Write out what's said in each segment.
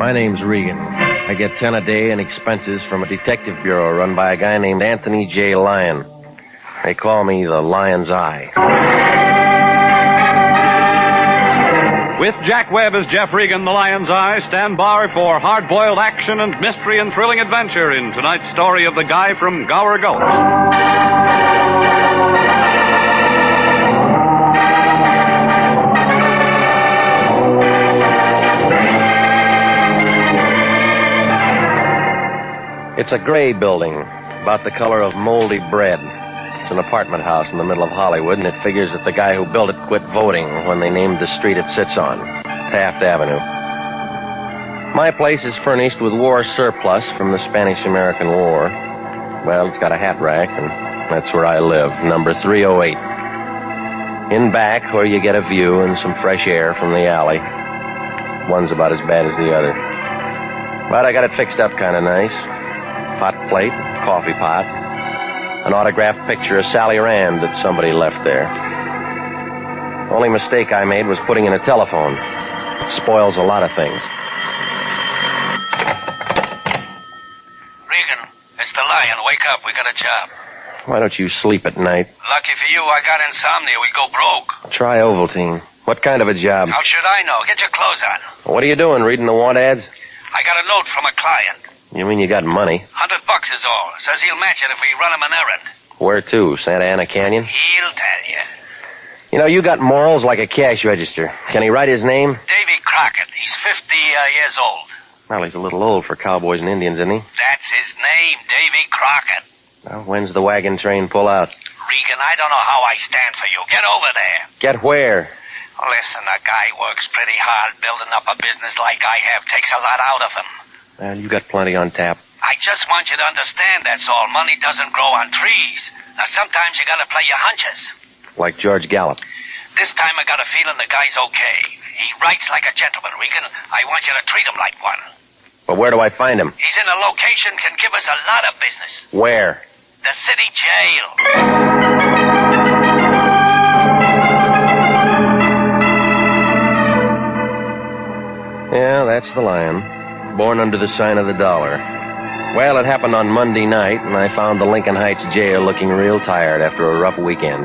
My name's Regan. I get 10 a day in expenses from a detective bureau run by a guy named Anthony J. Lyon. They call me the Lion's Eye. With Jack Webb as Jeff Regan, the Lion's Eye, stand by for hard-boiled action and mystery and thrilling adventure in tonight's story of the guy from Gower Gulch. It's a gray building, about the color of moldy bread. It's an apartment house in the middle of Hollywood, and it figures that the guy who built it quit voting when they named the street it sits on, Taft Avenue. My place is furnished with war surplus from the Spanish-American War. Well, it's got a hat rack, and that's where I live, number 308. In back, where you get a view and some fresh air from the alley. One's about as bad as the other. But I got it fixed up kind of nice. Hot plate, coffee pot, an autographed picture of Sally Rand that somebody left there. Only mistake I made was putting in a telephone. It spoils a lot of things. Regan, it's the Lion. Wake up. We got a job. Why don't you sleep at night? Lucky for you, I got insomnia. We go broke. Try Ovaltine. What kind of a job? How should I know? Get your clothes on. What are you doing, reading the want ads? I got a note from a client. You mean you got money? $100 is all. Says he'll match it if we run him an errand. Where to? Santa Ana Canyon? He'll tell you. You know, you got morals like a cash register. Can he write his name? Davy Crockett. He's 50 years old. Well, he's a little old for cowboys and Indians, isn't he? That's his name, Davy Crockett. Well, when's the wagon train pull out? Regan, I don't know how I stand for you. Get over there. Get where? Listen, a guy works pretty hard. Building up a business like I have takes a lot out of him. Well, you got plenty on tap. I just want you to understand, that's all. Money doesn't grow on trees. Now, sometimes you gotta play your hunches. Like George Gallup. This time I got a feeling the guy's okay. He writes like a gentleman, Regan. I want you to treat him like one. But where do I find him? He's in a location can give us a lot of business. Where? The city jail. Yeah, that's the Lion. Born under the sign of the dollar. Well, it happened on Monday night, and I found the Lincoln Heights jail looking real tired after a rough weekend.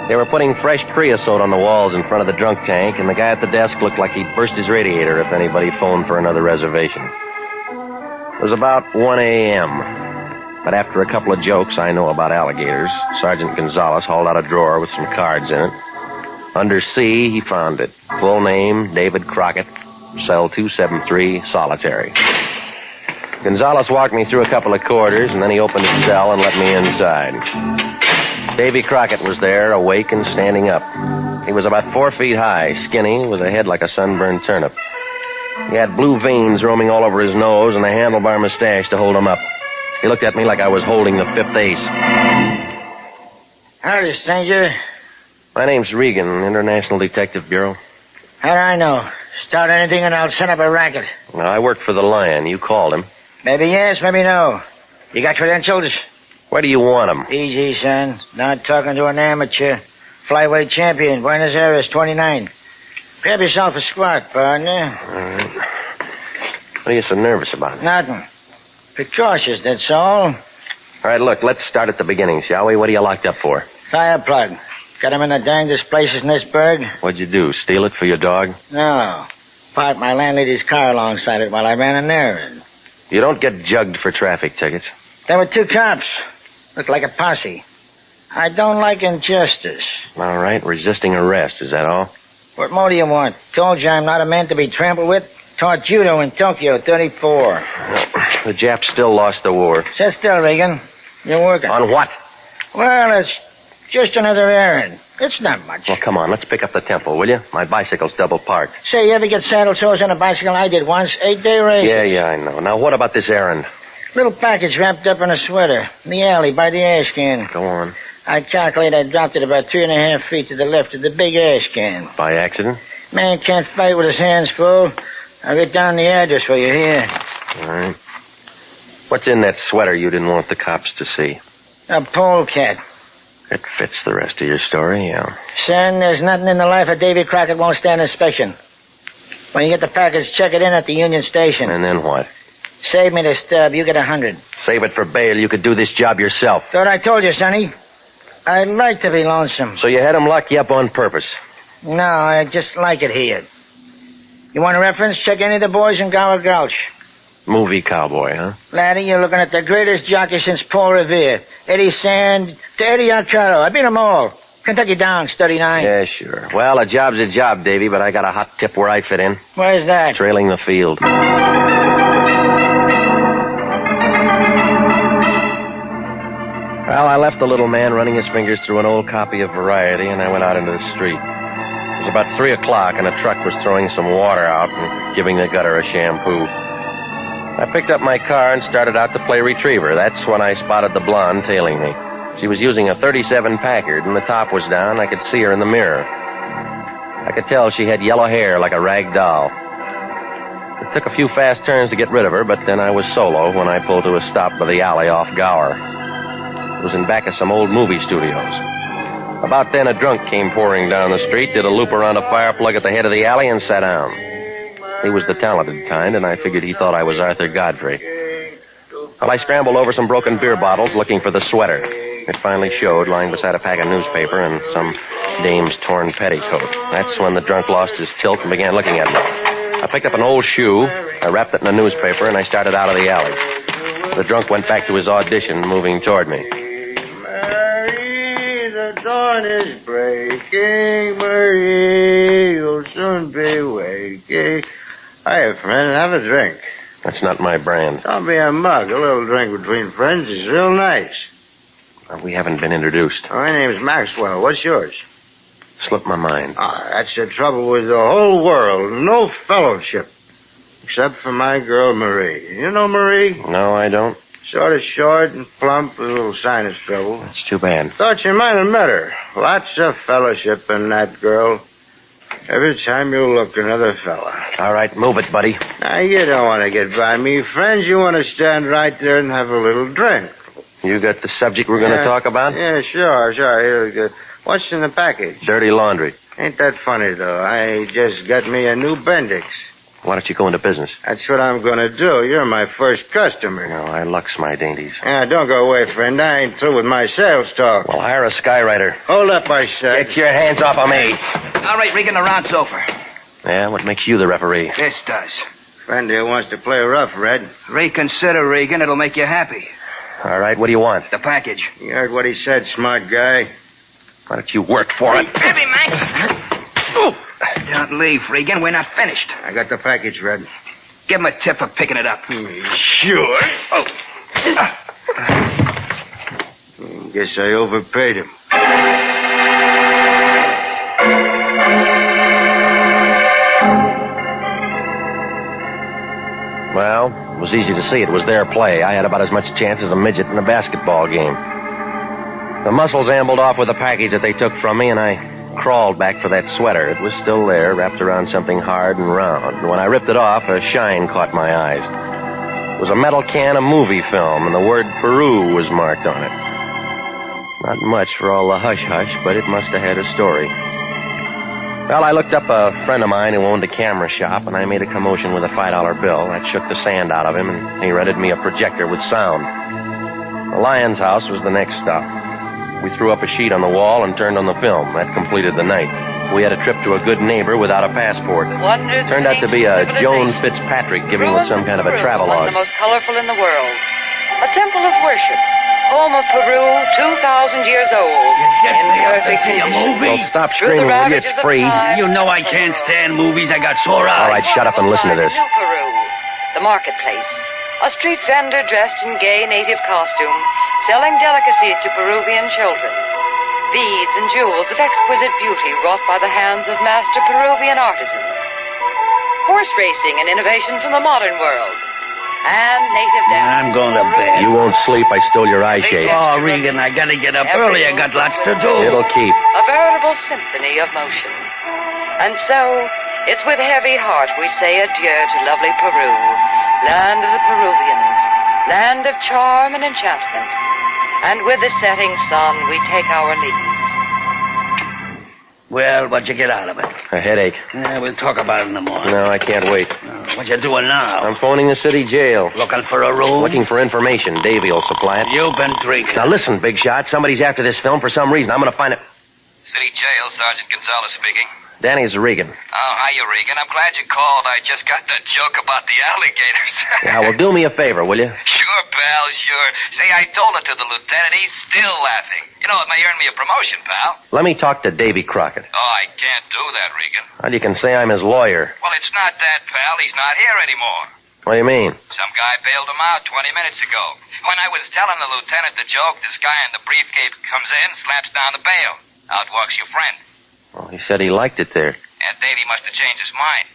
They were putting fresh creosote on the walls in front of the drunk tank, and the guy at the desk looked like he'd burst his radiator if anybody phoned for another reservation. It was about 1 a.m., but after a couple of jokes I know about alligators, Sergeant Gonzalez hauled out a drawer with some cards in it. Under C, he found it. Full name, David Crockett, cell 273, solitary. Gonzalez walked me through a couple of corridors, and then he opened his cell and let me inside. Davy Crockett was there, awake and standing up. He was about 4 feet high, skinny, with a head like a sunburned turnip. He had blue veins roaming all over his nose and a handlebar mustache to hold him up. He looked at me like I was holding the fifth ace. Howdy, stranger. My name's Regan, International Detective Bureau. How do I know? Start anything and I'll set up a racket. Now, I work for the Lion. You called him. Maybe yes, maybe no. You got credentials? Where do you want him? Easy, son. Not talking to an amateur. Flyweight champion, Buenos Aires, 29. Grab yourself a squat, partner. All right. What are you so nervous about? Nothing. Precautious, that's all. All right, look, let's start at the beginning, shall we? What are you locked up for? Fire plug. Got him in the dangest places in this burg? What'd you do, steal it for your dog? No. Parked my landlady's car alongside it while I ran an errand. You don't get jugged for traffic tickets. There were 2 cops. Looked like a posse. I don't like injustice. All right, resisting arrest, is that all? What more do you want? Told you I'm not a man to be trampled with. Taught judo in Tokyo, 34. The Japs still lost the war. Sit still, Regan. You're working. On what? Well, it's just another errand. It's not much. Well, come on, let's pick up the tempo, will you? My bicycle's double parked. Say, you ever get saddle sores on a bicycle? I did once. 8-day race. Yeah, I know. Now, what about this errand? Little package wrapped up in a sweater. In the alley by the ash can. Go on. I calculate I dropped it about 3.5 feet to the left of the big ash can. By accident? Man can't fight with his hands full. I'll get down the address for you here. All right. What's in that sweater you didn't want the cops to see? A polecat. It fits the rest of your story, yeah. Son, there's nothing in the life of Davy Crockett won't stand inspection. When you get the package, check it in at the Union Station. And then what? Save me the stub. You get 100. Save it for bail. You could do this job yourself. Thought I told you, Sonny. I like to be lonesome. So you had him lock you up on purpose? No, I just like it here. You want a reference? Check any of the boys in Gower Gulch. Movie cowboy, huh? Laddie, you're looking at the greatest jockey since Paul Revere. Eddie Sand to Eddie Arcaro. I beat them all. Kentucky Downs, 39. Yeah, sure. Well, a job's a job, Davy, but I got a hot tip where I fit in. Where's that? Trailing the field. Well, I left the little man running his fingers through an old copy of Variety, and I went out into the street. It was about 3 o'clock, and a truck was throwing some water out and giving the gutter a shampoo. I picked up my car and started out to play retriever. That's when I spotted the blonde tailing me. She was using a 37 Packard, and the top was down. I could see her in the mirror. I could tell she had yellow hair like a rag doll. It took a few fast turns to get rid of her, but then I was solo when I pulled to a stop by the alley off Gower. It was in back of some old movie studios. About then, a drunk came pouring down the street, did a loop around a fire plug at the head of the alley, and sat down. He was the talented kind, and I figured he thought I was Arthur Godfrey. Well, I scrambled over some broken beer bottles looking for the sweater. It finally showed, lying beside a pack of newspaper and some dame's torn petticoat. That's when the drunk lost his tilt and began looking at me. I picked up an old shoe, I wrapped it in a newspaper, and I started out of the alley. The drunk went back to his audition, moving toward me. Marie, the dawn is breaking. Marie, you'll soon be waking. Hiya, friend. Have a drink. That's not my brand. Don't be a mug. A little drink between friends is real nice. We haven't been introduced. My name's Maxwell. What's yours? Slipped my mind. That's the trouble with the whole world. No fellowship. Except for my girl, Marie. You know Marie? No, I don't. Sort of short and plump with a little sinus trouble. That's too bad. Thought you might have met her. Lots of fellowship in that girl. Every time you look, another fella. All right, move it, buddy. Now, you don't want to get by me, friends. You want to stand right there and have a little drink. You got the subject we're going to talk about? Yeah, sure. Here, what's in the package? Dirty laundry. Ain't that funny, though? I just got me a new Bendix. Why don't you go into business? That's what I'm going to do. You're my first customer. No, I lux my dainties. Yeah, don't go away, friend. I ain't through with my sales talk. Well, hire a skywriter. Hold up, I said. Get your hands off of me. All right, Regan, the round's over. Yeah, what makes you the referee? This does. Friend here wants to play rough, Red. Reconsider, Regan. It'll make you happy. All right, what do you want? The package. You heard what he said, smart guy. Why don't you work for it? Heavy, Max. Don't leave, Regan. We're not finished. I got the package, Red. Give him a tip for picking it up. Sure. Oh. Guess I overpaid him. Well, it was easy to see it was their play. I had about as much chance as a midget in a basketball game. The muscles ambled off with the package that they took from me, and I crawled back for that sweater. It was still there, wrapped around something hard and round. And when I ripped it off, a shine caught my eyes. It was a metal can of movie film, and the word Peru was marked on it. Not much for all the hush-hush, but it must have had a story. Well, I looked up a friend of mine who owned a camera shop, and I made a commotion with a $5 bill. That shook the sand out of him, and he rented me a projector with sound. The Lyons house was the next stop. We threw up a sheet on the wall and turned on the film. That completed the night. We had a trip to a good neighbor without a passport. Turned out to be a Joan Fitzpatrick giving with some kind of a travelogue. One of the most colorful in the world. A temple of worship. Home of Peru, 2,000 years old. In perfect condition. Well, stop screaming, will you? It's free. You know I can't stand movies. I got sore eyes. All right, shut up and listen to this. New Peru, the marketplace. A street vendor dressed in gay native costume, selling delicacies to Peruvian children. Beads and jewels of exquisite beauty wrought by the hands of master Peruvian artisans. Horse racing, an innovation from the modern world. And native dance. I'm going to bed. You won't sleep. I stole your eye shade. Oh, Regan, I gotta get up early. I got lots to do. It'll keep. A veritable symphony of motion. And so, it's with heavy heart we say adieu to lovely Peru, land of the Peruvians, land of charm and enchantment. And with the setting sun, we take our leave. Well, what'd you get out of it? A headache. Yeah, we'll talk about it in the morning. No, I can't wait. What you doing now? I'm phoning the city jail. Looking for a room? Looking for information. Davey will supply it. You've been drinking. Now listen, big shot. Somebody's after this film for some reason. I'm going to find it. City jail, Sergeant Gonzalez speaking. Danny's Regan. Oh, hiya, Regan. I'm glad you called. I just got that joke about the alligators. Yeah, well, do me a favor, will you? Sure, pal, sure. Say, I told it to the lieutenant. He's still laughing. You know, it may earn me a promotion, pal. Let me talk to Davy Crockett. Oh, I can't do that, Regan. Well, you can say I'm his lawyer. Well, it's not that, pal. He's not here anymore. What do you mean? Some guy bailed him out 20 minutes ago. When I was telling the lieutenant the joke, this guy in the briefcase comes in, slaps down the bail. Out walks your friend. Well, he said he liked it there. And Davey must have changed his mind.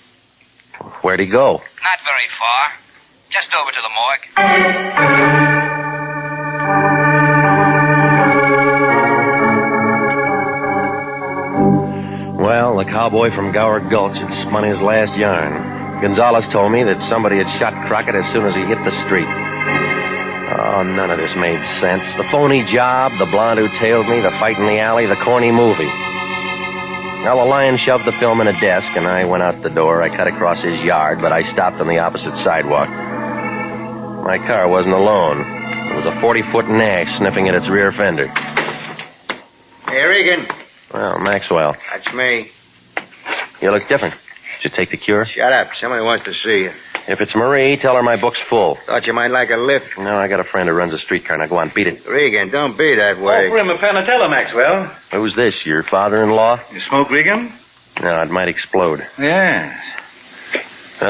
Where'd he go? Not very far. Just over to the morgue. Well, the cowboy from Gower Gulch had spun his last yarn. Gonzalez told me that somebody had shot Crockett as soon as he hit the street. Oh, none of this made sense. The phony job, the blonde who tailed me, the fight in the alley, the corny movie. Well, the lion shoved the film in a desk, and I went out the door. I cut across his yard, but I stopped on the opposite sidewalk. My car wasn't alone. There was a 40-foot nag sniffing at its rear fender. Hey, Regan. Well, Maxwell. That's me. You look different. Did you take the cure? Shut up. Somebody wants to see you. If it's Marie, tell her my book's full. Thought you might like a lift. No, I got a friend who runs a streetcar. Now, go on, beat it. Regan, don't be that way. Offer him a panatella, Maxwell. Who's this, your father-in-law? You smoke, Regan? No, it might explode. Yes.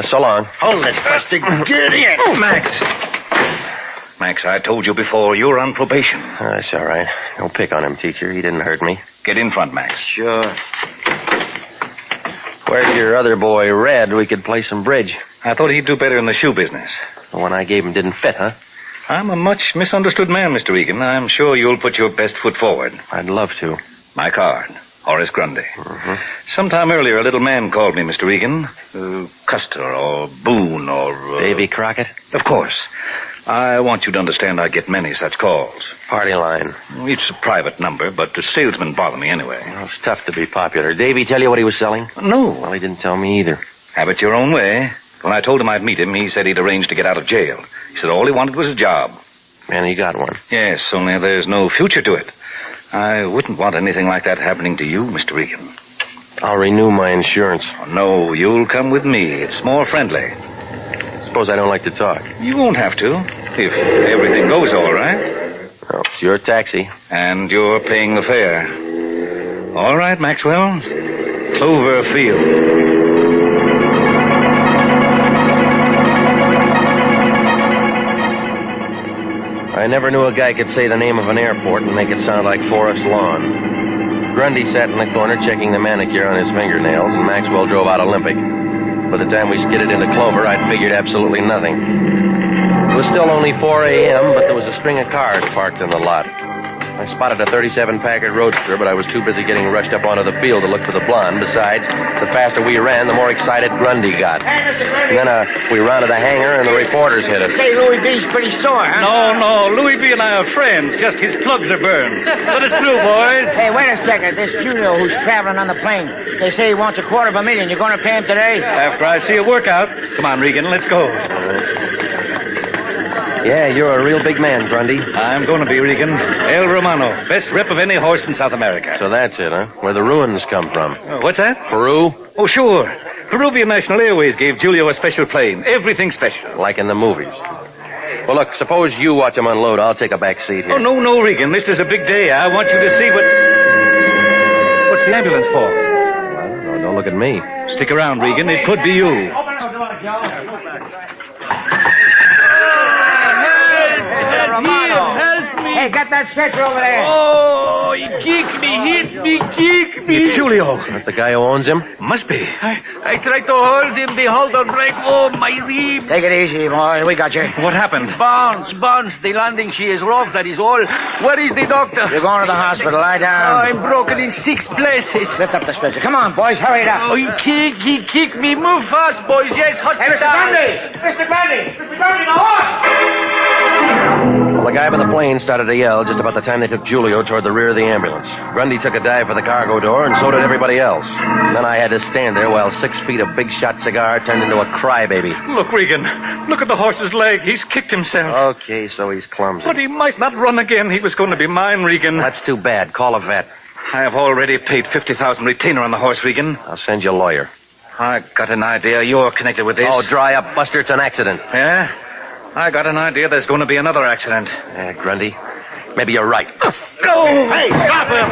So long. Hold it, Buster. Get in. Oh, Max. Max, I told you before, you're on probation. Oh, that's all right. Don't pick on him, teacher. He didn't hurt me. Get in front, Max. Sure. Where's your other boy, Red? We could play some bridge. I thought he'd do better in the shoe business. The one I gave him didn't fit, huh? I'm a much misunderstood man, Mr. Regan. I'm sure you'll put your best foot forward. I'd love to. My card, Horace Grundy. Mm-hmm. Sometime earlier, a little man called me, Mr. Regan. Custer or Boone or... Davy Crockett? Of course. I want you to understand I get many such calls. Party line. It's a private number, but the salesmen bother me anyway. Well, it's tough to be popular. Davy tell you what he was selling? No. Well, he didn't tell me either. Have it your own way. When I told him I'd meet him, he said he'd arranged to get out of jail. He said all he wanted was a job. And he got one. Yes, only there's no future to it. I wouldn't want anything like that happening to you, Mr. Regan. I'll renew my insurance. Oh, no, you'll come with me. It's more friendly. Suppose I don't like to talk. You won't have to, if everything goes all right. Well, it's your taxi. And you're paying the fare. All right, Maxwell. Cloverfield. I never knew a guy could say the name of an airport and make it sound like Forest Lawn. Grundy sat in the corner checking the manicure on his fingernails, and Maxwell drove out Olympic. By the time we skidded into Clover, I'd figured absolutely nothing. It was still only 4 a.m., but there was a string of cars parked in the lot. I spotted a 37 Packard Roadster, but I was too busy getting rushed up onto the field to look for the blonde. Besides, the faster we ran, the more excited Grundy got. And then we rounded the hangar, and the reporters hit us. Say, Louis B's pretty sore, huh? No, Louis B. and I are friends. Just his plugs are burned. Let us through, boys. Hey, wait a second. This Julio who's traveling on the plane. They say he wants $250,000. You going to pay him today? After I see a workout. Come on, Regan, let's go. Yeah, you're a real big man, Grundy. I'm going to be, Regan. El Romano, best rep of any horse in South America. So that's it, huh? Where the ruins come from. What's that? Peru? Oh, sure. Peruvian National Airways gave Julio a special plane. Everything special. Like in the movies. Well, look, suppose you watch him unload. I'll take a back seat here. Oh, no, Regan. This is a big day. I want you to see what... What's the ambulance for? I don't know. Don't look at me. Stick around, Regan. It could be you. Hey, get that stretcher over there. Oh, he kicked me. It's Julio. That the guy who owns him? Must be. I tried to hold him. The holder break. Oh, my rib. Take it easy, boy. We got you. What happened? Bounce. The landing, she is rough. That is all. Where is the doctor? You're going to the hospital. Lie down. I'm broken in 6 places. Lift up the stretcher. Come on, boys. Hurry it up. Oh, he kicked me. Move fast, boys. Yes, hospital. Hey, Mr. Grundy, the horse! Well, the guy by the plane started to yell just about the time they took Julio toward the rear of the ambulance. Grundy took a dive for the cargo door, and so did everybody else. And then I had to stand there while 6 feet of Big Shot cigar turned into a crybaby. Look, Regan. Look at the horse's leg. He's kicked himself. Okay, so he's clumsy. But he might not run again. He was going to be mine, Regan. That's too bad. Call a vet. I have already paid $50,000 retainer on the horse, Regan. I'll send you a lawyer. I got an idea you're connected with this. Oh, dry up, Buster. It's an accident. Yeah? I got an idea there's going to be another accident. Grundy, maybe you're right. Go! Hey, stop him!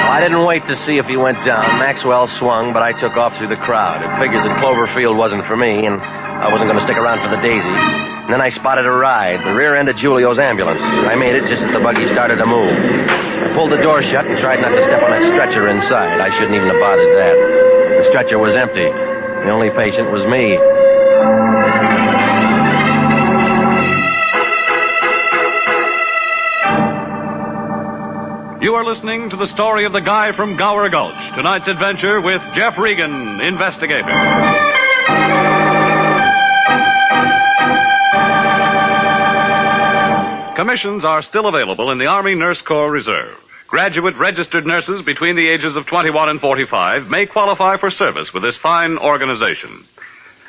I didn't wait to see if he went down. Maxwell swung, but I took off through the crowd. It figured that Cloverfield wasn't for me, and I wasn't going to stick around for the daisy. And then I spotted a ride, the rear end of Julio's ambulance. I made it just as the buggy started to move. I pulled the door shut and tried not to step on that stretcher inside. I shouldn't even have bothered that. The stretcher was empty. The only patient was me. You are listening to the story of the guy from Gower Gulch. Tonight's adventure with Jeff Regan, investigator. Commissions are still available in the Army Nurse Corps Reserve. Graduate registered nurses between the ages of 21 and 45 may qualify for service with this fine organization.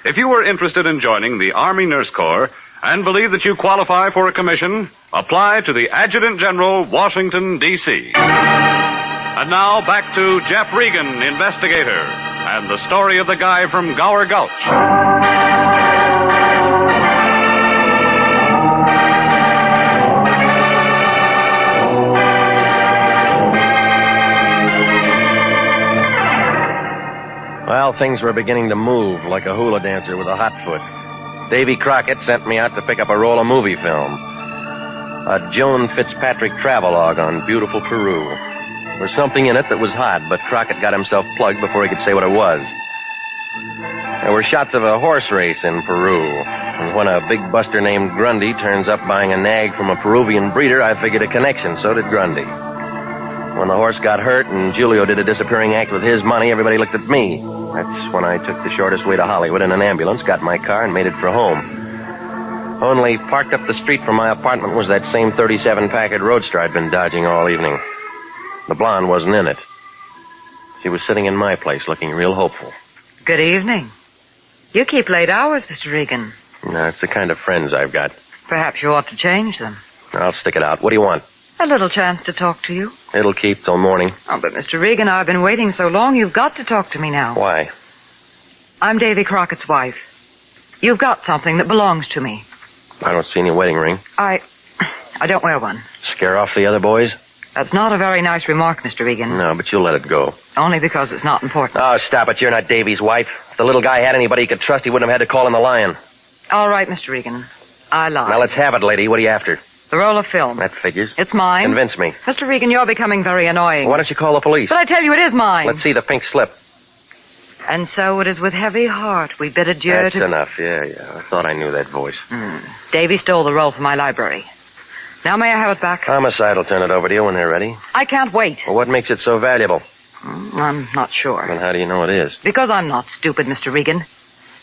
If you are interested in joining the Army Nurse Corps and believe that you qualify for a commission, apply to the Adjutant General, Washington, D.C. And now back to Jeff Regan, investigator, and the story of the guy from Gower Gulch. Well, things were beginning to move like a hula dancer with a hot foot. Davy Crockett sent me out to pick up a roll of movie film. A Joan Fitzpatrick travelogue on beautiful Peru. There was something in it that was hot, but Crockett got himself plugged before he could say what it was. There were shots of a horse race in Peru. And when a big buster named Grundy turns up buying a nag from a Peruvian breeder, I figured a connection. So did Grundy. When the horse got hurt and Julio did a disappearing act with his money, everybody looked at me. That's when I took the shortest way to Hollywood in an ambulance, got my car, and made it for home. Only parked up the street from my apartment was that same 37 Packard Roadster I'd been dodging all evening. The blonde wasn't in it. She was sitting in my place looking real hopeful. Good evening. You keep late hours, Mr. Regan. No, it's the kind of friends I've got. Perhaps you ought to change them. I'll stick it out. What do you want? A little chance to talk to you. It'll keep till morning. Oh, but Mr. Regan, I've been waiting so long, you've got to talk to me now. Why? I'm Davy Crockett's wife. You've got something that belongs to me. I don't see any wedding ring. I don't wear one. Scare off the other boys? That's not a very nice remark, Mr. Regan. No, but you'll let it go. Only because it's not important. Oh, stop it. You're not Davy's wife. If the little guy had anybody he could trust, he wouldn't have had to call in the lion. All right, Mr. Regan. I lied. Now, let's have it, lady. What are you after? The roll of film. That figures. It's mine. Convince me. Mr. Regan, you're becoming very annoying. Why don't you call the police? But I tell you, it is mine. Let's see the pink slip. And so it is with heavy heart we bid adieu That's to... enough. Yeah. I thought I knew that voice. Davy stole the roll from my library. Now may I have it back? Homicide will turn it over to you when they're ready. I can't wait. Well, what makes it so valuable? I'm not sure. Then how do you know it is? Because I'm not stupid, Mr. Regan.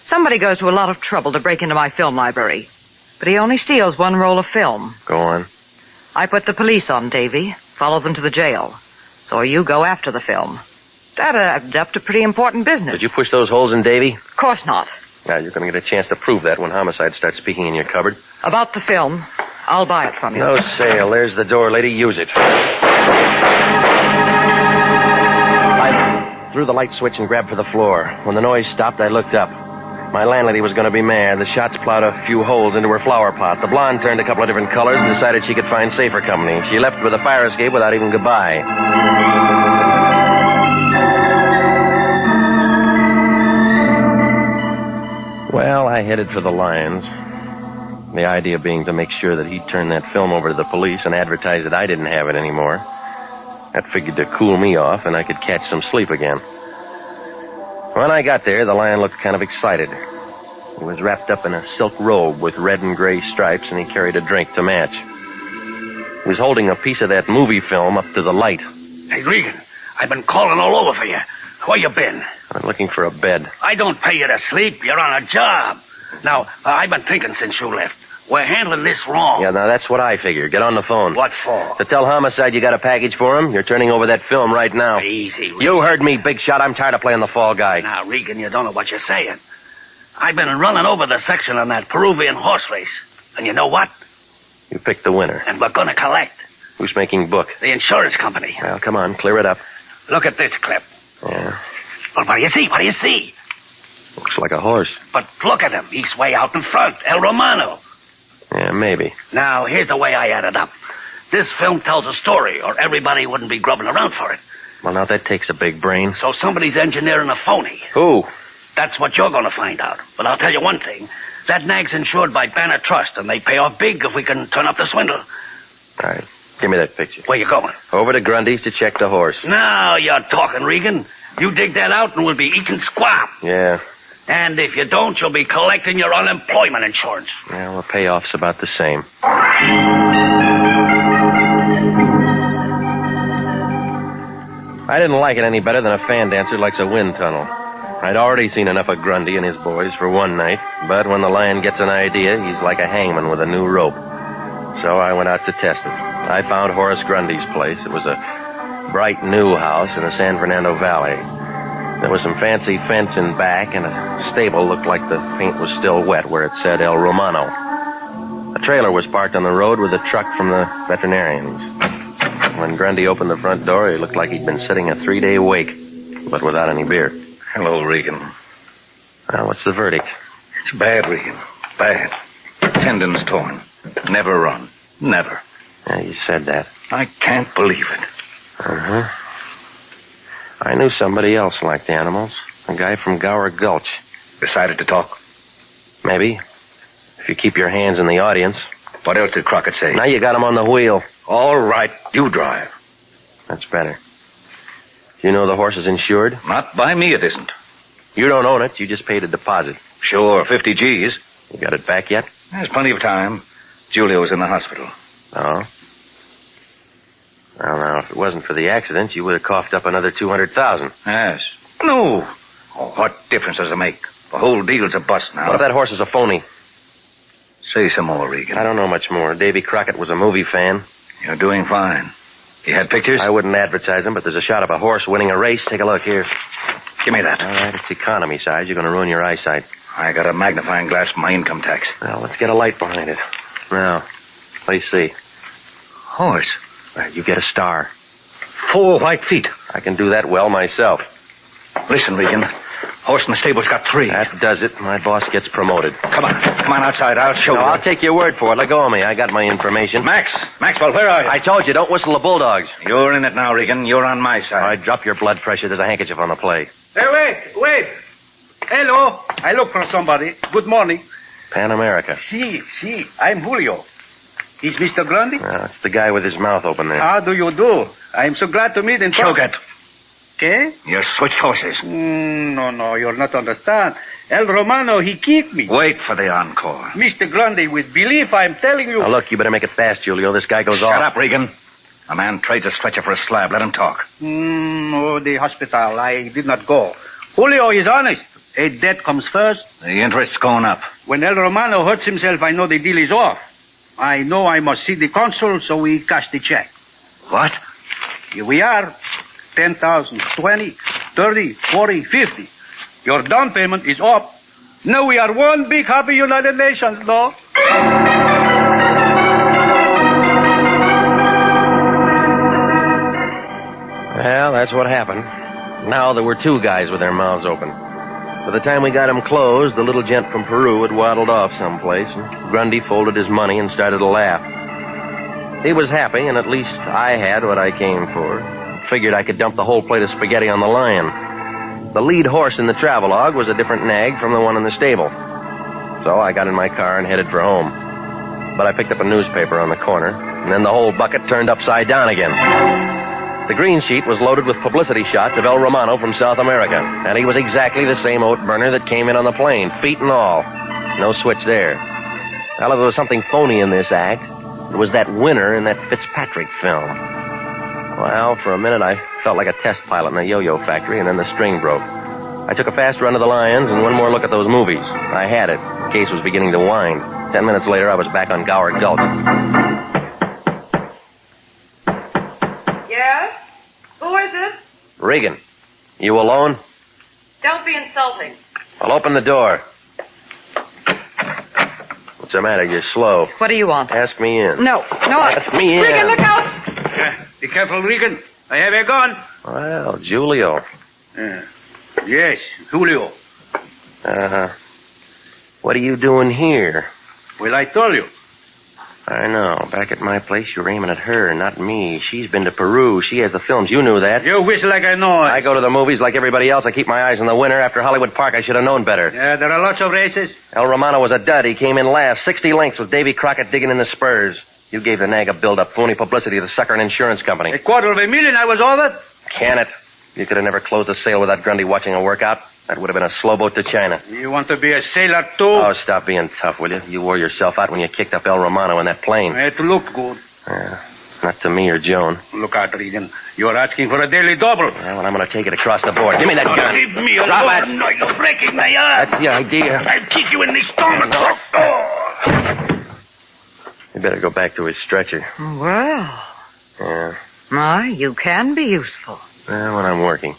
Somebody goes to a lot of trouble to break into my film library. But he only steals one roll of film. Go on. I put the police on Davy, follow them to the jail. So you go after the film. That adds up to pretty important business. Did you push those holes in Davy? Of course not. Now, you're going to get a chance to prove that when Homicide starts speaking in your cupboard. About the film, I'll buy it from you. No sale. There's the door, lady. Use it. I threw the light switch and grabbed for the floor. When the noise stopped, I looked up. My landlady was going to be mad. The shots plowed a few holes into her flower pot. The blonde turned a couple of different colors and decided she could find safer company. She left with a fire escape without even goodbye. Well, I headed for the Lions. The idea being to make sure that he'd turn that film over to the police and advertise that I didn't have it anymore. That figured to cool me off and I could catch some sleep again. When I got there, the Lion looked kind of excited. He was wrapped up in a silk robe with red and gray stripes, and he carried a drink to match. He was holding a piece of that movie film up to the light. Hey, Regan, I've been calling all over for you. Where you been? I'm looking for a bed. I don't pay you to sleep. You're on a job. Now, I've been thinking since you left. We're handling this wrong. Yeah, now that's what I figured. Get on the phone. What for? To tell Homicide you got a package for him. You're turning over that film right now. Easy, Regan. You heard me, big shot. I'm tired of playing the fall guy. Now, Regan, you don't know what you're saying. I've been running over the section on that Peruvian horse race. And you know what? You picked the winner. And we're gonna collect. Who's making book? The insurance company. Well, come on, clear it up. Look at this clip. Yeah, Well, what do you see? What do you see? looks like a horse. But look at him. He's way out in front. El Romano. Yeah, maybe. Now, here's the way I added up. This film tells a story, or everybody wouldn't be grubbing around for it. Well, now that takes a big brain. So somebody's engineering a phony. Who? That's what you're going to find out. But I'll tell you one thing. That nag's insured by Banner Trust, and they pay off big if we can turn up the swindle. All right, give me that picture. Where you going? Over to Grundy's to check the horse. Now you're talking, Regan. You dig that out and we'll be eating squab. Yeah. And if you don't, you'll be collecting your unemployment insurance. Well, the payoff's about the same. I didn't like it any better than a fan dancer likes a wind tunnel. I'd already seen enough of Grundy and his boys for one night, but when the lion gets an idea, he's like a hangman with a new rope. So I went out to test it. I found Horace Grundy's place. It was a bright new house in the San Fernando Valley. There was some fancy fence in back, and a stable looked like the paint was still wet where it said El Romano. A trailer was parked on the road with a truck from the veterinarians. When Grundy opened the front door, he looked like he'd been sitting a 3-day wake, but without any beer. Hello, Regan. Well, what's the verdict? It's bad, Regan. Bad. Tendons torn. Never run. Never. Yeah, you said that. I can't believe it. Uh-huh. I knew somebody else liked animals. A guy from Gower Gulch. Decided to talk? Maybe. If you keep your hands in the audience. What else did Crockett say? Now you got him on the wheel. All right, you drive. That's better. You know the horse is insured? Not by me, it isn't. You don't own it. You just paid a deposit. Sure, 50 G's. You got it back yet? There's plenty of time. Julio's in the hospital. Oh? Well, now, if it wasn't for the accident, you would have coughed up another $200,000. Yes. No. Oh, what difference does it make? The whole deal's a bust now. What if that horse is a phony? Say some more, Regan. I don't know much more. Davy Crockett was a movie fan. You're doing fine. You had pictures? I wouldn't advertise them, but there's a shot of a horse winning a race. Take a look here. Give me that. All right, it's economy size. You're going to ruin your eyesight. I got a magnifying glass for my income tax. Well, let's get a light behind it. Now, what do you see? Horse. Well, you get a star. 4 white feet. I can do that well myself. Listen, Regan. Horse in the stable's got 3. That does it. My boss gets promoted. Come on outside. I'll show No, you. I'll take your word for it. Let go of me. I got my information. Maxwell, where are you? I told you, don't whistle the bulldogs. You're in it now, Regan. You're on my All side. right, drop your blood pressure. There's a handkerchief on the plate. Hey, wait. Hello. I look for somebody. Good morning. Pan America. Si, I'm Julio. Is Mr. Grundy? It's the guy with his mouth open there. How do you do? I'm so glad to meet in Choke it. Okay? You switched horses. No, you'll not understand. El Romano, he kicked me. Wait for the encore. Mr. Grundy, with belief, I'm telling you. Now, look, you better make it fast, Julio. This guy goes off. Shut up, Regan. A man trades a stretcher for a slab. Let him talk. The hospital. I did not go. Julio is honest. A debt comes first. The interest's going up. When El Romano hurts himself, I know the deal is off. I know I must see the consul, so we cash the check. What? Here we are. 10,000, 20, 30, 40, 50. Your down payment is up. Now we are one big happy United Nations, no? Well, that's what happened. Now there were 2 guys with their mouths open. By the time we got them closed, the little gent from Peru had waddled off someplace, and Grundy folded his money and started to laugh. He was happy, and at least I had what I came for. Figured I could dump the whole plate of spaghetti on the lion. The lead horse in the travelogue was a different nag from the one in the stable. So I got in my car and headed for home. But I picked up a newspaper on the corner, and then the whole bucket turned upside down again. The green sheet was loaded with publicity shots of El Romano from South America, and he was exactly the same oat burner that came in on the plane, feet and all. No switch there. Well, if there was something phony in this act, it was that winner in that Fitzpatrick film. Well, for a minute I felt like a test pilot in a yo-yo factory, and then the string broke. I took a fast run to the Lions and one more look at those movies. I had it. The case was beginning to wind. 10 minutes later, I was back on Gower Gulch. Yes? Who is it? Regan, you alone? Don't be insulting. I'll open the door. What's the matter? You're slow. What do you want? Ask me in. No. Ask me in. Regan, look out! Be careful, Regan. I have a gun. Well, Julio. Yes, Julio. What are you doing here? Well, I told you. I know. Back at my place, you're aiming at her, not me. She's been to Peru. She has the films. You knew that. You wish like I know. I go to the movies like everybody else. I keep my eyes on the winner. After Hollywood Park, I should have known better. Yeah, there are lots of races. El Romano was a dud. He came in last. 60 lengths with Davy Crockett digging in the spurs. You gave the nag a build-up. Phony publicity to sucker an insurance company. $250,000, I was over. Can it? You could have never closed a sale without Grundy watching a workout. That would have been a slow boat to China. You want to be a sailor, too? Oh, stop being tough, will you? You wore yourself out when you kicked up El Romano in that plane. It looked good. Not to me or Joan. Look out, Regan. You're asking for a daily double. Well, I'm going to take it across the board. Give me that gun. Give me a Drop gun. it. No, you're breaking my arm. That's the idea. I'll kick you in the stomach. You better go back to his stretcher. Well, Yeah. you can be useful. When I'm working.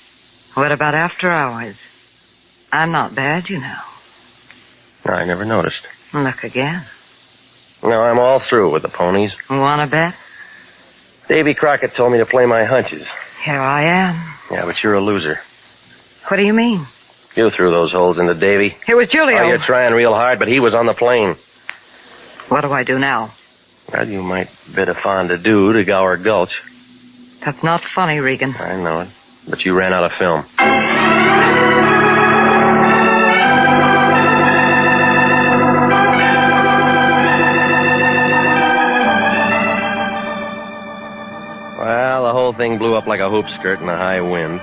What about after hours? I'm not bad, you know. No, I never noticed. Look again. No, I'm all through with the ponies. Want to bet? Davy Crockett told me to play my hunches. Here I am. Yeah, but you're a loser. What do you mean? You threw those holes into Davy. It was Julio. Oh, you're trying real hard, but he was on the plane. What do I do now? Well, you might bid a fondue to Gower Gulch. That's not funny, Regan. I know it. But you ran out of film. Well, the whole thing blew up like a hoop skirt in a high wind.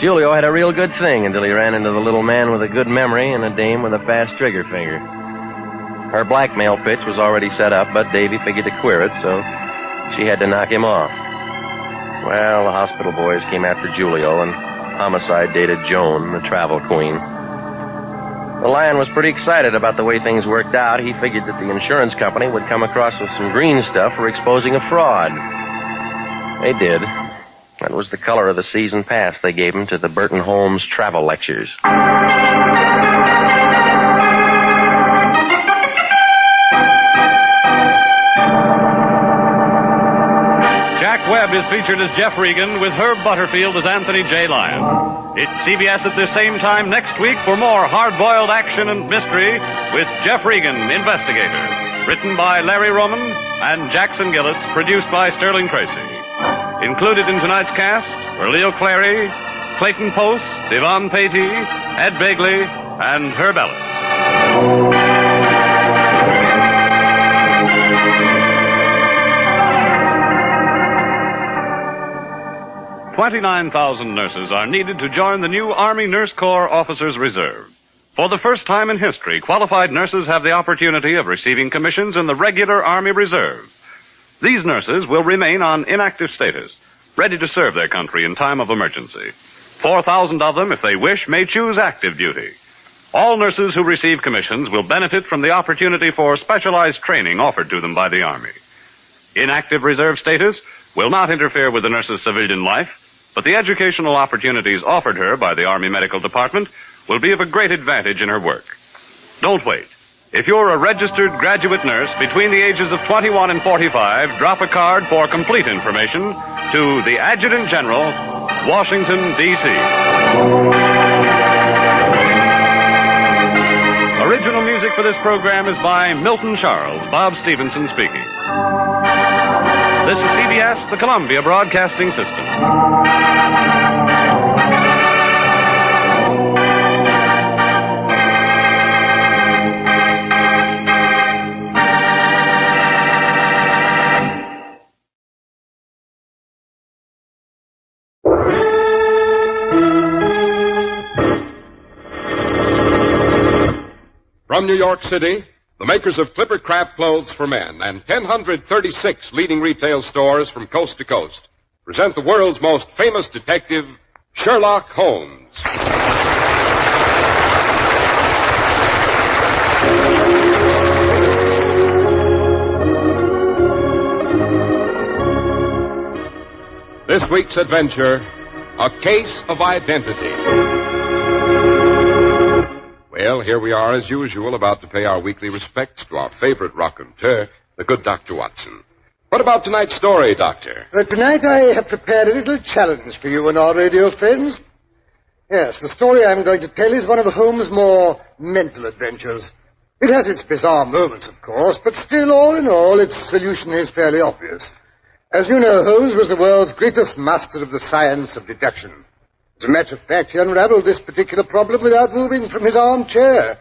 Julio had a real good thing until he ran into the little man with a good memory and a dame with a fast trigger finger. Her blackmail pitch was already set up, but Davy figured to queer it, so she had to knock him off. Well, the hospital boys came after Julio, and homicide dated Joan, the travel queen. The Lion was pretty excited about the way things worked out. He figured that the insurance company would come across with some green stuff for exposing a fraud. They did. That was the color of the season pass they gave him to the Burton Holmes travel lectures. Jack Webb is featured as Jeff Regan with Herb Butterfield as Anthony J. Lyon. It's CBS at the same time next week for more hard-boiled action and mystery with Jeff Regan, Investigator. Written by Larry Roman and Jackson Gillis, produced by Sterling Tracy. Included in tonight's cast were Leo Clary, Clayton Post, Devon Patey, Ed Begley, and Herb Ellis. 29,000 nurses are needed to join the new Army Nurse Corps Officers Reserve. For the first time in history, qualified nurses have the opportunity of receiving commissions in the regular Army Reserve. These nurses will remain on inactive status, ready to serve their country in time of emergency. 4,000 of them, if they wish, may choose active duty. All nurses who receive commissions will benefit from the opportunity for specialized training offered to them by the Army. Inactive reserve status will not interfere with the nurse's civilian life, but the educational opportunities offered her by the Army Medical Department will be of a great advantage in her work. Don't wait. If you're a registered graduate nurse between the ages of 21 and 45, drop a card for complete information to the Adjutant General, Washington, D.C. Original music for this program is by Milton Charles, Bob Stevenson speaking. This is CBS, the Columbia Broadcasting System. From New York City, the makers of Clipper Craft Clothes for Men and 1,036 leading retail stores from coast to coast present the world's most famous detective, Sherlock Holmes. This week's adventure, A Case of Identity. Well, here we are as usual, about to pay our weekly respects to our favorite raconteur, the good Dr. Watson. What about tonight's story, Doctor? Tonight I have prepared a little challenge for you and our radio friends. Yes, the story I'm going to tell is one of Holmes' more mental adventures. It has its bizarre moments, of course, but still, all in all, its solution is fairly obvious. As you know, Holmes was the world's greatest master of the science of deduction. As a matter of fact, he unraveled this particular problem without moving from his armchair.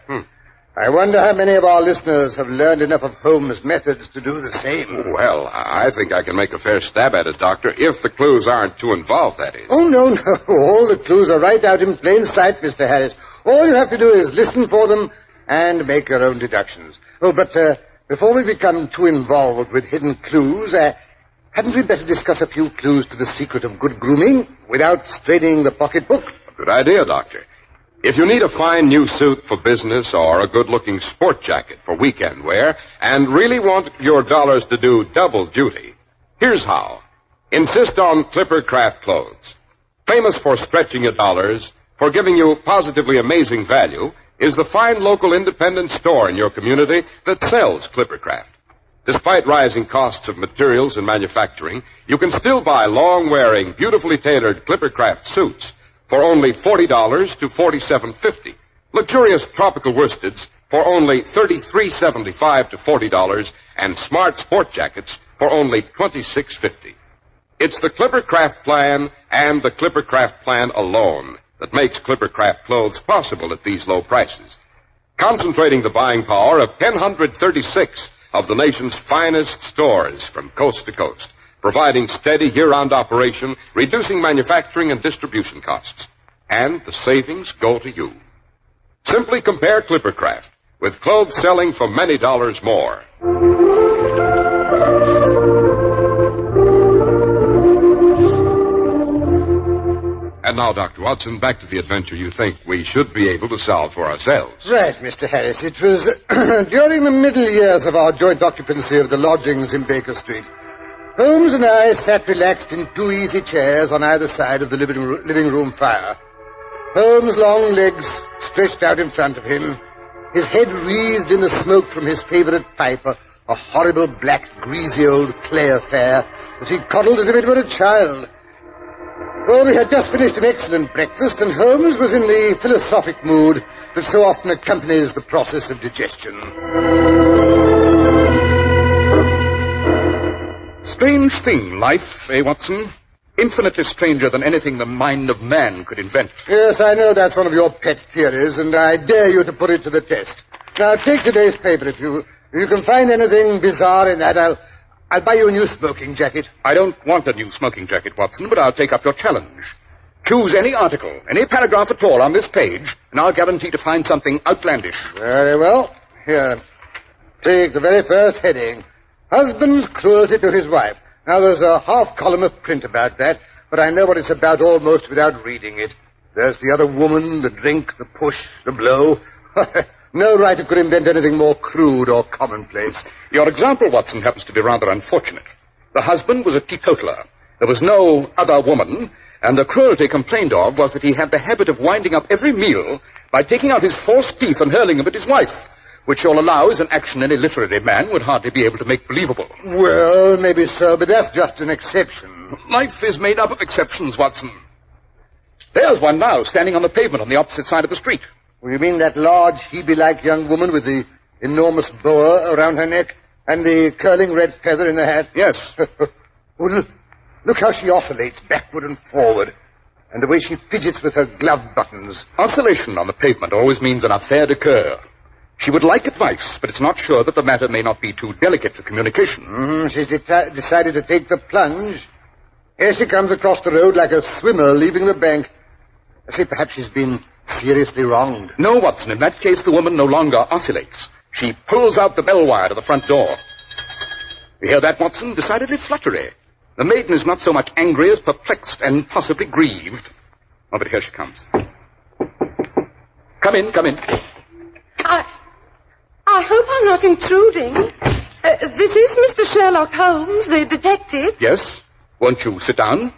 I wonder how many of our listeners have learned enough of Holmes' methods to do the same. Well, I think I can make a fair stab at it, Doctor, if the clues aren't too involved, that is. Oh, no. All the clues are right out in plain sight, Mr. Harris. All you have to do is listen for them and make your own deductions. Oh, but before we become too involved with hidden clues, hadn't we better discuss a few clues to the secret of good grooming without straining the pocketbook? Good idea, Doctor. If you need a fine new suit for business or a good-looking sport jacket for weekend wear and really want your dollars to do double duty, here's how. Insist on Clipper Craft Clothes. Famous for stretching your dollars, for giving you positively amazing value, is the fine local independent store in your community that sells Clipper Craft. Despite rising costs of materials and manufacturing, you can still buy long-wearing, beautifully tailored Clipper Craft suits for only $40 to $47.50. Luxurious tropical worsteds for only $33.75 to $40, and smart sport jackets for only $26.50. It's the Clipper Craft plan and the Clipper Craft plan alone that makes Clipper Craft clothes possible at these low prices. Concentrating the buying power of 1,036 of the nation's finest stores from coast to coast, providing steady year-round operation, reducing manufacturing and distribution costs. And the savings go to you. Simply compare Clipper Craft with clothes selling for many dollars more. And now, Dr. Watson, back to the adventure you think we should be able to solve for ourselves. Right, Mr. Harris. It was during the middle years of our joint occupancy of the lodgings in Baker Street. Holmes and I sat relaxed in two easy chairs on either side of the living room fire. Holmes' long legs stretched out in front of him, his head wreathed in the smoke from his favorite pipe, a horrible black, greasy old clay affair that he coddled as if it were a child. Well, we had just finished an excellent breakfast, and Holmes was in the philosophic mood that so often accompanies the process of digestion. Strange thing, life, eh, Watson? Infinitely stranger than anything the mind of man could invent. Yes, I know that's one of your pet theories, and I dare you to put it to the test. Now, take today's paper. If you can find anything bizarre in that, I'll buy you a new smoking jacket. I don't want a new smoking jacket, Watson, but I'll take up your challenge. Choose any article, any paragraph at all on this page, and I'll guarantee to find something outlandish. Very well. Here, take the very first heading. Husband's cruelty to his wife. Now, there's a half column of print about that, but I know what it's about almost without reading it. There's the other woman, the drink, the push, the blow. No writer could invent anything more crude or commonplace. Your example, Watson, happens to be rather unfortunate. The husband was a teetotaler. There was no other woman, and the cruelty complained of was that he had the habit of winding up every meal by taking out his false teeth and hurling them at his wife, which you'll allow is an action any literary man would hardly be able to make believable. Well, maybe so, but that's just an exception. Life is made up of exceptions, Watson. There's one now, standing on the pavement on the opposite side of the street. Well, you mean that large, Hebe-like young woman with the enormous boa around her neck and the curling red feather in her hat? Yes. Well, look how she oscillates backward and forward, and the way she fidgets with her glove buttons. Oscillation on the pavement always means an affaire de coeur. She would like advice, but it's not sure that the matter may not be too delicate for communication. She's decided to take the plunge. Here she comes across the road like a swimmer leaving the bank. I say perhaps she's been seriously wronged. No, Watson. In that case, the woman no longer oscillates. She pulls out the bell wire to the front door. You hear that, Watson? Decidedly fluttery. The maiden is not so much angry as perplexed and possibly grieved. Oh, but here she comes. Come in, come in. I hope I'm not intruding. This is Mr. Sherlock Holmes, the detective. Yes. Won't you sit down?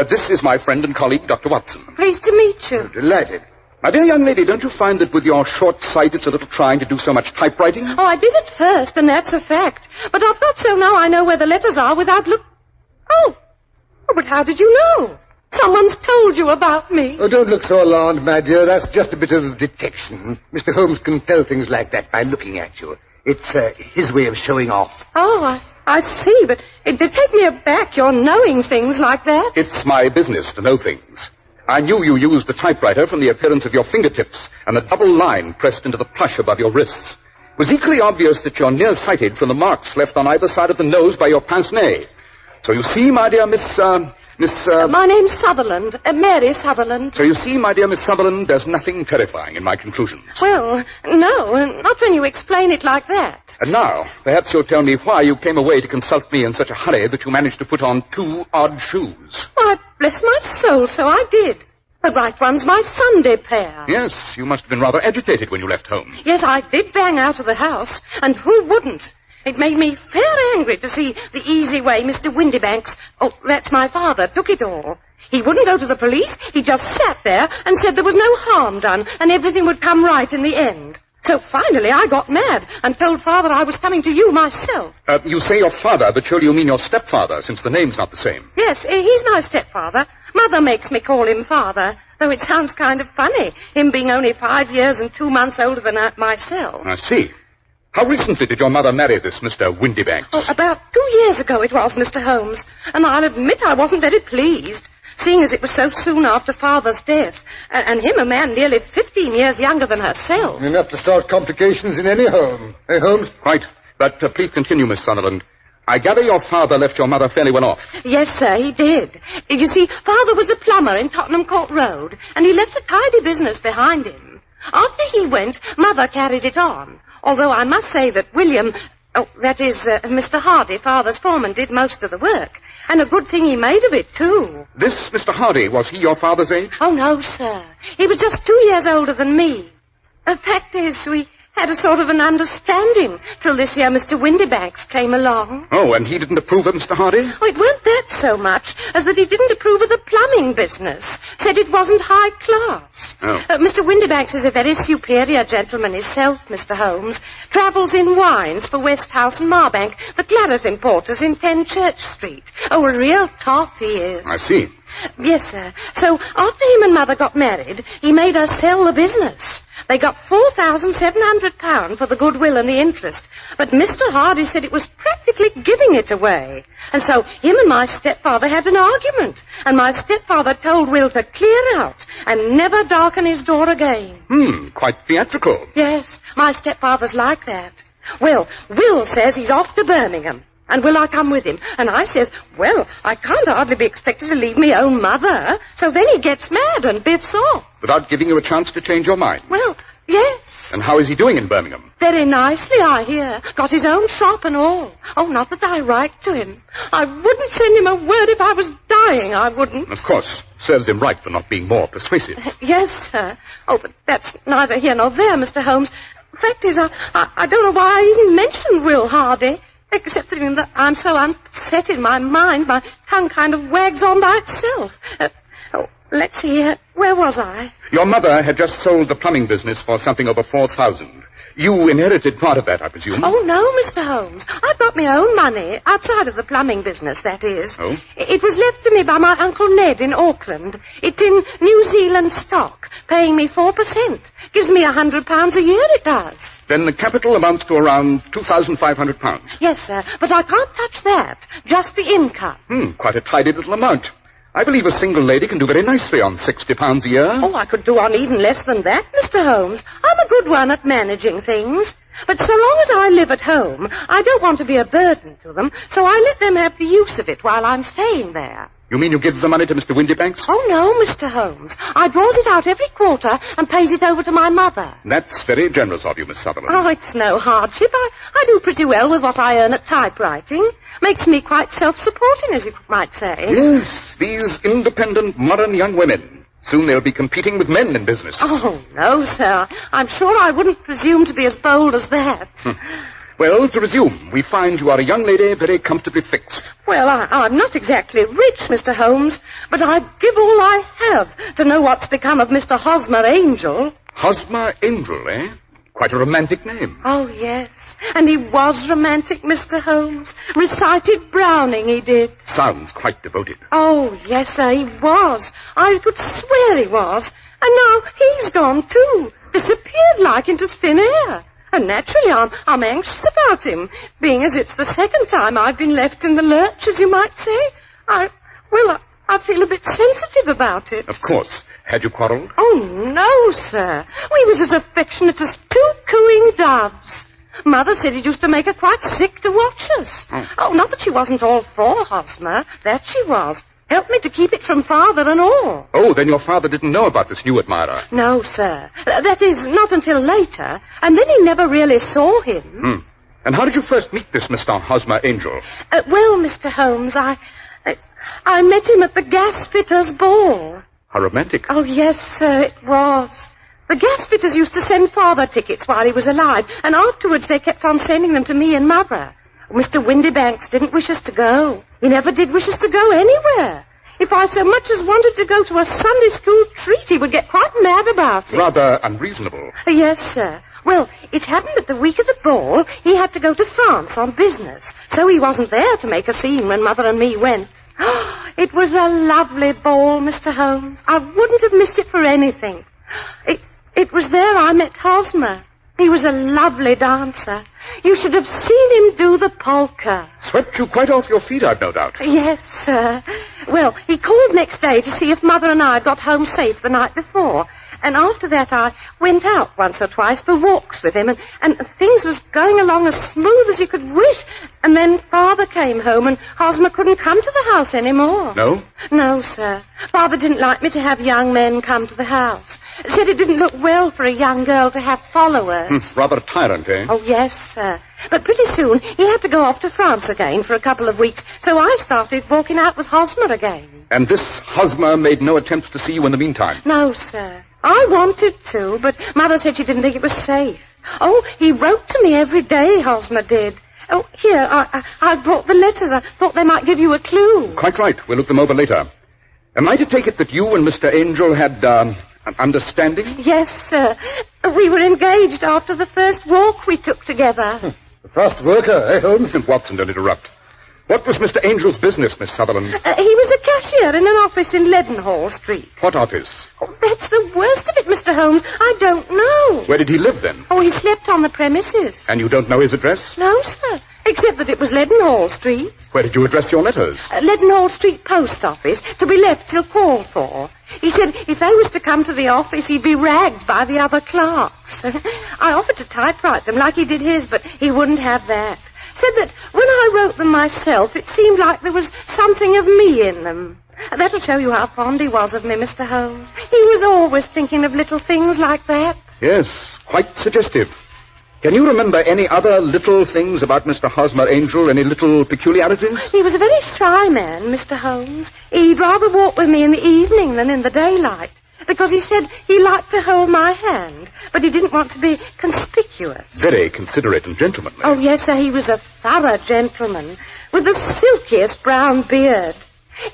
This is my friend and colleague, Dr. Watson. Pleased to meet you. Delighted. My dear young lady, don't you find that with your short sight it's a little trying to do so much typewriting? Oh, I did at first, and that's a fact. But I've got so now I know where the letters are without Oh, but how did you know? Someone's told you about me. Oh, don't look so alarmed, my dear. That's just a bit of detection. Mr. Holmes can tell things like that by looking at you. It's his way of showing off. Oh, I see, but it did take me aback, your knowing things like that. It's my business to know things. I knew you used the typewriter from the appearance of your fingertips and the double line pressed into the plush above your wrists. It was equally obvious that you're nearsighted from the marks left on either side of the nose by your pince-nez. So you see, my dear Miss... My name's Sutherland. Mary Sutherland. So you see, my dear Miss Sutherland, there's nothing terrifying in my conclusions. Well, no, not when you explain it like that. And now, perhaps you'll tell me why you came away to consult me in such a hurry that you managed to put on 2 odd shoes. Why, bless my soul, so I did. The right one's my Sunday pair. Yes, you must have been rather agitated when you left home. Yes, I did bang out of the house, and who wouldn't? It made me fair angry to see the easy way Mr. Windybanks, that's my father, took it all. He wouldn't go to the police. He just sat there and said there was no harm done and everything would come right in the end. So finally I got mad and told Father I was coming to you myself. You say your father, but surely you mean your stepfather, since the name's not the same. Yes, he's my stepfather. Mother makes me call him Father, though it sounds kind of funny, him being only 5 years and 2 months older than myself. I see. How recently did your mother marry this Mr. Windybanks? Oh, about 2 years ago it was, Mr. Holmes. And I'll admit I wasn't very pleased, seeing as it was so soon after Father's death. And him a man nearly 15 years younger than herself. Enough to start complications in any home. Eh, Holmes? Quite. But please continue, Miss Sutherland. I gather your father left your mother fairly well off. Yes, sir, he did. You see, Father was a plumber in Tottenham Court Road, and he left a tidy business behind him. After he went, Mother carried it on. Although I must say that William, Mr. Hardy, Father's foreman, did most of the work. And a good thing he made of it, too. This Mr. Hardy, was he your father's age? Oh, no, sir. He was just 2 years older than me. The fact is, we had a sort of an understanding till this year Mr. Windybanks came along. Oh, and he didn't approve of Mr. Hardy? Oh, it weren't that so much as that he didn't approve of the plumbing business. Said it wasn't high class. Oh. Mr. Windybanks is a very superior gentleman himself, Mr. Holmes. Travels in wines for Westhouse and Marbank, the claret importers in 10 Church Street. Oh, a real toff he is. I see. Yes, sir. So after him and Mother got married, he made us sell the business. They got £4,700 for the goodwill and the interest. But Mr. Hardy said it was practically giving it away. And so him and my stepfather had an argument. And my stepfather told Will to clear out and never darken his door again. Quite theatrical. Yes, my stepfather's like that. Well, Will says he's off to Birmingham. And will I come with him? And I says, well, I can't hardly be expected to leave me own mother. So then he gets mad and biffs off. Without giving you a chance to change your mind? Well, yes. And how is he doing in Birmingham? Very nicely, I hear. Got his own shop and all. Oh, not that I write to him. I wouldn't send him a word if I was dying, I wouldn't. Of course. Serves him right for not being more persuasive. Yes, sir. Oh, but that's neither here nor there, Mr. Holmes. The fact is, I don't know why I even mentioned Will Hardy. Except that I'm so upset in my mind, my tongue kind of wags on by itself. Let's see here. Where was I? Your mother had just sold the plumbing business for something over 4,000. You inherited part of that, I presume? Oh, no, Mr. Holmes. I've got my own money, outside of the plumbing business, that is. Oh? It was left to me by my Uncle Ned in Auckland. It's in New Zealand stock, paying me 4%. Gives me £100 a year, it does. Then the capital amounts to around £2,500. Yes, sir, but I can't touch that. Just the income. Quite a tidy little amount. I believe a single lady can do very nicely on £60 a year. Oh, I could do on even less than that, Mr. Holmes. I'm a good one at managing things. But so long as I live at home, I don't want to be a burden to them, so I let them have the use of it while I'm staying there. You mean you give the money to Mr. Windybanks? Oh, no, Mr. Holmes. I draws it out every quarter and pays it over to my mother. That's very generous of you, Miss Sutherland. Oh, it's no hardship. I do pretty well with what I earn at typewriting. Makes me quite self-supporting, as you might say. Yes, these independent, modern young women. Soon they'll be competing with men in business. Oh, no, sir. I'm sure I wouldn't presume to be as bold as that. Well, to resume, we find you are a young lady very comfortably fixed. Well, I'm not exactly rich, Mr. Holmes, but I'd give all I have to know what's become of Mr. Hosmer Angel. Hosmer Angel, eh? Quite a romantic name. Oh, yes. And he was romantic, Mr. Holmes. Recited Browning, he did. Sounds quite devoted. Oh, yes, sir, he was. I could swear he was. And now he's gone, too. Disappeared like into thin air. And naturally, I'm anxious about him, being as it's the second time I've been left in the lurch, as you might say. I feel a bit sensitive about it. Of course. Had you quarreled? Oh, no, sir. We was as affectionate as two cooing doves. Mother said it used to make her quite sick to watch us. Oh, not that she wasn't all for Hosmer. That she was. Helped me to keep it from father and all. Oh, then your father didn't know about this new admirer? No, sir. That is, not until later. And then he never really saw him. And how did you first meet this Mr. Hosmer Angel? Well, Mr. Holmes, I met him at the gasfitter's ball. How romantic. Oh, yes, sir, it was. The gasfitters used to send father tickets while he was alive, and afterwards they kept on sending them to me and mother. Mr. Windybanks didn't wish us to go. He never did wish us to go anywhere. If I so much as wanted to go to a Sunday school treat, he would get quite mad about it. Rather unreasonable. Yes, sir. Well, it happened that the week of the ball, he had to go to France on business, so he wasn't there to make a scene when Mother and me went. It was a lovely ball, Mr. Holmes. I wouldn't have missed it for anything. It was there I met Hosmer. He was a lovely dancer. You should have seen him do the polka. Swept you quite off your feet, I've no doubt. Yes, sir. Well, he called next day to see if Mother and I got home safe the night before. And after that, I went out once or twice for walks with him, and things was going along as smooth as you could wish. And then Father came home, and Hosmer couldn't come to the house anymore. No? No, sir. Father didn't like me to have young men come to the house. Said it didn't look well for a young girl to have followers. Rather a tyrant, eh? Oh, yes, sir. But pretty soon, he had to go off to France again for a couple of weeks, so I started walking out with Hosmer again. And this Hosmer made no attempts to see you in the meantime? No, sir. I wanted to, but Mother said she didn't think it was safe. Oh, he wrote to me every day, Hosmer did. Oh, here, I brought the letters. I thought they might give you a clue. Quite right. We'll look them over later. Am I to take it that you and Mr. Angel had, an understanding? Yes, sir. We were engaged after the first walk we took together. The fast worker, eh, Holmes? Watson, don't interrupt. What was Mr. Angel's business, Miss Sutherland? He was a cashier in an office in Leadenhall Street. What office? Oh, that's the worst of it, Mr. Holmes. I don't know. Where did he live, then? Oh, he slept on the premises. And you don't know his address? No, sir. Except that it was Leadenhall Street. Where did you address your letters? Leadenhall Street Post Office, to be left till called for. He said if they was to come to the office, he'd be ragged by the other clerks. I offered to typewrite them like he did his, but he wouldn't have that. Said that when I wrote them myself, it seemed like there was something of me in them. That'll show you how fond he was of me, Mr. Holmes. He was always thinking of little things like that. Yes, quite suggestive. Can you remember any other little things about Mr. Hosmer Angel? Any little peculiarities? He was a very shy man, Mr. Holmes. He'd rather walk with me in the evening than in the daylight, because he said he liked to hold my hand, but he didn't want to be conspicuous. Very considerate and gentlemanly. Oh, yes, sir, he was a thorough gentleman, with the silkiest brown beard.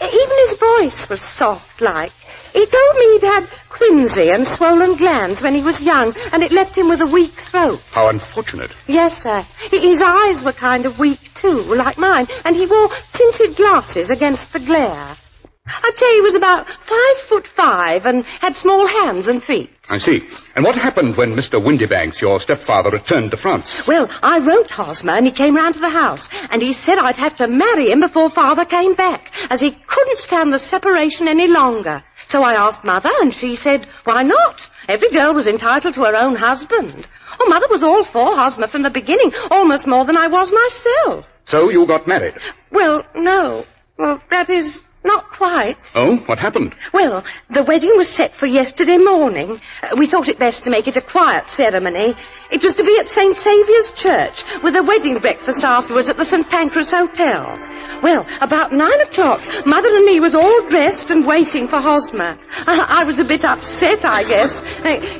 Even his voice was soft-like. He told me he'd had quinsy and swollen glands when he was young, and it left him with a weak throat. How unfortunate. Yes, sir. His eyes were kind of weak, too, like mine, and he wore tinted glasses against the glare. I'd say he was about 5'5" and had small hands and feet. I see. And what happened when Mr. Windybanks, your stepfather, returned to France? Well, I wrote Hosmer, and he came round to the house, and he said I'd have to marry him before Father came back, as he couldn't stand the separation any longer. So I asked Mother, and she said, why not? Every girl was entitled to her own husband. Oh, Mother was all for Hosmer from the beginning, almost more than I was myself. So you got married? Well, no. Well, that is... not quite. Oh, what happened? Well, the wedding was set for yesterday morning. We thought it best to make it a quiet ceremony. It was to be at St. Saviour's Church, with a wedding breakfast afterwards at the St. Pancras Hotel. Well, about 9 o'clock, Mother and me was all dressed and waiting for Hosmer. I was a bit upset, I guess.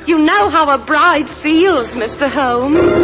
You know how a bride feels, Mr. Holmes.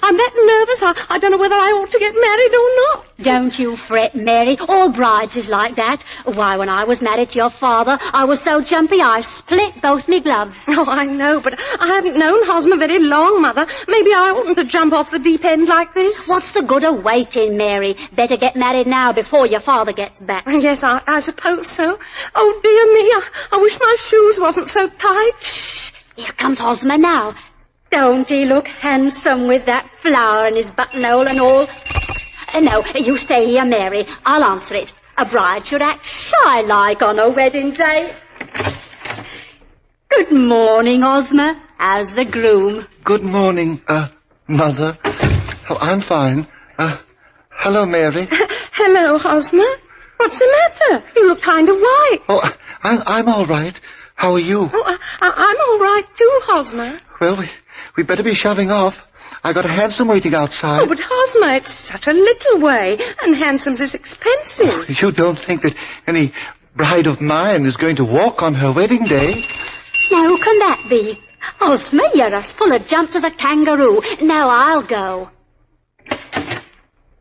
I'm that nervous, I don't know whether I ought to get married or not. Don't you fret, Mary. All brides is like that. Why, when I was married to your father, I was so jumpy I split both me gloves. Oh, I know, but I hadn't known Hosmer very long, Mother. Maybe I oughtn't to jump off the deep end like this. What's the good of waiting, Mary? Better get married now before your father gets back. Yes, I suppose so. Oh, dear me, I wish my shoes wasn't so tight. Shh, here comes Hosmer now. Don't he look handsome with that flower in his buttonhole and all? No, you stay here, Mary. I'll answer it. A bride should act shy-like on her wedding day. Good morning, Hosmer. How's the groom? Good morning, Mother. Oh, I'm fine. Hello, Mary. Hello, Hosmer. What's the matter? You look kind of white. Oh, I'm all right. How are you? Oh, I'm all right, too, Hosmer. Well, we better be shoving off. I got a hansom waiting outside. Oh, but Hosmer, it's such a little way, and hansoms is expensive. Oh, you don't think that any bride of mine is going to walk on her wedding day? Now, who can that be? Hosmer, you're as full of jumps as a kangaroo. Now I'll go.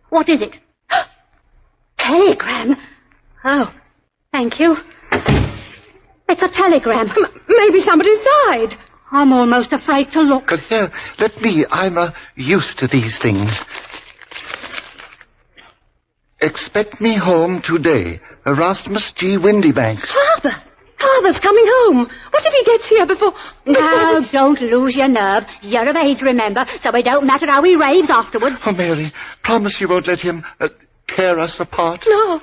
What is it? Telegram. Oh, thank you. It's a telegram. Maybe somebody's died. I'm almost afraid to look. But here, let me. I'm used to these things. Expect me home today. Erasmus G. Windybanks. Father's coming home. What if he gets here before... Now, don't lose your nerve. You're of age, remember, so it don't matter how he raves afterwards. Oh, Mary, promise you won't let him tear us apart. No.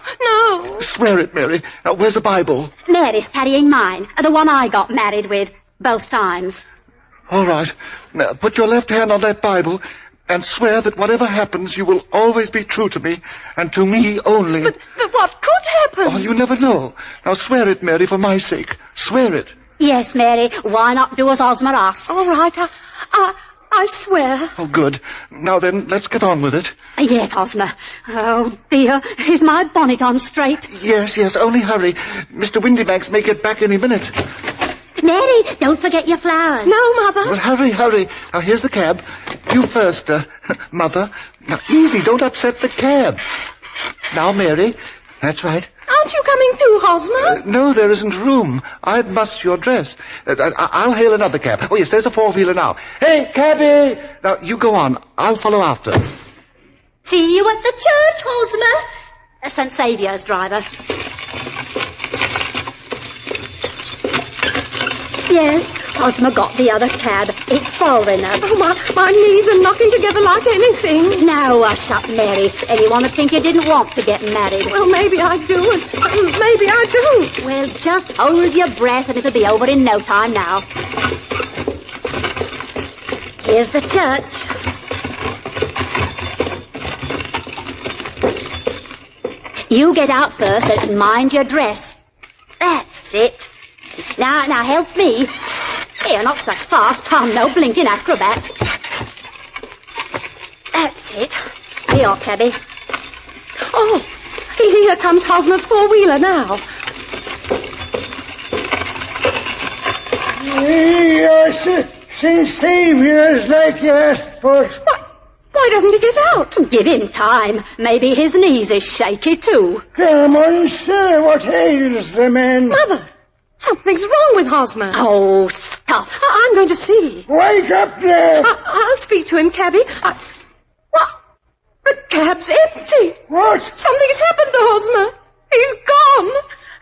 Swear it, Mary. Now, where's the Bible? Mary's carrying mine, the one I got married with, both times. All right. Now, put your left hand on that Bible and swear that whatever happens, you will always be true to me, and to me only. But what could happen? Oh, you never know. Now, swear it, Mary, for my sake. Swear it. Yes, Mary. Why not do as Hosmer asks? All right. I swear. Oh, good. Now then, let's get on with it. Yes, Hosmer. Oh, dear. Is my bonnet on straight? Yes. Only hurry. Mr. Windybanks may get back any minute. Mary, don't forget your flowers. No, Mother. Well, hurry. Now, here's the cab. You first, Mother. Now, easy. Don't upset the cab. Now, Mary. That's right. Aren't you coming too, Hosmer? No, there isn't room. I'd muss your dress. I'll hail another cab. Oh, yes, there's a four-wheeler now. Hey, cabby! Now, you go on. I'll follow after. See you at the church, Hosmer. St. Saviour's driver. Yes, Hosmer got the other cab. It's foreigners. Oh, my knees are knocking together like anything. Now, hush up, Mary. Anyone would think you didn't want to get married. Well, maybe I do, and maybe I don't. Well, just hold your breath and it'll be over in no time now. Here's the church. You get out first and mind your dress. That's it. Now help me. Here, not so fast. I'm no blinking acrobat. That's it. Here, cabby. Oh, here comes Hosmer's four-wheeler now. St. Saviour's like you asked for. Why doesn't he get out? Give him time. Maybe his knees is shaky, too. Come on, sir. What ails the man? Mother, something's wrong with Hosmer. Oh, stuff. I'm going to see. Wake up there. I'll speak to him, cabby. What? The cab's empty. What? Something's happened to Hosmer. He's gone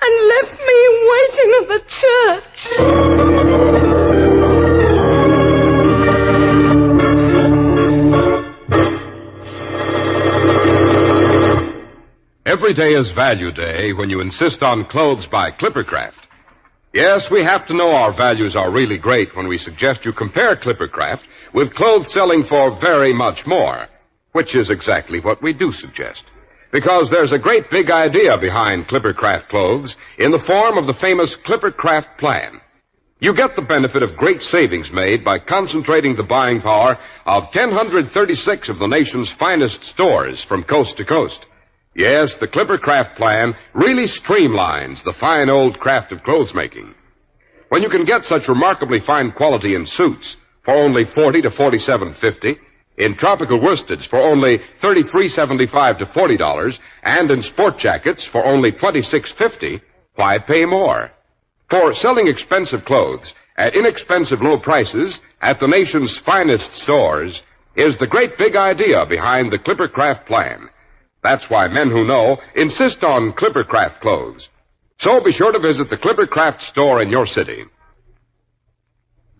and left me waiting at the church. Every day is value day when you insist on clothes by Clippercraft. Yes, we have to know our values are really great when we suggest you compare Clippercraft with clothes selling for very much more, which is exactly what we do suggest. Because there's a great big idea behind Clippercraft clothes in the form of the famous Clippercraft plan. You get the benefit of great savings made by concentrating the buying power of 1,036 of the nation's finest stores from coast to coast. Yes, the Clippercraft plan really streamlines the fine old craft of clothes making. When you can get such remarkably fine quality in suits for only $40 to $47.50, In tropical worsteds for only $33.75 to $40, and in sport jackets for only $26.50, why pay more? For selling expensive clothes at inexpensive low prices at the nation's finest stores is the great big idea behind the Clippercraft plan. That's why men who know insist on Clippercraft clothes. So be sure to visit the Clippercraft store in your city.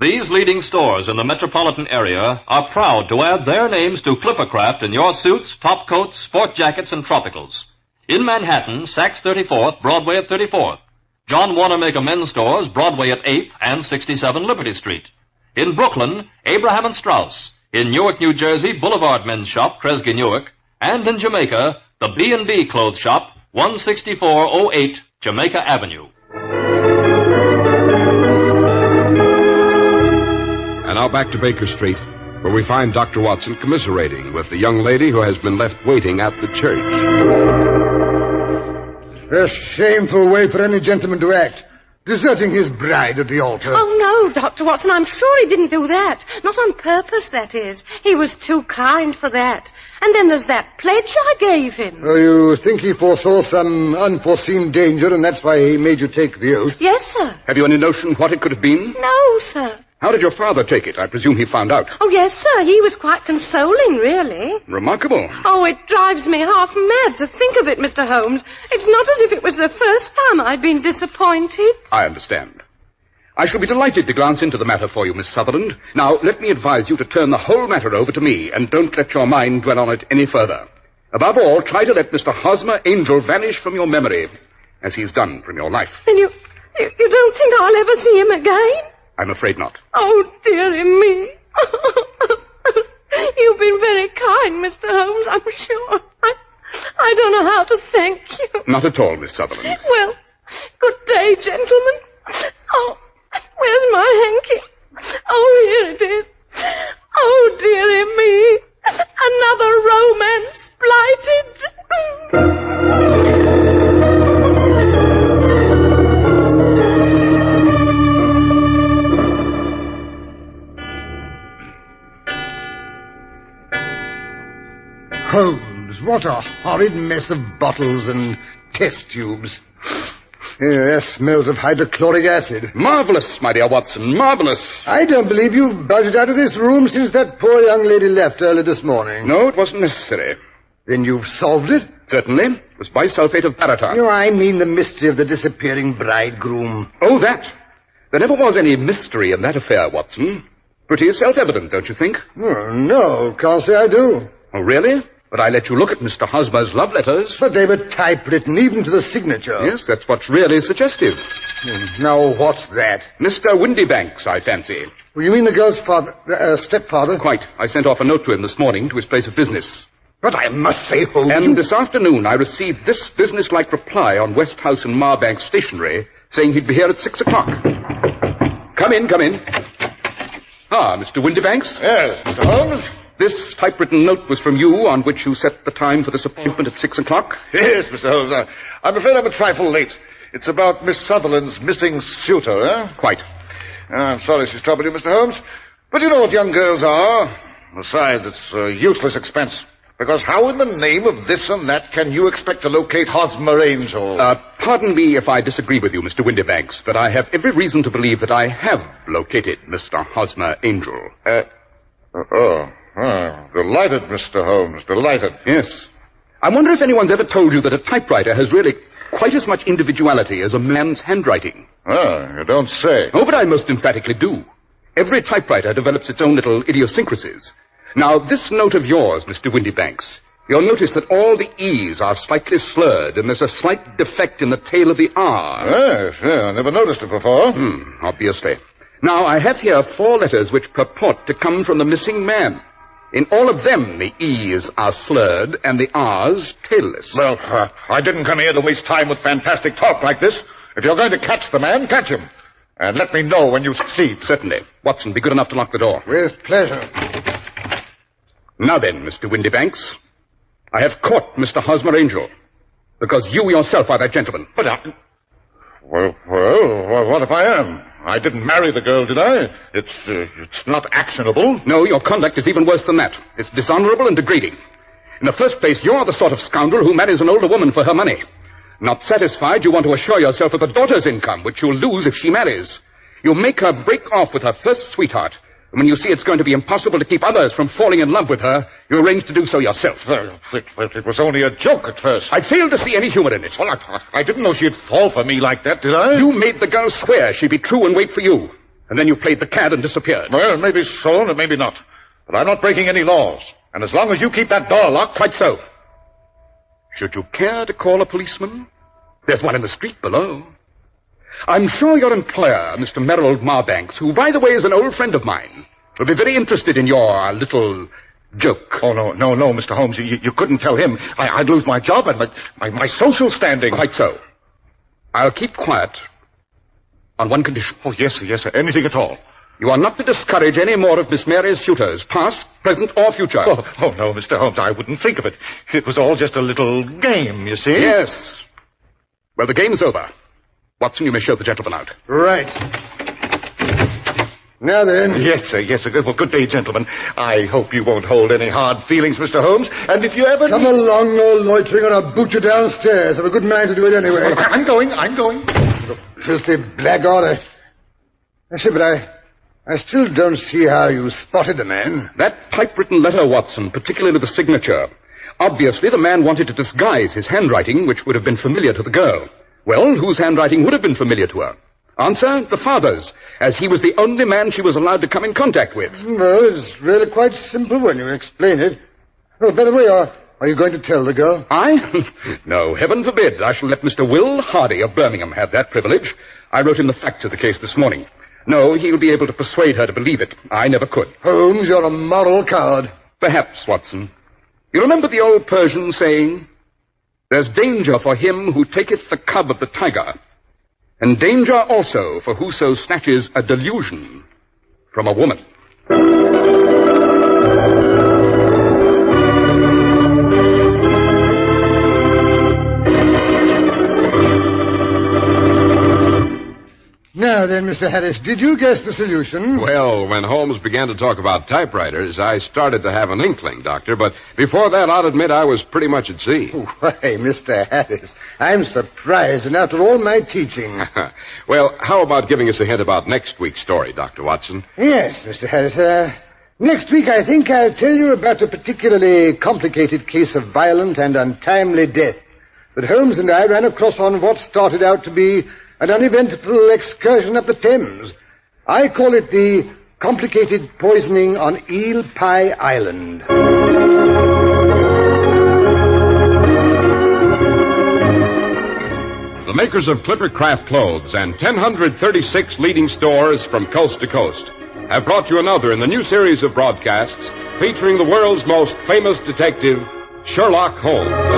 These leading stores in the metropolitan area are proud to add their names to Clippercraft in your suits, top coats, sport jackets, and tropicals. In Manhattan, Saks 34th, Broadway at 34th. John Wanamaker Men's Stores, Broadway at 8th and 67 Liberty Street. In Brooklyn, Abraham and Strauss. In Newark, New Jersey, Boulevard Men's Shop, Kresge Newark. And in Jamaica, the B&B Clothes Shop, 16408 Jamaica Avenue. And now back to Baker Street, where we find Dr. Watson commiserating with the young lady who has been left waiting at the church. A shameful way for any gentleman to act. Deserting his bride at the altar. Oh, no, Dr. Watson, I'm sure he didn't do that. Not on purpose, that is. He was too kind for that. And then there's that pledge I gave him. Oh, you think he foresaw some unforeseen danger, and that's why he made you take the oath? Yes, sir. Have you any notion what it could have been? No, sir. How did your father take it? I presume he found out. Oh, yes, sir. He was quite consoling, really. Remarkable. Oh, it drives me half mad to think of it, Mr. Holmes. It's not as if it was the first time I'd been disappointed. I understand. I shall be delighted to glance into the matter for you, Miss Sutherland. Now, let me advise you to turn the whole matter over to me, and don't let your mind dwell on it any further. Above all, try to let Mr. Hosmer Angel vanish from your memory, as he's done from your life. Then you don't think I'll ever see him again? I'm afraid not. Oh, dearie me. You've been very kind, Mr. Holmes, I'm sure. I don't know how to thank you. Not at all, Miss Sutherland. Well, good day, gentlemen. Oh, where's my hanky? Oh, here it is. Oh, dearie me. Another romance blighted. Holmes, what a horrid mess of bottles and test tubes. That smells of hydrochloric acid. Marvelous, my dear Watson, marvelous. I don't believe you've buzzed out of this room since that poor young lady left early this morning. No, it wasn't necessary. Then you've solved it? Certainly. It was bisulfate of baryton. No, I mean the mystery of the disappearing bridegroom. Oh, that. There never was any mystery in that affair, Watson. Pretty self-evident, don't you think? Oh, no, can't say I do. Oh, really? But I let you look at Mr. Hosmer's love letters. But they were typewritten, even to the signature. Yes, that's what's really suggestive. Now, what's that? Mr. Windybanks, I fancy. Well, you mean the girl's father, stepfather? Quite. I sent off a note to him this morning to his place of business. But I must say, Holmes... And this afternoon I received this business-like reply on West House and Marbank stationery, saying he'd be here at 6 o'clock. Come in, come in. Ah, Mr. Windybanks? Yes, Mr. Holmes? This typewritten note was from you on which you set the time for this appointment at 6 o'clock? Yes, Mr. Holmes. I'm afraid I'm a trifle late. It's about Miss Sutherland's missing suitor, eh? Quite. I'm sorry she's troubled you, Mr. Holmes. But you know what young girls are. Besides, it's a useless expense. Because how in the name of this and that can you expect to locate Hosmer Angel? Pardon me if I disagree with you, Mr. Windybanks, but I have every reason to believe that I have located Mr. Hosmer Angel. Delighted, Mr. Holmes, delighted. Yes. I wonder if anyone's ever told you that a typewriter has really quite as much individuality as a man's handwriting. You don't say. Oh, but I most emphatically do. Every typewriter develops its own little idiosyncrasies. Now, this note of yours, Mr. Windybanks, you'll notice that all the E's are slightly slurred, and there's a slight defect in the tail of the R. Yes, I never noticed it before. Obviously. Now, I have here 4 letters which purport to come from the missing man. In all of them, the E's are slurred and the R's tailless. Well, I didn't come here to waste time with fantastic talk like this. If you're going to catch the man, catch him. And let me know when you succeed. Certainly. Watson, be good enough to lock the door. With pleasure. Now then, Mr. Windybanks, I have caught Mr. Hosmer Angel, because you yourself are that gentleman. But Well, what if I am? I didn't marry the girl, did I? It's not actionable. No, your conduct is even worse than that. It's dishonorable and degrading. In the first place, you're the sort of scoundrel who marries an older woman for her money. Not satisfied, you want to assure yourself of the daughter's income, which you'll lose if she marries. You make her break off with her first sweetheart. And when you see it's going to be impossible to keep others from falling in love with her, you arrange to do so yourself. Well, it was only a joke at first. I failed to see any humor in it. Well, I didn't know she'd fall for me like that, did I? You made the girl swear she'd be true and wait for you. And then you played the cad and disappeared. Well, maybe so, and maybe not. But I'm not breaking any laws. And as long as you keep that door locked... Quite so. Should you care to call a policeman? There's one in the street below. I'm sure your employer, Mr. Merrill Marbanks, who, by the way, is an old friend of mine, will be very interested in your little joke. Oh, no, Mr. Holmes. You couldn't tell him. I'd lose my job and my social standing. Quite so. I'll keep quiet on one condition. Oh, yes, sir. Anything at all. You are not to discourage any more of Miss Mary's suitors, past, present, or future. Oh, no, Mr. Holmes, I wouldn't think of it. It was all just a little game, you see. Yes. Well, the game's over. Watson, you may show the gentleman out. Right. Now then. Yes, sir. Well, good day, gentlemen. I hope you won't hold any hard feelings, Mr. Holmes. And if you ever... Come along, no loitering, or I'll boot you downstairs. Have a good mind to do it anyway. Well, I'm going. The filthy blackguard. I say, but I still don't see how you spotted the man. That typewritten letter, Watson, particularly the signature. Obviously, the man wanted to disguise his handwriting, which would have been familiar to the girl. Well, whose handwriting would have been familiar to her? Answer, the father's, as he was the only man she was allowed to come in contact with. Well, it's really quite simple when you explain it. Oh, by the way, are you going to tell the girl? I? No, heaven forbid. I shall let Mr. Will Hardy of Birmingham have that privilege. I wrote him the facts of the case this morning. No, he'll be able to persuade her to believe it. I never could. Holmes, you're a moral coward. Perhaps, Watson. You remember the old Persian saying, "There's danger for him who taketh the cub of the tiger, and danger also for whoso snatches a delusion from a woman." Now then, Mr. Harris, did you guess the solution? Well, when Holmes began to talk about typewriters, I started to have an inkling, Doctor, but before that, I'll admit I was pretty much at sea. Why, Mr. Harris, I'm surprised, and after all my teaching. Well, how about giving us a hint about next week's story, Dr. Watson? Yes, Mr. Harris. Next week, I think I'll tell you about a particularly complicated case of violent and untimely death that Holmes and I ran across on what started out to be an uneventful excursion up the Thames. I call it the complicated poisoning on Eel Pie Island. The makers of Clipper Craft Clothes and 1,036 leading stores from coast to coast have brought you another in the new series of broadcasts featuring the world's most famous detective, Sherlock Holmes.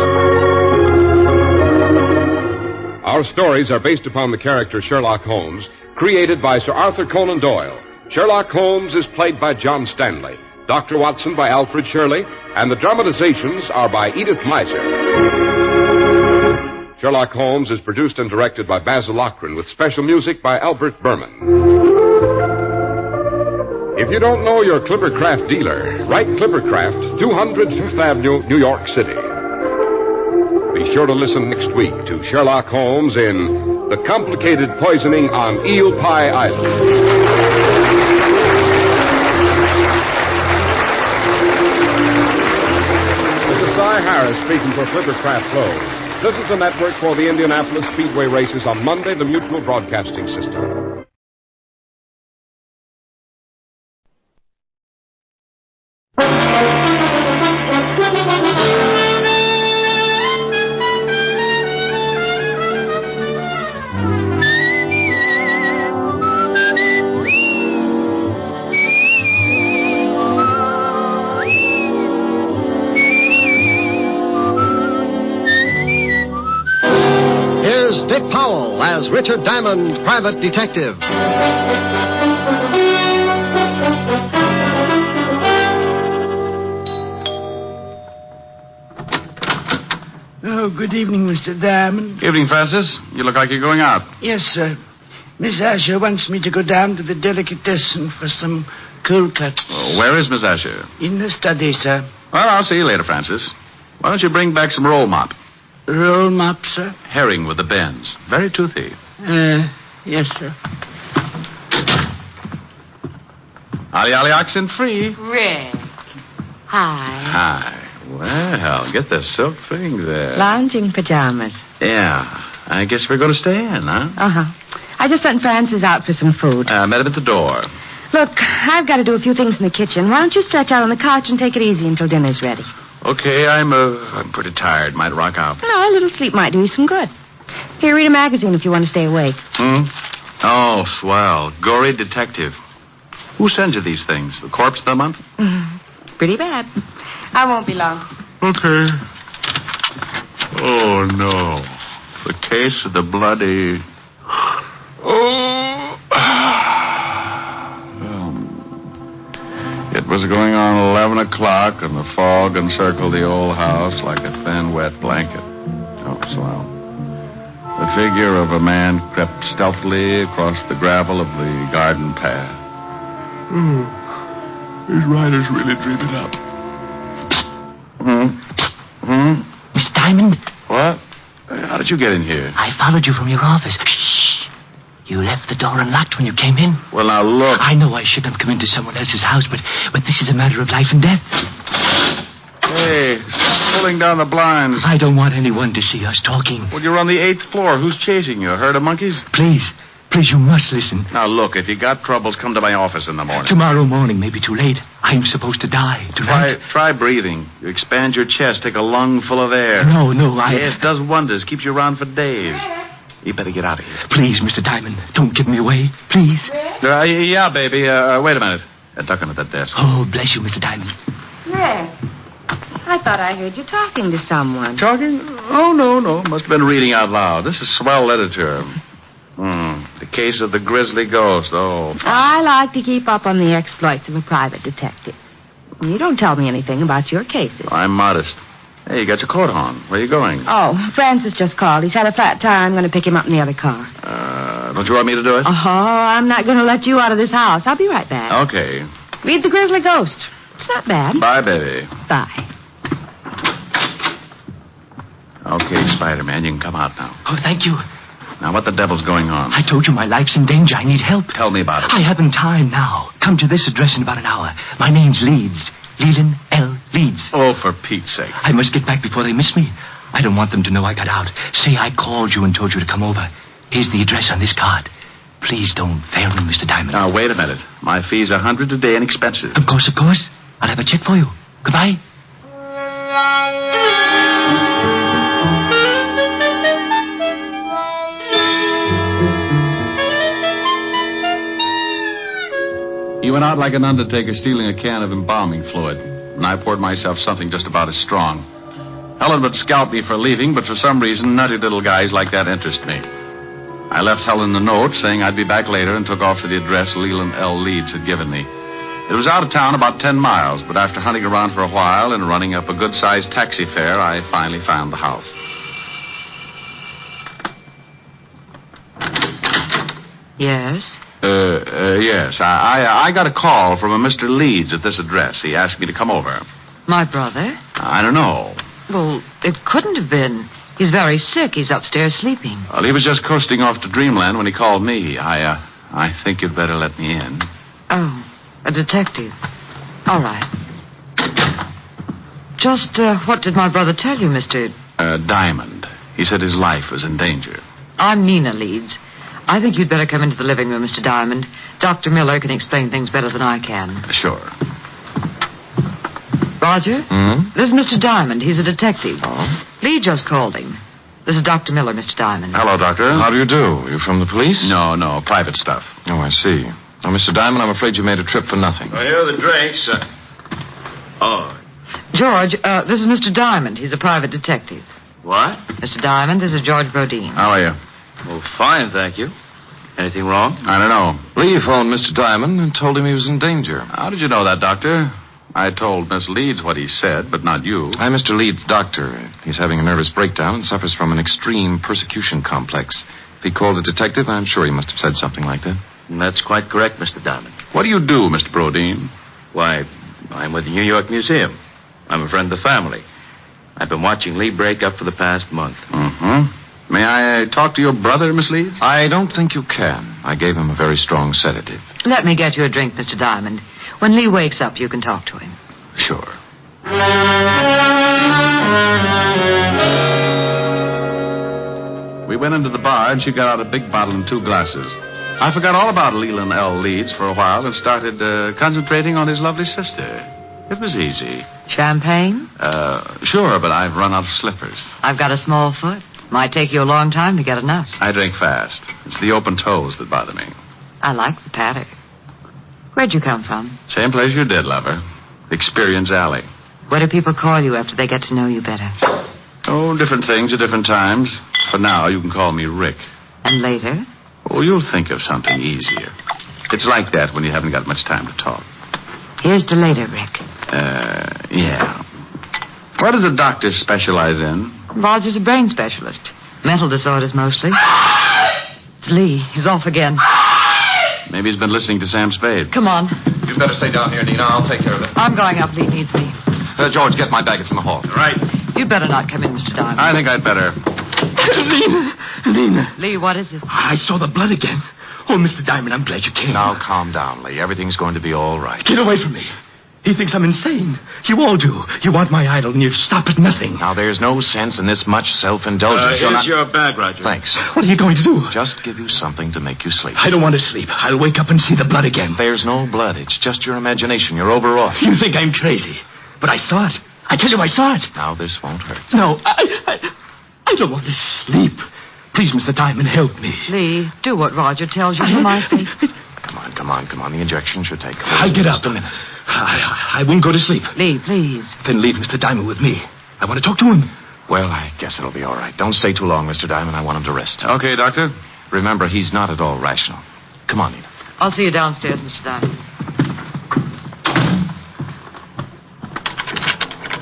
Our stories are based upon the character Sherlock Holmes, created by Sir Arthur Conan Doyle. Sherlock Holmes is played by John Stanley, Dr. Watson by Alfred Shirley, and the dramatizations are by Edith Meiser. Sherlock Holmes is produced and directed by Basil Lochran, with special music by Albert Berman. If you don't know your Clippercraft dealer, write Clippercraft, 200 Fifth Avenue, New York City. Be sure to listen next week to Sherlock Holmes in The Complicated Poisoning on Eel Pie Island. This is Cy Harris speaking for Clippercraft Clothes. This is the network for the Indianapolis Speedway races on Monday, the Mutual Broadcasting System. Dick Powell as Richard Diamond, private detective. Oh, Oh, good evening, Mr. Diamond. Evening, Francis. You look like you're going out. Yes, sir. Miss Asher wants me to go down to the delicatessen for some cold cuts. Oh, where is Miss Asher? In the study, sir. Well, I'll see you later, Francis. Why don't you bring back some roll mop? Roll mop, sir? Herring with the bends. Very toothy. Yes, sir. Ollie, ollie, oxen free. Rick. Hi. Hi. Well, get the silk thing there. Lounging pajamas. Yeah. I guess we're going to stay in, huh? Uh-huh. I just sent Francis out for some food. I met him at the door. Look, I've got to do a few things in the kitchen. Why don't you stretch out on the couch and take it easy until dinner's ready? Okay, I'm pretty tired. Might rock out. No, a little sleep might do you some good. Here, read a magazine if you want to stay awake. Oh, swell. Gory detective. Who sends you these things? The Corpse of the Month? Pretty bad. I won't be long. Okay. Oh, no. The case of the bloody... Oh. It was going on 11 o'clock, and the fog encircled the old house like a thin, wet blanket. Oh, swell. The figure of a man crept stealthily across the gravel of the garden path. These riders really dream it up. Miss Diamond? What? How did you get in here? I followed you from your office. Shh. You left the door unlocked when you came in. Well, now, look. I know I shouldn't have come into someone else's house, but this is a matter of life and death. Hey, stop pulling down the blinds. I don't want anyone to see us talking. Well, you're on the 8th floor. Who's chasing you? A herd of monkeys? Please, you must listen. Now, look, if you got troubles, come to my office in the morning. Tomorrow morning may be too late. I'm supposed to die tonight. Try breathing. You expand your chest, take a lung full of air. No, Yes, it does wonders. Keeps you around for days. You better get out of here. Please, Mr. Diamond, don't give me away. Please. Yeah, baby. Wait a minute. Duck under that desk. Oh, bless you, Mr. Diamond. Rick, I thought I heard you talking to someone. Talking? Oh, no. Must have been reading out loud. This is swell literature. The case of the grisly ghost. Oh. I like to keep up on the exploits of a private detective. You don't tell me anything about your cases. I'm modest. Hey, you got your coat on. Where are you going? Oh, Francis just called. He's had a flat tire. I'm going to pick him up in the other car. Don't you want me to do it? Oh, I'm not going to let you out of this house. I'll be right back. Okay. Read The Grizzly Ghost. It's not bad. Bye, baby. Bye. Okay, Spider-Man, you can come out now. Oh, thank you. Now, what the devil's going on? I told you my life's in danger. I need help. Tell me about it. I haven't time now. Come to this address in about an hour. My name's Leeds. Leland L. Leeds. Oh, for Pete's sake. I must get back before they miss me. I don't want them to know I got out. Say I called you and told you to come over. Here's the address on this card. Please don't fail me, Mr. Diamond. Now, wait a minute. My fee's $100 a day and expensive. Of course. I'll have a check for you. Goodbye. He went out like an undertaker stealing a can of embalming fluid, and I poured myself something just about as strong. Helen would scalp me for leaving, but for some reason, nutty little guys like that interest me. I left Helen the note saying I'd be back later and took off to the address Leland L. Leeds had given me. It was out of town about 10 miles, but after hunting around for a while and running up a good-sized taxi fare, I finally found the house. Yes? Yes. I got a call from a Mr. Leeds at this address. He asked me to come over. My brother? I don't know. Well, it couldn't have been. He's very sick. He's upstairs sleeping. Well, he was just coasting off to Dreamland when he called me. I think you'd better let me in. Oh, a detective. All right. Just what did my brother tell you, Mr. Diamond. He said his life was in danger. I'm Nina Leeds. I think you'd better come into the living room, Mr. Diamond. Dr. Miller can explain things better than I can. Sure. Roger? This is Mr. Diamond. He's a detective. Oh? Lee just called him. This is Dr. Miller, Mr. Diamond. Hello, Doctor. How do you do? You from the police? No, private stuff. Oh, I see. Now, Mr. Diamond, I'm afraid you made a trip for nothing. Well, here are the drinks. George, this is Mr. Diamond. He's a private detective. What? Mr. Diamond, this is George Brodeen. How are you? Well, fine, thank you. Anything wrong? I don't know. Lee phoned Mr. Diamond and told him he was in danger. How did you know that, Doctor? I told Miss Leeds what he said, but not you. I'm Mr. Leeds' doctor. He's having a nervous breakdown and suffers from an extreme persecution complex. If he called a detective, I'm sure he must have said something like that. That's quite correct, Mr. Diamond. What do you do, Mr. Brodeen? Why, I'm with the New York Museum. I'm a friend of the family. I've been watching Lee break up for the past month. Mm-hmm. May I talk to your brother, Miss Leeds? I don't think you can. I gave him a very strong sedative. Let me get you a drink, Mr. Diamond. When Lee wakes up, you can talk to him. Sure. We went into the bar, and she got out a big bottle and 2 glasses. I forgot all about Leland L. Leeds for a while and started concentrating on his lovely sister. It was easy. Champagne? Sure, but I've run out of slippers. I've got a small foot. Might take you a long time to get enough. I drink fast. It's the open toes that bother me. I like the patter. Where'd you come from? Same place you did, lover. Experience Alley. What do people call you after they get to know you better? Oh, different things at different times. For now, you can call me Rick. And later? Oh, you'll think of something easier. It's like that when you haven't got much time to talk. Here's to later, Rick. Yeah. What does a doctor specialize in? Roger's a brain specialist. Mental disorders mostly. It's Lee. He's off again. Maybe he's been listening to Sam Spade. Come on. You'd better stay down here, Nina. I'll take care of it. I'm going up. Lee needs me. George, get my bag. It's in the hall. Right. You'd better not come in, Mr. Diamond. I think I'd better. Lena. Lee, what is it? I saw the blood again. Oh, Mr. Diamond, I'm glad you came. Now, calm down, Lee. Everything's going to be all right. Get away from me. He thinks I'm insane. You all do. You want my idol, and you stop at nothing. Now, there's no sense in this much self-indulgence. Here's your bag, Roger. Thanks. What are you going to do? Just give you something to make you sleep. I don't want to sleep. I'll wake up and see the blood again. There's no blood. It's just your imagination. You're overwrought. You think I'm crazy. But I saw it. I tell you, I saw it. Now, this won't hurt. No, I don't want to sleep. Please, Mr. Diamond, help me. Lee, do what Roger tells you for my sake. Come on. The injection should take I'll get up. Just a minute. I won't go to sleep. Lee, please. Then leave Mr. Diamond with me. I want to talk to him. Well, I guess it'll be all right. Don't stay too long, Mr. Diamond. I want him to rest. Okay, Doctor. Remember, he's not at all rational. Come on, Nina. I'll see you downstairs, Mr. Diamond.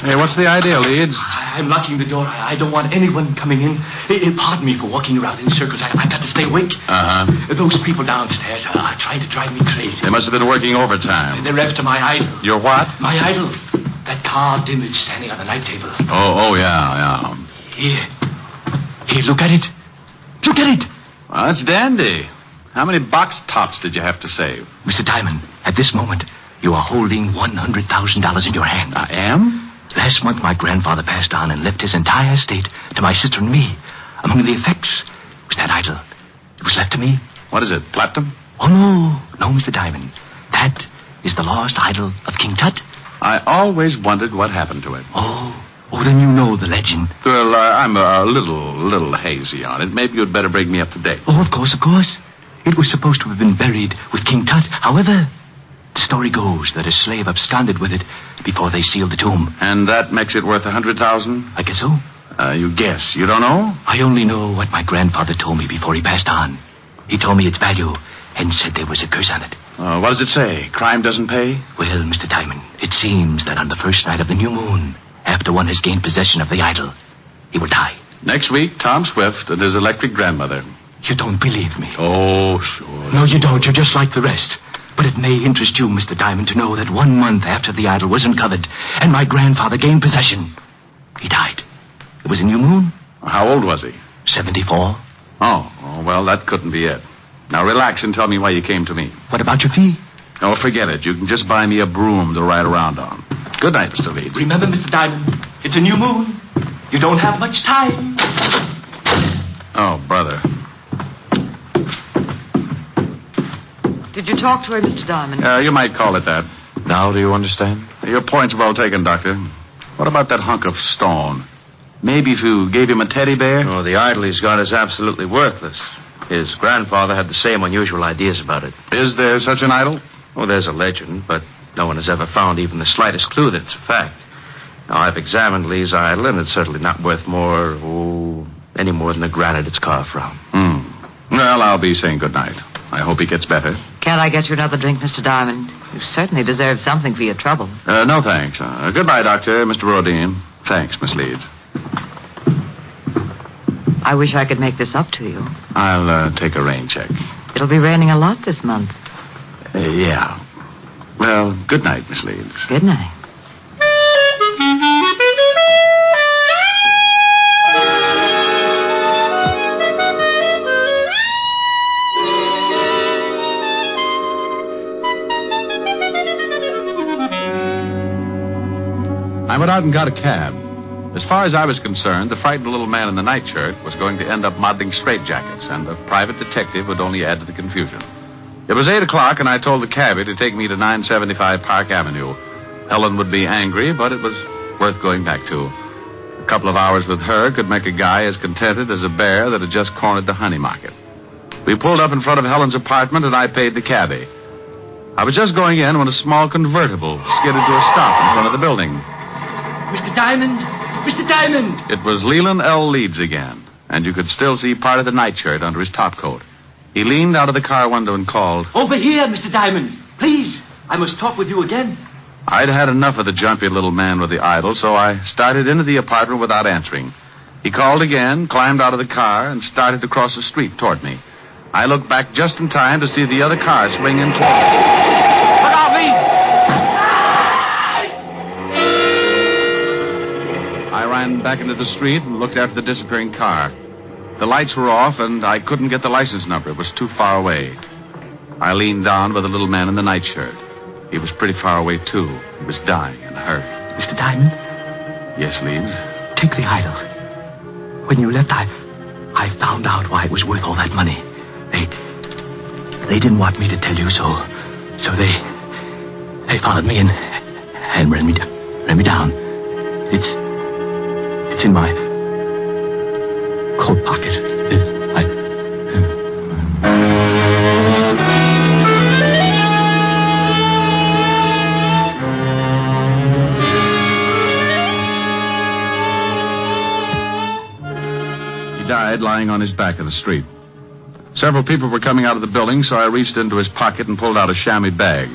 Hey, what's the idea, Leeds? I'm locking the door. I don't want anyone coming in. Pardon me for walking around in circles. I've got to stay awake. Those people downstairs are trying to drive me crazy. They must have been working overtime. They're after my idol. Your what? My idol. That carved image standing on the night table. Oh, yeah. Here, look at it. Look at it. Well, that's dandy. How many box tops did you have to save? Mr. Diamond, at this moment, you are holding $100,000 in your hand. I am? Last month, my grandfather passed on and left his entire estate to my sister and me. Among the effects was that idol. It was left to me. What is it, platinum? Oh, no, Mr. Diamond. That is the lost idol of King Tut. I always wondered what happened to it. Oh, then you know the legend. Well, I'm a little hazy on it. Maybe you'd better bring me up to date. Oh, of course. It was supposed to have been buried with King Tut. However, the story goes that a slave absconded with it before they sealed the tomb. And that makes it worth $100,000? I guess so. You guess. You don't know? I only know what my grandfather told me before he passed on. He told me its value and said there was a curse on it. What does it say? Crime doesn't pay? Well, Mr. Diamond, it seems that on the first night of the new moon, after one has gained possession of the idol, he will die. Next week, Tom Swift and his electric grandmother. You don't believe me? Oh, sure. No, you don't. You're just like the rest. But it may interest you, Mr. Diamond, to know that 1 month after the idol was uncovered and my grandfather gained possession, he died. It was a new moon. How old was he? 74. Oh, well, that couldn't be it. Now, relax and tell me why you came to me. What about your fee? Oh, forget it. You can just buy me a broom to ride around on. Good night, Mr. Leeds. Remember, Mr. Diamond, it's a new moon. You don't have much time. Oh, brother. Did you talk to her, Mr. Diamond? You might call it that. Now do you understand? Your point's well taken, Doctor. What about that hunk of stone? Maybe if you gave him a teddy bear? Oh, the idol he's got is absolutely worthless. His grandfather had the same unusual ideas about it. Is there such an idol? Oh, there's a legend, but no one has ever found even the slightest clue that it's a fact. Now, I've examined Lee's idol, and it's certainly not worth any more than the granite it's carved from. Well, I'll be saying good night. I hope he gets better. Can't I get you another drink, Mr. Diamond? You certainly deserve something for your trouble. No, thanks. Goodbye, Doctor. Mr. Rodin. Thanks, Miss Leeds. I wish I could make this up to you. I'll take a rain check. It'll be raining a lot this month. Yeah. Well, good night, Miss Leeds. Good night. I went out and got a cab. As far as I was concerned, the frightened little man in the nightshirt was going to end up modeling straitjackets, and the private detective would only add to the confusion. It was 8 o'clock, and I told the cabbie to take me to 975 Park Avenue. Helen would be angry, but it was worth going back to. A couple of hours with her could make a guy as contented as a bear that had just cornered the honey market. We pulled up in front of Helen's apartment, and I paid the cabbie. I was just going in when a small convertible skidded to a stop in front of the building. Mr. Diamond! Mr. Diamond! It was Leland L. Leeds again, and you could still see part of the nightshirt under his topcoat. He leaned out of the car window and called. Over here, Mr. Diamond. Please, I must talk with you again. I'd had enough of the jumpy little man with the idol, so I started into the apartment without answering. He called again, climbed out of the car, and started to cross the street toward me. I looked back just in time to see the other car swing in toward me. Look out, Leeds! I ran back into the street and looked after the disappearing car. The lights were off, and I couldn't get the license number. It was too far away. I leaned down by the little man in the nightshirt. He was pretty far away, too. He was dying in a hurry. Mr. Diamond? Yes, Leeds? Take the idol. When you left, I found out why it was worth all that money. They didn't want me to tell you, so they followed me and ran me down. It's in my coat pocket. He died lying on his back in the street. Several people were coming out of the building, so I reached into his pocket and pulled out a chamois bag.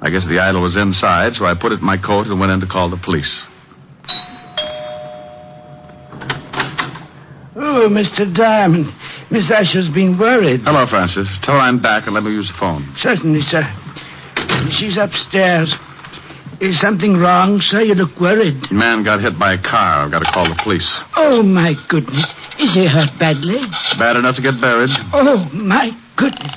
I guess the idol was inside, so I put it in my coat and went in to call the police. Oh, Mr. Diamond. Miss Asher's been worried. Hello, Francis. Tell her I'm back and let me use the phone. Certainly, sir. She's upstairs. Is something wrong, sir? You look worried. The man got hit by a car. I've got to call the police. Oh, my goodness. Is he hurt badly? Bad enough to get buried. Oh, my goodness.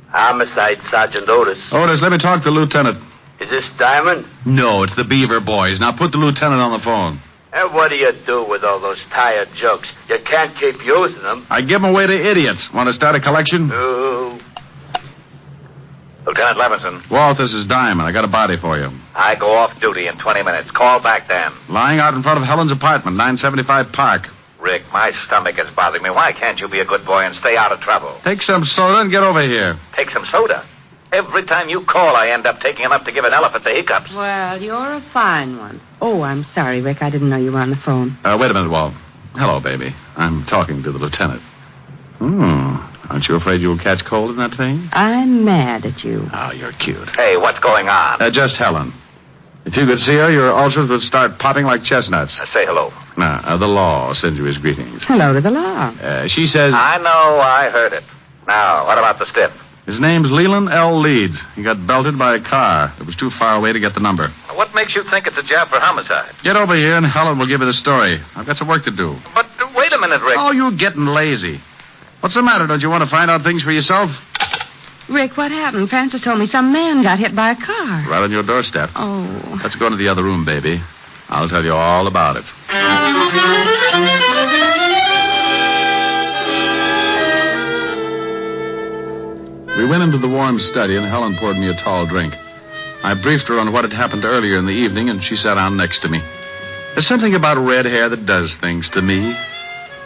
Homicide, Sergeant Otis. Otis, let me talk to the lieutenant. Is this Diamond? No, it's the Beaver boys. Now put the lieutenant on the phone. And what do you do with all those tired jokes? You can't keep using them. I give them away to idiots. Want to start a collection? Oh. Lieutenant Levinson. Walt, this is Diamond. I got a body for you. I go off duty in 20 minutes. Call back then. Lying out in front of Helen's apartment, 975 Park. Rick, my stomach is bothering me. Why can't you be a good boy and stay out of trouble? Take some soda and get over here. Take some soda? Every time you call, I end up taking enough to give an elephant the hiccups. Well, you're a fine one. Oh, I'm sorry, Rick. I didn't know you were on the phone. Wait a minute, Walt. Hello, baby. I'm talking to the lieutenant. Aren't you afraid you'll catch cold in that thing? I'm mad at you. Oh, you're cute. Hey, what's going on? Just Helen. If you could see her, your ulcers would start popping like chestnuts. Say hello. The law sends you his greetings. Hello to the law. She says... I know, I heard it. Now, what about the stiff? His name's Leland L. Leeds. He got belted by a car. It was too far away to get the number. What makes you think it's a job for homicide? Get over here and Helen will give you the story. I've got some work to do. But wait a minute, Rick. Oh, you're getting lazy. What's the matter? Don't you want to find out things for yourself? Rick, what happened? Francis told me some man got hit by a car. Right on your doorstep. Oh. Let's go into the other room, baby. I'll tell you all about it. We went into the warm study, and Helen poured me a tall drink. I briefed her on what had happened earlier in the evening, and she sat down next to me. There's something about red hair that does things to me.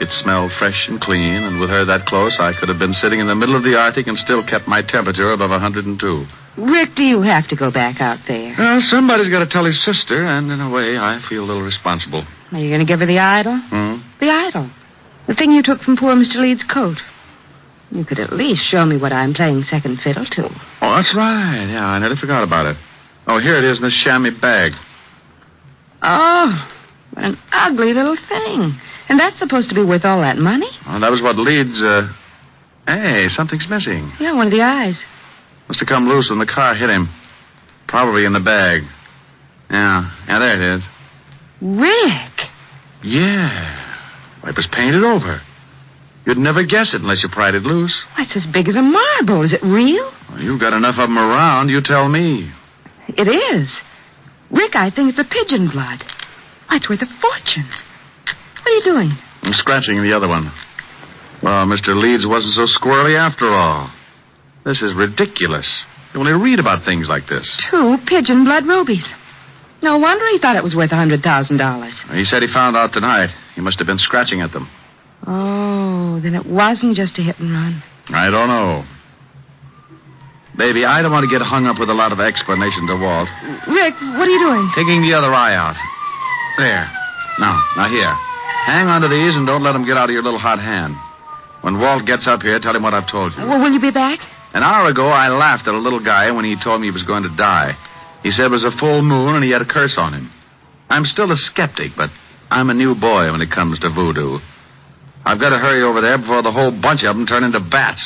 It smelled fresh and clean, and with her that close, I could have been sitting in the middle of the Arctic and still kept my temperature above 102. Rick, do you have to go back out there? Well, somebody's got to tell his sister, and in a way, I feel a little responsible. Are you going to give her the idol? Hmm? The idol. The thing you took from poor Mr. Leeds' coat. You could at least show me what I'm playing second fiddle to. Oh, that's right. Yeah, I nearly forgot about it. Oh, here it is in this chamois bag. Oh, what an ugly little thing. And that's supposed to be worth all that money? Oh, that was what Leeds, Hey, something's missing. Yeah, one of the eyes. Must have come loose when the car hit him. Probably in the bag. Yeah, there it is. Rick! Yeah. Well, it was painted over. You'd never guess it unless you pried it loose. Why, it's as big as a marble. Is it real? Well, you've got enough of them around, you tell me. It is. Rick, I think it's a pigeon blood. Why, it's worth a fortune. What are you doing? I'm scratching the other one. Well, Mr. Leeds wasn't so squirrely after all. This is ridiculous. You only read about things like this. 2 pigeon blood rubies. No wonder he thought it was worth $100,000. He said he found out tonight. He must have been scratching at them. Oh, then it wasn't just a hit and run. I don't know. Baby, I don't want to get hung up with a lot of explanation to Walt. Rick, what are you doing? Taking the other eye out. There. Now here. Hang on to these and don't let them get out of your little hot hand. When Walt gets up here, tell him what I've told you. Well, will you be back? An hour ago, I laughed at a little guy when he told me he was going to die. He said it was a full moon and he had a curse on him. I'm still a skeptic, but I'm a new boy when it comes to voodoo. I've got to hurry over there before the whole bunch of them turn into bats.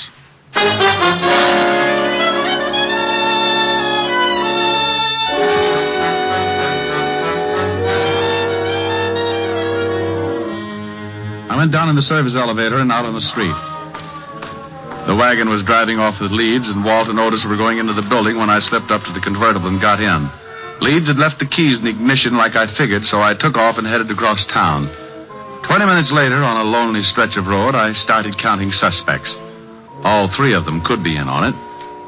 I went down in the service elevator and out on the street. The wagon was driving off with Leeds, and Walt and Otis were going into the building when I slipped up to the convertible and got in. Leeds had left the keys in the ignition like I figured, so I took off and headed across town. 20 minutes later, on a lonely stretch of road, I started counting suspects. All 3 of them could be in on it.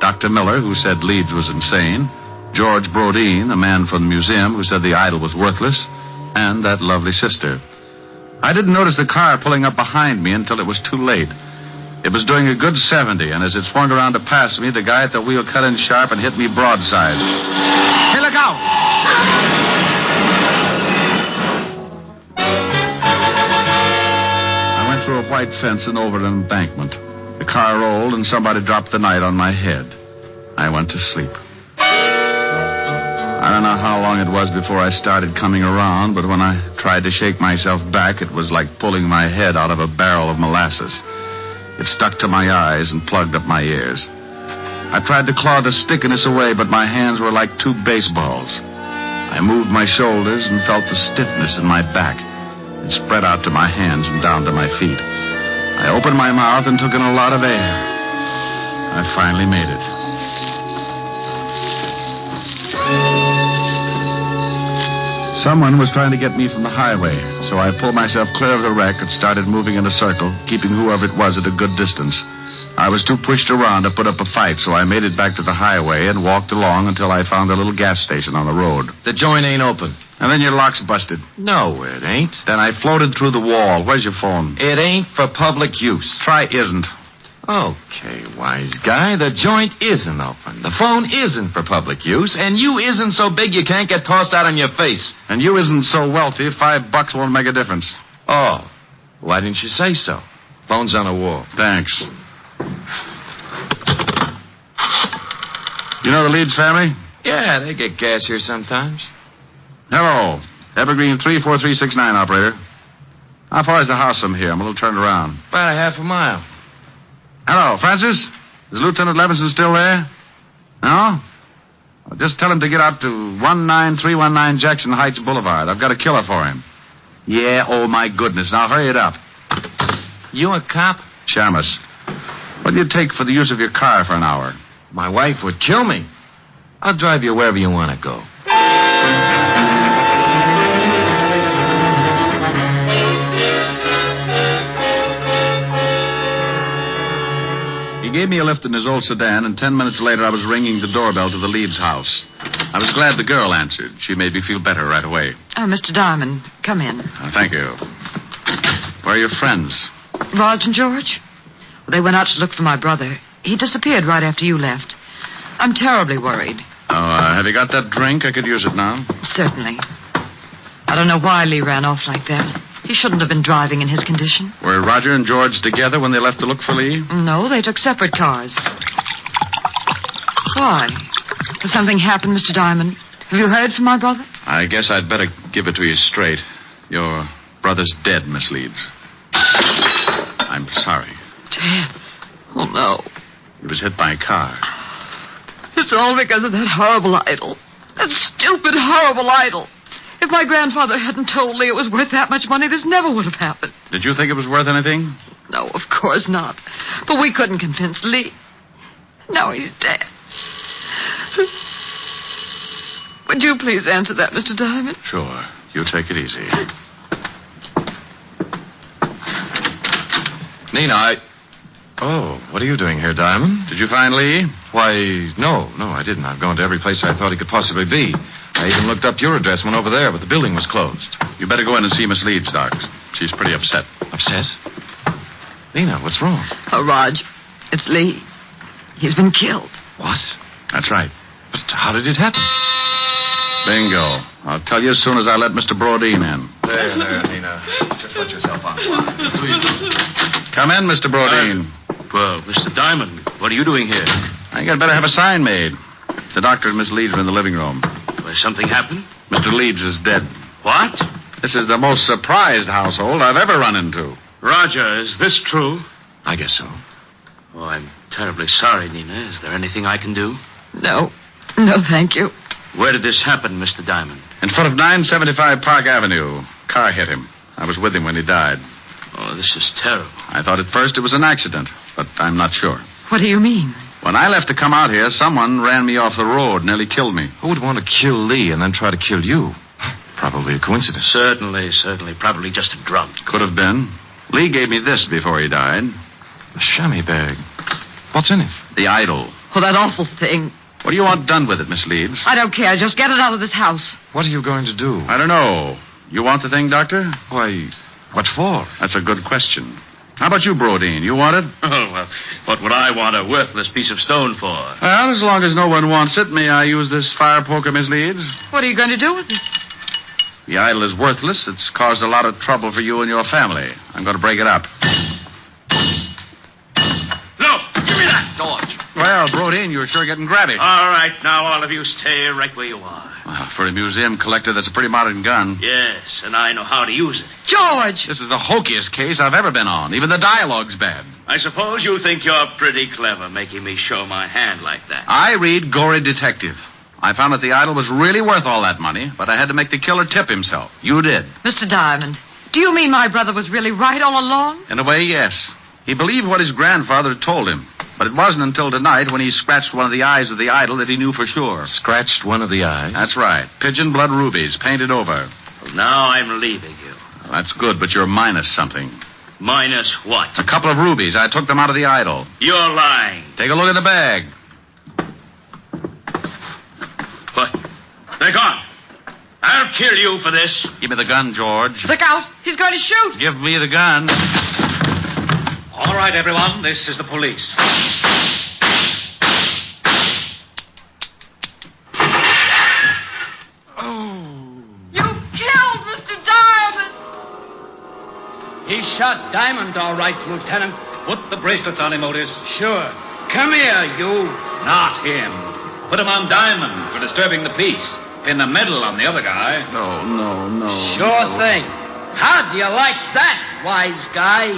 Dr. Miller, who said Leeds was insane. George Brodeen, the man from the museum who said the idol was worthless. And that lovely sister. I didn't notice the car pulling up behind me until it was too late. It was doing a good 70, and as it swung around to pass me, the guy at the wheel cut in sharp and hit me broadside. Hey, look out! I went through a white fence and over an embankment. The car rolled, and somebody dropped the night on my head. I went to sleep. I don't know how long it was before I started coming around, but when I tried to shake myself back, it was like pulling my head out of a barrel of molasses. It stuck to my eyes and plugged up my ears. I tried to claw the stickiness away, but my hands were like 2 baseballs. I moved my shoulders and felt the stiffness in my back. It spread out to my hands and down to my feet. I opened my mouth and took in a lot of air. I finally made it. Someone was trying to get me from the highway, so I pulled myself clear of the wreck and started moving in a circle, keeping whoever it was at a good distance. I was too pushed around to put up a fight, so I made it back to the highway and walked along until I found a little gas station on the road. The joint ain't open. And then your lock's busted. No, it ain't. Then I floated through the wall. Where's your phone? It ain't for public use. Try isn't. Okay, wise guy, the joint isn't open. The phone isn't for public use, and you isn't so big you can't get tossed out on your face. And you isn't so wealthy, $5 won't make a difference. Oh, why didn't you say so? Phone's on the wall. Thanks. You know the Leeds family? Yeah, they get gas here sometimes. Hello. Evergreen 34369, operator. How far is the house from here? I'm a little turned around. About a half a mile. Hello, Francis? Is Lieutenant Levinson still there? No? Well, just tell him to get out to 19319 Jackson Heights Boulevard. I've got a killer for him. Yeah, oh my goodness. Now hurry it up. You a cop? Shamus. What do you take for the use of your car for an hour? My wife would kill me. I'll drive you wherever you want to go. He gave me a lift in his old sedan, and 10 minutes later I was ringing the doorbell to the Leeds house. I was glad the girl answered. She made me feel better right away. Oh, Mr. Diamond, come in. Thank you. Where are your friends? Raj and George? Well, they went out to look for my brother. He disappeared right after you left. I'm terribly worried. Oh, have you got that drink? I could use it now. Certainly. I don't know why Lee ran off like that. He shouldn't have been driving in his condition. Were Roger and George together when they left to look for Lee? No, they took separate cars. Why? Has something happened, Mr. Diamond? Have you heard from my brother? I guess I'd better give it to you straight. Your brother's dead, Miss Leeds. I'm sorry. Dead? Oh, no. He was hit by a car. It's all because of that horrible idol. That stupid, horrible idol. If my grandfather hadn't told Lee it was worth that much money, this never would have happened. Did you think it was worth anything? No, of course not. But we couldn't convince Lee. Now he's dead. Would you please answer that, Mr. Diamond? Sure. You take it easy. Nina, Oh, what are you doing here, Diamond? Did you find Lee? Why, no, I didn't. I've gone to every place I thought he could possibly be. I even looked up your address, went over there, but the building was closed. You better go in and see Miss Leeds, Doc. She's pretty upset. Upset? Nina, what's wrong? Oh, Raj, it's Lee. He's been killed. What? That's right. But how did it happen? Bingo. I'll tell you as soon as I let Mr. Brodeen in. There, Nina. Just let yourself on the line. Please. Come in, Mr. Brodeen. Well, Mr. Diamond, what are you doing here? I think I'd better have a sign made. The doctor and Miss Leeds are in the living room. Well, something happened? Mr. Leeds is dead. What? This is the most surprised household I've ever run into. Roger, is this true? I guess so. Oh, I'm terribly sorry, Nina. Is there anything I can do? No, thank you. Where did this happen, Mr. Diamond? In front of 975 Park Avenue. Car hit him. I was with him when he died. Oh, this is terrible. I thought at first it was an accident, but I'm not sure. What do you mean? When I left to come out here, someone ran me off the road, nearly killed me. Who would want to kill Lee and then try to kill you? Probably a coincidence. Certainly. Probably just a drunk. Could have been. Lee gave me this before he died. The chamois bag. What's in it? The idol. Oh, that awful thing. What do you want done with it, Miss Leeds? I don't care. Just get it out of this house. What are you going to do? I don't know. You want the thing, Doctor? Why, what for? That's a good question. How about you, Brodeen? You want it? Oh, well, what would I want a worthless piece of stone for? Well, as long as no one wants it, may I use this fire poker, Miss Leeds? What are you going to do with it? The idol is worthless. It's caused a lot of trouble for you and your family. I'm going to break it up. No, give me that, George. Well, Brodeen, you're sure getting grabby. All right, now all of you stay right where you are. Well, for a museum collector, that's a pretty modern gun. Yes, and I know how to use it. George! This is the hokiest case I've ever been on. Even the dialogue's bad. I suppose you think you're pretty clever making me show my hand like that. I read Gory Detective. I found that the idol was really worth all that money, but I had to make the killer tip himself. You did. Mr. Diamond, do you mean my brother was really right all along? In a way, yes. He believed what his grandfather had told him. But it wasn't until tonight when he scratched one of the eyes of the idol that he knew for sure. Scratched one of the eyes? That's right. Pigeon blood rubies, painted over. Well, now I'm leaving you. Well, that's good, but you're minus something. Minus what? A couple of rubies. I took them out of the idol. You're lying. Take a look at the bag. What? They're gone. I'll kill you for this. Give me the gun, George. Look out. He's going to shoot. Give me the gun. All right, everyone. This is the police. You killed Mr. Diamond! He shot Diamond, all right, Lieutenant. Put the bracelets on him, Otis. Sure. Come here, you. Not him. Put him on Diamond for disturbing the peace. Pin the medal on the other guy. No. Sure thing. How do you like that, wise guy?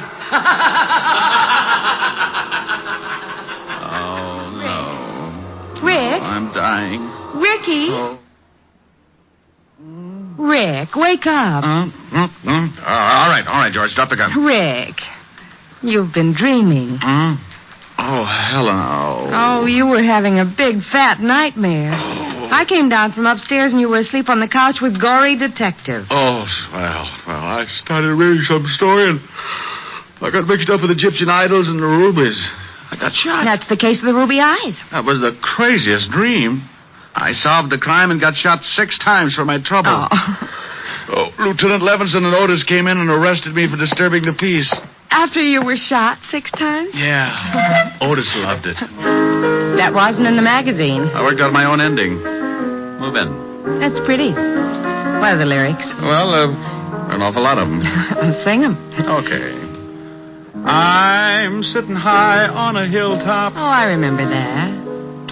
Oh, no. Rick? Oh, I'm dying. Ricky? Oh. Rick, wake up. All right, George. Drop the gun. Rick, you've been dreaming. Oh, Helen. Oh, you were having a big, fat nightmare. I came down from upstairs and you were asleep on the couch with Gory Detective. Oh, well, I started reading some story and I got mixed up with Egyptian idols and the rubies. I got shot. That's the case of the ruby eyes. That was the craziest dream. I solved the crime and got shot 6 times for my trouble. Oh, Lieutenant Levinson and Otis came in and arrested me for disturbing the peace. After you were shot 6 times? Yeah. Otis loved it. That wasn't in the magazine. I worked out my own ending. Move in. That's pretty. What are the lyrics? Well, An awful lot of them. Sing them. Okay. I'm sitting high on a hilltop. Oh, I remember that.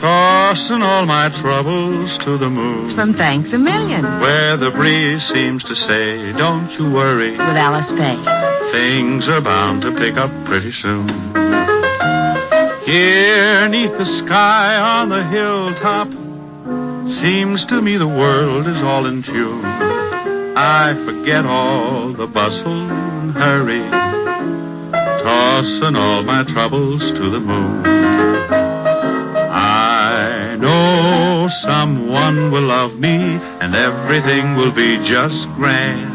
Tossing all my troubles to the moon. It's from Thanks a Million. Where the breeze seems to say, don't you worry. With Alice Faye. Things are bound to pick up pretty soon. Here, neath the sky on the hilltop, seems to me the world is all in tune. I forget all the bustle and hurry, tossing all my troubles to the moon. I know someone will love me, and everything will be just grand.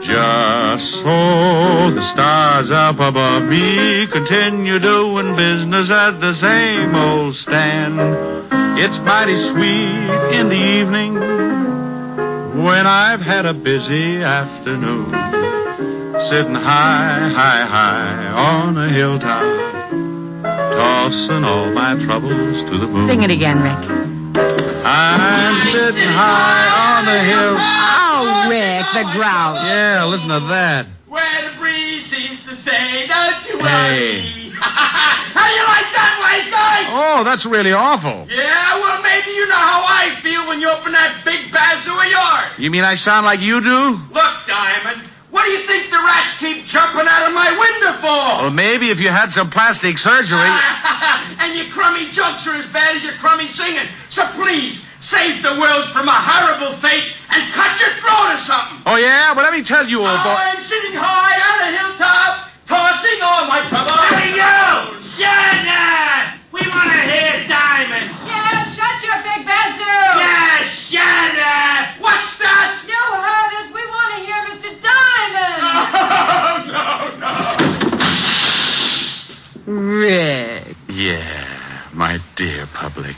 Just so the stars up above me continue doing business at the same old stand. It's mighty sweet in the evening when I've had a busy afternoon, sitting high on a hilltop, tossing all my troubles to the moon. Sing it again, Rick. I'm sitting high on the hill. Oh, Rick, the grouse. Yeah, listen to that. Where the breeze seems to say, don't you Hey. worry. How you like that, wise guy? Oh, that's really awful. Yeah, well, maybe you know how I feel when you open that big bazoo of yours. You mean I sound like you do? Look, Diamond, what do you think the rats keep jumping out of my window for? Well, maybe if you had some plastic surgery. And your crummy jokes are as bad as your crummy singing. So please, save the world from a horrible fate and cut your throat or something. Oh, yeah? Well, let me tell you, old boy. I'm sitting high on a hilltop, tossing all my troubles. Hey, you! Shut up! We want to hear Diamond. Yeah, shut your big bazoo. Yeah, shut up! What's that? You heard us. We want to hear Mr. Diamond. No. Rick. Yeah, my dear public.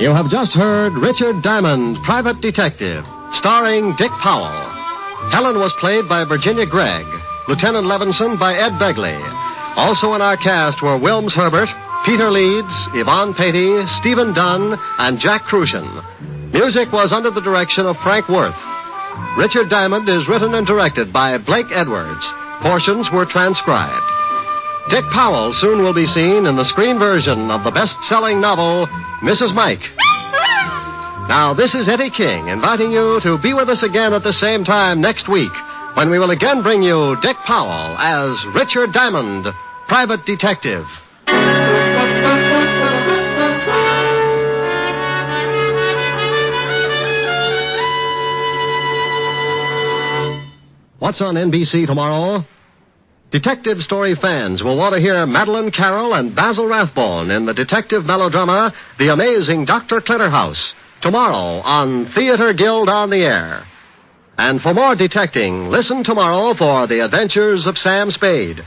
You have just heard Richard Diamond, Private Detective, starring Dick Powell. Helen was played by Virginia Gregg, Lieutenant Levinson by Ed Begley. Also in our cast were Wilms Herbert, Peter Leeds, Yvonne Patey, Stephen Dunn, and Jack Crucian. Music was under the direction of Frank Worth. Richard Diamond is written and directed by Blake Edwards. Portions were transcribed. Dick Powell soon will be seen in the screen version of the best-selling novel, Mrs. Mike. Now, this is Eddie King inviting you to be with us again at the same time next week when we will again bring you Dick Powell as Richard Diamond, Private Detective. What's on NBC tomorrow? Detective story fans will want to hear Madeline Carroll and Basil Rathbone in the detective melodrama The Amazing Dr. Clitterhouse, tomorrow on Theater Guild on the Air. And for more detecting, listen tomorrow for The Adventures of Sam Spade.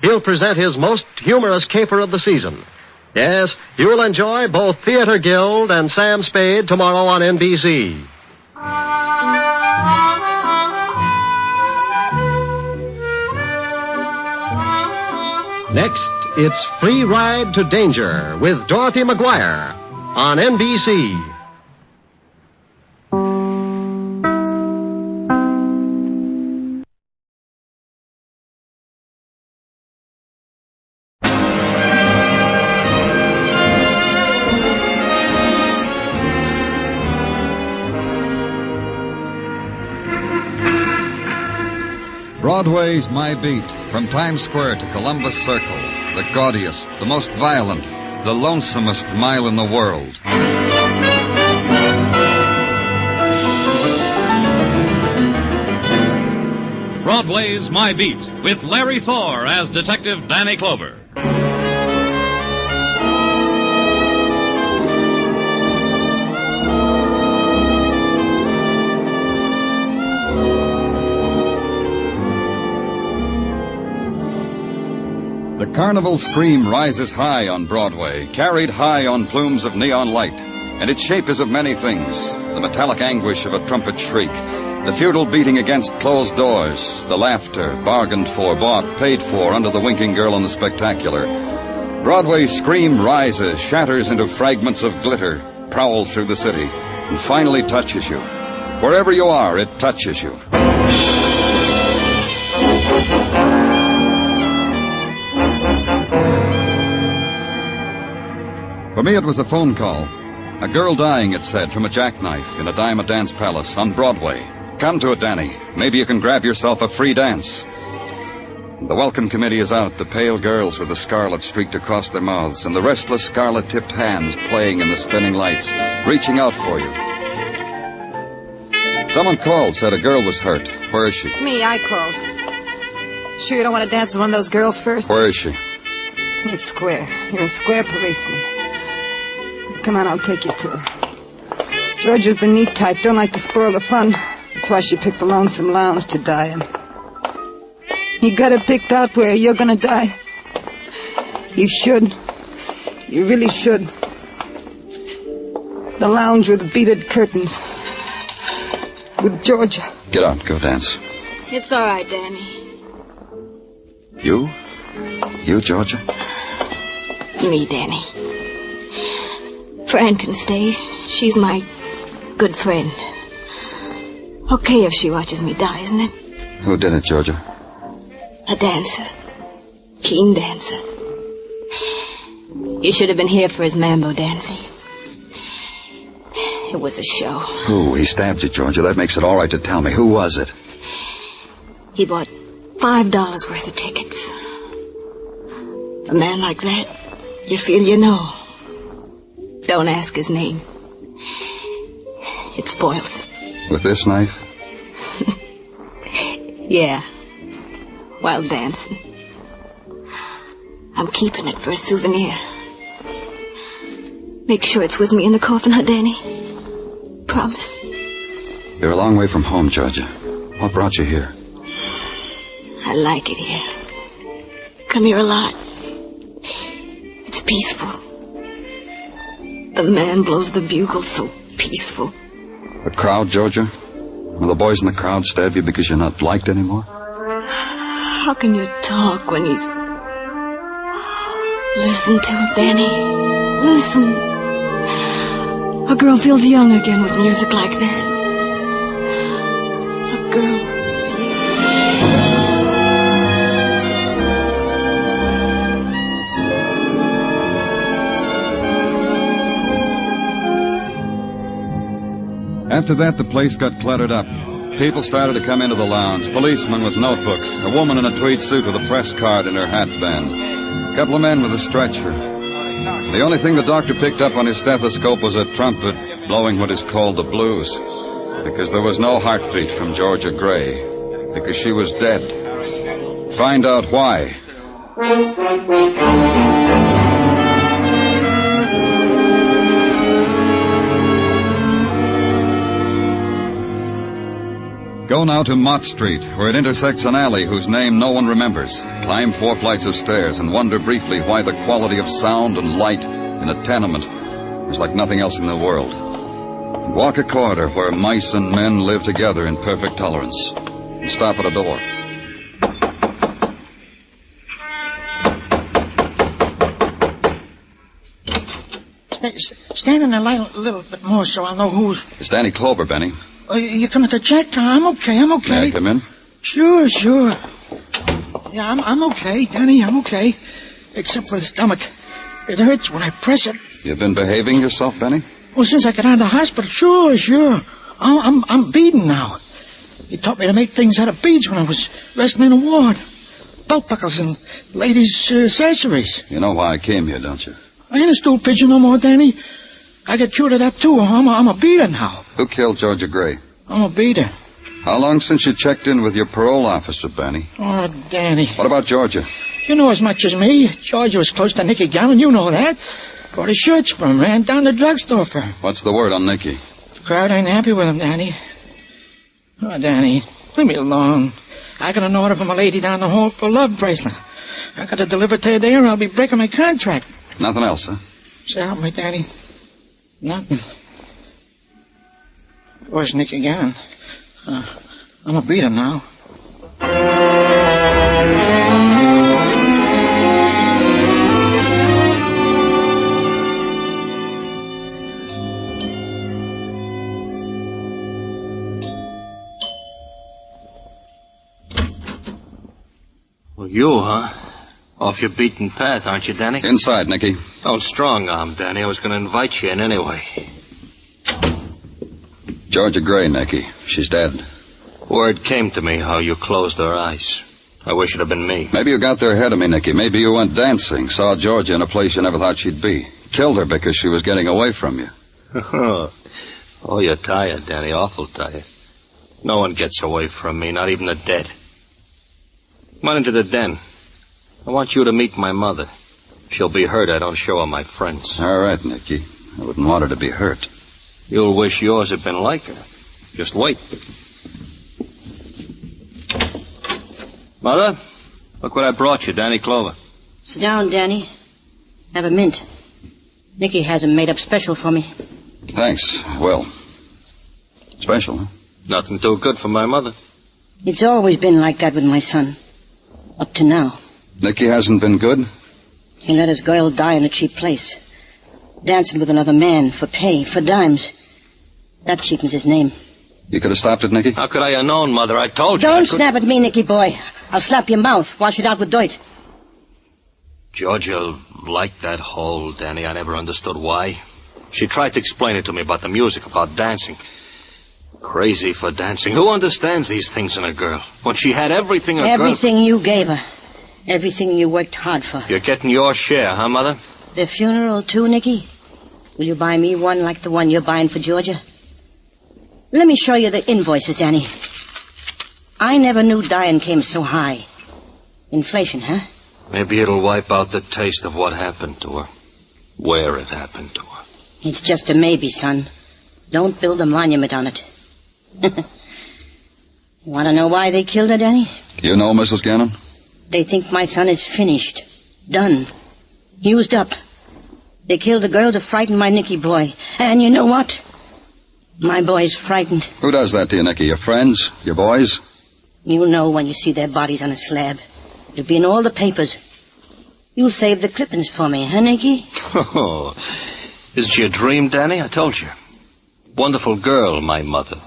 He'll present his most humorous caper of the season. Yes, you'll enjoy both Theater Guild and Sam Spade tomorrow on NBC. Next, it's Free Ride to Danger with Dorothy McGuire on NBC. Broadway's My Beat, from Times Square to Columbus Circle, the gaudiest, the most violent, the lonesomest mile in the world. Broadway's My Beat, with Larry Thor as Detective Danny Clover. The carnival scream rises high on Broadway, carried high on plumes of neon light, and its shape is of many things. The metallic anguish of a trumpet shriek, the futile beating against closed doors, the laughter, bargained for, bought, paid for under the winking girl in the spectacular. Broadway's scream rises, shatters into fragments of glitter, prowls through the city, and finally touches you. Wherever you are, it touches you. For me, it was a phone call. A girl dying, it said, from a jackknife in a dime-a-dance palace on Broadway. Come to it, Danny. Maybe you can grab yourself a free dance. The welcome committee is out, the pale girls with the scarlet streaked across their mouths, and the restless scarlet-tipped hands playing in the spinning lights, reaching out for you. Someone called, said a girl was hurt. Where is she? Me, I called. Sure you don't want to dance with one of those girls first? Where is she? Miss Square. You're a square policeman. Come on, I'll take you to her. Georgia's the neat type, don't like to spoil the fun. That's why she picked the lonesome lounge to die in. You got it picked out where you're gonna die. You should. You really should. The lounge with beaded curtains. With Georgia. Get out, go dance. It's all right, Danny. You? You, Georgia? Me, Danny. Fran can stay. She's my good friend. Okay if she watches me die, isn't it? Who did it, Georgia? A dancer. Keen dancer. You should have been here for his mambo dancing. It was a show. Who? He stabbed you, Georgia. That makes it all right to tell me. Who was it? He bought $5 worth of tickets. A man like that, you feel you know. Don't ask his name. It spoils it. With this knife? Yeah. While dancing. I'm keeping it for a souvenir. Make sure it's with me in the coffin, huh, Danny? Promise. You're a long way from home, Georgia. What brought you here? I like it here. Come here a lot. It's peaceful. The man blows the bugle so peaceful. A crowd, Georgia? Will the boys in the crowd stab you because you're not liked anymore? How can you talk when he's... Listen to it, Danny. Listen. A girl feels young again with music like that. A girl After that, the place got cluttered up. People started to come into the lounge. Policemen with notebooks. A woman in a tweed suit with a press card in her hat band. A couple of men with a stretcher. The only thing the doctor picked up on his stethoscope was a trumpet blowing what is called the blues. Because there was no heartbeat from Georgia Gray. Because she was dead. Find out why. Go now to Mott Street, where it intersects an alley whose name no one remembers. Climb 4 flights of stairs and wonder briefly why the quality of sound and light in a tenement is like nothing else in the world. And walk a corridor where mice and men live together in perfect tolerance. And stop at a door. Stand in the light a little bit more so I'll know who's... It's Danny Clover, Benny. You coming to check? I'm okay. May I come in? Sure. Yeah, I'm okay, Danny. I'm okay. Except for the stomach. It hurts when I press it. You've been behaving yourself, Benny? Well, since I got out of the hospital, sure. I'm beading now. He taught me to make things out of beads when I was resting in a ward. Belt buckles and ladies' accessories. You know why I came here, don't you? I ain't a stool pigeon no more, Danny. I got cured of that, too. I'm a beater now. Who killed Georgia Gray? I'm a beater. How long since you checked in with your parole officer, Benny? Oh, Danny. What about Georgia? You know as much as me. Georgia was close to Nicky Gowan, you know that. Bought his shirts from him, ran down the drugstore for him. What's the word on Nicky? The crowd ain't happy with him, Danny. Oh, Danny, leave me alone. I got an order from a lady down the hall for a love bracelet. I got to deliver to you there or I'll be breaking my contract. Nothing else, huh? So help me, Danny. Nothing. Where's Nicky Gannon? I'm a beater now. Well, you, huh? Off your beaten path, aren't you, Danny? Inside, Nicky. Don't strong-arm, Danny. I was going to invite you in anyway. Georgia Gray, Nicky. She's dead. Word came to me how you closed her eyes. I wish it had been me. Maybe you got there ahead of me, Nicky. Maybe you went dancing, saw Georgia in a place you never thought she'd be. Killed her because she was getting away from you. Oh, you're tired, Danny. Awful tired. No one gets away from me, not even the dead. Come on into the den. I want you to meet my mother. If she'll be hurt, I don't show her my friends. All right, Nicky. I wouldn't want her to be hurt. You'll wish yours had been like her. Just wait. Mother, look what I brought you, Danny Clover. Sit down, Danny. Have a mint. Nicky has 'em made up special for me. Thanks. Well, special, huh? Nothing too good for my mother. It's always been like that with my son. Up to now. Nicky hasn't been good? He let his girl die in a cheap place. Dancing with another man for pay, for dimes. That cheapens his name. You could have stopped it, Nicky? How could I have known, Mother? I told you. Don't snap at me, Nicky boy. I'll slap your mouth, wash it out with dirt. Georgia liked that hole, Danny. I never understood why. She tried to explain it to me about the music, about dancing. Crazy for dancing. Who understands these things in a girl? When she had everything Everything you gave her. Everything you worked hard for. You're getting your share, huh, Mother? The funeral, too, Nicky? Will you buy me one like the one you're buying for Georgia? Let me show you the invoices, Danny. I never knew dying came so high. Inflation, huh? Maybe it'll wipe out the taste of what happened to her. Where it happened to her. It's just a maybe, son. Don't build a monument on it. You want to know why they killed her, Danny? You know, Mrs. Gannon? They think my son is finished. Done. Used up. They killed the girl to frighten my Nicky boy. And you know what? My boy's frightened. Who does that to you, Nicky? Your friends? Your boys? You'll know when you see their bodies on a slab. It'll be in all the papers. You'll save the clippings for me, huh, Nicky? Oh, isn't she a dream, Danny? I told you. Wonderful girl, my mother.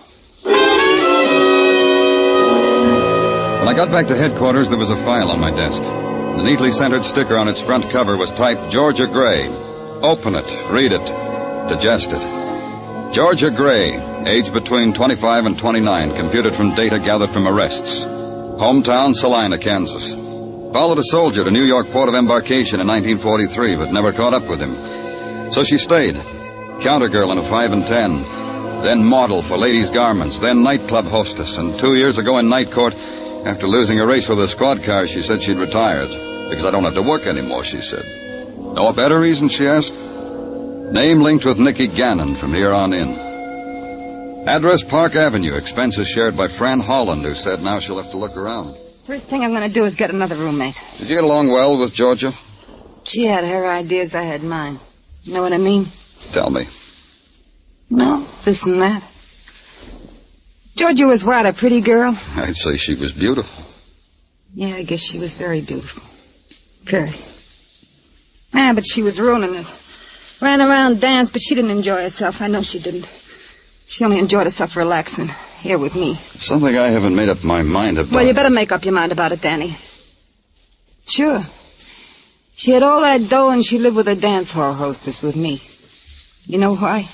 When I got back to headquarters, there was a file on my desk. The neatly centered sticker on its front cover was typed Georgia Gray. Open it, read it, digest it. Georgia Gray, age between 25 and 29, computed from data gathered from arrests. Hometown, Salina, Kansas. Followed a soldier to New York Port of Embarkation in 1943, but never caught up with him. So she stayed. Counter girl in a 5 and 10. Then model for ladies' garments. Then nightclub hostess. And 2 years ago in night court, after losing a race with a squad car, she said she'd retired. Because I don't have to work anymore, she said. Know a better reason, she asked? Name linked with Nicky Gannon from here on in. Address Park Avenue. Expenses shared by Fran Holland, who said now she'll have to look around. First thing I'm going to do is get another roommate. Did you get along well with Georgia? She had her ideas, I had mine. You know what I mean? Tell me. No, this and that. Georgia was what, a pretty girl? I'd say she was beautiful. Yeah, I guess she was very beautiful. Very. Ah, but she was ruining it. Ran around, danced, but she didn't enjoy herself. I know she didn't. She only enjoyed herself relaxing here with me. Something I haven't made up my mind about. Well, you better make up your mind about it, Danny. Sure. She had all that dough and she lived with a dance hall hostess with me. You know why?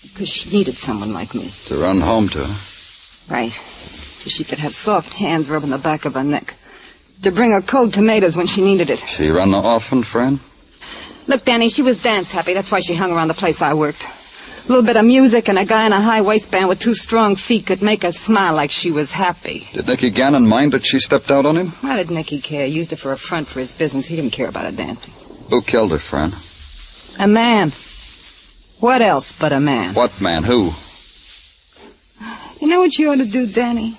Because she needed someone like me. To run home to her? Right. So she could have soft hands rubbing the back of her neck. To bring her cold tomatoes when she needed it. She run often, friend? Look, Danny, she was dance happy. That's why she hung around the place I worked. A little bit of music and a guy in a high waistband with 2 strong feet could make her smile like she was happy. Did Nicky Gannon mind that she stepped out on him? Why did Nicky care? Used her for a front for his business. He didn't care about her dancing. Who killed her, friend? A man. What else but a man? What man? Who? You know what you ought to do, Danny?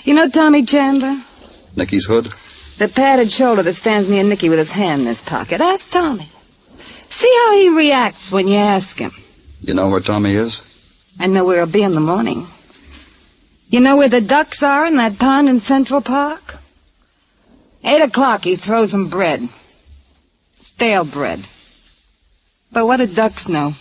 You know Tommy Chandler? Nicky's hood? The padded shoulder that stands near Nicky with his hand in his pocket. Ask Tommy. See how he reacts when you ask him. You know where Tommy is? I know where he'll be in the morning. You know where the ducks are in that pond in Central Park? 8 o'clock, he throws them bread. Stale bread. But what do ducks know?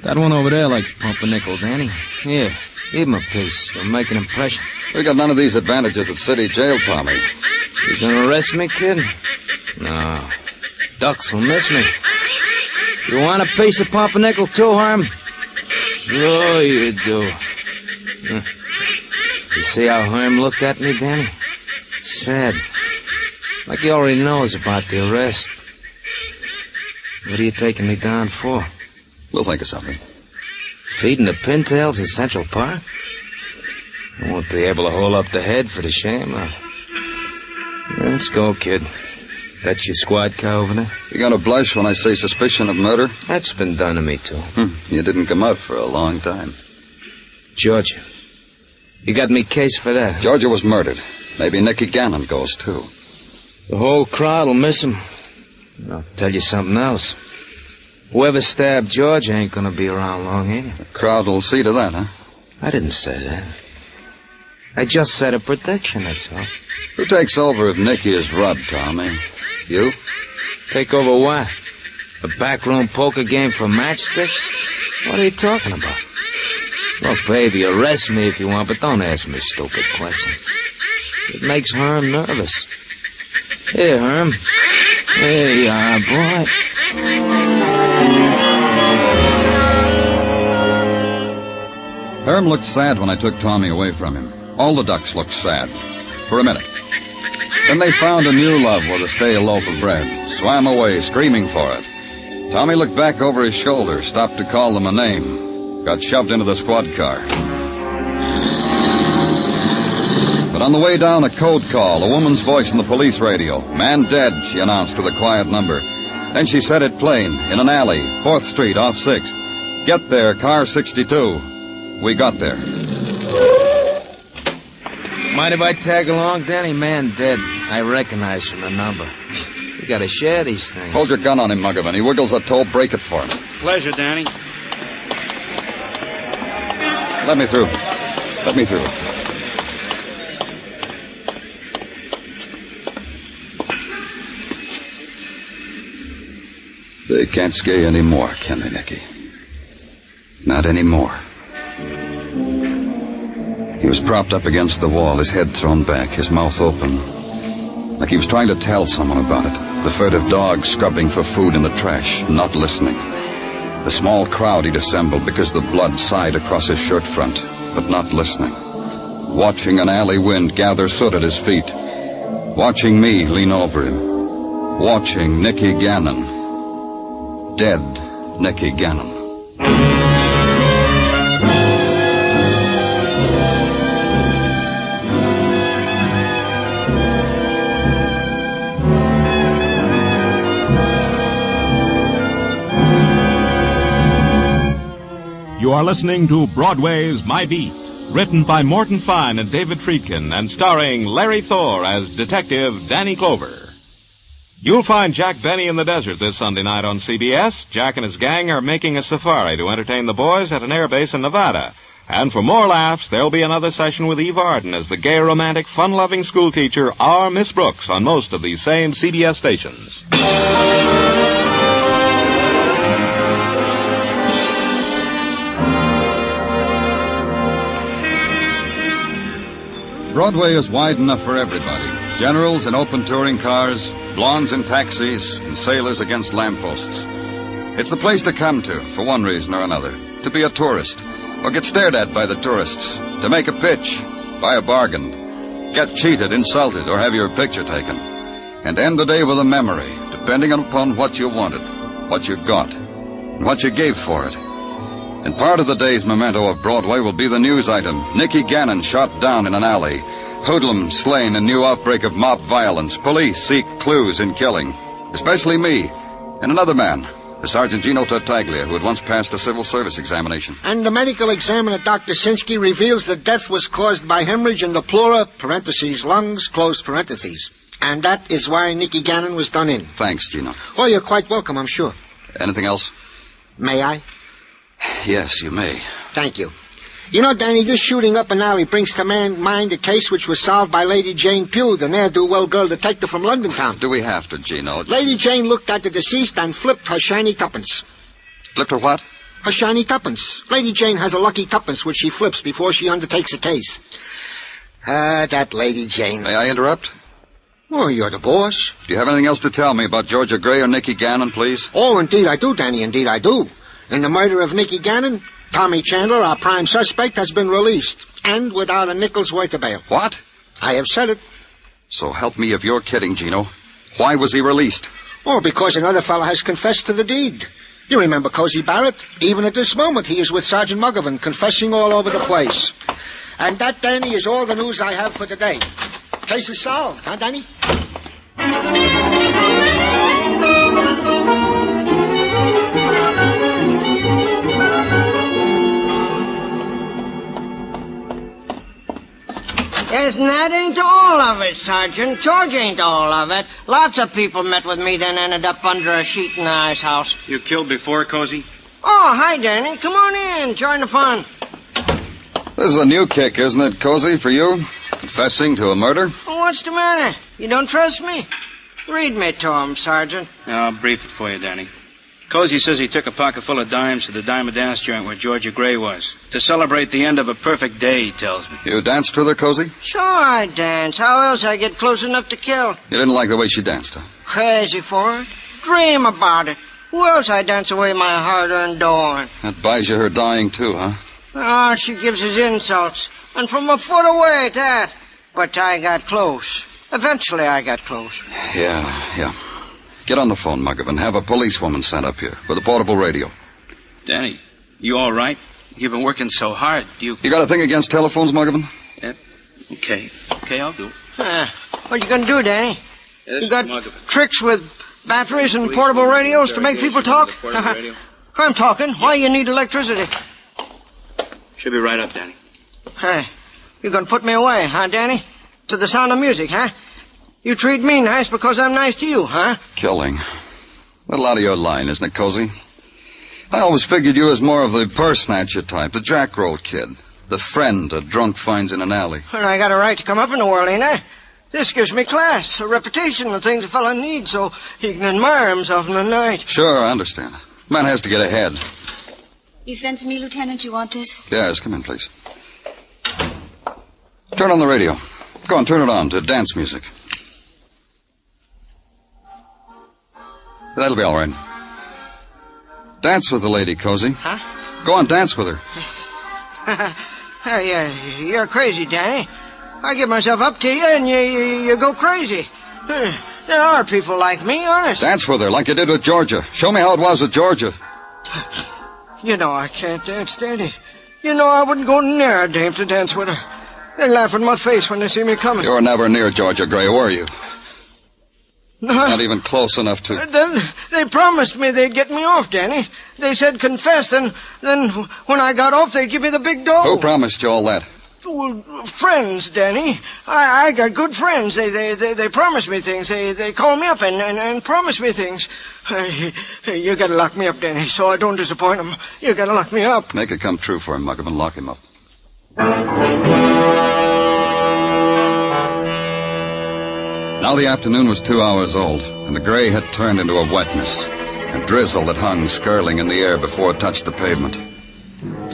That one over there likes pumpernickel, Danny. Here, give him a piece. You'll make an impression. We got none of these advantages at city jail, Tommy. You gonna arrest me, kid? No. Ducks will miss me. You want a piece of pumpernickel too, Herm? Sure you do. You see how Herm looked at me, Danny? Sad. Like he already knows about the arrest. What are you taking me down for? We'll think of something. Feeding the pintails in Central Park? I won't be able to hold up the head for the shame. Let's go, kid. That's your squad car over there? You gonna blush when I say suspicion of murder? That's been done to me, too. You didn't come out for a long time. Georgia. You got me case for that? Georgia was murdered. Maybe Nicky Gannon goes, too. The whole crowd will miss him. I'll tell you something else. Whoever stabbed George ain't gonna be around long, ain't he? The crowd will see to that, huh? I didn't say that. I just said a prediction, that's all. Who takes over if Nicky is robbed, Tommy? You? Take over what? A backroom poker game for matchsticks? What are you talking about? Look, baby, arrest me if you want, but don't ask me stupid questions. It makes Herm nervous. Here, Herm. Here you are, boy. Herm looked sad when I took Tommy away from him. All the ducks looked sad. For a minute. Then they found a new love with a stale loaf of bread, swam away, screaming for it. Tommy looked back over his shoulder, stopped to call them a name, got shoved into the squad car. But on the way down, a code call, a woman's voice in the police radio. Man dead, she announced with a quiet number. Then she said it plain, in an alley, 4th Street, off 6th. Get there, car 62. We got there. Mind if I tag along, Danny? Man dead. I recognize from the number. We gotta share these things. Hold your gun on him, Muggavan. He wiggles a toe, break it for him. Pleasure, Danny. Let me through. Let me through. They can't scare you anymore, can they, Nicky? Not anymore. He was propped up against the wall, his head thrown back, his mouth open, like he was trying to tell someone about it. The furtive dog scrubbing for food in the trash, not listening. The small crowd he'd assembled because the blood sighed across his shirt front, but not listening. Watching an alley wind gather soot at his feet. Watching me lean over him. Watching Nicky Gannon. Dead Nicky Gannon. You are listening to Broadway's My Beat, written by Morton Fine and David Friedkin, and starring Larry Thor as Detective Danny Clover. You'll find Jack Benny in the desert this Sunday night on CBS. Jack and his gang are making a safari to entertain the boys at an airbase in Nevada. And for more laughs, there'll be another session with Eve Arden as the gay, romantic, fun-loving schoolteacher, our Miss Brooks, on most of these same CBS stations. Broadway is wide enough for everybody. Generals in open touring cars, blondes in taxis, and sailors against lampposts. It's the place to come to, for one reason or another. To be a tourist, or get stared at by the tourists. To make a pitch, buy a bargain, get cheated, insulted, or have your picture taken. And end the day with a memory, depending upon what you wanted, what you got, and what you gave for it. And part of the day's memento of Broadway will be the news item. Nicky Gannon shot down in an alley. Hoodlum slain in new outbreak of mob violence. Police seek clues in killing, especially me and another man, the Sergeant Gino Tartaglia, who had once passed a civil service examination. And the medical examiner, Dr. Sinsky, reveals the death was caused by hemorrhage in the pleura, parentheses, lungs, closed parentheses. And that is why Nicky Gannon was done in. Thanks, Gino. Oh, you're quite welcome, I'm sure. Anything else? May I? Yes, you may. Thank you. You know, Danny, this shooting up an alley brings to mind a case which was solved by Lady Jane Pugh, the ne'er-do-well girl detective from London town. Do we have to, Gino? Lady Jane looked at the deceased and flipped her shiny tuppence. Flipped her what? Her shiny tuppence. Lady Jane has a lucky tuppence which she flips before she undertakes a case. That Lady Jane. May I interrupt? Oh, you're the boss. Do you have anything else to tell me about Georgia Gray or Nicky Gannon, please? Oh, indeed I do, Danny, indeed I do. In the murder of Nicky Gannon, Tommy Chandler, our prime suspect, has been released, and without a nickel's worth of bail. What? I have said it. So help me if you're kidding, Gino. Why was he released? Oh, because another fellow has confessed to the deed. You remember Cozy Barrett? Even at this moment, he is with Sergeant Muggovan, confessing all over the place. And that, Danny, is all the news I have for today. Case is solved, huh, Danny? Yes, and that ain't all of it, Sergeant. George ain't all of it. Lots of people met with me, then ended up under a sheet in the ice house. You killed before, Cozy? Oh, hi, Danny. Come on in. Join the fun. This is a new kick, isn't it, Cozy, for you? Confessing to a murder? Well, what's the matter? You don't trust me? Read me to him, Sergeant. I'll brief it for you, Danny. Cozy says he took a pocket full of dimes to the dime a dance joint where Georgia Gray was. To celebrate the end of a perfect day, he tells me. You danced with her, Cozy? Sure I dance. How else I get close enough to kill? You didn't like the way she danced, huh? Crazy for it. Dream about it. Who else I dance away my hard-earned dough on? That buys you her dying, too, huh? Ah, she gives us insults. And from a foot away at that. But I got close. Eventually I got close. Yeah. Get on the phone, Muggovan. Have a policewoman sent up here with a portable radio. Danny, you all right? You've been working so hard. You got a thing against telephones, Muggovan? Yep. Okay, I'll do it. What you gonna do, Danny? Yes, you got Muggovan. tricks with batteries and portable radios to make people talk? I'm talking. Why you need electricity? Should be right up, Danny. Hey, you gonna put me away, huh, Danny? To the sound of music, huh? You treat me nice because I'm nice to you, huh? Killing. A little out of your line, isn't it, Cozy? I always figured you as more of the purse snatcher type, the jackroll kid, the friend a drunk finds in an alley. And I got a right to come up in the world, ain't I? This gives me class, a reputation, the things a fella needs so he can admire himself in the night. Sure, I understand. Man has to get ahead. You sent for me, Lieutenant? You want this? Yes, come in, please. Turn on the radio. Go on, turn it on to dance music. That'll be all right. Dance with the lady, Cozy. Huh? Go on, dance with her. Hey, you're crazy, Danny. I give myself up to you, and you go crazy. There are people like me, honest. Dance with her, like you did with Georgia. Show me how it was with Georgia. You know I can't dance, Danny. You know I wouldn't go near a dame to dance with her. They laugh in my face when they see me coming. You were never near Georgia Gray, were you? Not even close enough to... Then they promised me they'd get me off, Danny. They said confess, and then when I got off, they'd give me the big dough. Who promised you all that? Well, friends, Danny. I got good friends. They promised me things. They call me up and promise me things. You gotta lock me up, Danny, so I don't disappoint them. You gotta lock me up. Make it come true for him, Muggovan. Lock him up. Now the afternoon was 2 hours old, and the gray had turned into a wetness, a drizzle that hung skirling in the air before it touched the pavement.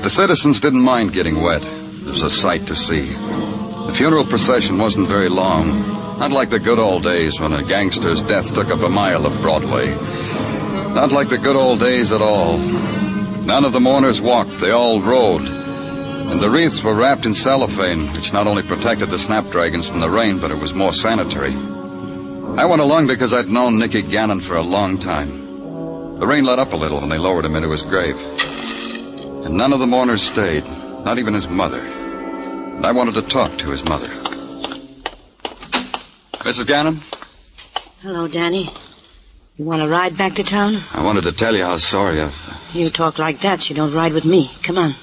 The citizens didn't mind getting wet. It was a sight to see. The funeral procession wasn't very long, not like the good old days when a gangster's death took up a mile of Broadway. Not like the good old days at all. None of the mourners walked, they all rode. And the wreaths were wrapped in cellophane, which not only protected the snapdragons from the rain, but it was more sanitary. I went along because I'd known Nicky Gannon for a long time. The rain let up a little when they lowered him into his grave. And none of the mourners stayed, not even his mother. And I wanted to talk to his mother. Mrs. Gannon? Hello, Danny. You want to ride back to town? I wanted to tell you how sorry I've... You talk like that, you don't ride with me. Come on.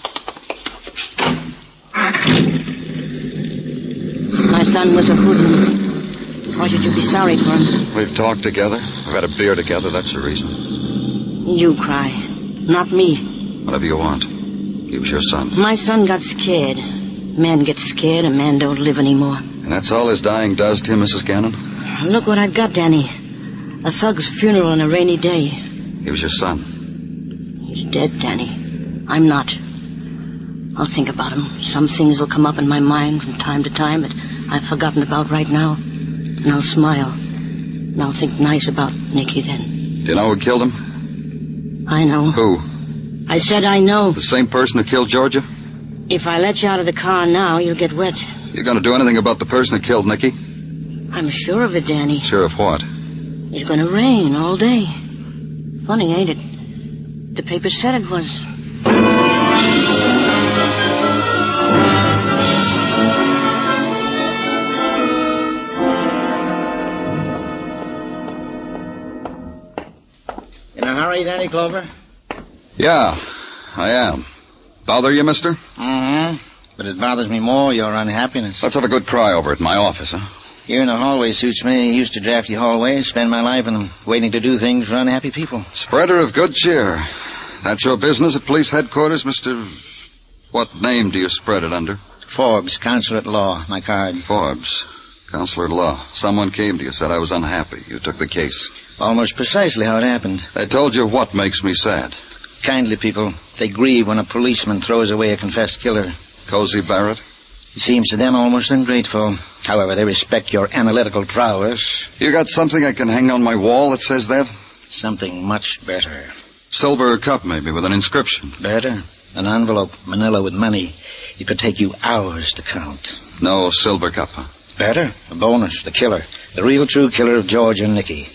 My son was a hoodlum. Why should you be sorry for him? We've talked together. We've had a beer together. That's the reason. You cry. Not me. Whatever you want. He was your son. My son got scared. Man gets scared, a man don't live anymore. And that's all his dying does to you, Mrs. Gannon? Look what I've got, Danny. A thug's funeral on a rainy day. He was your son. He's dead, Danny. I'm not. I'll think about him. Some things will come up in my mind from time to time that I've forgotten about right now. And I'll smile. And I'll think nice about Nicky then. Do you know who killed him? I know. Who? I said I know. The same person who killed Georgia? If I let you out of the car now, you'll get wet. You going to do anything about the person who killed Nicky? I'm sure of it, Danny. Sure of what? It's going to rain all day. Funny, ain't it? The paper said it was. In a hurry, Danny Clover? Yeah, I am. Bother you, mister? Mm-hmm. But it bothers me more, your unhappiness. Let's have a good cry over it in my office, huh? Here in the hallway suits me. Used to drafty hallways, spend my life in them, waiting to do things for unhappy people. Spreader of good cheer. That's your business at police headquarters, Mr. What name do you spread it under? Forbes, counselor at law. My card. Forbes, counselor at law. Someone came to you, said I was unhappy. You took the case. Almost precisely how it happened. I told you what makes me sad. Kindly people, they grieve when a policeman throws away a confessed killer. Cozy Barrett? It seems to them almost ungrateful. However, they respect your analytical prowess. You got something I can hang on my wall that says that? Something much better. Silver cup, maybe, with an inscription. Better. An envelope, manila with money. It could take you hours to count. No silver cup, huh? Better. A bonus. The killer. The real true killer of George and Nicky.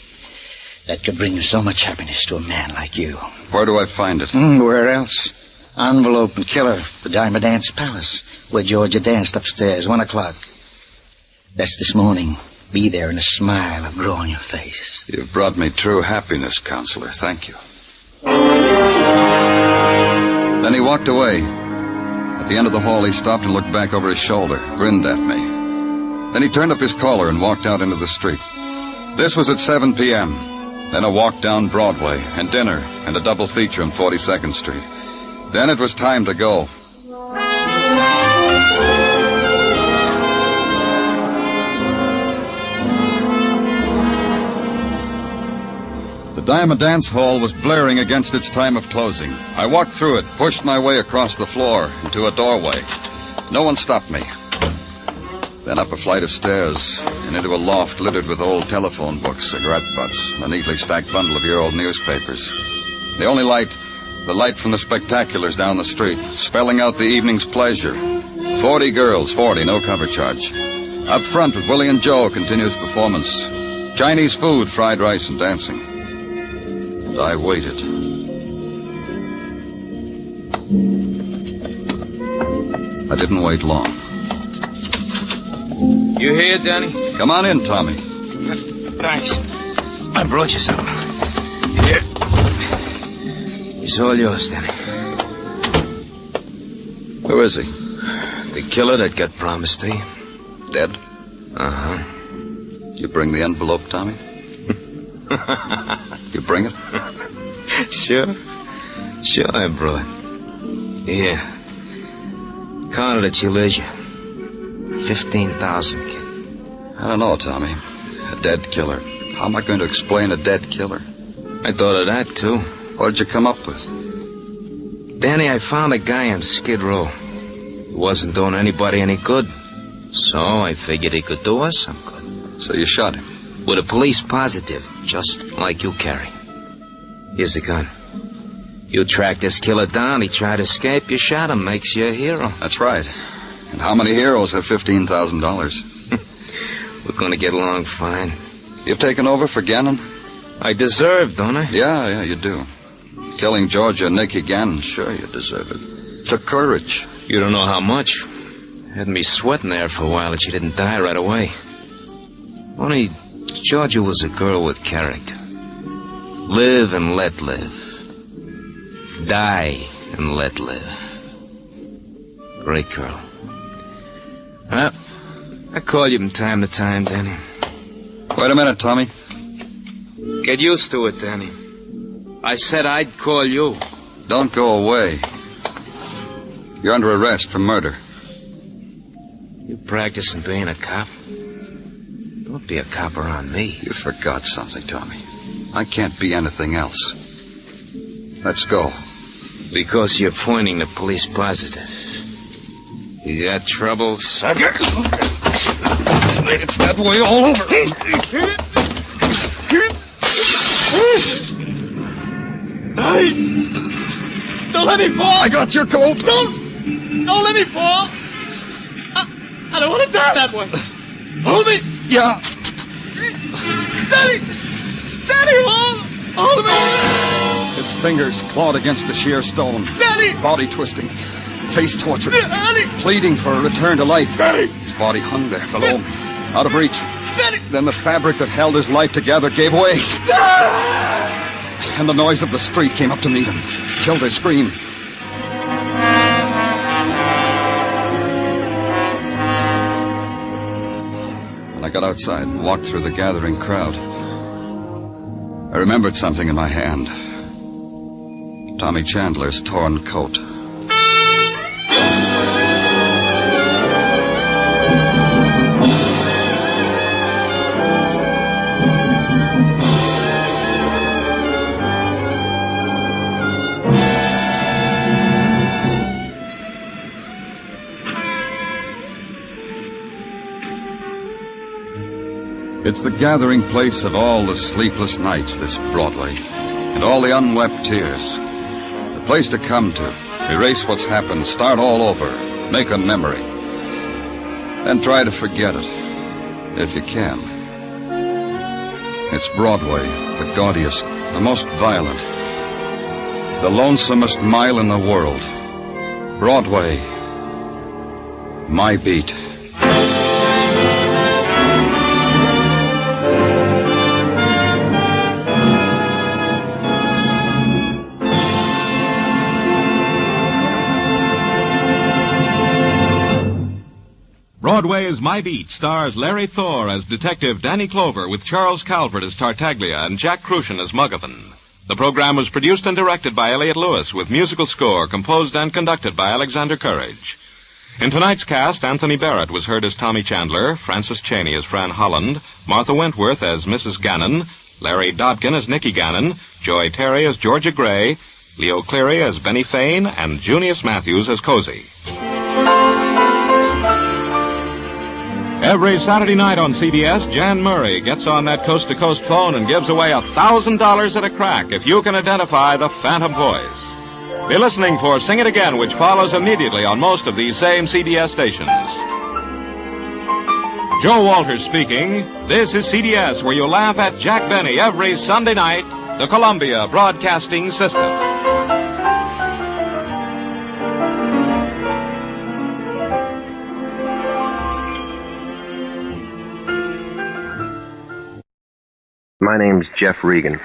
That could bring so much happiness to a man like you. Where do I find it? Where else? Envelope and killer. The Diamond Dance Palace. Where Georgia danced upstairs, 1 o'clock. That's this morning. Be there and a smile will grow on your face. You've brought me true happiness, counselor. Thank you. Then he walked away. At the end of the hall, he stopped and looked back over his shoulder, grinned at me. Then he turned up his collar and walked out into the street. This was at 7 p.m. Then a walk down Broadway, and dinner, and a double feature on 42nd Street. Then it was time to go. The Diamond Dance Hall was blaring against its time of closing. I walked through it, pushed my way across the floor into a doorway. No one stopped me. Then up a flight of stairs and into a loft littered with old telephone books, cigarette butts, and a neatly stacked bundle of year-old newspapers. The only light, the light from the spectaculars down the street, spelling out the evening's pleasure. 40 girls, 40, no cover charge. Up front with Willie and Joe, continuous performance. Chinese food, fried rice, and dancing. And I waited. I didn't wait long. You here, Danny? Come on in, Tommy. Thanks. I brought you something. Here. It's all yours, Danny. Who is he? The killer that got promised to you. Dead? Uh-huh. You bring the envelope, Tommy? You bring it? Sure. Sure I brought. Here. Counted at your leisure. 15,000, kid. I don't know, Tommy. A dead killer. How am I going to explain a dead killer? I thought of that, too. What did you come up with? Danny, I found a guy on Skid Row. He wasn't doing anybody any good. So I figured he could do us some good. So you shot him? With a police positive, just like you carry. Here's the gun. You tracked this killer down, he tried to escape, you shot him, makes you a hero. That's right. And how many heroes have $15,000? We're gonna get along fine. You've taken over for Gannon? I deserve, don't I? Yeah, you do. Killing Georgia and Nicky Gannon, sure you deserve it. Took courage. You don't know how much. Had me sweating there for a while that she didn't die right away. Only Georgia was a girl with character. Live and let live. Die and let live. Great girl. Well, I call you from time to time, Danny. Wait a minute, Tommy. Get used to it, Danny. I said I'd call you. Don't go away. You're under arrest for murder. You practicing being a cop? Don't be a cop around me. You forgot something, Tommy. I can't be anything else. Let's go. Because you're pointing the police positive. You got trouble, sucker? It's that way all over. Don't let me fall! I got your coat! Don't let me fall! I don't want to die that way! Hold me! Yeah. Daddy, hold me! His fingers clawed against the sheer stone. Daddy! Body twisting. Face tortured. Daddy! Pleading for a return to life. Daddy! His body hung there below me, out of reach. Daddy! Then the fabric that held his life together gave way. And the noise of the street came up to meet him. Killed his scream. When I got outside and walked through the gathering crowd, I remembered something in my hand. Tommy Chandler's torn coat. It's the gathering place of all the sleepless nights, this Broadway, and all the unwept tears. The place to come to, erase what's happened, start all over, make a memory. Then try to forget it, if you can. It's Broadway, the gaudiest, the most violent, the lonesomest mile in the world. Broadway, my beat. Broadway's My Beat stars Larry Thor as Detective Danny Clover with Charles Calvert as Tartaglia and Jack Crucian as Muggavan. The program was produced and directed by Elliott Lewis with musical score composed and conducted by Alexander Courage. In tonight's cast, Anthony Barrett was heard as Tommy Chandler, Francis Cheney as Fran Holland, Martha Wentworth as Mrs. Gannon, Larry Dobkin as Nicky Gannon, Joy Terry as Georgia Gray, Leo Cleary as Benny Fane, and Junius Matthews as Cozy. Every Saturday night on CBS, Jan Murray gets on that coast-to-coast phone and gives away $1,000 at a crack if you can identify the phantom voice. Be listening for Sing It Again, which follows immediately on most of these same CBS stations. Joe Walters speaking. This is CBS, where you laugh at Jack Benny every Sunday night, the Columbia Broadcasting System. My name's Jeff Regan.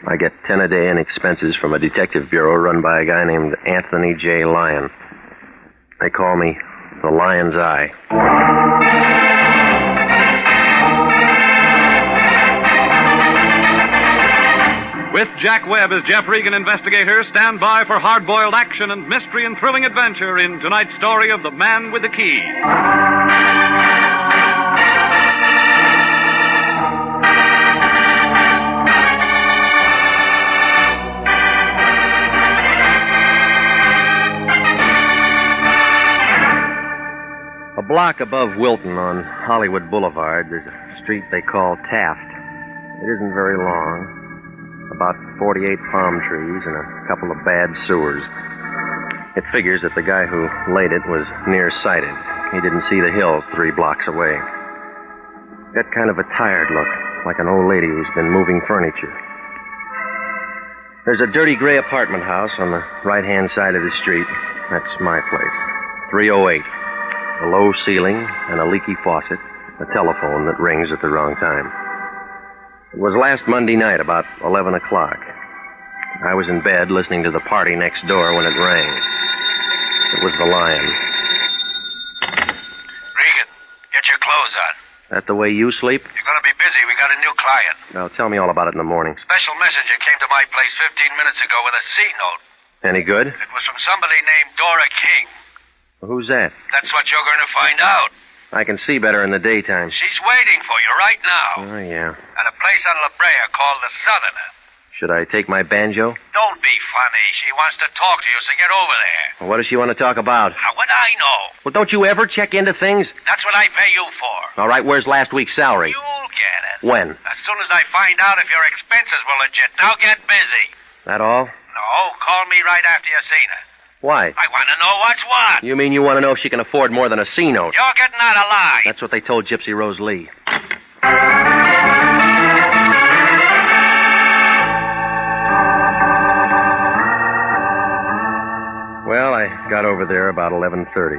I get 10 a day in expenses from a detective bureau run by a guy named Anthony J. Lyon. They call me the Lion's Eye. With Jack Webb as Jeff Regan investigator, stand by for hard-boiled action and mystery and thrilling adventure in tonight's story of The Man with the Key. A block above Wilton on Hollywood Boulevard, there's a street they call Taft. It isn't very long, about 48 palm trees and a couple of bad sewers. It figures that the guy who laid it was nearsighted. He didn't see the hill 3 blocks away. Got kind of a tired look, like an old lady who's been moving furniture. There's a dirty gray apartment house on the right-hand side of the street. That's my place, 308. A low ceiling and a leaky faucet, a telephone that rings at the wrong time. It was last Monday night, about 11 o'clock. I was in bed listening to the party next door when it rang. It was the Lion. Regan, get your clothes on. That the way you sleep? You're going to be busy. We got a new client. Now, tell me all about it in the morning. Special messenger came to my place 15 minutes ago with a C-note. Any good? It was from somebody named Dora King. Who's that? That's what you're going to find out. I can see better in the daytime. She's waiting for you right now. Oh, yeah. At a place on La Brea called the Southerner. Should I take my banjo? Don't be funny. She wants to talk to you, so get over there. Well, what does she want to talk about? How would I know? Well, don't you ever check into things? That's what I pay you for. All right, where's last week's salary? You'll get it. When? As soon as I find out if your expenses were legit. Now get busy. That all? No, call me right after you've seen her. Why? I want to know what's what. You mean you want to know if she can afford more than a C-note? You're getting out of line. That's what they told Gypsy Rose Lee. Well, I got over there about 11:30.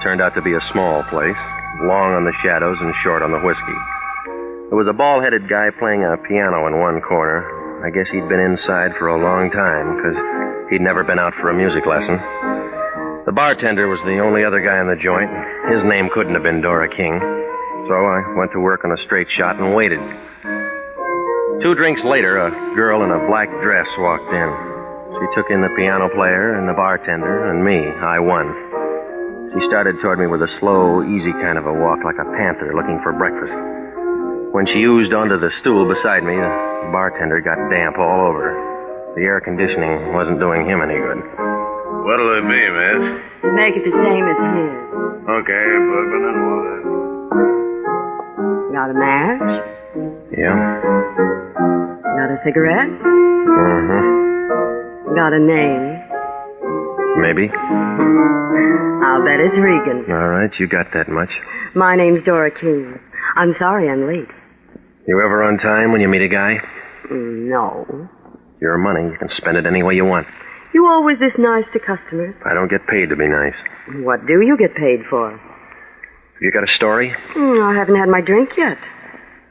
Turned out to be a small place, long on the shadows and short on the whiskey. There was a bald-headed guy playing a piano in one corner. I guess he'd been inside for a long time, because he'd never been out for a music lesson. The bartender was the only other guy in the joint. His name couldn't have been Dora King. So I went to work on a straight shot and waited. 2 drinks later, a girl in a black dress walked in. She took in the piano player and the bartender and me, I-1. She started toward me with a slow, easy kind of a walk, like a panther looking for breakfast. When she oozed onto the stool beside me, the bartender got damp all over. The air conditioning wasn't doing him any good. What'll it be, miss? Make it the same as his. Okay, bourbon and water. Got a match? Yeah. Got a cigarette? Mm-hmm. Got a name? Maybe. I'll bet it's Regan. All right, you got that much. My name's Dora King. I'm sorry I'm late. You ever on time when you meet a guy? No. Your money, you can spend it any way you want. You always this nice to customers? I don't get paid to be nice. What do you get paid for? You got a story? I haven't had my drink yet.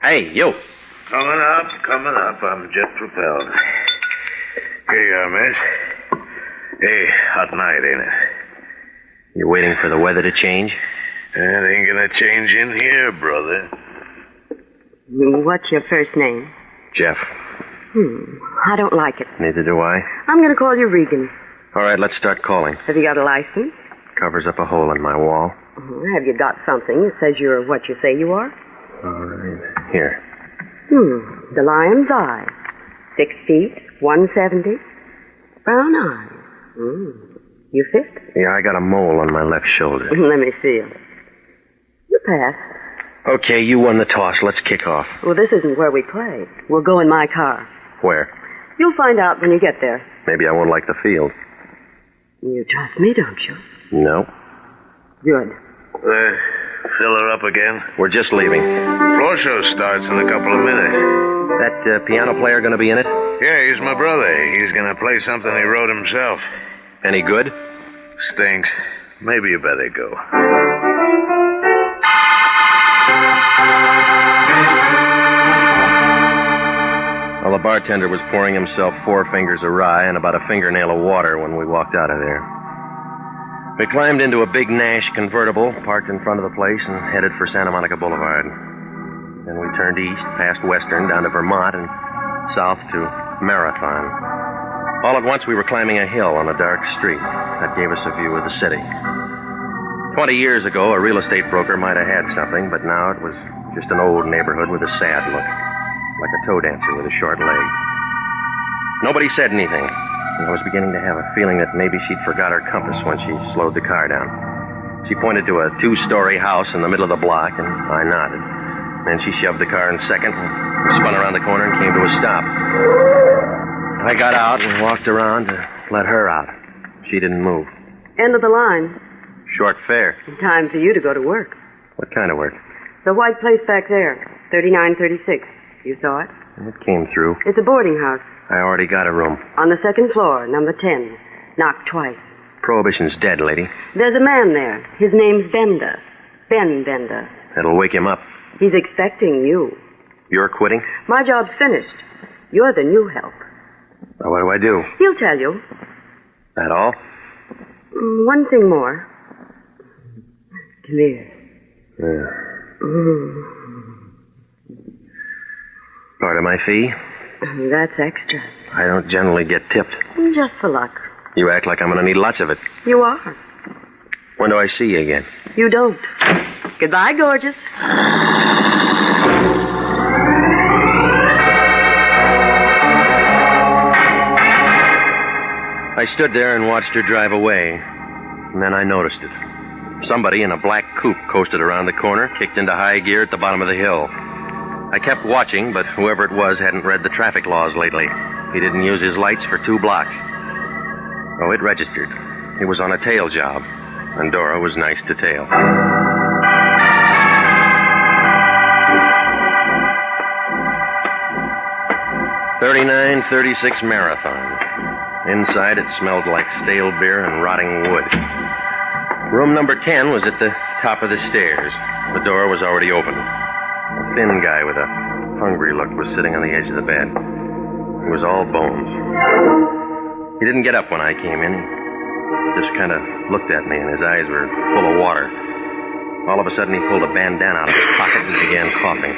Hey, you. Coming up. I'm jet propelled. Here you are, miss. Hey, hot night, ain't it? You waiting for the weather to change? It ain't gonna change in here, brother. What's your first name? Jeff. I don't like it. Neither do I. I'm going to call you Regan. All right, let's start calling. Have you got a license? Covers up a hole in my wall. Have you got something that says you're what you say you are? All right. Here. The Lion's Eye. 6 feet, 170. Brown eyes. You fit? Yeah, I got a mole on my left shoulder. Let me see you. You pass. Okay, you won the toss. Let's kick off. Well, this isn't where we play. We'll go in my car. Where? You'll find out when you get there. Maybe I won't like the field. You trust me, don't you? No. Good. Fill her up again? We're just leaving. Floor show starts in a couple of minutes. That piano player going to be in it? Yeah, he's my brother. He's going to play something he wrote himself. Any good? Stinks. Maybe you better go. Well, the bartender was pouring himself 4 fingers of rye and about a fingernail of water when we walked out of there. We climbed into a big Nash convertible, parked in front of the place, and headed for Santa Monica Boulevard. Then we turned east, past Western, down to Vermont, and south to Marathon. All at once, we were climbing a hill on a dark street that gave us a view of the city. 20 years ago, a real estate broker might have had something, but now it was just an old neighborhood with a sad look, like a toe dancer with a short leg. Nobody said anything, and I was beginning to have a feeling that maybe she'd forgot her compass when she slowed the car down. She pointed to a 2-story house in the middle of the block, and I nodded. Then she shoved the car in second and spun around the corner and came to a stop. I got out and walked around to let her out. She didn't move. End of the line. Short fare. Time for you to go to work. What kind of work? The white place back there, 3936. You saw it? It came through. It's a boarding house. I already got a room. On the 2nd floor, number 10. Knocked twice. Prohibition's dead, lady. There's a man there. His name's Bender. Ben Bender. It'll wake him up. He's expecting you. You're quitting? My job's finished. You're the new help. Well, what do I do? He'll tell you. That all? One thing more. Come here. Part of my fee? That's extra. I don't generally get tipped. Just for luck. You act like I'm going to need lots of it. You are. When do I see you again? You don't. Goodbye, gorgeous. I stood there and watched her drive away, and then I noticed it. Somebody in a black coupe coasted around the corner, kicked into high gear at the bottom of the hill. I kept watching, but whoever it was hadn't read the traffic laws lately. He didn't use his lights for 2 blocks. Oh, it registered. He was on a tail job, and Dora was nice to tail. .39:36 Marathon. Inside, it smelled like stale beer and rotting wood. Room number 10 was at the top of the stairs. The door was already open. A thin guy with a hungry look was sitting on the edge of the bed. He was all bones. He didn't get up when I came in. He just kind of looked at me, and his eyes were full of water. All of a sudden, he pulled a bandana out of his pocket and began coughing.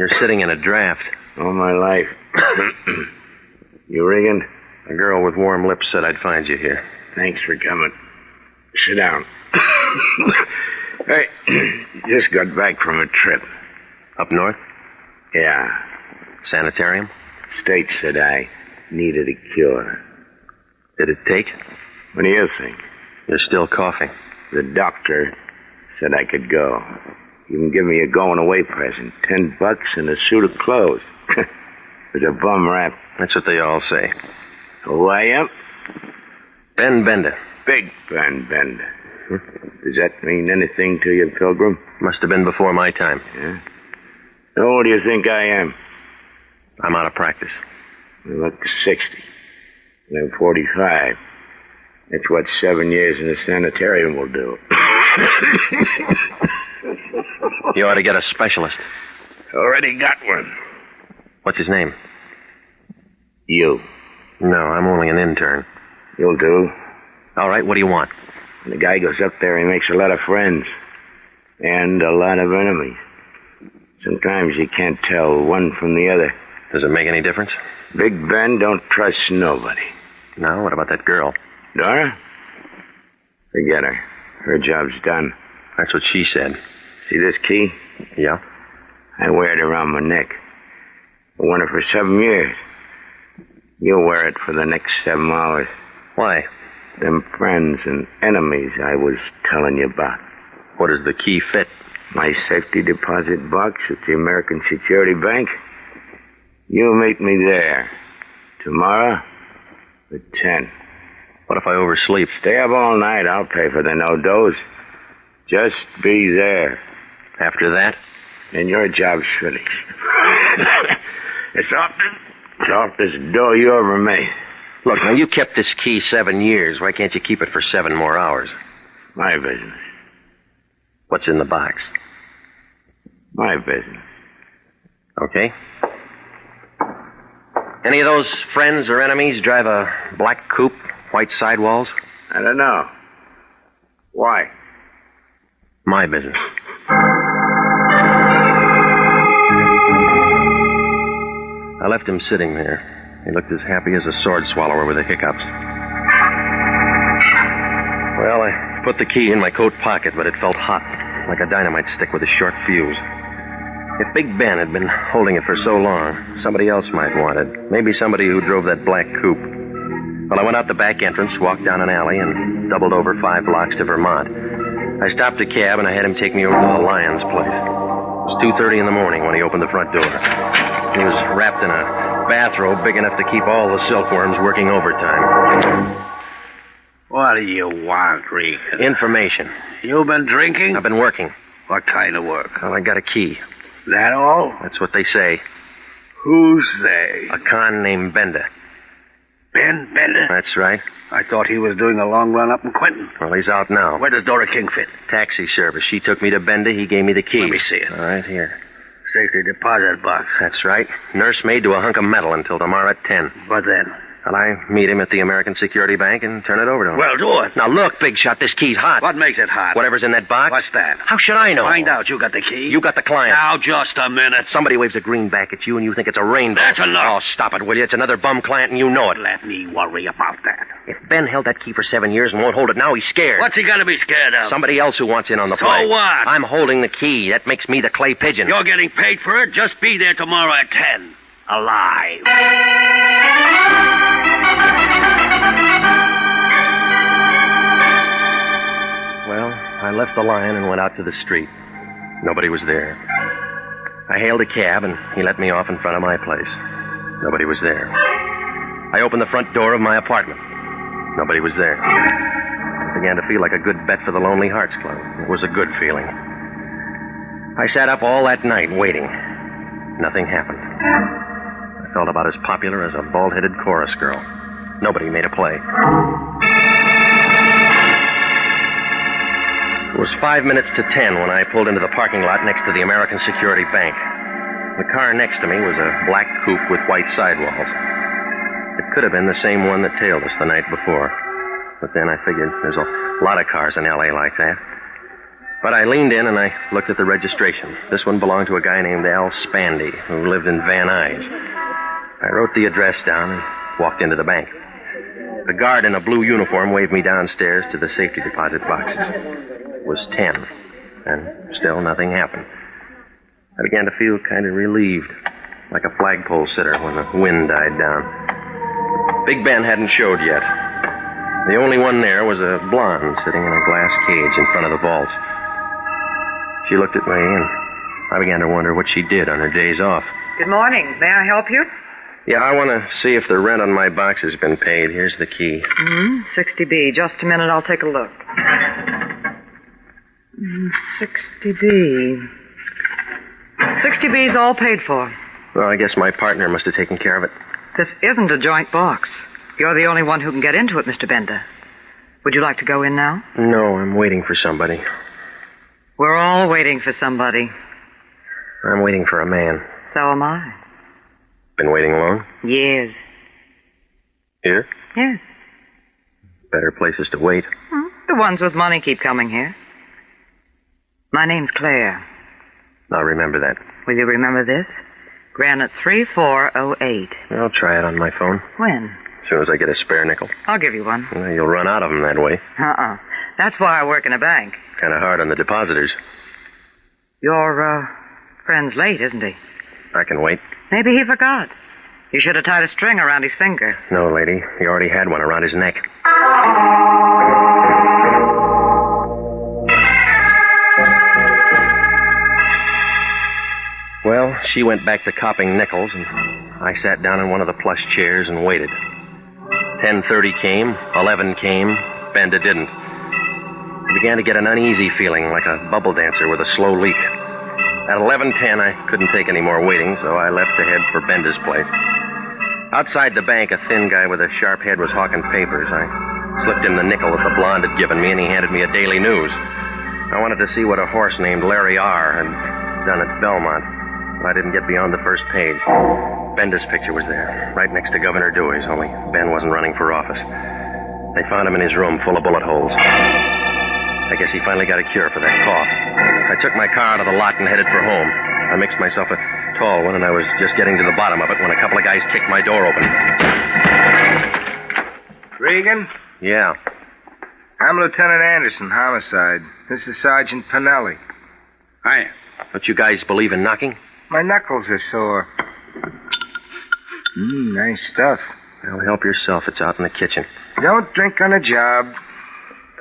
You're sitting in a draft. All my life. You ringing? A girl with warm lips said I'd find you here. Thanks for coming. Sit down. Hey, just got back from a trip. Up north? Yeah. Sanitarium? State said I needed a cure. Did it take? What do you think? You're still coughing. The doctor said I could go. Even give me a going-away present. $10 and a suit of clothes. It was a bum rap. That's what they all say. Who I am? Ben Bender. Big Ben Bender. Does that mean anything to you, Pilgrim? Must have been before my time. Yeah? How old do you think I am? I'm out of practice. You look 60. I'm 45. That's what 7 years in the sanitarium will do. You ought to get a specialist. Already got one. What's his name? You. No, I'm only an intern. You'll do. All right, what do you want? When the guy goes up there, he makes a lot of friends. And a lot of enemies. Sometimes you can't tell one from the other. Does it make any difference? Big Ben don't trust nobody. No, what about that girl? Dora? Forget her. Her job's done. That's what she said. See this key? Yeah? I wear it around my neck. I worn it for 7 years. You'll wear it for the next 7 hours. Why? Them friends and enemies I was telling you about. What does the key fit? My safety deposit box at the American Security Bank. You meet me there. Tomorrow at 10. What if I oversleep? Stay up all night. I'll pay for the no-dose. Just be there. After that? And your job's finished. It's off this door you ever made. Look, now, you kept this key 7 years. Why can't you keep it for 7 more hours? My business. What's in the box? My business. Okay. Any of those friends or enemies drive a black coupe, white sidewalls? I don't know. Why? My business. I left him sitting there. He looked as happy as a sword swallower with the hiccups. Well, I put the key in my coat pocket, but it felt hot, like a dynamite stick with a short fuse. If Big Ben had been holding it for so long, somebody else might want it. Maybe somebody who drove that black coupe. Well, I went out the back entrance, walked down an alley, and doubled over 5 blocks to Vermont. I stopped a cab, and I had him take me over to the Lyons place. It was 2:30 in the morning when he opened the front door. He was wrapped in a bathrobe big enough to keep all the silkworms working overtime. What do you want, Reek? Information. You been drinking? I've been working. What kind of work? Well, I got a key. That all? That's what they say. Who's they? A con named Bender. Ben Bender? That's right. I thought he was doing a long run up in Quentin. Well, he's out now. Where does Dora King fit? Taxi service. She took me to Bender. He gave me the key. Let me see it. All right, here. Safety deposit box. That's right. Nursemaid to a hunk of metal until tomorrow at 10. What then? Well, I meet him at the American Security Bank and turn it over to him. Well, do it. Now, look, Big Shot, this key's hot. What makes it hot? Whatever's in that box. What's that? How should I know? Find out. You got the key. You got the client. Now, just a minute. Somebody waves a green back at you and you think it's a rainbow. That's enough. Oh, stop it, will you? It's another bum client and you know it. Let me worry about that. If Ben held that key for 7 years and won't hold it now, he's scared. What's he got to be scared of? Somebody else who wants in on the So play. what? I'm holding the key. That makes me the clay pigeon. You're getting paid for it. Just be there tomorrow at 10. Alive. Well, I left the line and went out to the street. Nobody was there. I hailed a cab and he let me off in front of my place. Nobody was there. I opened the front door of my apartment. Nobody was there. I began to feel like a good bet for the Lonely Hearts Club. It was a good feeling. I sat up all that night waiting. Nothing happened. I felt about as popular as a bald-headed chorus girl. Nobody made a play. It was 5 minutes to 10 when I pulled into the parking lot next to the American Security Bank. The car next to me was a black coupe with white sidewalls. It could have been the same one that tailed us the night before. But then I figured there's a lot of cars in L.A. like that. But I leaned in and I looked at the registration. This one belonged to a guy named Al Spandy, who lived in Van Nuys. I wrote the address down and walked into the bank. The guard in a blue uniform waved me downstairs to the safety deposit boxes. It was 10, and still nothing happened. I began to feel kind of relieved, like a flagpole sitter when the wind died down. Big Ben hadn't showed yet. The only one there was a blonde sitting in a glass cage in front of the vault. She looked at me, and I began to wonder what she did on her days off. Good morning. May I help you? Yeah, I want to see if the rent on my box has been paid. Here's the key. 60B. Just a minute. I'll take a look. 60B. 60B's all paid for. Well, I guess my partner must have taken care of it. This isn't a joint box. You're the only one who can get into it, Mr. Bender. Would you like to go in now? No, I'm waiting for somebody. We're all waiting for somebody. I'm waiting for a man. So am I. Been waiting long? Years. Here? Yes. Better places to wait. The ones with money keep coming here. My name's Claire. I'll remember that. Will you remember this? Granite 3408. I'll try it on my phone. When? As soon as I get a spare nickel. I'll give you one. Well, you'll run out of them that way. That's why I work in a bank. Kind of hard on the depositors. Your, friend's late, isn't he? I can wait. Maybe he forgot. You should have tied a string around his finger. No, lady. He already had one around his neck. Well, she went back to copping nickels, and I sat down in one of the plush chairs and waited. 10:30 came, 11 came, Bender didn't. I began to get an uneasy feeling, like a bubble dancer with a slow leak. At 11:10, I couldn't take any more waiting, so I left to head for Bender's place. Outside the bank, a thin guy with a sharp head was hawking papers. I slipped him the nickel that the blonde had given me, and he handed me a Daily News. I wanted to see what a horse named Larry R. had done at Belmont. I didn't get beyond the first page. Bender's picture was there, right next to Governor Dewey's, only Ben wasn't running for office. They found him in his room full of bullet holes. I guess he finally got a cure for that cough. I took my car out of the lot and headed for home. I mixed myself a tall one, and I was just getting to the bottom of it when a couple of guys kicked my door open. Regan? Yeah. I'm Lieutenant Anderson, homicide. This is Sergeant Pinelli. Hi. Don't you guys believe in knocking? My knuckles are sore. Nice stuff. Well, help yourself. It's out in the kitchen. Don't drink on a job.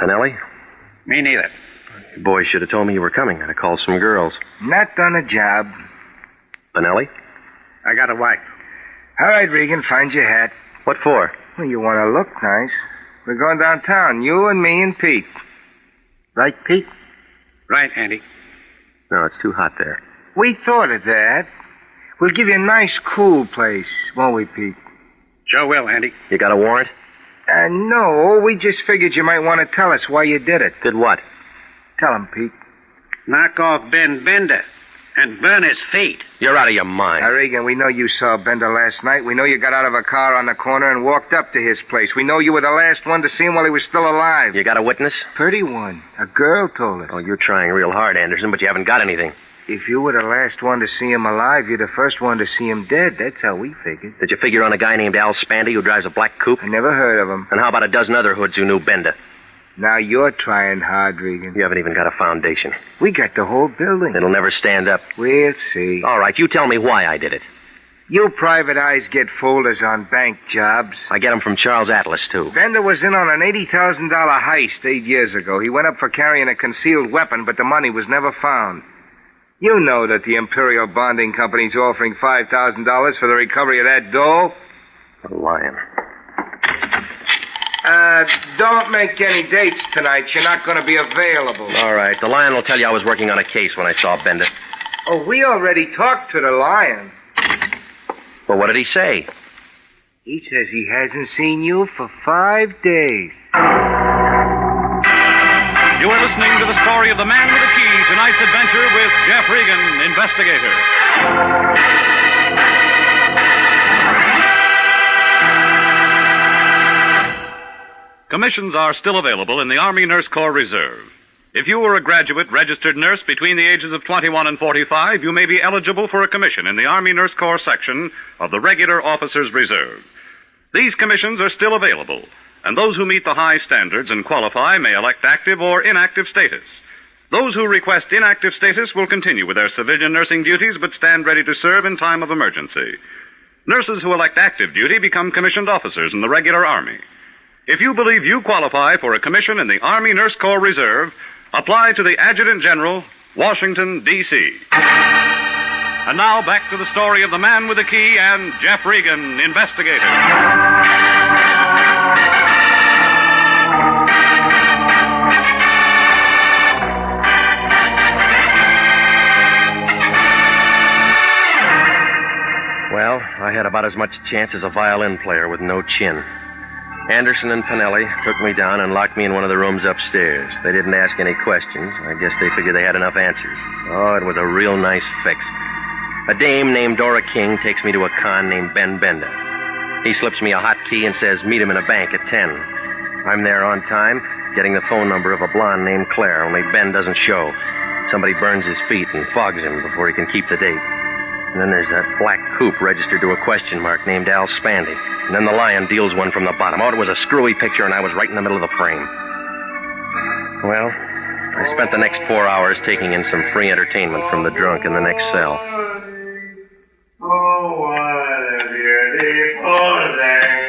Pinelli? Me neither. You boys should have told me you were coming. I'd have called some girls. Not on a job. Pinelli? I got a wife. All right, Regan, find your hat. What for? Well, you want to look nice. We're going downtown, you and me and Pete. Right, Pete? Right, Andy. No, it's too hot there. We thought of that. We'll give you a nice, cool place, won't we, Pete? Sure will, Andy. You got a warrant? No, we just figured you might want to tell us why you did it. Did what? Tell him, Pete. Knock off Ben Bender and burn his feet. You're out of your mind. Regan, we know you saw Bender last night. We know you got out of a car on the corner and walked up to his place. We know you were the last one to see him while he was still alive. You got a witness? Pretty one. A girl told us. Oh, you're trying real hard, Anderson, but you haven't got anything. If you were the last one to see him alive, you're the first one to see him dead. That's how we figured. Did you figure on a guy named Al Spandy who drives a black coupe? I never heard of him. And how about a dozen other hoods who knew Bender? Now you're trying hard, Regan. You haven't even got a foundation. We got the whole building. It'll never stand up. We'll see. All right, you tell me why I did it. You private eyes get folders on bank jobs. I get them from Charles Atlas, too. Bender was in on an $80,000 heist 8 years ago. He went up for carrying a concealed weapon, but the money was never found. You know that the Imperial Bonding Company's offering $5,000 for the recovery of that dough. A lion. Don't make any dates tonight. You're not going to be available. All right. The Lion will tell you I was working on a case when I saw Bender. Oh, we already talked to the Lion. Well, what did he say? He says he hasn't seen you for 5 days. You are listening to the story of the man with the key, tonight's adventure with Jeff Regan, investigator. Commissions are still available in the Army Nurse Corps Reserve. If you were a graduate registered nurse between the ages of 21 and 45, you may be eligible for a commission in the Army Nurse Corps section of the Regular Officers Reserve. These commissions are still available, and those who meet the high standards and qualify may elect active or inactive status. Those who request inactive status will continue with their civilian nursing duties but stand ready to serve in time of emergency. Nurses who elect active duty become commissioned officers in the regular Army. If you believe you qualify for a commission in the Army Nurse Corps Reserve, apply to the Adjutant General, Washington, D.C. And now back to the story of the man with the key and Jeff Regan, investigator. Well, I had about as much chance as a violin player with no chin. Anderson and Pinelli took me down and locked me in one of the rooms upstairs. They didn't ask any questions. I guess they figured they had enough answers. Oh, it was a real nice fix. A dame named Dora King takes me to a con named Ben Bender. He slips me a hot key and says meet him in a bank at 10. I'm there on time, getting the phone number of a blonde named Claire, only Ben doesn't show. Somebody burns his feet and fogs him before he can keep the date. And then there's that black coupe registered to a question mark named Al Spandy. And then the Lion deals one from the bottom. Oh, it was a screwy picture, and I was right in the middle of the frame. Well, I spent the next 4 hours taking in some free entertainment from the drunk in the next cell. Oh, what a beautiful day.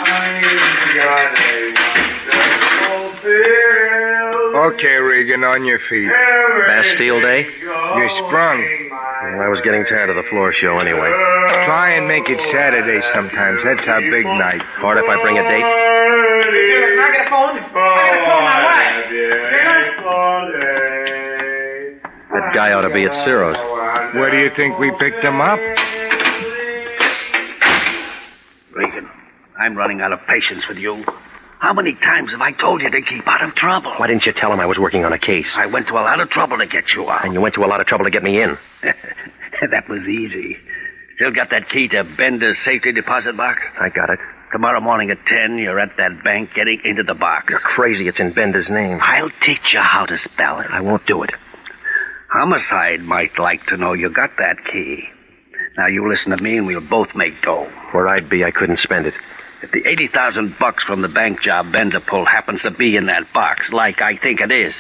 I've got a wonderful feel. Okay, Regan, on your feet. Bastille Day? You're sprung. Well, I was getting tired of the floor show anyway. Try and make it Saturday sometimes. That's our big night. Or if I bring a date? Can I get a phone? That guy ought to be at Ciro's. Where do you think we picked him up? Regan, I'm running out of patience with you. How many times have I told you to keep out of trouble? Why didn't you tell him I was working on a case? I went to a lot of trouble to get you out. And you went to a lot of trouble to get me in. That was easy. Still got that key to Bender's safety deposit box? I got it. Tomorrow morning at 10, you're at that bank getting into the box. You're crazy. It's in Bender's name. I'll teach you how to spell it. I won't do it. Homicide might like to know you got that key. Now, you listen to me and we'll both make dough. Where I'd be, I couldn't spend it. If the $80,000 from the bank job Bender pulled happens to be in that box, like I think it is,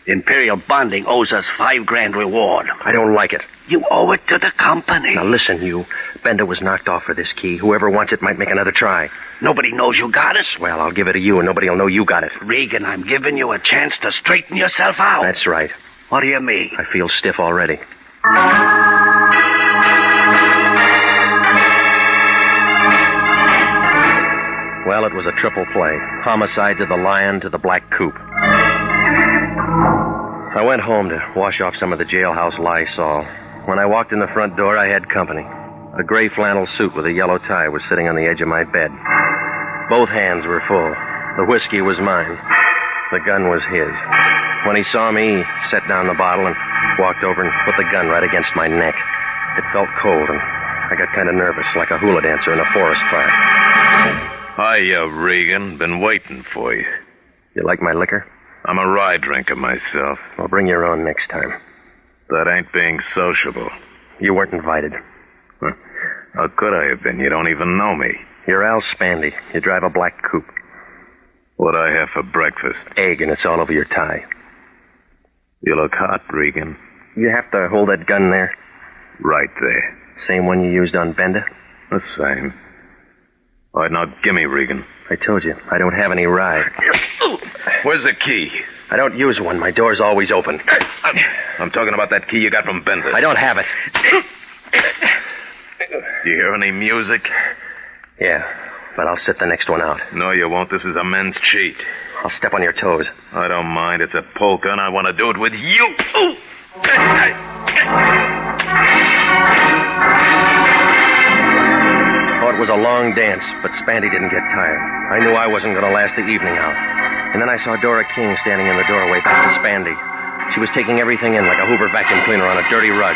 Imperial Bonding owes us $5,000 reward. I don't like it. You owe it to the company. Now listen, you. Bender was knocked off for this key. Whoever wants it might make another try. Nobody knows you got it. Well, I'll give it to you, and nobody will know you got it. Regan, I'm giving you a chance to straighten yourself out. That's right. What do you mean? I feel stiff already. Well, it was a triple play. Homicide to the Lion to the black coupe. I went home to wash off some of the jailhouse Lysol. When I walked in the front door, I had company. A gray flannel suit with a yellow tie was sitting on the edge of my bed. Both hands were full. The whiskey was mine. The gun was his. When he saw me, he set down the bottle and walked over and put the gun right against my neck. It felt cold, and I got kind of nervous, like a hula dancer in a forest fire. Hiya, Regan. Been waiting for you. You like my liquor? I'm a rye drinker myself. Well, bring your own next time. That ain't being sociable. You weren't invited. Huh. How could I have been? You don't even know me. You're Al Spandy. You drive a black coupe. What'd I have for breakfast? Egg, and it's all over your tie. You look hot, Regan. You have to hold that gun there. Right there. Same one you used on Benda? The same. All right, now, gimme, Regan. I told you, I don't have any rye. Where's the key? I don't use one. My door's always open. I'm talking about that key you got from Benda. I don't have it. You hear any music? Yeah, but I'll sit the next one out. No, you won't. This is a men's cheat. I'll step on your toes. I don't mind. It's a polka, and I want to do it with you. Oh, it was a long dance, but Spandy didn't get tired. I knew I wasn't going to last the evening out. And then I saw Dora King standing in the doorway back to Spandy. She was taking everything in like a Hoover vacuum cleaner on a dirty rug.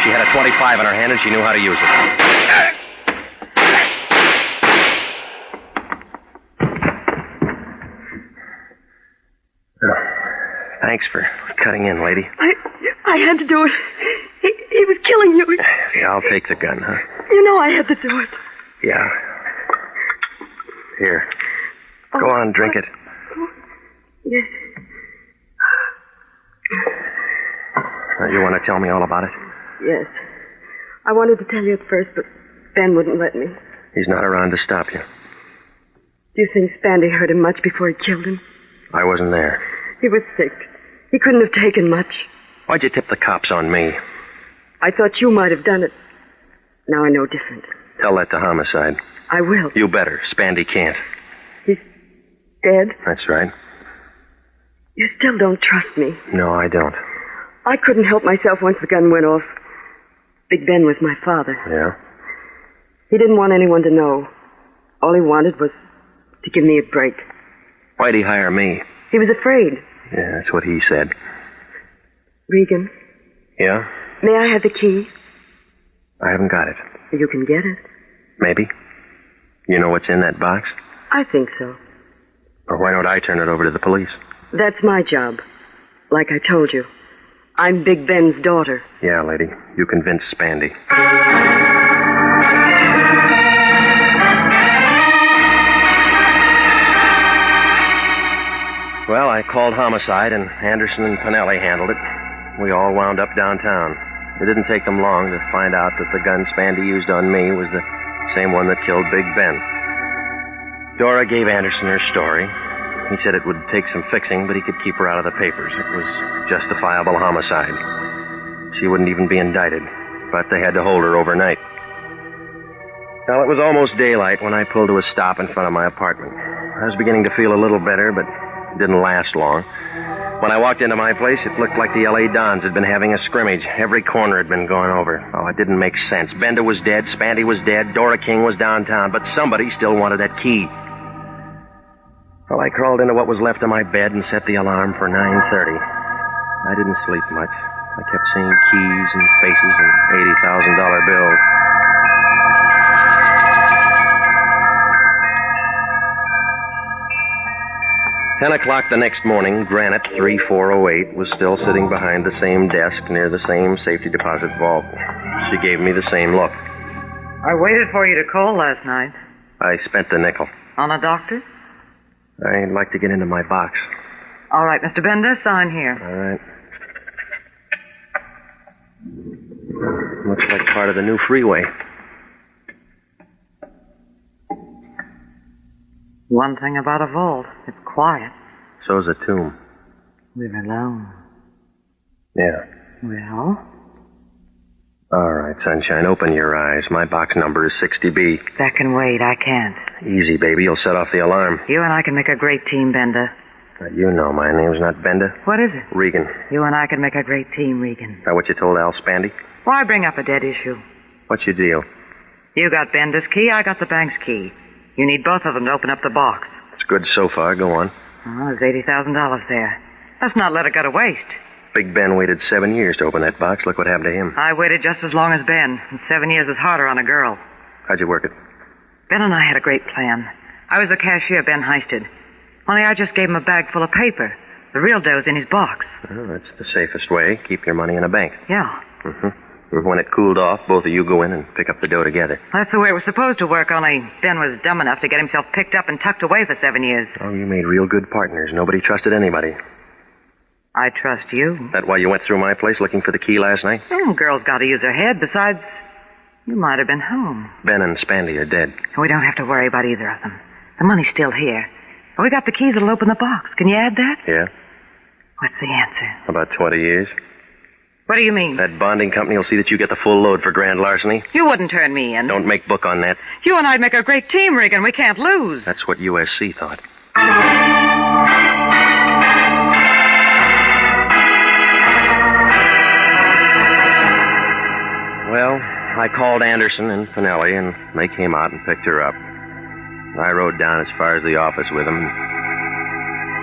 She had a .25 in her hand, and she knew how to use it. Thanks for cutting in, lady. I had to do it. He was killing you. Yeah, I'll take the gun, huh? You know I had to do it. Yeah. Here. Go on, drink it. Yes. Now, you want to tell me all about it? Yes. I wanted to tell you at first, but Ben wouldn't let me. He's not around to stop you. Do you think Spandy hurt him much before he killed him? I wasn't there. He was sick. He couldn't have taken much. Why'd you tip the cops on me? I thought you might have done it. Now I know different. Tell that to homicide. I will. You better. Spandy can't. He's dead? That's right. You still don't trust me. No, I don't. I couldn't help myself once the gun went off. Big Ben was my father. Yeah? He didn't want anyone to know. All he wanted was to give me a break. Why'd he hire me? He was afraid. Yeah, that's what he said. Regan. Yeah? May I have the key? I haven't got it. You can get it. Maybe. You know what's in that box? I think so. Or why don't I turn it over to the police? That's my job. Like I told you. I'm Big Ben's daughter. Yeah, lady. You convinced Spandy. Well, I called homicide, and Anderson and Pinelli handled it. We all wound up downtown. It didn't take them long to find out that the gun Spandy used on me was the same one that killed Big Ben. Dora gave Anderson her story. He said it would take some fixing, but he could keep her out of the papers. It was justifiable homicide. She wouldn't even be indicted, but they had to hold her overnight. Well, it was almost daylight when I pulled to a stop in front of my apartment. I was beginning to feel a little better, but it didn't last long. When I walked into my place, it looked like the L.A. Dons had been having a scrimmage. Every corner had been gone over. Oh, it didn't make sense. Benda was dead, Spandy was dead, Dora King was downtown, but somebody still wanted that key. Well, I crawled into what was left of my bed and set the alarm for 9:30. I didn't sleep much. I kept seeing keys and faces and $80,000 bills. $10 o'clock the next morning, Granite 3408 was still sitting behind the same desk near the same safety deposit vault. She gave me the same look. I waited for you to call last night. I spent the nickel. On a doctor? I'd like to get into my box. All right, Mr. Bender, sign here. All right. Looks like part of the new freeway. One thing about a vault, it's quiet. So's a tomb. We're alone. Yeah. Well? All right, sunshine, open your eyes. My box number is 60B. That can wait, I can't. Easy, baby. You'll set off the alarm. You and I can make a great team, Bender. You know my name's not Benda. What is it? Regan. You and I can make a great team, Regan. Is that what you told Al Spandy? Why bring up a dead issue? What's your deal? You got Bender's key, I got the bank's key. You need both of them to open up the box. It's good so far. Go on. Oh, there's $80,000 there. Let's not let it go to waste. Big Ben waited 7 years to open that box. Look what happened to him. I waited just as long as Ben, and 7 years is harder on a girl. How'd you work it? Ben and I had a great plan. I was the cashier Ben heisted. Only I just gave him a bag full of paper. The real dough's in his box. Well, that's the safest way. Keep your money in a bank. Yeah. When it cooled off, both of you go in and pick up the dough together. That's the way it was supposed to work, only Ben was dumb enough to get himself picked up and tucked away for 7 years. Oh, you made real good partners. Nobody trusted anybody. I trust you. That why you went through my place looking for the key last night? Girl's got to use her head. Besides, you might have been home. Ben and Spandy are dead. We don't have to worry about either of them. The money's still here. We got the keys that'll open the box. Can you add that? Yeah? What's the answer? About 20 years. What do you mean? That bonding company will see that you get the full load for grand larceny. You wouldn't turn me in. Don't make book on that. You and I'd make a great team, Regan. We can't lose. That's what USC thought. Well, I called Anderson and Finelli, and they came out and picked her up. I rode down as far as the office with them.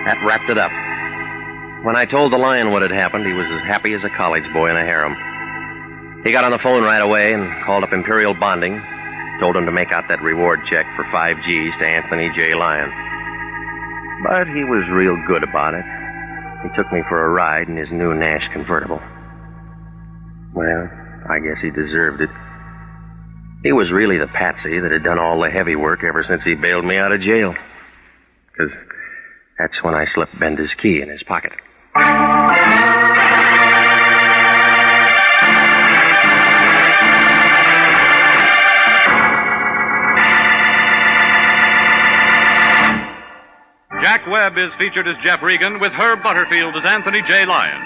That wrapped it up. When I told the Lion what had happened, he was as happy as a college boy in a harem. He got on the phone right away and called up Imperial Bonding, told him to make out that reward check for 5 G's to Anthony J. Lyon. But he was real good about it. He took me for a ride in his new Nash convertible. Well, I guess he deserved it. He was really the patsy that had done all the heavy work ever since he bailed me out of jail. 'Cause that's when I slipped Bender's key in his pocket. Jack Webb is featured as Jeff Regan with Herb Butterfield as Anthony J. Lyon.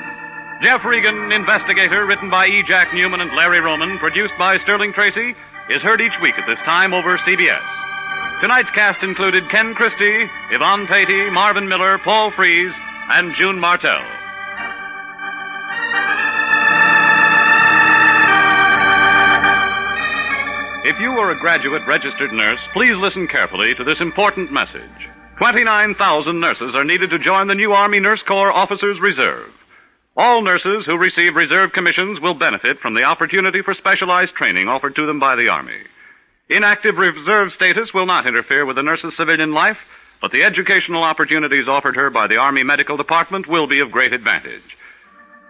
Jeff Regan, Investigator, written by E. Jack Newman and Larry Roman, produced by Sterling Tracy, is heard each week at this time over CBS. Tonight's cast included Ken Christie, Yvonne Patey, Marvin Miller, Paul Frees, and June Martell. If you are a graduate registered nurse, please listen carefully to this important message. 29,000 nurses are needed to join the new Army Nurse Corps Officers Reserve. All nurses who receive reserve commissions will benefit from the opportunity for specialized training offered to them by the Army. Inactive reserve status will not interfere with a nurse's civilian life, but the educational opportunities offered her by the Army Medical Department will be of great advantage.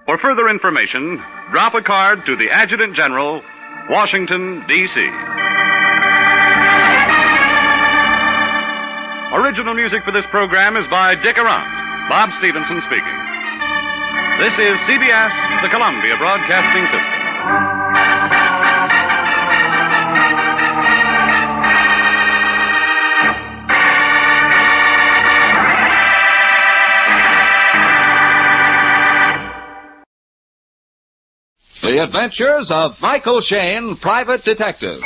For further information, drop a card to the Adjutant General, Washington, D.C. Original music for this program is by Dick Arant. Bob Stevenson speaking. This is CBS, the Columbia Broadcasting System. The Adventures of Michael Shayne, Private Detective.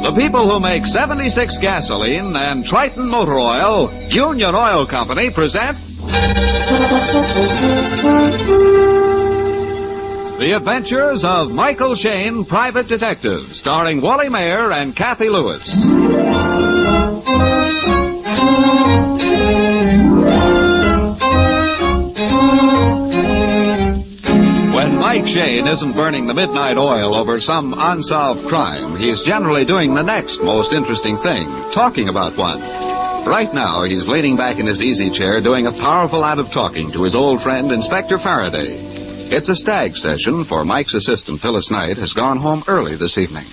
The people who make 76 gasoline and Triton Motor Oil, Union Oil Company, present The Adventures of Michael Shayne, Private Detective, starring Wally Mayer and Kathy Lewis. When Mike Shayne isn't burning the midnight oil over some unsolved crime, he's generally doing the next most interesting thing, talking about one. Right now, he's leaning back in his easy chair doing a powerful ad of talking to his old friend, Inspector Faraday. It's a stag session, for Mike's assistant, Phyllis Knight, has gone home early this evening.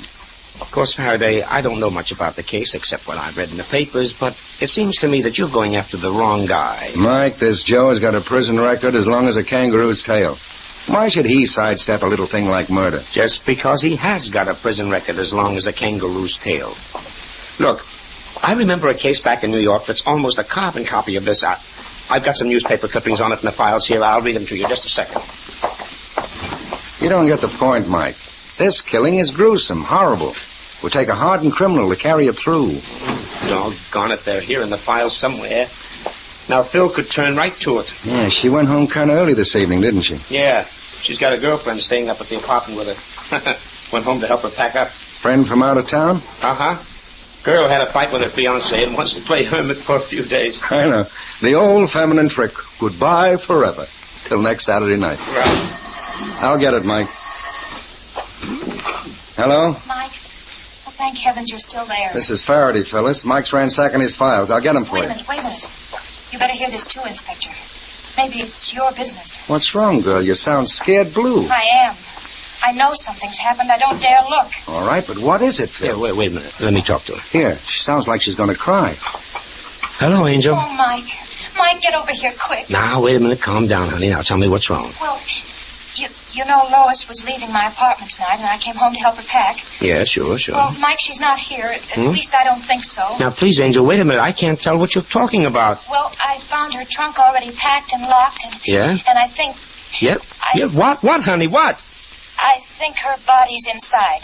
Of course, Faraday, I don't know much about the case except what I've read in the papers, but it seems to me that you're going after the wrong guy. Mike, this Joe has got a prison record as long as a kangaroo's tail. Why should he sidestep a little thing like murder? Just because he has got a prison record as long as a kangaroo's tail. Look, I remember a case back in New York that's almost a carbon copy of this. I've got some newspaper clippings on it in the files here. I'll read them to you just a second. You don't get the point, Mike. This killing is gruesome, horrible. It would take a hardened criminal to carry it through. Doggone it, they're here in the files somewhere. Now, Phil could turn right to it. Yeah, she went home kind of early this evening, didn't she? Yeah. She's got a girlfriend staying up at the apartment with her. Went home to help her pack up. Friend from out of town? Uh-huh. Girl had a fight with her fiancé and wants to play hermit for a few days. I know. The old feminine trick. Goodbye forever. Till next Saturday night. Right. I'll get it, Mike. Hello? Mike, well, thank heavens you're still there. This is Faraday, Phyllis. Mike's ransacking his files. I'll get them for you. Wait a minute. You better hear this too, Inspector. Maybe it's your business. What's wrong, girl? You sound scared blue. I am. I know something's happened. I don't dare look. All right, but what is it, Phil? Yeah, wait a minute. Let me talk to her. Here, she sounds like she's going to cry. Hello, Angel. Oh, Mike. Mike, get over here quick. Now, wait a minute. Calm down, honey. Now, tell me what's wrong. Well, you know Lois was leaving my apartment tonight, and I came home to help her pack. Yeah, sure. Well, Mike, she's not here. At least I don't think so. Now, please, Angel, wait a minute. I can't tell what you're talking about. Well, I found her trunk already packed and locked, and... Yeah? And I think... Yep. Yeah, what, honey? What? I think her body's inside.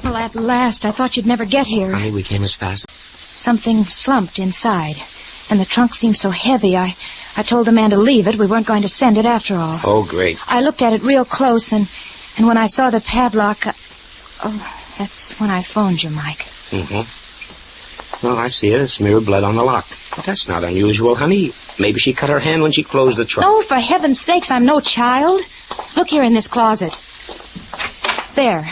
Well, at last. I thought you'd never get here. Honey, we came as fast. Something slumped inside, and the trunk seemed so heavy, I told the man to leave it. We weren't going to send it after all. Oh, great. I looked at it real close, and when I saw the padlock... that's when I phoned you, Mike. Mm-hmm. Well, I see it. It's smear of blood on the lock. But that's not unusual, honey. Maybe she cut her hand when she closed the trunk. Oh, for heaven's sakes, I'm no child. Look here in this closet. There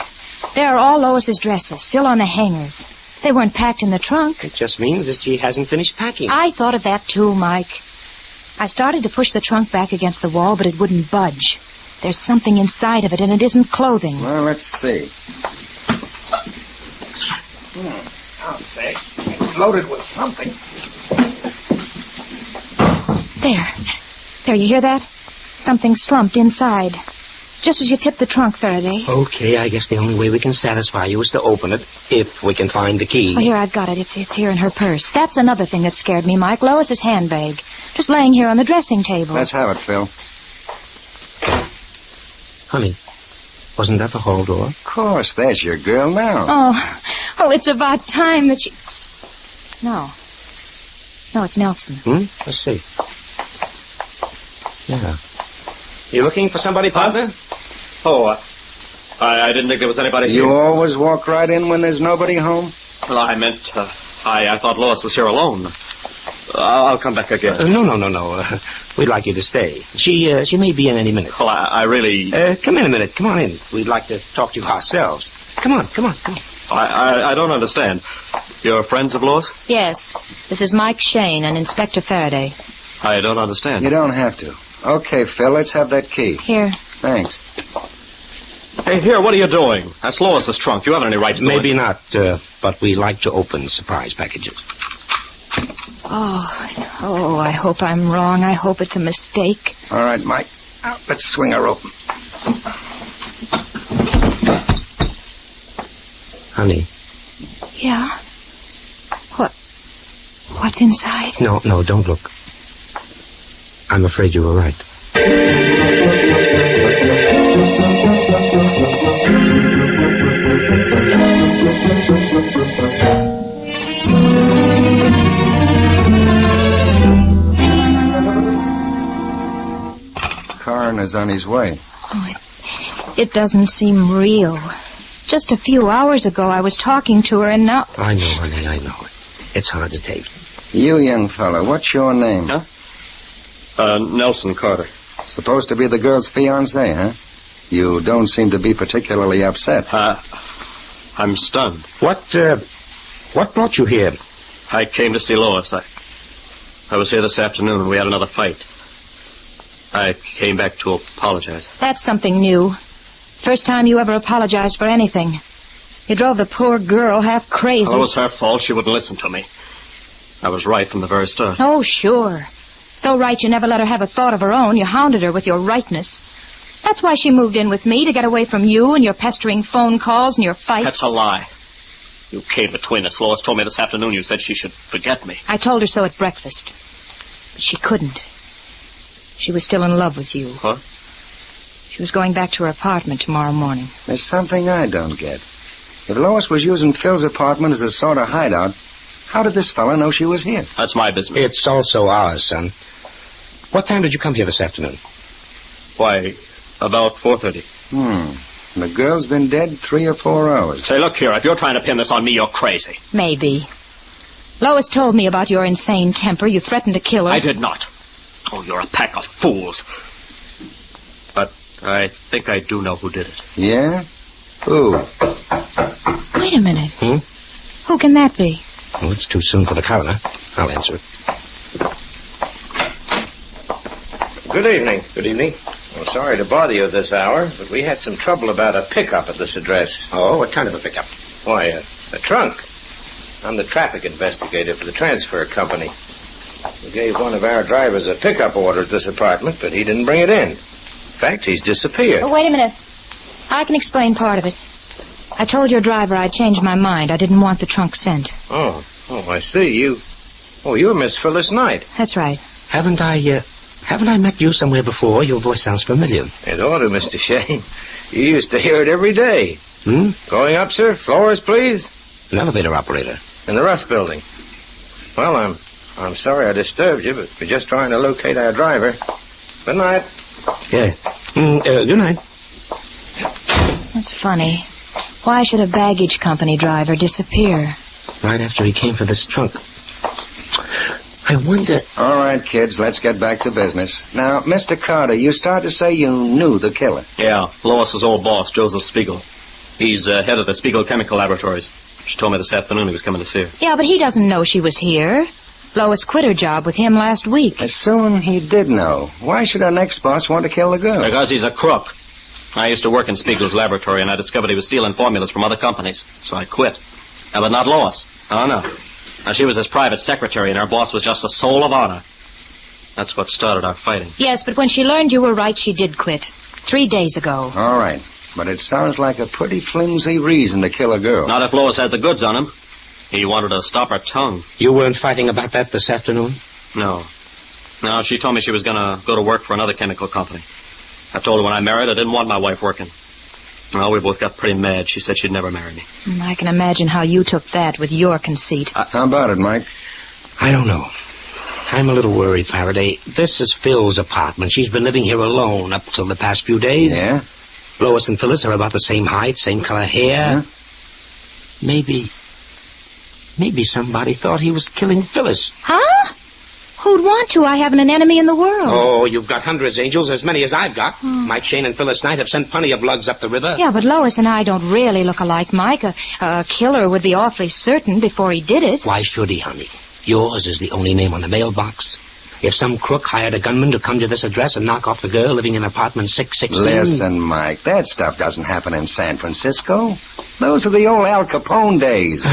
are all Lois's dresses, still on the hangers. They weren't packed in the trunk. It just means that she hasn't finished packing. I thought of that too, Mike. I started to push the trunk back against the wall, but it wouldn't budge. There's something inside of it, and it isn't clothing. Well, let's see. I'll say. It's loaded with something. There, you hear that? Something slumped inside. Just as you tipped the trunk, Faraday. Okay, I guess the only way we can satisfy you is to open it, if we can find the key. Oh, here, I've got it. It's here in her purse. That's another thing that scared me, Mike. Lois's handbag. Just laying here on the dressing table. Let's have it, Phil. Honey, wasn't that the hall door? Of course, there's your girl now. Oh, it's about time that she... No, it's Nelson. Let's see. Yeah. You looking for somebody, partner? Oh, I didn't think there was anybody here. You always walk right in when there's nobody home? Well, I meant, I thought Lois was here alone. I'll come back again. No. We'd like you to stay. She may be in any minute. Well, I really... Come in a minute. Come on in. We'd like to talk to you ourselves. Come on. I don't understand. You're friends of Lois? Yes. This is Mike Shane and Inspector Faraday. I don't understand. You don't have to. Okay, Phil, let's have that key. Here. Thanks. Hey, here, what are you doing? That's Lois's trunk. You haven't any right to do it. Maybe not, but we like to open surprise packages. Oh, I hope I'm wrong. I hope it's a mistake. All right, Mike. Now, let's swing her open. Honey. Yeah? What's inside? No, don't look. I'm afraid you were right. Coroner's on his way. It doesn't seem real. Just a few hours ago, I was talking to her, and now... I know, honey, I know. It's hard to take. You, young fella, what's your name? Huh? Nelson Carter. Supposed to be the girl's fiancé, huh? You don't seem to be particularly upset. I'm stunned. What brought you here? I came to see Lois. I was here this afternoon and we had another fight. I came back to apologize. That's something new. First time you ever apologized for anything. You drove the poor girl half crazy. Well, it was her fault. She wouldn't listen to me. I was right from the very start. Oh, sure. So right you never let her have a thought of her own. You hounded her with your rightness. That's why she moved in with me, to get away from you and your pestering phone calls and your fights. That's a lie. You came between us. Lois told me this afternoon you said she should forget me. I told her so at breakfast. But she couldn't. She was still in love with you. What? She was going back to her apartment tomorrow morning. There's something I don't get. If Lois was using Phil's apartment as a sort of hideout, how did this fella know she was here? That's my business. It's also ours, son. What time did you come here this afternoon? Why, about 4:30. And the girl's been dead 3 or 4 hours. Say, look here, if you're trying to pin this on me, you're crazy. Maybe. Lois told me about your insane temper. You threatened to kill her. I did not. Oh, you're a pack of fools. But I think I do know who did it. Yeah? Who? Wait a minute. Who can that be? Oh, it's too soon for the coroner. I'll answer it. Good evening. Good evening. I'm sorry to bother you at this hour, but we had some trouble about a pickup at this address. Oh, what kind of a pickup? Why, a trunk. I'm the traffic investigator for the transfer company. We gave one of our drivers a pickup order at this apartment, but he didn't bring it in. In fact, he's disappeared. Oh, wait a minute. I can explain part of it. I told your driver I'd changed my mind. I didn't want the trunk sent. Oh, I see. You're Miss Phyllis Knight. That's right. Haven't I met you somewhere before? Your voice sounds familiar. It ought to, Mr. Shane. You used to hear it every day. Going up, sir? Floors, please? An elevator operator. In the Rust Building. Well, I'm sorry I disturbed you, but we're just trying to locate our driver. Good night. Yeah. Good night. That's funny. Why should a baggage company driver disappear? Right after he came for this trunk. I wonder... All right, kids, let's get back to business. Now, Mr. Carter, you start to say you knew the killer. Yeah, Lois's old boss, Joseph Spiegel. He's head of the Spiegel Chemical Laboratories. She told me this afternoon he was coming to see her. Yeah, but he doesn't know she was here. Lois quit her job with him last week. Assume he did know. Why should our next boss want to kill the girl? Because he's a crook. I used to work in Spiegel's laboratory, and I discovered he was stealing formulas from other companies. So I quit. But not Lois. Oh, no. Now, she was his private secretary, and our boss was just a soul of honor. That's what started our fighting. Yes, but when she learned you were right, she did quit. 3 days ago. All right. But it sounds like a pretty flimsy reason to kill a girl. Not if Lois had the goods on him. He wanted to stop her tongue. You weren't fighting about that this afternoon? No. No, she told me she was going to go to work for another chemical company. I told her when I married I didn't want my wife working. Well, we both got pretty mad. She said she'd never marry me. I can imagine how you took that with your conceit. How about it, Mike? I don't know. I'm a little worried, Faraday. This is Phil's apartment. She's been living here alone up till the past few days. Yeah? Lois and Phyllis are about the same height, same color hair. Maybe somebody thought he was killing Phyllis. Huh? Who'd want to? I haven't an enemy in the world. Oh, you've got hundreds, Angels, as many as I've got. Mike Shane and Phyllis Knight have sent plenty of lugs up the river. Yeah, but Lois and I don't really look alike, Mike. A killer would be awfully certain before he did it. Why should he, honey? Yours is the only name on the mailbox. If some crook hired a gunman to come to this address and knock off the girl living in apartment 616... Listen, Mike, that stuff doesn't happen in San Francisco. Those are the old Al Capone days.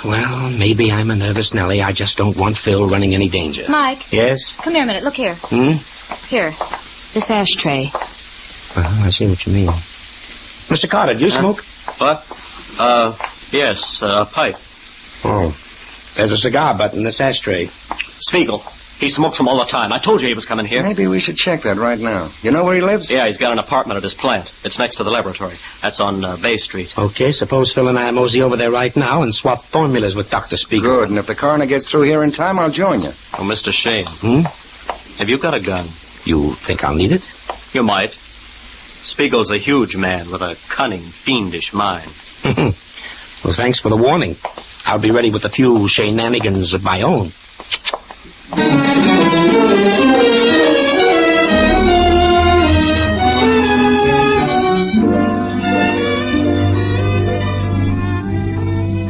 Well, maybe I'm a nervous Nellie. I just don't want Phil running any danger. Mike. Yes? Come here a minute. Look here. Here. This ashtray. I see what you mean. Mr. Carter, do you smoke? What? Yes, a pipe. Oh. There's a cigar butt in this ashtray. Spiegel. He smokes them all the time. I told you he was coming here. Maybe we should check that right now. You know where he lives? Yeah, he's got an apartment at his plant. It's next to the laboratory. That's on Bay Street. Okay, suppose Phil and I mosey over there right now and swap formulas with Dr. Spiegel. Good, and if the coroner gets through here in time, I'll join you. Oh, Mr. Shane. Have you got a gun? You think I'll need it? You might. Spiegel's a huge man with a cunning, fiendish mind. Well, thanks for the warning. I'll be ready with a few shenanigans of my own.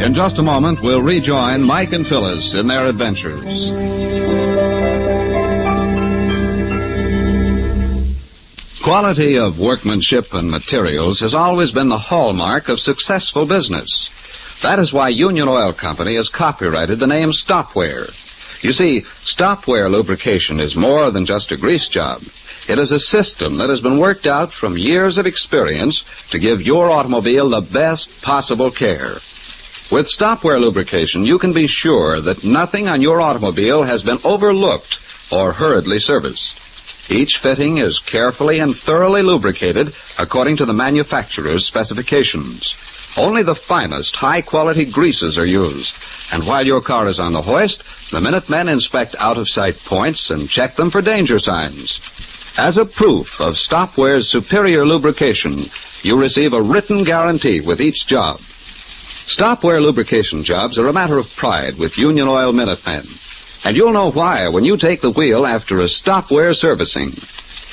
In just a moment, we'll rejoin Mike and Phyllis in their adventures. Quality of workmanship and materials has always been the hallmark of successful business. That is why Union Oil Company has copyrighted the name Stopware. You see, Stopware lubrication is more than just a grease job. It is a system that has been worked out from years of experience to give your automobile the best possible care. With Stopware lubrication, you can be sure that nothing on your automobile has been overlooked or hurriedly serviced. Each fitting is carefully and thoroughly lubricated according to the manufacturer's specifications. Only the finest, high-quality greases are used. And while your car is on the hoist, the Minutemen inspect out-of-sight points and check them for danger signs. As a proof of Stopware's superior lubrication, you receive a written guarantee with each job. Stopware lubrication jobs are a matter of pride with Union Oil Minutemen. And you'll know why when you take the wheel after a Stopware servicing.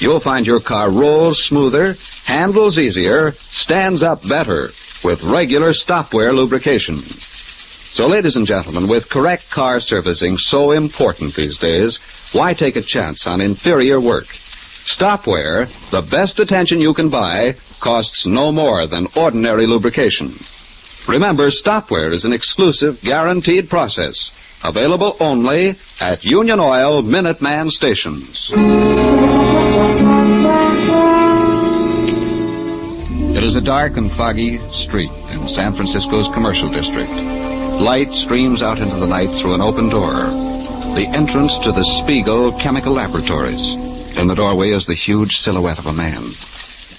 You'll find your car rolls smoother, handles easier, stands up better with regular Stopware lubrication. So, ladies and gentlemen, with correct car servicing so important these days, why take a chance on inferior work? Stopware, the best attention you can buy, costs no more than ordinary lubrication. Remember, Stopware is an exclusive, guaranteed process, available only at Union Oil Minuteman stations. It is a dark and foggy street in San Francisco's commercial district. Light streams out into the night through an open door, the entrance to the Spiegel Chemical Laboratories. In the doorway is the huge silhouette of a man.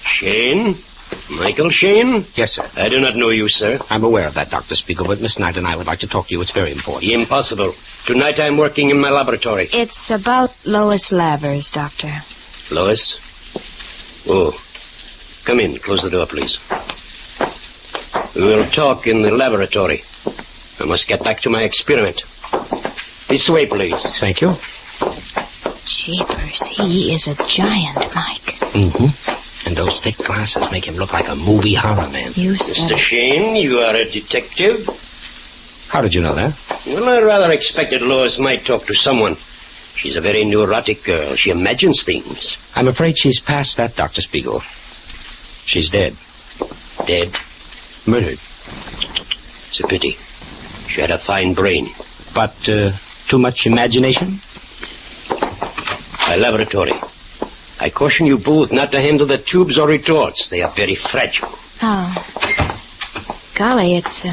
Shane? Michael Shane? Yes, sir. I do not know you, sir. I'm aware of that, Dr. Spiegel, but Miss Knight and I would like to talk to you. It's very important. Impossible. Tonight I'm working in my laboratory. It's about Lois Lavers, Doctor. Lois? Oh. Come in. Close the door, please. We will talk in the laboratory. I must get back to my experiment. This way, please. Thank you. Jeepers, he is a giant, Mike. Mm-hmm. And those thick glasses make him look like a movie horror man. You said Mr. Shane, you are a detective? How did you know that? Well, I rather expected Lois might talk to someone. She's a very neurotic girl. She imagines things. I'm afraid she's past that, Dr. Spiegel. She's dead. Dead? Murdered. It's a pity. She had a fine brain. But, too much imagination? My laboratory. I caution you both not to handle the tubes or retorts. They are very fragile. Oh. Golly, it's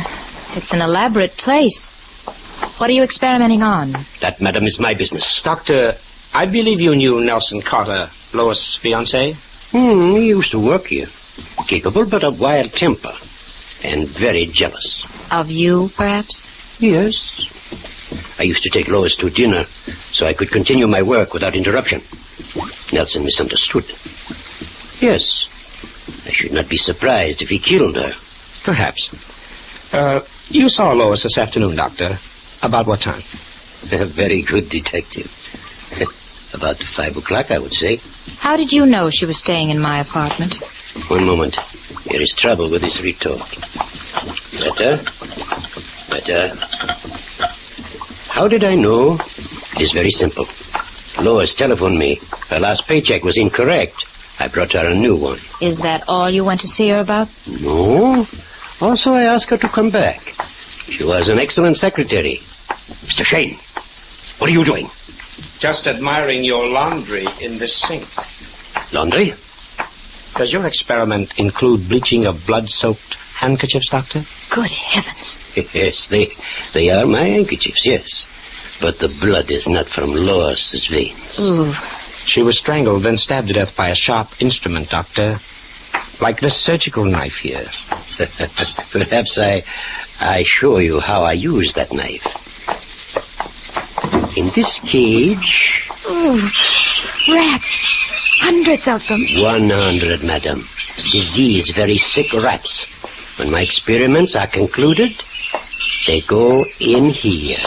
an elaborate place. What are you experimenting on? That, madam, is my business. Doctor, I believe you knew Nelson Carter, Lois' fiancé? He used to work here. Capable, but of wild temper. And very jealous. Of you, perhaps? Yes. I used to take Lois to dinner so I could continue my work without interruption. Nelson misunderstood. Yes. I should not be surprised if he killed her. Perhaps. You saw Lois this afternoon, Doctor. About what time? A very good detective. About 5 o'clock, I would say. How did you know she was staying in my apartment? One moment. There is trouble with this retort. Better. How did I know? It is very simple. Lois telephoned me. Her last paycheck was incorrect. I brought her a new one. Is that all you went to see her about? No. Also, I asked her to come back. She was an excellent secretary. Mr. Shane, what are you doing? Just admiring your laundry in the sink. Laundry? Does your experiment include bleaching of blood-soaked handkerchiefs, Doctor? Good heavens. Yes, they are my handkerchiefs, yes. But the blood is not from Lois's veins. Ooh. She was strangled, then stabbed to death by a sharp instrument, Doctor. Like this surgical knife here. Perhaps I show you how I use that knife. In this cage... Ooh, rats. Hundreds of them. 100, madam. Disease, very sick rats. When my experiments are concluded, they go in here.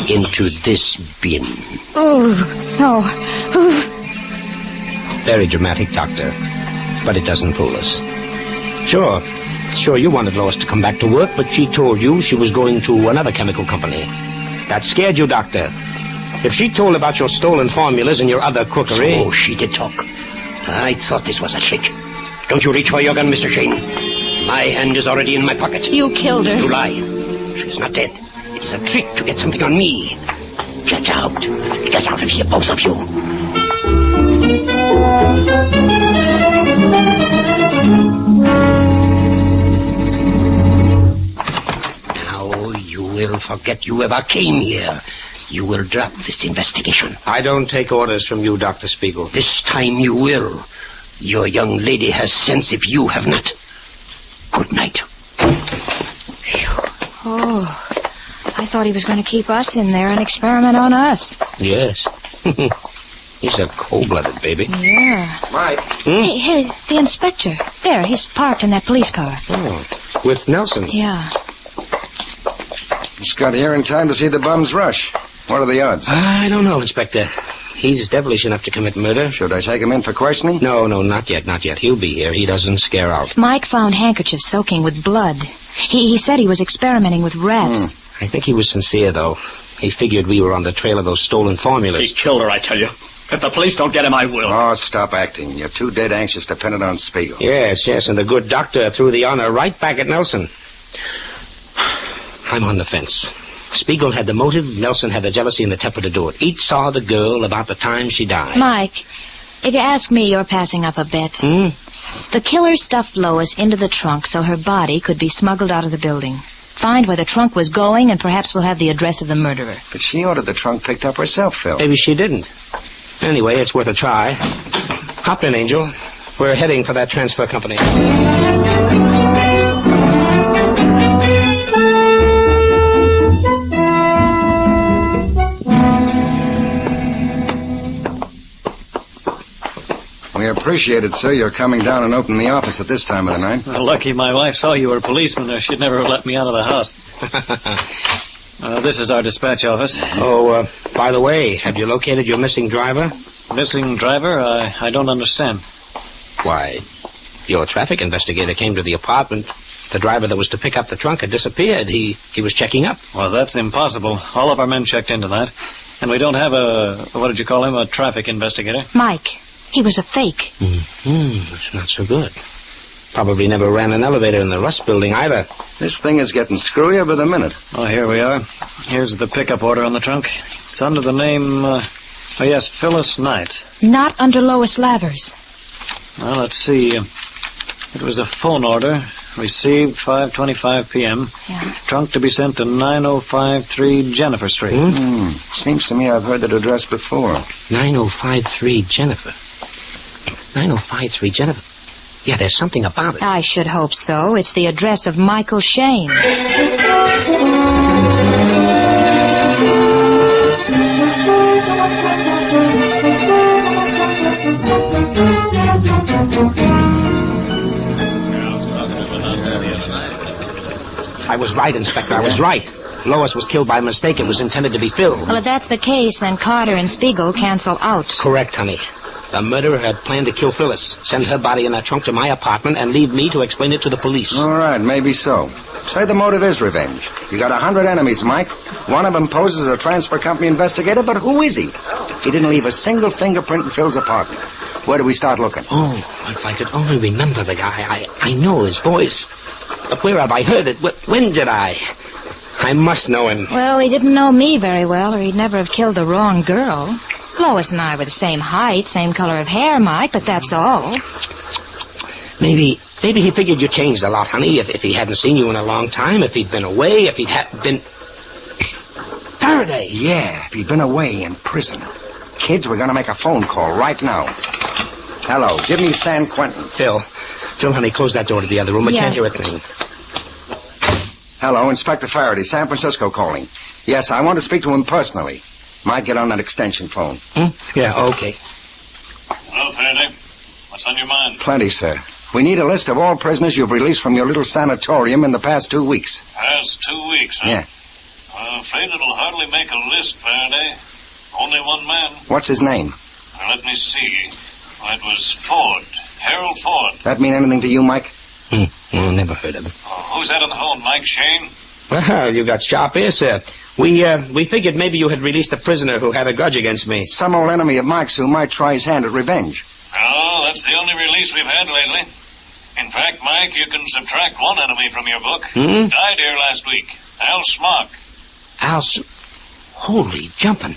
Into this bin. Oh, no. Ooh. Very dramatic, Doctor. But it doesn't fool us. Sure, you wanted Lois to come back to work, but she told you she was going to another chemical company. That scared you, Doctor. If she told about your stolen formulas and your other cookery... So she did talk. I thought this was a trick. Don't you reach for your gun, Mr. Shane. My hand is already in my pocket. You killed her. You lie. She's not dead. It's a trick to get something on me. Get out. Get out of here, both of you. Now you will forget you ever came here. you will drop this investigation. I don't take orders from you, Dr. Spiegel. This time you will. Your young lady has sense if you have not. Good night. Oh, I thought he was going to keep us in there and experiment on us. Yes. He's a cold-blooded baby. Yeah. Mike. Hey, the inspector. There, he's parked in that police car. Oh, with Nelson. Yeah. Just got here in time to see the bums rush. What are the odds? I don't know, Inspector. He's devilish enough to commit murder. Should I take him in for questioning? No, not yet. He'll be here. He doesn't scare out. Mike found handkerchiefs soaking with blood. He said he was experimenting with rats. I think he was sincere, though. He figured we were on the trail of those stolen formulas. He killed her, I tell you. If the police don't get him, I will. Oh, stop acting. You're too dead anxious to pin it on Spiegel. Yes, and the good doctor threw the honor right back at Nelson. I'm on the fence. Spiegel had the motive, Nelson had the jealousy and the temper to do it. Each saw the girl about the time she died. Mike, if you ask me, you're passing up a bet. The killer stuffed Lois into the trunk so her body could be smuggled out of the building. Find where the trunk was going, and perhaps we'll have the address of the murderer. But she ordered the trunk picked up herself, Phil. Maybe she didn't. Anyway, it's worth a try. Hop in, Angel. We're heading for that transfer company. We appreciate it, sir. You're coming down and opening the office at this time of the night. Well, lucky my wife saw you were a policeman, or she'd never have let me out of the house. This is our dispatch office. Oh, by the way, have you located your missing driver? Missing driver? I don't understand. Why, your traffic investigator came to the apartment. The driver that was to pick up the trunk had disappeared. He was checking up. Well, that's impossible. All of our men checked into that. And we don't have a traffic investigator. Mike. He was a fake. That's not so good. Probably never ran an elevator in the Rust building either. This thing is getting screwier by the minute. Oh, here we are. Here's the pickup order on the trunk. It's under the name, Phyllis Knight. Not under Lois Lavers. Well, let's see. It was a phone order. Received 5:25 p.m. Yeah. Trunk to be sent to 9053 Jennifer Street. Seems to me I've heard that address before. 9053 Jennifer. 9053 Jennifer. Yeah, there's something about it. I should hope so. It's the address of Michael Shane. I was right, Inspector. I was right. Lois was killed by mistake. It was intended to be Phil. Well, if that's the case, then Carter and Spiegel cancel out. Correct, honey. The murderer had planned to kill Phyllis, send her body in that trunk to my apartment, and leave me to explain it to the police. All right, maybe so. Say the motive is revenge. You got 100 enemies, Mike. One of them poses as a transfer company investigator, but who is he? He didn't leave a single fingerprint in Phil's apartment. Where do we start looking? Oh, if I could only remember the guy. I know his voice. But where have I heard it? When did I? I must know him. Well, he didn't know me very well, or he'd never have killed the wrong girl. Lois and I were the same height, same color of hair, Mike, but that's all. Maybe he figured you changed a lot, honey, if he hadn't seen you in a long time, if he'd been away, if he'd been... Faraday! Yeah, if he'd been away in prison. Kids, we're going to make a phone call right now. Hello, give me San Quentin. Phil, honey, close that door to the other room. I can't hear a thing. Hello, Inspector Faraday, San Francisco calling. Yes, I want to speak to him personally. Might get on that extension phone. Yeah, okay. Well, Faraday, what's on your mind? Plenty, sir. We need a list of all prisoners you've released from your little sanatorium in the past 2 weeks. Past 2 weeks, huh? Yeah. I'm afraid it'll hardly make a list, Faraday. Only one man. What's his name? Now, let me see. Well, it was Ford. Harold Ford. That mean anything to you, Mike? Never heard of him. Oh, who's that on the phone, Mike Shane? Well, you got sharp ears, sir. We figured maybe you had released a prisoner who had a grudge against me. Some old enemy of Mike's who might try his hand at revenge. Oh, that's the only release we've had lately. In fact, Mike, you can subtract one enemy from your book. Died here last week. Al Smock. Holy jumping.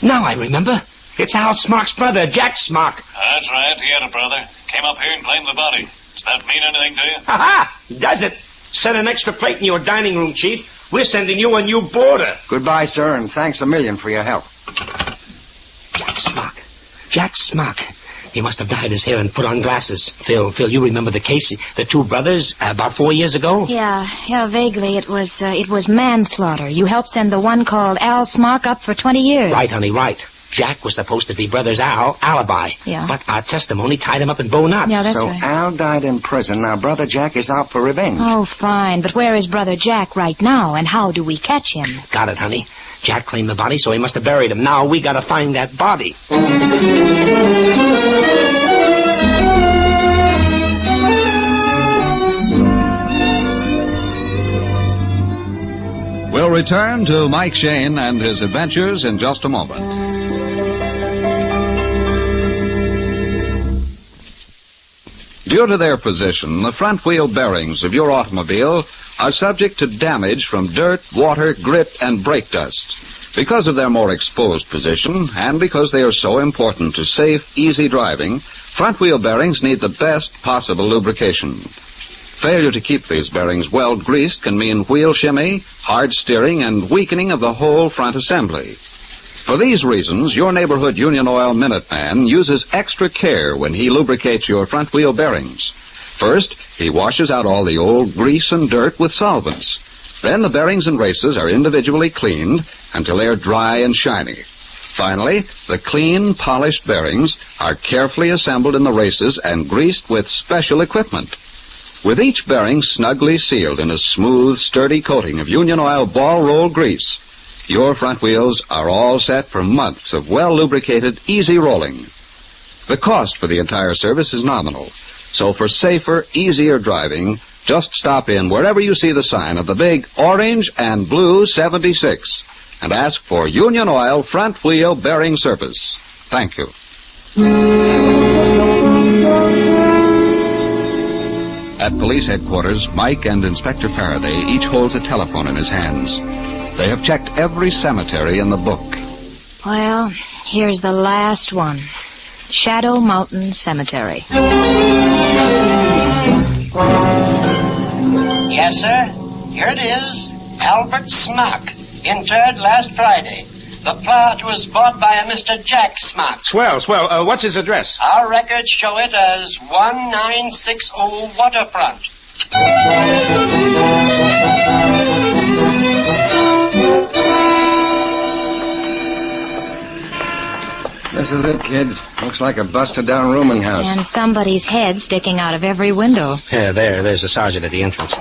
Now I remember. It's Al Smock's brother, Jack Smock. That's right. He had a brother. Came up here and claimed the body. Does that mean anything to you? Ha-ha! Does it? Set an extra plate in your dining room, Chief. We're sending you a new boarder. Goodbye, sir, and thanks a million for your help. Jack Smock. He must have dyed his hair and put on glasses. Phil, you remember the case? The two brothers, about 4 years ago? Yeah, vaguely. It was manslaughter. You helped send the one called Al Smock up for 20 years. Right, honey, right. Jack was supposed to be brothers Al, alibi. Yeah. But our testimony tied him up in bow knots. Yeah, that's so right. Al died in prison. Now brother Jack is out for revenge. Oh, fine. But where is brother Jack right now, and how do we catch him? Got it, honey. Jack claimed the body, so he must have buried him. Now we gotta find that body. We'll return to Mike Shane and his adventures in just a moment. Due to their position, the front wheel bearings of your automobile are subject to damage from dirt, water, grit, and brake dust. Because of their more exposed position, and because they are so important to safe, easy driving, front wheel bearings need the best possible lubrication. Failure to keep these bearings well greased can mean wheel shimmy, hard steering, and weakening of the whole front assembly. For these reasons, your neighborhood Union Oil Minuteman uses extra care when he lubricates your front wheel bearings. First, he washes out all the old grease and dirt with solvents. Then the bearings and races are individually cleaned until they are dry and shiny. Finally, the clean, polished bearings are carefully assembled in the races and greased with special equipment. With each bearing snugly sealed in a smooth, sturdy coating of Union Oil ball roll grease, your front wheels are all set for months of well-lubricated, easy rolling. The cost for the entire service is nominal, so for safer, easier driving, just stop in wherever you see the sign of the big orange and blue 76 and ask for Union Oil front wheel bearing service. Thank you. At police headquarters, Mike and Inspector Faraday each holds a telephone in his hands. They have checked every cemetery in the book. Well, here's the last one. Shadow Mountain Cemetery. Yes, sir. Here it is. Albert Smock, interred last Friday. The plot was bought by a Mr. Jack Smock. Swell. What's his address? Our records show it as 1960 Waterfront. This is it, kids. Looks like a busted-down rooming house. And somebody's head sticking out of every window. Yeah, there's the sergeant at the entrance.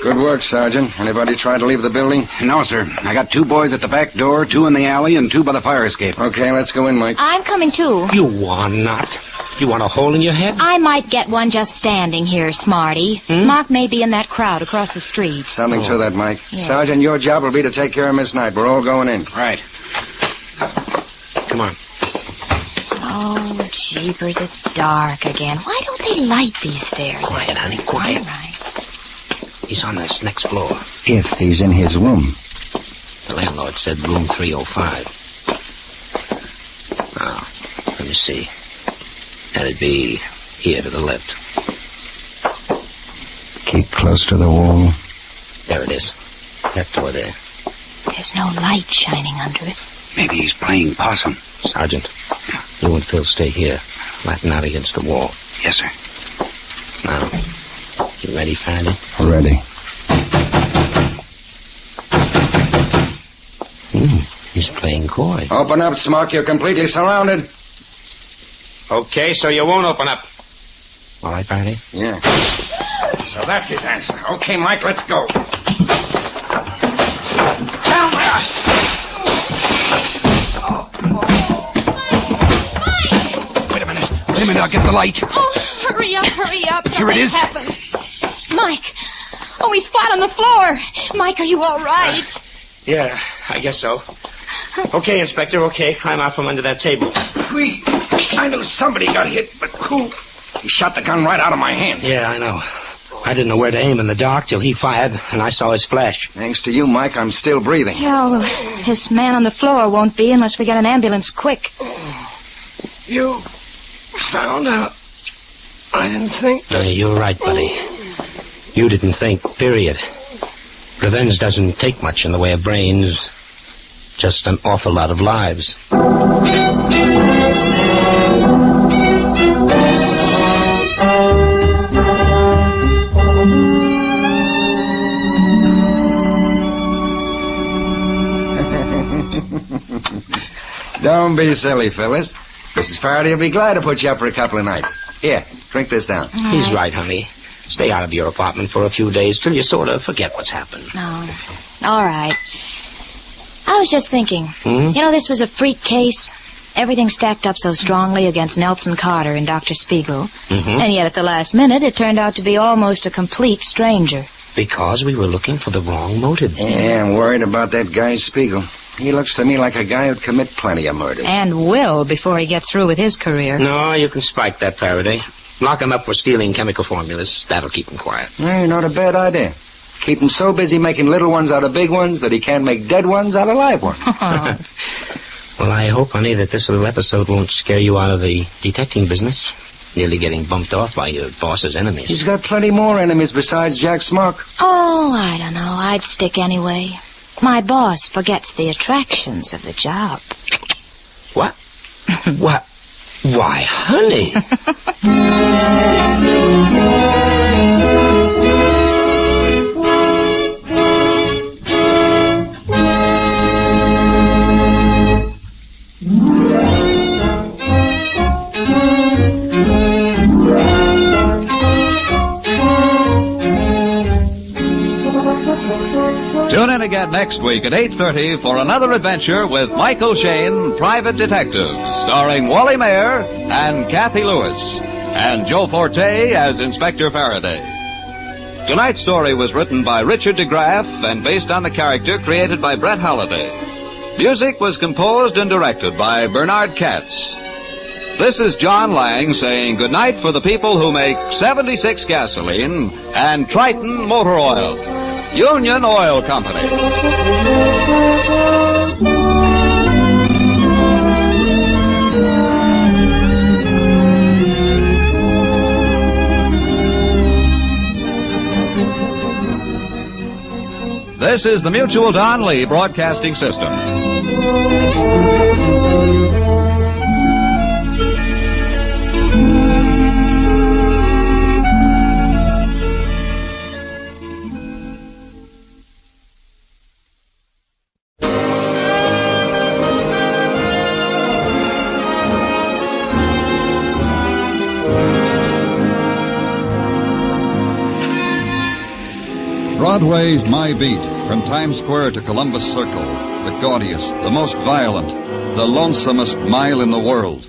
Good work, Sergeant. Anybody try to leave the building? No, sir. I got 2 boys at the back door, 2 in the alley, and 2 by the fire escape. Okay, let's go in, Mike. I'm coming, too. You want not? You want a hole in your head? I might get one just standing here, Smarty. Smock may be in that crowd across the street. Something to that, Mike. Yes. Sergeant, your job will be to take care of Miss Knight. We're all going in. Right. Come on. Oh, jeepers, it's dark again. Why don't they light these stairs? Quiet, honey, quiet. All right. He's on this next floor. If he's in his room. The landlord said room 305. Now, let me see. That'd be here to the left. Keep close to the wall. There it is. That door there. There's no light shining under it. Maybe he's playing possum. Sergeant, you and Phil stay here. Flatten out against the wall. Yes, sir. Now, you ready, Faraday? Ready. He's playing coy. Open up, Smock. You're completely surrounded. Okay, so you won't open up. All right, Faraday? Yeah. So that's his answer. Okay, Mike, let's go. Down there! Wait a minute, I'll get the light. Oh, hurry up. Here it is. Happened. Mike. Oh, he's flat on the floor. Mike, are you all right? Yeah, I guess so. Okay, Inspector, okay. Climb out from under that table. I knew somebody got hit, but who? He shot the gun right out of my hand. Yeah, I know. I didn't know where to aim in the dark till he fired, and I saw his flash. Thanks to you, Mike, I'm still breathing. Yeah, well, this man on the floor won't be unless we get an ambulance quick. You found out. I didn't think. You're right, buddy. You didn't think, period. Revenge doesn't take much in the way of brains, just an awful lot of lives. Don't be silly, Phyllis. Mrs. Faraday will be glad to put you up for a couple of nights. Here, drink this down. He's right, honey. Stay out of your apartment for a few days till you sort of forget what's happened. Oh, all right. I was just thinking, this was a freak case. Everything stacked up so strongly against Nelson Carter and Dr. Spiegel. And yet at the last minute, it turned out to be almost a complete stranger. Because we were looking for the wrong motive. Yeah, I'm worried about that guy Spiegel. He looks to me like a guy who'd commit plenty of murders. And will before he gets through with his career. No, you can spike that, Faraday. Lock him up for stealing chemical formulas. That'll keep him quiet. Not a bad idea. Keep him so busy making little ones out of big ones that he can't make dead ones out of live ones. Well, I hope, honey, that this little episode won't scare you out of the detecting business. Nearly getting bumped off by your boss's enemies. He's got plenty more enemies besides Jack Smock. Oh, I don't know. I'd stick anyway. My boss forgets the attractions of the job. What? What? Why, honey? Tune in again next week at 8:30 for another adventure with Michael Shane, Private Detective, starring Wally Mayer and Kathy Lewis, and Joe Forte as Inspector Faraday. Tonight's story was written by Richard DeGraff and based on the character created by Brett Halliday. Music was composed and directed by Bernard Katz. This is John Lang saying goodnight for the people who make 76 gasoline and Triton motor oil. Union Oil Company. This is the Mutual Don Lee Broadcasting System. Broadway's My Beat, from Times Square to Columbus Circle, the gaudiest, the most violent, the lonesomest mile in the world.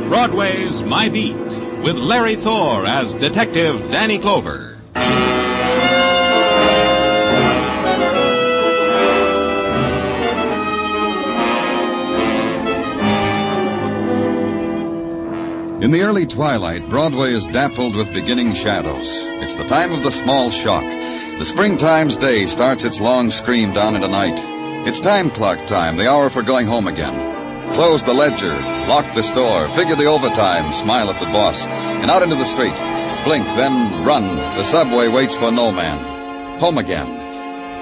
Broadway's My Beat, with Larry Thor as Detective Danny Clover. In the early twilight, Broadway is dappled with beginning shadows. It's the time of the small shock. The springtime's day starts its long scream down into night. It's time clock time, the hour for going home again. Close the ledger, lock the store, figure the overtime, smile at the boss, and out into the street. Blink, then run. The subway waits for no man. Home again.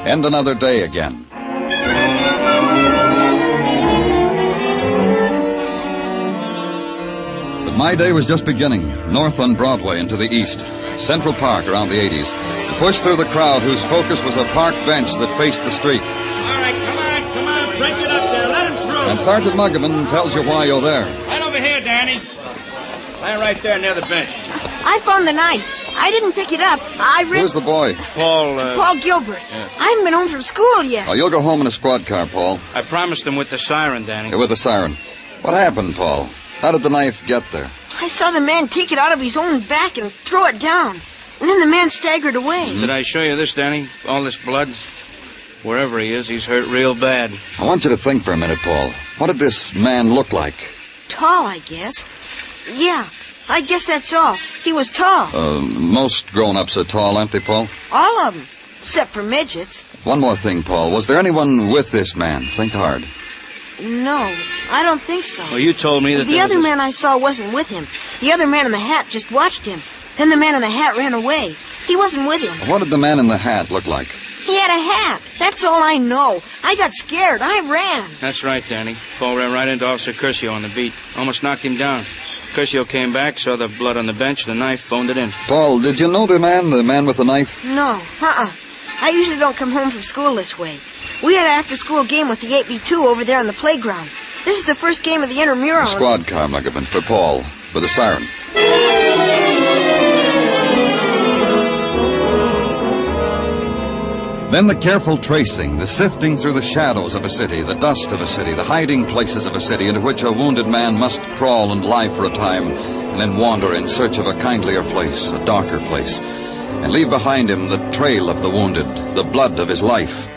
End another day again. My day was just beginning, north on Broadway and to the east, Central Park around the 80s, and pushed through the crowd whose focus was a park bench that faced the street. All right, come on, break it up there, let him through. And Sergeant Muggavan tells you why you're there. Right over here, Danny. Lie right there near the bench. I found the knife. I didn't pick it up. Who's the boy? Paul Gilbert. Yeah. I haven't been home from school yet. Oh, you'll go home in a squad car, Paul. I promised him with the siren, Danny. Yeah, with the siren. What happened, Paul? How did the knife get there? I saw the man take it out of his own back and throw it down. And then the man staggered away. Did I show you this, Danny? All this blood? Wherever he is, he's hurt real bad. I want you to think for a minute, Paul. What did this man look like? Tall, I guess. Yeah, I guess that's all. He was tall. Most grown-ups are tall, aren't they, Paul? All of them, except for midgets. One more thing, Paul. Was there anyone with this man? Think hard. No, I don't think so. Well, you told me that the other man I saw wasn't with him. The other man in the hat just watched him. Then the man in the hat ran away. He wasn't with him. What did the man in the hat look like? He had a hat. That's all I know. I got scared. I ran. That's right, Danny. Paul ran right into Officer Curcio on the beat. Almost knocked him down. Curcio came back, saw the blood on the bench, the knife, phoned it in. Paul, did you know the man with the knife? No, I usually don't come home from school this way. We had an after-school game with the 8B2 over there on the playground. This is the first game of the intramural. A squad car, Muggerman, for Paul, with a siren. Then the careful tracing, the sifting through the shadows of a city, the dust of a city, the hiding places of a city into which a wounded man must crawl and lie for a time, and then wander in search of a kindlier place, a darker place, and leave behind him the trail of the wounded, the blood of his life.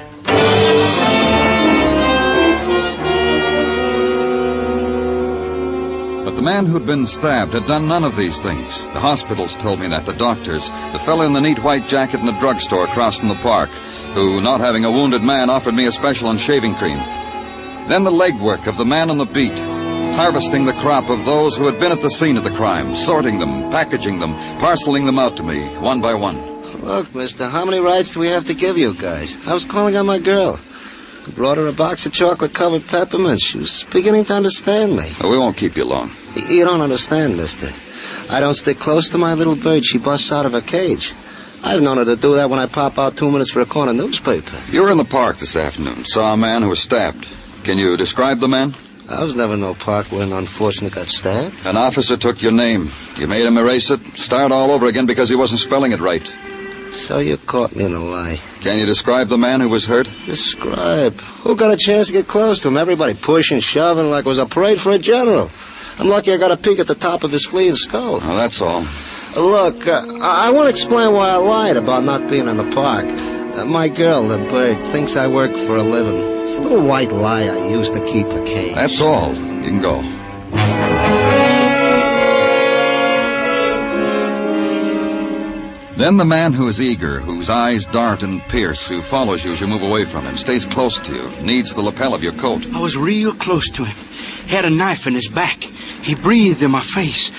But the man who'd been stabbed had done none of these things. The hospitals told me that, the doctors, the fellow in the neat white jacket in the drugstore across from the park, who, not having a wounded man, offered me a special on shaving cream. Then the legwork of the man on the beat, harvesting the crop of those who had been at the scene of the crime, sorting them, packaging them, parceling them out to me, one by one. Look, mister, how many rides do we have to give you guys? I was calling on my girl. I brought her a box of chocolate-covered peppermints. She was beginning to understand me. We won't keep you long. You don't understand, mister. I don't stick close to my little bird. She busts out of her cage. I've known her to do that when I pop out 2 minutes for a corner newspaper. You were in the park this afternoon, saw a man who was stabbed. Can you describe the man? I was never in no park where an unfortunate got stabbed. An officer took your name. You made him erase it, start all over again because he wasn't spelling it right. So you caught me in a lie. Can you describe the man who was hurt? Describe? Who got a chance to get close to him? Everybody pushing, shoving like it was a parade for a general. I'm lucky I got a peek at the top of his fleeing skull. Oh, that's all. Look, I want to explain why I lied about not being in the park. My girl, the bird, thinks I work for a living. It's a little white lie I used to keep her caged. That's all. You can go. Then the man who is eager, whose eyes dart and pierce, who follows you as you move away from him, stays close to you, needs the lapel of your coat. I was real close to him. He had a knife in his back. He breathed in my face.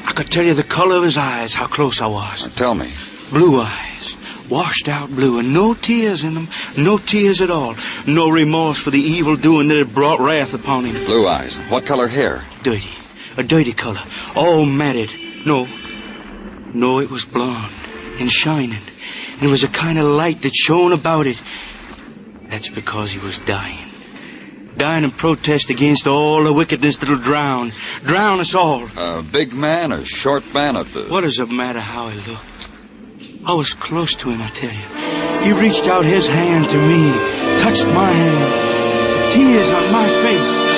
I could tell you the color of his eyes, how close I was. Tell me. Blue eyes, washed out blue, and no tears in them, no tears at all. No remorse for the evil doing that had brought wrath upon him. Blue eyes. What color hair? Dirty. A dirty color. All matted. No, it was blonde and shining. And there was a kind of light that shone about it. That's because he was dying. Dying in protest against all the wickedness that'll drown us all. A big man, a short man, What does it matter how he looked? I was close to him, I tell you. He reached out his hand to me, touched my hand, tears on my face.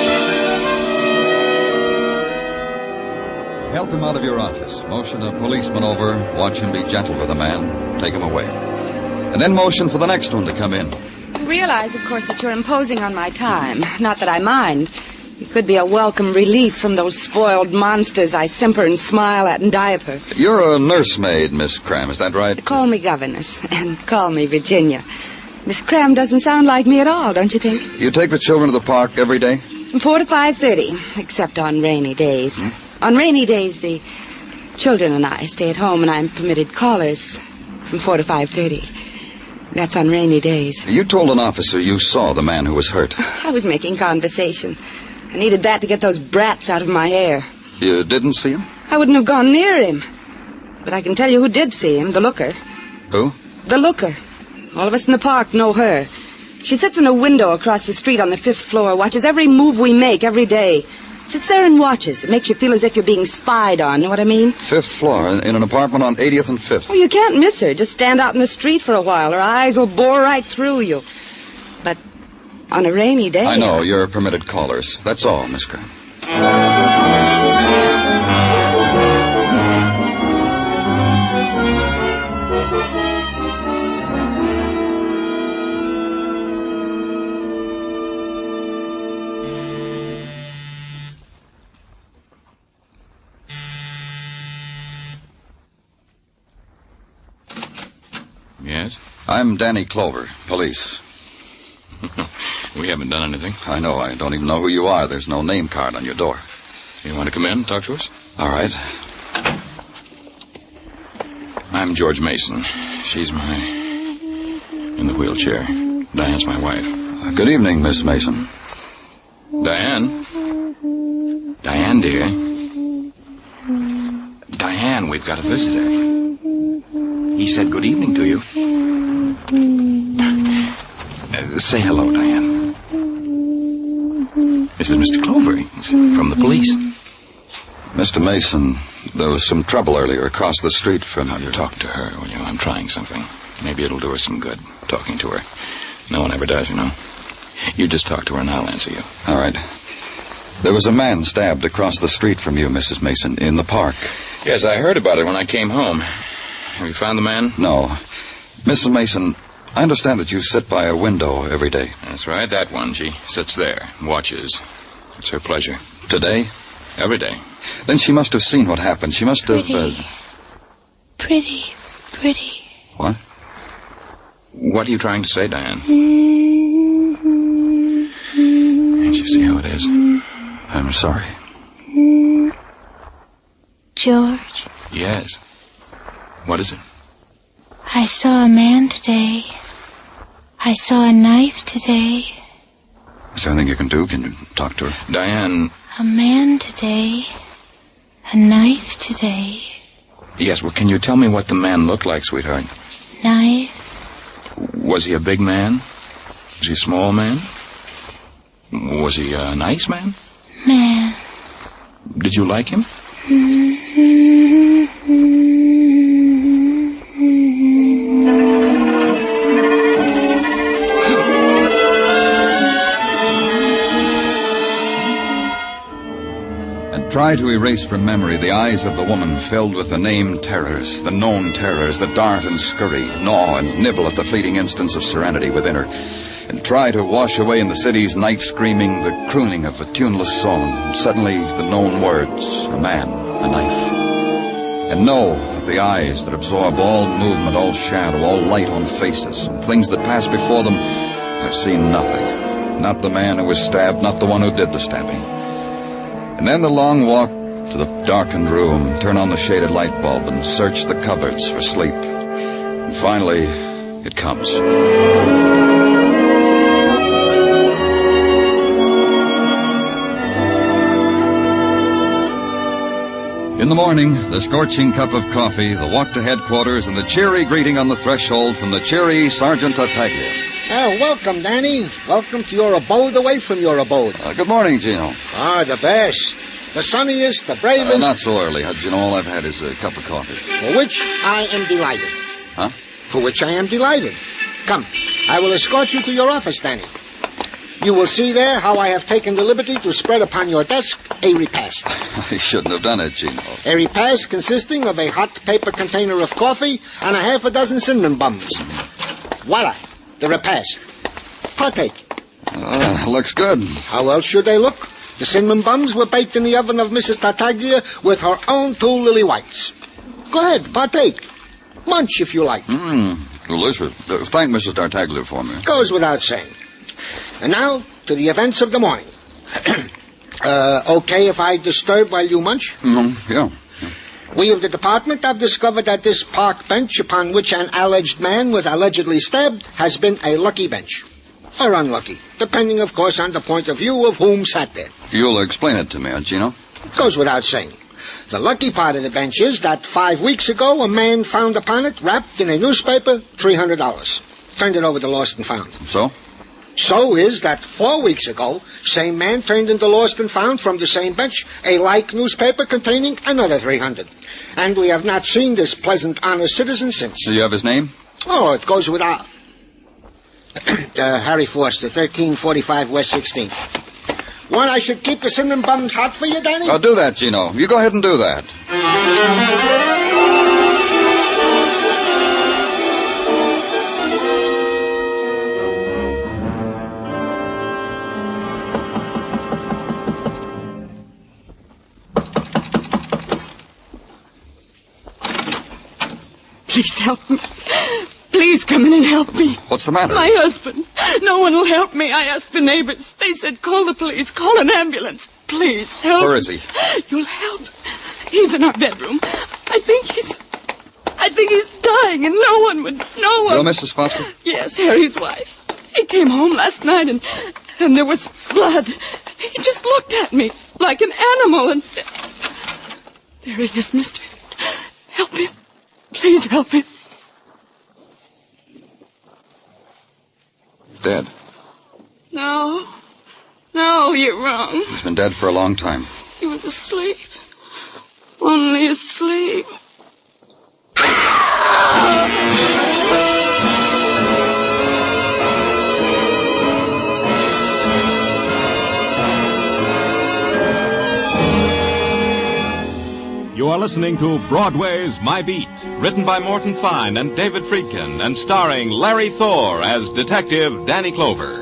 Help him out of your office. Motion a policeman over. Watch him be gentle with the man. Take him away. And then motion for the next one to come in. I realize, of course, that you're imposing on my time. Not that I mind. It could be a welcome relief from those spoiled monsters I simper and smile at and diaper. You're a nursemaid, Miss Cram, is that right? Call me governess, and call me Virginia. Miss Cram doesn't sound like me at all, don't you think? You take the children to the park every day? From 4 to 5:30, except on rainy days. On rainy days, the children and I stay at home, and I'm permitted callers from 4 to 5:30. That's on rainy days. You told an officer you saw the man who was hurt. I was making conversation. I needed that to get those brats out of my hair. You didn't see him? I wouldn't have gone near him. But I can tell you who did see him, the looker. Who? The looker. All of us in the park know her. She sits in a window across the street on the 5th floor, watches every move we make every day. Sits there and watches. It makes you feel as if you're being spied on, know what I mean? 5th floor, in an apartment on 80th and 5th. Oh, you can't miss her. Just stand out in the street for a while. Her eyes will bore right through you. But on a rainy day... I know, you're permitted callers. That's all, Miss Graham. Yes? I'm Danny Clover, police. We haven't done anything. I know. I don't even know who you are. There's no name card on your door. You want to come in and talk to us? All right. I'm George Mason. She's in the wheelchair. Diane's my wife. Good evening, Miss Mason. Diane? Diane, dear. Diane, we've got a visitor. He said good evening to you. Say hello, Diane. This is Mr. Clover. He's from the police. Mr. Mason, there was some trouble earlier across the street from you. Talk to her, will you? I'm trying something. Maybe it'll do her some good, talking to her. No one ever does, you know. You just talk to her and I'll answer you. All right. There was a man stabbed across the street from you, Mrs. Mason, in the park. Yes, I heard about it when I came home. Have you found the man? No. Mrs. Mason, I understand that you sit by a window every day. That's right, that one. She sits there, watches. It's her pleasure. Today? Every day. Then she must have seen what happened. She must have... Pretty. What? What are you trying to say, Diane? Can't you see how it is? I'm sorry. George? Yes. What is it? I saw a man today. I saw a knife today. Is there anything you can do? Can you talk to her? Diane... A man today. A knife today. Yes, well, can you tell me what the man looked like, sweetheart? Knife. Was he a big man? Was he a small man? Was he a nice man? Man. Did you like him? Try to erase from memory the eyes of the woman filled with the named terrors, the known terrors that dart and scurry, gnaw and nibble at the fleeting instants of serenity within her. And try to wash away in the city's night screaming the crooning of a tuneless song. And suddenly the known words, a man, a knife. And know that the eyes that absorb all movement, all shadow, all light on faces, and things that pass before them, have seen nothing. Not the man who was stabbed, not the one who did the stabbing. And then the long walk to the darkened room, turn on the shaded light bulb and search the cupboards for sleep. And finally, it comes. In the morning, the scorching cup of coffee, the walk to headquarters, and the cheery greeting on the threshold from the cheery Sergeant Tartaglia. Welcome, Danny. Welcome to your abode away from your abode. Good morning, Gino. The best. The sunniest, the bravest. Not so early, Gino. All I've had is a cup of coffee. For which I am delighted. Huh? For which I am delighted. Come, I will escort you to your office, Danny. You will see there how I have taken the liberty to spread upon your desk a repast. I shouldn't have done it, Gino. A repast consisting of a hot paper container of coffee and a half a dozen cinnamon buns. Voila, the repast. Partake. Looks good. How else should they look? The cinnamon buns were baked in the oven of Mrs. Tartaglia with her own 2 lily whites. Go ahead, partake. Munch if you like. Delicious. Thank Mrs. Tartaglia for me. Goes without saying. And now, to the events of the morning. Okay if I disturb while you munch? Yeah. We of the department have discovered that this park bench upon which an alleged man was allegedly stabbed has been a lucky bench. Or unlucky, depending, of course, on the point of view of whom sat there. You'll explain it to me, Gino? Goes without saying. The lucky part of the bench is that 5 weeks ago a man found upon it, wrapped in a newspaper, $300. Turned it over to Lost and Found. So? So is that 4 weeks ago, same man turned into Lost and Found from the same bench a like newspaper containing another $300. And we have not seen this pleasant, honest citizen since. Do you have his name? Oh, it goes without... Harry Forster, 1345 West 16th. Want I should keep the cinnamon buns hot for you, Danny? Oh, do that, Gino. You go ahead and do that. Please help me. Please come in and help me. What's the matter? My husband. No one will help me. I asked the neighbors. They said, call the police, call an ambulance. Please, help. Where is he? You'll help. He's in our bedroom. I think he's dying, and no one. You're Mrs. Foster? Yes, Harry's wife. He came home last night, and there was blood. He just looked at me like an animal, and there he is, mister. Help him. Please help him. Dead. No, you're wrong. He's been dead for a long time. He was asleep. Only asleep. You are listening to Broadway's My Beat, written by Morton Fine and David Friedkin, and starring Larry Thor as Detective Danny Clover.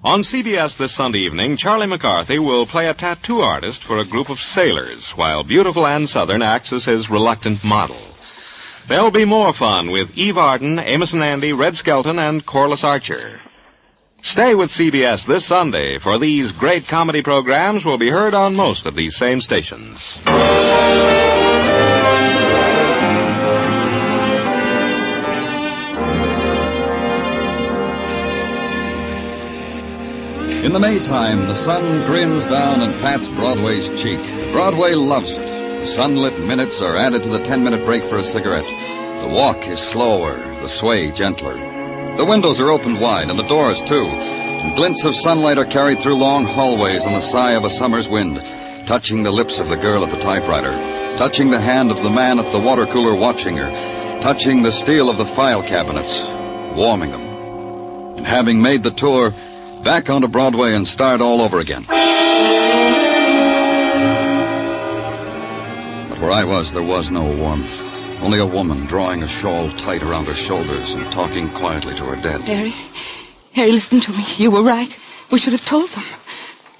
On CBS this Sunday evening, Charlie McCarthy will play a tattoo artist for a group of sailors, while beautiful Ann Southern acts as his reluctant model. There'll be more fun with Eve Arden, Amos and Andy, Red Skelton, and Corliss Archer. Stay with CBS this Sunday, for these great comedy programs will be heard on most of these same stations. In the Maytime, the sun grins down and pats Broadway's cheek. Broadway loves it. The sunlit minutes are added to the 10-minute break for a cigarette. The walk is slower, the sway gentler. The windows are opened wide, and the doors, too. And glints of sunlight are carried through long hallways on the sigh of a summer's wind, touching the lips of the girl at the typewriter, touching the hand of the man at the water cooler watching her, touching the steel of the file cabinets, warming them. And having made the tour, back onto Broadway and start all over again. But where I was, there was no warmth. Only a woman drawing a shawl tight around her shoulders and talking quietly to her dead. Harry, listen to me. You were right. We should have told them.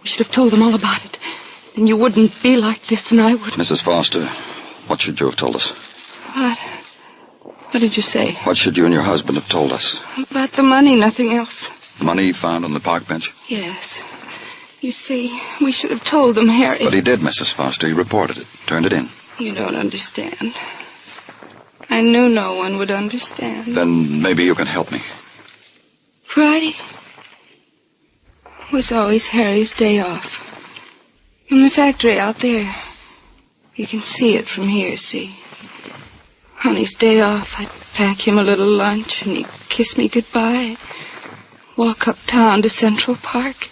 We should have told them all about it. And you wouldn't be like this, and I would. Mrs. Foster, what should you have told us? What? What did you say? What should you and your husband have told us? About the money, nothing else. Money found on the park bench? Yes. You see, we should have told them, Harry. But he did, Mrs. Foster. He reported it, turned it in. You don't understand. I knew no one would understand. Then maybe you can help me. Friday was always Harry's day off. From the factory out there. You can see it from here, see? On his day off, I'd pack him a little lunch, and he'd kiss me goodbye. Walk uptown to Central Park.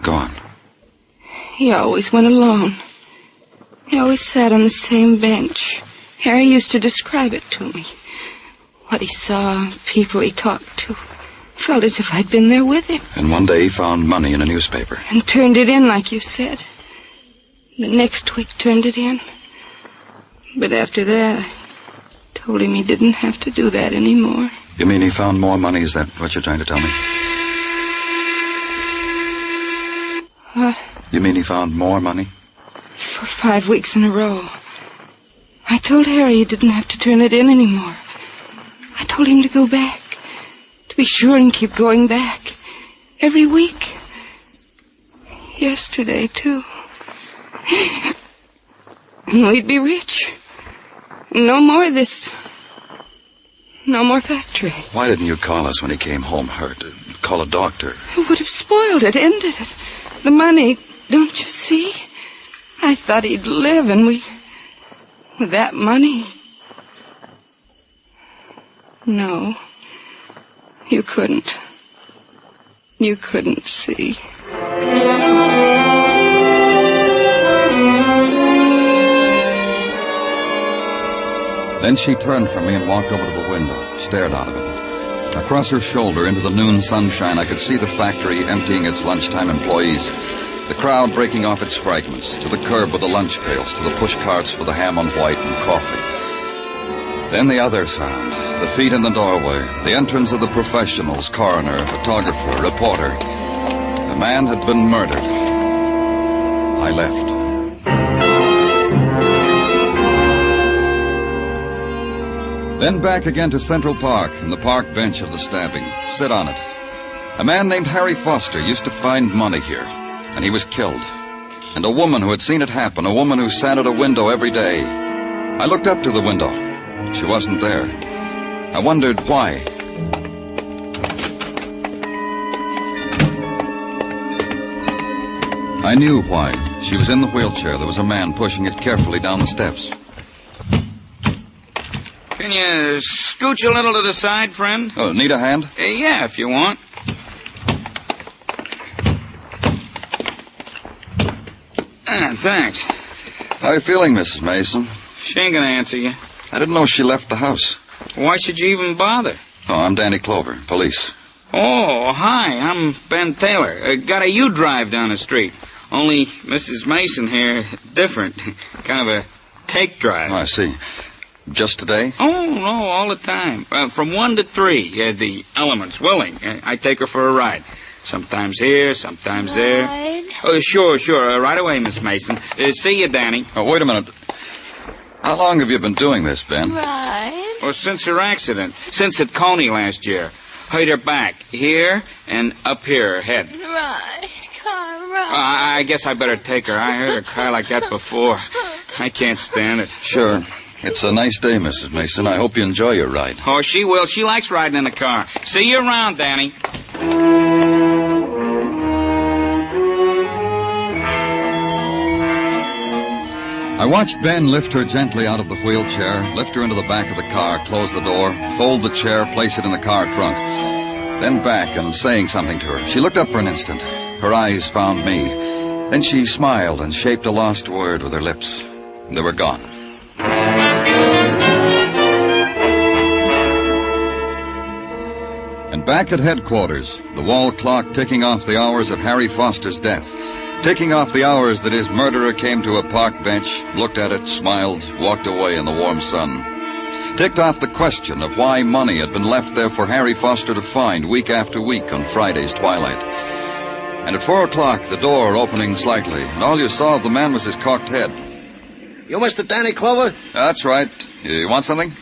Go on. He always went alone. He always sat on the same bench. Harry used to describe it to me. What he saw, people he talked to. Felt as if I'd been there with him. And one day he found money in a newspaper. And turned it in like you said. The next week turned it in. But after that, I told him he didn't have to do that anymore. You mean he found more money? Is that what you're trying to tell me? What? You mean he found more money? For 5 weeks in a row. I told Harry he didn't have to turn it in anymore. I told him to go back. To be sure and keep going back. Every week. Yesterday, too. And we'd be rich. No more of this. No more factory. Why didn't you call us when he came home hurt? Call a doctor. It would have spoiled it, ended it. The money, don't you see? I thought he'd live, and with that money... No. You couldn't. You couldn't see. Then she turned from me and walked over to the window, stared out of it. Across her shoulder into the noon sunshine, I could see the factory emptying its lunchtime employees, the crowd breaking off its fragments, to the curb with the lunch pails, to the push carts for the ham on white and coffee. Then the other sound, the feet in the doorway, the entrance of the professionals, coroner, photographer, reporter. The man had been murdered. I left. Then back again to Central Park and the park bench of the stabbing. Sit on it. A man named Harry Foster used to find money here, and he was killed. And a woman who had seen it happen, a woman who sat at a window every day. I looked up to the window. She wasn't there. I wondered why. I knew why. She was in the wheelchair. There was a man pushing it carefully down the steps. Can you scooch a little to the side, friend? Oh, need a hand? Yeah, if you want. Thanks. How are you feeling, Mrs. Mason? She ain't gonna answer you. I didn't know she left the house. Why should you even bother? Oh, I'm Danny Clover, police. Oh, hi, I'm Ben Taylor. Got a U-drive down the street. Only Mrs. Mason here, different. Kind of a take drive. Oh, I see. Just today? Oh, no, all the time. From 1 to 3, the element's willing. I take her for a ride. Sometimes here, sometimes there. Oh, sure. Right away, Miss Mason. See you, Danny. Oh, wait a minute. How long have you been doing this, Ben? Right. Well, since her accident. Since at Coney last year. Hurt her back. Here and up here, her head. Right. Car, right. I guess I better take her. I heard her cry like that before. I can't stand it. Sure. It's a nice day, Mrs. Mason. I hope you enjoy your ride. Oh, she will. She likes riding in the car. See you around, Danny. I watched Ben lift her gently out of the wheelchair, lift her into the back of the car, close the door, fold the chair, place it in the car trunk. Then back and saying something to her. She looked up for an instant. Her eyes found me. Then she smiled and shaped a lost word with her lips. They were gone. And back at headquarters, the wall clock ticking off the hours of Harry Foster's death. Ticking off the hours that his murderer came to a park bench, looked at it, smiled, walked away in the warm sun. Ticked off the question of why money had been left there for Harry Foster to find week after week on Friday's twilight. And at 4 o'clock, the door opening slightly, and all you saw of the man was his cocked head. You Mr. Danny Clover? That's right. You want something?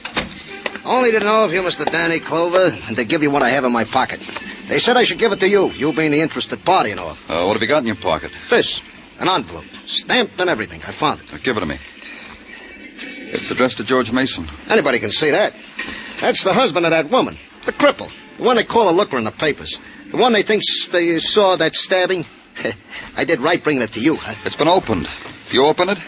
Only to know if you're Mr. Danny Clover and to give you what I have in my pocket. They said I should give it to you, you being the interested party and all. What have you got in your pocket? This. An envelope. Stamped and everything. I found it. Give it to me. It's addressed to George Mason. Anybody can see that. That's the husband of that woman. The cripple. The one they call a looker in the papers. The one they think they saw that stabbing. I did right bringing it to you, huh? It's been opened. You opened it?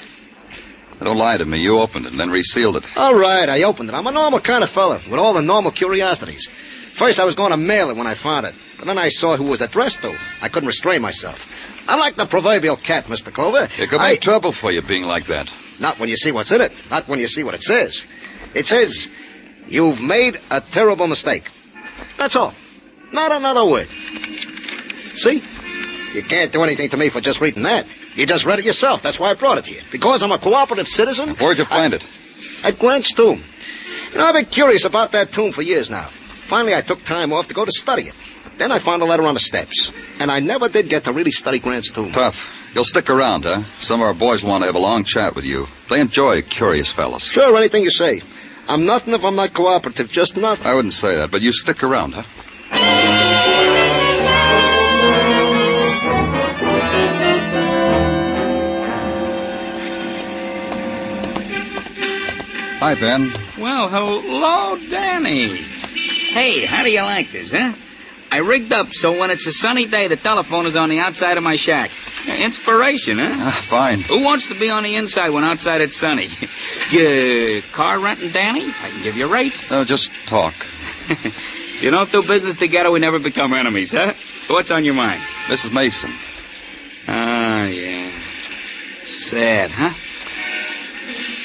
Don't lie to me. You opened it and then resealed it. All right, I opened it. I'm a normal kind of fella with all the normal curiosities. First, I was going to mail it when I found it. But then I saw who it was addressed to. I couldn't restrain myself. I'm like the proverbial cat, Mr. Clover. It could make trouble for you being like that. Not when you see what's in it. Not when you see what it says. It says, you've made a terrible mistake. That's all. Not another word. See? You can't do anything to me for just reading that. You just read it yourself. That's why I brought it to you. Because I'm a cooperative citizen. Where'd you find it? At Grant's tomb. You know, I've been curious about that tomb for years now. Finally, I took time off to go to study it. Then I found a letter on the steps. And I never did get to really study Grant's tomb. Tough. You'll stick around, huh? Some of our boys want to have a long chat with you. They enjoy curious fellas. Sure, anything you say. I'm nothing if I'm not cooperative. Just nothing. I wouldn't say that, but you stick around, huh? Hi, Ben. Well, hello, Danny. Hey, how do you like this, huh? I rigged up so when it's a sunny day, the telephone is on the outside of my shack. Inspiration, huh? Fine. Who wants to be on the inside when outside it's sunny? You car renting, Danny? I can give you rates. No, just talk. If you don't do business together, we never become enemies, huh? What's on your mind? Mrs. Mason. Ah, yeah. Sad, huh?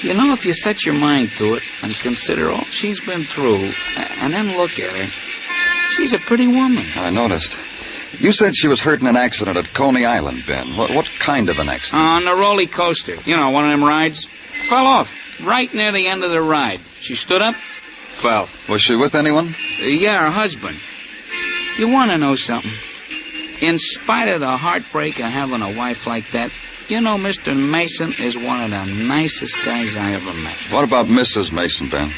You know, if you set your mind to it and consider all she's been through, and then look at her, she's a pretty woman. I noticed. You said she was hurt in an accident at Coney Island, Ben. What kind of an accident? On the roller coaster. You know, one of them rides. Fell off right near the end of the ride. She stood up, fell. Was she with anyone? Yeah, her husband. You want to know something? In spite of the heartbreak of having a wife like that, you know, Mr. Mason is one of the nicest guys I ever met. What about Mrs. Mason, Ben?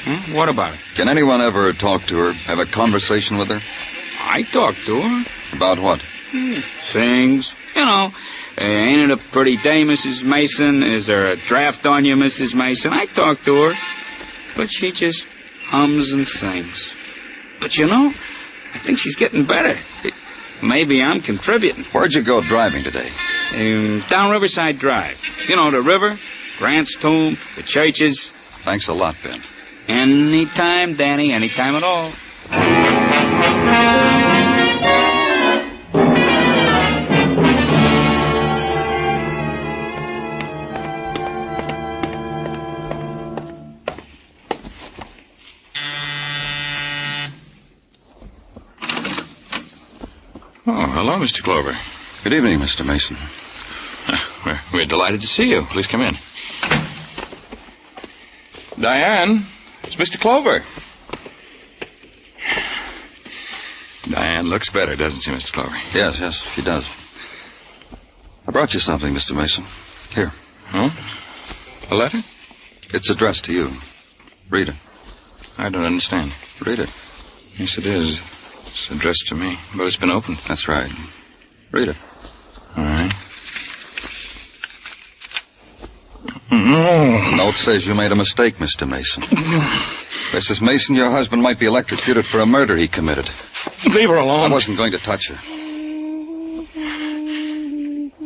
Huh? What about it? Can anyone ever talk to her, have a conversation with her? I talked to her. About what? Things. You know, ain't it a pretty day, Mrs. Mason? Is there a draft on you, Mrs. Mason? I talked to her. But she just hums and sings. But you know, I think she's getting better. Maybe I'm contributing. Where'd you go driving today? Down Riverside Drive. You know, the river, Grant's tomb, the churches. Thanks a lot, Ben. Anytime, Danny, anytime at all. Oh, hello, Mr. Clover. Good evening, Mr. Mason. We're delighted to see you. Please come in. Diane, it's Mr. Clover. Diane looks better, doesn't she, Mr. Clover? Yes, she does. I brought you something, Mr. Mason. Here. Oh? A letter? It's addressed to you. Read it. I don't understand. Read it. Yes, it is. It's addressed to me, but it's been opened. That's right. Read it. All right. The note says you made a mistake, Mr. Mason. Mrs. Mason, your husband might be electrocuted for a murder he committed. Leave her alone. I wasn't going to touch her.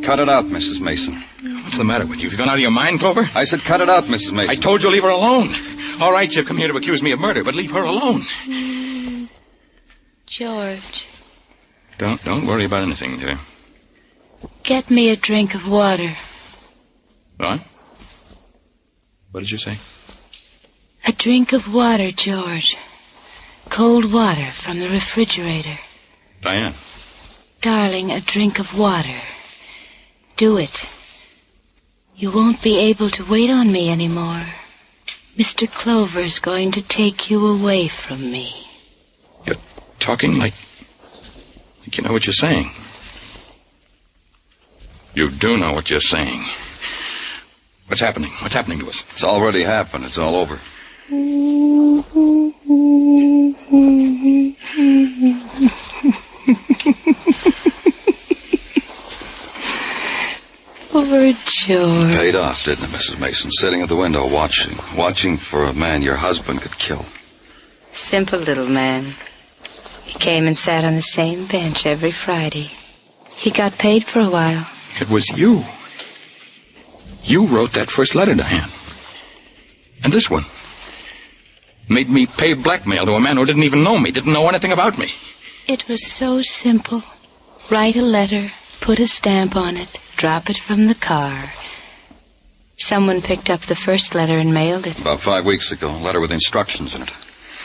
Cut it out, Mrs. Mason. What's the matter with you? Have you gone out of your mind, Clover? I said cut it out, Mrs. Mason. I told you leave her alone. All right, you've come here to accuse me of murder, but leave her alone. George. Don't worry about anything, dear. Get me a drink of water. What? What did you say? A drink of water, George. Cold water from the refrigerator. Diane. Darling, a drink of water. Do it. You won't be able to wait on me anymore. Mr. Clover's going to take you away from me. You're talking like you know what you're saying. You do know what you're saying. What's happening? What's happening to us? It's already happened. It's all over. Poor George. Paid off, didn't it, Mrs. Mason? Sitting at the window watching for a man your husband could kill. Simple little man. He came and sat on the same bench every Friday. He got paid for a while. It was you. You wrote that first letter, Diane. And this one. Made me pay blackmail to a man who didn't even know me, didn't know anything about me. It was so simple. Write a letter, put a stamp on it, drop it from the car. Someone picked up the first letter and mailed it. About 5 weeks ago, a letter with instructions in it.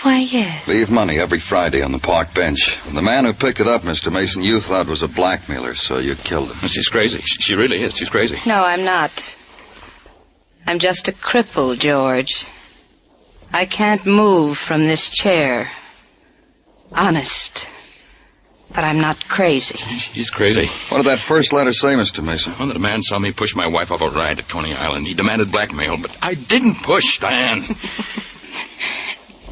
Why, yes. Leave money every Friday on the park bench. And the man who picked it up, Mr. Mason, you thought was a blackmailer, so you killed him. She's crazy. She really is. She's crazy. No, I'm not. I'm just a cripple, George. I can't move from this chair. Honest. But I'm not crazy. She's crazy. What did that first letter say, Mr. Mason? Well, that a man saw me push my wife off a ride at Coney Island. He demanded blackmail, but I didn't push, Diane.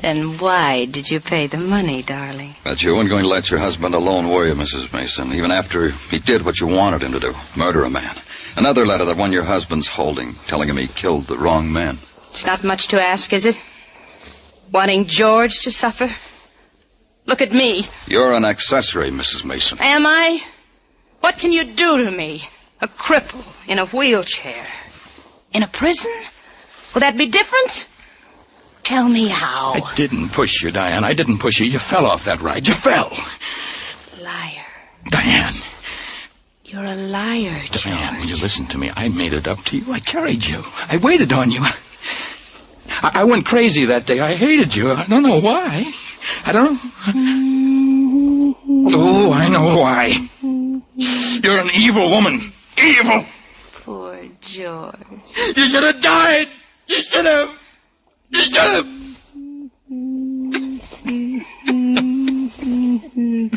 Then why did you pay the money, darling? That you weren't going to let your husband alone, were you, Mrs. Mason? Even after he did what you wanted him to do, murder a man. Another letter that one your husband's holding, telling him he killed the wrong man. It's not much to ask, is it? Wanting George to suffer? Look at me. You're an accessory, Mrs. Mason. Am I? What can you do to me? A cripple in a wheelchair. In a prison? Will that be different? Tell me how. I didn't push you, Diane. I didn't push you. You fell off that ride. You fell. Liar. Diane. You're a liar, George. Diane, will you listen to me? I made it up to you. I carried you. I waited on you. I went crazy that day. I hated you. I don't know why. I don't know. Oh, I know why. You're an evil woman. Evil. Poor George. You should have died. You should have. You should have.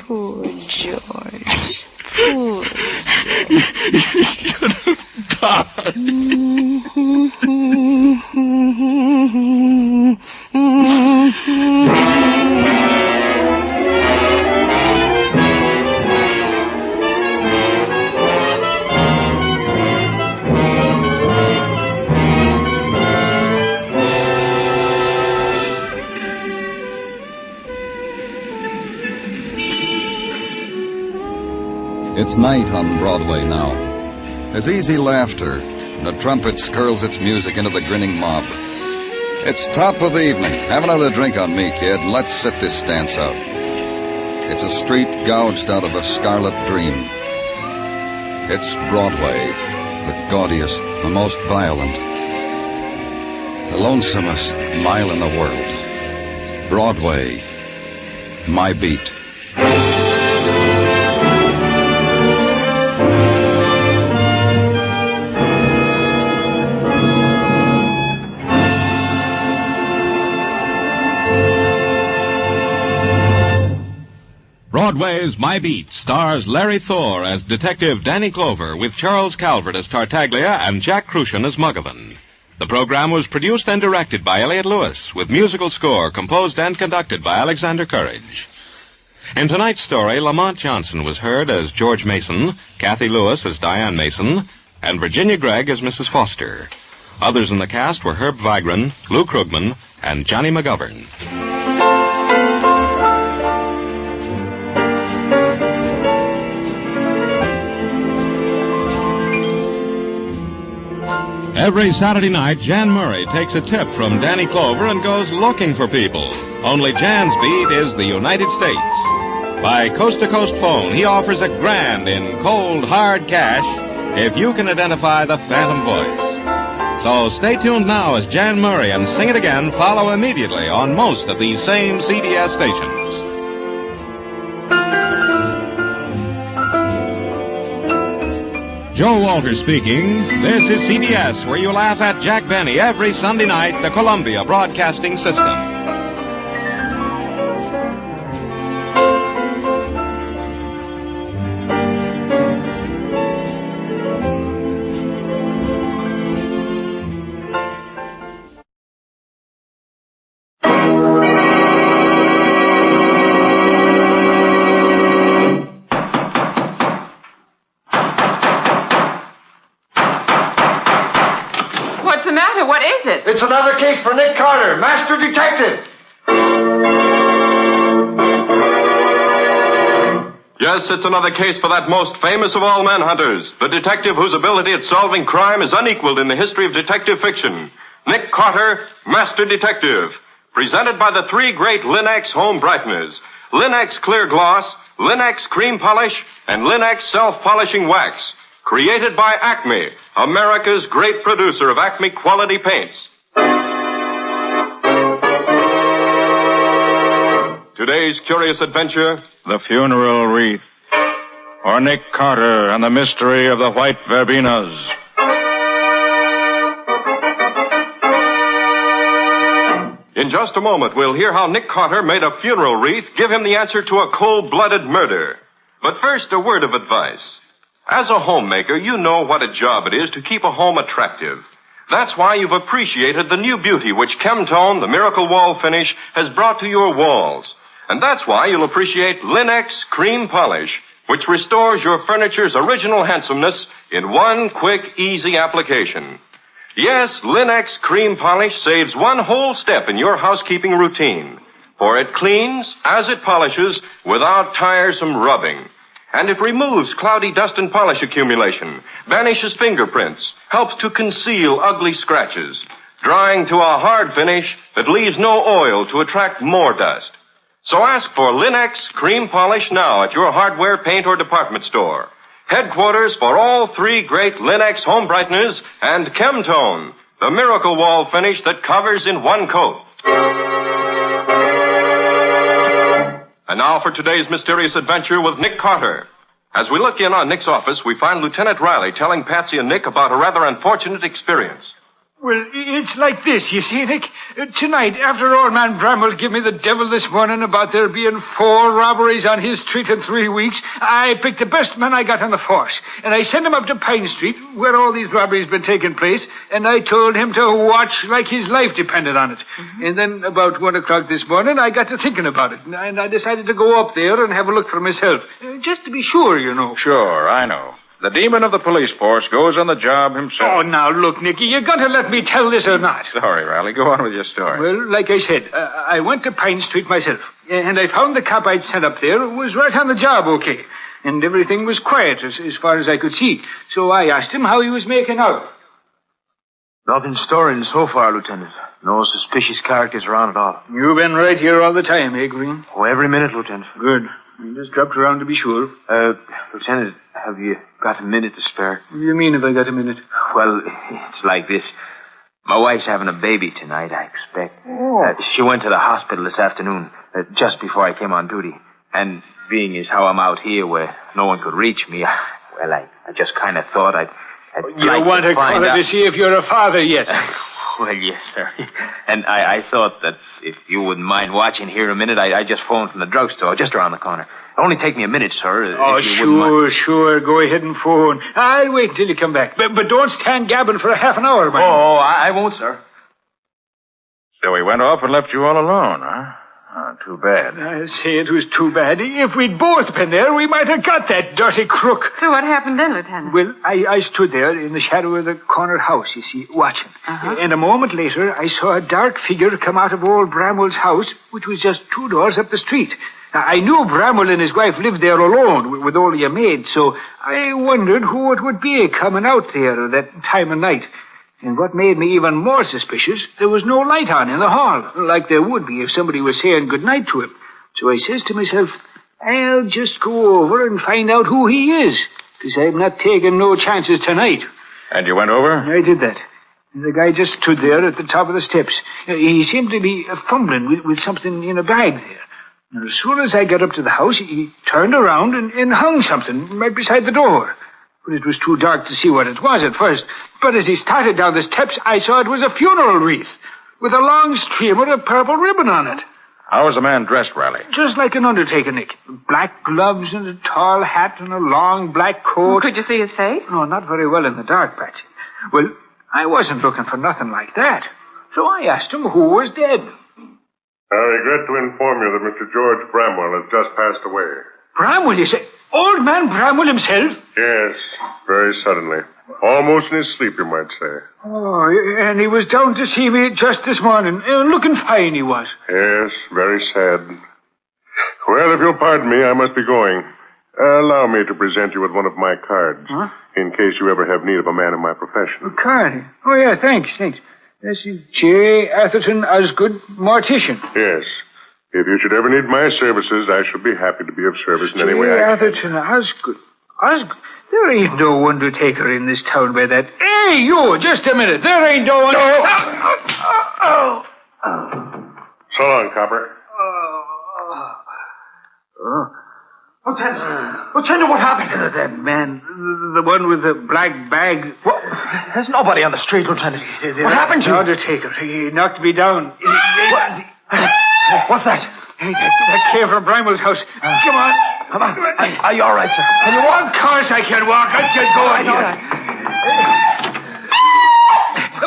Poor George. Poor George. You should have died. It's night on Broadway now. There's easy laughter, and a trumpet skirls its music into the grinning mob. It's top of the evening. Have another drink on me, kid, and let's sit this dance out. It's a street gouged out of a scarlet dream. It's Broadway, the gaudiest, the most violent, the lonesomest mile in the world. Broadway, my beat. Broadway's My Beat stars Larry Thor as Detective Danny Clover with Charles Calvert as Tartaglia and Jack Crucian as Muggavan. The program was produced and directed by Elliott Lewis, with musical score composed and conducted by Alexander Courage. In tonight's story, Lamont Johnson was heard as George Mason, Kathy Lewis as Diane Mason, and Virginia Gregg as Mrs. Foster. Others in the cast were Herb Vigran, Lou Krugman, and Johnny McGovern. Every Saturday night, Jan Murray takes a tip from Danny Clover and goes looking for people. Only Jan's beat is the United States. By coast-to-coast phone, he offers a grand in cold, hard cash if you can identify the phantom voice. So stay tuned now as Jan Murray and Sing It Again follow immediately on most of these same CBS stations. Joe Walter speaking. This is CBS, where you laugh at Jack Benny every Sunday night, the Columbia Broadcasting System. It's another case for Nick Carter, Master Detective. Yes, it's another case for that most famous of all manhunters, the detective whose ability at solving crime is unequaled in the history of detective fiction. Nick Carter, Master Detective. Presented by the three great Linex home brighteners. Linex Clear Gloss, Linex Cream Polish, and Linex Self-Polishing Wax. Created by Acme, America's great producer of Acme quality paints. Today's curious adventure, The Funeral Wreath, or Nick Carter and the Mystery of the White Verbenas. In just a moment, we'll hear how Nick Carter made a funeral wreath give him the answer to a cold-blooded murder. But first, a word of advice. As a homemaker, you know what a job it is to keep a home attractive. That's why you've appreciated the new beauty which Chemtone, the miracle wall finish, has brought to your walls. And that's why you'll appreciate Linex Cream Polish, which restores your furniture's original handsomeness in one quick, easy application. Yes, Linex Cream Polish saves one whole step in your housekeeping routine, for it cleans as it polishes without tiresome rubbing. And it removes cloudy dust and polish accumulation, banishes fingerprints, helps to conceal ugly scratches, drying to a hard finish that leaves no oil to attract more dust. So ask for Linex Cream Polish now at your hardware, paint, or department store. Headquarters for all three great Linex home brighteners and Chemtone, the miracle wall finish that covers in one coat. And now for today's mysterious adventure with Nick Carter. As we look in on Nick's office, we find Lieutenant Riley telling Patsy and Nick about a rather unfortunate experience. Well, it's like this, you see, Nick. Tonight, after old man Bramwell gave me the devil this morning about there being 4 robberies on his street in 3 weeks, I picked the best man I got on the force, and I sent him up to Pine Street, where all these robberies been taking place, and I told him to watch like his life depended on it. Mm-hmm. And then about 1 o'clock this morning, I got to thinking about it, and I decided to go up there and have a look for myself, just to be sure, you know. Sure, I know. The demon of the police force goes on the job himself. Oh, now, look, Nicky, you got to let me tell this or not. Sorry, Riley. Go on with your story. Well, like I said, I went to Pine Street myself, and I found the cop I'd sent up there was right on the job, okay. and everything was quiet as far as I could see. So I asked him how he was making out. Nothing stirring so far, Lieutenant. No suspicious characters around at all. You've been right here all the time, eh, Green? Oh, every minute, Lieutenant. Good. I just dropped around to be sure. Lieutenant, have you got a minute to spare? What do you mean, have I got a minute? Well, it's like this. My wife's having a baby tonight, I expect. Oh. She went to the hospital this afternoon, just before I came on duty. And being as how I'm out here where no one could reach me, well, I just kind of thought I'd You like want to find call out. to see if you're a father yet? Well, yes, sir. And I thought that if you wouldn't mind watching here a minute, I just phoned from the drugstore just around the corner. It'll only take me a minute, sir. Oh, if you wouldn't mind. sure. Go ahead and phone. I'll wait till you come back. But don't stand gabbing for a half an hour, man. Oh, I won't, sir. So he went off and left you all alone, huh? Oh, too bad. I say it was too bad. If we'd both been there, we might have got that dirty crook. So what happened then, Lieutenant? Well, I stood there in the shadow of the corner house, you see, watching. Uh-huh. And a moment later, I saw a dark figure come out of old Bramwell's house, which was just 2 doors up the street. I knew Bramwell and his wife lived there alone, with only a maid, so I wondered who it would be coming out there at that time of night. And what made me even more suspicious, there was no light on in the hall, like there would be if somebody was saying goodnight to him. So I says to myself, I'll just go over and find out who he is, because I'm not taking no chances tonight. And you went over? I did that. And the guy just stood there at the top of the steps. He seemed to be fumbling with something in a bag there. And as soon as I got up to the house, he turned around and hung something right beside the door. But it was too dark to see what it was at first. But as he started down the steps, I saw it was a funeral wreath with a long streamer of purple ribbon on it. How was the man dressed, Riley? Just like an undertaker, Nick. Black gloves and a tall hat and a long black coat. Could you see his face? No, not very well in the dark, Patsy. Well, I wasn't looking for nothing like that. So I asked him who was dead. I regret to inform you that Mr. George Bramwell has just passed away. Bramwell, you say? Old man Bramwell himself? Yes, very suddenly. Almost in his sleep, you might say. Oh, and he was down to see me just this morning. Looking fine, he was. Yes, very sad. Well, if you'll pardon me, I must be going. Allow me to present you with one of my cards, in case you ever have need of a man in my profession. A card? Oh, yeah, thanks. This is J. Atherton Osgood, mortician. Yes. If you should ever need my services, I shall be happy to be of service in any way I can. Atherton Osgood. Osgood? There ain't no undertaker in this town by that. Hey, you, just a minute. There ain't no one... So long, Copper. Lieutenant, what happened? That man, the one with the black bag. Well, there's nobody on the street, Lieutenant. What happened to you? The undertaker. He knocked me down. What's that? That came from Bramwell's house. Come on. Are you all right, sir? Can you walk? Of course I can walk. Let's get going here.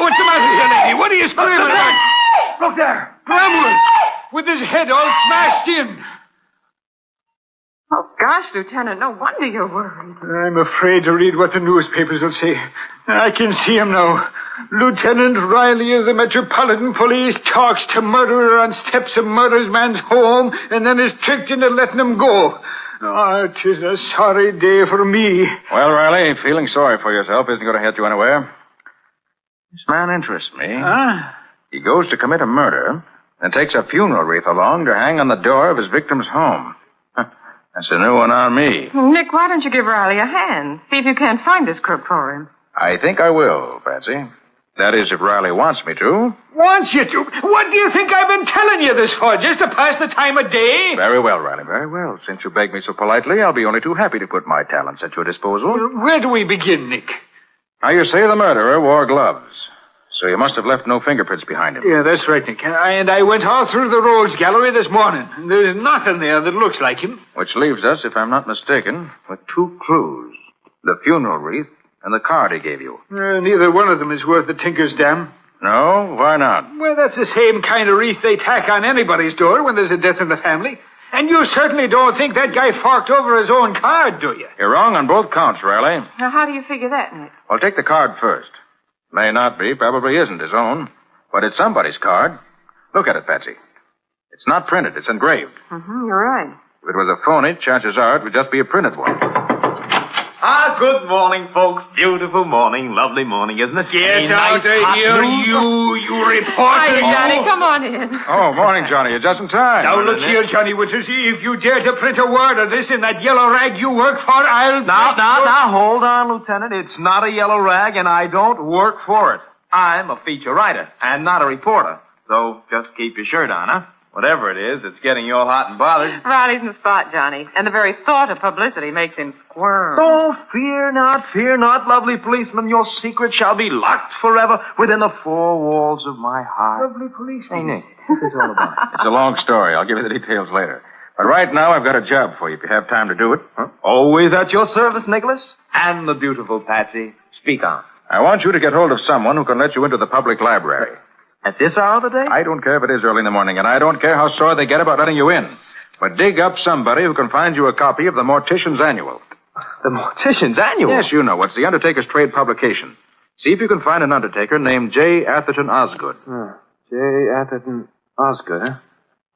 What's the matter here, lady? What are you screaming about? Look there. Bramwell, with his head all smashed in. Oh, gosh, Lieutenant, no wonder you're worried. I'm afraid to read what the newspapers will say. I can see him now. Lieutenant Riley of the Metropolitan Police talks to murderer on steps of murder's man's home and then is tricked into letting him go. Oh, 'tis a sorry day for me. Well, Riley, feeling sorry for yourself isn't going to get you anywhere. This man interests me. Huh? He goes to commit a murder and takes a funeral wreath along to hang on the door of his victim's home. That's a new one on me. Nick, why don't you give Riley a hand? See if you can't find this crook for him. I think I will, Patsy. That is, if Riley wants me to. Wants you to? What do you think I've been telling you this for? Just to pass the time of day? Very well, Riley, very well. Since you begged me so politely, I'll be only too happy to put my talents at your disposal. Where do we begin, Nick? Now, you say the murderer wore gloves. So you must have left no fingerprints behind him. Yeah, that's right, Nick. And I went all through the Rolls Gallery this morning. And there's nothing there that looks like him. Which leaves us, if I'm not mistaken, with 2 clues. The funeral wreath and the card he gave you. Neither one of them is worth the tinker's dam. No? Why not? Well, that's the same kind of wreath they tack on anybody's door when there's a death in the family. And you certainly don't think that guy forked over his own card, do you? You're wrong on both counts, Riley. Now, how do you figure that, Nick? Well, take the card first. May not be, probably isn't his own. But it's somebody's card. Look at it, Patsy. It's not printed, it's engraved. You're right. If it was a phony, chances are it would just be a printed one. Good morning, folks. Beautiful morning. Lovely morning, isn't it? Get out of here, you reporter. Hi, Johnny. Come on in. Oh, morning, Johnny. You're just in time. Now, look here, Johnny Winters. If you dare to print a word of this in that yellow rag you work for, I'll... Now, hold on, Lieutenant. It's not a yellow rag, and I don't work for it. I'm a feature writer, and not a reporter. So just keep your shirt on, huh? Whatever it is, it's getting you all hot and bothered. Riley's in the spot, Johnny. And the very thought of publicity makes him squirm. Oh, fear not, lovely policeman. Your secret shall be locked forever within the four walls of my heart. Lovely policeman. Hey, Nick, what's this all about? It's a long story. I'll give you the details later. But right now, I've got a job for you if you have time to do it. Huh? Always at your service, Nicholas. And the beautiful Patsy. Speak on. I want you to get hold of someone who can let you into the public library. At this hour of the day? I don't care if it is early in the morning, and I don't care how sore they get about letting you in. But dig up somebody who can find you a copy of the Mortician's Annual. The Mortician's Annual? Yes, you know. It's the Undertaker's trade publication. See if you can find an undertaker named J. Atherton Osgood. J. Atherton Osgood, huh?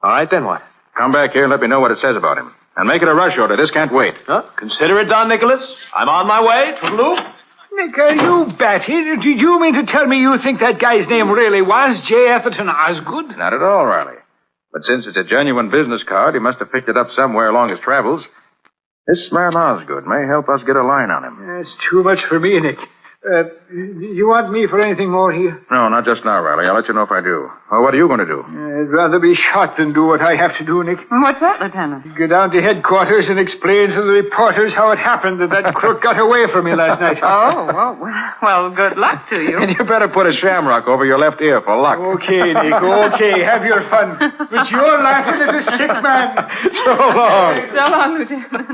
All right, then what? Come back here and let me know what it says about him. And make it a rush order. This can't wait. Huh? Consider it done, Nicholas. I'm on my way. Toodaloo. Nick, are you batty? Did you mean to tell me you think that guy's name really was J. Atherton Osgood? Not at all, Riley. But since it's a genuine business card, he must have picked it up somewhere along his travels. This man Osgood may help us get a line on him. That's too much for me, Nick. You want me for anything more here? No, not just now, Riley. I'll let you know if I do. Well, what are you going to do? I'd rather be shot than do what I have to do, Nick. What's that, Lieutenant? Go down to headquarters and explain to the reporters how it happened that crook got away from me last night. Well, good luck to you. And you better put a shamrock over your left ear for luck. Okay, Nick, okay. Have your fun. But you're laughing at a sick man. So long. So long, Lieutenant.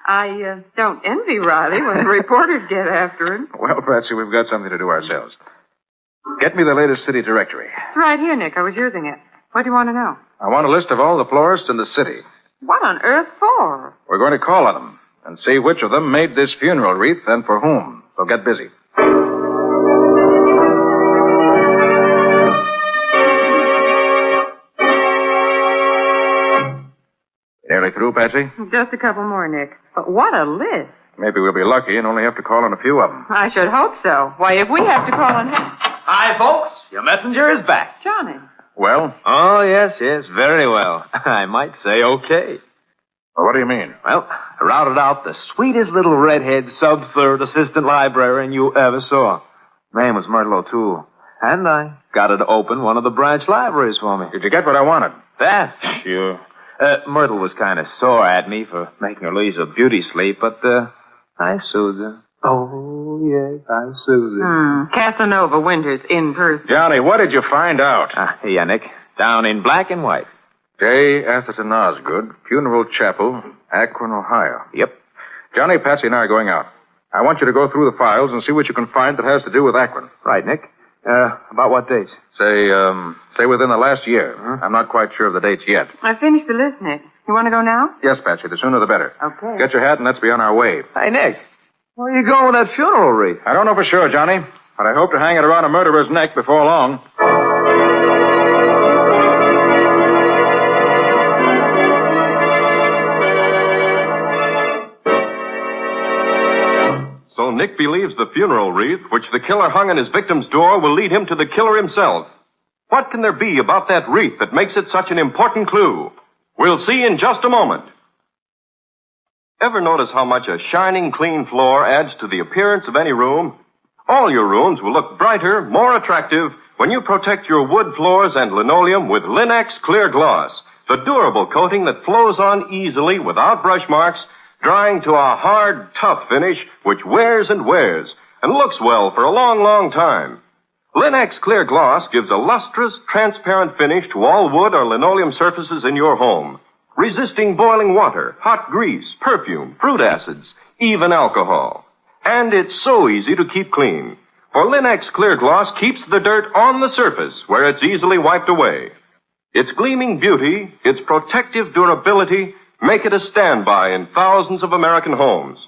I don't envy Riley when the reporters get after him. Well, Patsy, we've got something to do ourselves. Get me the latest city directory. It's right here, Nick. I was using it. What do you want to know? I want a list of all the florists in the city. What on earth for? We're going to call on them and see which of them made this funeral wreath and for whom. So get busy. Nearly through, Patsy? Just a couple more, Nick. But what a list. Maybe we'll be lucky and only have to call on a few of them. I should hope so. Why, if we have to call on him... Hi, folks. Your messenger is back. Johnny. Well? Oh, yes, very well. I might say okay. Well, what do you mean? Well, I routed out the sweetest little redhead sub-third assistant librarian you ever saw. Name was Myrtle O'Toole. And I got her to open one of the branch libraries for me. Did you get what I wanted? That? Sure. Myrtle was kind of sore at me for making her lose her beauty sleep, but, I soothed her. Oh, yes, I soothed her. Casanova Winters in person. Johnny, what did you find out? Here, Nick. Down in black and white. J. Atherton Osgood, Funeral Chapel, Akron, Ohio. Yep. Johnny, Patsy, and I are going out. I want you to go through the files and see what you can find that has to do with Akron. Right, Nick. About what dates? Say within the last year. I'm not quite sure of the dates yet. I finished the list, Nick. You want to go now? Yes, Patsy. The sooner the better. Okay. Get your hat and let's be on our way. Hey, Nick. Where are you going with that funeral wreath? I don't know for sure, Johnny, but I hope to hang it around a murderer's neck before long. So Nick believes the funeral wreath, which the killer hung on his victim's door, will lead him to the killer himself. What can there be about that wreath that makes it such an important clue? We'll see in just a moment. Ever notice how much a shining, clean floor adds to the appearance of any room? All your rooms will look brighter, more attractive, when you protect your wood floors and linoleum with Linex Clear Gloss, the durable coating that flows on easily without brush marks, drying to a hard, tough finish which wears and wears and looks well for a long, long time. Linex Clear Gloss gives a lustrous, transparent finish to all wood or linoleum surfaces in your home, resisting boiling water, hot grease, perfume, fruit acids, even alcohol. And it's so easy to keep clean, for Linex Clear Gloss keeps the dirt on the surface where it's easily wiped away. Its gleaming beauty, its protective durability, make it a standby in thousands of American homes.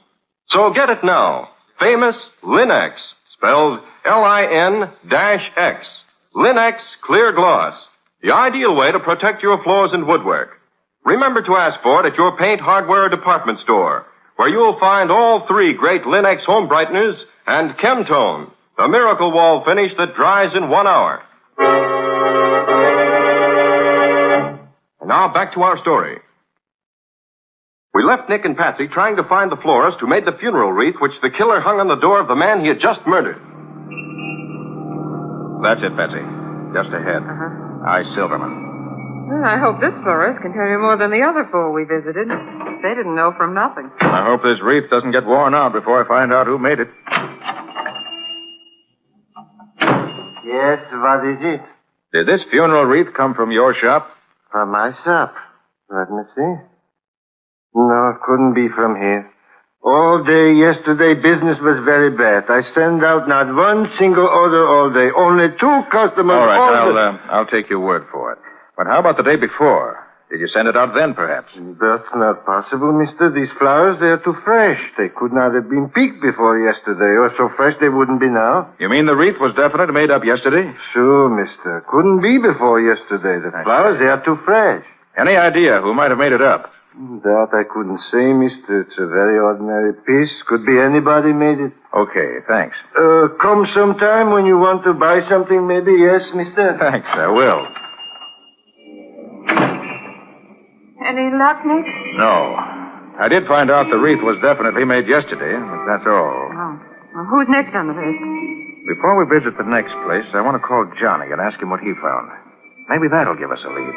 So get it now. Famous Linex, spelled Lin-X. Linex Clear Gloss, the ideal way to protect your floors and woodwork. remember to ask for it at your paint, hardware, or department store, where you'll find all 3 great Linex home brighteners and Chemtone, the miracle wall finish that dries in 1 hour. And now back to our story. We left Nick and Patsy trying to find the florist who made the funeral wreath which the killer hung on the door of the man he had just murdered. That's it, Patsy. Just ahead. I, Silverman. Well, I hope this florist can tell you more than the other 4 we visited. They didn't know from nothing. I hope this wreath doesn't get worn out before I find out who made it. Yes, what is it? Did this funeral wreath come from your shop? From my shop. Let me see. No, it couldn't be from here. All day yesterday, business was very bad. I sent out not one single order all day. Only 2 customers. All right, I'll take your word for it. But how about the day before? Did you send it out then, perhaps? That's not possible, mister. These flowers, they're too fresh. They could not have been picked before yesterday, or so fresh they wouldn't be now. You mean the wreath was definitely made up yesterday? Sure, mister. Couldn't be before yesterday. The flowers, they are too fresh. Any idea who might have made it up? That I couldn't say, mister. It's a very ordinary piece. Could be anybody made it. Okay, thanks. Come sometime when you want to buy something, maybe. Yes, mister? Thanks, I will. Any luck, Nick? No. I did find out the wreath was definitely made yesterday, but that's all. Oh. Well, who's next on the list? Before we visit the next place, I want to call Johnny and ask him what he found. Maybe that'll give us a lead.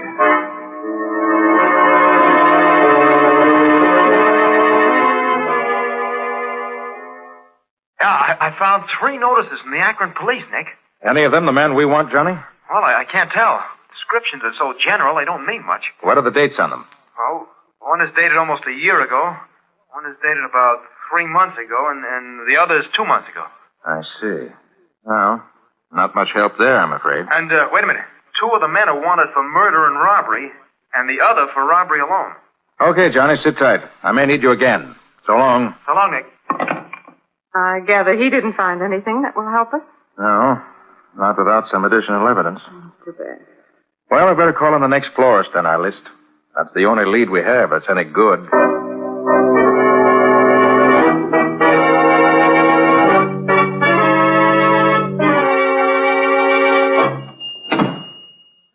Yeah, I found 3 notices from the Akron police, Nick. Any of them the man we want, Johnny? Well, I can't tell. Descriptions are so general, they don't mean much. What are the dates on them? Oh, one is dated almost a year ago. One is dated about 3 months ago, and the other is 2 months ago. I see. Well, not much help there, I'm afraid. And, wait a minute. 2 of the men are wanted for murder and robbery, and the other for robbery alone. Okay, Johnny, sit tight. I may need you again. So long. So long, Nick. I gather he didn't find anything that will help us. No, not without some additional evidence. Too bad. Well, we better call on the next florist on our list. That's the only lead we have that's any good.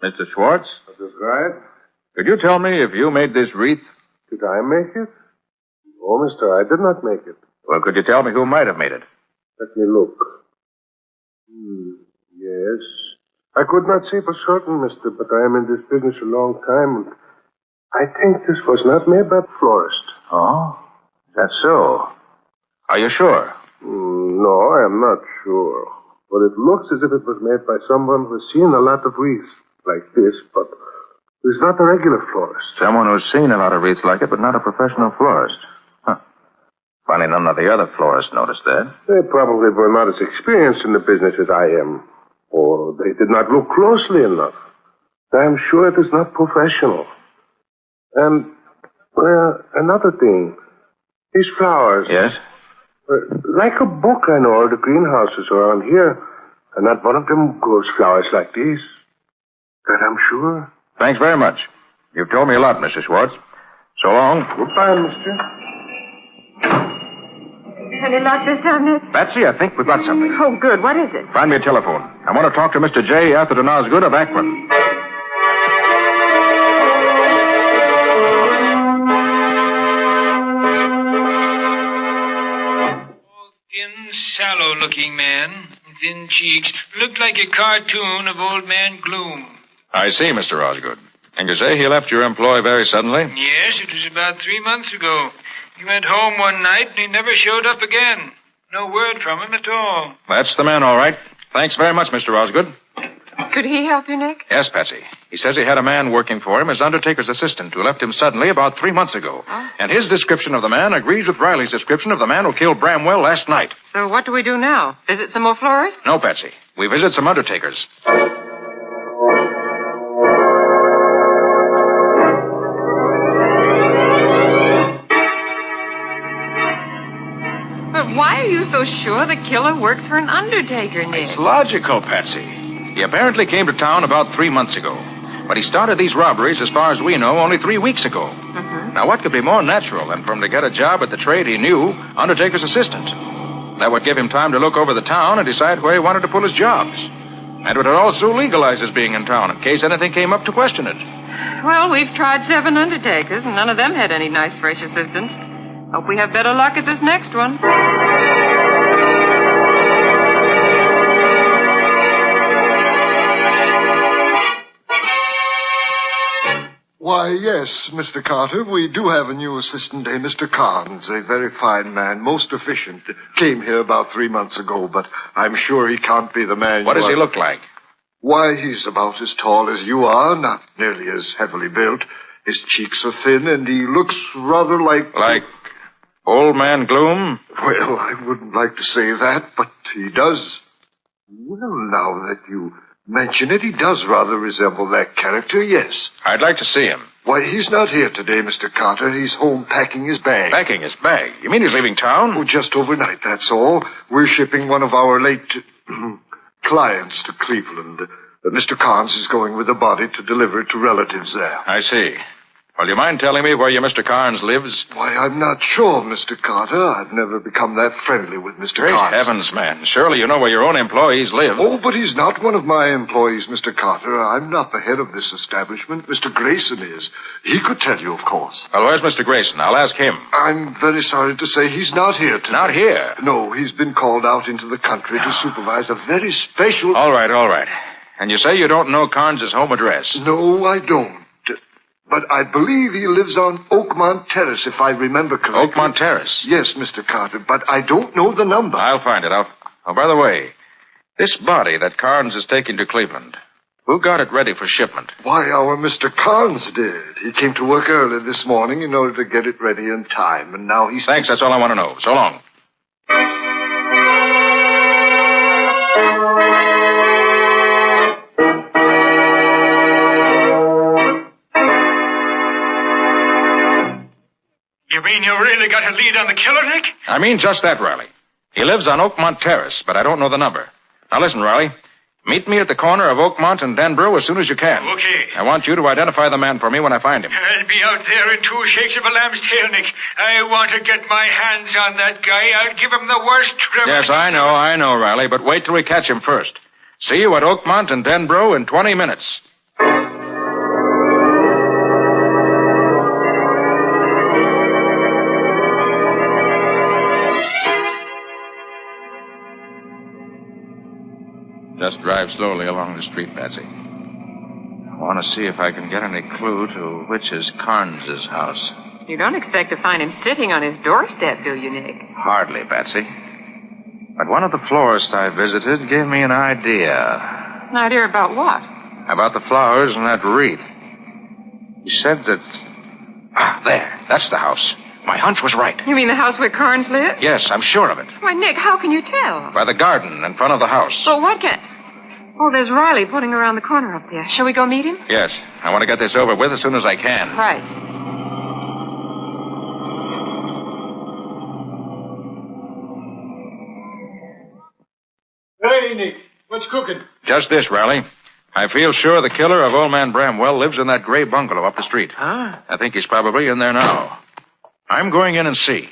Mr. Schwartz? That is right. Could you tell me if you made this wreath? Did I make it? Oh, mister, I did not make it. Well, could you tell me who might have made it? Let me look. Yes. I could not say for certain, mister, but I am in this business a long time, and I think this was not made by the florist. Oh? That's so. Are you sure? No, I am not sure. But it looks as if it was made by someone who has seen a lot of wreaths like this, but is not a regular florist. Someone who's seen a lot of wreaths like it, but not a professional florist. Huh. Funny none of the other florists noticed that. They probably were not as experienced in the business as I am. Or they did not look closely enough. I am sure it is not professional. And, well, another thing. These flowers. Yes? Like a book, I know, the greenhouses around here. And not one of them grows flowers like these. That I'm sure. Thanks very much. You've told me a lot, Mr. Schwartz. So long. Goodbye, mister. Any luck this time, Nick? Patsy, I think we've got something. Oh, good. What is it? Find me a telephone. I want to talk to Mr. J. Atherton Osgood of Akron. Thin, sallow-looking man, thin cheeks, looked like a cartoon of Old Man Gloom. I see, Mr. Osgood. And you say he left your employ very suddenly? Yes, it was about 3 months ago. He went home one night and he never showed up again. No word from him at all. That's the man, all right. Thanks very much, Mr. Osgood. Could he help you, Nick? Yes, Patsy. He says he had a man working for him as undertaker's assistant who left him suddenly about 3 months ago. Oh. And his description of the man agrees with Riley's description of the man who killed Bramwell last night. So what do we do now? Visit some more florists? No, Patsy. We visit some undertakers. But why are you so sure the killer works for an undertaker, Nick? It's logical, Patsy. He apparently came to town about 3 months ago. But he started these robberies, as far as we know, only 3 weeks ago. Now, what could be more natural than for him to get a job at the trade he knew, undertaker's assistant? That would give him time to look over the town and decide where he wanted to pull his jobs. And it would also legalize his being in town in case anything came up to question it. Well, we've tried 7 undertakers, and none of them had any nice, fresh assistants. Hope we have better luck at this next one. Why, yes, Mr. Carter, we do have a new assistant, a Mr. Carnes, a very fine man, most efficient. Came here about 3 months ago, but I'm sure he can't be the man. What does he look like? Why, he's about as tall as you are, not nearly as heavily built. His cheeks are thin, and he looks rather like... Like Old Man Gloom? Well, I wouldn't like to say that, but he does. Well, now that you mention it, he does rather resemble that character, yes. I'd like to see him. Why, he's not here today, Mr. Carter. He's home packing his bag. Packing his bag? You mean he's leaving town? Oh, just overnight, that's all. We're shipping one of our late clients to Cleveland. Mr. Carnes is going with the body to deliver it to relatives there. I see. Well, you mind telling me where your Mr. Carnes lives? Why, I'm not sure, Mr. Carter. I've never become that friendly with Mr. Great Carnes. heavens, man. Surely you know where your own employees live. Oh, but he's not one of my employees, Mr. Carter. I'm not the head of this establishment. Mr. Grayson is. He could tell you, of course. Well, where's Mr. Grayson? I'll ask him. I'm very sorry to say he's not here today. Not here? No, he's been called out into the country to supervise a very special... All right. And you say you don't know Carnes' home address? No, I don't. But I believe he lives on Oakmont Terrace, if I remember correctly. Oakmont Terrace? Yes, Mr. Carter, but I don't know the number. I'll find it. Oh, by the way, this body that Carnes is taking to Cleveland, who got it ready for shipment? Why, our Mr. Carnes did. He came to work early this morning in order to get it ready in time, and now he's... Thanks, that's all I want to know. So long. You mean you really got a lead on the killer, Nick? I mean just that, Riley. He lives on Oakmont Terrace, but I don't know the number. Now listen, Riley. Meet me at the corner of Oakmont and Denbrough as soon as you can. Okay. I want you to identify the man for me when I find him. I'll be out there in 2 shakes of a lamb's tail, Nick. I want to get my hands on that guy. I'll give him the worst trouble. Yes, I know, Riley, but wait till we catch him first. See you at Oakmont and Denbrough in 20 minutes. Just drive slowly along the street, Patsy. I want to see if I can get any clue to which is Carnes' house. You don't expect to find him sitting on his doorstep, do you, Nick? Hardly, Patsy. But one of the florists I visited gave me an idea. An idea about what? About the flowers and that wreath. He said that... there. That's the house. My hunch was right. You mean the house where Carnes lives? Yes, I'm sure of it. Why, Nick, how can you tell? By the garden in front of the house. Well, what can... Oh, there's Riley putting around the corner up there. Shall we go meet him? Yes. I want to get this over with as soon as I can. Right. Hey, Nick. What's cooking? Just this, Riley. I feel sure the killer of Old Man Bramwell lives in that gray bungalow up the street. Huh? I think he's probably in there now. I'm going in and see.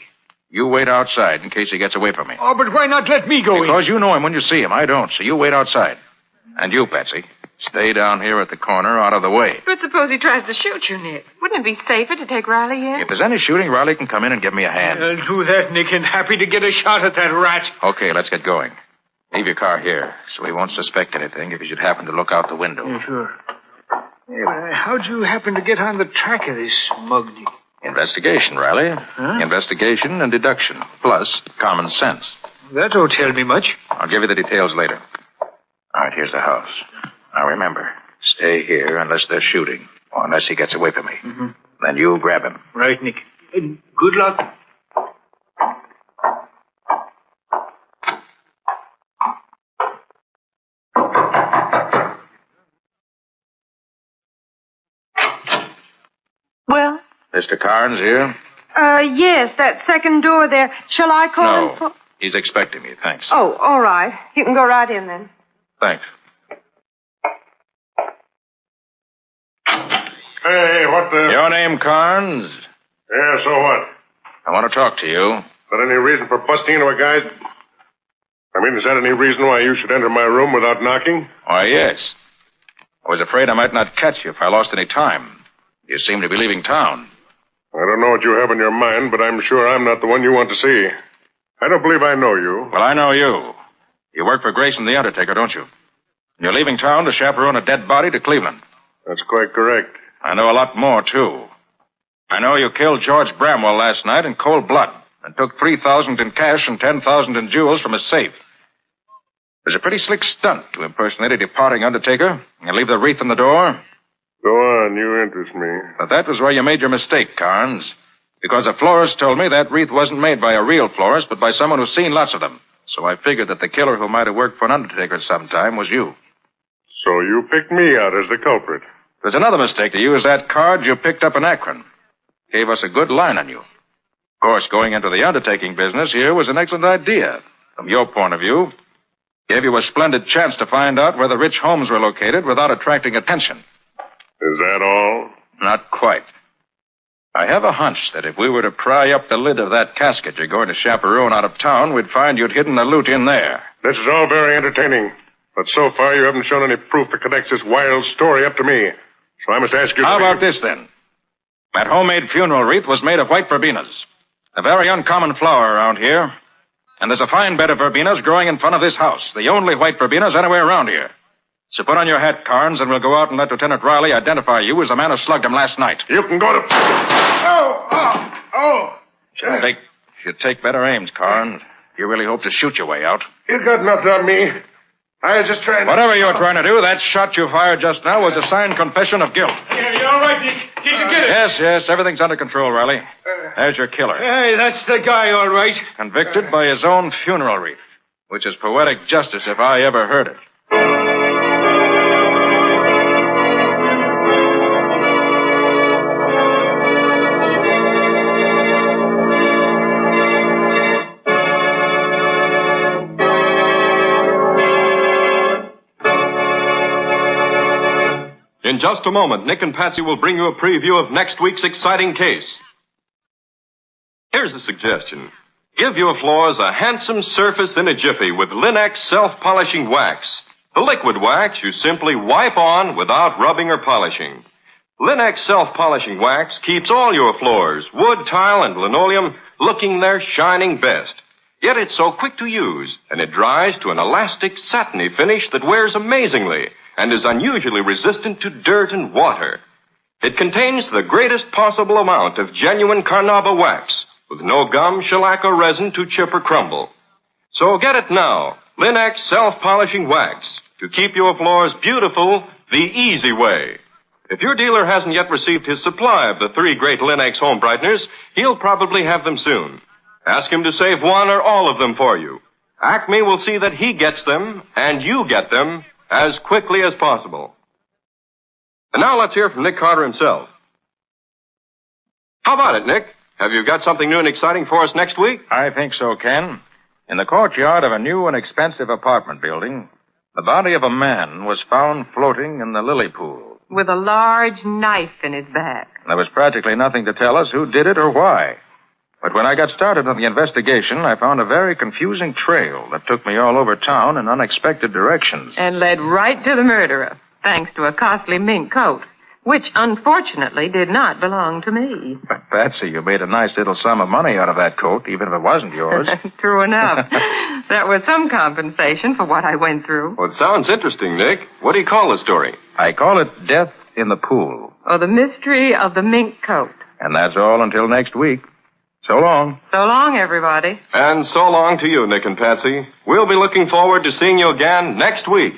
You wait outside in case he gets away from me. Oh, but why not let me go in? Because you know him when you see him. I don't, so you wait outside. And you, Patsy, stay down here at the corner out of the way. But suppose he tries to shoot you, Nick. Wouldn't it be safer to take Riley in? If there's any shooting, Riley can come in and give me a hand. I'll do that, Nick, and happy to get a shot at that rat. Okay, let's get going. Leave your car here, so he won't suspect anything if he should happen to look out the window. Yeah, sure. Hey, but how'd you happen to get on the track of this smug, Nick? Investigation, Riley. Huh? Investigation and deduction, plus common sense. That don't tell me much. I'll give you the details later. All right, here's the house. Now remember, stay here unless they're shooting, or unless he gets away from me. Mm-hmm. Then you grab him. Right, Nick. And good luck. Well? Mr. Carnes here? Yes, that second door there. Shall I call him? No. He's expecting me, thanks. Oh, all right. You can go right in then. Thanks. Hey, what the... Your name, Carnes? Yeah, so what? I want to talk to you. Is that any reason for busting into a guy's... I mean, is that any reason why you should enter my room without knocking? Why, yes. I was afraid I might not catch you if I lost any time. You seem to be leaving town. I don't know what you have in your mind, but I'm sure I'm not the one you want to see. I don't believe I know you. Well, I know you. You work for Grayson the Undertaker, don't you? You're leaving town to chaperone a dead body to Cleveland. That's quite correct. I know a lot more, too. I know you killed George Bramwell last night in cold blood and took $3,000 in cash and $10,000 in jewels from his safe. It was a pretty slick stunt to impersonate a departing Undertaker and leave the wreath on the door. Go on, you interest me. But that was where you made your mistake, Carnes. Because a florist told me that wreath wasn't made by a real florist, but by someone who's seen lots of them. So I figured that the killer who might have worked for an Undertaker sometime was you. So you picked me out as the culprit. There's another mistake. To use that card you picked up in Akron. Gave us a good line on you. Of course, going into the undertaking business here was an excellent idea. From your point of view, gave you a splendid chance to find out where the rich homes were located without attracting attention. Is that all? Not quite. I have a hunch that if we were to pry up the lid of that casket you're going to chaperone out of town, we'd find you'd hidden the loot in there. This is all very entertaining. But so far, you haven't shown any proof that connects this wild story up to me. So I must ask you... How about this, then? That homemade funeral wreath was made of white verbenas. A very uncommon flower around here. And there's a fine bed of verbenas growing in front of this house. The only white verbenas anywhere around here. So put on your hat, Carnes, and we'll go out and let Lieutenant Riley identify you as the man who slugged him last night. You can go to... Oh! Should take better aims, Carnes. You really hope to shoot your way out. You got nothing on me. I was just trying to... Whatever you were trying to do, that shot you fired just now was a signed confession of guilt. Yeah, you all right, Nick? Did you get it? Yes, everything's under control, Riley. There's your killer. Hey, that's the guy, all right. Convicted by his own funeral wreath, which is poetic justice if I ever heard it. In just a moment, Nick and Patsy will bring you a preview of next week's exciting case. Here's a suggestion. Give your floors a handsome surface in a jiffy with Linex self-polishing wax. The liquid wax you simply wipe on without rubbing or polishing. Linex self-polishing wax keeps all your floors, wood, tile, and linoleum, looking their shining best. Yet it's so quick to use, and it dries to an elastic, satiny finish that wears amazingly and is unusually resistant to dirt and water. It contains the greatest possible amount of genuine Carnauba wax, with no gum, shellac, or resin to chip or crumble. So get it now, Linex self-polishing wax, to keep your floors beautiful the easy way. If your dealer hasn't yet received his supply of the 3 great Linex home brighteners, he'll probably have them soon. Ask him to save one or all of them for you. Acme will see that he gets them, and you get them, as quickly as possible. And now let's hear from Nick Carter himself. How about it, Nick? Have you got something new and exciting for us next week? I think so, Ken. In the courtyard of a new and expensive apartment building, the body of a man was found floating in the lily pool. With a large knife in his back. There was practically nothing to tell us who did it or why. But when I got started on the investigation, I found a very confusing trail that took me all over town in unexpected directions. And led right to the murderer, thanks to a costly mink coat, which unfortunately did not belong to me. But, Patsy, you made a nice little sum of money out of that coat, even if it wasn't yours. True enough. That was some compensation for what I went through. Well, it sounds interesting, Nick. What do you call the story? I call it Death in the Pool. Or the mystery of the mink coat. And that's all until next week. So long. So long, everybody. And so long to you, Nick and Patsy. We'll be looking forward to seeing you again next week.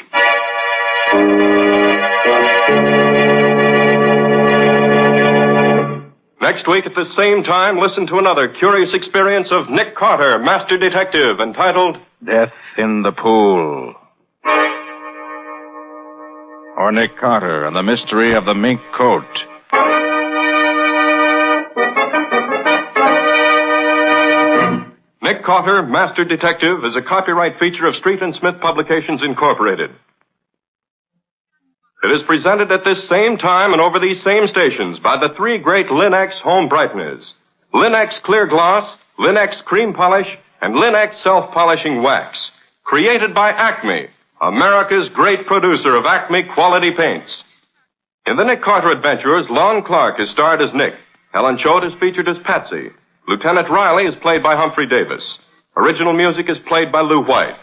Next week at the same time, listen to another curious experience of Nick Carter, Master Detective, entitled Death in the Pool. Or Nick Carter and the Mystery of the Mink Coat. Nick Carter, Master Detective, is a copyright feature of Street and Smith Publications, Incorporated. It is presented at this same time and over these same stations by the three great Linex home brighteners. Linex Clear Gloss, Linex Cream Polish, and Linex Self-Polishing Wax. Created by Acme, America's great producer of Acme quality paints. In the Nick Carter Adventurers, Lon Clark is starred as Nick. Helen Choate is featured as Patsy. Lieutenant Riley is played by Humphrey Davis. Original music is played by Lou White.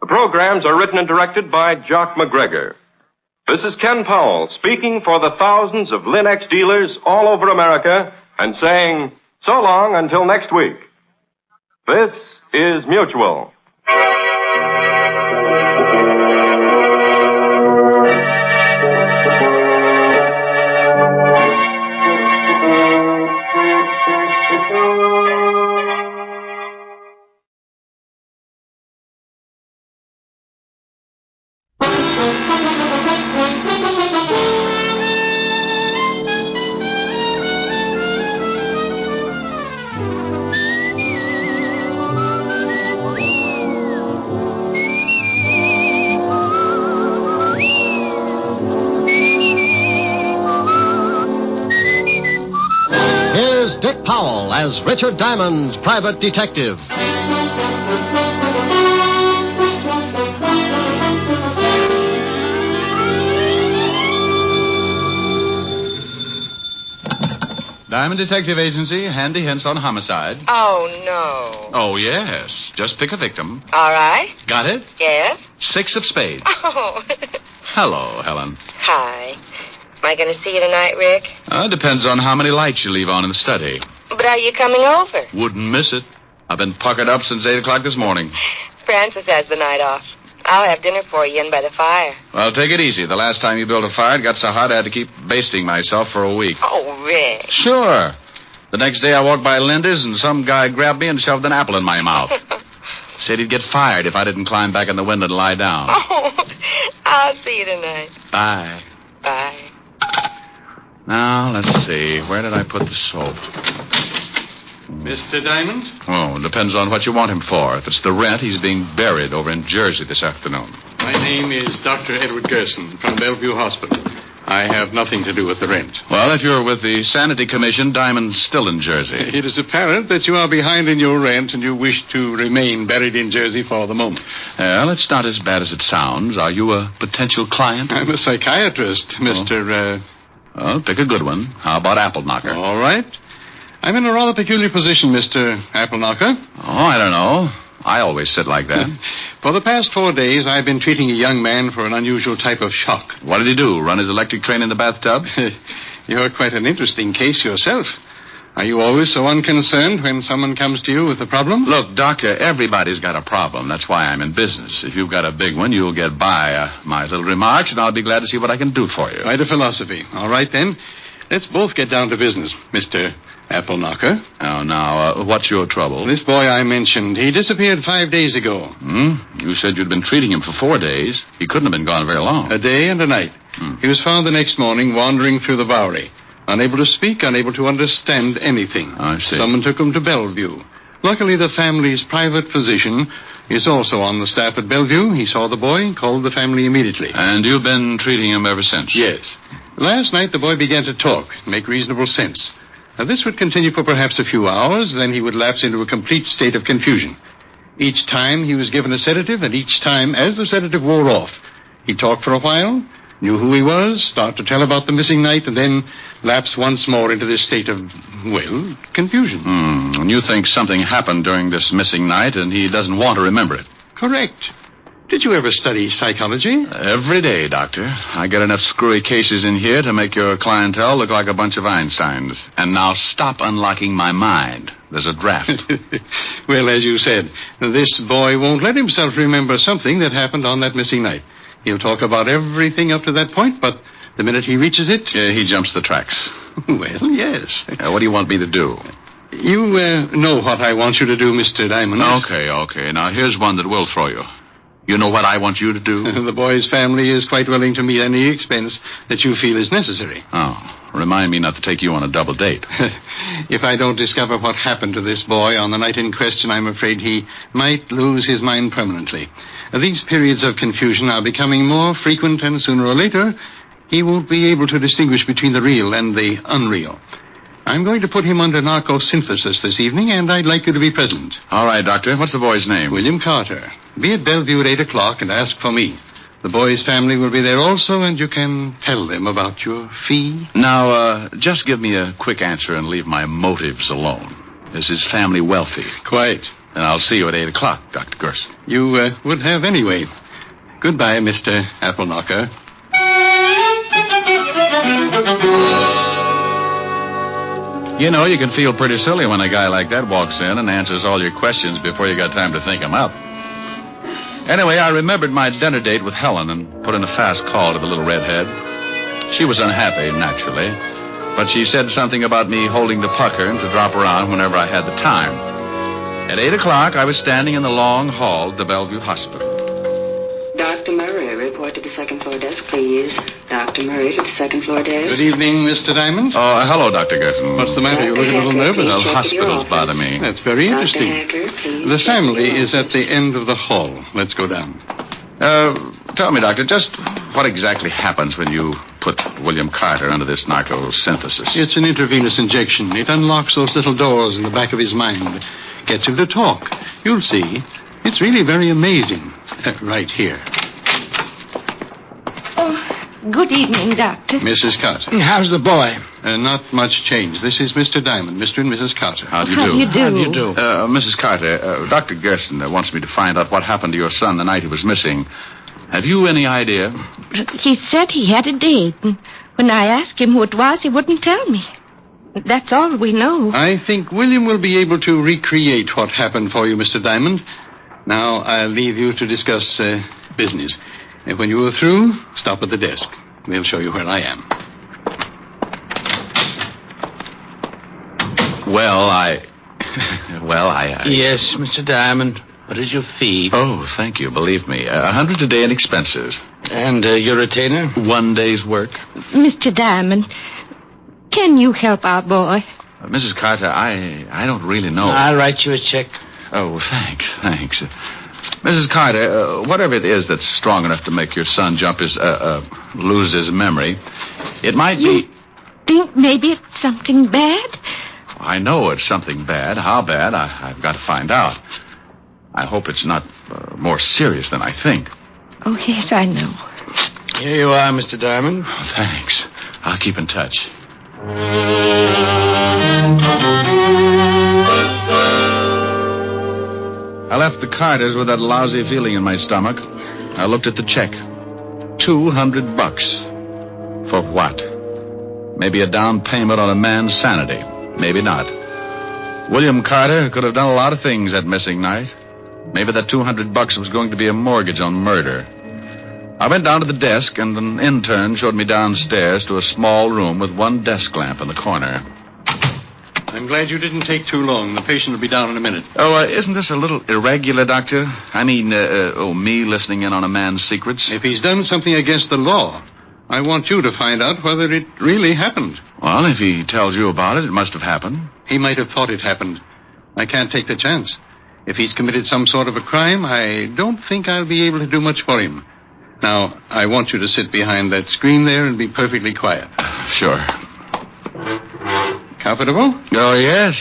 The programs are written and directed by Jock McGregor. This is Ken Powell speaking for the thousands of Linex dealers all over America and saying so long until next week. This is Mutual. As Richard Diamond, private detective. Diamond Detective Agency, handy hints on homicide. Oh, no. Oh, yes. Just pick a victim. All right. Got it? Yes? 6 of spades. Oh. Hello, Helen. Hi. Am I going to see you tonight, Rick? Depends on how many lights you leave on in the study. But are you coming over? Wouldn't miss it. I've been puckered up since 8 o'clock this morning. Francis has the night off. I'll have dinner for you in by the fire. Well, take it easy. The last time you built a fire, it got so hot I had to keep basting myself for a week. Oh, Rick. Sure. The next day I walked by Linda's and some guy grabbed me and shoved an apple in my mouth. Said he'd get fired if I didn't climb back in the window and lie down. Oh, I'll see you tonight. Bye. Bye. Now, let's see. Where did I put the soap? Mr. Diamond? Oh, it depends on what you want him for. If it's the rent, he's being buried over in Jersey this afternoon. My name is Dr. Edward Gerson from Bellevue Hospital. I have nothing to do with the rent. Well, if you're with the Sanity Commission, Diamond's still in Jersey. It is apparent that you are behind in your rent and you wish to remain buried in Jersey for the moment. Well, it's not as bad as it sounds. Are you a potential client? I'm a psychiatrist, Mr. Well, pick a good one. How about Apple Knocker? All right. I'm in a rather peculiar position, Mr. Apple Knocker. Oh, I don't know. I always sit like that. For the past 4 days, I've been treating a young man for an unusual type of shock. What did he do? Run his electric train in the bathtub? You're quite an interesting case yourself. Are you always so unconcerned when someone comes to you with a problem? Look, Doctor, everybody's got a problem. That's why I'm in business. If you've got a big one, you'll get by my little remarks, and I'll be glad to see what I can do for you. Quite a philosophy. All right, then. Let's both get down to business, Mr. Apple Knocker. Oh, now, what's your trouble? This boy I mentioned, he disappeared 5 days ago. You said you'd been treating him for 4 days. He couldn't have been gone very long. A day and a night. He was found the next morning wandering through the Bowery. Unable to speak, unable to understand anything. I see. Someone took him to Bellevue. Luckily, the family's private physician is also on the staff at Bellevue. He saw the boy, called the family immediately. And you've been treating him ever since? Yes. Last night, the boy began to talk, make reasonable sense. Now, this would continue for perhaps a few hours, then he would lapse into a complete state of confusion. Each time he was given a sedative, and each time, as the sedative wore off, he talked for a while, knew who he was, started to tell about the missing night, and then lapsed once more into this state of, well, confusion. And you think something happened during this missing night, and he doesn't want to remember it? Correct. Did you ever study psychology? Every day, Doctor. I get enough screwy cases in here to make your clientele look like a bunch of Einsteins. And now stop unlocking my mind. There's a draft. Well, as you said, this boy won't let himself remember something that happened on that missing night. He'll talk about everything up to that point, but the minute he reaches it... he jumps the tracks. Well, yes. What do you want me to do? You know what I want you to do, Mr. Diamond. Okay. Now, here's one that will throw you. You know what I want you to do? The boy's family is quite willing to meet any expense that you feel is necessary. Oh, remind me not to take you on a double date. If I don't discover what happened to this boy on the night in question, I'm afraid he might lose his mind permanently. These periods of confusion are becoming more frequent, and sooner or later, He won't be able to distinguish between the real and the unreal. I'm going to put him under narcosynthesis this evening, and I'd like you to be present. All right, Doctor. What's the boy's name? William Carter. Be at Bellevue at 8 o'clock and ask for me. The boy's family will be there also, and you can tell them about your fee. Now, just give me a quick answer and leave my motives alone. Is his family wealthy? Quite. Then I'll see you at 8 o'clock, Dr. Gerson. You would have anyway. Goodbye, Mr. Appleknocker. You know, you can feel pretty silly when a guy like that walks in and answers all your questions before you got time to think them up. Anyway, I remembered my dinner date with Helen and put in a fast call to the little redhead. She was unhappy, naturally, but she said something about me holding the pucker and to drop around whenever I had the time. At 8 o'clock, I was standing in the long hall at the Bellevue Hospital. Dr. Murray, report to the second floor desk, please. Dr. Murray to the second floor desk. Good evening, Mr. Diamond. Oh, hello, Dr. Gerson. What's the matter? You look a little nervous. Well, hospitals bother me. That's very interesting. Hacker, please. The family is at the end of the hall. Let's go down. Tell me, Doctor, just what exactly happens when you put William Carter under this narcosynthesis? It's an intravenous injection. It unlocks those little doors in the back of his mind. Gets him to talk. You'll see. It's really very amazing. Right here. Oh, good evening, Doctor. Mrs. Carter. How's the boy? Not much change. This is Mr. Diamond, Mr. and Mrs. Carter. How do you How do? do you do? How do you do? Mrs. Carter, Dr. Gerson wants me to find out what happened to your son the night he was missing. Have you any idea? He said he had a date, and when I asked him who it was, he wouldn't tell me. That's all we know. I think William will be able to recreate what happened for you, Mr. Diamond. Now, I'll leave you to discuss business. And when you are through, stop at the desk. They'll show you where I am. Well, I... Yes, Mr. Diamond. What is your fee? Oh, thank you. Believe me. $100 a day in expenses. And your retainer? 1 day's work. Mr. Diamond, can you help our boy? Mrs. Carter, I don't really know. I'll write you a check. Oh, thanks. Mrs. Carter, whatever it is that's strong enough to make your son lose his memory, it might You think maybe it's something bad? I know it's something bad. How bad, I've got to find out. I hope it's not more serious than I think. Oh, yes, I know. Here you are, Mr. Diamond. Oh, thanks. I'll keep in touch. I left the Carters with that lousy feeling in my stomach. I looked at the check. $200. For what? Maybe a down payment on a man's sanity. Maybe not. William Carter could have done a lot of things that missing night. Maybe that $200 was going to be a mortgage on murder. I went down to the desk, and an intern showed me downstairs to a small room with one desk lamp in the corner. I'm glad you didn't take too long. The patient will be down in a minute. Oh, isn't this a little irregular, Doctor? I mean, me listening in on a man's secrets? If he's done something against the law, I want you to find out whether it really happened. Well, if he tells you about it, it must have happened. He might have thought it happened. I can't take the chance. If he's committed some sort of a crime, I don't think I'll be able to do much for him. Now, I want you to sit behind that screen there and be perfectly quiet. Sure. Comfortable? Oh, yes.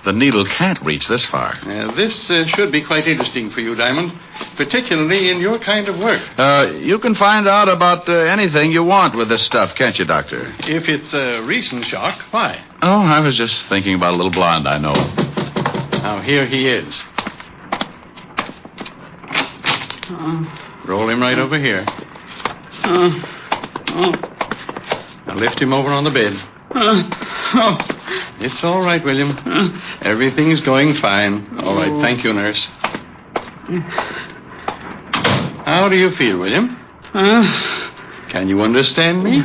The needle can't reach this far. This should be quite interesting for you, Diamond, particularly in your kind of work. You can find out about anything you want with this stuff, can't you, Doctor? If it's a recent shock, why? Oh, I was just thinking about a little blonde I know. Now, here he is. Roll him right over here. Now lift him over on the bed. It's all right, William. Everything's going fine. All right, thank you, nurse. How do you feel, William? Can you understand me?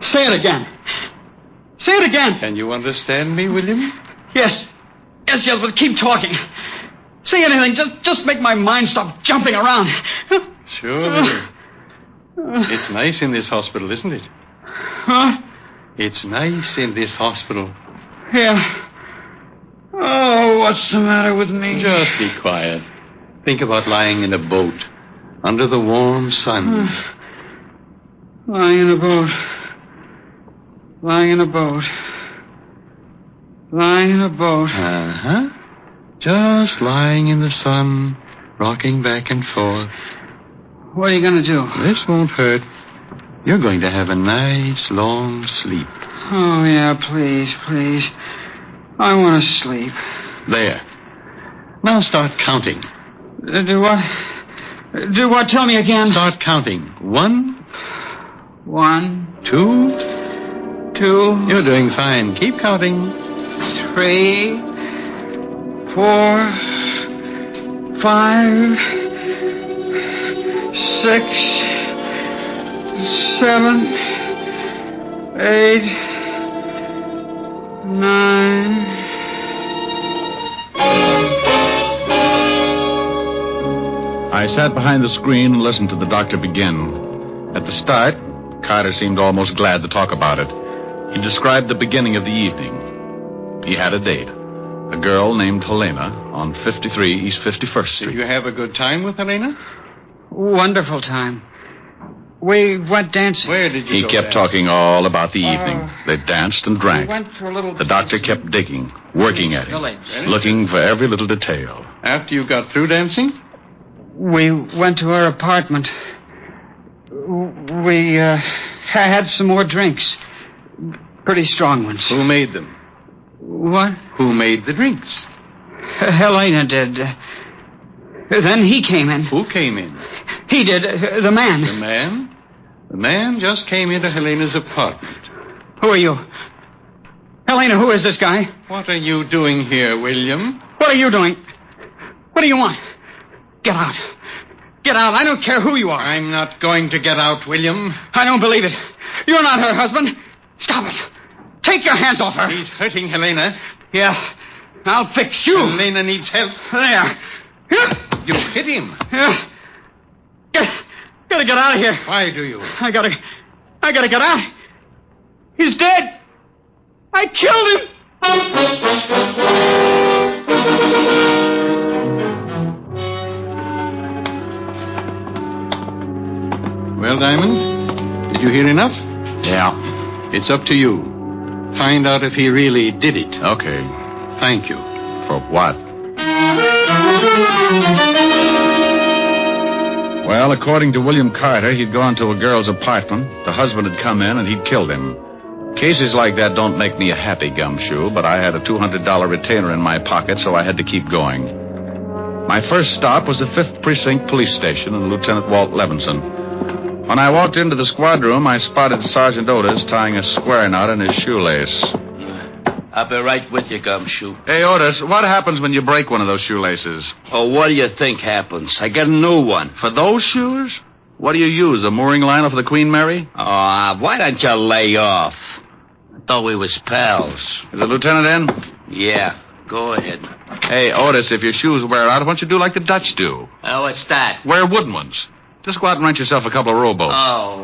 Say it again. Say it again. Can you understand me, William? Yes, but keep talking. Say anything. Just make my mind stop jumping around. Sure. It's nice in this hospital, isn't it? Huh? It's nice in this hospital. Yeah. Oh, what's the matter with me? Just be quiet. Think about lying in a boat under the warm sun. Lying in a boat. Lying in a boat. Lying in a boat. Uh-huh. Just lying in the sun, rocking back and forth. What are you going to do? This won't hurt. You're going to have a nice, long sleep. Oh, yeah, please, please. I want to sleep. There. Now start counting. Do what? Do what? Tell me again. Start counting. 1. 2. You're doing fine. Keep counting. 3, 4, 5, 6, 7, 8, 9. I sat behind the screen and listened to the doctor begin. At the start, Carter seemed almost glad to talk about it. He described the beginning of the evening. He had a date. A girl named Helena on 53 East 51st Street. Did you have a good time with Helena? Wonderful time. We went dancing. Where did you He go kept dancing? talking all about the evening. They danced and drank. We went to a little... The doctor kept digging, working at him, Village. looking for every little detail. After you got through dancing? We went to her apartment. We had some more drinks. Pretty strong ones. Who made them? What? Who made the drinks? Helena did. Then he came in. Who came in? He did. The man. The man? The man just came into Helena's apartment. Who are you? Helena, who is this guy? What are you doing here, William? What are you doing? What do you want? Get out. Get out. I don't care who you are. I'm not going to get out, William. I don't believe it. You're not her husband. Stop it. Take your hands off her. He's hurting Helena. Yeah. I'll fix you. Helena needs help. There. You hit him. Yeah. Gotta get out of here. Why do you? I gotta get out. He's dead. I killed him. Well, Diamond, did you hear enough? Yeah. It's up to you. Find out if he really did it. Okay. Thank you. For what? Well, according to William Carter, he'd gone to a girl's apartment. The husband had come in and he'd killed him. Cases like that don't make me a happy gumshoe, but I had a $200 retainer in my pocket, so I had to keep going. My first stop was the 5th Precinct Police Station and Lieutenant Walt Levinson. When I walked into the squad room, I spotted Sergeant Otis tying a square knot in his shoelace. I'll be right with you, Gumshoe. Hey, Otis, what happens when you break one of those shoelaces? Oh, what do you think happens? I get a new one. For those shoes? What do you use, the mooring line off the Queen Mary? Why don't you lay off? I thought we was pals. Is the lieutenant in? Yeah, go ahead. Hey, Otis, if your shoes wear out, why don't you do like the Dutch do? Oh, what's that? Wear wooden ones. Just go out and rent yourself a couple of rowboats. Oh.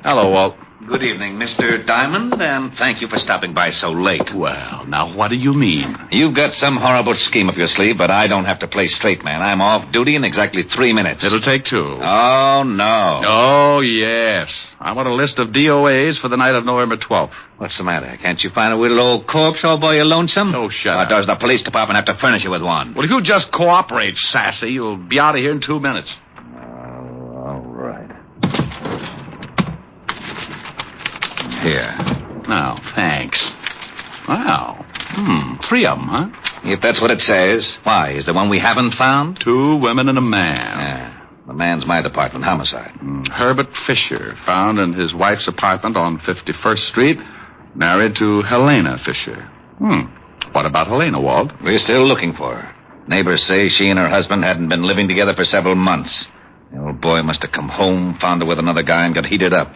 Hello, Walt. Good evening, Mr. Diamond, and thank you for stopping by so late. Well, now what do you mean? You've got some horrible scheme up your sleeve, but I don't have to play straight man. I'm off duty in exactly 3 minutes. It'll take 2. Oh, no. Oh, yes. I want a list of DOAs for the night of November 12th. What's the matter? Can't you find a little old corpse all by your lonesome? Oh, shut Or up. does the police department have to furnish you with one? Well, if you just cooperate, Sassy, you'll be out of here in 2 minutes. All right. Here. Oh, thanks. Wow. 3 of them, huh? If that's what it says. Why, is there one we haven't found? 2 women and a man. Yeah. The man's my department, homicide. Herbert Fisher, found in his wife's apartment on 51st Street, married to Helena Fisher. What about Helena, Walt? We're still looking for her. Neighbors say she and her husband hadn't been living together for several months. The old boy must have come home, found her with another guy, and got heated up.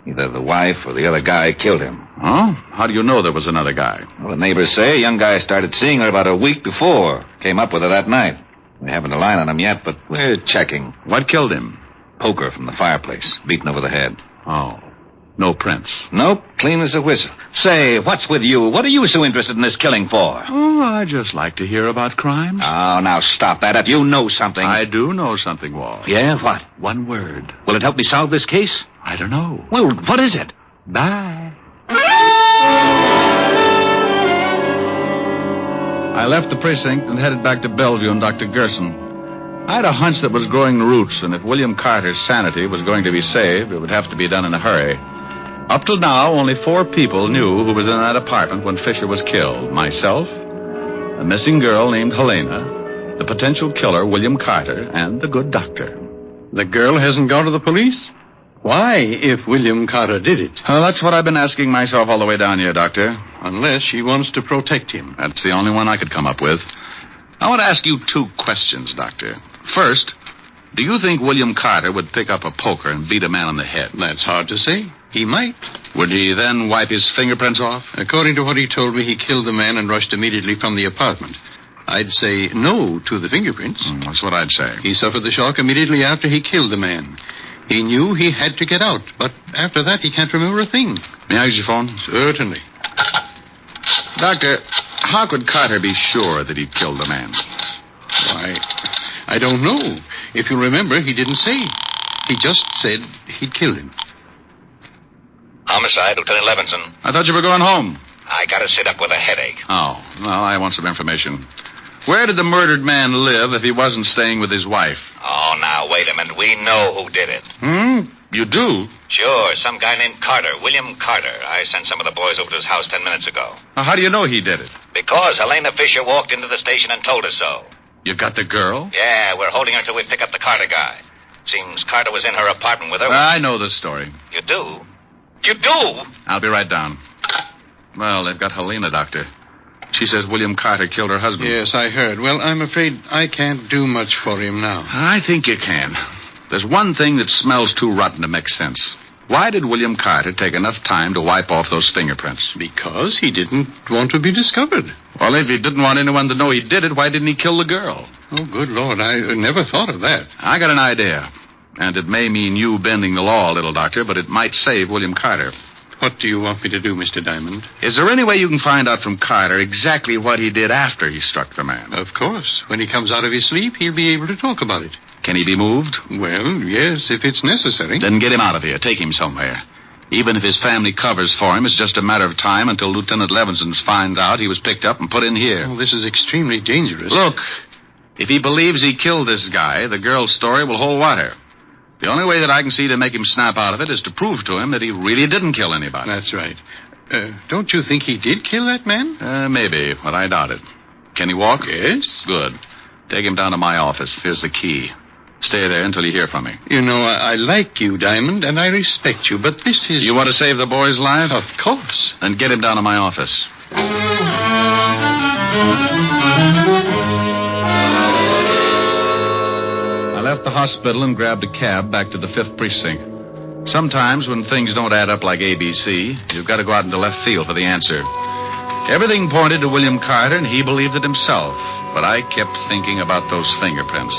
Either the wife or the other guy killed him. Oh? How do you know there was another guy? Well, the neighbors say a young guy started seeing her about a week before. Came up with her that night. We haven't a line on him yet, but we're checking. What killed him? Poker from the fireplace, beaten over the head. Oh. No prints. Nope, clean as a whistle. Say, what's with you? What are you so interested in this killing for? Oh, I just like to hear about crimes. Oh, now stop that. If you know something... I do know something, Walt. Yeah, what? One word. Will it help me solve this case? I don't know. Well, what is it? Bye. I left the precinct and headed back to Bellevue and Dr. Gerson. I had a hunch that was growing roots, and if William Carter's sanity was going to be saved, it would have to be done in a hurry. Up till now, only 4 people knew who was in that apartment when Fisher was killed. Myself, a missing girl named Helena, the potential killer, William Carter, and the good doctor. The girl hasn't gone to the police? Why, if William Carter did it? Well, that's what I've been asking myself all the way down here, Doctor. Unless she wants to protect him. That's the only one I could come up with. I want to ask you 2 questions, Doctor. First, do you think William Carter would pick up a poker and beat a man on the head? That's hard to say. He might. Would he then wipe his fingerprints off? According to what he told me, he killed the man and rushed immediately from the apartment. I'd say no to the fingerprints. That's what I'd say. He suffered the shock immediately after he killed the man. He knew he had to get out, but after that he can't remember a thing. May I use your phone? Certainly. Doctor, how could Carter be sure that he'd killed the man? Why, I don't know. If you remember, he didn't say. He just said he'd killed him. Homicide, Lieutenant Levinson. I thought you were going home. I gotta sit up with a headache. Oh, well, I want some information. Where did the murdered man live if he wasn't staying with his wife? Oh, now, wait a minute. We know who did it. You do? Sure, some guy named Carter, William Carter. I sent some of the boys over to his house 10 minutes ago. How do you know he did it? Because Helena Fisher walked into the station and told us so. You got the girl? Yeah, we're holding her till we pick up the Carter guy. Seems Carter was in her apartment with her. I know the story. You do? You do? I'll be right down. Well, they've got Helena, Doctor. She says William Carter killed her husband. Yes, I heard. Well, I'm afraid I can't do much for him now. I think you can. There's one thing that smells too rotten to make sense. Why did William Carter take enough time to wipe off those fingerprints? Because he didn't want to be discovered. Well, if he didn't want anyone to know he did it, why didn't he kill the girl? Oh, good Lord, I never thought of that. I got an idea. And it may mean you bending the law a little, Doctor, but it might save William Carter. What do you want me to do, Mr. Diamond? Is there any way you can find out from Carter exactly what he did after he struck the man? Of course. When he comes out of his sleep, he'll be able to talk about it. Can he be moved? Well, yes, if it's necessary. Then get him out of here. Take him somewhere. Even if his family covers for him, it's just a matter of time until Lieutenant Levinson finds out he was picked up and put in here. Oh, this is extremely dangerous. Look, if he believes he killed this guy, the girl's story will hold water. The only way that I can see to make him snap out of it is to prove to him that he really didn't kill anybody. That's right. Don't you think he did kill that man? Maybe, but I doubt it. Can he walk? Yes. Good. Take him down to my office. Here's the key. Stay there until you hear from me. You know, I like you, Diamond, and I respect you, but this is... You want to save the boy's life? Of course. Then get him down to my office. I left the hospital and grabbed a cab back to the 5th Precinct. Sometimes when things don't add up like ABC, you've got to go out into left field for the answer. Everything pointed to William Carter, and he believed it himself. But I kept thinking about those fingerprints.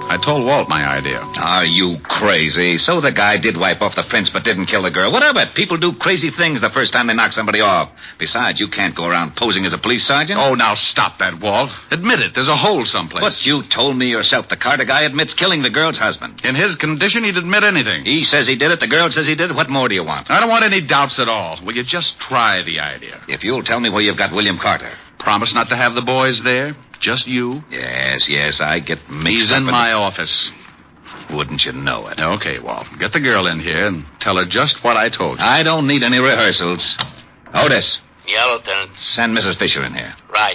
I told Walt my idea. Are you crazy? So the guy did wipe off the prints but didn't kill the girl. What of it? People do crazy things the first time they knock somebody off. Besides, you can't go around posing as a police sergeant. Oh, now stop that, Walt. Admit it. There's a hole someplace. But you told me yourself the Carter guy admits killing the girl's husband. In his condition, he'd admit anything. He says he did it. The girl says he did it. What more do you want? I don't want any doubts at all. Will you just try the idea? If you'll tell me where you've got William Carter. Promise not to have the boys there? Just you? Yes, I get mixed He's up in my office. Wouldn't you know it? Okay, Walt. Get the girl in here and tell her just what I told you. I don't need any rehearsals. Otis. Yeah, Lieutenant. Send Mrs. Fisher in here. Right.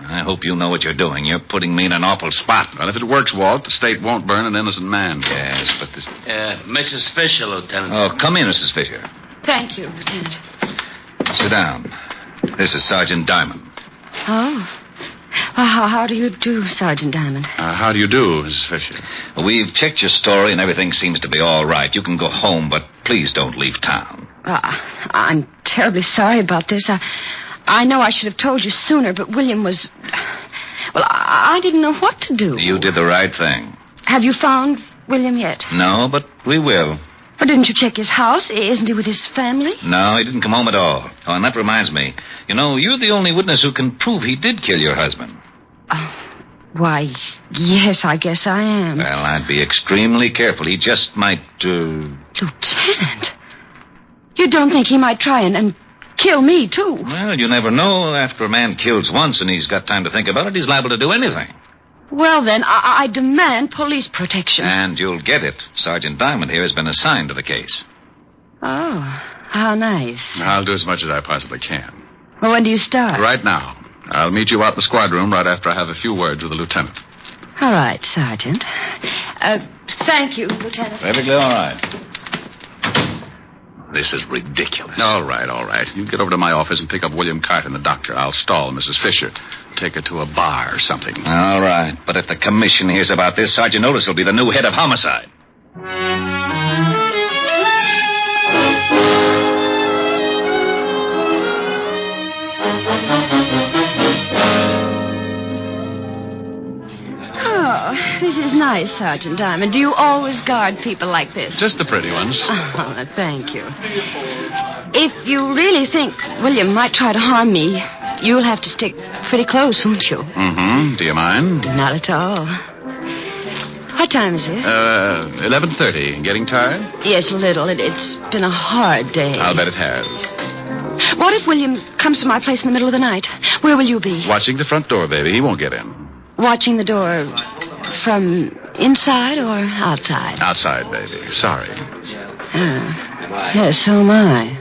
I hope you know what you're doing. You're putting me in an awful spot. Well, if it works, Walt, the state won't burn an innocent man. Yes, but this... Mrs. Fisher, Lieutenant. Oh, come in, Mrs. Fisher. Thank you, Lieutenant. Sit down. This is Sergeant Diamond. Oh. Well, how do you do, Sergeant Diamond? How do you do, Mrs. Fisher? We've checked your story, and everything seems to be all right. You can go home, but please don't leave town. I'm terribly sorry about this. I know I should have told you sooner, but William was... Well, I didn't know what to do. You did the right thing. Have you found William yet? No, but we will. Well, didn't you check his house? Isn't he with his family? No, he didn't come home at all. Oh, and that reminds me. You know, you're the only witness who can prove he did kill your husband. Oh, Why, yes, I guess I am. Well, I'd be extremely careful. He just might, Lieutenant, you don't think he might try and kill me, too? Well, you never know. After a man kills once and he's got time to think about it, he's liable to do anything. Well, then, I demand police protection. And you'll get it. Sergeant Diamond here has been assigned to the case. Oh, how nice. I'll do as much as I possibly can. Well, when do you start? Right now. I'll meet you out in the squad room right after I have a few words with the lieutenant. All right, Sergeant. Thank you, Lieutenant. Perfectly all right. This is ridiculous. All right. You get over to my office and pick up William Carton, the doctor. I'll stall Mrs. Fisher. Take her to a bar or something. All right. But if the commission hears about this, Sergeant Otis will be the new head of homicide. This is nice, Sergeant Diamond. Do you always guard people like this? Just the pretty ones. Oh, thank you. If you really think William might try to harm me, you'll have to stick pretty close, won't you? Mm-hmm. Do you mind? Not at all. What time is it? 11:30. Getting tired? Yes, a little. It's been a hard day. I'll bet it has. What if William comes to my place in the middle of the night? Where will you be? Watching the front door, baby. He won't get in. Watching the door from inside or outside? Outside, baby. Sorry. Yes, so am I.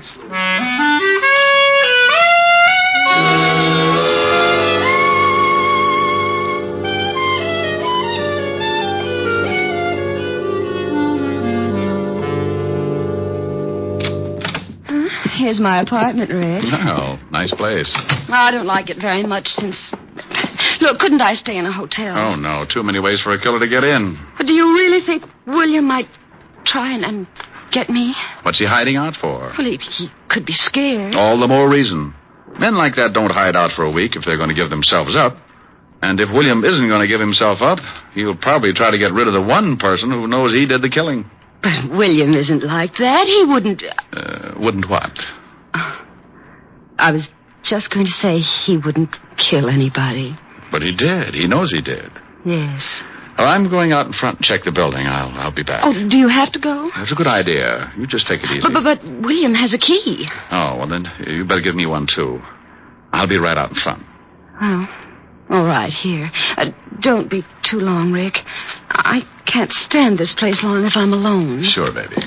Here's my apartment, Rick. Oh, nice place. I don't like it very much since... Look, couldn't I stay in a hotel? Oh, no. Too many ways for a killer to get in. But do you really think William might try and get me? What's he hiding out for? Well, he could be scared. All the more reason. Men like that don't hide out for a week if they're going to give themselves up. And if William isn't going to give himself up, he'll probably try to get rid of the one person who knows he did the killing. But William isn't like that. He wouldn't... Wouldn't what? I was just going to say he wouldn't kill anybody. But he did. He knows he did. Yes. Well, I'm going out in front and check the building. I'll be back. Oh, do you have to go? That's a good idea. You just take it easy. But William has a key. Oh, well, then you better give me one, too. I'll be right out in front. Oh, all right, here. Don't be too long, Rick. I can't stand this place long if I'm alone. Sure, baby.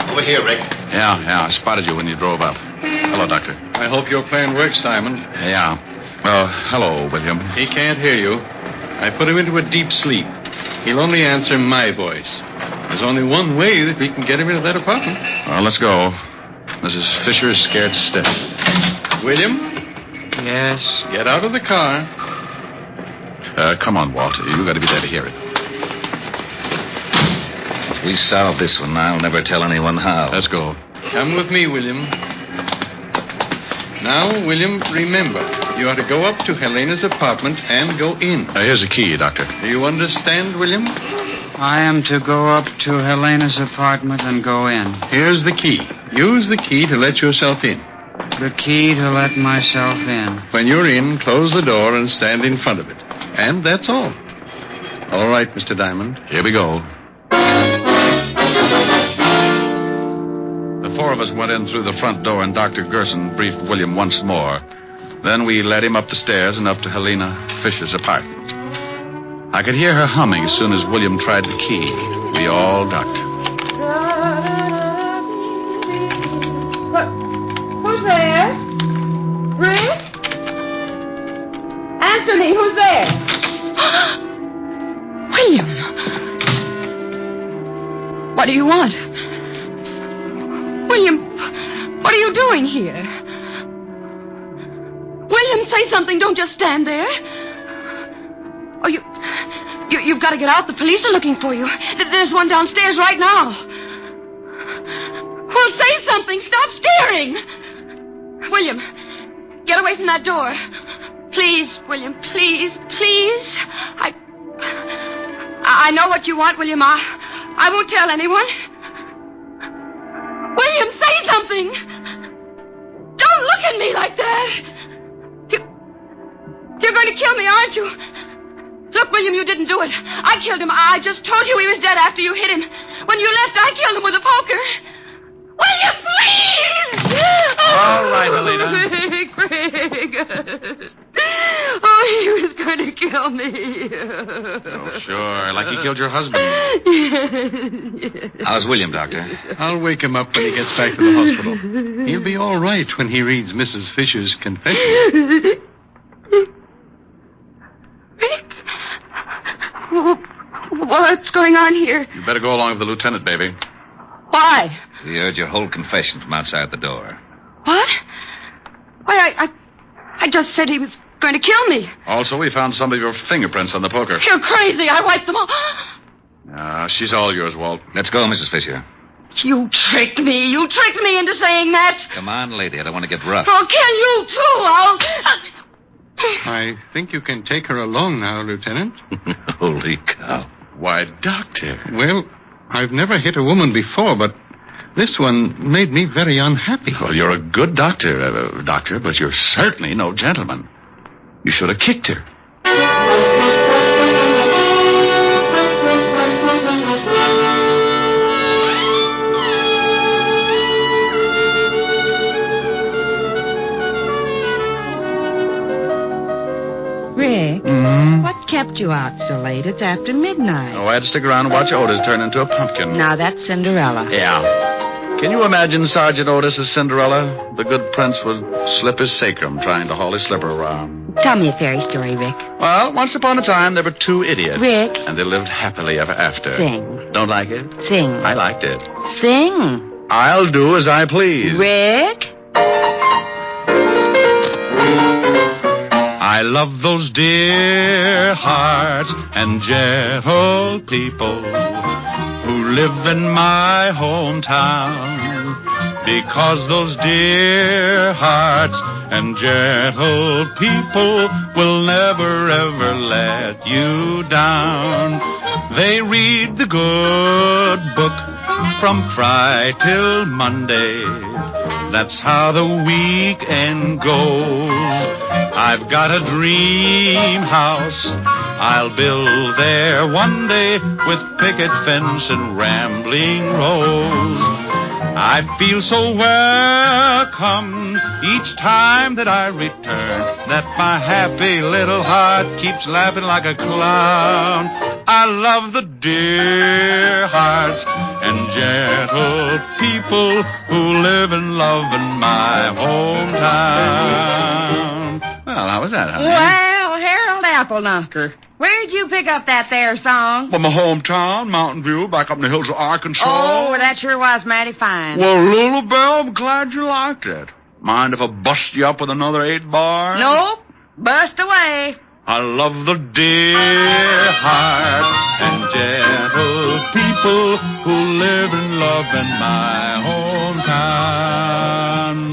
Over here, Rick. Yeah, I spotted you when you drove up. Hello, Doctor. I hope your plan works, Diamond. Yeah. Well, hello, William. He can't hear you. I put him into a deep sleep. He'll only answer my voice. There's only one way that we can get him into that apartment. Well, let's go. Mrs. Fisher is scared stiff. William? Yes? Get out of the car. Come on, Walter. You got to be there to hear it. If we solve this one, I'll never tell anyone how. Let's go. Come with me, William. Now, William, remember, you are to go up to Helena's apartment and go in. Here's a key, Doctor. Do you understand, William? I am to go up to Helena's apartment and go in. Here's the key. Use the key to let yourself in. The key to let myself in. When you're in, close the door and stand in front of it. And that's all. All right, Mr. Diamond. Here we go. The four of us went in through the front door, and Dr. Gerson briefed William once more. Then we led him up the stairs and up to Helena Fisher's apartment. I could hear her humming as soon as William tried the key. We all ducked. Who's there? Rick? Answer me, who's there? William! What do you want? William, what are you doing here? William, say something. Don't just stand there. Oh, you've got to get out. The police are looking for you. There's one downstairs right now. Well, say something. Stop staring. William, get away from that door. Please, William, please. I know what you want, William. I won't tell anyone. William, say something! Don't look at me like that! You're going to kill me, aren't you? Look, William, you didn't do it. I killed him. I just told you he was dead after you hit him. When you left, I killed him with a poker. William, please! All right, Helena. Craig. Oh, he was going to kill me. Oh, sure, like he killed your husband. How's William, Doctor? I'll wake him up when he gets back to the hospital. He'll be all right when he reads Mrs. Fisher's confession. What's going on here? You better go along with the lieutenant, baby. Why? We heard your whole confession from outside the door. What? Why, I just said he was going to kill me. Also, we found some of your fingerprints on the poker. You're crazy. I wiped them all. She's all yours, Walt. Let's go, Mrs. Fisher. You tricked me. You tricked me into saying that. Come on, lady. I don't want to get rough. Oh, can you, too? I think you can take her along now, Lieutenant. Holy cow. Why, Doctor. Well, I've never hit a woman before, but this one made me very unhappy. Well, you're a good doctor, Doctor, but you're certainly no gentleman. You should have kicked her. Rick, what kept you out so late? It's after midnight. Oh, I had to stick around and watch Otis turn into a pumpkin. Now that's Cinderella. Yeah. Can you imagine Sergeant Otis as Cinderella? The good prince would slip his sacrum trying to haul his slipper around. Tell me a fairy story, Rick. Well, once upon a time, there were two idiots. Rick. And they lived happily ever after. Sing. Don't like it? Sing. I liked it. Sing. I'll do as I please. Rick. I love those dear hearts and gentle people who live in my hometown, because those dear hearts and gentle people will never ever let you down. They read the good book from Friday till Monday. That's how the weekend goes. I've got a dream house I'll build there one day with picket fence and rambling rose. I feel so welcome each time that I return, that my happy little heart keeps laughing like a clown. I love the dear hearts and gentle people who live and love in my hometown. Well, how was that, honey? Well, Harold Appleknocker, where'd you pick up that there song? From my hometown, Mountain View, back up in the hills of Arkansas. Oh, that sure was mighty fine. Well, Lulabelle, I'm glad you liked it. Mind if I bust you up with another 8-bar? Nope. Bust away. I love the dear heart and gentle people who live and love in my hometown.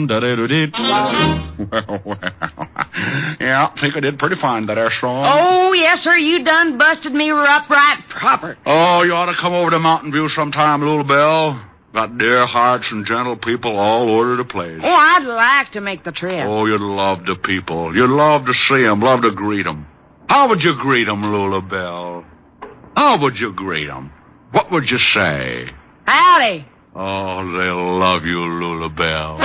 Da-da-da-dee. Well. Yeah, I think I did pretty fine that air song. Oh, yes, sir. You done busted me up right proper. Oh, you ought to come over to Mountain View sometime, Lulabelle. Got dear hearts and gentle people all over the place. Oh, I'd like to make the trip. Oh, you'd love the people. You'd love to see them, love to greet them. How would you greet them, Lulabelle? How would you greet them? What would you say? Howdy. Oh, they'll love you, Lulabelle.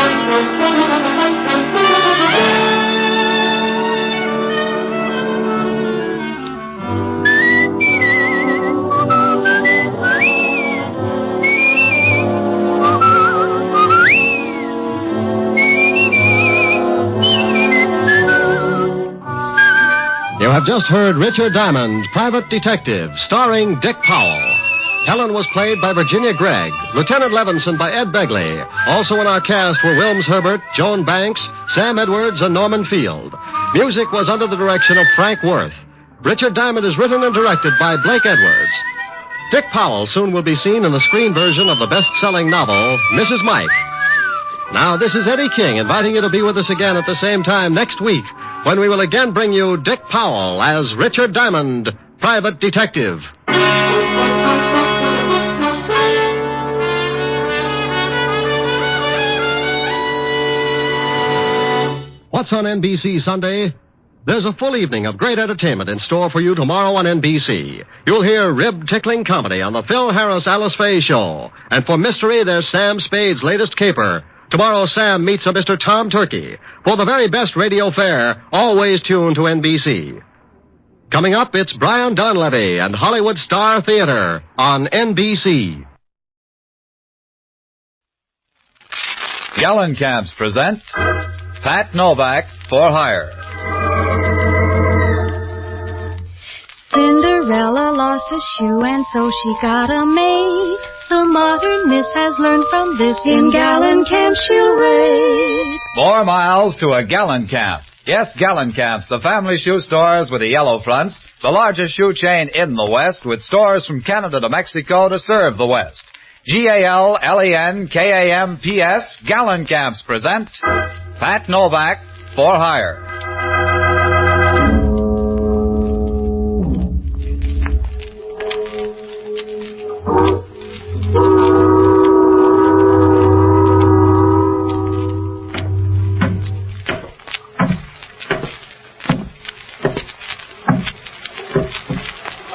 You have just heard Richard Diamond, Private Detective, starring Dick Powell. Helen was played by Virginia Gregg, Lieutenant Levinson by Ed Begley. Also in our cast were Wilms Herbert, Joan Banks, Sam Edwards, and Norman Field. Music was under the direction of Frank Worth. Richard Diamond is written and directed by Blake Edwards. Dick Powell soon will be seen in the screen version of the best-selling novel, Mrs. Mike. Now, this is Eddie King inviting you to be with us again at the same time next week when we will again bring you Dick Powell as Richard Diamond, Private Detective. What's on NBC Sunday? There's a full evening of great entertainment in store for you tomorrow on NBC. You'll hear rib-tickling comedy on the Phil Harris-Alice Faye Show. And for mystery, there's Sam Spade's latest caper. Tomorrow, Sam meets a Mr. Tom Turkey. For the very best radio fare, always tune to NBC. Coming up, it's Brian Donlevy and Hollywood Star Theater on NBC. Gallenkamps present Pat Novak for Hire. Cinderella lost a shoe and so she got a maid. The modern miss has learned from this in Gallenkamp she'll raid. 4 miles to a Gallenkamp. Yes, Gallenkamps, the family shoe stores with the yellow fronts, the largest shoe chain in the West with stores from Canada to Mexico to serve the West. Gallenkamps, Gallenkamps present Pat Novak for Hire.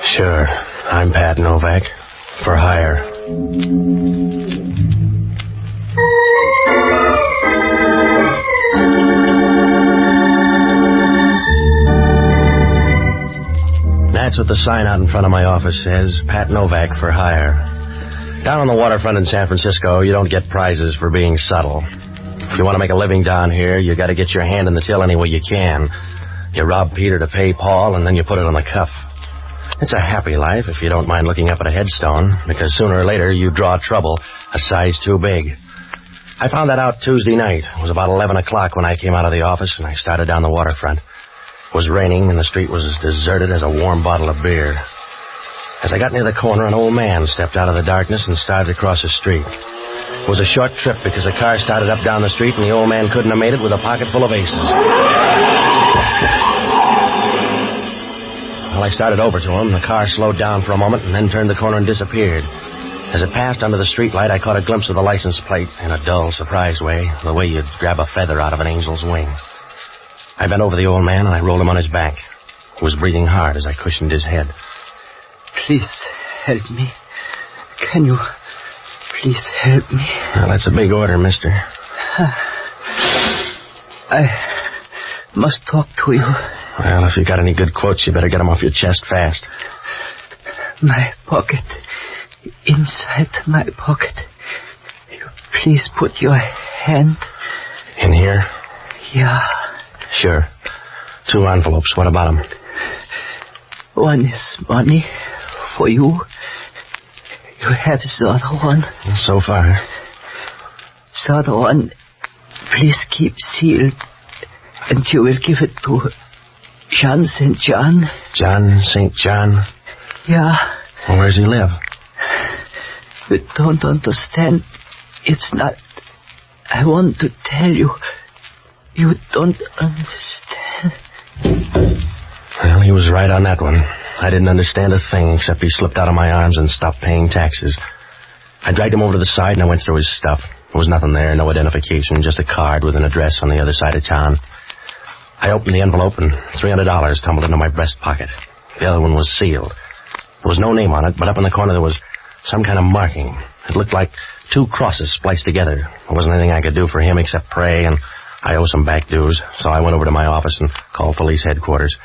Sure, I'm Pat Novak for hire. That's what the sign out in front of my office says, Pat Novak for hire. Down on the waterfront in San Francisco, you don't get prizes for being subtle. If you want to make a living down here, you got to get your hand in the till any way you can. You rob Peter to pay Paul, and then you put it on the cuff. It's a happy life if you don't mind looking up at a headstone, because sooner or later you draw trouble a size too big. I found that out Tuesday night. It was about 11 o'clock when I came out of the office, and I started down the waterfront. It was raining, and the street was as deserted as a warm bottle of beer. As I got near the corner, an old man stepped out of the darkness and started across the street. It was a short trip because the car started up down the street, and the old man couldn't have made it with a pocket full of aces. Well, I started over to him. The car slowed down for a moment and then turned the corner and disappeared. As it passed under the streetlight, I caught a glimpse of the license plate in a dull, surprised way, the way you'd grab a feather out of an angel's wing. I bent over the old man and I rolled him on his back. He was breathing hard as I cushioned his head. Please help me. Can you please help me? Well, that's a big order, mister. I must talk to you. Well, if you got any good quotes, you better get them off your chest fast. My pocket. Inside my pocket. You please put your hand. In here? Yeah. Sure. 2 envelopes. What about them? One is money for you. You have the other one. So far. The other one, please keep sealed. And you will give it to John St. John. John St. John? Yeah. Well, where does he live? You don't understand. It's not... I want to tell you. You don't understand. Well, he was right on that one. I didn't understand a thing except he slipped out of my arms and stopped paying taxes. I dragged him over to the side and I went through his stuff. There was nothing there, no identification, just a card with an address on the other side of town. I opened the envelope and $300 tumbled into my breast pocket. The other one was sealed. There was no name on it, but up in the corner there was some kind of marking. It looked like 2 crosses spliced together. There wasn't anything I could do for him except pray, and I owe some back dues, so I went over to my office and called police headquarters.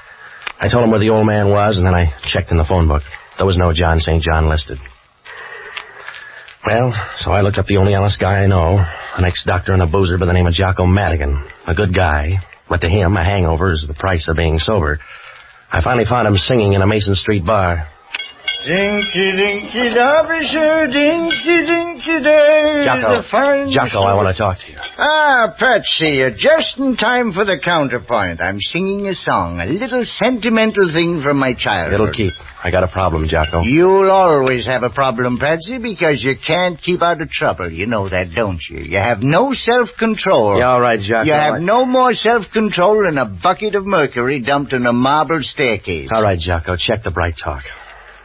I told them where the old man was, and then I checked in the phone book. There was no John St. John listed. Well, so I looked up the only honest guy I know, an ex-doctor and a boozer by the name of Jocko Madigan. A good guy, but to him, a hangover is the price of being sober. I finally found him singing in a Mason Street bar. Dinky, dinky, derbyshire, dinky, dinky, day. Jocko, I want to talk to you. Ah, Patsy, you're just in time for the counterpoint. I'm singing a song, a little sentimental thing from my childhood. It'll keep. I got a problem, Jocko. You'll always have a problem, Patsy, because you can't keep out of trouble. You know that, don't you? You have no self-control. Yeah, all right, Jocko. You have no more self-control than a bucket of mercury dumped in a marble staircase. All right, Jocko, check the bright talk.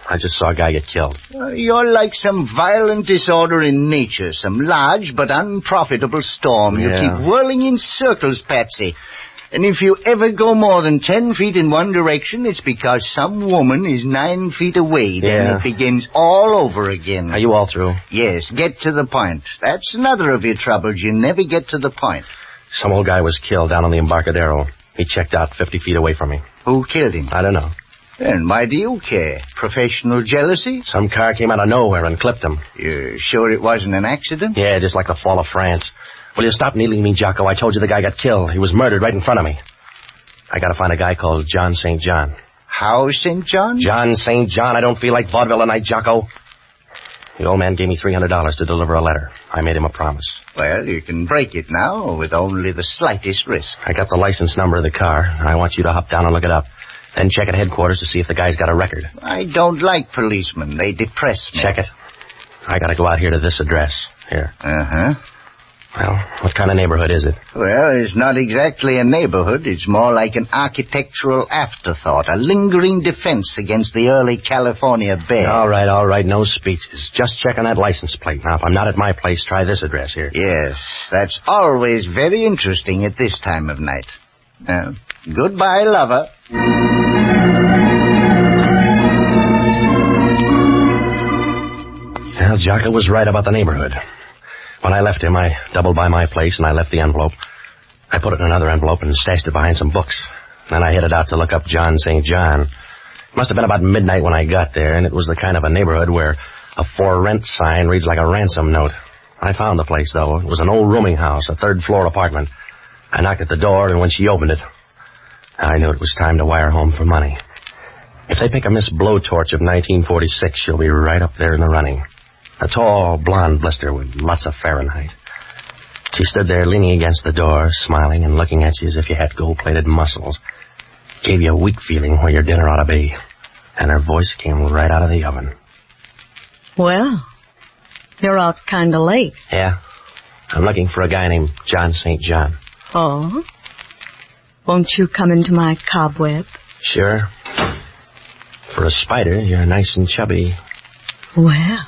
I just saw a guy get killed. You're like some violent disorder in nature, some large but unprofitable storm. You keep whirling in circles, Patsy. And if you ever go more than 10 feet in one direction, it's because some woman is 9 feet away. Then Yeah. it begins all over again. Are you all through? Yes, get to the point. That's another of your troubles. You never get to the point. Some old guy was killed down on the Embarcadero. He checked out 50 feet away from me. Who killed him? I don't know. Then why do you care? Professional jealousy? Some car came out of nowhere and clipped him. You're sure it wasn't an accident? Yeah, just like the fall of France. Will you stop needling me, Jocko? I told you the guy got killed. He was murdered right in front of me. I gotta find a guy called John St. John. How, St. John? John St. John. I don't feel like vaudeville tonight, Jocko. The old man gave me $300 to deliver a letter. I made him a promise. Well, you can break it now with only the slightest risk. I got the license number of the car. I want you to hop down and look it up. Then check at headquarters to see if the guy's got a record. I don't like policemen. They depress me. Check it. I gotta go out here to this address. Here. Uh-huh. Well, what kind of neighborhood is it? Well, it's not exactly a neighborhood. It's more like an architectural afterthought, a lingering defense against the early California bear. All right. No speeches. Just check on that license plate. Now, if I'm not at my place, try this address here. Yes, that's always very interesting at this time of night. Goodbye, lover. Well, Jocko was right about the neighborhood. When I left him, I doubled by my place and I left the envelope. I put it in another envelope and stashed it behind some books. Then I headed out to look up John St. John. It must have been about midnight when I got there, and it was the kind of a neighborhood where a for rent sign reads like a ransom note. I found the place, though. It was an old rooming house, a third-floor apartment. I knocked at the door, and when she opened it, I knew it was time to wire home for money. If they pick a Miss Blowtorch of 1946, she'll be right up there in the running. A tall, blonde blister with lots of Fahrenheit. She stood there leaning against the door, smiling and looking at you as if you had gold-plated muscles. Gave you a weak feeling where your dinner ought to be. And her voice came right out of the oven. Well, you're out kind of late. Yeah. I'm looking for a guy named John St. John. Oh? Won't you come into my cobweb? Sure. For a spider, you're nice and chubby. Well,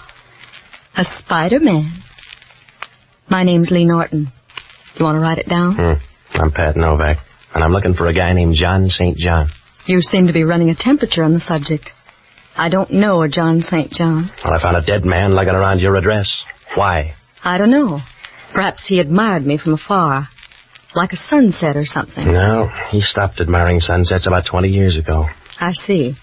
a Spider-Man. My name's Lee Norton. You want to write it down? I'm Pat Novak, and I'm looking for a guy named John St. John. You seem to be running a temperature on the subject. I don't know a John St. John. Well, I found a dead man lugging around your address. Why? I don't know. Perhaps he admired me from afar. Like a sunset or something. No, he stopped admiring sunsets about 20 years ago. I see.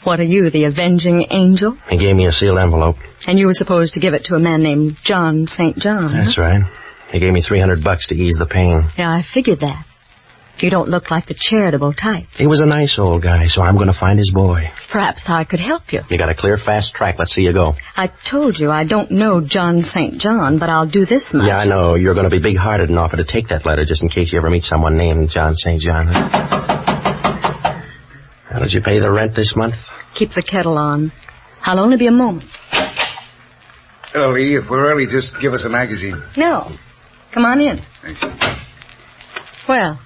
What are you, the avenging angel? He gave me a sealed envelope. And you were supposed to give it to a man named John St. John. That's right. He gave me $300 to ease the pain. Yeah, I figured that. You don't look like the charitable type. He was a nice old guy, so I'm going to find his boy. Perhaps I could help you. You got a clear, fast track. Let's see you go. I told you I don't know John St. John, but I'll do this much. Yeah, I know. You're going to be big-hearted and offer to take that letter just in case you ever meet someone named John St. John. How did you pay the rent this month? Keep the kettle on. I'll only be a moment. Hello, Lee. If we're early, just give us a magazine. No. Come on in. Thanks. Well,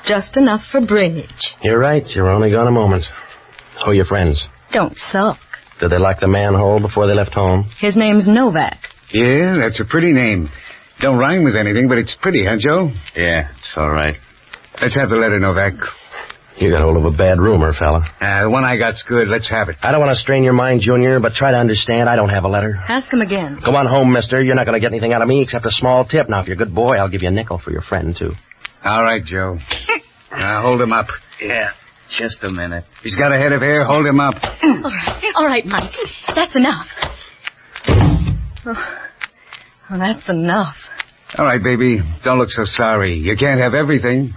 just enough for bridge. You're right. You're only gone a moment. Who are your friends? Don't sulk. Did they lock the manhole before they left home? His name's Novak. Yeah, that's a pretty name. Don't rhyme with anything, but it's pretty, huh, Joe? Yeah, it's all right. Let's have the letter, Novak. You got hold of a bad rumor, fella. The one I got's good. Let's have it. I don't want to strain your mind, Junior, but try to understand I don't have a letter. Ask him again. Go on home, mister. You're not going to get anything out of me except a small tip. Now, if you're a good boy, I'll give you a nickel for your friend, too. All right, Joe. Now, hold him up. Yeah, just a minute. He's got a head of hair. Hold him up. All right, Mike. That's enough. Oh, that's enough. All right, baby. Don't look so sorry. You can't have everything.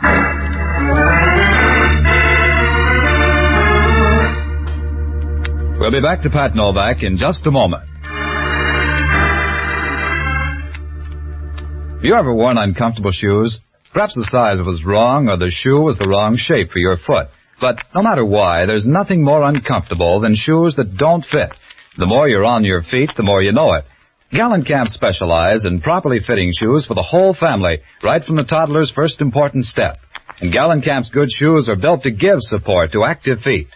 We'll be back to Pat Novak in just a moment. Have you ever worn uncomfortable shoes? Perhaps the size was wrong or the shoe was the wrong shape for your foot. But no matter why, there's nothing more uncomfortable than shoes that don't fit. The more you're on your feet, the more you know it. Gallenkamp specialize in properly fitting shoes for the whole family, right from the toddler's first important step. And Gallenkamp's good shoes are built to give support to active feet.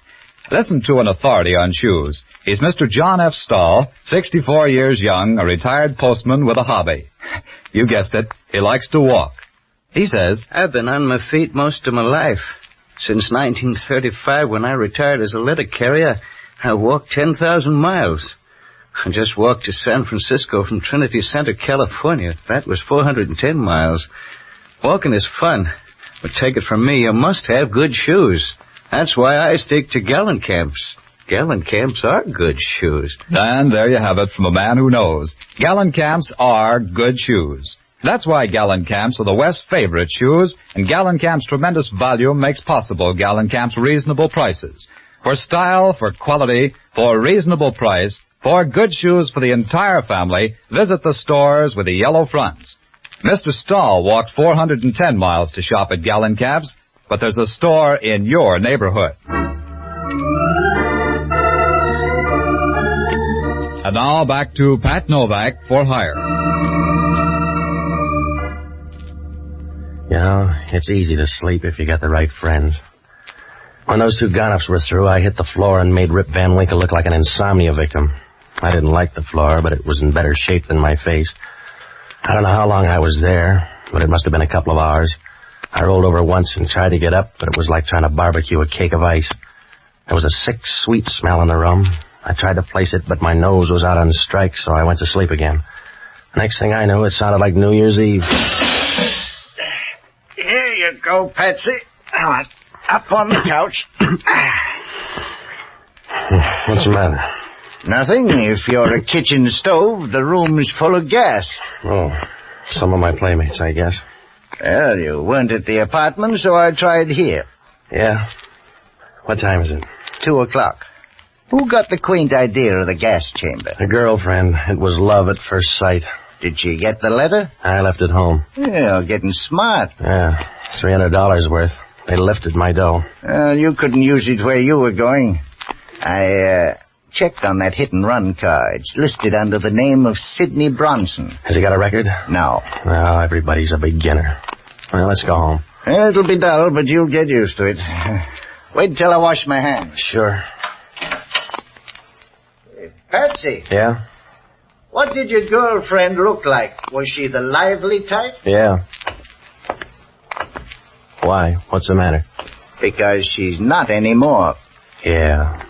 Listen to an authority on shoes. He's Mr. John F. Stahl, 64 years young, a retired postman with a hobby. You guessed it, he likes to walk. He says, I've been on my feet most of my life. Since 1935, when I retired as a letter carrier, I walked 10,000 miles. I just walked to San Francisco from Trinity Center, California. That was 410 miles. Walking is fun, but take it from me, you must have good shoes. That's why I stick to gallon camps. Gallon camps are good shoes. And there you have it from a man who knows. Gallon camps are good shoes. That's why Gallon Camps are the West's favorite shoes, and Gallon Camp's tremendous volume makes possible Gallon Camp's reasonable prices. For style, for quality, for reasonable price, for good shoes for the entire family, visit the stores with the yellow fronts. Mr. Stahl walked 410 miles to shop at Gallon Camps, but there's a store in your neighborhood. And now back to Pat Novak for hire. You know, it's easy to sleep if you got the right friends. When those two gun-ups were through, I hit the floor and made Rip Van Winkle look like an insomnia victim. I didn't like the floor, but it was in better shape than my face. I don't know how long I was there, but it must have been a couple of hours. I rolled over once and tried to get up, but it was like trying to barbecue a cake of ice. There was a sick, sweet smell in the room. I tried to place it, but my nose was out on strike, so I went to sleep again. Next thing I knew, it sounded like New Year's Eve. Here you go, Patsy. Now, up on the couch. What's the matter? Nothing. If you're a kitchen stove, the room is full of gas. Oh, some of my playmates, I guess. Well, you weren't at the apartment, so I tried here. Yeah? What time is it? 2:00. Who got the quaint idea of the gas chamber? A girlfriend. It was love at first sight. Did she get the letter? I left it home. Yeah, getting smart. Yeah, $300 worth. They lifted my dough. You couldn't use it where you were going. I checked on that hit-and-run car. It's listed under the name of Sidney Bronson. Has he got a record? No. Well, everybody's a beginner. Well, let's go home. It'll be dull, but you'll get used to it. Wait till I wash my hands. Sure. Patsy. Yeah? What did your girlfriend look like? Was she the lively type? Yeah. Why? What's the matter? Because she's not anymore. Yeah.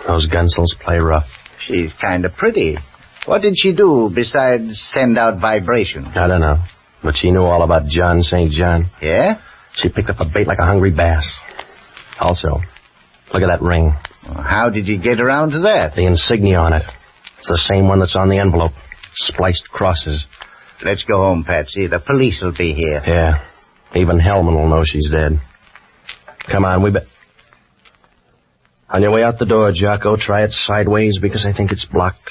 Those gunsels play rough. She's kind of pretty. What did she do besides send out vibrations? I don't know. But she knew all about John St. John. Yeah? She picked up a bait like a hungry bass. Also, look at that ring. Well, how did you get around to that? The insignia on it. It's the same one that's on the envelope. Spliced crosses. Let's go home, Patsy. The police will be here. Yeah. Even Hellman will know she's dead. Come on, On your way out the door, Jocko, try it sideways because I think it's blocked.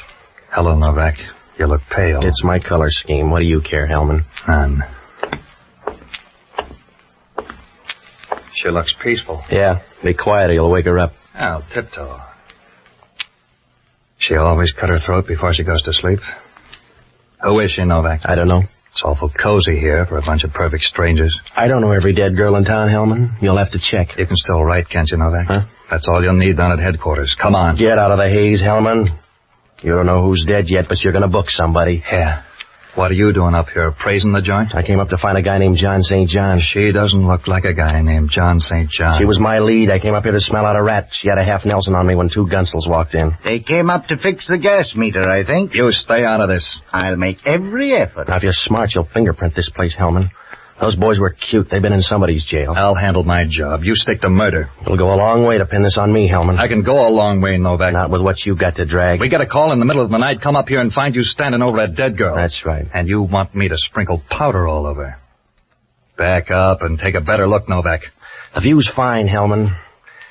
Hello, Novak. You look pale. It's my color scheme. What do you care, Hellman? None. She looks peaceful. Yeah. Be quiet or you'll wake her up. I'll tiptoe. She always cut her throat before she goes to sleep. Who is she, Novak? I don't know. It's awful cozy here for a bunch of perfect strangers. I don't know every dead girl in town, Hellman. You'll have to check. You can still write, can't you, Novak? Huh? That's all you'll need down at headquarters. Come on. Get out of the haze, Hellman. You don't know who's dead yet, but you're going to book somebody. Yeah. What are you doing up here, praising the joint? I came up to find a guy named John St. John. She doesn't look like a guy named John St. John. She was my lead. I came up here to smell out a rat. She had a half Nelson on me when two gunsels walked in. They came up to fix the gas meter, I think. You stay out of this. I'll make every effort. Now, if you're smart, you'll fingerprint this place, Hellman. Those boys were cute. They've been in somebody's jail. I'll handle my job. You stick to murder. It'll go a long way to pin this on me, Hellman. I can go a long way, Novak. Not with what you got to drag. We get a call in the middle of the night, come up here and find you standing over a dead girl. That's right. And you want me to sprinkle powder all over. Back up and take a better look, Novak. The view's fine, Hellman.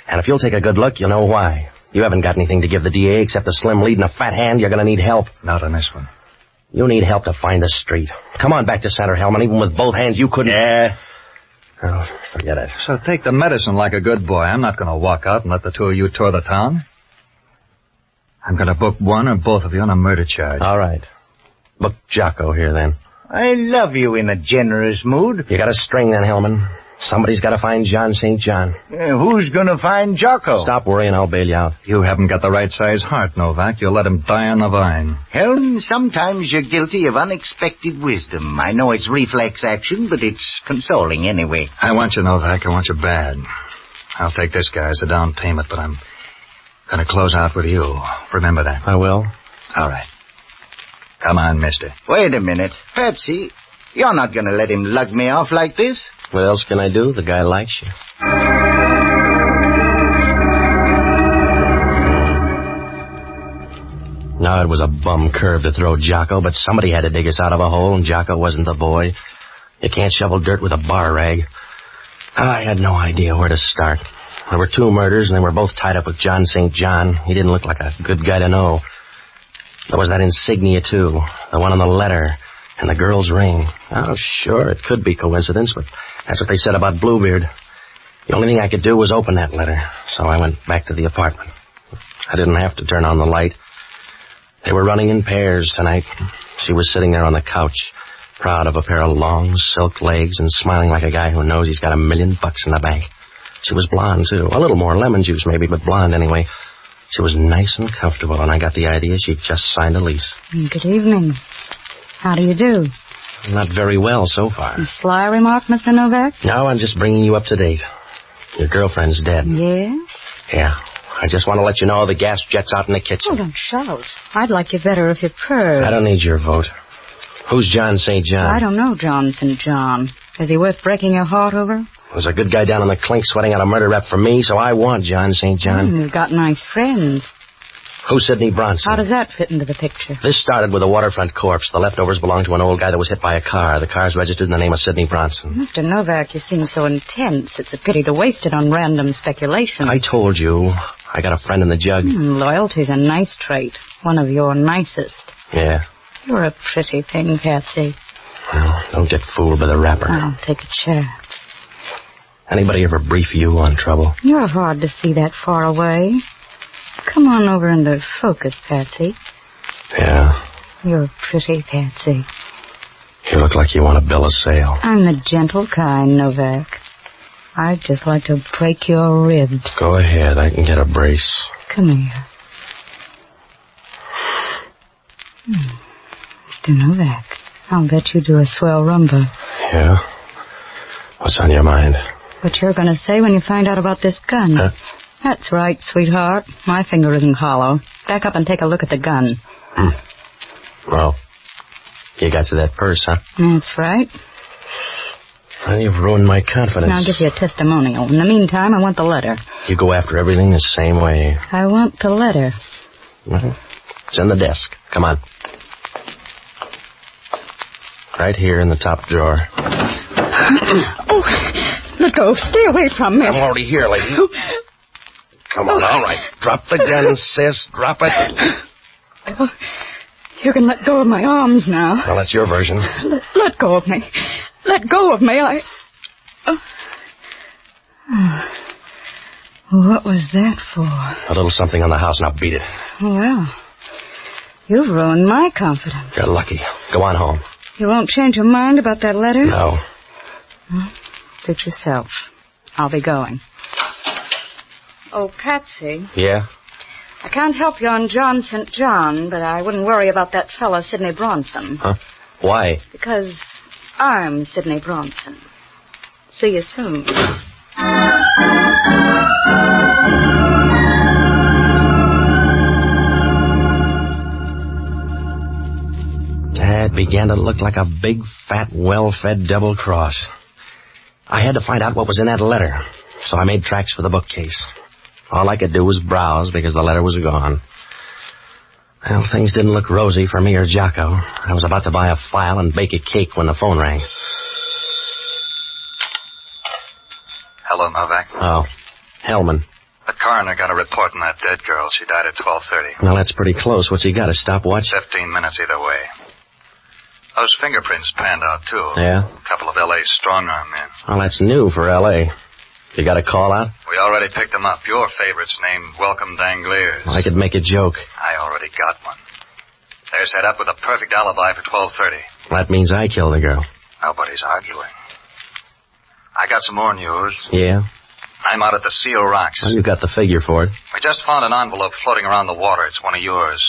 And if you'll take a good look, you'll know why. You haven't got anything to give the DA except a slim lead and a fat hand. You're going to need help. Not on this one. You need help to find the street. Come on back to center, Hellman. Even with both hands, you couldn't... Yeah. Oh, forget it. So take the medicine like a good boy. I'm not going to walk out and let the two of you tour the town. I'm going to book one or both of you on a murder charge. All right. Book Jocko here, then. I love you in a generous mood. You got a string, then, Hellman. Somebody's got to find John St. John. Who's going to find Jocko? Stop worrying, I'll bail you out. You haven't got the right size heart, Novak. You'll let him die on the vine. Helm, sometimes you're guilty of unexpected wisdom. I know it's reflex action, but it's consoling anyway. I want you, Novak. I want you bad. I'll take this guy as a down payment, but I'm going to close out with you. Remember that. I will. All right. Come on, mister. Wait a minute. Patsy, you're not going to let him lug me off like this? What else can I do? The guy likes you. No, it was a bum curve to throw Jocko, but somebody had to dig us out of a hole, and Jocko wasn't the boy. You can't shovel dirt with a bar rag. I had no idea where to start. There were 2 murders, and they were both tied up with John St. John. He didn't look like a good guy to know. There was that insignia, too. The one on the letter. And the girl's ring. Oh, sure, it could be coincidence, but that's what they said about Bluebeard. The only thing I could do was open that letter, so I went back to the apartment. I didn't have to turn on the light. They were running in pairs tonight. She was sitting there on the couch, proud of a pair of long silk legs and smiling like a guy who knows he's got $1 million in the bank. She was blonde, too. A little more lemon juice, maybe, but blonde anyway. She was nice and comfortable, and I got the idea she'd just signed a lease. Good evening. How do you do? Not very well so far. A sly remark, Mr. Novak? No, I'm just bringing you up to date. Your girlfriend's dead. Yes? Yeah. I just want to let you know the gas jet's out in the kitchen. Oh, don't shout. I'd like you better if you purred. I don't need your vote. Who's John St. John? I don't know John St. John. Is he worth breaking your heart over? There's a good guy down on the clink sweating out a murder rep for me, so I want John St. John. You've got nice friends. Who's Sidney Bronson? How does that fit into the picture? This started with a waterfront corpse. The leftovers belonged to an old guy that was hit by a car. The car's registered in the name of Sidney Bronson. Mr. Novak, you seem so intense. It's a pity to waste it on random speculation. I told you. I got a friend in the jug. Loyalty's a nice trait. One of your nicest. Yeah. You're a pretty thing, Patsy. Well, don't get fooled by the wrapper. I'll take a chance. Anybody ever brief you on trouble? You're hard to see that far away. Come on over into focus, Patsy. Yeah. You're pretty, Patsy. You look like you want to bill a sale. I'm the gentle kind, Novak. I'd just like to break your ribs. Go ahead. I can get a brace. Come here. Mr. Novak, I'll bet you do a swell rumba. Yeah? What's on your mind? What you're going to say when you find out about this gun. Huh? That's right, sweetheart. My finger isn't hollow. Back up and take a look at the gun. Well, you got to that purse, huh? That's right. Well, you've ruined my confidence. I'll give you a testimonial. In the meantime, I want the letter. You go after everything the same way. I want the letter. Well, it's in the desk. Come on. Right here in the top drawer. Oh, let go. Stay away from me. I'm already here, lady. Come on, all right. Drop the gun, sis. Drop it. Well, you can let go of my arms now. Well, that's your version. Let go of me. Let go of me. What was that for? A little something on the house. Now beat it. Well, you've ruined my confidence. You're lucky. Go on home. You won't change your mind about that letter? No. Well, suit yourself. I'll be going. Oh, Patsy. Yeah? I can't help you on John St. John, but I wouldn't worry about that fella, Sidney Bronson. Huh? Why? Because I'm Sidney Bronson. See you soon. It began to look like a big, fat, well-fed double cross. I had to find out what was in that letter, so I made tracks for the bookcase. All I could do was browse because the letter was gone. Well, things didn't look rosy for me or Jocko. I was about to buy a file and bake a cake when the phone rang. Hello, Novak. Oh, Hellman. The coroner got a report on that dead girl. She died at 12:30. Well, that's pretty close. What's he got, a stopwatch? 15 minutes either way. Those fingerprints panned out, too. Yeah? A couple of L.A.'s strong-arm men. Well, that's new for L.A. You got a call out? We already picked them up. Your favorite's named Welcome Dangliers. Well, I could make a joke. I already got one. They're set up with a perfect alibi for 12:30. That means I killed the girl. Nobody's arguing. I got some more news. Yeah? I'm out at the Seal Rocks. Well, you got the figure for it. We just found an envelope floating around the water. It's one of yours.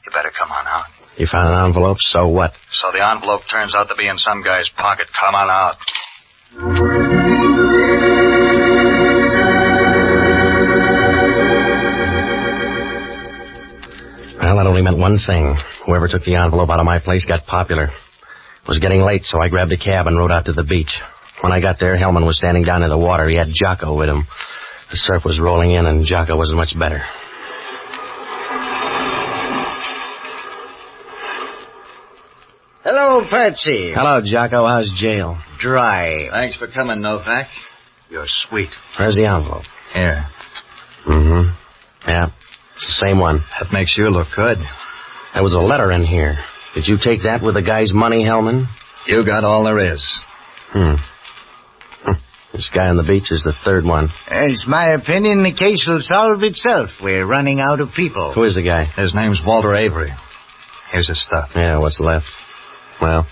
You better come on out. You found an envelope, so what? So the envelope turns out to be in some guy's pocket. Come on out. Well, that only meant one thing. Whoever took the envelope out of my place got popular. It was getting late, so I grabbed a cab and rode out to the beach. When I got there, Hellman was standing down in the water. He had Jocko with him. The surf was rolling in, and Jocko wasn't much better. Hello, Patsy. Hello, Jocko. How's jail? Dry. Thanks for coming, Novak. You're sweet. Where's the envelope? Here. Mm-hmm. Yeah, it's the same one. That makes you look good. There was a letter in here. Did you take that with the guy's money, Hellman? You got all there is. This guy on the beach is the third one. It's my opinion the case will solve itself. We're running out of people. Who is the guy? His name's Walter Avery. Here's his stuff. Yeah, what's left? Well,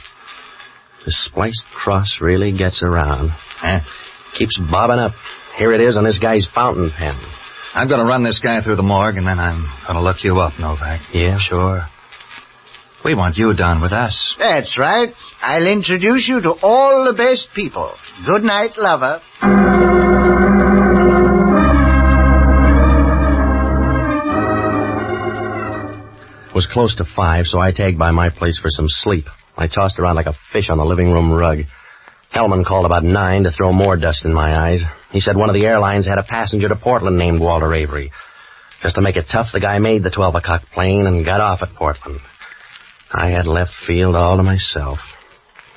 the spliced cross really gets around. Keeps bobbing up. Here it is on this guy's fountain pen. I'm going to run this guy through the morgue, and then I'm going to look you up, Novak. Yeah? Sure. We want you down with us. That's right. I'll introduce you to all the best people. Good night, lover. It was close to 5, so I tagged by my place for some sleep. I tossed around like a fish on the living room rug. Hellman called about 9 to throw more dust in my eyes. He said one of the airlines had a passenger to Portland named Walter Avery. Just to make it tough, the guy made the 12 o'clock plane and got off at Portland. I had left field all to myself.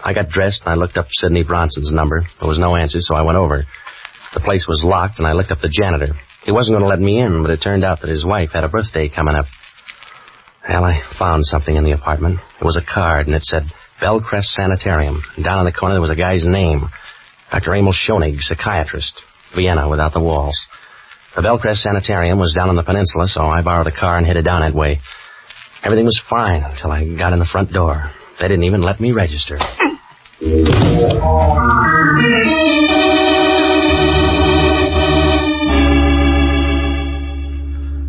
I got dressed and I looked up Sidney Bronson's number. There was no answer, so I went over. The place was locked, and I looked up the janitor. He wasn't going to let me in, but it turned out that his wife had a birthday coming up. Well, I found something in the apartment. It was a card, and it said Bellcrest Sanitarium. And down in the corner there was a guy's name. Dr. Emil Schoenig, psychiatrist. Vienna without the walls. The Bellcrest Sanitarium was down on the peninsula, so I borrowed a car and headed down that way. Everything was fine until I got in the front door. They didn't even let me register.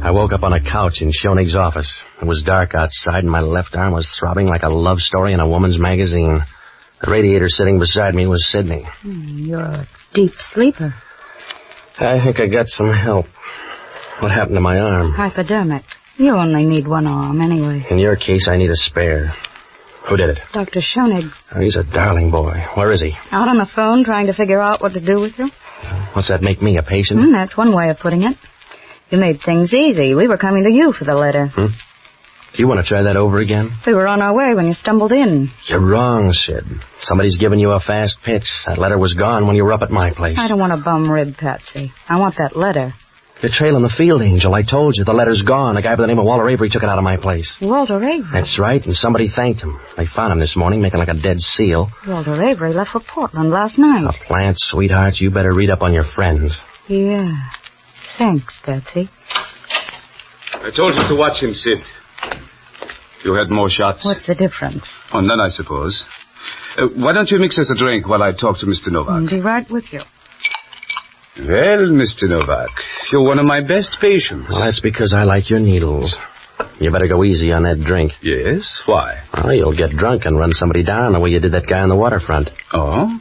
I woke up on a couch in Schoenig's office. It was dark outside, and my left arm was throbbing like a love story in a woman's magazine. The radiator sitting beside me was Sidney. You're a deep sleeper. I think I got some help. What happened to my arm? Hypodermic. You only need one arm, anyway. In your case, I need a spare. Who did it? Dr. Schoenig. Oh, he's a darling boy. Where is he? Out on the phone trying to figure out what to do with you. What's that make me, a patient? That's one way of putting it. You made things easy. We were coming to you for the letter. Do you want to try that over again? We were on our way when you stumbled in. You're wrong, Sid. Somebody's given you a fast pitch. That letter was gone when you were up at my place. I don't want a bum rib, Patsy. I want that letter. You're trailing the field angel. I told you. The letter's gone. A guy by the name of Walter Avery took it out of my place. Walter Avery? That's right, and somebody thanked him. They found him this morning making like a dead seal. Walter Avery left for Portland last night. A plant, sweetheart. You better read up on your friends. Yeah. Thanks, Patsy. I told you to watch him, Sid. You had more shots. What's the difference? Oh, none, I suppose. Why don't you mix us a drink while I talk to Mr. Novak? I'll be right with you. Well, Mr. Novak, you're one of my best patients. Well, that's because I like your needles. You better go easy on that drink. Yes? Why? Well, you'll get drunk and run somebody down the way you did that guy on the waterfront. Oh?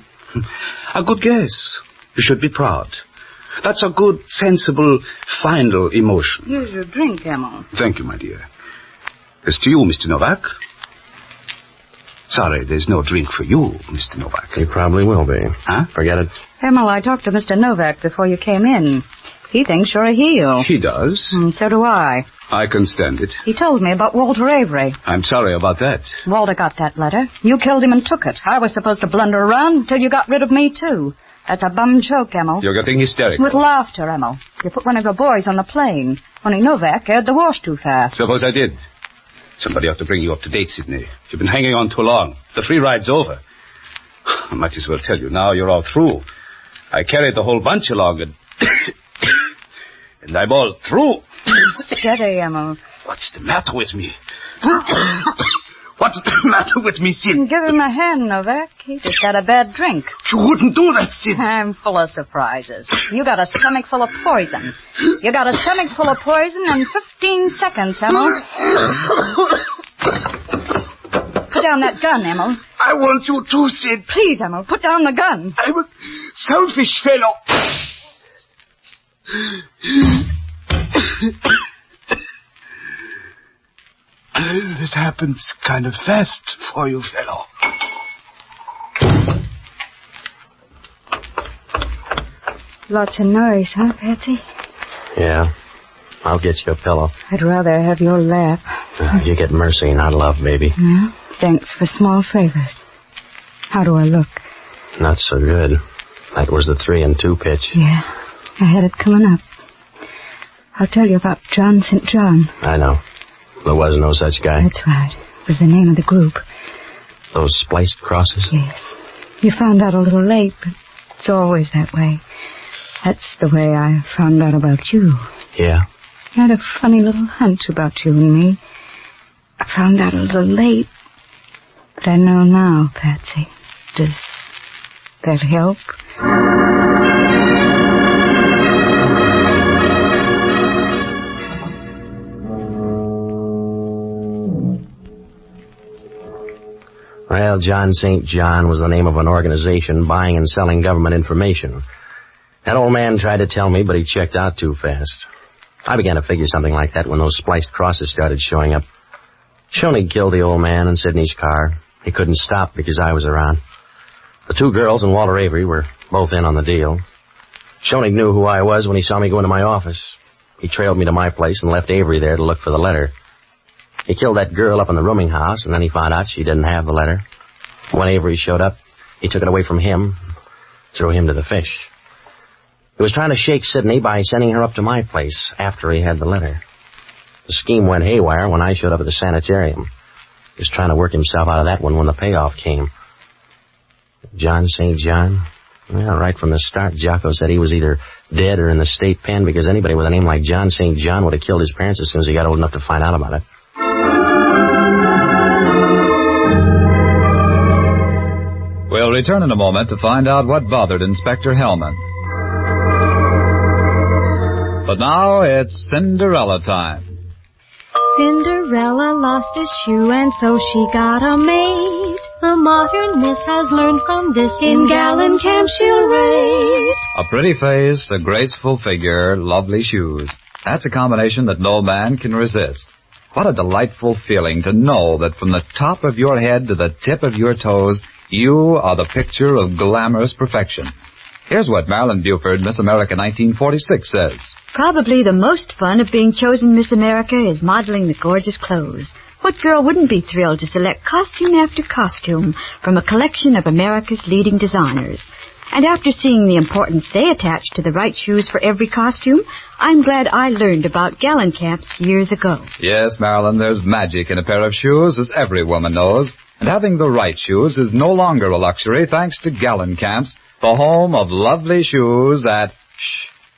A good guess. You should be proud. That's a good, sensible, final emotion. Here's your drink, Emil. Thank you, my dear. It's to you, Mr. Novak. Sorry, there's no drink for you, Mr. Novak. You probably will be. Huh? Forget it. Emil, I talked to Mr. Novak before you came in. He thinks you're a heel. He does. And so do I. I can stand it. He told me about Walter Avery. I'm sorry about that. Walter got that letter. You killed him and took it. I was supposed to blunder around until you got rid of me, too. That's a bum joke, Emil. You're getting hysterical. With laughter, Emil. You put one of your boys on the plane. Only Novak aired the wash too fast. Suppose I did. Somebody ought to bring you up to date, Sidney. You've been hanging on too long. The free ride's over. I might as well tell you now you're all through. I carried the whole bunch along and... and I'm all through. Steady, Emil. What's the matter with me? What's the matter with me, Sid? Give him a hand, Novak. He just had a bad drink. You wouldn't do that, Sid. I'm full of surprises. You got a stomach full of poison. You got a stomach full of poison in 15 seconds, Emil. Put down that gun, Emil. I want you to, Sid. Please, Emil, put down the gun. I'm a selfish fellow. This happens kind of fast for you, fellow. Lots of noise, huh, Patsy? Yeah. I'll get you a pillow. I'd rather have your lap. You get mercy, not love, baby. Well, thanks for small favors. How do I look? Not so good. That was the 3-2 pitch. Yeah, I had it coming up. I'll tell you about John St. John. I know. There was no such guy. That's right. It was the name of the group. Those spliced crosses? Yes. You found out a little late, but it's always that way. That's the way I found out about you. Yeah? I had a funny little hunch about you and me. I found out a little late, but I know now, Patsy. Does that help? Well, John St. John was the name of an organization buying and selling government information. That old man tried to tell me, but he checked out too fast. I began to figure something like that when those spliced crosses started showing up. Schoenig killed the old man in Sidney's car. He couldn't stop because I was around. The 2 girls and Walter Avery were both in on the deal. Schoenig knew who I was when he saw me go into my office. He trailed me to my place and left Avery there to look for the letter. He killed that girl up in the rooming house, and then he found out she didn't have the letter. When Avery showed up, he took it away from him, threw him to the fish. He was trying to shake Sidney by sending her up to my place after he had the letter. The scheme went haywire when I showed up at the sanitarium. He was trying to work himself out of that one when the payoff came. John St. John? Well, right from the start, Jocko said he was either dead or in the state pen because anybody with a name like John St. John would have killed his parents as soon as he got old enough to find out about it. We'll return in a moment to find out what bothered Inspector Hellman. But now it's Cinderella time. Cinderella lost a shoe and so she got a maid. The modern miss has learned from this. In Gallon Camp she'll rate. A pretty face, a graceful figure, lovely shoes. That's a combination that no man can resist. What a delightful feeling to know that from the top of your head to the tip of your toes, you are the picture of glamorous perfection. Here's what Marilyn Buford, Miss America 1946, says. Probably the most fun of being chosen Miss America is modeling the gorgeous clothes. What girl wouldn't be thrilled to select costume after costume from a collection of America's leading designers? And after seeing the importance they attach to the right shoes for every costume, I'm glad I learned about Gallon Camps years ago. Yes, Marilyn, there's magic in a pair of shoes, as every woman knows. And having the right shoes is no longer a luxury thanks to Gallon Camps, the home of lovely shoes at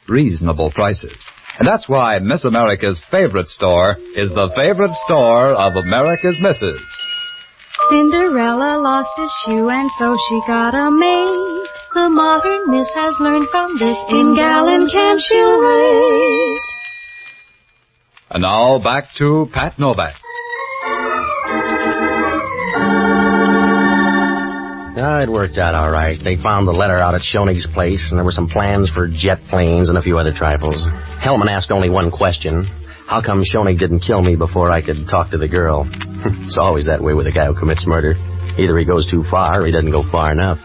reasonable prices. And that's why Miss America's favorite store is the favorite store of America's misses. Cinderella lost a shoe and so she got a maid. The modern miss has learned from this. In Gallon Camp she'll rate. And now back to Pat Novak. It worked out all right. They found the letter out at Schoenig's place, and there were some plans for jet planes and a few other trifles. Hellman asked only one question. How come Schoenig didn't kill me before I could talk to the girl? It's always that way with a guy who commits murder. Either he goes too far or he doesn't go far enough.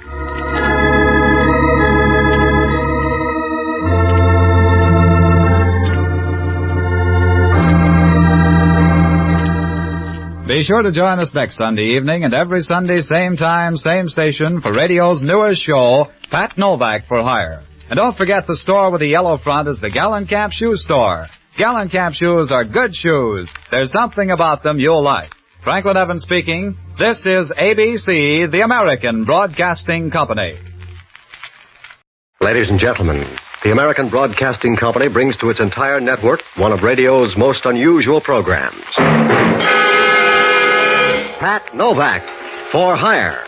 Be sure to join us next Sunday evening and every Sunday, same time, same station, for radio's newest show, Pat Novak for Hire. And don't forget the store with the yellow front is the Gallon Camp Shoe Store. Gallon Camp shoes are good shoes. There's something about them you'll like. Franklin Evans speaking. This is ABC, the American Broadcasting Company. Ladies and gentlemen, the American Broadcasting Company brings to its entire network one of radio's most unusual programs. Pat Novak for hire.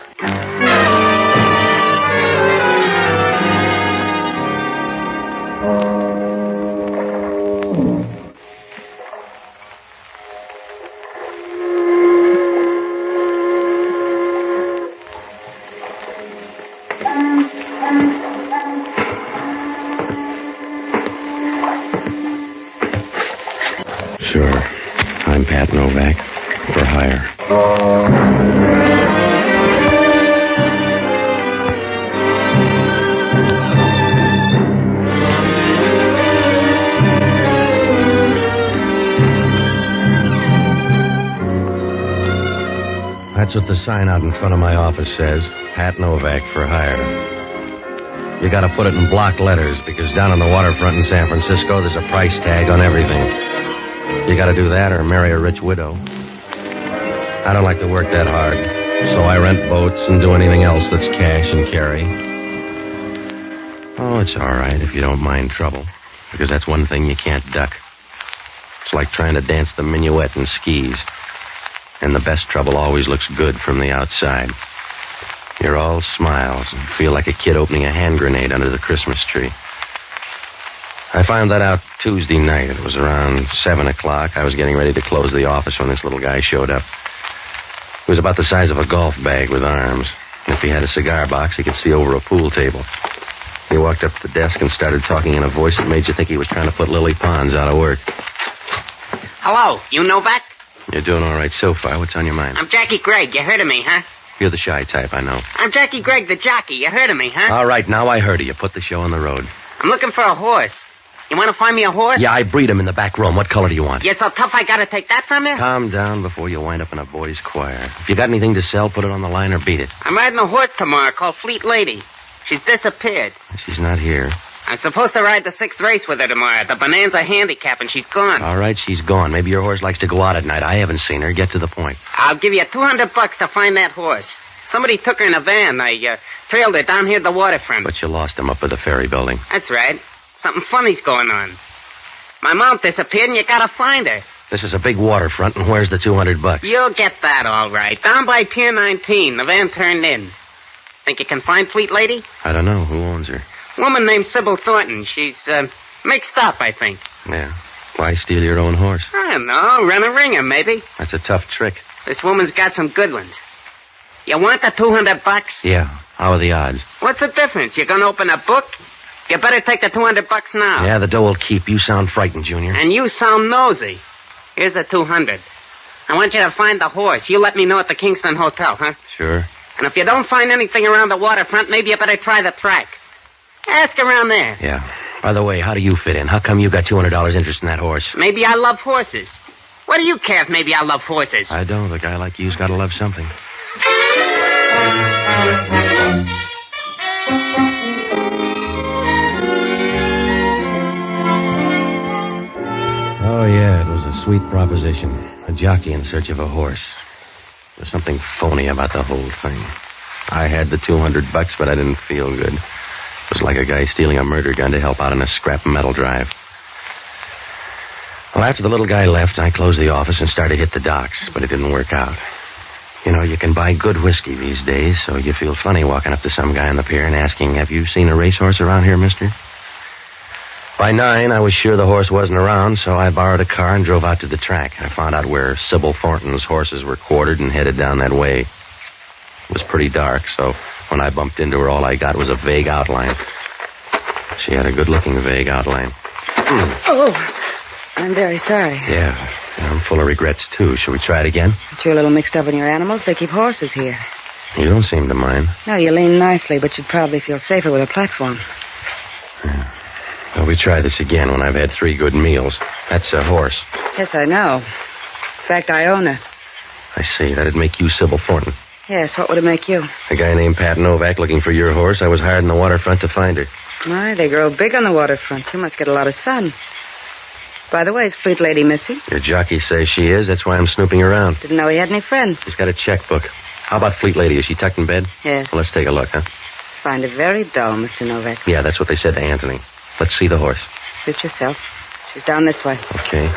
Sure. I'm Pat Novak for hire. That's what the sign out in front of my office says. Pat Novak for hire. You gotta put it in block letters because down on the waterfront in San Francisco there's a price tag on everything. You gotta do that or marry a rich widow. I don't like to work that hard, so I rent boats and do anything else that's cash and carry. Oh, it's all right if you don't mind trouble, because that's one thing you can't duck. It's like trying to dance the minuet in skis. And the best trouble always looks good from the outside. You're all smiles and feel like a kid opening a hand grenade under the Christmas tree. I found that out Tuesday night. It was around 7 o'clock. I was getting ready to close the office when this little guy showed up. He was about the size of a golf bag with arms. And if he had a cigar box, he could see over a pool table. He walked up to the desk and started talking in a voice that made you think he was trying to put Lily Pons out of work. Hello, you Novak? You're doing all right so far. What's on your mind? I'm Jackie Gregg. You heard of me, huh? You're the shy type, I know. I'm Jackie Gregg, the jockey. You heard of me, huh? All right, now I heard of you. Put the show on the road. I'm looking for a horse. You want to find me a horse? Yeah, I breed him in the back room. What color do you want? You're so tough I gotta take that from you? Calm down before you wind up in a boys' choir. If you got anything to sell, put it on the line or beat it. I'm riding a horse tomorrow called Fleet Lady. She's disappeared. She's not here. I'm supposed to ride the 6th race with her tomorrow, the Bonanza Handicap, and she's gone. All right, she's gone. Maybe your horse likes to go out at night. I haven't seen her. Get to the point. I'll give you $200 to find that horse. Somebody took her in a van. I trailed her down here at the waterfront. But you lost him up at the ferry building. That's right. Something funny's going on. My mount disappeared, and you gotta find her. This is a big waterfront, and where's the $200? You'll get that all right. Down by Pier 19. The van turned in. Think you can find Fleet Lady? I don't know. Who owns her? Woman named Sybil Thornton. She's, mixed up, I think. Yeah. Why steal your own horse? I don't know. Run a ringer, maybe. That's a tough trick. This woman's got some good ones. You want the $200? Yeah. How are the odds? What's the difference? You gonna open a book? You better take the $200 now. Yeah, the dough will keep. You sound frightened, Junior. And you sound nosy. Here's the $200. I want you to find the horse. You let me know at the Kingston Hotel, huh? Sure. And if you don't find anything around the waterfront, maybe you better try the track. Ask around there. Yeah. By the way, how do you fit in? How come you got $200 interest in that horse? Maybe I love horses. What do you care if maybe I love horses? I don't. A guy like you's got to love something. Oh, yeah, it was a sweet proposition. A jockey in search of a horse. There's something phony about the whole thing. I had the $200, but I didn't feel good. It was like a guy stealing a murder gun to help out in a scrap metal drive. Well, after the little guy left, I closed the office and started to hit the docks, but it didn't work out. You know, you can buy good whiskey these days, so you feel funny walking up to some guy on the pier and asking, "Have you seen a racehorse around here, mister?" By 9, I was sure the horse wasn't around, so I borrowed a car and drove out to the track. I found out where Sybil Thornton's horses were quartered and headed down that way. It was pretty dark, so when I bumped into her, all I got was a vague outline. She had a good-looking vague outline. Oh, I'm very sorry. Yeah, I'm full of regrets, too. Shall we try it again? But you're a little mixed up in your animals. They keep horses here. You don't seem to mind. No, you lean nicely, but you'd probably feel safer with a platform. Yeah. Well, we try this again when I've had 3 good meals. That's a horse. Yes, I know. In fact, I own her. I see. That'd make you Sybil Thornton. Yes, what would it make you? A guy named Pat Novak looking for your horse. I was hired in the waterfront to find her. My, they grow big on the waterfront. You must get a lot of sun. By the way, is Fleet Lady missing? Your jockey says she is. That's why I'm snooping around. Didn't know he had any friends. He's got a checkbook. How about Fleet Lady? Is she tucked in bed? Yes. Well, let's take a look, huh? Find it very dull, Mr. Novak. Yeah, that's what they said to Anthony. Let's see the horse. Suit yourself. She's down this way. Okay.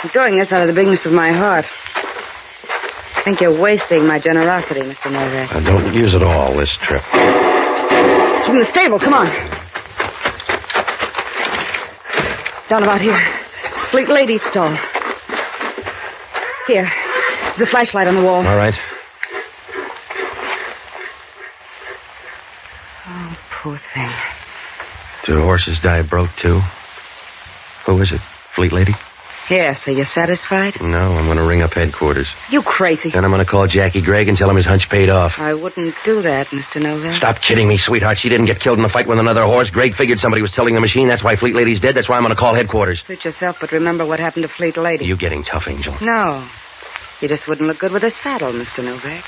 I'm doing this out of the bigness of my heart. I think you're wasting my generosity, Mr. Novak. I don't use it all this trip. It's from the stable. Come on. Down about here. Fleet Lady's stall. Here. There's a flashlight on the wall. All right. Oh, poor thing. Do horses die broke, too? Who is it? Fleet Lady? Yes, are you satisfied? No, I'm going to ring up headquarters. You crazy. Then I'm going to call Jackie Gregg and tell him his hunch paid off. I wouldn't do that, Mr. Novak. Stop kidding me, sweetheart. She didn't get killed in a fight with another horse. Gregg figured somebody was tilting the machine. That's why Fleet Lady's dead. That's why I'm going to call headquarters. Suit yourself, but remember what happened to Fleet Lady. You getting tough, Angel? No. You just wouldn't look good with a saddle, Mr. Novak.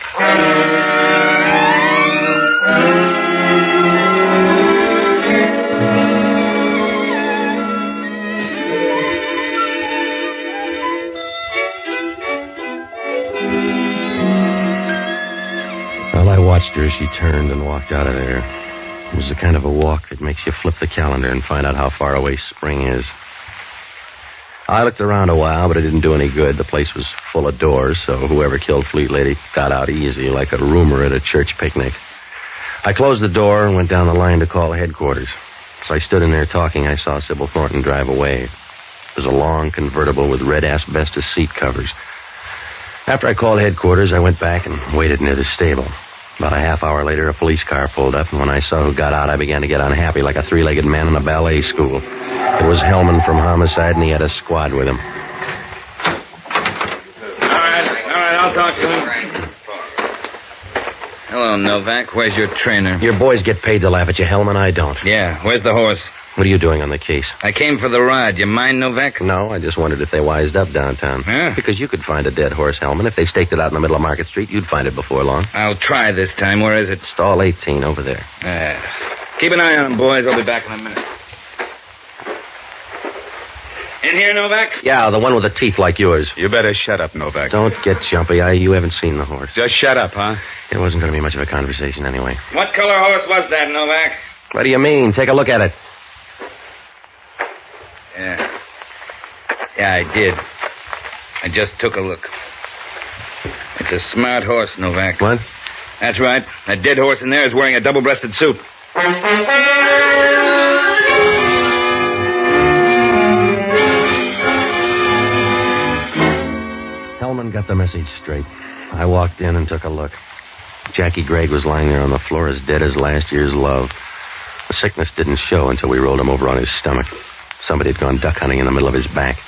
Well, I watched her as she turned and walked out of there. It was the kind of a walk that makes you flip the calendar and find out how far away spring is. I looked around a while, but it didn't do any good. The place was full of doors, so whoever killed Fleet Lady got out easy, like a rumor at a church picnic. I closed the door and went down the line to call headquarters. As I stood in there talking, I saw Sybil Thornton drive away. It was a long convertible with red asbestos seat covers. After I called headquarters, I went back and waited near the stable. About a half hour later, a police car pulled up, and when I saw who got out, I began to get unhappy like a three-legged man in a ballet school. It was Hellman from Homicide, and he had a squad with him. All right, I'll talk to him. Hello, Novak. Where's your trainer? Your boys get paid to laugh at you, Hellman. I don't. Yeah, where's the horse? What are you doing on the case? I came for the ride. You mind, Novak? No, I just wondered if they wised up downtown. Yeah? Because you could find a dead horse, Hellman. If they staked it out in the middle of Market Street, you'd find it before long. I'll try this time. Where is it? Stall 18 over there. Keep an eye on him, boys. I'll be back in a minute. In here, Novak? Yeah, the one with the teeth like yours. You better shut up, Novak. Don't get jumpy. You haven't seen the horse. Just shut up, huh? It wasn't going to be much of a conversation anyway. What color horse was that, Novak? What do you mean? Take a look at it. Yeah, I did. I just took a look. It's a smart horse, Novak. What? That's right. That dead horse in there is wearing a double-breasted suit. Hellman got the message straight. I walked in and took a look. Jackie Gregg was lying there on the floor as dead as last year's love. The sickness didn't show until we rolled him over on his stomach. Somebody had gone duck hunting in the middle of his back.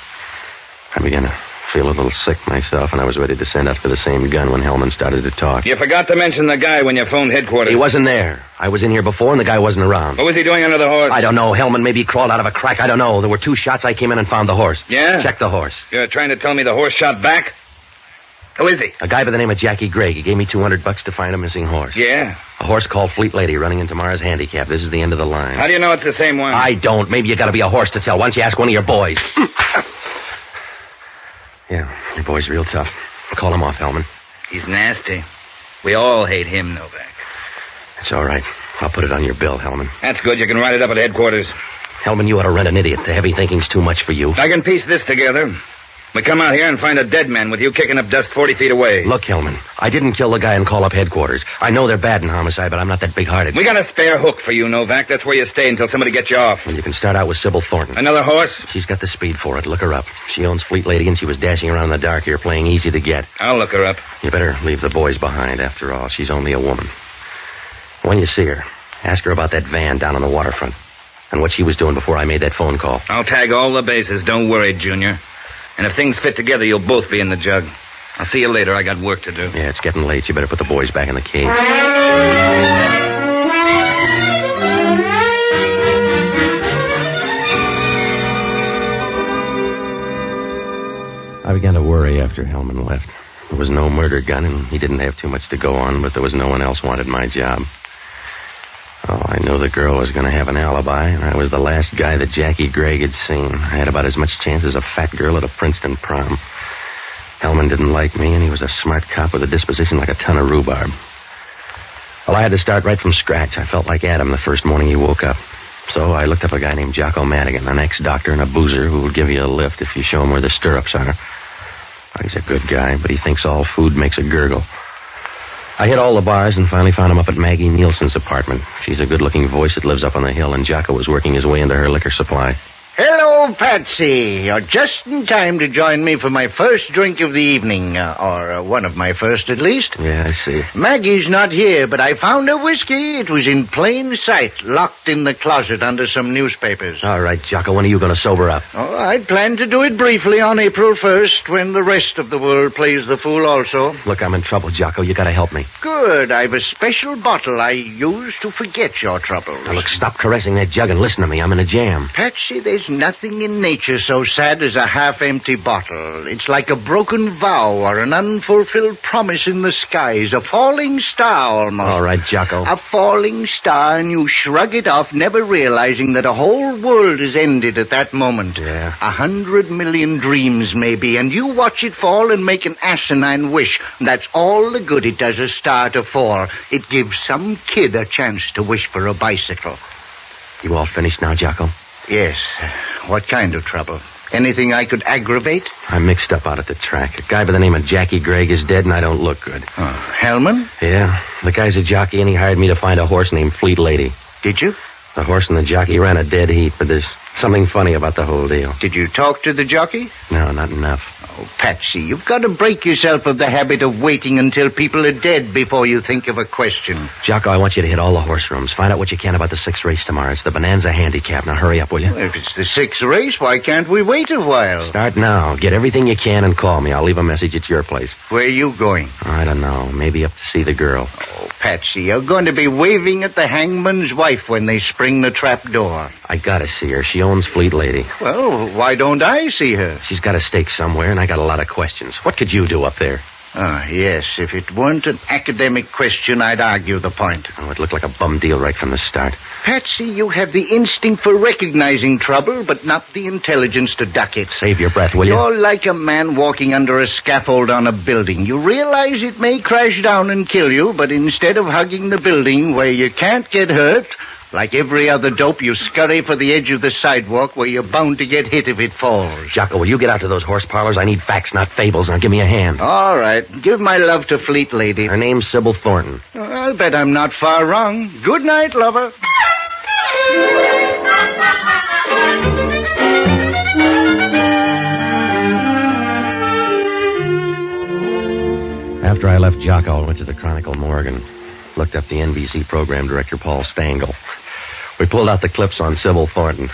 I began to feel a little sick myself, and I was ready to send out for the same gun when Hellman started to talk. You forgot to mention the guy when you phoned headquarters. He wasn't there. I was in here before, and the guy wasn't around. What was he doing under the horse? I don't know. Hellman maybe crawled out of a crack. I don't know. There were 2 shots. I came in and found the horse. Yeah? Check the horse. You're trying to tell me the horse shot back? Who is he? A guy by the name of Jackie Gregg. He gave me $200 to find a missing horse. Yeah? A horse called Fleet Lady running into Mars Handicap. This is the end of the line. How do you know it's the same one? I don't. Maybe you gotta be a horse to tell. Why don't you ask one of your boys? Yeah, your boy's real tough. Call him off, Hellman. He's nasty. We all hate him, Novak. It's all right. I'll put it on your bill, Hellman. That's good. You can write it up at headquarters. Hellman, you ought to rent an idiot. The heavy thinking's too much for you. I can piece this together. We come out here and find a dead man with you kicking up dust 40 feet away. Look, Hellman, I didn't kill the guy and call up headquarters. I know they're bad in homicide, but I'm not that big-hearted. We got a spare hook for you, Novak. That's where you stay until somebody gets you off. Well, you can start out with Sybil Thornton. Another horse? She's got the speed for it. Look her up. She owns Fleet Lady, and she was dashing around in the dark here playing easy to get. I'll look her up. You better leave the boys behind. After all, she's only a woman. When you see her, ask her about that van down on the waterfront and what she was doing before I made that phone call. I'll tag all the bases. Don't worry, Junior. And if things fit together, you'll both be in the jug. I'll see you later. I got work to do. Yeah, it's getting late. You better put the boys back in the cave. I began to worry after Hellman left. There was no murder gun, and he didn't have too much to go on, but there was no one else wanted my job. Oh, I knew the girl was going to have an alibi, and I was the last guy that Jackie Gregg had seen. I had about as much chance as a fat girl at a Princeton prom. Hellman didn't like me, and he was a smart cop with a disposition like a ton of rhubarb. Well, I had to start right from scratch. I felt like Adam the first morning he woke up. So I looked up a guy named Jocko Madigan, an ex-doctor and a boozer who would give you a lift if you show him where the stirrups are. He's a good guy, but he thinks all food makes a gurgle. I hit all the bars and finally found him up at Maggie Nielsen's apartment. She's a good-looking voice that lives up on the hill, and Jocko was working his way into her liquor supply. Hello, Patsy. You're just in time to join me for my first drink of the evening, or one of my first, at least. Yeah, I see. Maggie's not here, but I found her whiskey. It was in plain sight, locked in the closet under some newspapers. All right, Jocko, when are you going to sober up? Oh, I'd planned to do it briefly on April 1st, when the rest of the world plays the fool also. Look, I'm in trouble, Jocko. You got to help me. Good. I've a special bottle I use to forget your troubles. Now, look, stop caressing that jug and listen to me. I'm in a jam. Patsy, there's nothing in nature so sad as a half-empty bottle. It's like a broken vow or an unfulfilled promise in the skies, a falling star almost. All right, Jocko. A falling star, and you shrug it off, never realizing that a whole world is ended at that moment. Yeah. 100 million dreams, maybe, and you watch it fall and make an asinine wish. That's all the good it does a star to fall. It gives some kid a chance to wish for a bicycle. You all finished now, Jocko? Yes. What kind of trouble? Anything I could aggravate? I'm mixed up out at the track. A guy by the name of Jackie Gregg is dead, and I don't look good. Oh, Hellman? Yeah. The guy's a jockey, and he hired me to find a horse named Fleet Lady. Did you? The horse and the jockey ran a dead heat, but there's something funny about the whole deal. Did you talk to the jockey? No, not enough. Oh, Patsy, you've got to break yourself of the habit of waiting until people are dead before you think of a question. Jocko, I want you to hit all the horse rooms. Find out what you can about the 6th race tomorrow. It's the Bonanza Handicap. Now, hurry up, will you? Well, if it's the 6th race, why can't we wait a while? Start now. Get everything you can and call me. I'll leave a message at your place. Where are you going? I don't know. Maybe up to see the girl. Oh, Patsy, you're going to be waving at the hangman's wife when they spring the trap door. I gotta see her. She owns Fleet Lady. Well, why don't I see her? She's got a stake somewhere, and I got a lot of questions. What could you do up there? Ah, yes. If it weren't an academic question, I'd argue the point. Oh, it looked like a bum deal right from the start. Patsy, you have the instinct for recognizing trouble, but not the intelligence to duck it. Save your breath, will you? You're like a man walking under a scaffold on a building. You realize it may crash down and kill you, but instead of hugging the building where you can't get hurt, like every other dope, you scurry for the edge of the sidewalk where you're bound to get hit if it falls. Jocko, will you get out to those horse parlors? I need facts, not fables. Now give me a hand. All right. Give my love to Fleet Lady. Her name's Sybil Thornton. I'll bet I'm not far wrong. Good night, lover. After I left Jocko, I went to the Chronicle morgue and looked up the NBC program director, Paul Stangl. We pulled out the clips on Sybil Thornton.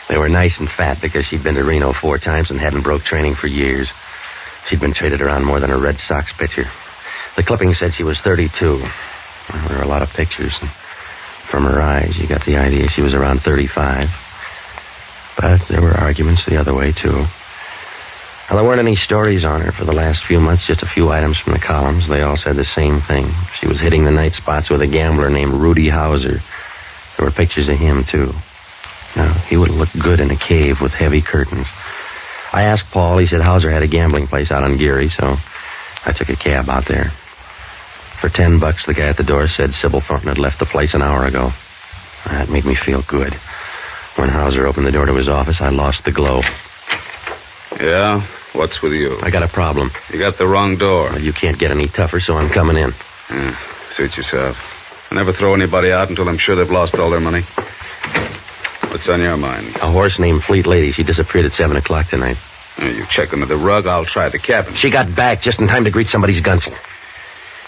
They were nice and fat because she'd been to Reno 4 times and hadn't broke training for years. She'd been traded around more than a Red Sox pitcher. The clipping said she was 32. Well, there were a lot of pictures. And from her eyes, you got the idea she was around 35. But there were arguments the other way, too. Well, there weren't any stories on her for the last few months, just a few items from the columns. They all said the same thing. She was hitting the night spots with a gambler named Rudy Hauser. There were pictures of him, too. Now, he would have looked good in a cave with heavy curtains. I asked Paul. He said Hauser had a gambling place out on Geary, so I took a cab out there. For $10, the guy at the door said Sybil Thornton had left the place an hour ago. That made me feel good. When Hauser opened the door to his office, I lost the glow. Yeah? What's with you? I got a problem. You got the wrong door. Well, you can't get any tougher, so I'm coming in. Suit yourself. I never throw anybody out until I'm sure they've lost all their money. What's on your mind? A horse named Fleet Lady. She disappeared at 7 o'clock tonight. You check under the rug, I'll try the cabin. She got back just in time to greet somebody's guns.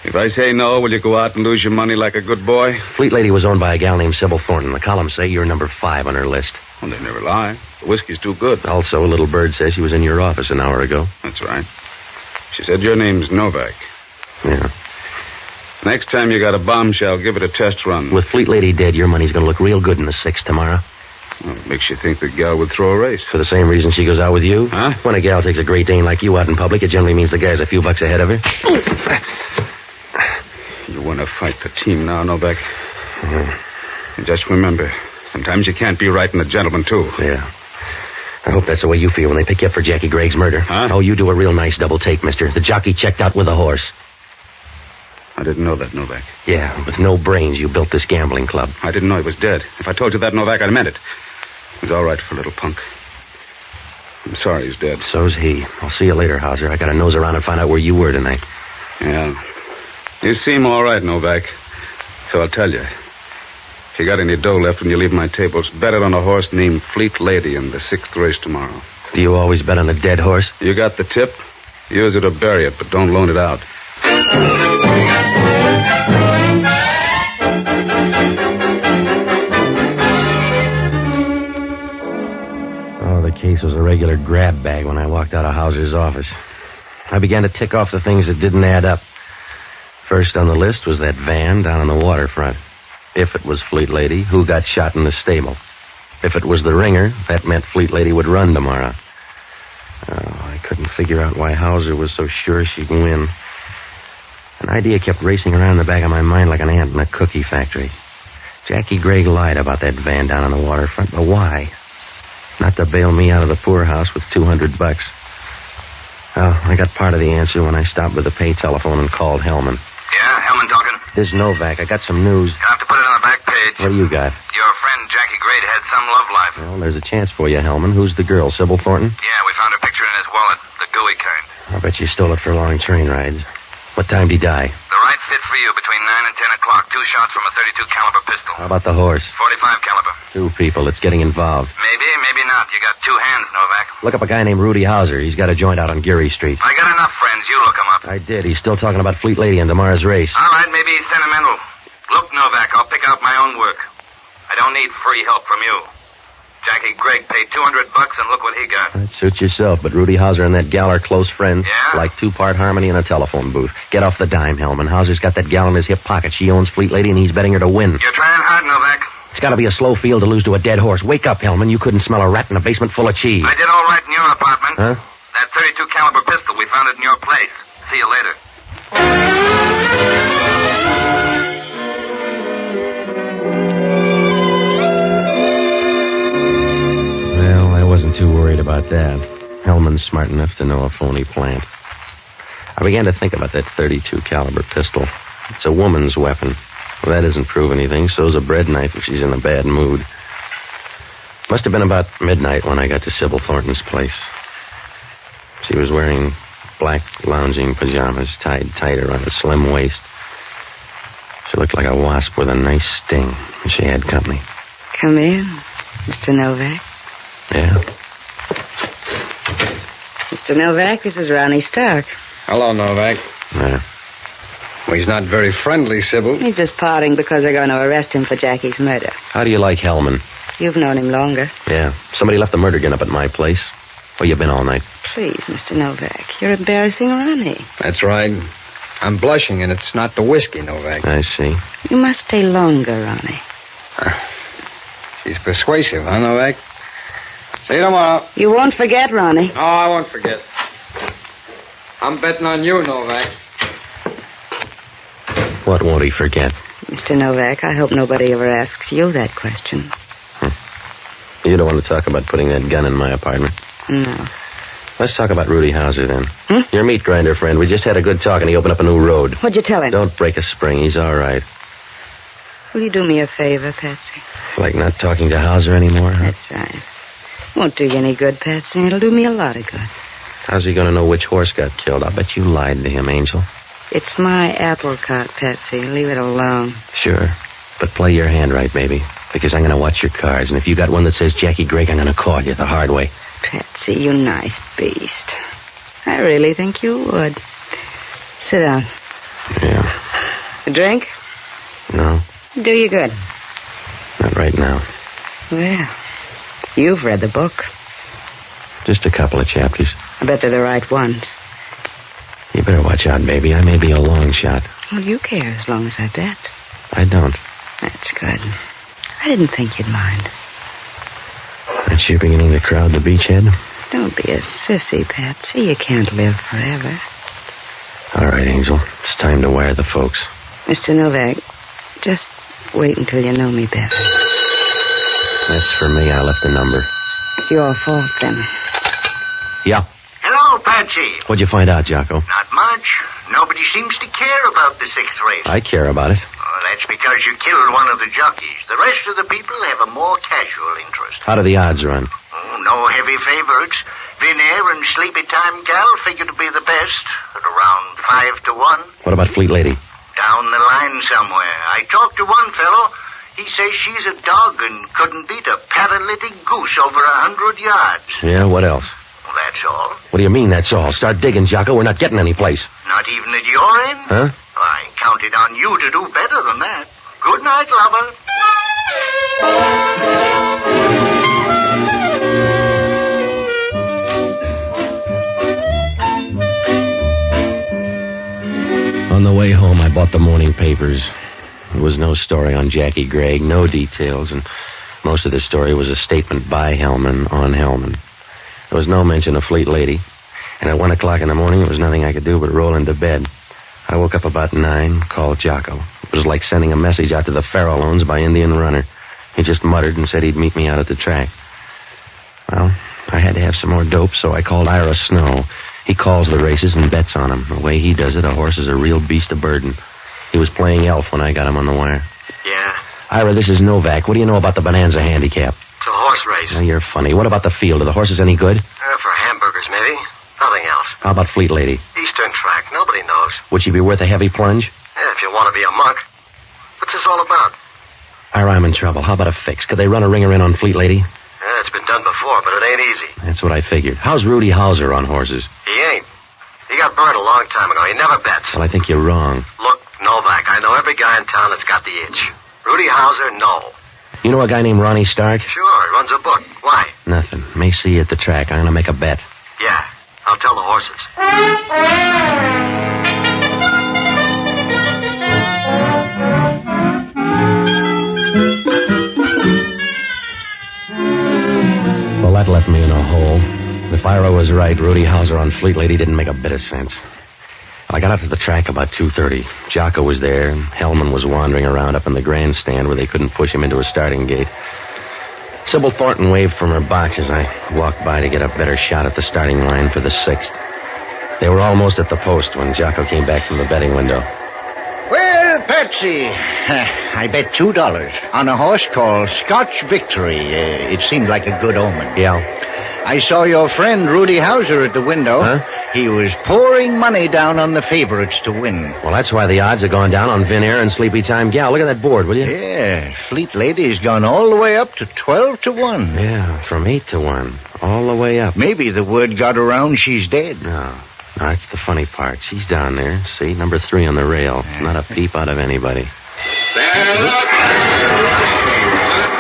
If I say no, will you go out and lose your money like a good boy? Fleet Lady was owned by a gal named Sybil Thornton. The columns say you're number 5 on her list. Well, they never lie. The whiskey's too good. Also, a little bird says she was in your office an hour ago. That's right. She said your name's Novak. Yeah. Next time you got a bombshell, give it a test run. With Fleet Lady dead, your money's going to look real good in the 6th tomorrow. Well, it makes you think the gal would throw a race. For the same reason she goes out with you? Huh? When a gal takes a Great Dane like you out in public, it generally means the guy's a few bucks ahead of her. You want to fight the team now, Novak? And just remember, sometimes you can't be right and a gentleman, too. Yeah. I hope that's the way you feel when they pick you up for Jackie Gregg's murder. Huh? Oh, you do a real nice double take, mister. The jockey checked out with a horse. I didn't know that, Novak. Yeah, with no brains, you built this gambling club. I didn't know he was dead. If I told you that, Novak, I meant it. It was all right for a little punk. I'm sorry he's dead. So's he. I'll see you later, Hauser. I gotta nose around and find out where you were tonight. Yeah. You seem all right, Novak. So I'll tell you. If you got any dough left when you leave my tables, bet it on a horse named Fleet Lady in the 6th race tomorrow. Do you always bet on a dead horse? You got the tip. Use it or bury it, but don't loan it out. Oh, the case was a regular grab bag when I walked out of Hauser's office. I began to tick off the things that didn't add up. First on the list was that van down on the waterfront. If it was Fleet Lady, who got shot in the stable? If it was the ringer, that meant Fleet Lady would run tomorrow. Oh, I couldn't figure out why Hauser was so sure she'd win. An idea kept racing around the back of my mind like an ant in a cookie factory. Jackie Gregg lied about that van down on the waterfront, but why? Not to bail me out of the poorhouse with $200. Well, I got part of the answer when I stopped with the pay telephone and called Hellman. Yeah, Hellman talking. This is Novak. I got some news. You'll have to put it on the back page. What do you got? Your friend Jackie Gregg had some love life. Well, there's a chance for you, Hellman. Who's the girl, Sybil Thornton? Yeah, we found her picture in his wallet, the gooey kind. I bet you stole it for long train rides. What time did he die? The right fit for you, between 9 and 10 o'clock. 2 shots from a .32 caliber pistol. How about the horse? 45 caliber. 2 people. It's getting involved. Maybe, maybe not. You got 2 hands, Novak. Look up a guy named Rudy Hauser. He's got a joint out on Geary Street. I got enough friends. You look him up. I did. He's still talking about Fleet Lady and tomorrow's race. All right, maybe he's sentimental. Look, Novak, I'll pick out my own work. I don't need free help from you. Jackie Gregg paid $200 and look what he got. That suits yourself, but Rudy Hauser and that gal are close friends. Yeah? Like 2-part harmony in a telephone booth. Get off the dime, Hellman. Hauser's got that gal in his hip pocket. She owns Fleet Lady and he's betting her to win. You're trying hard, Novak. It's gotta be a slow field to lose to a dead horse. Wake up, Hellman. You couldn't smell a rat in a basement full of cheese. I did all right in your apartment. Huh? That .32 caliber pistol, we found it in your place. See you later. Well, I wasn't too worried about that. Hellman's smart enough to know a phony plant. I began to think about that .32 caliber pistol. It's a woman's weapon. Well, that doesn't prove anything. So's a bread knife if she's in a bad mood. Must have been about midnight when I got to Sybil Thornton's place. She was wearing black lounging pajamas tied tight around a slim waist. She looked like a wasp with a nice sting. She had company. Come in, Mr. Novak. Yeah? Mr. Novak, this is Ronnie Stark. Hello, Novak. Yeah. Well, he's not very friendly, Sybil. He's just parting because they're going to arrest him for Jackie's murder. How do you like Hellman? You've known him longer. Yeah. Somebody left the murder gun up at my place. Where you been all night? Please, Mr. Novak, you're embarrassing Ronnie. That's right. I'm blushing, and it's not the whiskey, Novak. I see. You must stay longer, Ronnie. She's persuasive, huh, Novak? See you tomorrow. You won't forget, Ronnie. No, I won't forget. I'm betting on you, Novak. What won't he forget? Mr. Novak, I hope nobody ever asks you that question. You don't want to talk about putting that gun in my apartment? No. Let's talk about Rudy Hauser, then. Your meat grinder friend. We just had a good talk, and he opened up a new road. What'd you tell him? Don't break a spring. He's all right. Will you do me a favor, Patsy? Like not talking to Hauser anymore, huh? That's right. Won't do you any good, Patsy. It'll do me a lot of good. How's he going to know which horse got killed? I'll bet you lied to him, Angel. It's my apple cart, Patsy. Leave it alone. Sure. But play your hand right, baby. Because I'm going to watch your cards. And if you got one that says Jackie Gregg, I'm going to call you the hard way. Patsy, you nice beast. I really think you would. Sit down. Yeah. A drink? No, Do you good. not right now. Well, you've read the book. Just a couple of chapters. I bet they're the right ones. You better watch out, baby. I may be a long shot. Well, you care as long as I bet. I don't. That's good. I didn't think you'd mind. Aren't you beginning to crowd the beachhead? Don't be a sissy, Patsy. You can't live forever. All right, Angel. It's time to wire the folks. Mr. Novak, just wait until you know me better. That's for me. I left the number. It's your fault, then. Yeah. Hello, Pat. Patsy. What'd you find out, Jocko? Not much. Nobody seems to care about the 6th race. I care about it. Oh, that's because you killed one of the jockeys. The rest of the people have a more casual interest. How do the odds run? Oh, no heavy favorites. Vin Air and Sleepy Time Gal figure to be the best at around 5 to 1. What about Fleet Lady? Down the line somewhere. I talked to one fellow. He says she's a dog and couldn't beat a paralytic goose over 100 yards. Yeah, what else? Well, that's all. What do you mean, that's all? Start digging, Jocko. We're not getting any place. Not even at your end? Huh? I counted on you to do better than that. Good night, lover. On the way home, I bought the morning papers. There was no story on Jackie Gregg, no details, and most of the story was a statement by Hellman on Hellman. There was no mention of Fleet Lady, and at 1 o'clock in the morning, there was nothing I could do but roll into bed. I woke up about 9, called Jocko. It was like sending a message out to the Farallones by Indian Runner. He just muttered and said he'd meet me out at the track. Well, I had to have some more dope, so I called Ira Snow. He calls the races and bets on them. The way he does it, a horse is a real beast of burden. He was playing elf when I got him on the wire. Yeah? Ira, this is Novak. What do you know about the Bonanza handicap? It's a horse race. Now, you're funny. What about the field? Are the horses any good? For hamburgers, maybe. Nothing else. How about Fleet Lady? Eastern track. Nobody knows. Would she be worth a heavy plunge? Yeah, if you want to be a monk. What's this all about? Ira, I'm in trouble. How about a fix? Could they run a ringer in on Fleet Lady? Yeah, it's been done before, but it ain't easy. That's what I figured. How's Rudy Hauser on horses? He ain't. He got burned a long time ago. He never bets. Well, I think you're wrong. Look, Novak, I know every guy in town that's got the itch. Rudy Hauser, no. You know a guy named Ronnie Stark? Sure, he runs a book. Why? Nothing. May see you at the track. I'm going to make a bet. Yeah, I'll tell the horses. Well, that left me in a hole. If Ira was right, Rudy Hauser on Fleet Lady didn't make a bit of sense. I got out to the track about 2:30. Jocko was there. Hellman was wandering around up in the grandstand where they couldn't push him into a starting gate. Sybil Thornton waved from her box as I walked by to get a better shot at the starting line for the 6th. They were almost at the post when Jocko came back from the betting window. Well, Patsy, I bet $2 on a horse called Scotch Victory. It seemed like a good omen. Yeah. I saw your friend Rudy Hauser at the window. Huh? He was pouring money down on the favorites to win. Well, that's why the odds have gone down on Vin Air and Sleepy Time Gal. Look at that board, will you? Yeah, Fleet Lady's gone all the way up to 12 to 1. Yeah, from 8 to 1. All the way up. Maybe the word got around she's dead. No, that's the funny part. She's down there. See, number 3 on the rail. Not a peep out of anybody.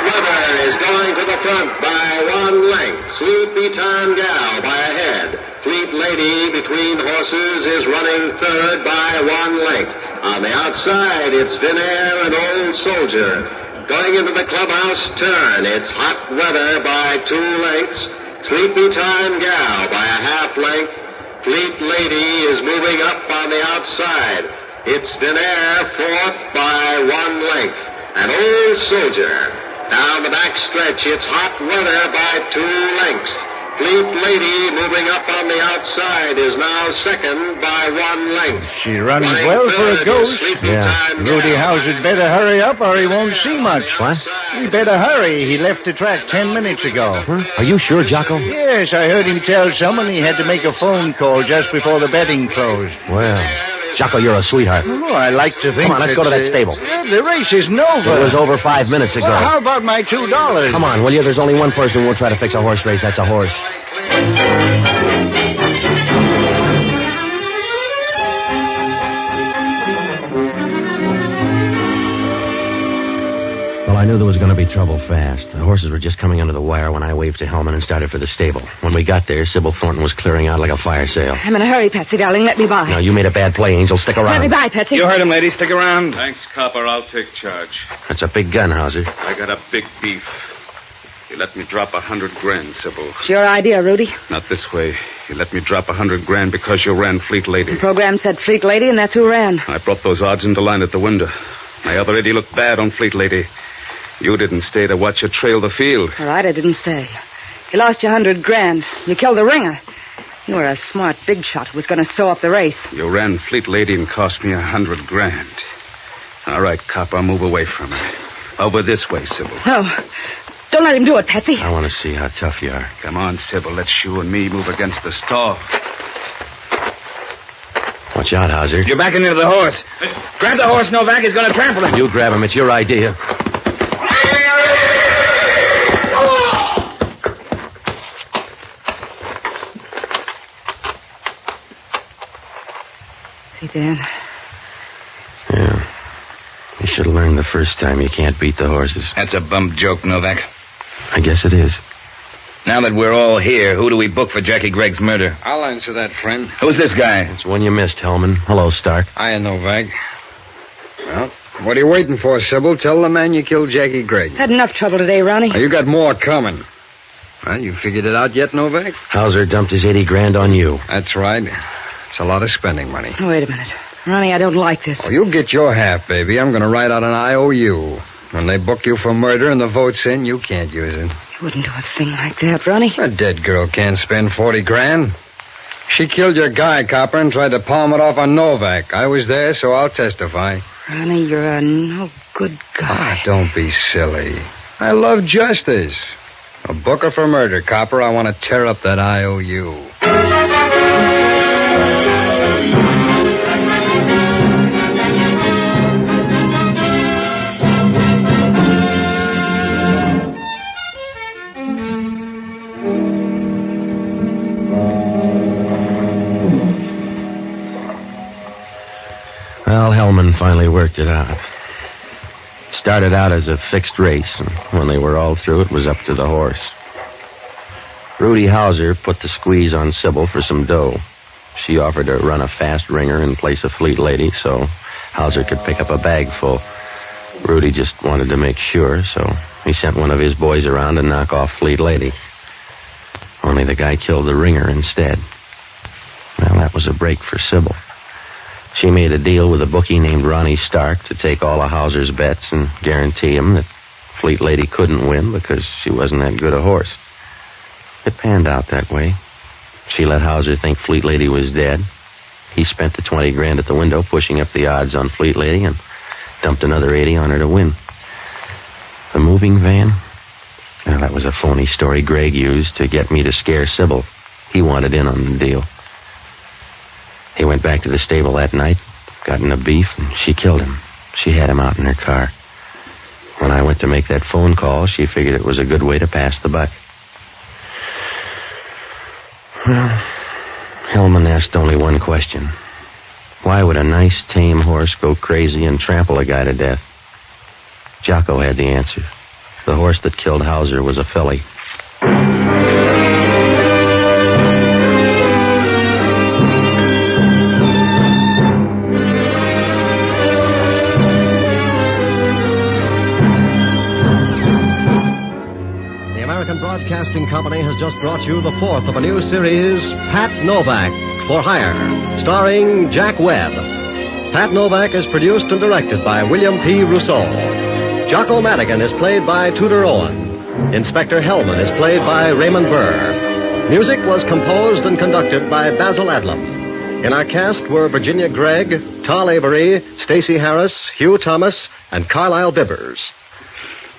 Weather is going to the front by 1 length. Sleepy Time Gal by a head. Fleet Lady between horses is running 3rd by 1 length. On the outside, it's Vin Air and Old Soldier. Going into the clubhouse turn, it's Hot Weather by 2 lengths. Sleepy Time Gal by a half length. Fleet Lady is moving up on the outside. It's Vin Air 4th by 1 length. And Old Soldier. Down the back stretch, it's Hot Weather by 2 lengths. Fleet Lady moving up on the outside is now 2nd by 1 length. She runs well for a ghost. Yeah. Rudy Hauser'd better hurry up or he won't see much. What? He better hurry. He left the track 10 minutes ago. Huh? Are you sure, Jocko? Yes, I heard him tell someone he had to make a phone call just before the betting closed. Well, Jocko, you're a sweetheart. Oh, I like to think Come on, let's go to that stable. The race isn't over. It was over 5 minutes ago. Well, how about my $2? Come on, will you? There's only one person who will try to fix a horse race. That's a horse. Well, I knew there was going to be trouble fast. The horses were just coming under the wire when I waved to Hellman and started for the stable. When we got there, Sybil Thornton was clearing out like a fire sale. I'm in a hurry, Patsy, darling. Let me by. Now, you made a bad play, Angel. Stick around. Let me by, Patsy. You heard him, lady. Stick around. Thanks, Copper. I'll take charge. That's a big gun, Hauser. I got a big beef. You let me drop 100 grand, Sybil. It's your idea, Rudy. Not this way. You let me drop 100 grand because you ran Fleet Lady. The program said Fleet Lady, and that's who ran. I brought those odds into line at the window. My other 80 looked bad on Fleet Lady. You didn't stay to watch her trail the field. All right, I didn't stay. You lost your 100 grand. You killed the ringer. You were a smart big shot who was going to sew up the race. You ran Fleet Lady and cost me $100,000. All right, cop, I'll move away from her. Over this way, Sybil. No. Don't let him do it, Patsy. I want to see how tough you are. Come on, Sybil. Let Shue and me move against the stall. Watch out, Hauser. You're backing into the horse. Grab the horse, Novak. He's going to trample him. You grab him. It's your idea. See, Dan? Yeah. You should have learned the first time you can't beat the horses. That's a bum joke, Novak. I guess it is. Now that we're all here, who do we book for Jackie Gregg's murder? I'll answer that, friend. Who's this guy? It's one you missed, Hellman. Hello, Stark. Hiya, Novak. Well, what are you waiting for, Sybil? Tell the man you killed Jackie Gregg. Had enough trouble today, Ronnie. Oh, you got more coming. Well, you figured it out yet, Novak? Hauser dumped his $80,000 on you. That's right. It's a lot of spending money. Wait a minute. Ronnie, I don't like this. Oh, you get your half, baby. I'm going to write out an IOU. When they book you for murder and the vote's in, you can't use it. You wouldn't do a thing like that, Ronnie. A dead girl can't spend $40,000. She killed your guy, Copper, and tried to palm it off on Novak. I was there, so I'll testify. Ronnie, you're a no-good guy. Ah, don't be silly. I love justice. A book her for murder, Copper. I want to tear up that IOU. Well, Hellman finally worked it out. It started out as a fixed race, and when they were all through, it was up to the horse. Rudy Hauser put the squeeze on Sybil for some dough. She offered to run a fast ringer in place of Fleet Lady, so Hauser could pick up a bag full. Rudy just wanted to make sure, so he sent one of his boys around to knock off Fleet Lady. Only the guy killed the ringer instead. Well, that was a break for Sybil. She made a deal with a bookie named Ronnie Stark to take all of Hauser's bets and guarantee him that Fleet Lady couldn't win because she wasn't that good a horse. It panned out that way. She let Hauser think Fleet Lady was dead. He spent the $20,000 at the window pushing up the odds on Fleet Lady and dumped another $80 on her to win. The moving van? Well, that was a phony story Gregg used to get me to scare Sybil. He wanted in on the deal. He went back to the stable that night, got in a beef, and she killed him. She had him out in her car. When I went to make that phone call, she figured it was a good way to pass the buck. Well, Hellman asked only one question. Why would a nice, tame horse go crazy and trample a guy to death? Jocko had the answer. The horse that killed Hauser was a filly. Broadcasting Company has just brought you the fourth of a new series, Pat Novak, for Hire, starring Jack Webb. Pat Novak is produced and directed by William P. Rousseau. Jocko Madigan is played by Tudor Owen. Inspector Hellman is played by Raymond Burr. Music was composed and conducted by Basil Adlam. In our cast were Virginia Gregg, Tal Avery, Stacey Harris, Hugh Thomas, and Carlisle Bibbers.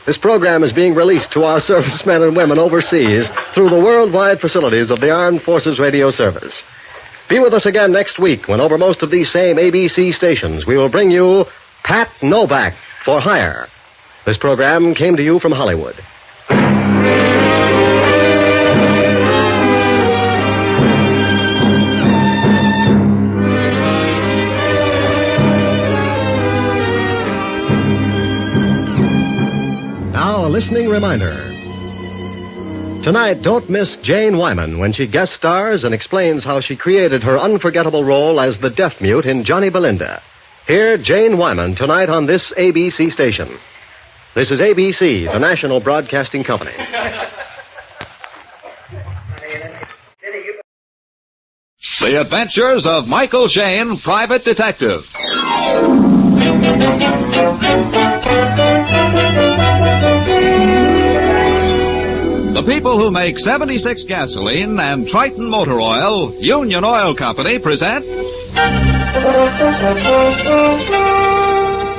This program is being released to our servicemen and women overseas through the worldwide facilities of the Armed Forces Radio Service. Be with us again next week when over most of these same ABC stations we will bring you Pat Novak for Hire. This program came to you from Hollywood. Now, a listening reminder. Tonight, don't miss Jane Wyman when she guest stars and explains how she created her unforgettable role as the deaf mute in Johnny Belinda. Hear Jane Wyman tonight on this ABC station. This is ABC, the national broadcasting company. The Adventures of Michael Shayne, Private Detective. The The people who make 76 gasoline and Triton motor oil, Union Oil Company, present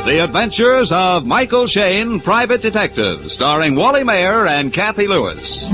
The Adventures of Michael Shayne, Private Detective, starring Wally Mayer and Kathy Lewis.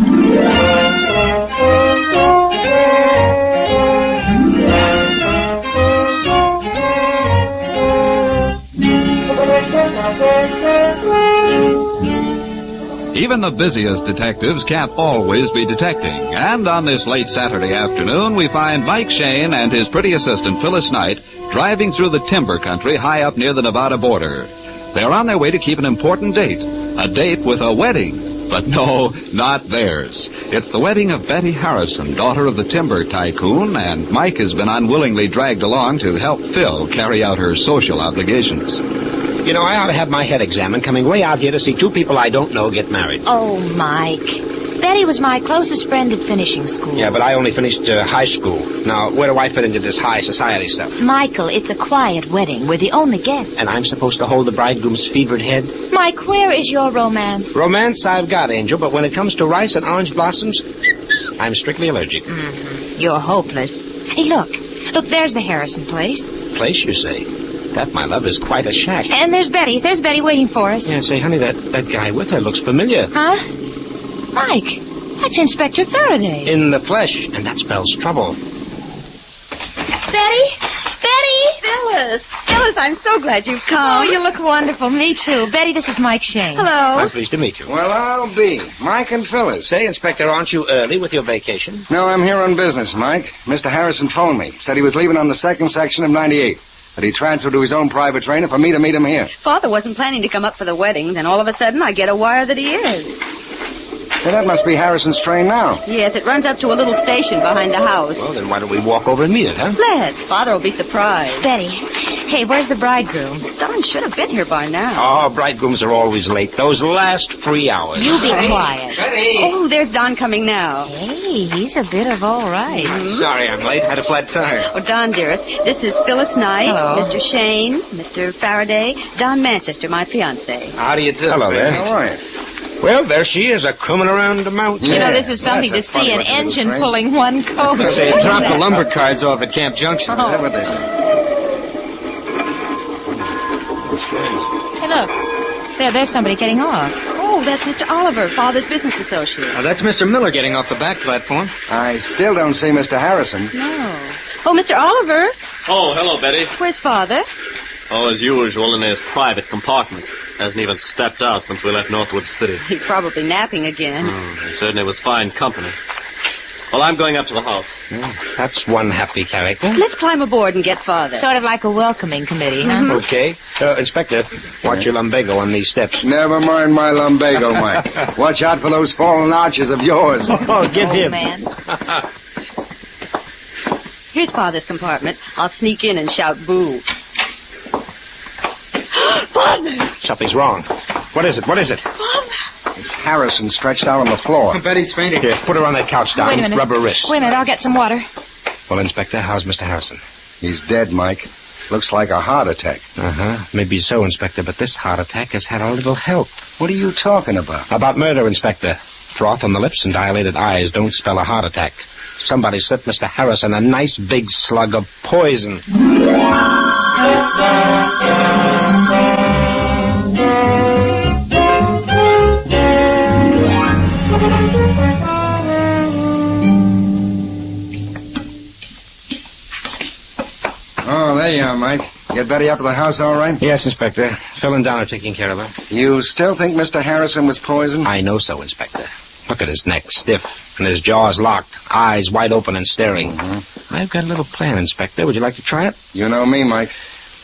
Even the busiest detectives can't always be detecting. And on this late Saturday afternoon, we find Mike Shayne and his pretty assistant, Phyllis Knight, driving through the timber country high up near the Nevada border. They're on their way to keep an important date. A date with a wedding. But no, not theirs. It's the wedding of Betty Harrison, daughter of the timber tycoon, and Mike has been unwillingly dragged along to help Phil carry out her social obligations. You know, I ought to have my head examined coming way out here to see two people I don't know get married. Oh, Mike. Betty was my closest friend at finishing school. Yeah, but I only finished high school. Now, where do I fit into this high society stuff? Michael, it's a quiet wedding. We're the only guests. And I'm supposed to hold the bridegroom's fevered head? Mike, where is your romance? Romance I've got, Angel, but when it comes to rice and orange blossoms, I'm strictly allergic. Mm-hmm. You're hopeless. Hey, look. Look, there's the Harrison place. Place, you say? That, my love, is quite a shack. And there's Betty. There's Betty waiting for us. Yeah, say, honey, that guy with her looks familiar. Huh? Mike, that's Inspector Faraday. In the flesh, and that spells trouble. Betty? Betty? Phyllis, I'm so glad you've come. Oh, you look wonderful. Me too. Betty, this is Mike Shayne. Hello. I'm pleased to meet you. Well, I'll be. Mike and Phyllis. Say, Inspector, aren't you early with your vacation? No, I'm here on business, Mike. Mr. Harrison phoned me. Said he was leaving on the second section of 98. But he transferred to his own private trainer for me to meet him here. Father wasn't planning to come up for the wedding. Then all of a sudden I get a wire that he is. Hey, that must be Harrison's train now. Yes, it runs up to a little station behind the house. Well, then why don't we walk over and meet it, huh? Let's. Father will be surprised. Betty, hey, where's the bridegroom? Don should have been here by now. Oh, bridegrooms are always late. Those last 3 hours. You be quiet. Betty! Oh, there's Don coming now. Hey, he's a bit of all right. Mm-hmm. Sorry I'm late. Had a flat tire. Oh, Don, dearest, this is Phyllis Knight, Hello. Mr. Shayne, Mr. Faraday, Don Manchester, my fiancé. How do you do? Hello there. How are you? Well, there she is, coming around the mountain. You know, this is something to see, an engine pulling one coach. Say, drop the lumber cars off at Camp Junction. Oh. Is that what they do? Hey, look. There's somebody getting off. Oh, that's Mr. Oliver, Father's business associate. Oh, that's Mr. Miller getting off the back platform. I still don't see Mr. Harrison. No. Oh, Mr. Oliver. Oh, hello, Betty. Where's Father? Oh, as usual, in his private compartment. Hasn't even stepped out since we left Northwood City. He's probably napping again. He certainly was fine company. Well, I'm going up to the house. That's one happy character. Let's climb aboard and get Father. Sort of like a welcoming committee, huh? Mm-hmm. Okay. Inspector, watch your lumbago on these steps. Never mind my lumbago, Mike. Watch out for those fallen arches of yours. Oh, get him. Man. Here's Father's compartment. I'll sneak in and shout boo. Father! Something's wrong. What is it? What is it? Father! It's Harrison stretched out on the floor. Betty's fainting. Here, put her on that couch, Don. Wait a minute. Rub her wrist. Wait a minute, I'll get some water. Well, Inspector, how's Mr. Harrison? He's dead, Mike. Looks like a heart attack. Uh-huh. Maybe so, Inspector, but this heart attack has had a little help. What are you talking about? About murder, Inspector. Froth on the lips and dilated eyes don't spell a heart attack. Somebody slipped Mr. Harrison a nice big slug of poison. Oh, there you are, Mike. Get Betty up to the house all right? Yes, Inspector. Phil and Don are taking care of her. You still think Mr. Harrison was poisoned? I know so, Inspector. Look at his neck, stiff, and his jaws locked, eyes wide open and staring. Mm-hmm. I've got a little plan, Inspector. Would you like to try it? You know me, Mike.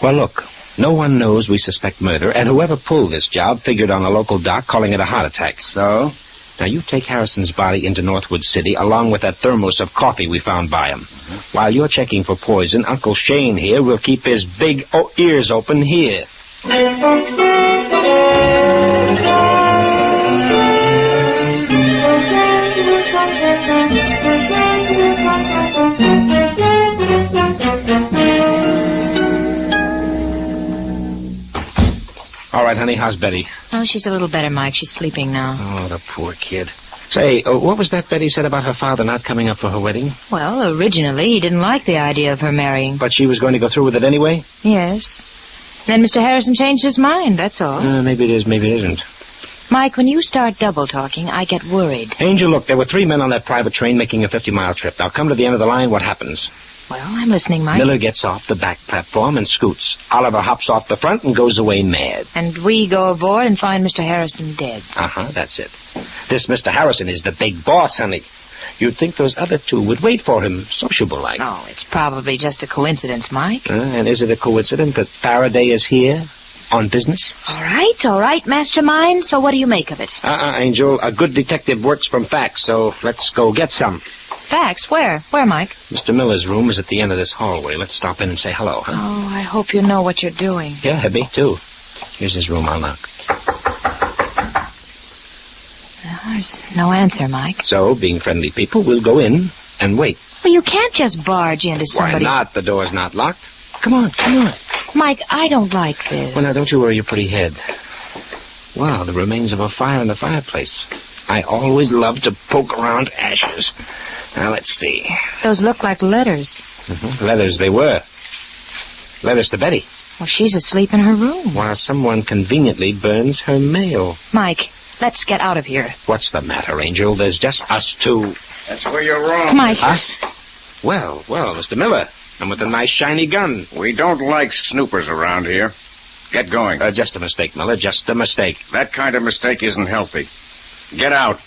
Well, look. No one knows we suspect murder, and whoever pulled this job figured on a local doc calling it a heart attack. So? Now, you take Harrison's body into Northwood City along with that thermos of coffee we found by him. Mm-hmm. While you're checking for poison, Uncle Shayne here will keep his big ears open here. All right, honey, how's Betty? Oh, she's a little better, Mike. She's sleeping now. Oh, the poor kid. Say, what was that Betty said about her father not coming up for her wedding? Well, originally he didn't like the idea of her marrying. But she was going to go through with it anyway? Yes. Then Mr. Harrison changed his mind, that's all. Maybe it is, maybe it isn't. Mike, when you start double-talking, I get worried. Angel, look, there were 3 men on that private train making a 50-mile trip. Now, come to the end of the line, what happens? Well, I'm listening, Mike. Miller gets off the back platform and scoots. Oliver hops off the front and goes away mad. And we go aboard and find Mr. Harrison dead. That's it. This Mr. Harrison is the big boss, honey. You'd think those other 2 would wait for him, sociable-like. Oh, it's probably just a coincidence, Mike. And is it a coincidence that Faraday is here on business? All right, mastermind. So what do you make of it? Angel, a good detective works from facts, so let's go get some. Facts? Where? Where, Mike? Mr. Miller's room is at the end of this hallway. Let's stop in and say hello, huh? Oh, I hope you know what you're doing. Yeah, me too. Here's his room. I'll knock. There's no answer, Mike. So, being friendly people, we'll go in and wait. Well, you can't just barge into somebody... Why not? The door's not locked. Come on. Mike, I don't like this. Well, now, don't you worry your pretty head. Wow, the remains of a fire in the fireplace. I always love to poke around ashes. Now, let's see. Those look like letters. Letters they were. Letters to Betty. Well, she's asleep in her room. While someone conveniently burns her mail. Mike, let's get out of here. What's the matter, Angel? There's just us 2. That's where you're wrong. Mike. Huh? Well, Mr. Miller. And with a nice shiny gun. We don't like snoopers around here. Get going. Just a mistake, Miller. Just a mistake. That kind of mistake isn't healthy. Get out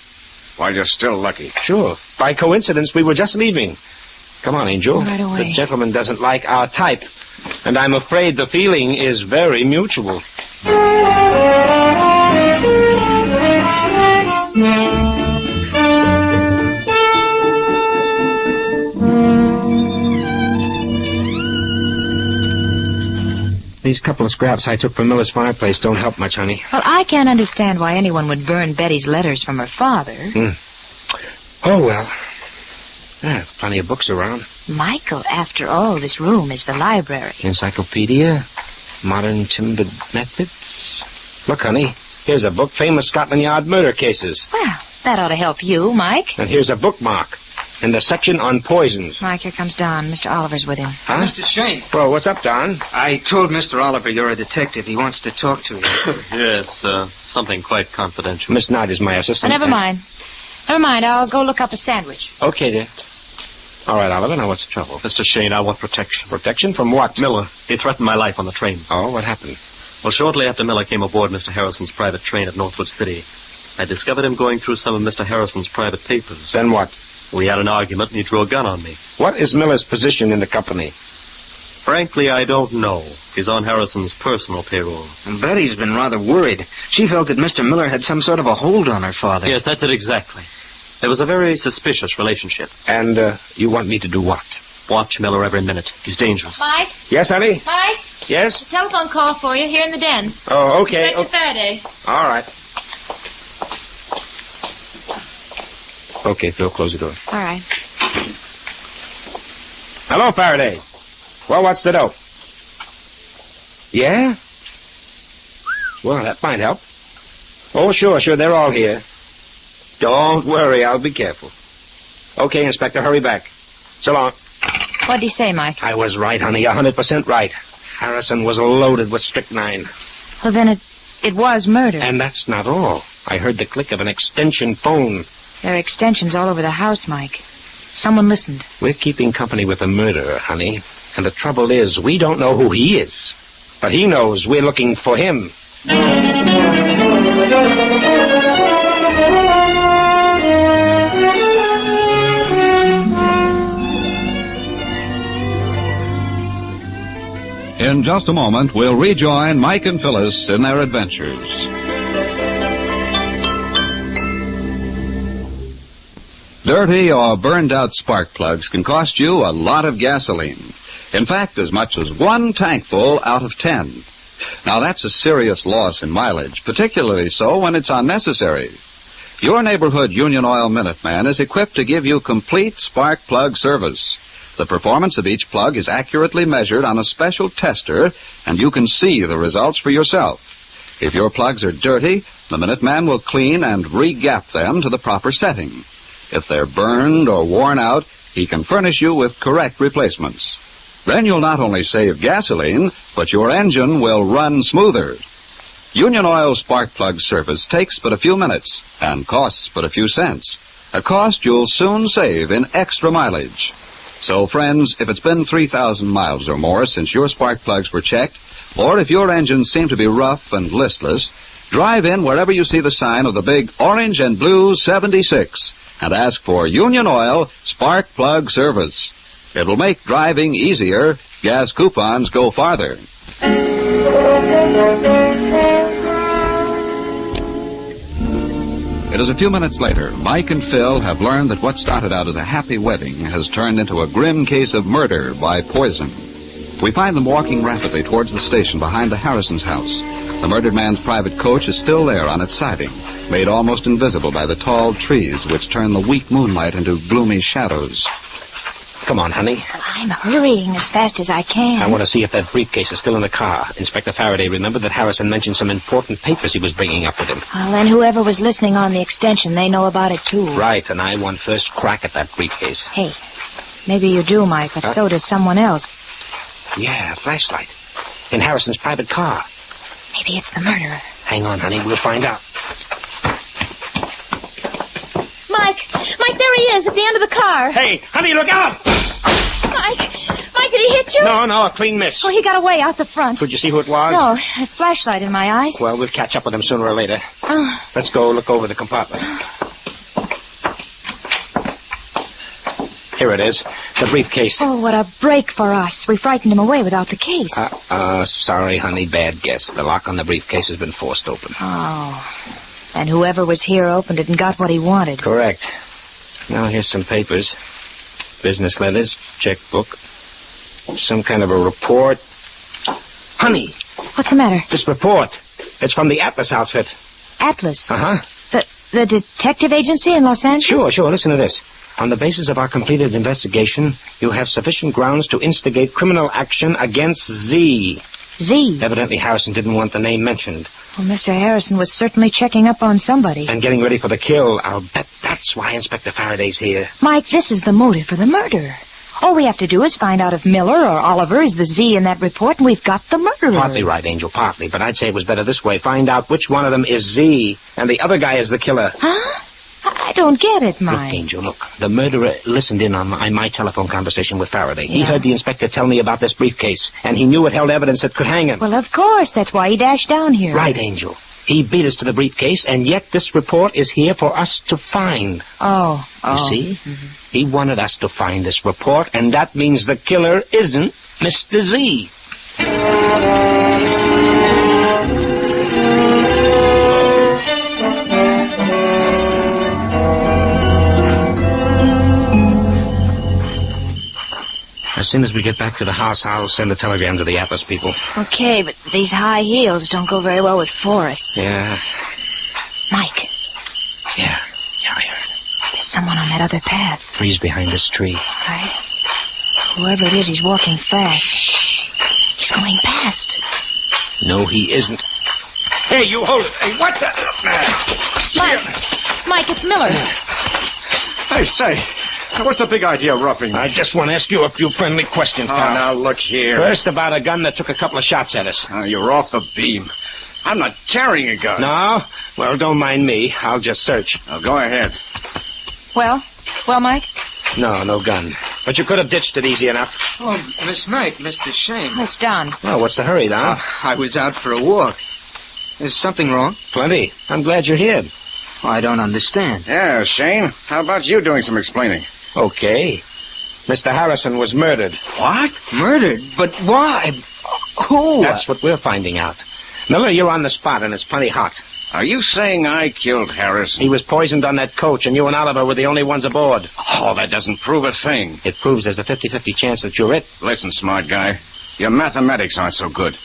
while you're still lucky. Sure. By coincidence, we were just leaving. Come on, Angel. Right away. The gentleman doesn't like our type. And I'm afraid the feeling is very mutual. These couple of scraps I took from Miller's fireplace don't help much, honey. Well, I can't understand why anyone would burn Betty's letters from her father. Oh, well. There's plenty of books around. Michael, after all, this room is the library. Encyclopedia, modern timbered methods. Look, honey, here's a book, Famous Scotland Yard Murder Cases. Well, that ought to help you, Mike. And here's a bookmark in the section on poisons. Mike, here comes Don. Mr. Oliver's with him. Huh? Mr. Shane. Well, what's up, Don? I told Mr. Oliver you're a detective. He wants to talk to you. Yes, something quite confidential. Miss Knight is my assistant. Never mind. I'll go look up a sandwich. Okay, dear. All right, Oliver, now what's the trouble? Mr. Shane, I want protection. Protection from what? Miller. He threatened my life on the train. Oh, what happened? Well, shortly after Miller came aboard Mr. Harrison's private train at Northwood City, I discovered him going through some of Mr. Harrison's private papers. Then what? We had an argument and he drew a gun on me. What is Miller's position in the company? Frankly, I don't know. He's on Harrison's personal payroll. And Betty's been rather worried. She felt that Mr. Miller had some sort of a hold on her father. Yes, that's it exactly. There was a very suspicious relationship. And, you want me to do what? Watch Miller every minute. He's dangerous. Mike? Yes, honey? Mike? Yes? A telephone call for you here in the den. Oh, okay. Inspector Faraday. All right. Okay, Phil, close the door. All right. Hello, Faraday. Well, what's the dope? Yeah? Well, that might help. Oh, sure, they're all here. Don't worry, I'll be careful. Okay, Inspector, hurry back. So long. What'd he say, Mike? I was right, honey, 100% right. Harrison was loaded with strychnine. Well, then it was murder. And that's not all. I heard the click of an extension phone. There are extensions all over the house, Mike. Someone listened. We're keeping company with a murderer, honey. And the trouble is, we don't know who he is. But he knows we're looking for him. In just a moment, we'll rejoin Mike and Phyllis in their adventures. Dirty or burned-out spark plugs can cost you a lot of gasoline. In fact, as much as 1 tankful out of 10. Now, that's a serious loss in mileage, particularly so when it's unnecessary. Your neighborhood Union Oil Minuteman is equipped to give you complete spark plug service. The performance of each plug is accurately measured on a special tester, and you can see the results for yourself. If your plugs are dirty, the Minuteman will clean and re-gap them to the proper setting. If they're burned or worn out, he can furnish you with correct replacements. Then you'll not only save gasoline, but your engine will run smoother. Union Oil spark plug service takes but a few minutes and costs but a few cents. A cost you'll soon save in extra mileage. So, friends, if it's been 3,000 miles or more since your spark plugs were checked, or if your engines seem to be rough and listless, drive in wherever you see the sign of the big orange and blue 76 and ask for Union Oil spark plug service. It will make driving easier. Gas coupons go farther. It is a few minutes later. Mike and Phil have learned that what started out as a happy wedding has turned into a grim case of murder by poison. We find them walking rapidly towards the station behind the Harrisons' house. The murdered man's private coach is still there on its siding, made almost invisible by the tall trees which turn the weak moonlight into gloomy shadows. Come on, honey. I'm hurrying as fast as I can. I want to see if that briefcase is still in the car. Inspector Faraday remembered that Harrison mentioned some important papers he was bringing up with him. Well, then whoever was listening on the extension, they know about it, too. Right, and I want first crack at that briefcase. Hey, maybe you do, Mike, but so does someone else. Yeah, a flashlight. In Harrison's private car. Maybe it's the murderer. Hang on, honey. We'll find out. Mike, there he is at the end of the car. Hey, honey, look out! Mike, did he hit you? No, a clean miss. Oh, he got away out the front. Could you see who it was? No, a flashlight in my eyes. Well, we'll catch up with him sooner or later. Oh. Let's go look over the compartment. Here it is, the briefcase. Oh, what a break for us. We frightened him away without the case. Sorry, honey, bad guess. The lock on the briefcase has been forced open. Oh. And whoever was here opened it and got what he wanted. Correct. Now, here's some papers. Business letters, checkbook, some kind of a report. Honey! What's the matter? This report. It's from the Atlas outfit. Atlas? Uh-huh. The detective agency in Los Angeles? Sure. Listen to this. On the basis of our completed investigation, you have sufficient grounds to instigate criminal action against Z. Z? Evidently, Harrison didn't want the name mentioned. Well, Mr. Harrison was certainly checking up on somebody. And getting ready for the kill. I'll bet that's why Inspector Faraday's here. Mike, this is the motive for the murder. All we have to do is find out if Miller or Oliver is the Z in that report, and we've got the murderer. Partly right, Angel, partly. But I'd say it was better this way. Find out which one of them is Z, and the other guy is the killer. Huh? I don't get it, Mike. Look, Angel, look. The murderer listened in on my telephone conversation with Faraday. Yeah. He heard the inspector tell me about this briefcase, and he knew it held evidence that could hang him. Well, of course. That's why he dashed down here. Right, Angel. He beat us to the briefcase, and yet this report is here for us to find. Oh. You see? Mm-hmm. He wanted us to find this report, and that means the killer isn't Mr. Z. As soon as we get back to the house, I'll send a telegram to the Atlas people. Okay, but these high heels don't go very well with forests. Yeah. Mike. Yeah, I heard. There's someone on that other path. He's behind this tree. Right. Whoever it is, he's walking fast. He's going past. No, he isn't. Hey, you hold it. Hey, what the... Mike, it's Miller. I say... What's the big idea of roughing me? I just want to ask you a few friendly questions, pal. Oh, now look here. First, about a gun that took a couple of shots at us. Oh, you're off the beam. I'm not carrying a gun. No? Well, don't mind me. I'll just search. Oh, go ahead. Well, Mike? No gun. But you could have ditched it easy enough. Oh, Miss Knight, Mr. Shane. It's Don. Well, what's the hurry, Don? I was out for a walk. Is something wrong? Plenty. I'm glad you're here. Oh, I don't understand. Yeah, Shane. How about you doing some explaining? Okay. Mr. Harrison was murdered. What? Murdered? But why? Who? That's what we're finding out. Miller, you're on the spot, and it's plenty hot. Are you saying I killed Harrison? He was poisoned on that coach, and you and Oliver were the only ones aboard. Oh, that doesn't prove a thing. It proves there's a 50-50 chance that you're it. Listen, smart guy. Your mathematics aren't so good.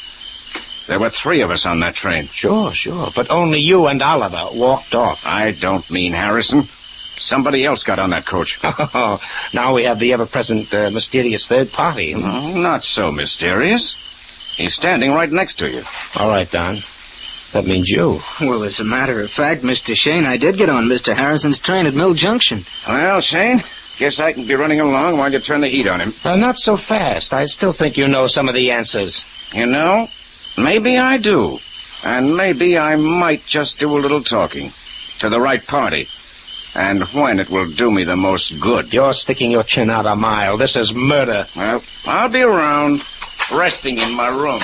There were 3 of us on that train. Sure. But only you and Oliver walked off. I don't mean Harrison. Somebody else got on that coach. Oh, now we have the ever-present mysterious third party. No, not so mysterious. He's standing right next to you. All right, Don. That means you. Well, as a matter of fact, Mr. Shane, I did get on Mr. Harrison's train at Mill Junction. Well, Shane, guess I can be running along while you turn the heat on him. Not so fast. I still think you know some of the answers. You know, maybe I do. And maybe I might just do a little talking. To the right party. And when it will do me the most good. You're sticking your chin out a mile. This is murder. Well, I'll be around, resting in my room.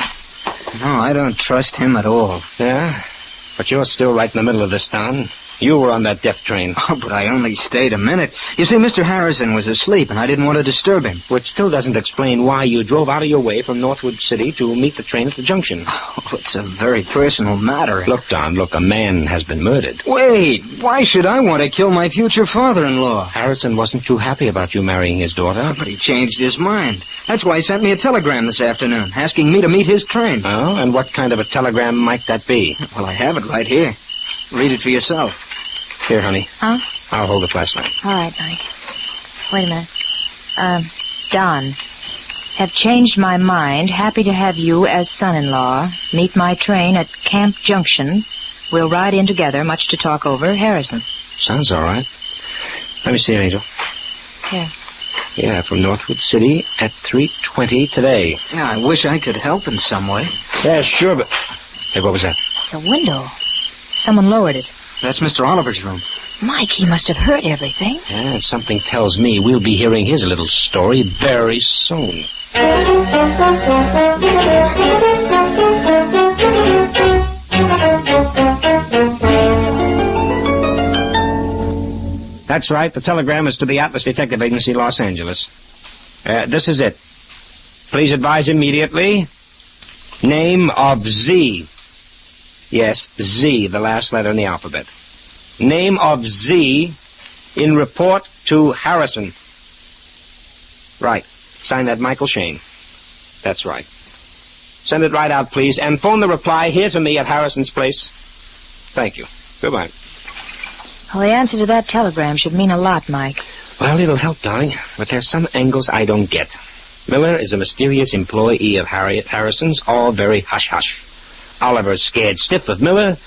No, I don't trust him at all. Yeah? But you're still right in the middle of this, Don. You were on that death train. Oh, but I only stayed a minute. You see, Mr. Harrison was asleep, and I didn't want to disturb him. Which still doesn't explain why you drove out of your way from Northwood City to meet the train at the junction. Oh, it's a very personal matter. Look, Don, a man has been murdered. Wait, why should I want to kill my future father-in-law? Harrison wasn't too happy about you marrying his daughter. But he changed his mind. That's why he sent me a telegram this afternoon, asking me to meet his train. Oh, and what kind of a telegram might that be? Well, I have it right here. Read it for yourself. Here, honey. Huh? I'll hold the flashlight. All right, Mike. Wait a minute. Don. Have changed my mind. Happy to have you as son-in-law. Meet my train at Camp Junction. We'll ride in together, much to talk over. Harrison. Sounds all right. Let me see it, Angel. Here. Yeah, from Northwood City at 3:20 today. Yeah, I wish I could help in some way. Yeah, sure, but... Hey, what was that? It's a window. Someone lowered it. That's Mr. Oliver's room. Mike, he must have heard everything. Yeah, something tells me we'll be hearing his little story very soon. That's right. The telegram is to the Atlas Detective Agency, Los Angeles. This is it. Please advise immediately. Name of Z. Yes, Z, the last letter in the alphabet. Name of Z in report to Harrison. Right. Sign that Michael Shane. That's right. Send it right out, please, and phone the reply here to me at Harrison's place. Thank you. Goodbye. Well, the answer to that telegram should mean a lot, Mike. Well, it'll help, darling, but there's some angles I don't get. Miller is a mysterious employee of Harriet Harrison's, all very hush-hush. Oliver's scared stiff of Miller,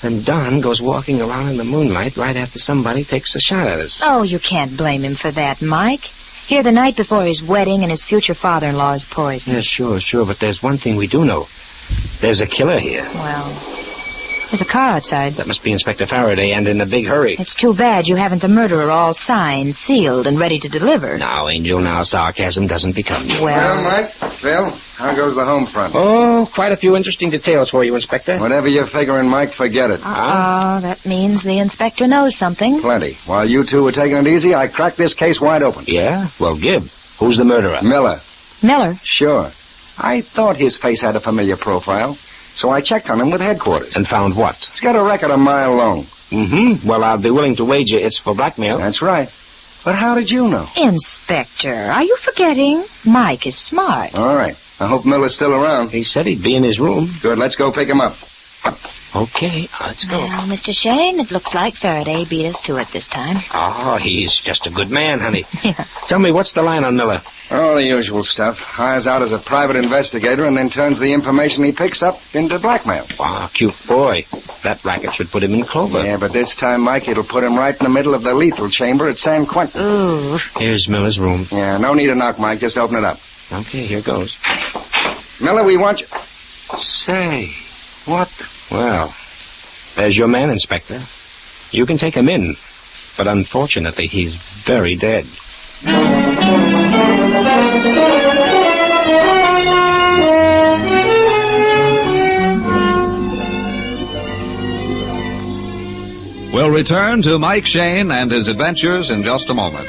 and Don goes walking around in the moonlight right after somebody takes a shot at us. Oh, you can't blame him for that, Mike. Here the night before his wedding and his future father-in-law is poisoned. Yeah, sure, but there's one thing we do know. There's a killer here. Well, there's a car outside. That must be Inspector Faraday, and in a big hurry. It's too bad you haven't the murderer all signed, sealed, and ready to deliver. Now, Angel, sarcasm doesn't become you. Well, Mike, Phil, how goes the home front? Oh, quite a few interesting details for you, Inspector. Whatever you're figuring, Mike, forget it. That means the inspector knows something. Plenty. While you two were taking it easy, I cracked this case wide open. Yeah? Well, give. Who's the murderer? Miller. Miller? Sure. I thought his face had a familiar profile, so I checked on him with headquarters. And found what? He's got a record a mile long. Mm-hmm. Well, I'll be willing to wager it's for blackmail. That's right. But how did you know? Inspector, are you forgetting? Mike is smart. All right. I hope Miller's still around. He said he'd be in his room. Good. Let's go pick him up. Okay, let's go. Well, Mr. Shane, it looks like Faraday beat us to it this time. Oh, he's just a good man, honey. Yeah. Tell me, what's the line on Miller? Oh, the usual stuff. Hires out as a private investigator and then turns the information he picks up into blackmail. Wow, cute boy. That racket should put him in clover. Yeah, but this time, Mike, it'll put him right in the middle of the lethal chamber at San Quentin. Ooh. Here's Miller's room. Yeah, no need to knock, Mike. Just open it up. Okay, here goes. Miller, we want you... Say, what? Well, there's your man, Inspector. You can take him in, but unfortunately, he's very dead. We'll return to Mike Shane and his adventures in just a moment.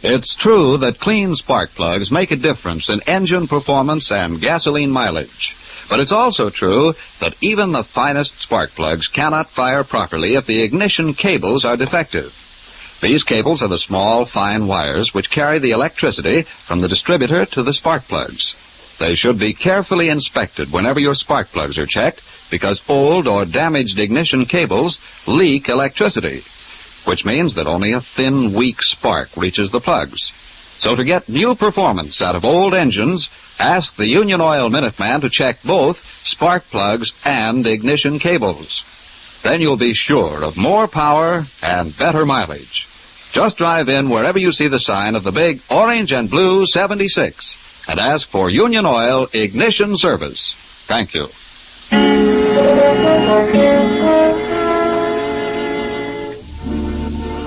It's true that clean spark plugs make a difference in engine performance and gasoline mileage. But it's also true that even the finest spark plugs cannot fire properly if the ignition cables are defective. These cables are the small, fine wires which carry the electricity from the distributor to the spark plugs. They should be carefully inspected whenever your spark plugs are checked, because old or damaged ignition cables leak electricity, which means that only a thin, weak spark reaches the plugs. So to get new performance out of old engines, ask the Union Oil Minuteman to check both spark plugs and ignition cables. Then you'll be sure of more power and better mileage. Just drive in wherever you see the sign of the big orange and blue 76 and ask for Union Oil Ignition Service. Thank you.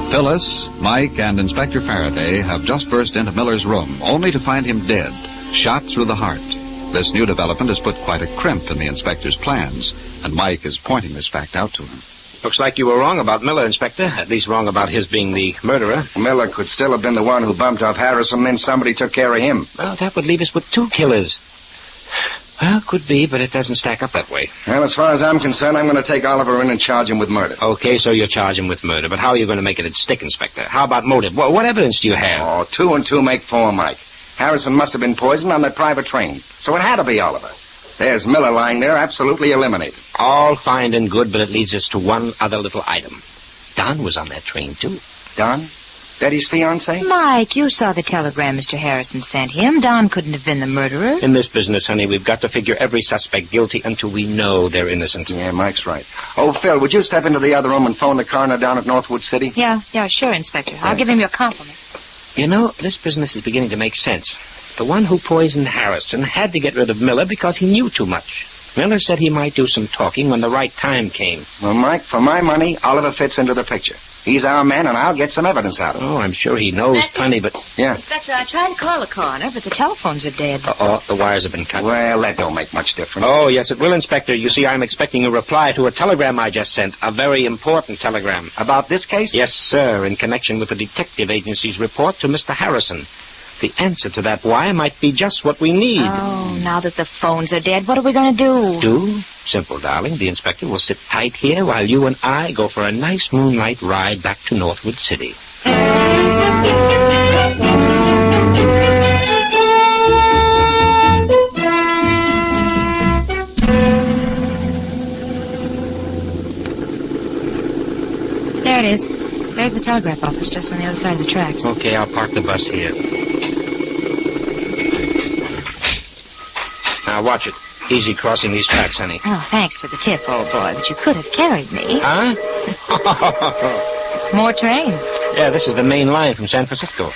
Phyllis, Mike, and Inspector Faraday have just burst into Miller's room, only to find him dead, shot through the heart. This new development has put quite a crimp in the inspector's plans, and Mike is pointing this fact out to him. Looks like you were wrong about Miller, Inspector. At least wrong about his being the murderer. Miller could still have been the one who bumped off Harrison, then somebody took care of him. Well, that would leave us with two killers. Well, could be, but it doesn't stack up that way. Well, as far as I'm concerned, I'm going to take Oliver in and charge him with murder. Okay, so you'll charge him with murder, but how are you going to make it stick, Inspector? How about motive? What evidence do you have? Oh, 2 and 2 make 4, Mike. Harrison must have been poisoned on that private train, so it had to be Oliver. There's Miller lying there, absolutely eliminated. All fine and good, but it leads us to one other little item. Don was on that train, too. Don? Betty's fiancé? Mike, you saw the telegram Mr. Harrison sent him. Don couldn't have been the murderer. In this business, honey, we've got to figure every suspect guilty until we know they're innocent. Yeah, Mike's right. Oh, Phil, would you step into the other room and phone the coroner down at Northwood City? Yeah, sure, Inspector. I'll give him your compliment. You know, this business is beginning to make sense. The one who poisoned Harrison had to get rid of Miller because he knew too much. Miller said he might do some talking when the right time came. Well, Mike, for my money, Oliver fits into the picture. He's our man, and I'll get some evidence out of him. Oh, I'm sure he knows plenty, but... Yeah. Inspector, I tried to call the coroner, but the telephones are dead. The wires have been cut. Well, that don't make much difference. Oh, yes, it will, Inspector. You see, I'm expecting a reply to a telegram I just sent. A very important telegram. About this case? Yes, sir, in connection with the detective agency's report to Mr. Harrison. The answer to that wire might be just what we need. Oh, now that the phones are dead, what are we going to do? Simple, darling. The inspector will sit tight here while you and I go for a nice moonlight ride back to Northwood City. There it is. There's the telegraph office just on the other side of the tracks. Okay, I'll park the bus here. Now, watch it. Easy crossing these tracks, honey. Oh, thanks for the tip, old boy, but you could have carried me. Huh? More trains. Yeah, this is the main line from San Francisco.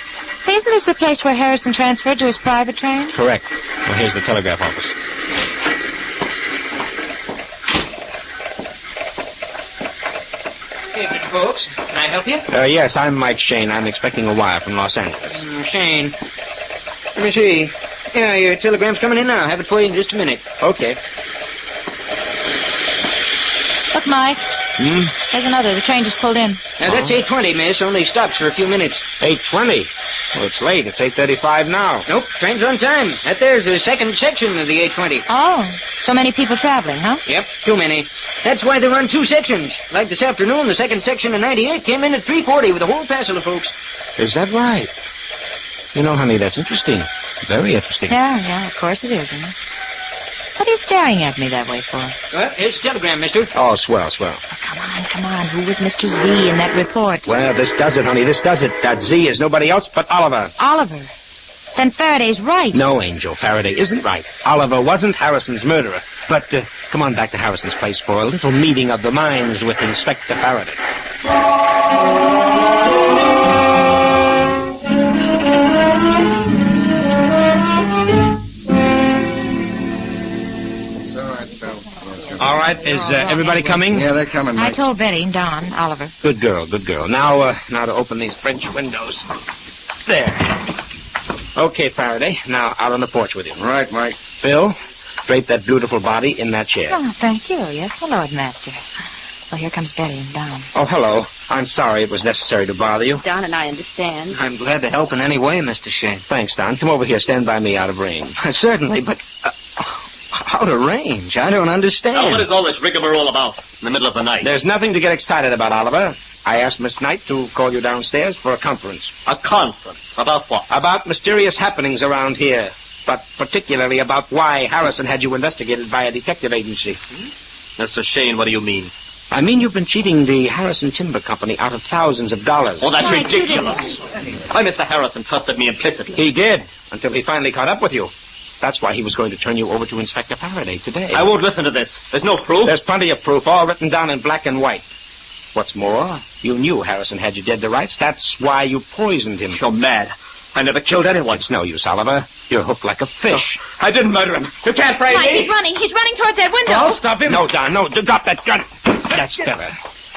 Isn't this the place where Harrison transferred to his private train? Correct. Well, here's the telegraph office. Folks, can I help you? Yes, I'm Mike Shane. I'm expecting a wire from Los Angeles. Shane. Let me see. Yeah, your telegram's coming in now. I'll have it for you in just a minute. Okay. Look, Mike. There's another. The train just pulled in. That's 8:20, miss. Only stops for a few minutes. 8:20? Well, it's late. It's 8:35 now. Nope, train's on time. That there's the second section of the 8:20. Oh, so many people traveling, huh? Yep, too many. That's why they run 2 sections. Like this afternoon, the second section of 98 came in at 3:40 with a whole passel of folks. Is that right? You know, honey, that's interesting. Very interesting. Yeah, of course it is, isn't it? What are you staring at me that way for? Well, here's the telegram, mister. Oh, swell. Oh, come on. Who was Mr. Z in that report? Well, this does it, honey. This does it. That Z is nobody else but Oliver. Oliver? Then Faraday's right. No, Angel. Faraday isn't right. Oliver wasn't Harrison's murderer. But come on back to Harrison's place for a little meeting of the minds with Inspector Faraday. All right, is everybody coming? Yeah, they're coming, Mike. I told Betty, Don, Oliver. Good girl. Now to open these French windows. There. Okay, Faraday. Now out on the porch with you. Right, Mike. Phil, drape that beautiful body in that chair. Oh, thank you. Yes, my Lord Master. Well, here comes Betty and Don. Oh, hello. I'm sorry it was necessary to bother you. Don and I understand. I'm glad to help in any way, Mr. Shane. Thanks, Don. Come over here. Stand by me out of range. Certainly, but... out of range? I don't understand. Now, what is all this rigmarole about in the middle of the night? There's nothing to get excited about, Oliver. I asked Miss Knight to call you downstairs for a conference. A conference? About what? About mysterious happenings around here. But particularly about why Harrison had you investigated by a detective agency. Mr. Shane, what do you mean? I mean, you've been cheating the Harrison Timber Company out of thousands of dollars. Oh, that's ridiculous. Why, Mr. Harrison trusted me implicitly. He did, until he finally caught up with you. That's why he was going to turn you over to Inspector Faraday today. I won't listen to this. There's no proof. There's plenty of proof, all written down in black and white. What's more, you knew Harrison had you dead to rights. That's why you poisoned him. You're mad. I never killed anyone. It's no use, Oliver. You're hooked like a fish. No, I didn't murder him. You can't frame Mike, me. he's running. He's running towards that window. I'll stop him. No, Don, no. Drop that gun. That's better.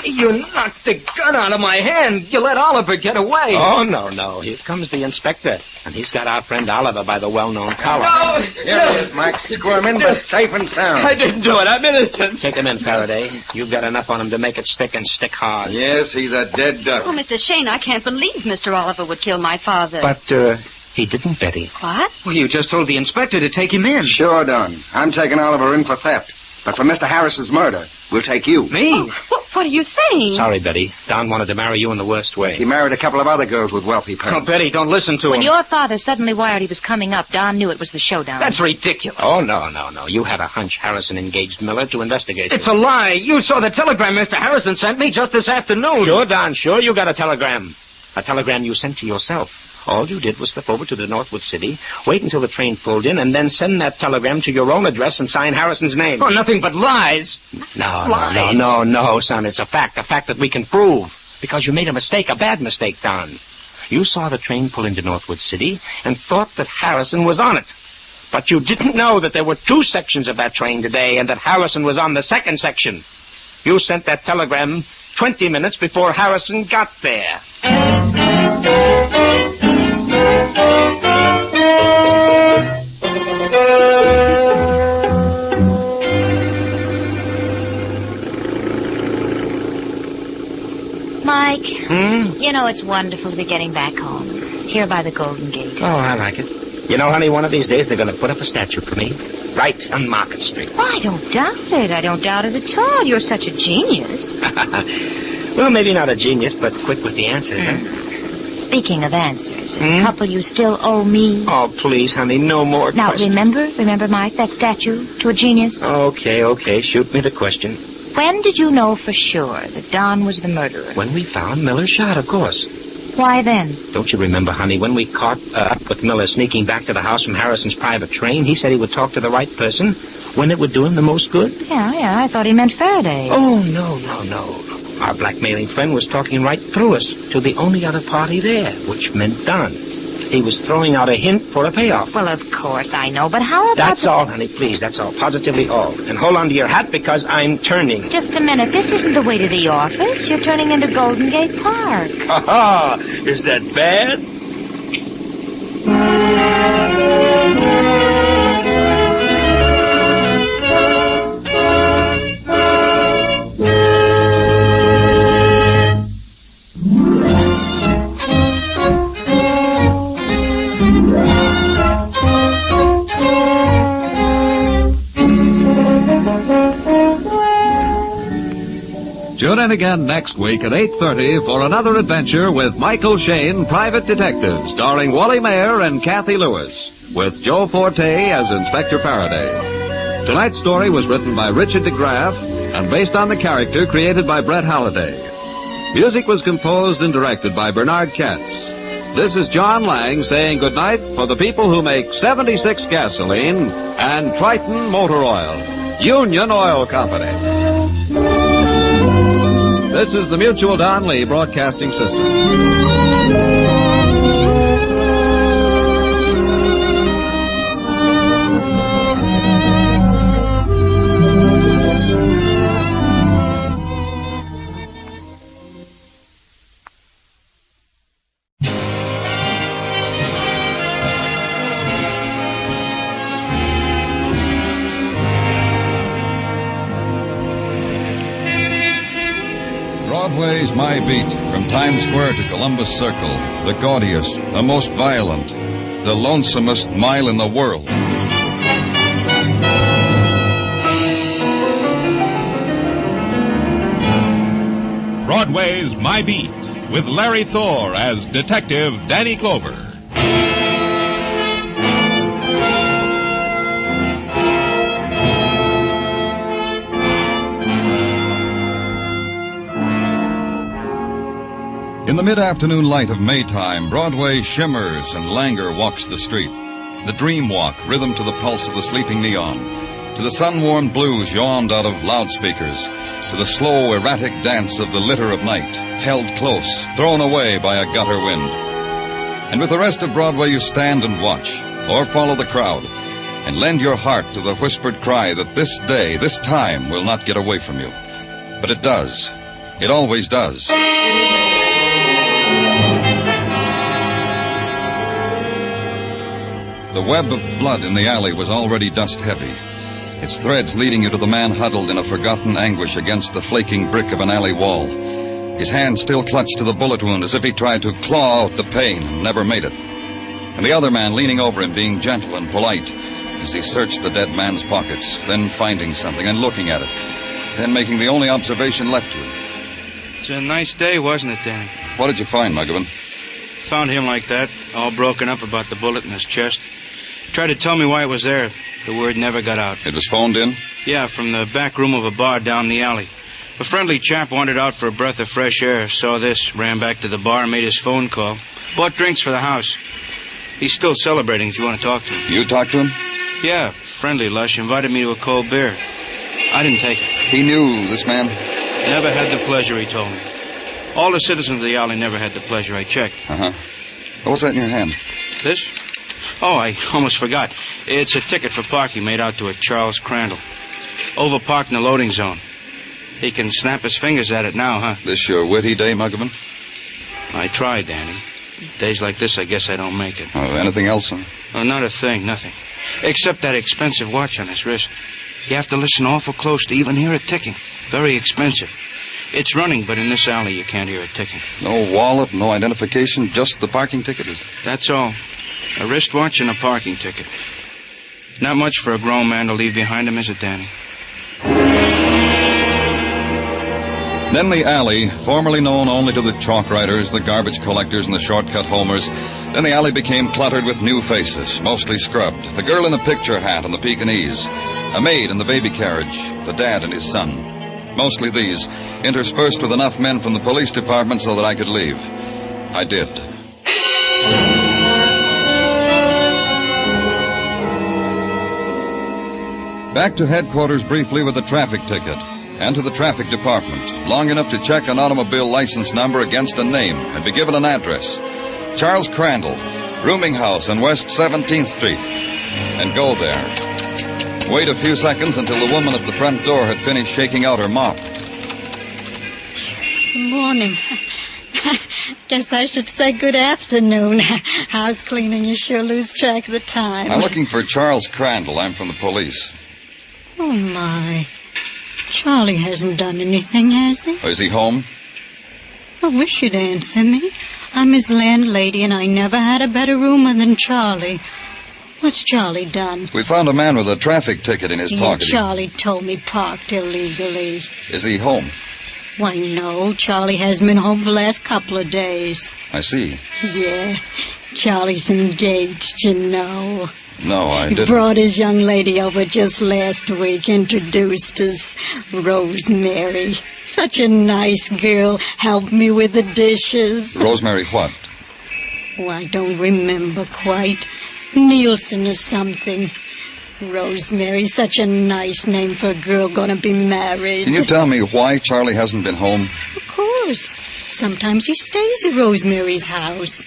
You knocked the gun out of my hand. You let Oliver get away. Oh, no. Here comes the inspector. And he's got our friend Oliver by the well-known collar. No! Here he is, Mike. Squirming, but safe and sound. I didn't do it. I'm innocent. Take him in, Faraday. You've got enough on him to make it stick and stick hard. Yes, he's a dead duck. Oh, Mr. Shane, I can't believe Mr. Oliver would kill my father. But, he didn't, Betty. What? Well, you just told the inspector to take him in. Sure done. I'm taking Oliver in for theft. But for Mr. Harris's murder, we'll take you. Me? Oh, what are you saying? Sorry, Betty. Don wanted to marry you in the worst way. He married a couple of other girls with wealthy parents. Oh, Betty, don't listen to When him. your father suddenly wired he was coming up, Don knew it was the showdown. That's ridiculous. Oh, no. You had a hunch Harrison engaged Miller to investigate you. It's a lie. You saw the telegram Mr. Harrison sent me just this afternoon. Sure, Don, sure you got a telegram. A telegram you sent to yourself. All you did was slip over to the Northwood City, wait until the train pulled in, and then send that telegram to your own address and sign Harrison's name. Oh, nothing but lies. No, son. It's a fact that we can prove. Because you made a mistake, a bad mistake, Don. You saw the train pull into Northwood City and thought that Harrison was on it. But you didn't know that there were two sections of that train today and that Harrison was on the second section. You sent that telegram 20 minutes before Harrison got there. Mike, you know it's wonderful to be getting back home. Here by the Golden Gate. Oh, I like it. You know, honey, one of these days they're going to put up a statue for me. Right on Market Street. Well, I don't doubt it. I don't doubt it at all. You're such a genius. Well, maybe not a genius, but quick with the answers, huh? Speaking of answers, there's a couple you still owe me. Oh, please, honey, no more Now, questions. remember, Mike, that statue to a genius? Okay, shoot me the question. When did you know for sure that Don was the murderer? When we found Miller shot, of course. Why then? Don't you remember, honey, when we caught up with Miller sneaking back to the house from Harrison's private train, he said he would talk to the right person when it would do him the most good? Yeah, I thought he meant Faraday. Oh, no. Our blackmailing friend was talking right through us to the only other party there, which meant Don. He was throwing out a hint for a payoff. Well, of course I know, but how about... That's all, honey, please, that's all. Positively all. And hold on to your hat because I'm turning. Just a minute. This isn't the way to the office. You're turning into Golden Gate Park. Ha-ha! Is that bad? Tune in again next week at 8:30 for another adventure with Michael Shane, Private Detective, starring Wally Mayer and Kathy Lewis, with Joe Forte as Inspector Faraday. Tonight's story was written by Richard DeGraff and based on the character created by Brett Halliday. Music was composed and directed by Bernard Katz. This is John Lang saying goodnight for the people who make 76 gasoline and Triton Motor Oil, Union Oil Company. This is the Mutual Don Lee Broadcasting System. Broadway's My Beat, from Times Square to Columbus Circle, the gaudiest, the most violent, the lonesomest mile in the world. Broadway's My Beat, with Larry Thor as Detective Danny Clover. In the mid-afternoon light of Maytime, Broadway shimmers and languor walks the street. The dream walk, rhythm to the pulse of the sleeping neon. To the sun-warmed blues yawned out of loudspeakers. To the slow, erratic dance of the litter of night, held close, thrown away by a gutter wind. And with the rest of Broadway you stand and watch, or follow the crowd, and lend your heart to the whispered cry that this day, this time, will not get away from you. But it does. It always does. The web of blood in the alley was already dust-heavy, its threads leading you to the man huddled in a forgotten anguish against the flaking brick of an alley wall. His hand still clutched to the bullet wound as if he tried to claw out the pain and never made it. And the other man leaning over him, being gentle and polite as he searched the dead man's pockets, then finding something and looking at it, then making the only observation left to him. It's a nice day, wasn't it, Danny? What did you find, Muggavan? Found him like that, all broken up about the bullet in his chest. Tried to tell me why it was there. The word never got out. It was phoned in? Yeah, from the back room of a bar down the alley. A friendly chap wandered out for a breath of fresh air, saw this, ran back to the bar, made his phone call. Bought drinks for the house. He's still celebrating if you want to talk to him. You talked to him? Yeah, friendly lush, invited me to a cold beer. I didn't take it. He knew this man? Never had the pleasure, he told me. All the citizens of the alley never had the pleasure, I checked. Uh-huh. What's that in your hand? This? Oh, I almost forgot. It's a ticket for parking made out to a Charles Crandall. Overparked in the loading zone. He can snap his fingers at it now, huh? This your witty day, Muggavan? I tried, Danny. Days like this, I guess I don't make it. Oh, anything else, huh? Oh, not a thing, nothing. Except that expensive watch on his wrist. You have to listen awful close to even hear it ticking. Very expensive. It's running, but in this alley you can't hear it ticking. No wallet, no identification, just the parking ticket, is it? That's all. A wristwatch and a parking ticket. Not much for a grown man to leave behind him, is it, Danny? Then the alley, formerly known only to the chalk writers, the garbage collectors, and the shortcut homers, then the alley became cluttered with new faces, mostly scrubbed. The girl in the picture hat and the Pekingese, a maid in the baby carriage, the dad and his son. Mostly these, interspersed with enough men from the police department so that I could leave. I did. Back to headquarters briefly with the traffic ticket, and to the traffic department, long enough to check an automobile license number against a name and be given an address. Charles Crandall, rooming house on West 17th Street. And go there. Wait a few seconds until the woman at the front door had finished shaking out her mop. Good morning. Guess I should say good afternoon. House cleaning, you sure lose track of the time. I'm looking for Charles Crandall. I'm from the police. Oh, my. Charlie hasn't done anything, has he? Is he home? I wish you'd answer me. I'm his landlady, and I never had a better roomer than Charlie. What's Charlie done? We found a man with a traffic ticket in his pocket. Charlie told me parked illegally. Is he home? Why, no. Charlie hasn't been home for the last couple of days. I see. Yeah. Charlie's engaged, you know. No, I didn't. Brought his young lady over just last week, introduced us. Rosemary. Such a nice girl. Helped me with the dishes. Rosemary what? Oh, I don't remember quite. Nielsen or something. Rosemary, such a nice name for a girl gonna be married. Can you tell me why Charlie hasn't been home? Of course. Sometimes he stays at Rosemary's house.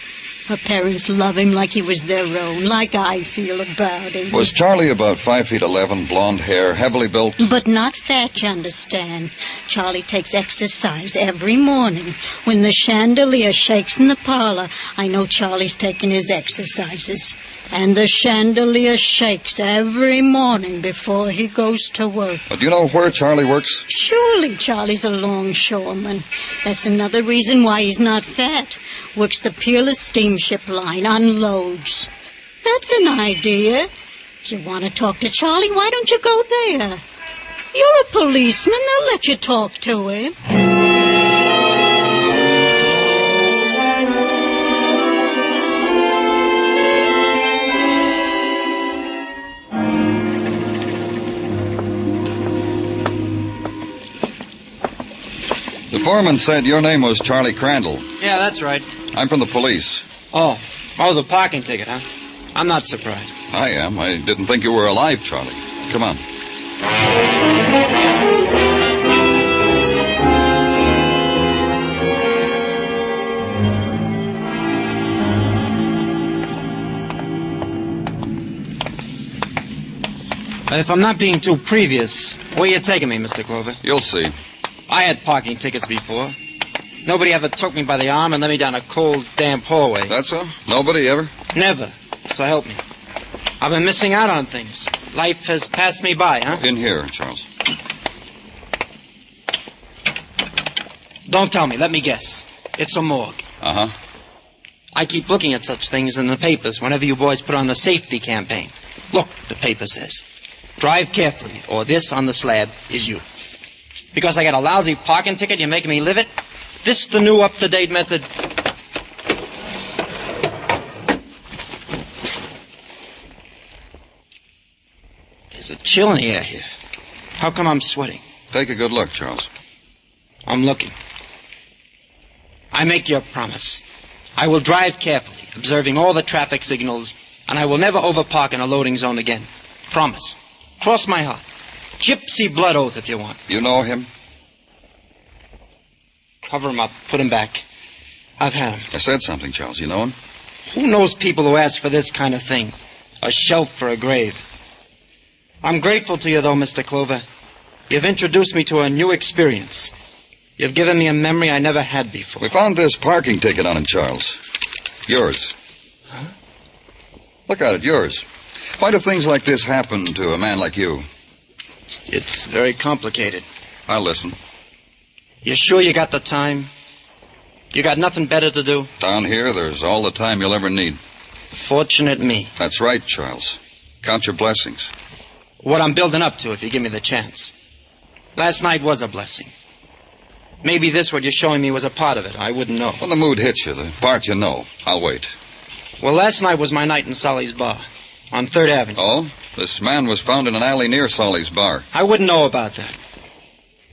Her parents love him like he was their own, like I feel about him. Was Charlie about 5'11", blonde hair, heavily built? But not fat, you understand. Charlie takes exercise every morning. When the chandelier shakes in the parlor, I know Charlie's taking his exercises. And the chandelier shakes every morning before he goes to work. Do you know where Charlie works? Surely Charlie's a longshoreman. That's another reason why he's not fat. Works the Peerless steamship line, unloads. That's an idea. If you want to talk to Charlie, why don't you go there? You're a policeman. They'll let you talk to him. The foreman said your name was Charlie Crandall. Yeah, that's right. I'm from the police. Oh, the parking ticket, huh? I'm not surprised. I am. I didn't think you were alive, Charlie. Come on. If I'm not being too previous, where you taking me, Mr. Clover? You'll see. I had parking tickets before. Nobody ever took me by the arm and led me down a cold, damp hallway. That's so? Nobody ever? Never. So help me. I've been missing out on things. Life has passed me by, huh? In here, Charles. Don't tell me. Let me guess. It's a morgue. Uh-huh. I keep looking at such things in the papers whenever you boys put on the safety campaign. Look, the paper says, drive carefully, or this on the slab is you. Because I got a lousy parking ticket, you're making me live it? This the new up-to-date method? There's a chill in the air here. How come I'm sweating? Take a good look, Charles. I'm looking. I make you a promise. I will drive carefully, observing all the traffic signals, and I will never overpark in a loading zone again. Promise. Cross my heart. Gypsy blood oath if you want. You know him? Cover him up. Put him back. I've had him. I said something, Charles. You know him? Who knows people who ask for this kind of thing? A shelf for a grave. I'm grateful to you, though, Mr. Clover. You've introduced me to a new experience. You've given me a memory I never had before. We found this parking ticket on it, Charles. Yours. Huh? Look at it, yours. Why do things like this happen to a man like you? It's very complicated. I'll listen. You sure you got the time? You got nothing better to do? Down here, there's all the time you'll ever need. Fortunate me. That's right, Charles. Count your blessings. What I'm building up to if you give me the chance. Last night was a blessing. Maybe this, what you're showing me, was a part of it. I wouldn't know. When the mood hits you, the part you know. I'll wait. Well, last night was my night in Solly's bar on 3rd Avenue. Oh? This man was found in an alley near Solly's bar. I wouldn't know about that.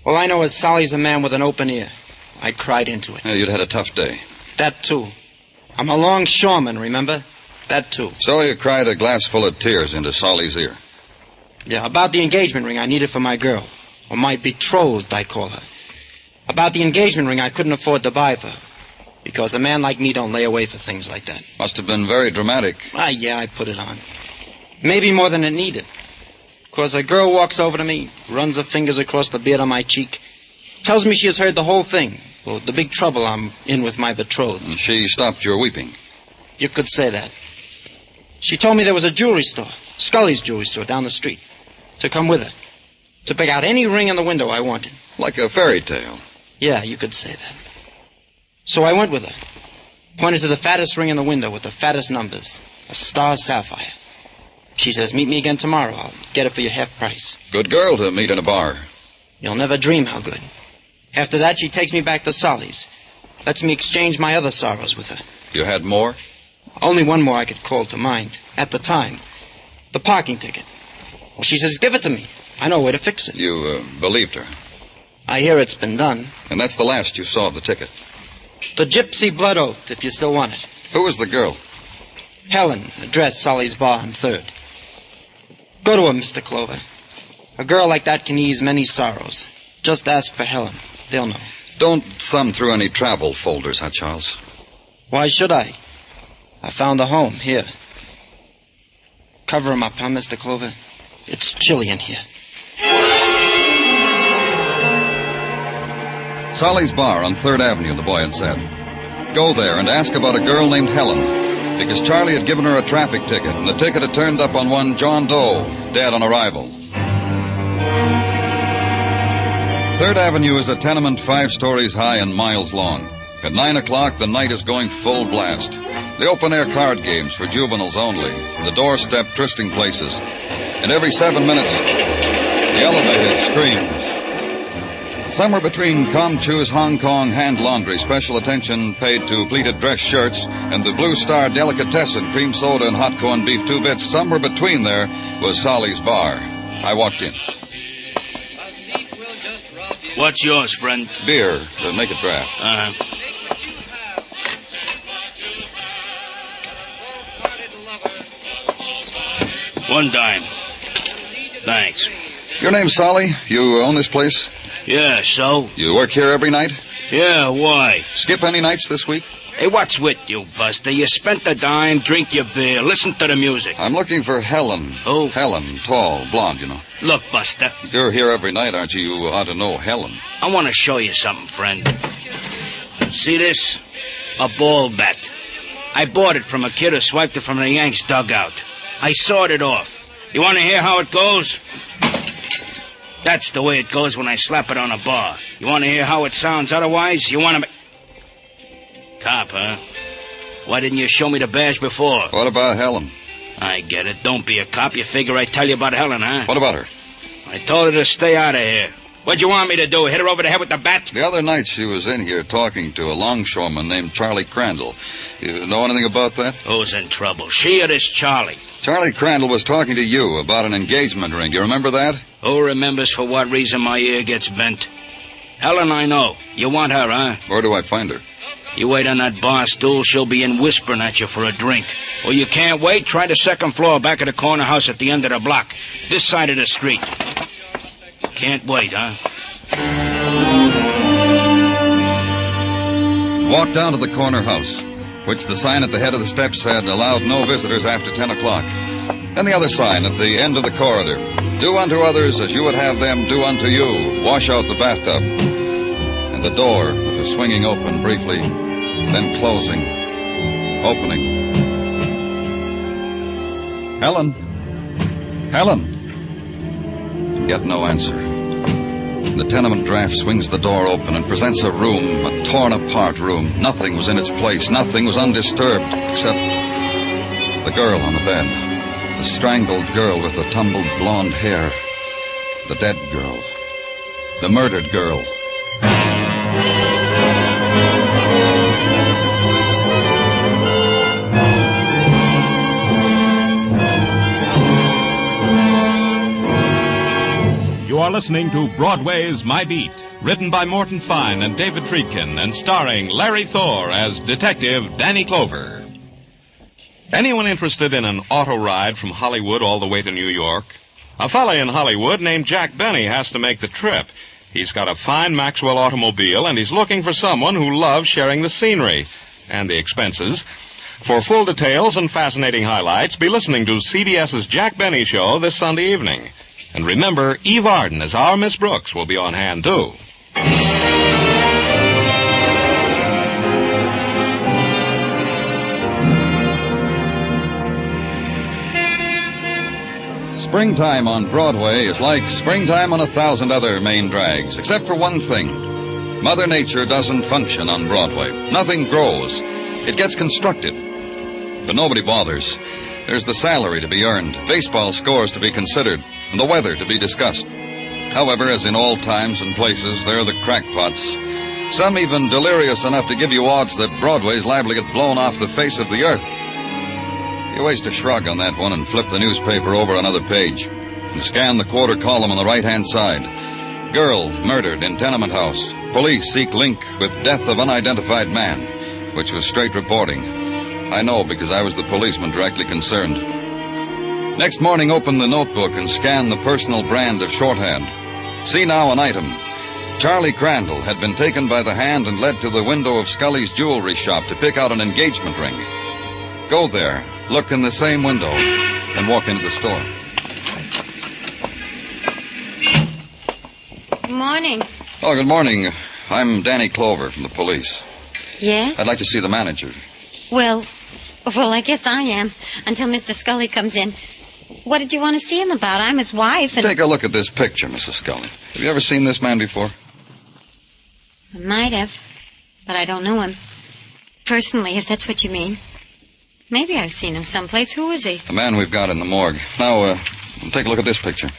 All I know is Solly's a man with an open ear. I cried into it. Yeah, you'd had a tough day. That, too. I'm a longshoreman, remember? That, too. So you cried a glass full of tears into Solly's ear. Yeah, about the engagement ring I needed for my girl. Or my betrothed, I call her. About the engagement ring I couldn't afford to buy for her. Because a man like me don't lay away for things like that. Must have been very dramatic. Yeah, I put it on. Maybe more than it needed. Because a girl walks over to me, runs her fingers across the beard on my cheek, tells me she has heard the whole thing. Well, the big trouble I'm in with my betrothed. And she stopped your weeping. You could say that. She told me there was a jewelry store, Scully's jewelry store, down the street, to come with her. To pick out any ring in the window I wanted. Like a fairy tale. Yeah, you could say that. So I went with her. Pointed to the fattest ring in the window with the fattest numbers. A star sapphire. She says, meet me again tomorrow. I'll get it for your half price. Good girl to meet in a bar. You'll never dream how good. After that, she takes me back to Solly's. Lets me exchange my other sorrows with her. You had more? Only one more I could call to mind. At the time. The parking ticket. Well, she says, give it to me. I know where to fix it. You believed her? I hear it's been done. And that's the last you saw of the ticket? The gypsy blood oath, if you still want it. Who was the girl? Helen, address Solly's bar on 3rd. Go to her, Mr. Clover. A girl like that can ease many sorrows. Just ask for Helen. They'll know. Don't thumb through any travel folders, huh, Charles? Why should I? I found a home here. Cover him up, huh, Mr. Clover? It's chilly in here. Solly's bar on 3rd Avenue, the boy had said. Go there and ask about a girl named Helen, because Charlie had given her a traffic ticket, and the ticket had turned up on one John Doe, dead on arrival. 3rd Avenue is a tenement 5 stories high and miles long. At 9 o'clock, the night is going full blast. The open-air card games for juveniles only, the doorstep trysting places. And every 7 minutes, the elevated screams. Somewhere between Comchu's Hong Kong hand laundry, special attention paid to pleated dress shirts, and the Blue Star delicatessen, cream soda and hot corned beef 2 bits, somewhere between there was Solly's bar. I walked in. What's yours, friend? Beer. Make it draft. $1. Thanks. Your name's Solly? You own this place? Yeah, so? You work here every night? Yeah, why? Skip any nights this week? Hey, what's with you, Buster? You spent a dime, drink your beer, listen to the music. I'm looking for Helen. Who? Helen, tall, blonde, you know. Look, Buster. You're here every night, aren't you? You ought to know Helen. I want to show you something, friend. See this? A ball bat. I bought it from a kid who swiped it from the Yanks' dugout. I sawed it off. You want to hear how it goes? That's the way it goes when I slap it on a bar. You want to hear how it sounds otherwise? You want to... Cop, huh? Why didn't you show me the badge before? What about Helen? I get it. Don't be a cop. You figure I'd tell you about Helen, huh? What about her? I told her to stay out of here. What'd you want me to do? Hit her over the head with the bat? The other night she was in here talking to a longshoreman named Charlie Crandall. You know anything about that? Who's in trouble? She or this Charlie? Charlie Crandall was talking to you about an engagement ring. Do you remember that? Who remembers for what reason my ear gets bent? Helen, I know. You want her, huh? Where do I find her? You wait on that bar stool, she'll be in whispering at you for a drink. Or you can't wait, try the second floor back of the corner house at the end of the block. This side of the street. Can't wait, huh? Walk down to the corner house, which the sign at the head of the steps said allowed no visitors after 10 o'clock. Then the other sign at the end of the corridor. Do unto others as you would have them do unto you. Wash out the bathtub. And the door that was swinging open briefly, then closing, opening. Helen? Helen? And get no answer. The tenement draft swings the door open and presents a room, a torn-apart room. Nothing was in its place. Nothing was undisturbed, except the girl on the bed. The strangled girl with the tumbled blonde hair. The dead girl. The murdered girl. You are listening to Broadway's My Beat, written by Morton Fine and David Friedkin, and starring Larry Thor as Detective Danny Clover. Anyone interested in an auto ride from Hollywood all the way to New York? A fella in Hollywood named Jack Benny has to make the trip. He's got a fine Maxwell automobile, and he's looking for someone who loves sharing the scenery and the expenses. For full details and fascinating highlights, be listening to CBS's Jack Benny Show this Sunday evening. And remember, Eve Arden as our Miss Brooks will be on hand, too. Springtime on Broadway is like springtime on 1,000 other main drags, except for one thing. Mother Nature doesn't function on Broadway. Nothing grows. It gets constructed. But nobody bothers. There's the salary to be earned, baseball scores to be considered, and the weather to be discussed. However, as in all times and places, there are the crackpots. Some even delirious enough to give you odds that Broadway's liable to get blown off the face of the earth. You waste a shrug on that one and flip the newspaper over another page and scan the quarter column on the right-hand side. Girl murdered in tenement house. Police seek link with death of unidentified man, which was straight reporting. I know because I was the policeman directly concerned. Next morning, open the notebook and scan the personal brand of shorthand. See now an item. Charlie Crandall had been taken by the hand and led to the window of Scully's jewelry shop to pick out an engagement ring. Go there, look in the same window, and walk into the store. Good morning. Oh, good morning. I'm Danny Clover from the police. Yes? I'd like to see the manager. Well, I guess I am, until Mr. Scully comes in. What did you want to see him about? I'm his wife, and... Take a look at this picture, Mrs. Scully. Have you ever seen this man before? I might have, but I don't know him. Personally, if that's what you mean. Maybe I've seen him someplace. Who is he? The man we've got in the morgue. Now, take a look at this picture.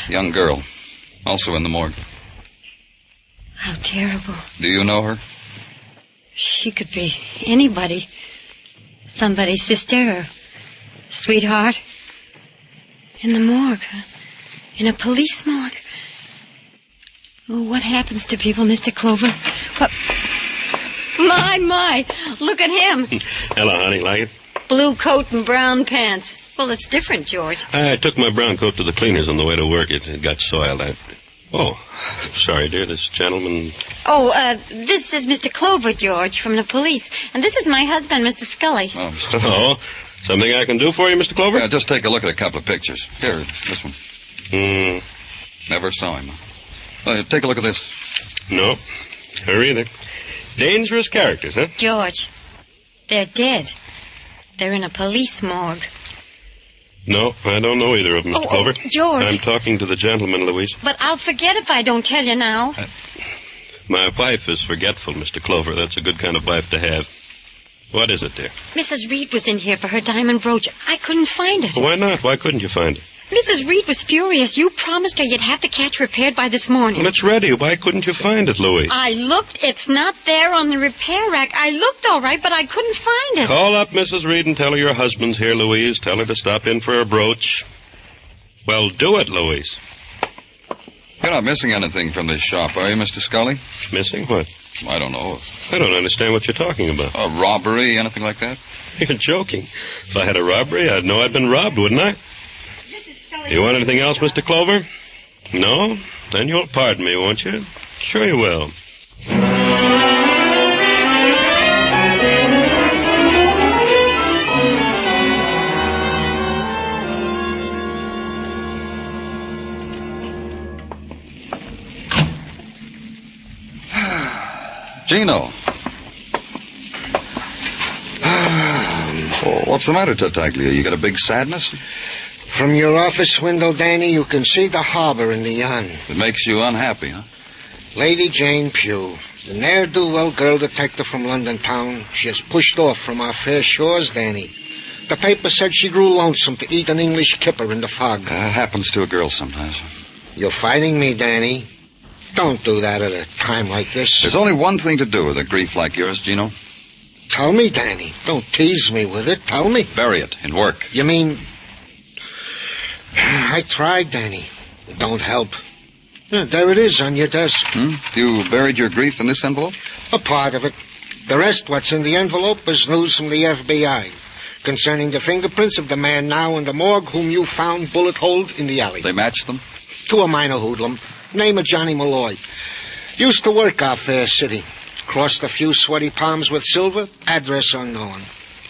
Young girl, also in the morgue. How terrible. Do you know her? She could be anybody. Somebody's sister or sweetheart. In the morgue. In a police morgue. Oh, what happens to people, Mr. Clover? What? My, look at him. Hello, honey. Like it? Blue coat and brown pants. Well, it's different, George. I took my brown coat to the cleaners on the way to work. It got soiled. Oh, sorry, dear. This gentleman... Oh, this is Mr. Clover, George, from the police. And this is my husband, Mr. Scully. Oh, Mr. Oh, something I can do for you, Mr. Clover? Yeah, just take a look at a couple of pictures. Here, this one. Never saw him. Take a look at this. No, her either. Dangerous characters, huh? George, they're dead. They're in a police morgue. No, I don't know either of them, Mr. Clover. George. I'm talking to the gentleman, Louise. But I'll forget if I don't tell you now. My wife is forgetful, Mr. Clover. That's a good kind of wife to have. What is it, dear? Mrs. Reed was in here for her diamond brooch. I couldn't find it. Why not? Why couldn't you find it? Mrs. Reed was furious. You promised her you'd have the catch repaired by this morning. Well, it's ready. Why couldn't you find it, Louise? I looked. It's not there on the repair rack. I looked all right, but I couldn't find it. Call up Mrs. Reed and tell her your husband's here, Louise. Tell her to stop in for a brooch. Well, do it, Louise. You're not missing anything from this shop, are you, Mr. Scully? Missing what? I don't know. I don't understand what you're talking about. A robbery, anything like that? You're joking. If I had a robbery, I'd know I'd been robbed, wouldn't I? You want anything else, Mr. Clover? No? Then you'll pardon me, won't you? Sure you will. Gino. Oh, what's the matter, Tartaglia? You got a big sadness? From your office window, Danny, you can see the harbor in the yawn. It makes you unhappy, huh? Lady Jane Pugh, the ne'er-do-well girl detective from London town. She has pushed off from our fair shores, Danny. The paper said she grew lonesome to eat an English kipper in the fog. Happens to a girl sometimes. You're fighting me, Danny. Don't do that at a time like this. There's only one thing to do with a grief like yours, Gino. Tell me, Danny. Don't tease me with it. Tell me. Bury it in work. You mean... I tried, Danny. It don't help. Yeah, there it is on your desk. You buried your grief in this envelope? A part of it. The rest, what's in the envelope, is news from the FBI concerning the fingerprints of the man now in the morgue whom you found bullet-holed in the alley. They matched them? To a minor hoodlum. Name of Johnny Malloy. Used to work our fair city. Crossed a few sweaty palms with silver. Address unknown.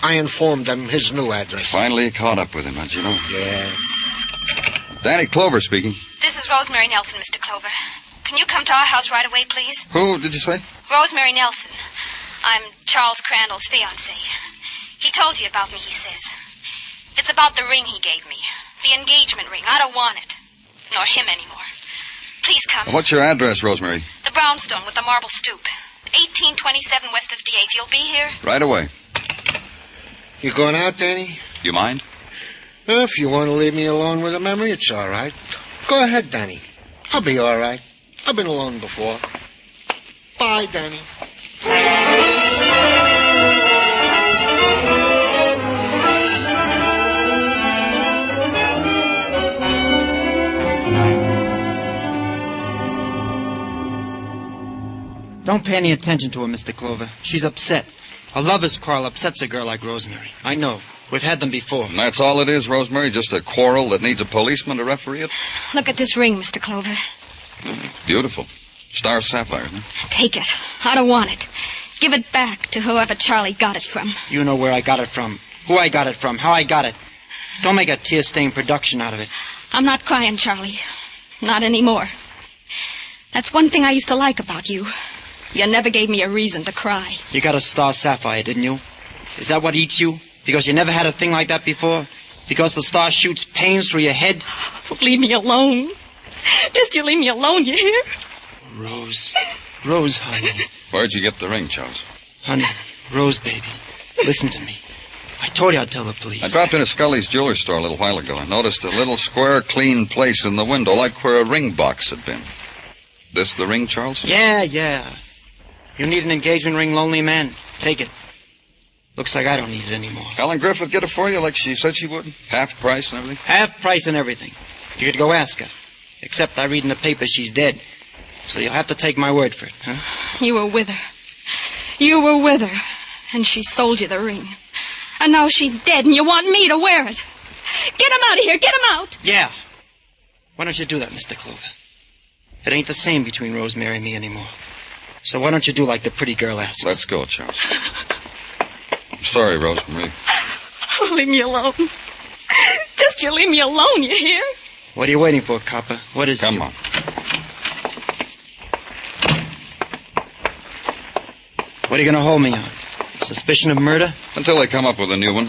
I informed them his new address. Finally caught up with him, huh, Gino? Yeah. Danny Clover speaking. This is Rosemary Nelson, Mr. Clover. Can you come to our house right away, please? Who did you say? Rosemary Nelson. I'm Charles Crandall's fiancée. He told you about me, he says. It's about the ring he gave me. The engagement ring. I don't want it. Nor him anymore. Please come. What's your address, Rosemary? The brownstone with the marble stoop. 1827 West 58th. You'll be here? Right away. You going out, Danny? You mind? If you want to leave me alone with a memory, it's all right. Go ahead, Danny. I'll be all right. I've been alone before. Bye, Danny. Don't pay any attention to her, Mr. Clover. She's upset. A lover's quarrel upsets a girl like Rosemary. I know. We've had them before. And that's all it is, Rosemary? Just a quarrel that needs a policeman to referee it? Look at this ring, Mr. Clover. Beautiful. Star sapphire, huh? Take it. I don't want it. Give it back to whoever Charlie got it from. You know where I got it from, who I got it from, how I got it. Don't make a tear-stained production out of it. I'm not crying, Charlie. Not anymore. That's one thing I used to like about you. You never gave me a reason to cry. You got a star sapphire, didn't you? Is that what eats you? Because you never had a thing like that before? Because the star shoots pains through your head? Leave me alone. Just you leave me alone, you hear? Rose. Rose, honey. Where'd you get the ring, Charles? Honey, Rose, baby. Listen to me. I told you I'd tell the police. I dropped into Scully's jewelry store a little while ago. I noticed a little square, clean place in the window, like where a ring box had been. This the ring, Charles? Yeah. You need an engagement ring, lonely man. Take it. Looks like I don't need it anymore. Helen Griffith get it for you like she said she would? Half price and everything? Half price and everything. You could go ask her. Except I read in the paper she's dead. So you'll have to take my word for it, huh? You were with her. You were with her. And she sold you the ring. And now she's dead and you want me to wear it. Get him out of here. Get him out. Yeah. Why don't you do that, Mr. Clover? It ain't the same between Rosemary and me anymore. So why don't you do like the pretty girl asks? Let's go, Charles. I'm sorry, Rosemary. Leave me alone. Just you leave me alone, you hear? What are you waiting for, copper? What is it? Come on. What are you going to hold me on? Suspicion of murder? Until they come up with a new one.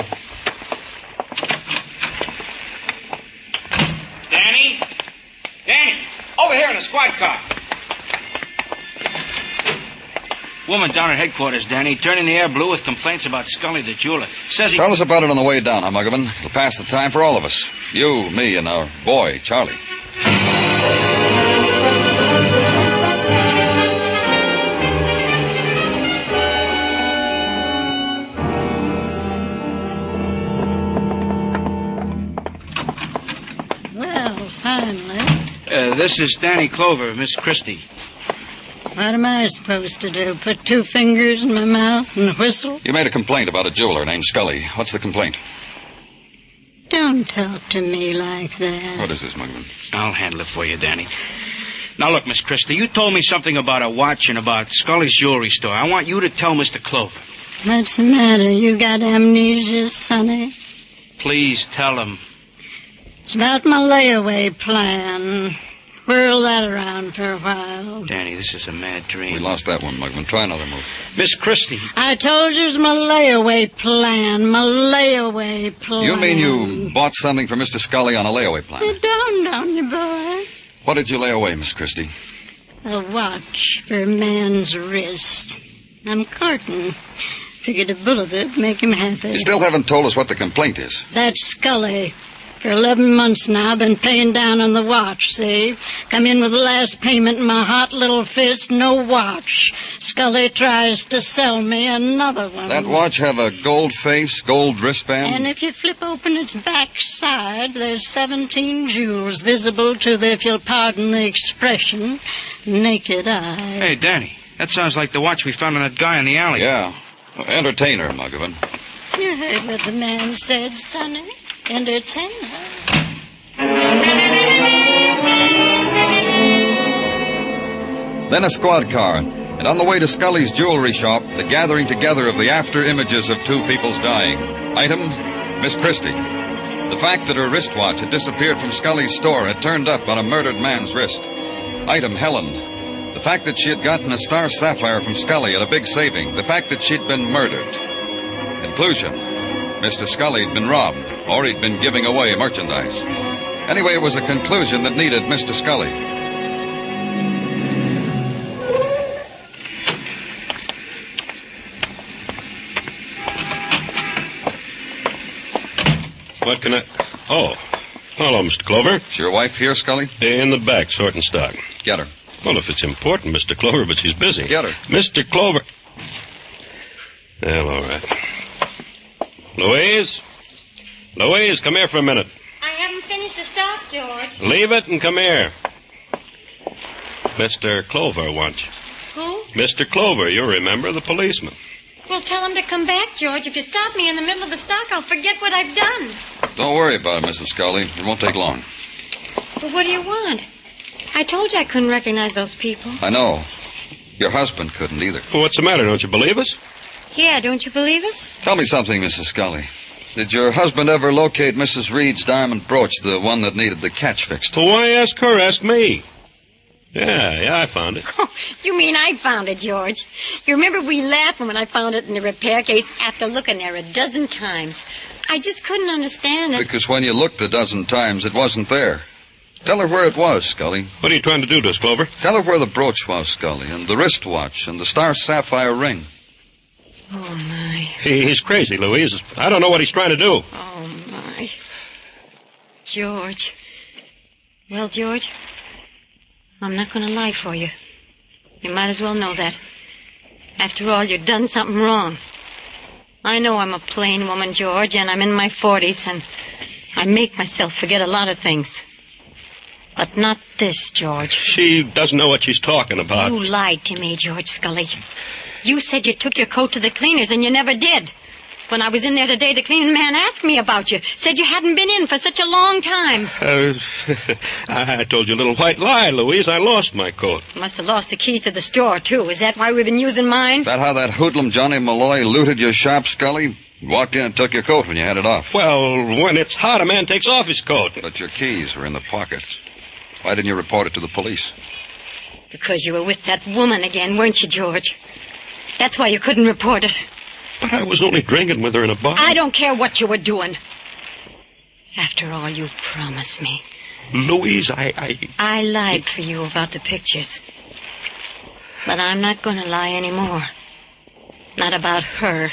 Danny? Danny! Over here in the squad car. Woman down at headquarters, Danny, turning the air blue with complaints about Scully the jeweler. Says he... Tell us about it on the way down, Muggavan. It'll pass the time for all of us. You, me, and our boy, Charlie. Well, finally. This is Danny Clover, Miss Christie. What am I supposed to do? Put 2 fingers in my mouth and whistle? You made a complaint about a jeweler named Scully. What's the complaint? Don't talk to me like that. What is this, Muggavan? I'll handle it for you, Danny. Now, look, Miss Christie, you told me something about a watch and about Scully's jewelry store. I want you to tell Mr. Clover. What's the matter? You got amnesia, Sonny? Please tell him. It's about my layaway plan. Whirl that around for a while. Danny, this is a mad dream. We lost that one, Muggavan. Try another move. Miss Christie. I told you it's my layaway plan. My layaway plan. You mean you bought something for Mr. Scully on a layaway plan? You don't you, boy? What did you lay away, Miss Christie? A watch for a man's wrist. I'm courting. Figured a bull of it make him happy. You still haven't told us what the complaint is. That's Scully. For 11 months now, I've been paying down on the watch, see? Come in with the last payment in my hot little fist, no watch. Scully tries to sell me another one. That watch have a gold face, gold wristband? And if you flip open its back side, there's 17 jewels visible to the, if you'll pardon the expression, naked eye. Hey, Danny, that sounds like the watch we found on that guy in the alley. Yeah. Entertainer, Muggavan. You heard what the man said, Sonny. Entertainer. Then a squad car, and on the way to Scully's jewelry shop, the gathering together of the after images of 2 people's dying. Item, Miss Christie. The fact that her wristwatch had disappeared from Scully's store had turned up on a murdered man's wrist. Item, Helen. The fact that she had gotten a star sapphire from Scully at a big saving. The fact that she'd been murdered. Conclusion. Mr. Scully had been robbed, or he'd been giving away merchandise. Anyway, it was a conclusion that needed Mr. Scully. What can I... Oh. Hello, Mr. Clover. Is your wife here, Scully? In the back, sorting stock. Get her. Well, if it's important, Mr. Clover, but she's busy. Get her. Mr. Clover. Well, all right. Louise? Louise, come here for a minute. I haven't finished the stock, George. Leave it and come here. Mr. Clover wants you. Who? Mr. Clover, you remember, the policeman. Well, tell him to come back, George. If you stop me in the middle of the stock, I'll forget what I've done. Don't worry about it, Mrs. Scully. It won't take long. But what do you want? I told you I couldn't recognize those people. I know. Your husband couldn't either. Well, what's the matter? Don't you believe us? Yeah, don't you believe us? Tell me something, Mrs. Scully. Did your husband ever locate Mrs. Reed's diamond brooch, the one that needed the catch fixed? Well, why ask her? Ask me. Yeah, I found it. Oh, you mean I found it, George? You remember we laughed when I found it in the repair case after looking there a dozen times. I just couldn't understand it. Because when you looked a dozen times, it wasn't there. Tell her where it was, Scully. What are you trying to do to us, Clover? Tell her where the brooch was, Scully, and the wristwatch, and the star sapphire ring. Oh, my. He's crazy, Louise. I don't know what he's trying to do. Oh, my. George. Well, George, I'm not going to lie for you. You might as well know that. After all, you've done something wrong. I know I'm a plain woman, George, and I'm in my 40s, and I make myself forget a lot of things. But not this, George. She doesn't know what she's talking about. You lied to me, George Scully. You said you took your coat to the cleaners, and you never did. When I was in there today, the cleaning man asked me about you. Said you hadn't been in for such a long time. I told you a little white lie, Louise. I lost my coat. You must have lost the keys to the store, too. Is that why we've been using mine? Is that how that hoodlum Johnny Malloy looted your shop, Scully? Walked in and took your coat when you had it off. Well, when it's hot, a man takes off his coat. But your keys were in the pockets. Why didn't you report it to the police? Because you were with that woman again, weren't you, George? That's why you couldn't report it. But I was only drinking with her in a bar. I don't care what you were doing. After all, you promised me. Louise, I lied for you about the pictures. But I'm not going to lie anymore. Not about her.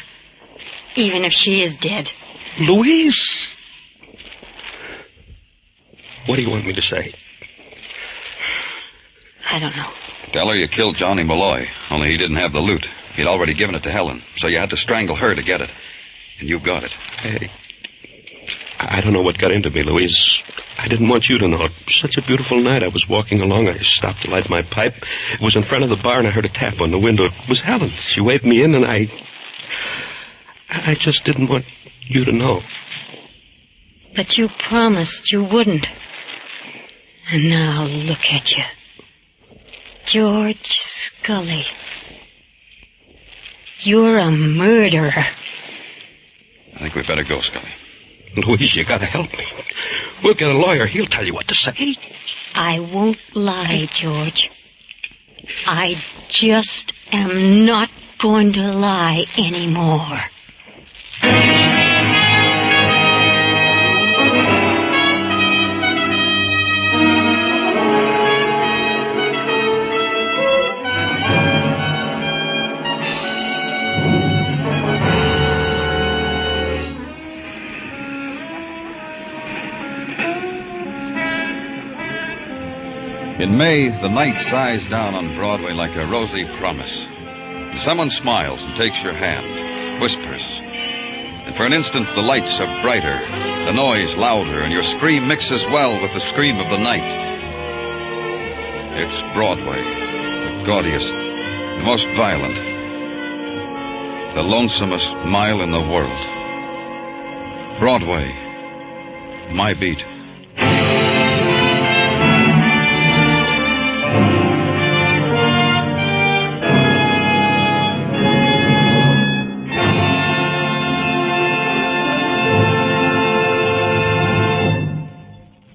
Even if she is dead. Louise! What do you want me to say? I don't know. Tell her you killed Johnny Malloy, only he didn't have the loot. He'd already given it to Helen, so you had to strangle her to get it. And you got it. Hey, I don't know what got into me, Louise. I didn't want you to know. It was such a beautiful night. I was walking along. I stopped to light my pipe. It was in front of the bar, and I heard a tap on the window. It was Helen. She waved me in, and I just didn't want you to know. But you promised you wouldn't. And now look at you. George Scully. You're a murderer. I think we better go, Scully. Louise, you gotta help me. We'll get a lawyer. He'll tell you what to say. I won't lie, George. I just am not going to lie anymore. In May, the night sighs down on Broadway like a rosy promise. Someone smiles and takes your hand, whispers. And for an instant, the lights are brighter, the noise louder, and your scream mixes well with the scream of the night. It's Broadway, the gaudiest, the most violent, the lonesomest mile in the world. Broadway, my beat.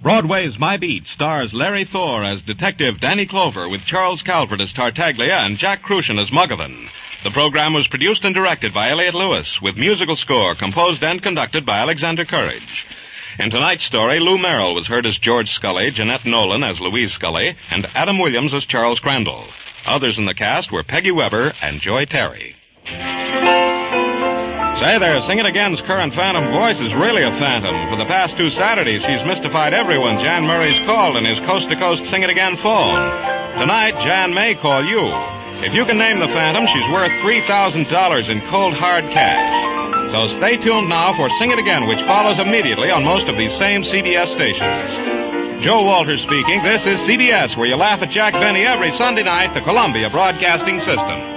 Broadway's My Beat stars Larry Thor as Detective Danny Clover with Charles Calvert as Tartaglia and Jack Crucian as Muggavan. The program was produced and directed by Elliott Lewis with musical score composed and conducted by Alexander Courage. In tonight's story, Lou Merrill was heard as George Scully, Jeanette Nolan as Louise Scully, and Adam Williams as Charles Crandall. Others in the cast were Peggy Weber and Joy Terry. Say there, Sing It Again's current phantom voice is really a phantom. For the past 2 Saturdays, she's mystified everyone Jan Murray's called in his coast-to-coast Sing It Again phone. Tonight, Jan may call you. If you can name the phantom, she's worth $3,000 in cold, hard cash. So stay tuned now for Sing It Again, which follows immediately on most of these same CBS stations. Joe Walters speaking. This is CBS, where you laugh at Jack Benny every Sunday night, the Columbia Broadcasting System.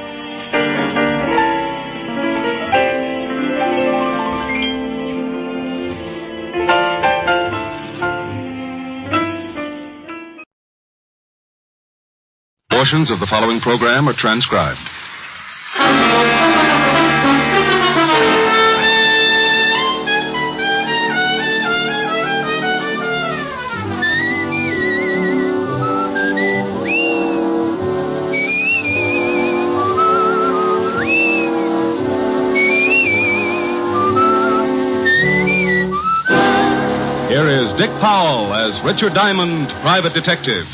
Portions of the following program are transcribed. Here is Dick Powell as Richard Diamond, private detective.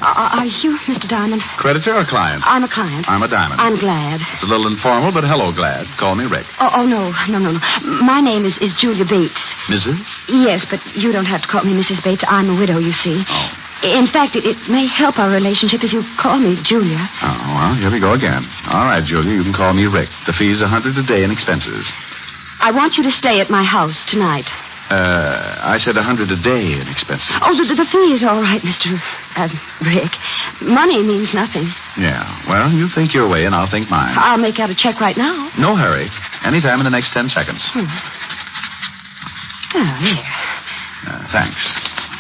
Are you Mr. Diamond? Creditor or client? I'm a client. I'm a Diamond. I'm Glad. It's a little informal, but hello, Glad. Call me Rick. Oh, no. My name is Julia Bates. Mrs.? Yes, but you don't have to call me Mrs. Bates. I'm a widow, you see. Oh. In fact, it may help our relationship if you call me Julia. Oh, well, here we go again. All right, Julia, you can call me Rick. The fee's $100 a day in expenses. I want you to stay at my house tonight. I said $100 a day in expenses. Oh, the fee is all right, Mr. Rick. Money means nothing. Yeah, well, you think your way and I'll think mine. I'll make out a check right now. No hurry. Anytime in the next 10 seconds. Oh, here. Thanks.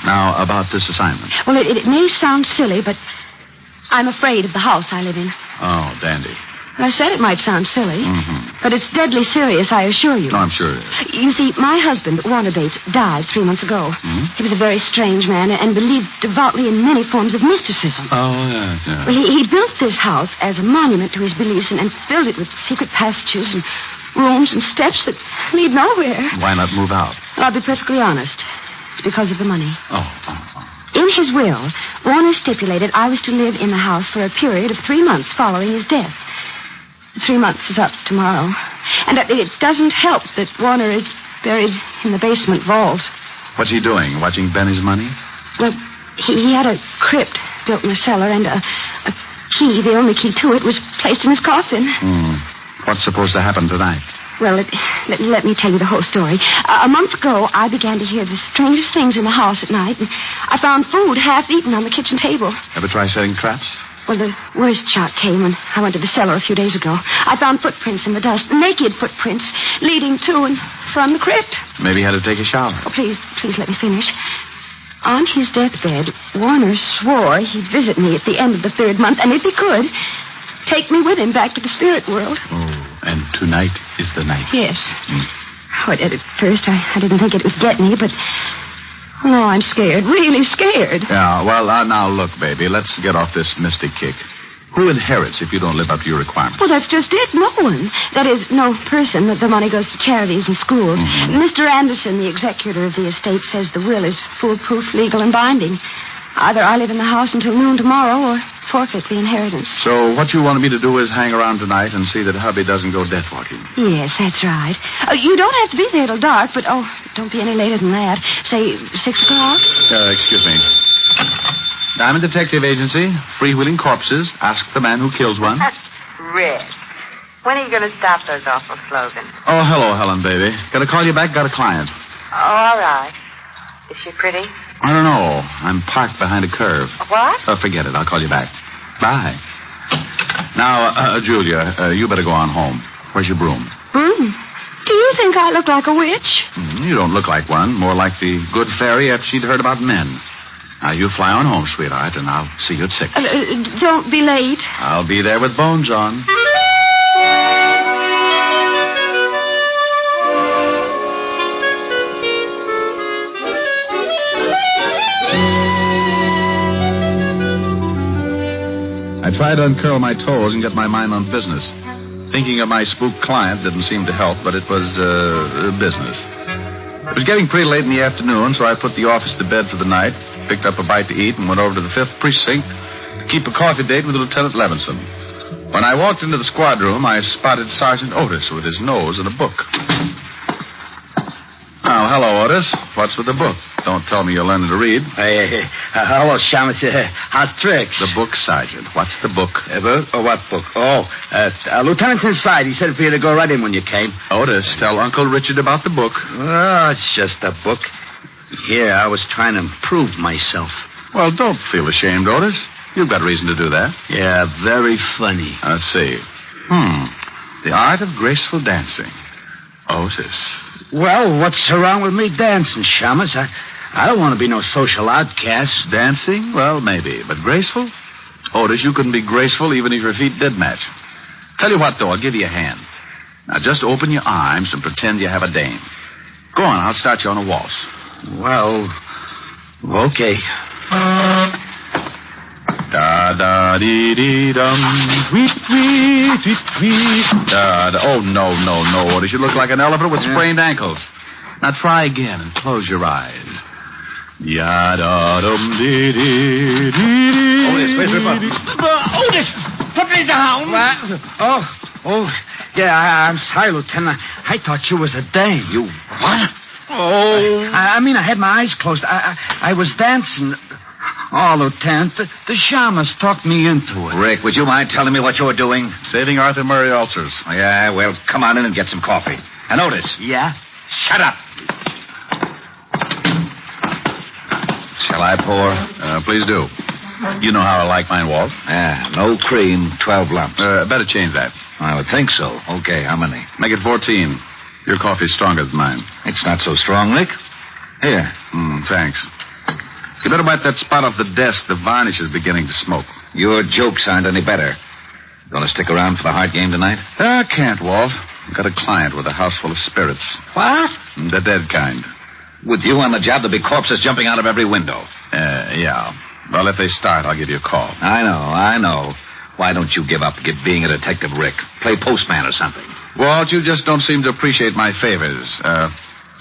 Now, about this assignment. Well, it may sound silly, but I'm afraid of the house I live in. Oh, dandy. I said it might sound silly, Mm-hmm. but it's deadly serious, I assure you. No, I'm sure it is. You see, my husband, Warner Bates, died 3 months ago. Hmm? He was a very strange man and believed devoutly in many forms of mysticism. Oh, yeah. Well, he built this house as a monument to his beliefs and filled it with secret passages and rooms and steps that lead nowhere. Why not move out? Well, I'll be perfectly honest. It's because of the money. Oh. In his will, Warner stipulated I was to live in the house for a period of 3 months following his death. 3 months is up tomorrow. And it doesn't help that Warner is buried in the basement vault. What's he doing? Watching Benny's money? Well, he had a crypt built in the cellar, and a key, the only key to it, was placed in his coffin. What's supposed to happen tonight? Well, let me tell you the whole story. A month ago, I began to hear the strangest things in the house at night, and I found food half eaten on the kitchen table. Ever try setting traps? Well, the worst shock came when I went to the cellar a few days ago. I found footprints in the dust, naked footprints, leading to and from the crypt. Maybe he had to take a shower. Oh, please let me finish. On his deathbed, Warner swore he'd visit me at the end of the 3rd month, and if he could, take me with him back to the spirit world. Oh, and tonight is the night. Yes. Oh, at first, I didn't think it would get me, but... Oh, no, I'm scared, really scared. Yeah, well, now look, baby, let's get off this mystic kick. Who inherits if you don't live up to your requirements? Well, that's just it. No one. That is, no person. The money goes to charities and schools. Mr. Anderson, the executor of the estate, says the will is foolproof, legal, and binding. Either I live in the house until noon tomorrow or forfeit the inheritance. So what you wanted me to do is hang around tonight and see that hubby doesn't go death walking. Yes, that's right. You don't have to be there till dark, but, don't be any later than that. Say 6 o'clock? Excuse me. Diamond Detective Agency, freewheeling corpses. Ask the man who kills one. Rick, when are you going to stop those awful slogans? Oh, hello, Helen, baby. Got to call you back, got a client. Oh, all right. Is she pretty? I don't know. I'm parked behind a curve. What? Oh, forget it. I'll call you back. Bye. Now, Julia, you better go on home. Where's your broom? Broom? Do you think I look like a witch? You don't look like one. More like the good fairy after she'd heard about men. Now, you fly on home, sweetheart, and I'll see you at 6. Don't be late. I'll be there with bones on. I tried to uncurl my toes and get my mind on business. Thinking of my spooked client didn't seem to help, but it was business. It was getting pretty late in the afternoon, so I put the office to bed for the night, picked up a bite to eat, and went over to the 5th Precinct to keep a coffee date with Lieutenant Levinson. When I walked into the squad room, I spotted Sergeant Otis with his nose in a book. Oh, hello, Otis. What's with the book? Don't tell me you're learning to read. Hello, Shamus. How's tricks? The book, Sergeant. What's the book? What book? Lieutenant's inside. He said for you to go right in when you came. Otis, tell Uncle Richard about the book. Oh, it's just a book. Here, I was trying to improve myself. Well, don't feel ashamed, Otis. You've got reason to do that. Yeah, very funny. Let's see. The art of graceful dancing. Otis. Well, what's wrong with me dancing, Shamus? I don't want to be no social outcast. Dancing? Well, maybe. But graceful? Otis, you couldn't be graceful even if your feet did match. Tell you what, though, I'll give you a hand. Now, just open your arms and pretend you have a dame. Go on, I'll start you on a waltz. Well, okay. Da-da-dee-dee-dum. Tweet, tweet, tweet, tweet. Da-da. Oh, no, Otis. You look like an elephant with sprained ankles. Now try again and close your eyes. Ya-da-dum-dee-dee-dee-dee. Otis, where's your button? Otis! Put me down! What? Oh, yeah, I'm sorry, Lieutenant. I thought you was a dame. You what? Oh. I mean, I had my eyes closed. I was dancing. Oh, Lieutenant, the shamus talked me into it. Rick, would you mind telling me what you're doing? Saving Arthur Murray ulcers. Oh, yeah, well, come on in and get some coffee. And Otis. Yeah? Shut up. Shall I pour? Please do. You know how I like mine, Walt. Yeah, no cream, 12 lumps. Better change that. I would think so. Okay, how many? Make it 14. Your coffee's stronger than mine. It's not so strong, Rick. Here. Thanks. You better wipe that spot off the desk. The varnish is beginning to smoke. Your jokes aren't any better. Gonna stick around for the Hart game tonight? I can't, Walt. I've got a client with a house full of spirits. What? The dead kind. With you on the job, there'll be corpses jumping out of every window. Yeah. Well, if they start, I'll give you a call. I know. Why don't you give up being a detective, Rick? Play postman or something. Walt, you just don't seem to appreciate my favors.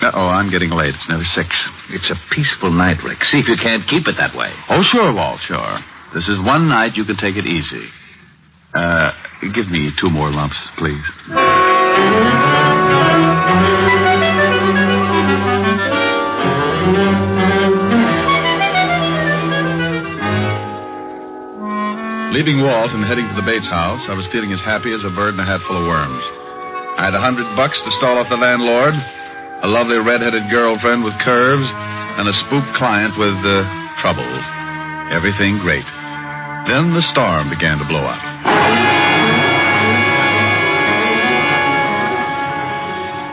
I'm getting late. It's nearly 6. It's a peaceful night, Rick. See if you can't keep it that way. Oh, sure, Walt, sure. This is one night you can take it easy. Give me 2 more lumps, please. Leaving Walt and heading to the Bates house, I was feeling as happy as a bird in a hat full of worms. I had $100 to stall off the landlord, a lovely red-headed girlfriend with curves, and a spook client with trouble. Everything great. Then the storm began to blow up.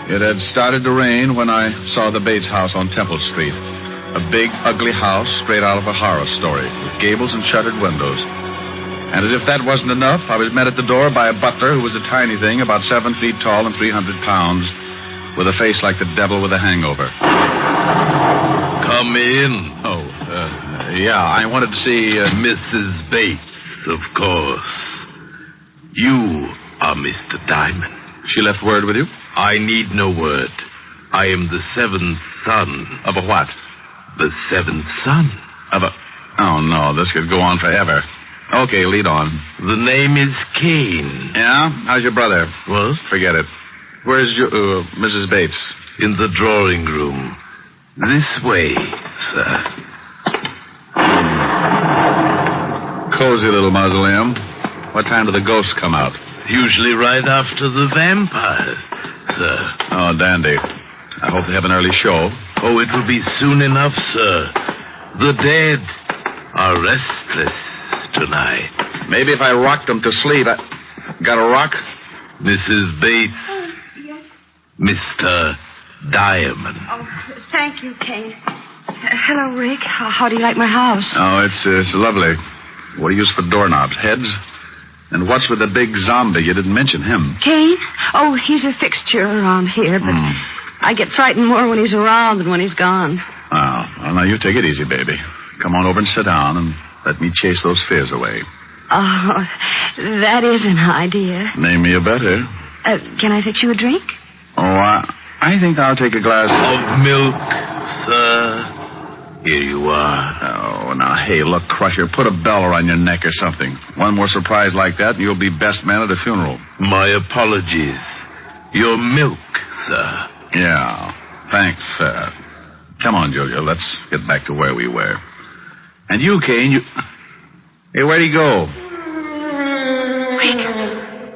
It had started to rain when I saw the Bates house on Temple Street. A big, ugly house straight out of a horror story, with gables and shuttered windows. And as if that wasn't enough, I was met at the door by a butler who was a tiny thing, about 7 feet tall and 300 pounds, with a face like the devil with a hangover. Come in. Yeah, I wanted to see Mrs. Bates, of course. You are Mr. Diamond. She left word with you? I need no word. I am the 7th son. Of a what? The 7th son. Of a... Oh, no, this could go on forever. Okay, lead on. The name is Kane. Yeah? How's your brother? What? Forget it. Where's your, Mrs. Bates? In the drawing room. This way, sir. Cozy little mausoleum. What time do the ghosts come out? Usually right after the vampires, sir. Oh, dandy. I hope they have an early show. Oh, it will be soon enough, sir. The dead are restless tonight. Maybe if I rocked them to sleep. Got a rock? Mrs. Bates. Yes. Mr. Diamond. Oh, thank you, Kane. Hello, Rick. How do you like my house? Oh, it's lovely. What do you use for doorknobs? Heads? And what's with the big zombie? You didn't mention him. Kane? Oh, he's a fixture around here, but I get frightened more when he's around than when he's gone. Oh, well, now you take it easy, baby. Come on over and sit down and let me chase those fears away. Oh, that is an idea. Name me a better. Can I fix you a drink? Oh, I think I'll take a glass of milk, sir. Here you are. Oh, now, hey, look, Crusher, put a bell around your neck or something. One more surprise like that, and you'll be best man at a funeral. My apologies. Your milk, sir. Yeah, thanks, sir. Come on, Julia, let's get back to where we were. And you, Kane, you... Hey, where'd he go?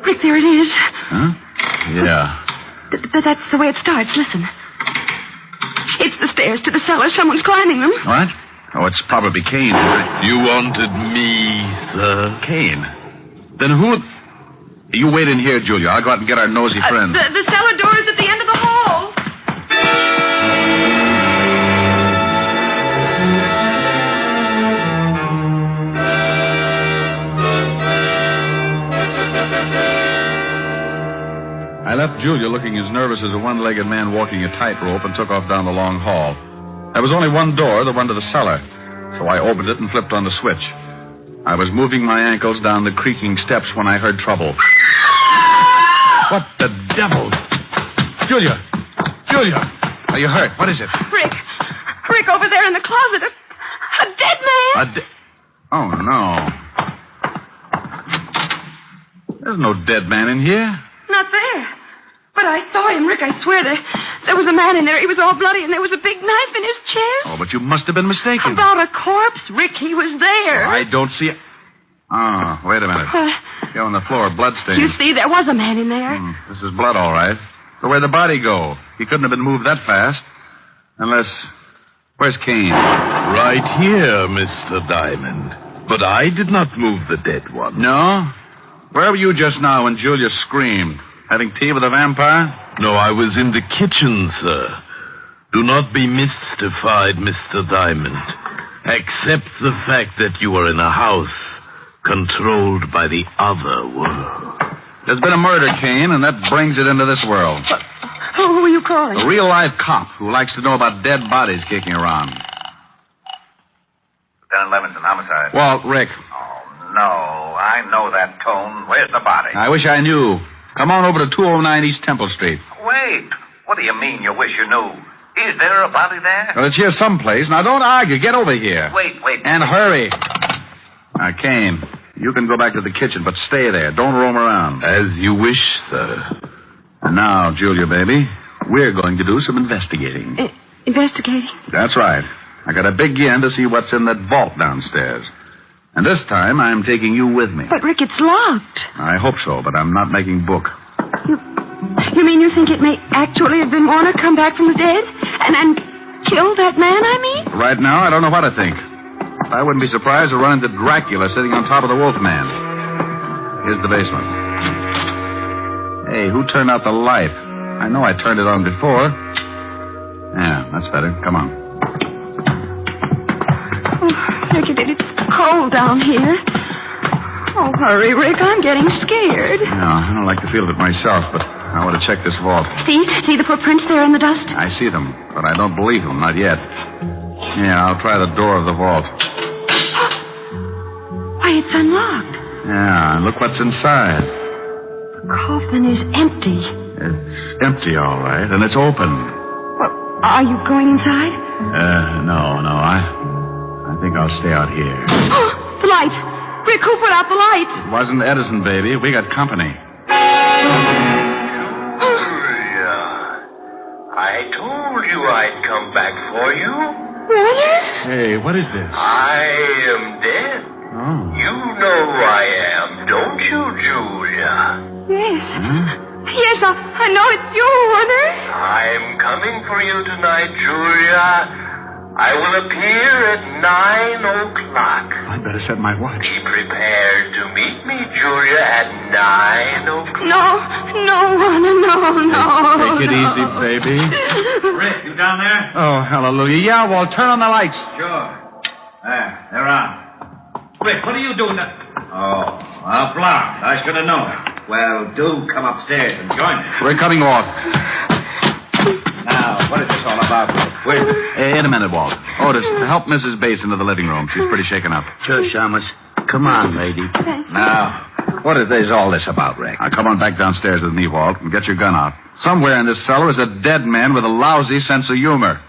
Rick, there it is. Huh? Yeah. But that's the way it starts. Listen. It's the stairs to the cellar. Someone's climbing them. What? Oh, it's probably Kane. You wanted me, sir. Kane? Then who... You wait in here, Julia. I'll go out and get our nosy friend. The cellar door is at the end of the hall. I left Julia looking as nervous as a one-legged man walking a tightrope and took off down the long hall. There was only one door, the one to the cellar, so I opened it and flipped on the switch. I was moving my ankles down the creaking steps when I heard trouble. What the devil? Julia! Are you hurt? What is it? Rick, over there in the closet. A dead man. Oh, no. There's no dead man in here. Not there. But I saw him, Rick, I swear. There's There was a man in there. He was all bloody, and there was a big knife in his chest. Oh, but you must have been mistaken. About a corpse, Rick. He was there. I don't see it. Oh, wait a minute. Here on the floor, bloodstains. You see, there was a man in there. This is blood, all right. But where'd the body go? He couldn't have been moved that fast. Unless... Where's Kane? Right here, Mr. Diamond. But I did not move the dead one. No? Where were you just now when Julia screamed? Having tea with a vampire? No, I was in the kitchen, sir. Do not be mystified, Mr. Diamond. Accept the fact that you are in a house controlled by the other world. There's been a murder, Kane, and that brings it into this world. Who are you calling? A real-life cop who likes to know about dead bodies kicking around. Lieutenant Levinson, homicide. Walt, Rick. Oh, no. I know that tone. Where's the body? I wish I knew. Come on over to 209 East Temple Street. Wait. What do you mean you wish you knew? Is there a body there? Well, it's here someplace. Now, don't argue. Get over here. Wait. And hurry. Now, Kane, you can go back to the kitchen, but stay there. Don't roam around. As you wish, sir. And now, Julia, baby, we're going to do some investigating. Investigating? That's right. I got to begin to see what's in that vault downstairs. And this time, I'm taking you with me. But, Rick, it's locked. I hope so, but I'm not making book. You mean you think it may actually have been Warner come back from the dead? And kill that man, I mean? Right now, I don't know what to think. I wouldn't be surprised to run into Dracula sitting on top of the Wolfman. Here's the basement. Hey, who turned out the light? I know I turned it on before. Yeah, that's better. Come on. Oh, Rick, it's cold down here. Oh, hurry, Rick. I'm getting scared. No, I don't like the feel of it myself, but I want to check this vault. See the footprints there in the dust? I see them, but I don't believe them. Not yet. Yeah, I'll try the door of the vault. Why, it's unlocked. Yeah, and look what's inside. The coffin is empty. It's empty, all right, and it's open. Well, are you going inside? No. I think I'll stay out here. The light! Rick, who put out the light? It wasn't Edison, baby. We got company. I told you I'd come back for you. Warner? Hey, what is this? I am dead. Oh. You know who I am, don't you, Julia? Yes. Yes, I know it's you, Warner. I'm coming for you tonight, Julia. I will appear at 9 o'clock. I'd better set my watch. Be prepared to meet me, Julia, at 9 o'clock. No, Warner, no. Take it easy, baby. Rick, you down there? Oh, hallelujah. Yeah, Walt, turn on the lights. Sure. There, they're on. Rick, what are you doing there? Oh, a block. I should have known. Well, do come upstairs and join me. We're cutting off. Now, what is this all about? Wait a minute, Walt. Otis, help Mrs. Bates into the living room. She's pretty shaken up. Sure, Shamus. Come on, lady. Now, what is all this about, Rick? Now, come on back downstairs with me, Walt, and get your gun out. Somewhere in this cellar is a dead man with a lousy sense of humor.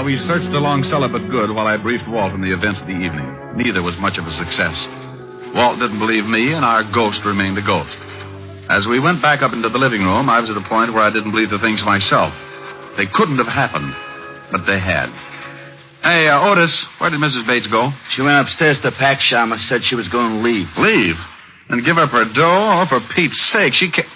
We searched the long cellar but good while I briefed Walt on the events of the evening. Neither was much of a success. Walt didn't believe me, and our ghost remained a ghost. As we went back up into the living room, I was at a point where I didn't believe the things myself. They couldn't have happened, but they had. Hey, Otis, where did Mrs. Bates go? She went upstairs to pack, Shama. Said she was going to leave. Leave? And give up her dough? Oh, for Pete's sake, she can't...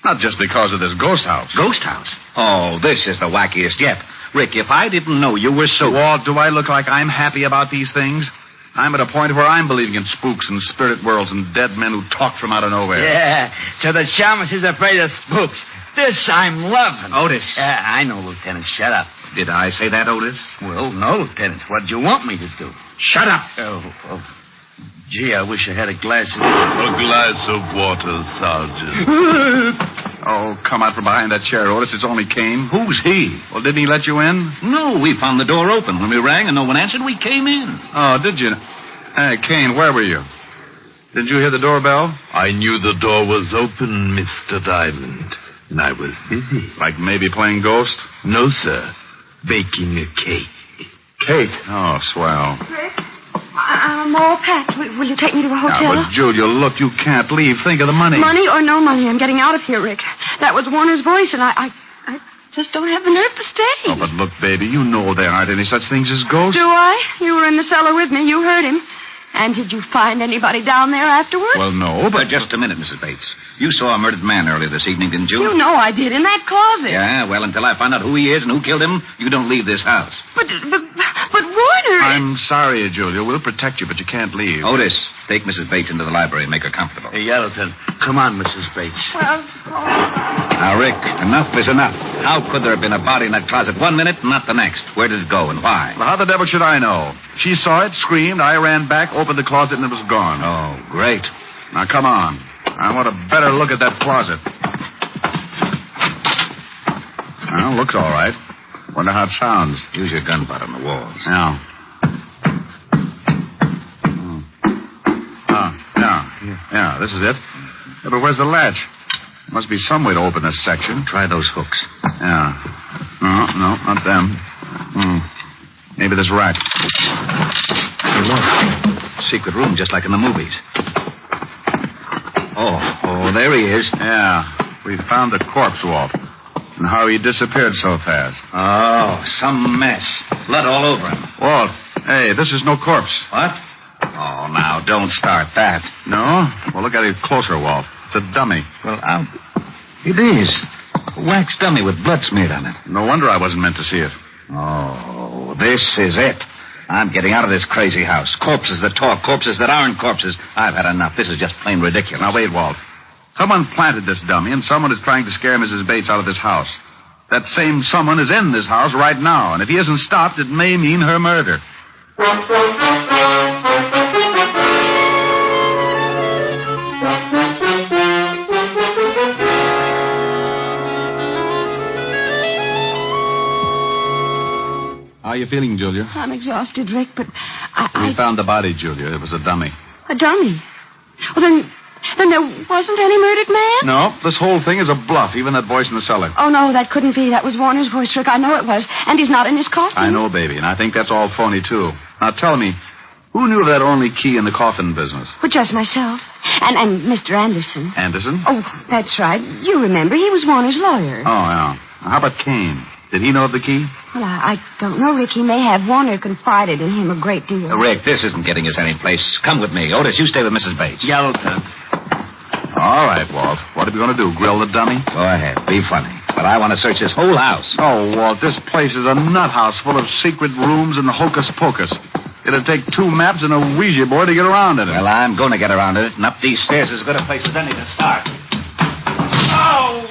Not just because of this ghost house. Ghost house? Oh, this is the wackiest yet. Rick, if I didn't know you were so... Walt, do I look like I'm happy about these things? I'm at a point where I'm believing in spooks and spirit worlds and dead men who talk from out of nowhere. Yeah, so the Shamus is afraid of spooks. This I'm loving. Otis. I know, Lieutenant. Shut up. Did I say that, Otis? Well, no, Lieutenant. What'd you want me to do? Shut up. Oh. Gee, I wish I had a glass of... A glass of water, Sergeant. Oh, come out from behind that chair, Otis. It's only Kane. Who's he? Well, didn't he let you in? No, we found the door open. When we rang and no one answered, we came in. Oh, did you? Hey, Kane, where were you? Did you hear the doorbell? I knew the door was open, Mr. Diamond, and I was busy. Like maybe playing ghost? No, sir. baking a cake. Cake? Oh, swell. Rick, I'm all packed. Will you take me to a hotel? Now, but, Julia, look, you can't leave. Think of the money. Money or no money, I'm getting out of here, Rick. That was Warner's voice, and I just don't have the nerve to stay. Oh, but look, baby, you know there aren't any such things as ghosts. Do I? You were in the cellar with me. You heard him. And did you find anybody down there afterwards? Well, no, but... Just a minute, Mrs. Bates. You saw a murdered man earlier this evening, didn't you? You know I did, in that closet. Yeah, well, until I find out who he is and who killed him, you don't leave this house. But Warner... I'm sorry, Julia. We'll protect you, but you can't leave. Otis, take Mrs. Bates into the library and make her comfortable. Hey, Yellowton, come on, Mrs. Bates. Well, Now, Rick, enough is enough. How could there have been a body in that closet one minute and not the next? Where did it go and why? Well, how the devil should I know? She saw it, screamed, I ran back, opened the closet, and it was gone. Oh, great. Now, come on. I want a better look at that closet. Well, looks all right. Wonder how it sounds. Use your gun butt on the walls. Yeah. Yeah, this is it. Yeah, but where's the latch? There must be some way to open this section. Try those hooks. Yeah. No, not them. Maybe this rack. Hey, look. Secret room, just like in the movies. Oh, there he is. Yeah. We found the corpse, Walt. And how he disappeared so fast. Oh, some mess. Blood all over him. Walt, hey, this is no corpse. What? Oh, now, don't start that. No? Well, look at it closer, Walt. It's a dummy. Well, it is. A wax dummy with blood smeared on it. No wonder I wasn't meant to see it. Oh, this is it. I'm getting out of this crazy house. Corpses that talk, corpses that aren't corpses. I've had enough. This is just plain ridiculous. Now, wait, Walt. Someone planted this dummy, and someone is trying to scare Mrs. Bates out of this house. That same someone is in this house right now, and if he isn't stopped, it may mean her murder. How are you feeling, Julia? I'm exhausted, Rick, but We found the body, Julia. It was a dummy. A dummy? Well, then there wasn't any murdered man? No, this whole thing is a bluff, even that voice in the cellar. Oh, no, that couldn't be. That was Warner's voice, Rick. I know it was. And he's not in his coffin. I know, baby, and I think that's all phony, too. Now, tell me, who knew of that only key in the coffin business? Well, just myself. And Mr. Anderson. Anderson? Oh, that's right. You remember, he was Warner's lawyer. Oh, yeah. How about Kane? Did he know of the key? Well, I don't know, Rick. He may have. Warner confided in him a great deal. Rick, this isn't getting us any place. Come with me. Otis, you stay with Mrs. Bates. Yellowton. All right, Walt. What are we going to do, grill the dummy? Go ahead. Be funny. But I want to search this whole house. Oh, Walt, this place is a nut house full of secret rooms and hocus pocus. It'll take 2 maps and a Ouija board to get around in it. Well, I'm going to get around in it, and up these stairs is as good a place as any to start. Oh!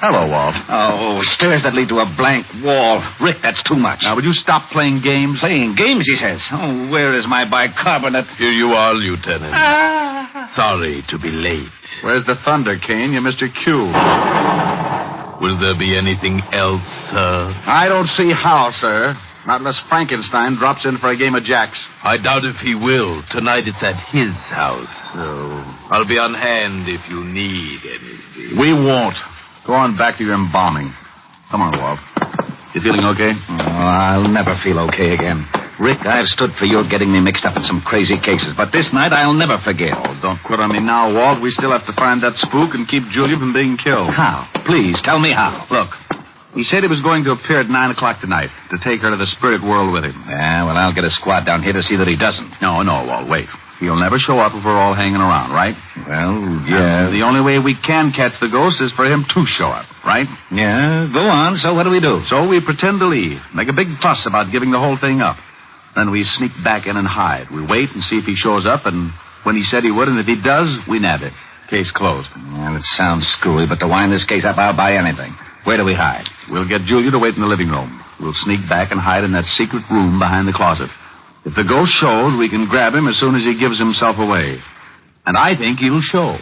Hello, Walt. Oh, stairs that lead to a blank wall. Rick, that's too much. Now, would you stop playing games? Playing games, he says. Oh, where is my bicarbonate? Here you are, Lieutenant. Sorry to be late. Where's the thunder, Kane? You're Mr. Q. Will there be anything else, sir? I don't see how, sir. Not unless Frankenstein drops in for a game of jacks. I doubt if he will. Tonight it's at his house, so I'll be on hand if you need anything. We won't. Go on back to your embalming. Come on, Walt. You feeling okay? Oh, I'll never feel okay again. Rick, I've stood for your getting me mixed up in some crazy cases, but this night I'll never forget. Oh, don't quit on me now, Walt. We still have to find that spook and keep Julia from being killed. How? Please, tell me how. Look, he said he was going to appear at 9 o'clock tonight to take her to the spirit world with him. Yeah, well, I'll get a squad down here to see that he doesn't. No, Walt, wait. He'll never show up if we're all hanging around, right? Well, yeah. The only way we can catch the ghost is for him to show up, right? Yeah, go on. So what do we do? So we pretend to leave, make a big fuss about giving the whole thing up. Then we sneak back in and hide. We wait and see if he shows up, and when he said he would, and if he does, we nab it. Case closed. Well, it sounds screwy, but to wind this case up, I'll buy anything. Where do we hide? We'll get Julia to wait in the living room. We'll sneak back and hide in that secret room behind the closet. If the ghost shows, we can grab him as soon as he gives himself away. And I think he'll show.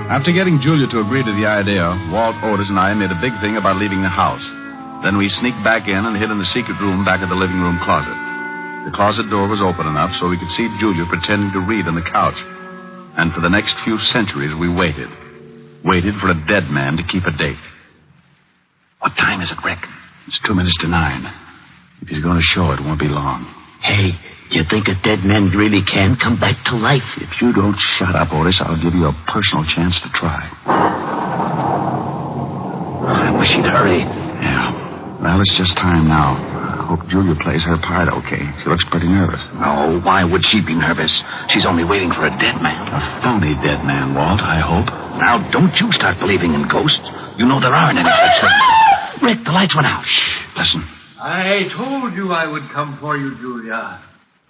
After getting Julia to agree to the idea, Walt, Otis, and I made a big thing about leaving the house. Then we sneaked back in and hid in the secret room back of the living room closet. The closet door was open enough so we could see Julia pretending to read on the couch. And for the next few centuries, we waited. Waited for a dead man to keep a date. What time is it, Rick? It's 9:02. If he's going to show it, won't be long. Hey, do you think a dead man really can come back to life? If you don't shut up, Otis, I'll give you a personal chance to try. I wish he'd hurry. Yeah. Well, it's just time now. I hope Julia plays her part okay. She looks pretty nervous. Oh, why would she be nervous? She's only waiting for a dead man. A phony dead man, Walt, I hope. Now, don't you start believing in ghosts. You know there aren't any such things. Rick, the lights went out. Shh, listen. I told you I would come for you, Julia.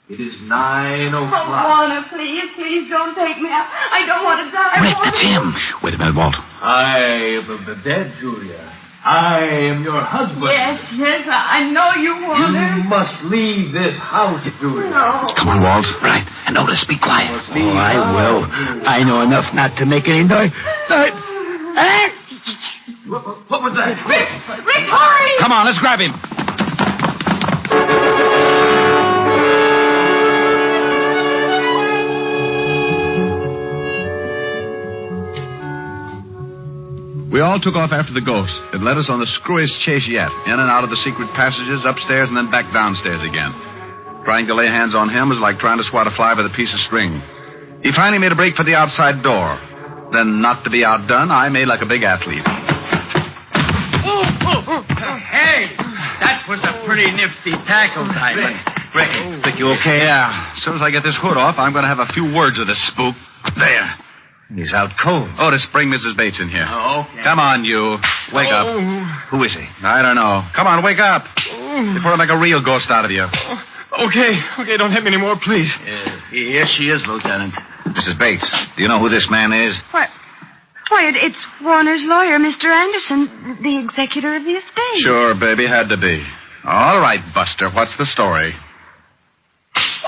It is 9:00. Oh, Warner, please don't take me out. I don't want to die. Rick, that's him. Wait a minute, Walt. I am the dead, Julia. I am your husband. Yes, I know you, Warner. You must leave this house, Julia. No. Come on, Walt. Right. And Otis, be quiet. Oh, I will. I know enough not to make any noise. What was that? Rick, hurry! Come on, let's grab him. We all took off after the ghost. It led us on the screwiest chase yet. In and out of the secret passages, upstairs, and then back downstairs again. Trying to lay hands on him was like trying to swat a fly with a piece of string. He finally made a break for the outside door. Then, not to be outdone, I made like a big athlete. Hey, that was a pretty nifty tackle, Diamond. Rick, think you okay? Yeah. As soon as I get this hood off, I'm going to have a few words with this spook. There. He's out cold. Otis, bring Mrs. Bates in here. Oh, okay. Come on, you. Wake up. Who is he? I don't know. Come on, wake up. Before I make a real ghost out of you. Okay, don't hit me anymore, please. Here she is, Lieutenant. Mrs. Bates, do you know who this man is? Why, it's Warner's lawyer, Mr. Anderson, the executor of the estate. Sure, baby, had to be. All right, Buster, what's the story?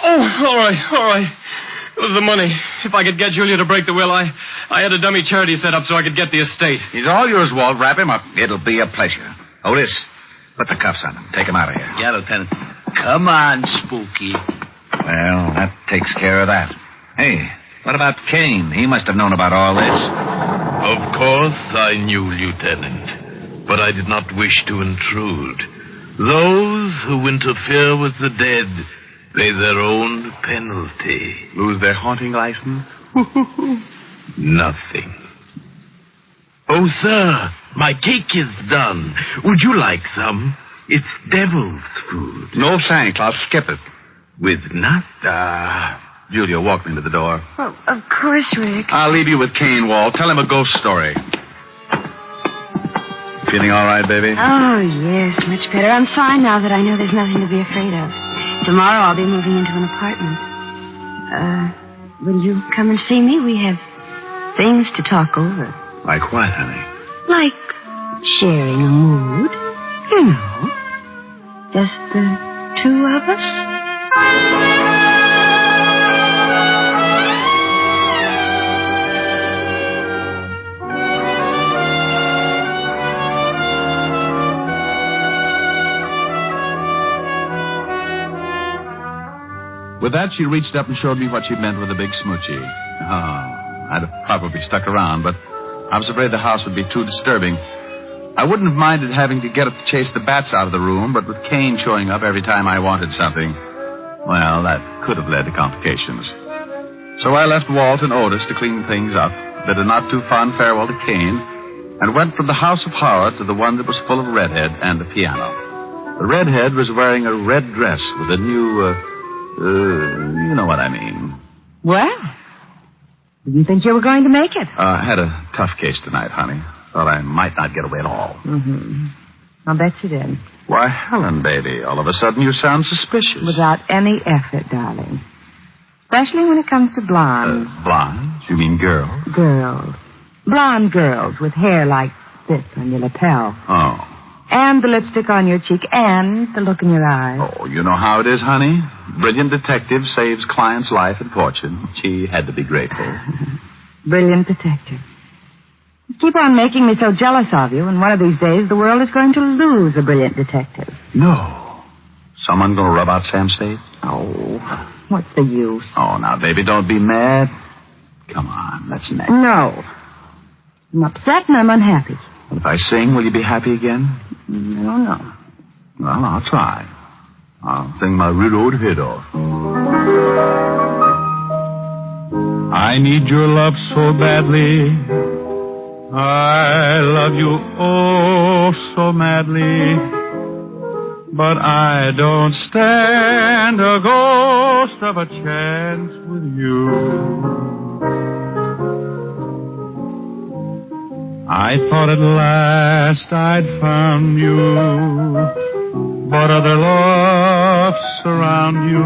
Oh, all right. It was the money. If I could get Julia to break the will, I had a dummy charity set up so I could get the estate. He's all yours, Walt. Wrap him up. It'll be a pleasure. Otis, put the cuffs on him. Take him out of here. Yeah, Lieutenant. Come on, Spooky. Well, that takes care of that. Hey, what about Kane? He must have known about all this. Of course I knew, Lieutenant, but I did not wish to intrude. Those who interfere with the dead pay their own penalty. Lose their haunting license? Nothing. Oh, sir, my cake is done. Would you like some? It's devil's food. No, thanks. I'll skip it. With nata. Julia, walk me to the door. Well, of course, Rick. I'll leave you with Kane, Walt. Tell him a ghost story. Feeling all right, baby? Oh, yes, much better. I'm fine now that I know there's nothing to be afraid of. Tomorrow I'll be moving into an apartment. Will you come and see me? We have things to talk over. Like what, honey? Like sharing a mood. You know. Just the two of us. With that, she reached up and showed me what she meant with a big smoochie. Oh, I'd have probably stuck around, but I was afraid the house would be too disturbing. I wouldn't have minded having to get up to chase the bats out of the room, but with Kane showing up every time I wanted something, well, that could have led to complications. So I left Walt and Otis to clean things up, bid a not too fond farewell to Kane, and went from the house of horror to the one that was full of redhead and a piano. The redhead was wearing a red dress with a new, you know what I mean. Well, didn't think you were going to make it. I had a tough case tonight, honey. Thought I might not get away at all. Mm-hmm. I'll bet you did. Why, Helen, baby, all of a sudden you sound suspicious. Without any effort, darling. Especially when it comes to blondes. Blondes? You mean girls? Girls. Blonde girls with hair like this on your lapel. Oh. And the lipstick on your cheek and the look in your eyes. Oh, you know how it is, honey. Brilliant detective saves client's life and fortune. She had to be grateful. Brilliant detective. You keep on making me so jealous of you, and one of these days the world is going to lose a brilliant detective. No. Someone going to rub out Sam's face? Oh, what's the use? Oh, now, baby, don't be mad. Come on, let's neck. No. I'm upset and I'm unhappy. If I sing, will you be happy again? I don't know. Well, I'll try. I'll sing my real old head off. I need your love so badly. I love you oh so madly. But I don't stand a ghost of a chance with you. I thought at last I'd found you, but other loves surround you.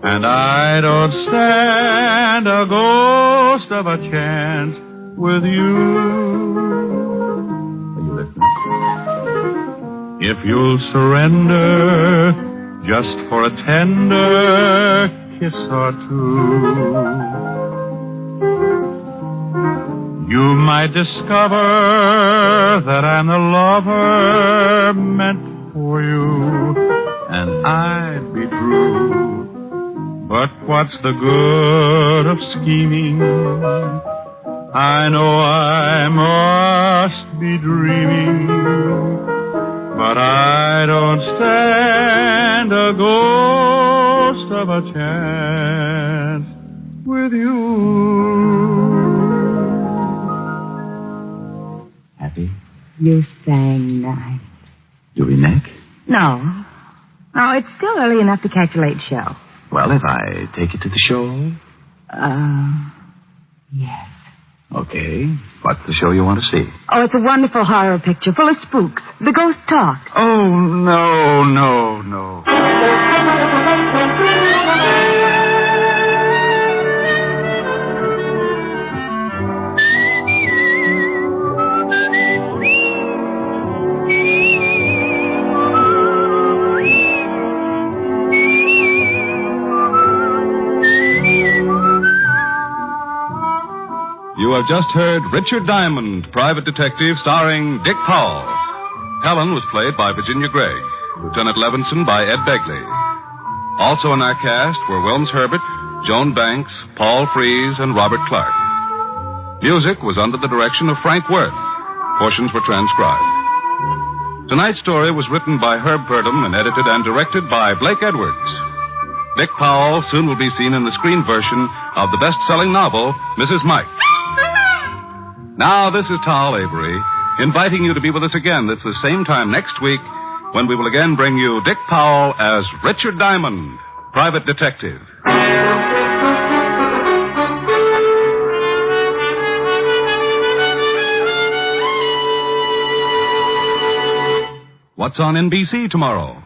And I don't stand a ghost of a chance with you. Are you listening? If you'll surrender just for a tender kiss or two, you might discover that I'm the lover meant for you, and I'd be true. But what's the good of scheming? I know I must be dreaming, but I don't stand a ghost of a chance with you. Happy? You sang nice. Do we neck? No. No, it's still early enough to catch a late show. Well, if I take you to the show? Yes. Okay. What's the show you want to see? Oh, it's a wonderful horror picture full of spooks. The ghost talk. Oh, no. You have just heard Richard Diamond, Private Detective, starring Dick Powell. Helen was played by Virginia Gregg. Lieutenant Levinson by Ed Begley. Also in our cast were Wilms Herbert, Joan Banks, Paul Frees, and Robert Clark. Music was under the direction of Frank Worth. Portions were transcribed. Tonight's story was written by Herb Purdom and edited and directed by Blake Edwards. Dick Powell soon will be seen in the screen version of the best-selling novel, Mrs. Mike. Now, this is Tal Avery, inviting you to be with us again at the same time next week when we will again bring you Dick Powell as Richard Diamond, Private Detective. What's on NBC tomorrow?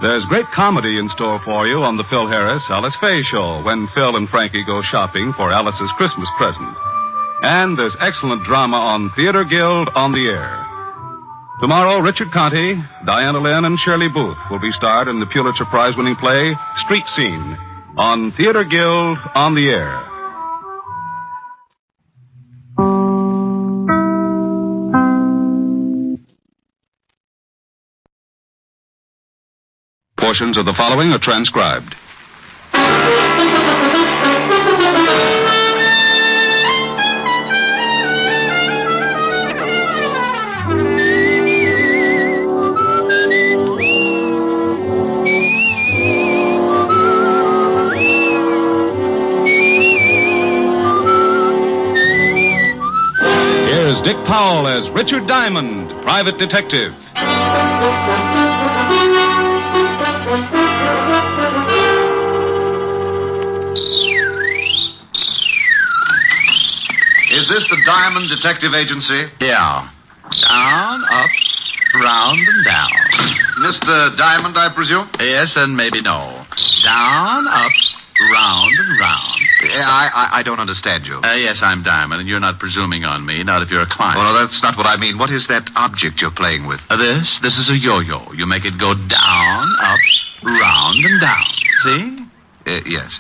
There's great comedy in store for you on the Phil Harris Alice Faye Show when Phil and Frankie go shopping for Alice's Christmas present. And there's excellent drama on Theater Guild on the Air. Tomorrow, Richard Conte, Diana Lynn, and Shirley Booth will be starred in the Pulitzer Prize-winning play Street Scene on Theater Guild on the Air. Portions of the following are transcribed. Here's Dick Powell as Richard Diamond, Private Detective. Is this the Diamond Detective Agency? Yeah. Down, up, round, and down. Mr. Diamond, I presume? Yes, and maybe no. Down, up, round, and round. I don't understand you. Yes, I'm Diamond, and you're not presuming on me, not if you're a client. Oh, no, that's not what I mean. What is that object you're playing with? This is a yo-yo. You make it go down, up, round, and down. See? Yes.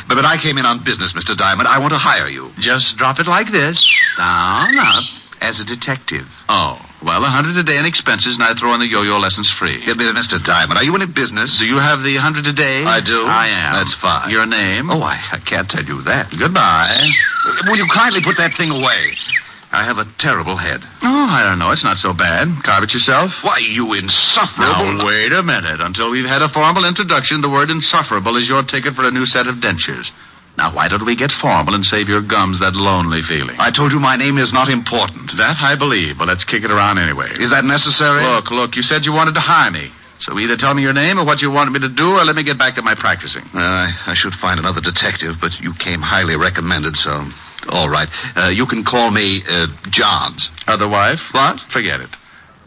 But I came in on business, Mr. Diamond. I want to hire you. Just drop it like this. Now. As a detective. Oh, well, $100 a day in expenses, and I throw in the yo-yo lessons free. Mr. Diamond, are you in business? Do you have the $100 a day? I do. I am. That's fine. Your name? Oh, I can't tell you that. Goodbye. Will you kindly put that thing away? I have a terrible head. Oh, I don't know. It's not so bad. Carve it yourself. Why, you insufferable... Now, wait a minute. Until we've had a formal introduction, the word insufferable is your ticket for a new set of dentures. Now, why don't we get formal and save your gums that lonely feeling? I told you my name is not important. That I believe, but let's kick it around anyway. Is that necessary? Look, you said you wanted to hire me. So either tell me your name or what you wanted me to do, or let me get back to my practicing. I should find another detective, but you came highly recommended, so... All right. You can call me, Johns. Other wife? What? Forget it.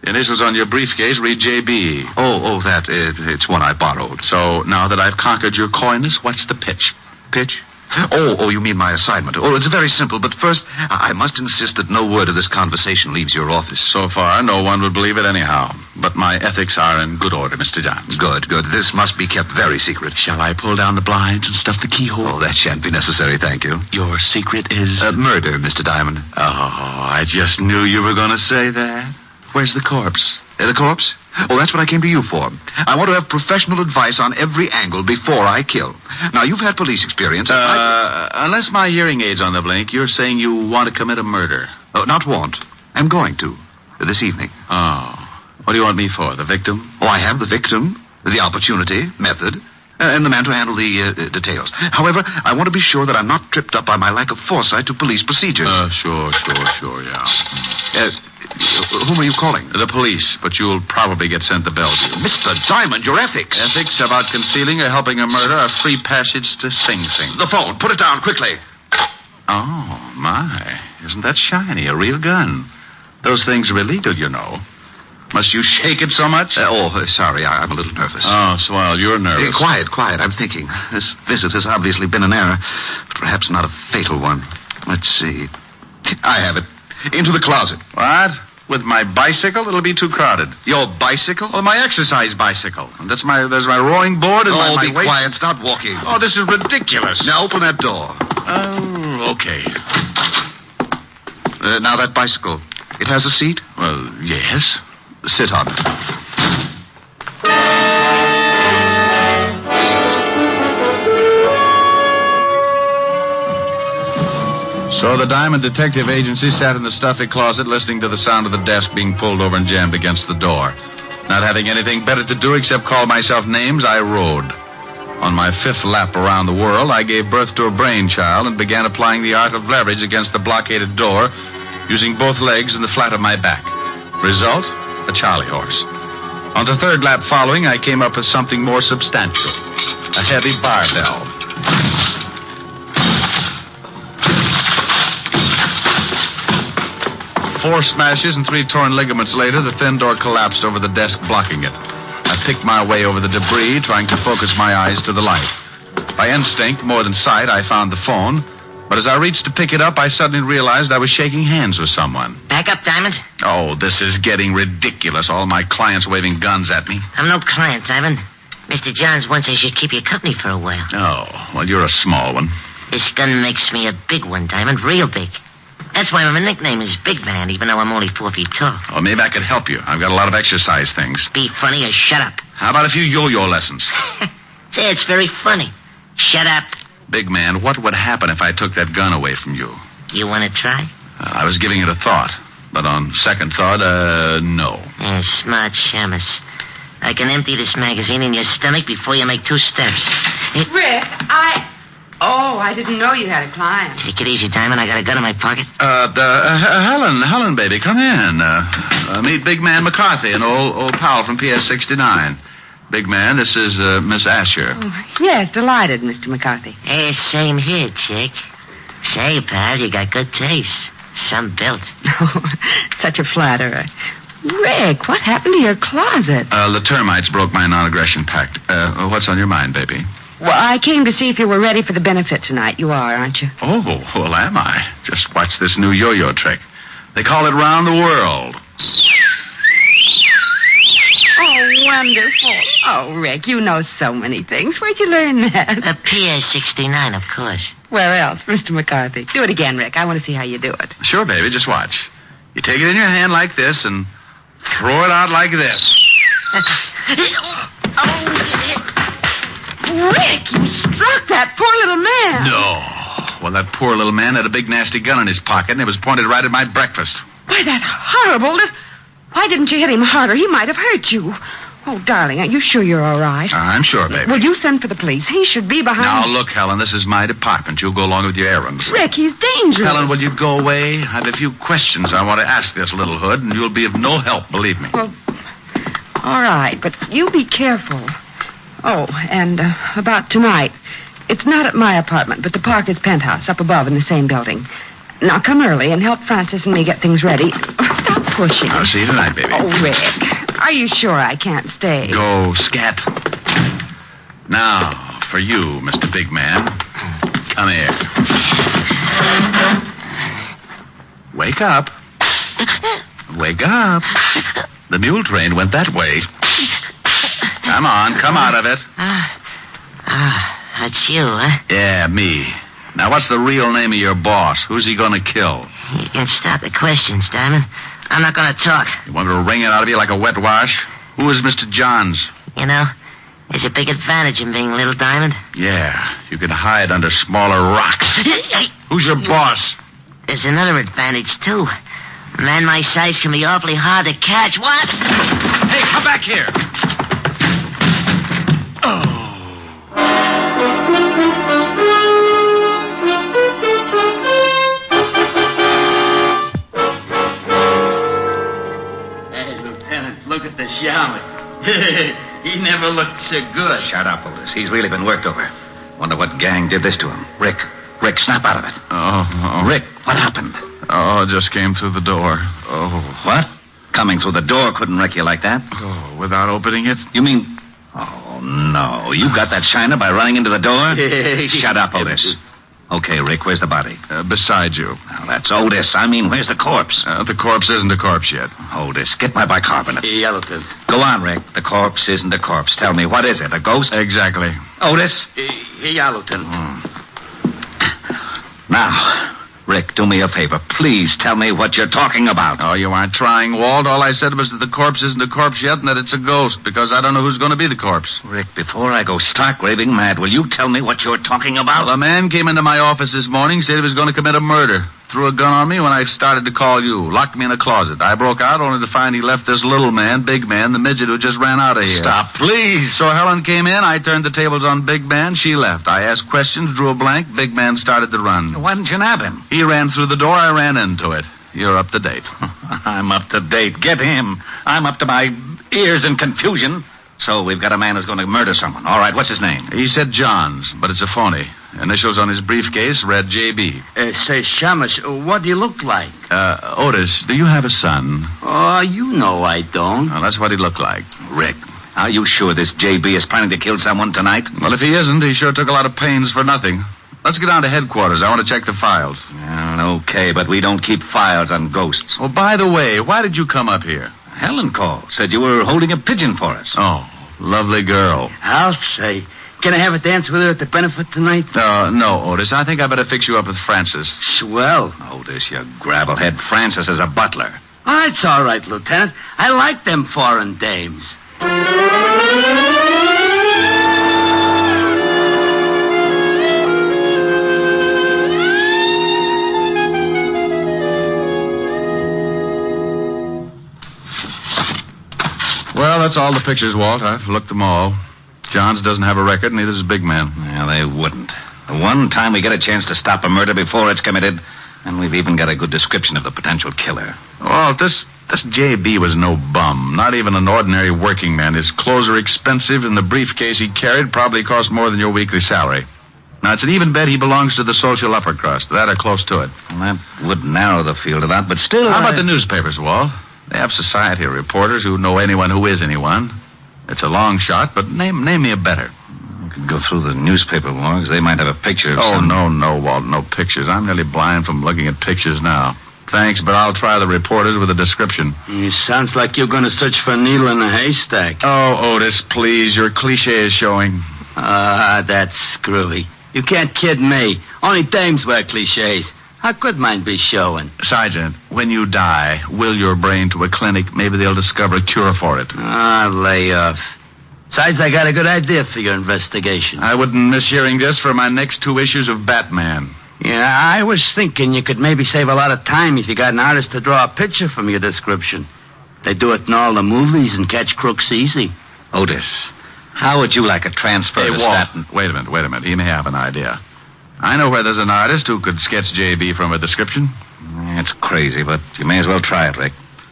The initials on your briefcase read J.B. Oh, it's one I borrowed. So now that I've conquered your coyness, what's the pitch? Pitch? Oh, you mean my assignment. Oh, it's very simple, but first, I must insist that no word of this conversation leaves your office. So far, no one would believe it anyhow. But my ethics are in good order, Mr. Johns. Good. This must be kept very secret. Shall I pull down the blinds and stuff the keyhole? Oh, that shan't be necessary, thank you. Your secret is... murder, Mr. Diamond. Oh, I just knew you were going to say that. Where's the corpse? The corpse? Oh, that's what I came to you for. I want to have professional advice on every angle before I kill. Now, you've had police experience. Unless my hearing aid's on the blink, you're saying you want to commit a murder. Oh, not want. I'm going to. This evening. Oh. What do you want me for, the victim? Oh, I have the victim, the opportunity, method, and the man to handle the details. However, I want to be sure that I'm not tripped up by my lack of foresight to police procedures. Sure, yeah. Whom are you calling? The police, but you'll probably get sent to Bellevue. Mr. Diamond, your ethics. Ethics about concealing or helping a murder are free passage to Sing Sing. The phone. Put it down, quickly. Oh, my. Isn't that shiny? A real gun. Those things are illegal, you know. Must you shake it so much? Sorry, I'm a little nervous. Oh, swell, you're nervous. Quiet. I'm thinking. This visit has obviously been an error, but perhaps not a fatal one. Let's see. I have it. Into the closet. What? With my bicycle? It'll be too crowded. Your bicycle? Well, my exercise bicycle. And there's my rowing board and my be quiet. Stop walking. Oh, this is ridiculous. Now open that door. Oh, okay. Now that bicycle. It has a seat? Well, yes. Sit on it. So the Diamond Detective Agency sat in the stuffy closet listening to the sound of the desk being pulled over and jammed against the door. Not having anything better to do except call myself names, I rode. On my fifth lap around the world, I gave birth to a brainchild and began applying the art of leverage against the blockaded door, using both legs and the flat of my back. Result? A Charlie horse. On the third lap following, I came up with something more substantial. A heavy barbell. Four smashes and 3 torn ligaments later, the thin door collapsed over the desk, blocking it. I picked my way over the debris, trying to focus my eyes to the light. By instinct, more than sight, I found the phone. But as I reached to pick it up, I suddenly realized I was shaking hands with someone. Back up, Diamond. Oh, this is getting ridiculous. All my clients waving guns at me. I'm no client, Diamond. Mr. Johns wants I should keep you company for a while. Oh, well, you're a small one. This gun makes me a big one, Diamond, real big. That's why my nickname is Big Man, even though I'm only 4 feet tall. Oh, maybe I could help you. I've got a lot of exercise things. Be funny or shut up. How about a few yo-yo lessons? Say, it's very funny. Shut up. Big Man, what would happen if I took that gun away from you? You want to try? I was giving it a thought. But on second thought, no. Smart shamus. I can empty this magazine in your stomach before you make 2 steps. Rick, Oh, I didn't know you had a client. Take it easy, Diamond. I got a gun in my pocket. Helen, baby, come in. Meet Big Man McCarthy, an old pal from PS 69. Big Man, this is Miss Asher. Oh, yes, delighted, Mr. McCarthy. Hey, same here, chick. Say, pal, you got good taste. Some built. Such a flatterer. Rick, what happened to your closet? The termites broke my non-aggression pact. What's on your mind, baby? Well, I came to see if you were ready for the benefit tonight. You are, aren't you? Oh, well, am I? Just watch this new yo-yo trick. They call it round the world. Oh, wonderful. Oh, Rick, you know so many things. Where'd you learn that? Pier 69, of course. Where else? Mr. McCarthy. Do it again, Rick. I want to see how you do it. Sure, baby. Just watch. You take it in your hand like this and throw it out like this. Rick, you struck that poor little man. No. Well, that poor little man had a big nasty gun in his pocket, and it was pointed right at my breakfast. Why, that's horrible. Why didn't you hit him harder? He might have hurt you. Oh, darling, are you sure you're all right? I'm sure, baby. Will you send for the police? He should be behind... Now, look, Helen, this is my department. You'll go along with your errands. Rick, he's dangerous. Helen, will you go away? I have a few questions I want to ask this little hood, and you'll be of no help, believe me. Well, all right, but you be careful. Oh, and about tonight. It's not at my apartment, but the Parker's penthouse up above in the same building. Now, come early and help Francis and me get things ready. Stop pushing. I'll see you tonight, baby. Oh, Rick, are you sure I can't stay? Go, scat. Now, for you, Mr. Big Man. Come here. Wake up. Wake up. The mule train went that way. Come on, come out of it. That's you, huh? Yeah, me. Now, what's the real name of your boss? Who's he going to kill? You can stop the questions, Diamond. I'm not going to talk. You want me to wring it out of you like a wet wash? Who is Mr. Johns? You know, there's a big advantage in being Little Diamond. Yeah, you can hide under smaller rocks. Who's your boss? There's another advantage, too. A man my size can be awfully hard to catch. What? Hey, come back here. Look at the shower. He never looked so good. Shut up, Otis. He's really been worked over. Wonder what gang did this to him. Rick, snap out of it. Oh. Rick, what happened? Oh, it just came through the door. Oh. What? Coming through the door couldn't wreck you like that? Oh, without opening it? You mean... Oh, no. You got that shiner by running into the door? Shut up, Otis. Okay, Rick, where's the body? Beside you. Now, that's Otis. I mean, where's the corpse? The corpse isn't a corpse yet. Otis, get my bicarbonate. Yellowton. Go on, Rick. The corpse isn't a corpse. Tell me, what is it, a ghost? Exactly. Otis? Yellowton. Now, Rick, do me a favor. Please tell me what you're talking about. Oh, you aren't trying, Walt. All I said was that the corpse isn't a corpse yet and that it's a ghost, because I don't know who's going to be the corpse. Rick, before I go stark raving mad, will you tell me what you're talking about? Well, a man came into my office this morning, said he was going to commit a murder. Threw a gun on me when I started to call you. Locked me in a closet. I broke out only to find he left this little man, Big Man, the midget who just ran out of here. Stop, please. So Helen came in. I turned the tables on Big Man. She left. I asked questions, drew a blank. Big Man started to run. Why didn't you nab him? He ran through the door. I ran into it. You're up to date. I'm up to date. Get him. I'm up to my ears in confusion. So we've got a man who's going to murder someone. All right, what's his name? He said Johns, but it's a phony. Initials on his briefcase read J.B. Say, Shamus, what do you look like? Otis, do you have a son? Oh, you know I don't. Well, that's what he looked like. Rick, are you sure this J.B. is planning to kill someone tonight? Well, if he isn't, he sure took a lot of pains for nothing. Let's get down to headquarters. I want to check the files. Okay, but we don't keep files on ghosts. Oh, by the way, why did you come up here? Helen called. Said you were holding a pigeon for us. Oh, lovely girl. I'll say. Can I have a dance with her at the benefit tonight? No, Otis. I think I better fix you up with Francis. Swell. Otis, you gravelhead. Francis is a butler. Oh, it's all right, Lieutenant. I like them foreign dames. Well, that's all the pictures, Walt. I've looked them all. Johns doesn't have a record, neither does Big Man. Well, they wouldn't. The one time we get a chance to stop a murder before it's committed, and we've even got a good description of the potential killer. Walt, this J.B. was no bum. Not even an ordinary working man. His clothes are expensive, and the briefcase he carried probably cost more than your weekly salary. Now, it's an even bet he belongs to the social upper crust. That or close to it. Well, that would narrow the field of that, but still... How about the newspapers, Walt? They have society reporters who know anyone who is anyone. It's a long shot, but name me a better. We could go through the newspaper logs. They might have a picture of Oh, some... no, Walt, no pictures. I'm nearly blind from looking at pictures now. Thanks, but I'll try the reporters with a description. It sounds like you're going to search for a needle in a haystack. Oh, Otis, please. Your cliche is showing. That's screwy. You can't kid me. Only dames wear cliches. How could mine be showing? Sergeant, when you die, will your brain to a clinic. Maybe they'll discover a cure for it. Lay off. Besides, I got a good idea for your investigation. I wouldn't miss hearing this for my next 2 issues of Batman. Yeah, I was thinking you could maybe save a lot of time if you got an artist to draw a picture from your description. They do it in all the movies and catch crooks easy. Otis, how would you like a transfer to Staten? Wait a minute. He may have an idea. I know where there's an artist who could sketch J.B. from a description. It's crazy, but you may as well try it, Rick.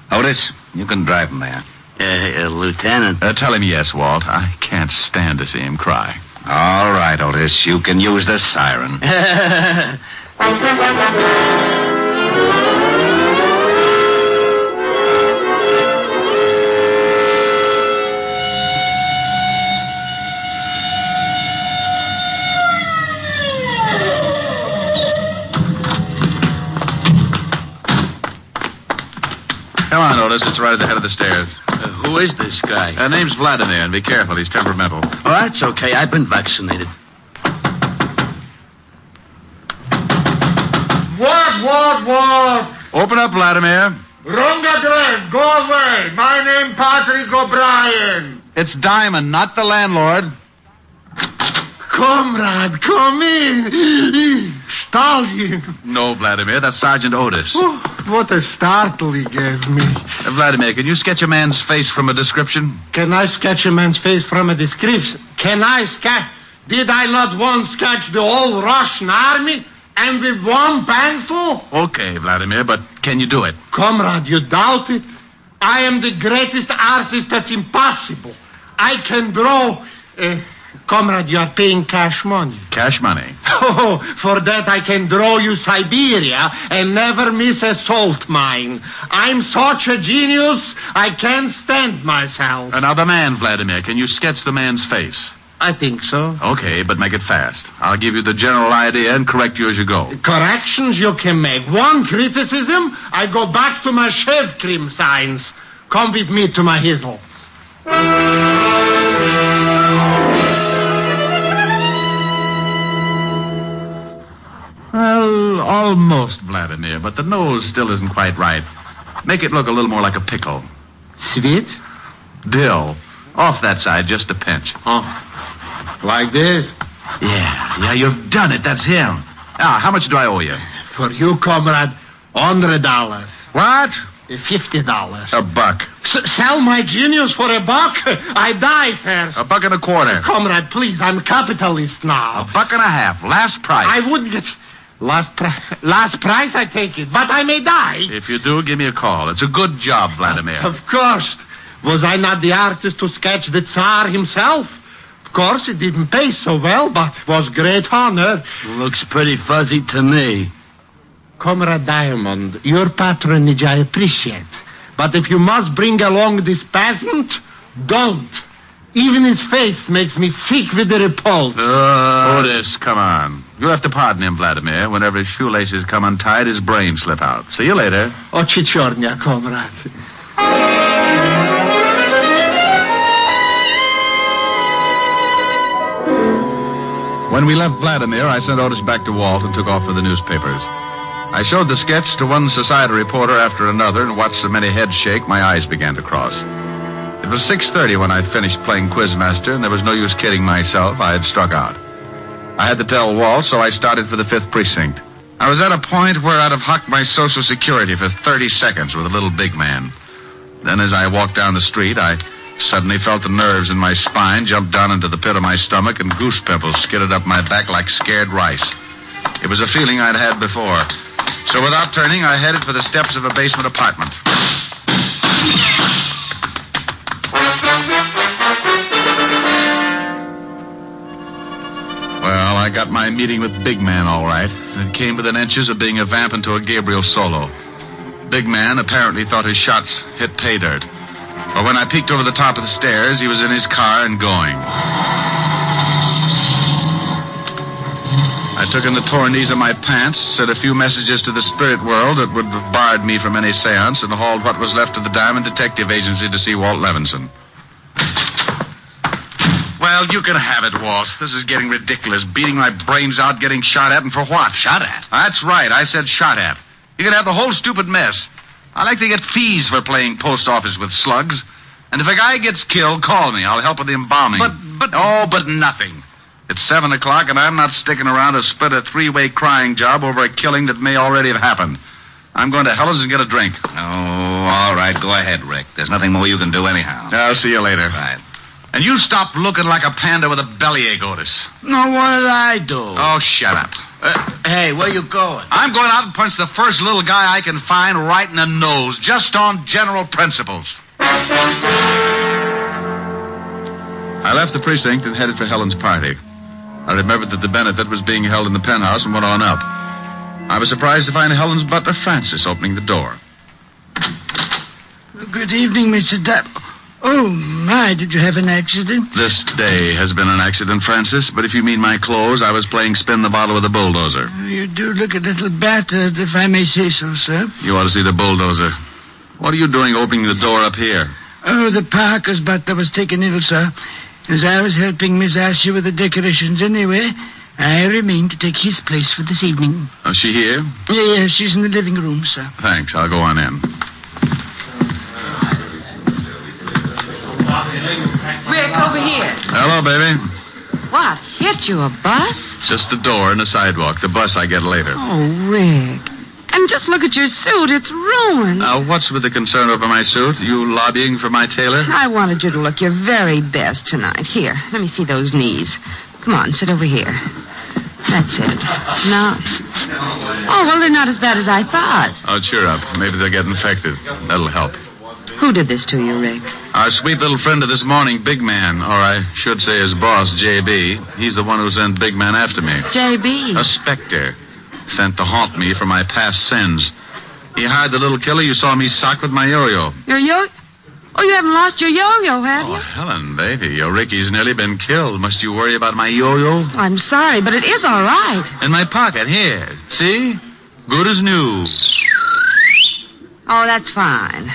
Otis, you can drive him there. Lieutenant. Tell him yes, Walt. I can't stand to see him cry. All right, Otis. You can use the siren. Come on, Otis. It's right at the head of the stairs. Who is this guy? Name's Vladimir, and be careful. He's temperamental. Oh, that's okay. I've been vaccinated. What? Open up, Vladimir. Wrong address. Go away. My name Patrick O'Brien. It's Diamond, not the landlord. Comrade, come in. Stallion. No, Vladimir, that's Sergeant Otis. Oh, what a startle he gave me. Vladimir, can you sketch a man's face from a description? Can I sketch a man's face from a description? Can I sketch? Did I not once sketch the whole Russian army? And with one pencil? Okay, Vladimir, but can you do it? Comrade, you doubt it? I am the greatest artist that's impossible. I can draw... Comrade, you are paying cash money. Cash money? Oh, for that I can draw you Siberia and never miss a salt mine. I'm such a genius, I can't stand myself. Another man, Vladimir. Can you sketch the man's face? I think so. Okay, but make it fast. I'll give you the general idea and correct you as you go. Corrections you can make. One criticism, I go back to my shave cream signs. Come with me to my hizzle. Well, almost, Vladimir, but the nose still isn't quite right. Make it look a little more like a pickle. Sweet? Dill. Off that side, just a pinch. Oh, like this? Yeah, you've done it. That's him. Now, how much do I owe you? For you, comrade, $100. What? $50. A buck. Sell my genius for $1? I die first. $1.25. Comrade, please, I'm a capitalist now. $1.50. Last price. I wouldn't get... Last price, I take it. But I may die. If you do, give me a call. It's a good job, Vladimir. Of course. Was I not the artist to sketch the Tsar himself? Of course, it didn't pay so well, but was great honor. Looks pretty fuzzy to me. Comrade Diamond, your patronage I appreciate. But if you must bring along this peasant, don't. Even his face makes me sick with the repulse. Otis, come on. You'll have to pardon him, Vladimir. Whenever his shoelaces come untied, his brains slip out. See you later. Ochichornia, comrade. When we left Vladimir, I sent Otis back to Walt and took off for the newspapers. I showed the sketch to one society reporter after another and watched so many heads shake, my eyes began to cross. It was 6:30 when I'd finished playing Quizmaster, and there was no use kidding myself. I had struck out. I had to tell Walt, so I started for the 5th Precinct. I was at a point where I'd have hucked my Social Security for 30 seconds with a little big man. Then as I walked down the street, I suddenly felt the nerves in my spine jump down into the pit of my stomach, and goose pimples skidded up my back like scared rice. It was a feeling I'd had before. So without turning, I headed for the steps of a basement apartment. Well, I got my meeting with Big Man all right. It came within inches of being a vamp into a Gabriel solo. Big Man apparently thought his shots hit pay dirt. But when I peeked over the top of the stairs, he was in his car and going. I took in the torn knees of my pants, said a few messages to the spirit world that would have barred me from any seance, and hauled what was left to the Diamond Detective Agency to see Walt Levinson. Well, you can have it, Walt. This is getting ridiculous. Beating my brains out, getting shot at, and for what? Shot at? That's right. I said shot at. You can have the whole stupid mess. I like to get fees for playing post office with slugs. And if a guy gets killed, call me. I'll help with the embalming. But nothing. It's 7 o'clock, and I'm not sticking around to split a three-way crying job over a killing that may already have happened. I'm going to Helen's and get a drink. Oh, all right. Go ahead, Rick. There's nothing more you can do anyhow. I'll see you later. Right. And you stop looking like a panda with a bellyache, Otis. No, what did I do? Oh, shut up. Hey, where you going? I'm going out and punch the first little guy I can find right in the nose, just on general principles. I left the precinct and headed for Helen's party. I remembered that the benefit was being held in the penthouse and went on up. I was surprised to find Helen's butler, Francis, opening the door. Good evening, Mr. Oh, my, did you have an accident? This day has been an accident, Francis, but if you mean my clothes, I was playing spin the bottle with a bulldozer. You do look a little battered, if I may say so, sir. You ought to see the bulldozer. What are you doing opening the door up here? Oh, the Parker's butler was taken ill, sir. As I was helping Miss Asher with the decorations anyway, I remained to take his place for this evening. Is she here? Yes, she's in the living room, sir. Thanks. I'll go on in. Rick, over here. Hello, baby. What? Hit you a bus? Just the door and the sidewalk. The bus I get later. Oh, Rick. And just look at your suit. It's ruined. Now, what's with the concern over my suit? You lobbying for my tailor? I wanted you to look your very best tonight. Here, let me see those knees. Come on, sit over here. That's it. Now. Oh, well, they're not as bad as I thought. Oh, cheer up. Maybe they'll get infected. That'll help. Who did this to you, Rick? Our sweet little friend of this morning, Big Man, or I should say his boss, J.B. He's the one who sent Big Man after me. J.B.? A specter. Sent to haunt me for my past sins. He hired the little killer you saw me sock with my yo-yo. Your yo-yo? Oh, you haven't lost your yo-yo, have you? Oh, Helen, baby, your Ricky's nearly been killed. Must you worry about my yo-yo? I'm sorry, but it is all right. In my pocket, here. See? Good as new. Oh, that's fine.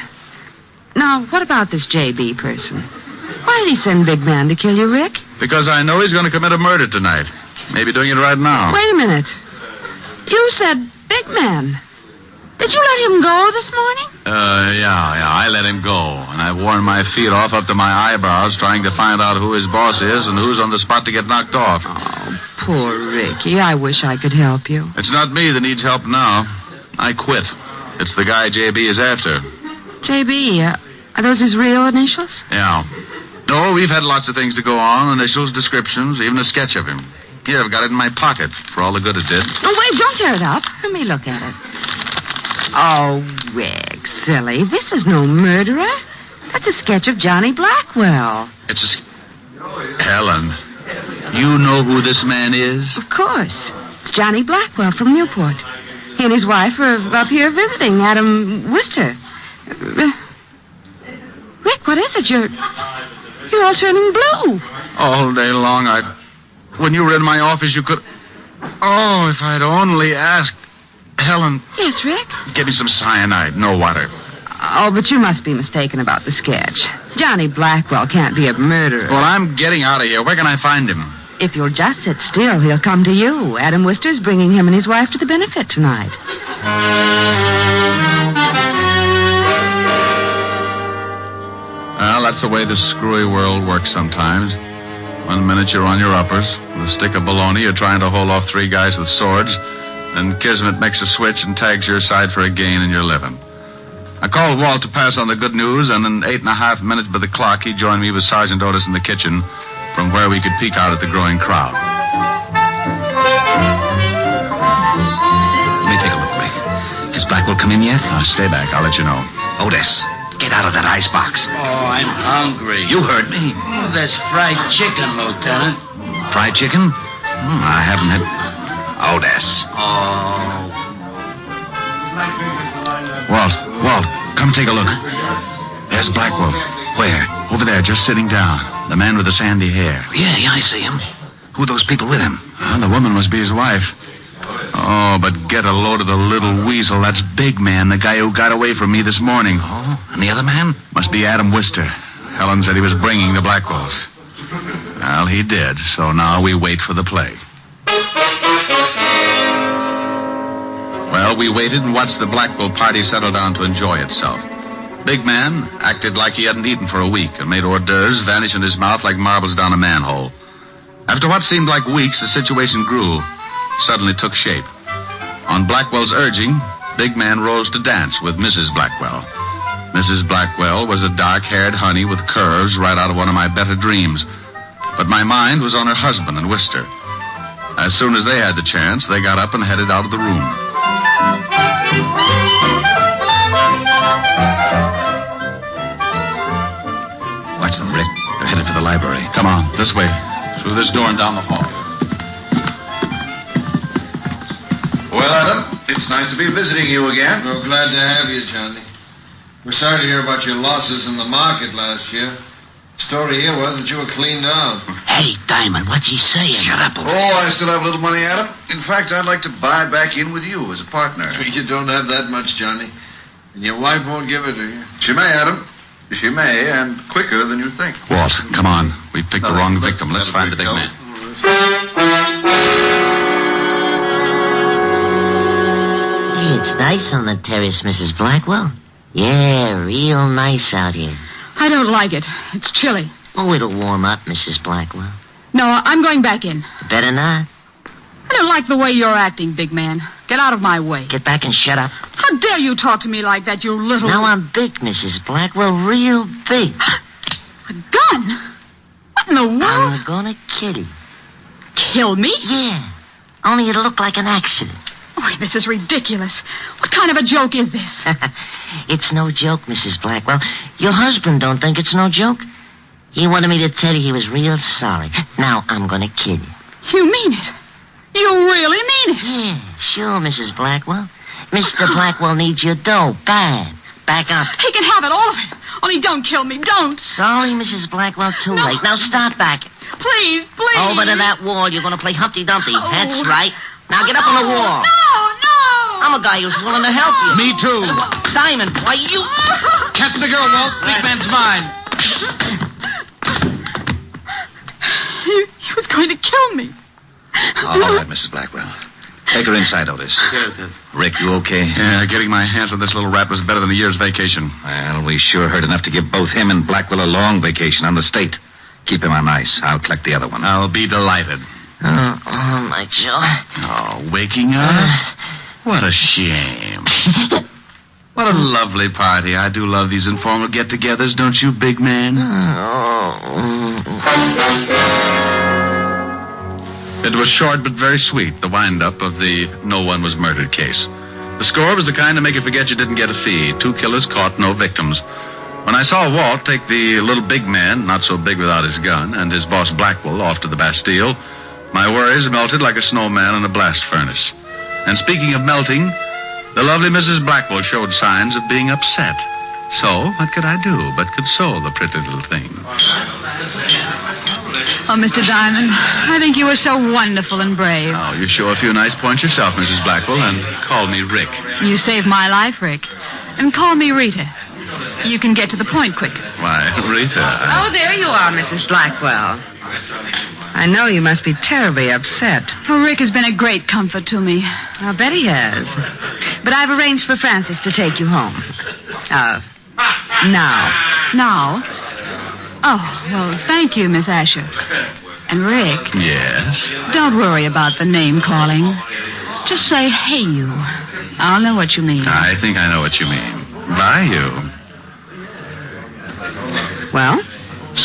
Now, what about this J.B. person? Why did he send Big Man to kill you, Rick? Because I know he's going to commit a murder tonight. Maybe doing it right now. Wait a minute. You said Big Man. Did you let him go this morning? Yeah, I let him go. And I've worn my feet off up to my eyebrows trying to find out who his boss is and who's on the spot to get knocked off. Oh, poor Ricky. I wish I could help you. It's not me that needs help now. I quit. It's the guy J.B. is after. J.B., are those his real initials? Yeah. No, we've had lots of things to go on. Initials, descriptions, even a sketch of him. Here, I've got it in my pocket, for all the good it did. Oh, wait, don't tear it up. Let me look at it. Oh, Rick, silly. This is no murderer. That's a sketch of Johnny Blackwell. It's Helen, you know who this man is? Of course. It's Johnny Blackwell from Newport. He and his wife are up here visiting Adam Worcester. Rick, what is it? You're all turning blue. All day long, when you were in my office, you could... Oh, if I'd only asked... Helen... Yes, Rick? Give me some cyanide, no water. Oh, but you must be mistaken about the sketch. Johnny Blackwell can't be a murderer. Well, I'm getting out of here. Where can I find him? If you'll just sit still, he'll come to you. Adam Worcester's bringing him and his wife to the benefit tonight. Well, that's the way the screwy world works sometimes. 1 minute you're on your uppers. With a stick of bologna, you're trying to hold off 3 guys with swords. Then Kismet makes a switch and tags your side for a gain and you're living. I called Walt to pass on the good news, and in 8.5 minutes by the clock, he joined me with Sergeant Otis in the kitchen, from where we could peek out at the growing crowd. Let me take a look, Rick. Has Blackwell come in yet? Stay back. I'll let you know. Otis, get out of that icebox. Oh, I'm hungry. You heard me. Oh, that's fried chicken, Lieutenant. Fried chicken? I haven't had... Otis. Oh. Walt, come take a look. There's Blackwell. Where? Over there, just sitting down. The man with the sandy hair. Yeah, I see him. Who are those people with him? The woman must be his wife. Oh, but get a load of the little weasel. That's Big Man, the guy who got away from me this morning. Oh, and the other man? Must be Adam Wister. Helen said he was bringing the Blackwells. Well, he did, so now we wait for the play. Well, we waited and watched the Blackwell party settle down to enjoy itself. Big Man acted like he hadn't eaten for a week and made hors d'oeuvres vanish in his mouth like marbles down a manhole. After what seemed like weeks, the situation grew, suddenly took shape. On Blackwell's urging, Big Man rose to dance with Mrs. Blackwell. Mrs. Blackwell was a dark-haired honey with curves right out of one of my better dreams. But my mind was on her husband and Wister. As soon as they had the chance, they got up and headed out of the room. Watch them, Rick. They're headed for the library. Come on, this way. Through this door and down the hall. Well, Adam, it's nice to be visiting you again. We're glad to have you, Johnny. We're sorry to hear about your losses in the market last year. The story here was that you were cleaned out. Hey, Diamond, what's he saying? Shut up. Oh, I still have a little money, Adam. In fact, I'd like to buy back in with you as a partner. You don't have that much, Johnny. And your wife won't give it to you. She may, Adam. She may, and quicker than you think. Walt, come on. We picked the wrong victim. Let's find the Big Man. Hey, it's nice on the terrace, Mrs. Blackwell. Yeah, real nice out here. I don't like it. It's chilly. Oh, it'll warm up, Mrs. Blackwell. No, I'm going back in. Better not. I don't like the way you're acting, Big Man. Get out of my way. Get back and shut up. How dare you talk to me like that, you little... Now I'm big, Mrs. Blackwell, real big. A gun? What in the world? I'm gonna kill you. Kill me? Yeah. Only it'll look like an accident. Oh, this is ridiculous. What kind of a joke is this? It's no joke, Mrs. Blackwell. Your husband don't think it's no joke. He wanted me to tell you he was real sorry. Now I'm gonna kill you. You mean it? You really mean it? Yeah, sure, Mrs. Blackwell. Mr. Blackwell needs your dough, bad. Back up. He can have it, all of it. Only don't kill me, don't. Sorry, Mrs. Blackwell, too late. Now start back. Please, please. Over to that wall. You're going to play Humpty Dumpty. Oh. That's right. Now get up on the wall. No. I'm a guy who's willing to help you. Me too. Diamond, why you... Catch the girl, Walt. Big Man's mine. He was going to kill me. All right, Mrs. Blackwell. Take her inside, Otis. Rick, you okay? Yeah, getting my hands on this little rat was better than a year's vacation. Well, we sure heard enough to give both him and Blackwell a long vacation on the state. Keep him on ice. I'll collect the other one. I'll be delighted. Oh, my jaw. Oh, waking up? What a shame. What a lovely party. I do love these informal get-togethers, don't you, Big Man? It was short but very sweet, the wind-up of the no one was murdered case. The score was the kind to make you forget you didn't get a fee. 2 killers caught, no victims. When I saw Walt take the little Big Man, not so big without his gun, and his boss Blackwell off to the Bastille, my worries melted like a snowman in a blast furnace. And speaking of melting, the lovely Mrs. Blackwell showed signs of being upset. So, what could I do but console the pretty little thing? Oh, Mr. Diamond, I think you were so wonderful and brave. Oh, you show a few nice points yourself, Mrs. Blackwell, and call me Rick. You saved my life, Rick. And call me Rita. You can get to the point quick. Why, Rita... Oh, there you are, Mrs. Blackwell. I know you must be terribly upset. Oh, Rick has been a great comfort to me. I'll bet he has. But I've arranged for Francis to take you home. Now? Oh, well, thank you, Miss Asher. And Rick. Yes? Don't worry about the name calling. Just say, hey, you. I'll know what you mean. I think I know what you mean. Bye, you. Well?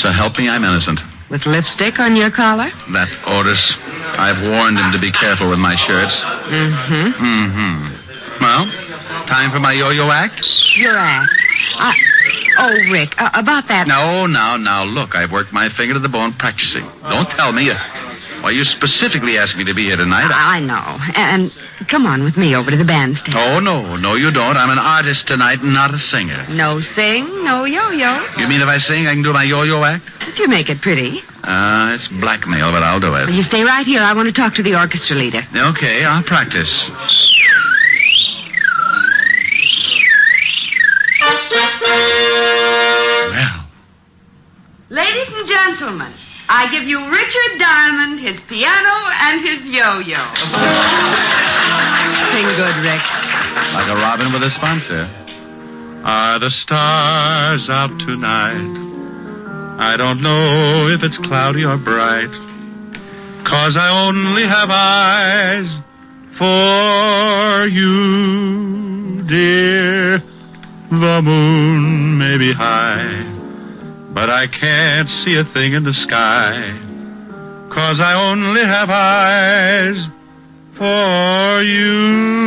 So help me, I'm innocent. With lipstick on your collar? That Otis. I've warned him to be careful with my shirts. Well, time for my yo-yo act? Your act? Rick, about that... No, now, look, I've worked my finger to the bone practicing. Don't tell me. Why, you specifically asked me to be here tonight. I know. And come on with me over to the bandstand. Oh, no, you don't. I'm an artist tonight, not a singer. No sing, no yo-yo. You mean if I sing, I can do my yo-yo act? If you make it pretty. It's blackmail, but I'll do it. Well, you stay right here. I want to talk to the orchestra leader. Okay, I'll practice. Well. Ladies and gentlemen, I give you Richard Diamond, his piano, and his yo-yo. Sing good, Rick. Like a robin with a sponsor. Are the stars out tonight? I don't know if it's cloudy or bright, 'cause I only have eyes for you, dear. The moon may be high, but I can't see a thing in the sky, 'cause I only have eyes for you.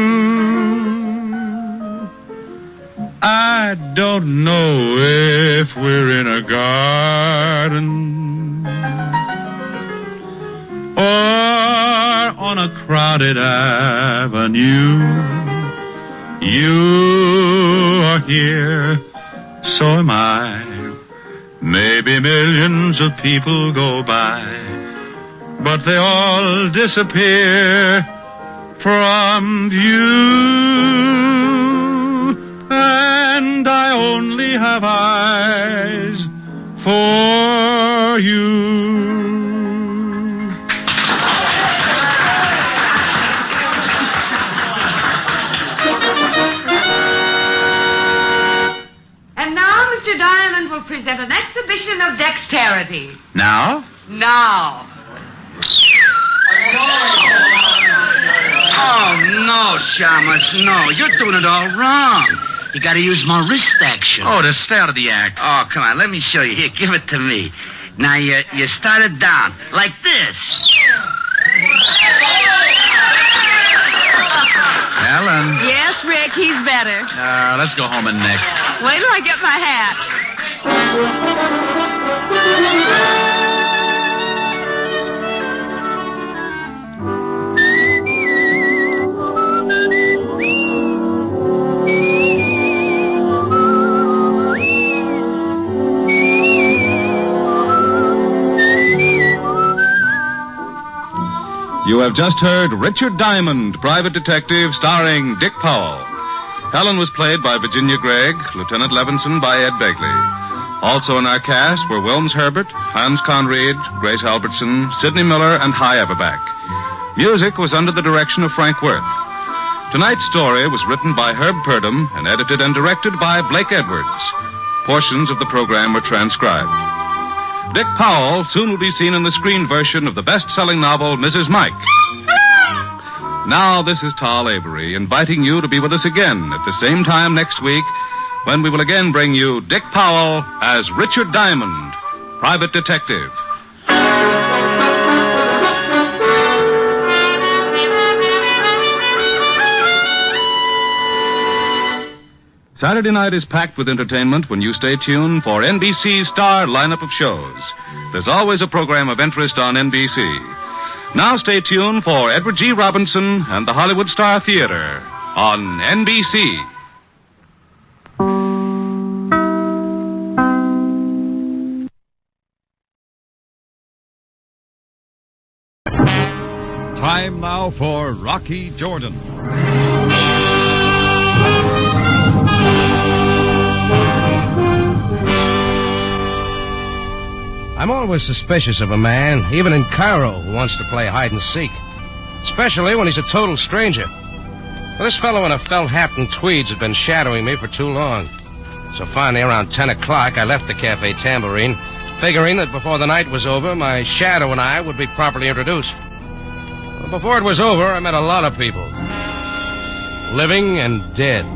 I don't know if we're in a garden or on a crowded avenue. You are here, so am I. Maybe millions of people go by, but they all disappear from view. And I only have eyes for you. And now Mr. Diamond will present an exhibition of dexterity. Now? Now. Oh, no, Shamus, no. You're doing it all wrong. You got to use more wrist action. Oh, to stay out of the act. Oh, come on, let me show you. Here, give it to me. Now, you start it down, like this. Ellen. Yes, Rick, he's better. Let's go home and Nick. Wait till I get my hat. You have just heard Richard Diamond, Private Detective, starring Dick Powell. Helen was played by Virginia Gregg, Lieutenant Levinson by Ed Begley. Also in our cast were Wilms Herbert, Hans Conried, Grace Albertson, Sidney Miller, and Hy Everback. Music was under the direction of Frank Worth. Tonight's story was written by Herb Purdom and edited and directed by Blake Edwards. Portions of the program were transcribed. Dick Powell soon will be seen in the screen version of the best-selling novel, Mrs. Mike. Now, this is Tal Avery, inviting you to be with us again at the same time next week, when we will again bring you Dick Powell as Richard Diamond, Private Detective. Saturday night is packed with entertainment when you stay tuned for NBC's star lineup of shows. There's always a program of interest on NBC. Now stay tuned for Edward G. Robinson and the Hollywood Star Theater on NBC. Time now for Rocky Jordan. I'm always suspicious of a man, even in Cairo, who wants to play hide and seek. Especially when he's a total stranger. Well, this fellow in a felt hat and tweeds had been shadowing me for too long. So finally, around 10 o'clock, I left the Cafe Tambourine, figuring that before the night was over, my shadow and I would be properly introduced. Well, before it was over, I met a lot of people. Living and dead.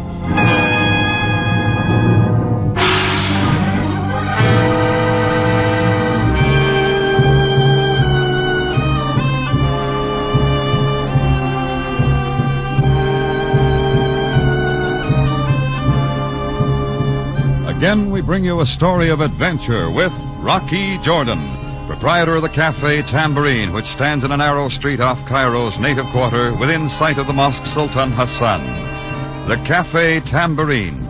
Again, we bring you a story of adventure with Rocky Jordan, proprietor of the Cafe Tambourine, which stands in a narrow street off Cairo's native quarter within sight of the Mosque Sultan Hassan. The Cafe Tambourine,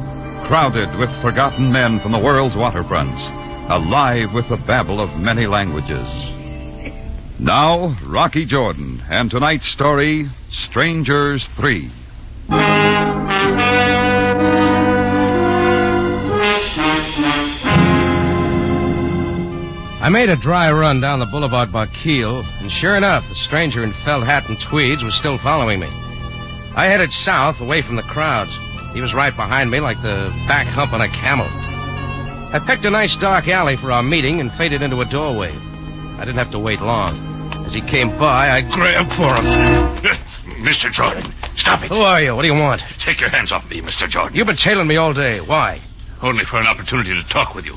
crowded with forgotten men from the world's waterfronts, alive with the babble of many languages. Now, Rocky Jordan, and tonight's story, Strangers 3. I made a dry run down the boulevard Barquille, and sure enough, the stranger in felt hat and tweeds was still following me. I headed south, away from the crowds. He was right behind me like the back hump on a camel. I picked a nice dark alley for our meeting and faded into a doorway. I didn't have to wait long. As he ccame by, I grabbed for him. Mr. Jordan, stop it. Who are you? What do you want? Take your hands off me, Mr. Jordan. You've been tailing me all day. Why? Only for an opportunity to talk with you.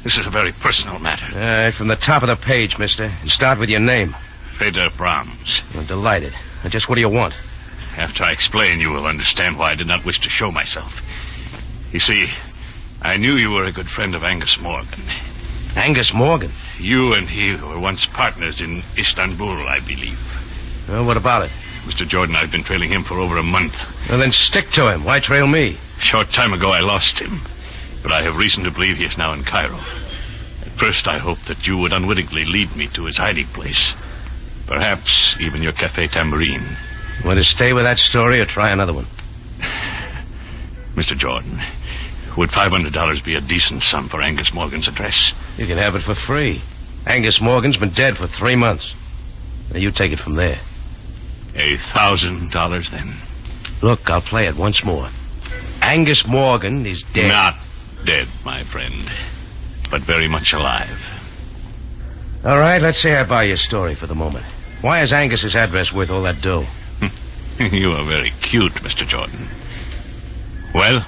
This is a very personal matter. All right, from the top of the page, mister. And start with your name. Feder Brahms. I'm delighted. Now, just what do you want? After I explain, you will understand why I did not wish to show myself. You see, I knew you were a good friend of Angus Morgan. Angus Morgan? You and he were once partners in Istanbul, I believe. Well, what about it? Mr. Jordan, I've been trailing him for over a month. Well, then stick to him. Why trail me? A short time ago, I lost him. But I have reason to believe he is now in Cairo. At first, I hoped that you would unwittingly lead me to his hiding place. Perhaps even your Cafe Tambourine. Want to stay with that story or try another one? Mr. Jordan, would $500 be a decent sum for Angus Morgan's address? You can have it for free. Angus Morgan's been dead for 3 months. Now, you take it from there. $1,000, then? Look, I'll play it once more. Angus Morgan is dead. Not dead, my friend, but very much alive. All right, let's say I buy your story for the moment. Why is Angus's address worth all that dough? You are very cute, Mr. Jordan. Well?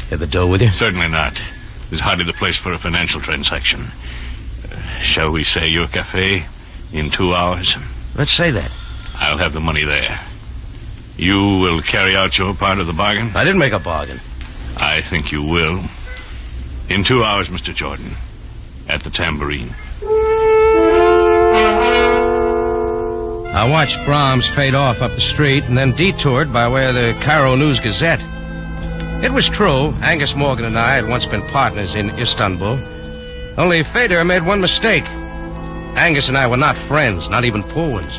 Have the dough with you? Certainly not. It's hardly the place for a financial transaction. Shall we say your cafe in 2 hours? Let's say that. I'll have the money there. You will carry out your part of the bargain? I didn't make a bargain. I think you will. In 2 hours, Mr. Jordan. At the Tambourine. I watched Brahms fade off up the street and then detoured by way of the Cairo News Gazette. It was true, Angus Morgan and I had once been partners in Istanbul. Only Feder made one mistake. Angus and I were not friends, not even poor ones.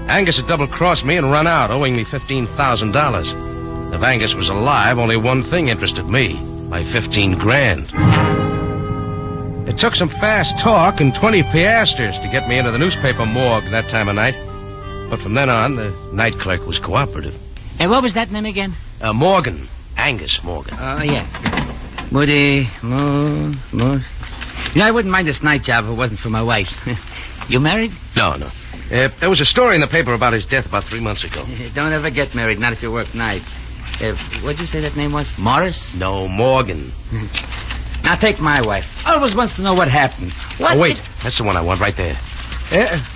Angus had double-crossed me and run out, owing me $15,000. If Angus was alive, only one thing interested me, my $15,000. It took some fast talk and 20 piastres to get me into the newspaper morgue that time of night. But from then on, the night clerk was cooperative. And what was that name again? Morgan. Angus Morgan. Oh, yeah. Moody, You know, I wouldn't mind this night job if it wasn't for my wife. You married? No. There was a story in the paper about his death about 3 months ago. Don't ever get married, not if you work nights. What'd you say that name was? Morris? No, Morgan. Now take my wife. I always wants to know what happened. What? Oh, wait. That's the one I want right there.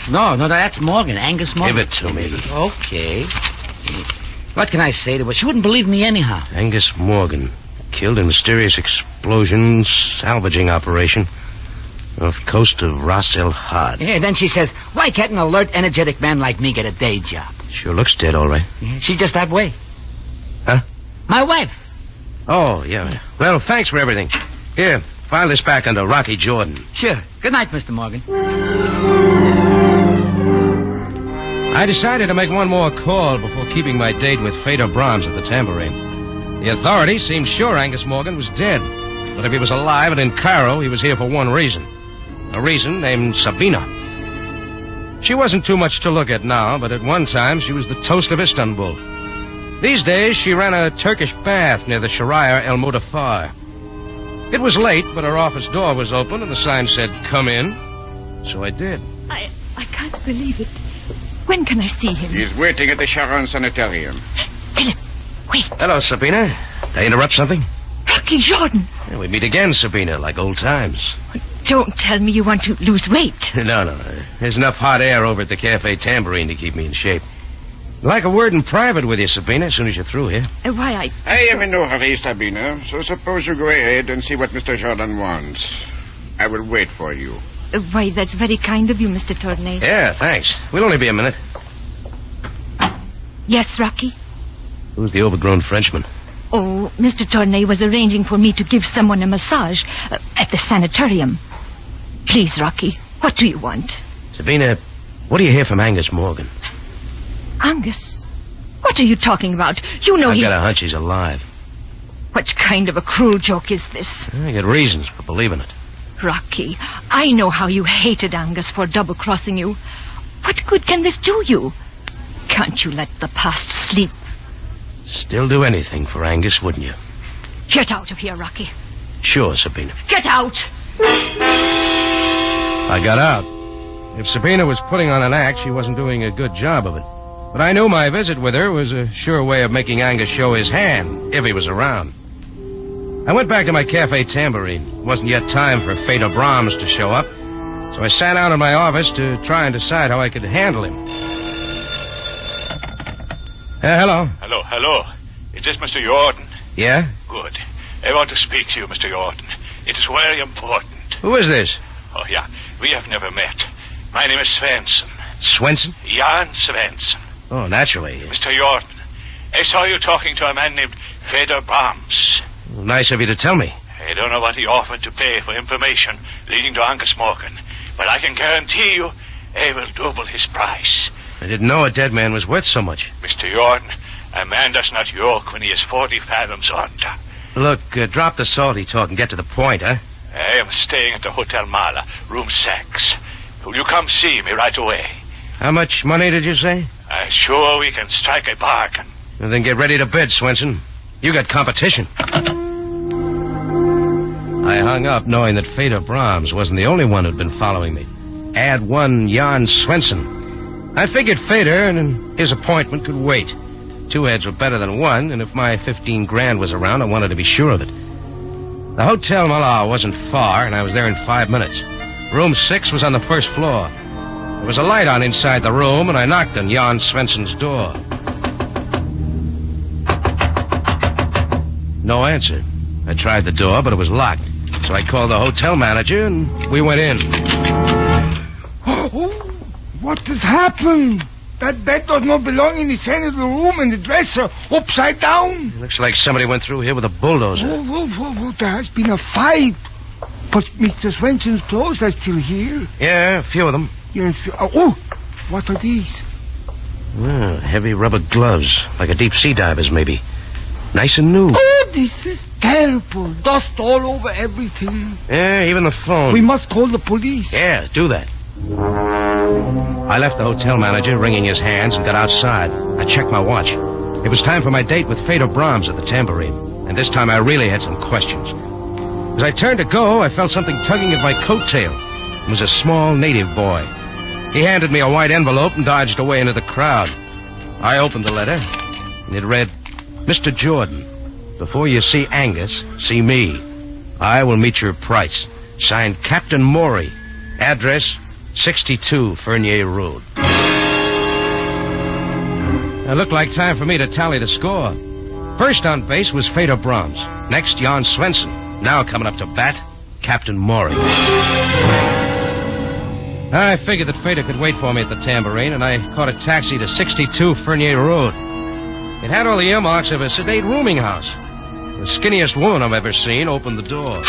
No, that's Morgan. Angus Morgan. Give it to me. Okay. What can I say to her? She wouldn't believe me anyhow. Angus Morgan. Killed in mysterious explosion, salvaging operation off coast of Ras El Had. Yeah, then she says, why can't an alert, energetic man like me get a day job? Sure looks dead, all right. Yeah, she's just that way. Huh? My wife. Oh, yeah. Well, thanks for everything. Here, file this back under Rocky Jordan. Sure. Good night, Mr. Morgan. I decided to make one more call before keeping my date with Feder Brahms at the Tambourine. The authorities seemed sure Angus Morgan was dead. But if he was alive and in Cairo, he was here for one reason. A reason named Sabina. She wasn't too much to look at now, but at one time she was the toast of Istanbul. These days she ran a Turkish bath near the Sharia El Mudafar. It was late, but her office door was open and the sign said, "Come in." So I did. I can't believe it. When can I see him? He's waiting at the Sharon Sanitarium. Philip, wait. Hello, Sabina. Did I interrupt something? Rocky Jordan. Yeah, we meet again, Sabina, like old times. Don't tell me you want to lose weight. No. There's enough hot air over at the Cafe Tambourine to keep me in shape. I'd like a word in private with you, Sabina, as soon as you're through here. Why, I am in no hurry, Sabina, so suppose you go ahead and see what Mr. Jordan wants. I will wait for you. Why, that's very kind of you, Mr. Tournay. Yeah, thanks. We'll only be a minute. Yes, Rocky? Who's the overgrown Frenchman? Oh, Mr. Tournay was arranging for me to give someone a massage at the sanitarium. Please, Rocky, what do you want? Sabina, what do you hear from Angus Morgan? Angus? What are you talking about? You know I've got a hunch he's alive. What kind of a cruel joke is this? I got reasons for believing it. Rocky, I know how you hated Angus for double-crossing you. What good can this do you? Can't you let the past sleep? Still do anything for Angus, wouldn't you? Get out of here, Rocky. Sure, Sabina. Get out! I got out. If Sabina was putting on an act, she wasn't doing a good job of it. But I knew my visit with her was a sure way of making Angus show his hand, if he was around. I went back to my cafe tambourine. It wasn't yet time for Feder Brahms to show up, so I sat down in my office to try and decide how I could handle him. Hello. Hello. Is this Mr. Jordan? Yeah? Good. I want to speak to you, Mr. Jordan. It is very important. Who is this? Oh, yeah. We have never met. My name is Svensson. Swenson? Jan Svensson. Oh, naturally. Mr. Jordan, I saw you talking to a man named Feder Brahms. Well, nice of you to tell me. I don't know what he offered to pay for information leading to Angus Morgan, but I can guarantee you I will double his price. I didn't know a dead man was worth so much. Mr. Jordan, a man does not yoke when he is 40 fathoms under. Look, drop the salty talk and get to the point, huh? I am staying at the Hotel Mala, room 6. Will you come see me right away? How much money did you say? I'm sure we can strike a bargain. Well, then get ready to bid, Swenson. You got competition. I hung up knowing that Feder Brahms wasn't the only one who'd been following me. Add one Jan Swenson. I figured Feder and his appointment could wait. 2 heads were better than one, and if my 15 grand was around, I wanted to be sure of it. The Hotel Mala wasn't far, and I was there in 5 minutes. Room 6 was on the first floor. There was a light on inside the room, and I knocked on Jan Svenson's door. No answer. I tried the door, but it was locked. So I called the hotel manager, and we went in. Oh, what has happened? That bed does not belong in the center of the room, and the dresser upside down. Looks like somebody went through here with a bulldozer. Oh, there has been a fight. But Mr. Swenson's clothes are still here. Yeah, a few of them. Yes. Oh, what are these? Well, heavy rubber gloves, like a deep sea diver's maybe. Nice and new. Oh, this is terrible. Dust all over everything. Yeah, even the phone. We must call the police. Yeah, do that. I left the hotel manager wringing his hands and got outside. I checked my watch. It was time for my date with Feder Brahms at the tambourine, and this time I really had some questions. As I turned to go, I felt something tugging at my coattail. It was a small native boy. He handed me a white envelope and dodged away into the crowd. I opened the letter, and it read, Mr. Jordan, before you see Angus, see me. I will meet your price. Signed, Captain Maury. Address, 62 Fernier Road. It looked like time for me to tally the score. First on base was Feder Brahms. Next, Jan Swenson. Now coming up to bat, Captain Maury. I figured that Feder could wait for me at the tambourine, and I caught a taxi to 62 Fernier Road. It had all the earmarks of a sedate rooming house. The skinniest woman I've ever seen opened the door.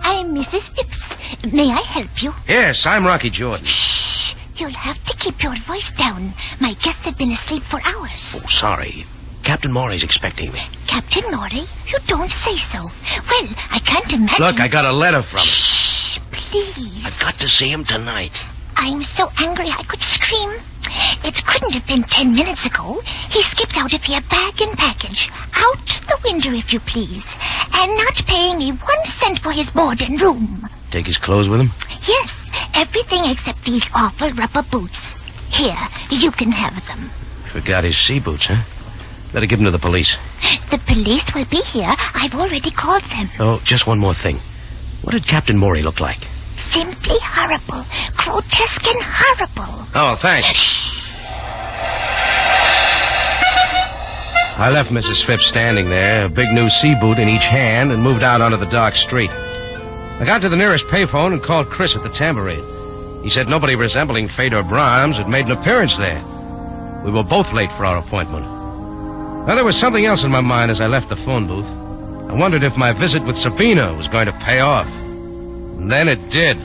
I'm Mrs. Phipps. May I help you? Yes, I'm Rocky Jordan. Shh. You'll have to keep your voice down. My guests have been asleep for hours. Oh, sorry. Captain Maury's expecting me. Captain Maury? You don't say so. Well, I can't imagine... Look, I got a letter from him. Shh, please. I've got to see him tonight. I'm so angry I could scream. It couldn't have been 10 minutes ago. He skipped out of here bag and package. Out the window, if you please. And not paying me 1 cent for his board and room. Take his clothes with him? Yes, everything except these awful rubber boots. Here, you can have them. Forgot his sea boots, huh? Better give them to the police. The police will be here. I've already called them. Oh, just one more thing. What did Captain Maury look like? Simply horrible. Grotesque and horrible. Oh, thanks. Shh. I left Mrs. Phipps standing there, a big new sea boot in each hand, and moved out onto the dark street. I got to the nearest payphone and called Chris at the Tambourine. He said nobody resembling Fedor Brahms had made an appearance there. We were both late for our appointment. Now, there was something else in my mind as I left the phone booth. I wondered if my visit with Sabina was going to pay off. And then it did.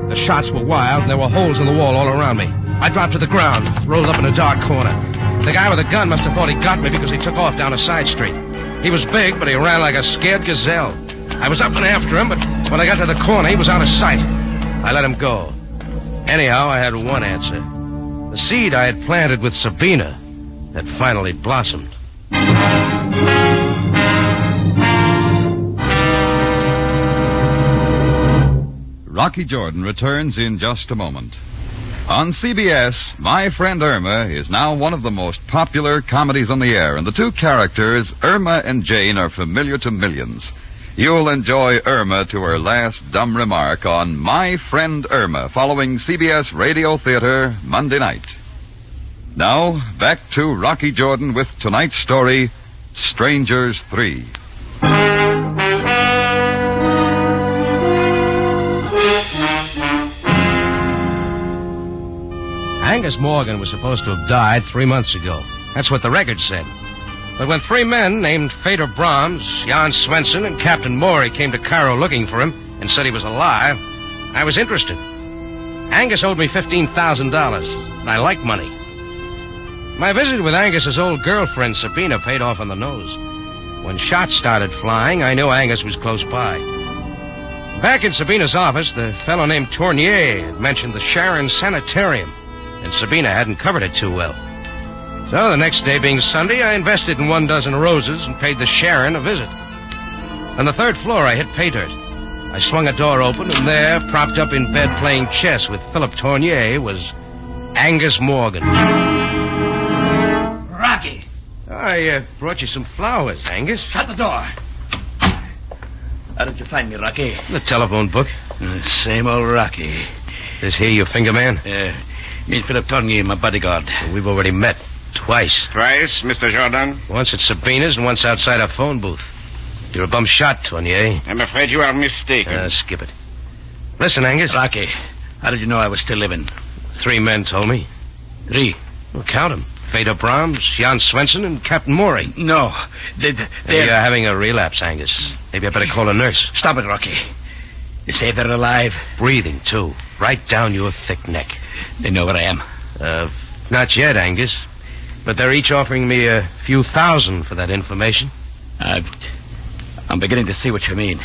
The shots were wild, and there were holes in the wall all around me. I dropped to the ground, rolled up in a dark corner. The guy with the gun must have thought he got me because he took off down a side street. He was big, but he ran like a scared gazelle. I was up and after him, but when I got to the corner, he was out of sight. I let him go. Anyhow, I had one answer. The seed I had planted with Sabina had finally blossomed. Rocky Jordan returns in just a moment. On CBS, My Friend Irma is now one of the most popular comedies on the air, and the two characters, Irma and Jane, are familiar to millions. You'll enjoy Irma to her last dumb remark on My Friend Irma, following CBS Radio Theater Monday night. Now, back to Rocky Jordan with tonight's story, Strangers 3. Angus Morgan was supposed to have died 3 months ago. That's what the record said. But when 3 men named Fedor Brahms, Jan Swenson, and Captain Maury came to Cairo looking for him and said he was alive, I was interested. Angus owed me $15,000, and I like money. My visit with Angus's old girlfriend, Sabina, paid off on the nose. When shots started flying, I knew Angus was close by. Back in Sabina's office, the fellow named Tournier had mentioned the Sharon Sanitarium, and Sabina hadn't covered it too well. So the next day being Sunday, I invested in 12 roses and paid the Sharon a visit. On the 3rd floor, I hit pay dirt. I swung a door open, and there, propped up in bed playing chess with Philip Tournier, was Angus Morgan. Rocky! I brought you some flowers, Angus. Shut the door. How did you find me, Rocky? The telephone book. Same old Rocky. This here your finger man? Me and Philip Tournier, my bodyguard. We've already met. Twice. Twice, Mr. Jordan? Once at Sabina's and once outside our phone booth. You're a bum shot, Tournier. I'm afraid you are mistaken. Skip it. Listen, Angus. Rocky, how did you know I was still living? 3 men told me. 3? Well, count them. Fedor Brahms, Jan Swenson, and Captain Maury. No. They're having a relapse, Angus. Maybe I better call a nurse. Stop it, Rocky. You say they're alive? Breathing, too. Right down your thick neck. They know where I am? Not yet, Angus. But they're each offering me a few thousand for that information. I'm beginning to see what you mean.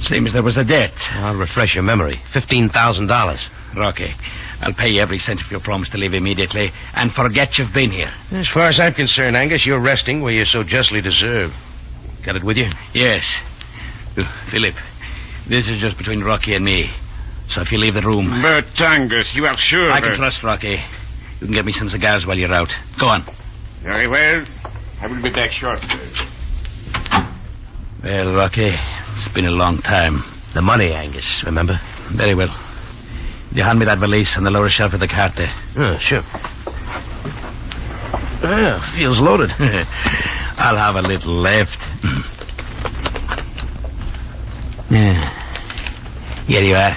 Seems there was a debt. I'll refresh your memory. $15,000. Rocky, I'll pay you every cent if you promise to leave immediately and forget you've been here. As far as I'm concerned, Angus, you're resting where you so justly deserve. Got it with you? Yes. Philip, this is just between Rocky and me. So if you leave the room... But, Angus, you are sure... I can trust Rocky. You can get me some cigars while you're out. Go on. Very well. I will be back shortly. Well, Rocky, it's been a long time. The money, Angus, remember? Very well. You hand me that valise on the lower shelf of the cart there. Sure. Feels loaded. I'll have a little left. Here you are.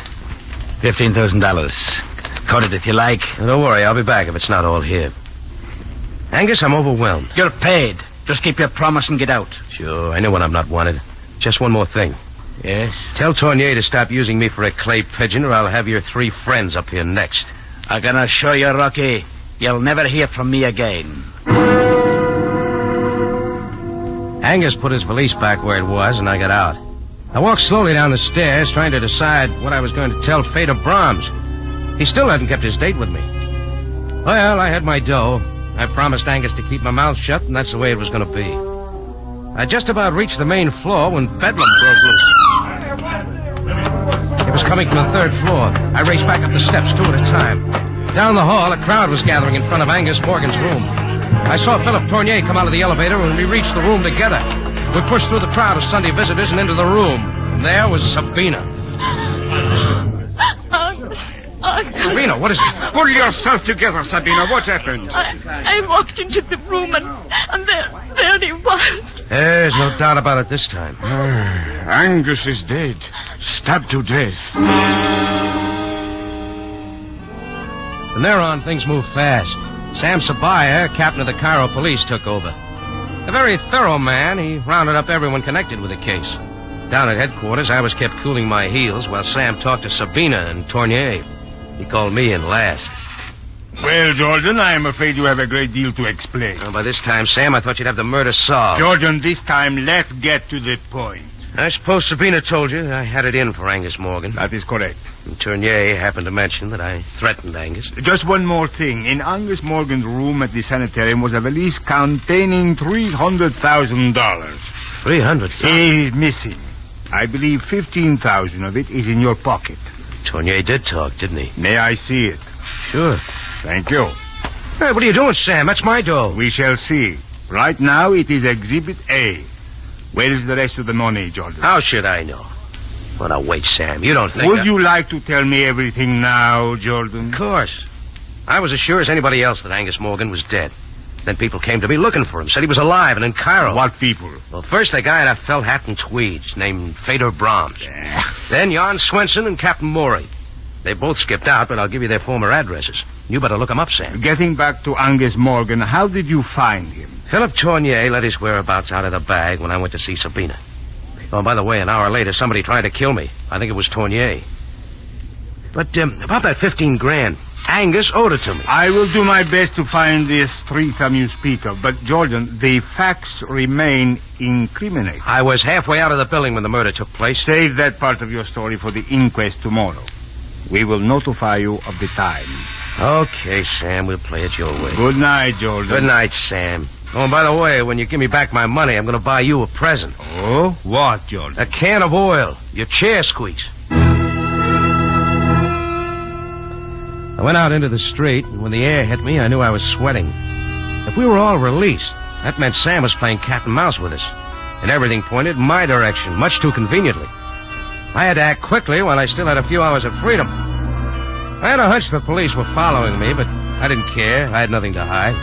$15,000. Cut it if you like. Don't worry, I'll be back if it's not all here. Angus, I'm overwhelmed. You're paid. Just keep your promise and get out. Sure, I know when I'm not wanted. Just one more thing. Yes? Tell Tournier to stop using me for a clay pigeon, or I'll have your 3 friends up here next. I'm gonna show you, Rocky. You'll never hear from me again. Angus put his valise back where it was, and I got out. I walked slowly down the stairs, trying to decide what I was going to tell Fedor Brahms. He still hadn't kept his date with me. Well, I had my dough. I promised Angus to keep my mouth shut, and that's the way it was going to be. I just about reached the main floor when bedlam broke loose. It was coming from the 3rd floor. I raced back up the steps 2 at a time. Down the hall, a crowd was gathering in front of Angus Morgan's room. I saw Philip Tournier come out of the elevator, and we reached the room together. We pushed through the crowd of Sunday visitors and into the room. And there was Sabina. Sabina, what is it? Pull yourself together, Sabina. What happened? I walked into the room and there he was. There's no doubt about it this time. Angus is dead. Stabbed to death. From there on, things moved fast. Sam Sabaya, captain of the Cairo police, took over. A very thorough man, he rounded up everyone connected with the case. Down at headquarters, I was kept cooling my heels while Sam talked to Sabina and Tournier. He called me in last. Well, Jordan, I am afraid you have a great deal to explain. Well, by this time, Sam, I thought you'd have the murder solved. Jordan, this time, let's get to the point. I suppose Sabina told you I had it in for Angus Morgan. That is correct. And Tournier happened to mention that I threatened Angus. Just one more thing. In Angus Morgan's room at the sanitarium was a valise containing $300,000. $300,000? It is missing. I believe 15,000 of it is in your pocket. Tournier did talk, didn't he? May I see it? Sure. Thank you. Hey, what are you doing, Sam? That's my dough. We shall see. Right now, it is Exhibit A. Where is the rest of the money, Jordan? How should I know? Well, now, wait, Sam. You don't think... Would you like to tell me everything now, Jordan? Of course. I was as sure as anybody else that Angus Morgan was dead. Then people came to me looking for him, said he was alive and in Cairo. What people? Well, first a guy in a felt hat and tweeds named Fedor Brahms. Then Jan Swenson and Captain Morey. They both skipped out, but I'll give you their former addresses. You better look them up, Sam. Getting back to Angus Morgan, how did you find him? Philip Tournier let his whereabouts out of the bag when I went to see Sabina. Oh, by the way, an hour later, somebody tried to kill me. I think it was Tournier. But about that 15 grand, Angus owed it to me. I will do my best to find this threesome you speak of. But, Jordan, the facts remain incriminating. I was halfway out of the building when the murder took place. Save that part of your story for the inquest tomorrow. We will notify you of the time. Okay, Sam, we'll play it your way. Good night, Jordan. Good night, Sam. Oh, and by the way, when you give me back my money, I'm going to buy you a present. Oh? What, Jordan? A can of oil. Your chair squeaks. I went out into the street, and when the air hit me, I knew I was sweating. If we were all released, that meant Sam was playing cat and mouse with us. And everything pointed in my direction, much too conveniently. I had to act quickly while I still had a few hours of freedom. I had a hunch the police were following me, but I didn't care. I had nothing to hide.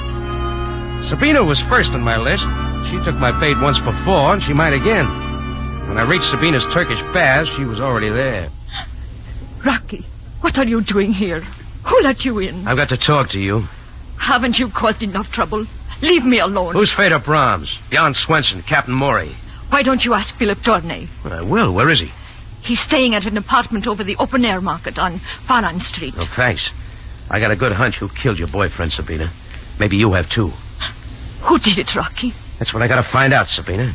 Sabina was first on my list. She took my bait once before, and she might again. When I reached Sabina's Turkish baths, she was already there. Rocky, what are you doing here? Who let you in? I've got to talk to you. Haven't you caused enough trouble? Leave me alone. Who's Fedor Brahms? Jan Swenson, Captain Morey. Why don't you ask Philip Tournay? Well, I will. Where is he? He's staying at an apartment over the open-air market on Faran Street. Oh, thanks. I got a good hunch who killed your boyfriend, Sabina. Maybe you have, too. Who did it, Rocky? That's what I got to find out, Sabina.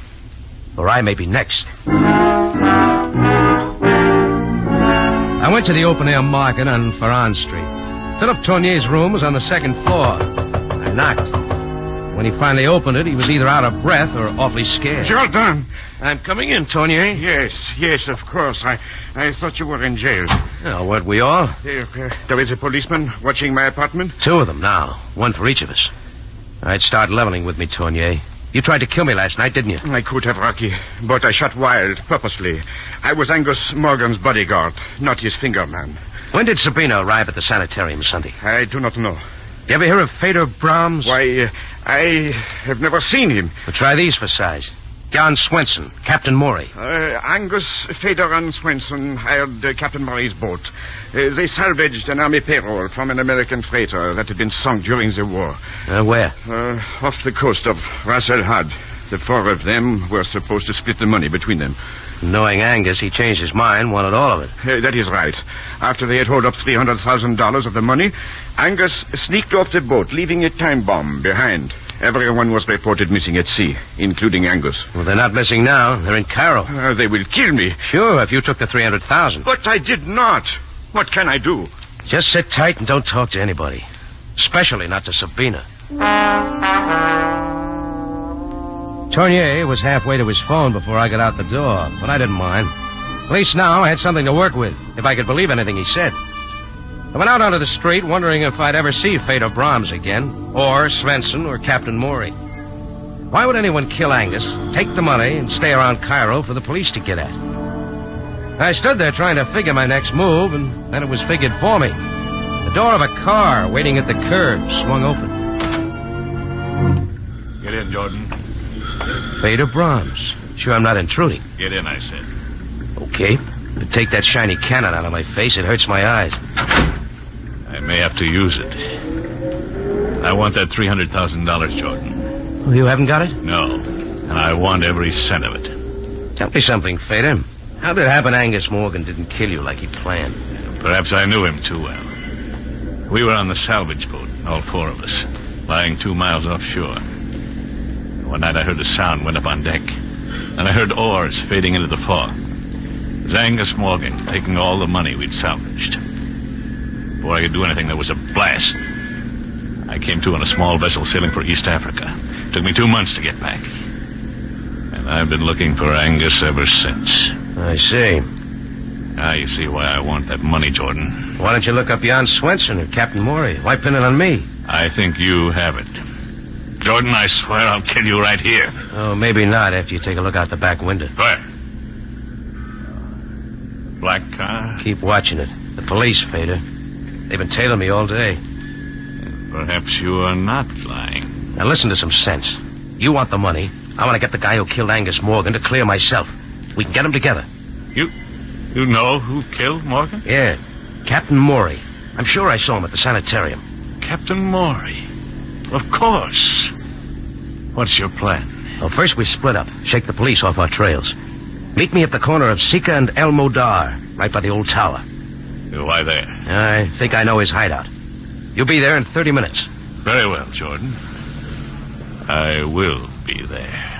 Or I may be next. I went to the open-air market on Faran Street. Philip Tournier's room was on the second floor. I knocked. When he finally opened it, he was either out of breath or awfully scared. Jordan! I'm coming in, Tournier. Yes, of course. I thought you were in jail. Oh, weren't we all? There is a policeman watching my apartment? 2 of them now. 1 for each of us. All right, start leveling with me, Tournier. You tried to kill me last night, didn't you? I could have, Rocky, but I shot wild, purposely. I was Angus Morgan's bodyguard, not his finger man. When did Sabina arrive at the sanitarium Sunday? I do not know. You ever hear of Fedor Brahms? Why, I have never seen him. Well, try these for size. Jan Swenson, Captain Morey. Angus, Fedor, and Swenson hired Captain Morey's boat. They salvaged an army payroll from an American freighter that had been sunk during the war. Where? Off the coast of Ras El Had. The 4 of them were supposed to split the money between them. Knowing Angus, he changed his mind, wanted all of it. That is right. After they had hauled up $300,000 of the money, Angus sneaked off the boat, leaving a time bomb behind. Everyone was reported missing at sea, including Angus. Well, they're not missing now. They're in Cairo. They will kill me. Sure, if you took the $300,000. But I did not. What can I do? Just sit tight and don't talk to anybody. Especially not to Sabina. Tournier was halfway to his phone before I got out the door, but I didn't mind. At least now I had something to work with, if I could believe anything he said. I went out onto the street wondering if I'd ever see Fedor Brahms again, or Svensson, or Captain Morey. Why would anyone kill Angus, take the money, and stay around Cairo for the police to get at? I stood there trying to figure my next move, and then it was figured for me. The door of a car waiting at the curb swung open. Get in, Jordan. Vader Brahms. Sure I'm not intruding. Get in, I said. Okay. But take that shiny cannon out of my face. It hurts my eyes. I may have to use it. I want that $300,000, Jordan. Oh, you haven't got it? No. And I want every cent of it. Tell me something, Vader. How did it happen Angus Morgan didn't kill you like he planned? Perhaps I knew him too well. We were on the salvage boat, all four of us, lying 2 miles offshore. One night I heard a sound, went up on deck, and I heard oars fading into the fog. It was Angus Morgan taking all the money we'd salvaged. Before I could do anything, there was a blast. I came to on a small vessel sailing for East Africa. It took me 2 months to get back. And I've been looking for Angus ever since. I see. Now you see why I want that money, Jordan. Why don't you look up Jan Swenson or Captain Maury? Why pin it on me? I think you have it. Jordan, I swear I'll kill you right here. Oh, maybe not after you take a look out the back window. Where? Black car? Keep watching it. The police, Vader. They've been tailing me all day. Perhaps you are not lying. Now listen to some sense. You want the money. I want to get the guy who killed Angus Morgan to clear myself. We can get them together. You know who killed Morgan? Yeah. Captain Maury. I'm sure I saw him at the sanitarium. Captain Maury? Of course. What's your plan? Well, first we split up. Shake the police off our trails. Meet me at the corner of Sika and El Modar, right by the old tower. Why there? I think I know his hideout. You'll be there in 30 minutes. Very well, Jordan. I will be there.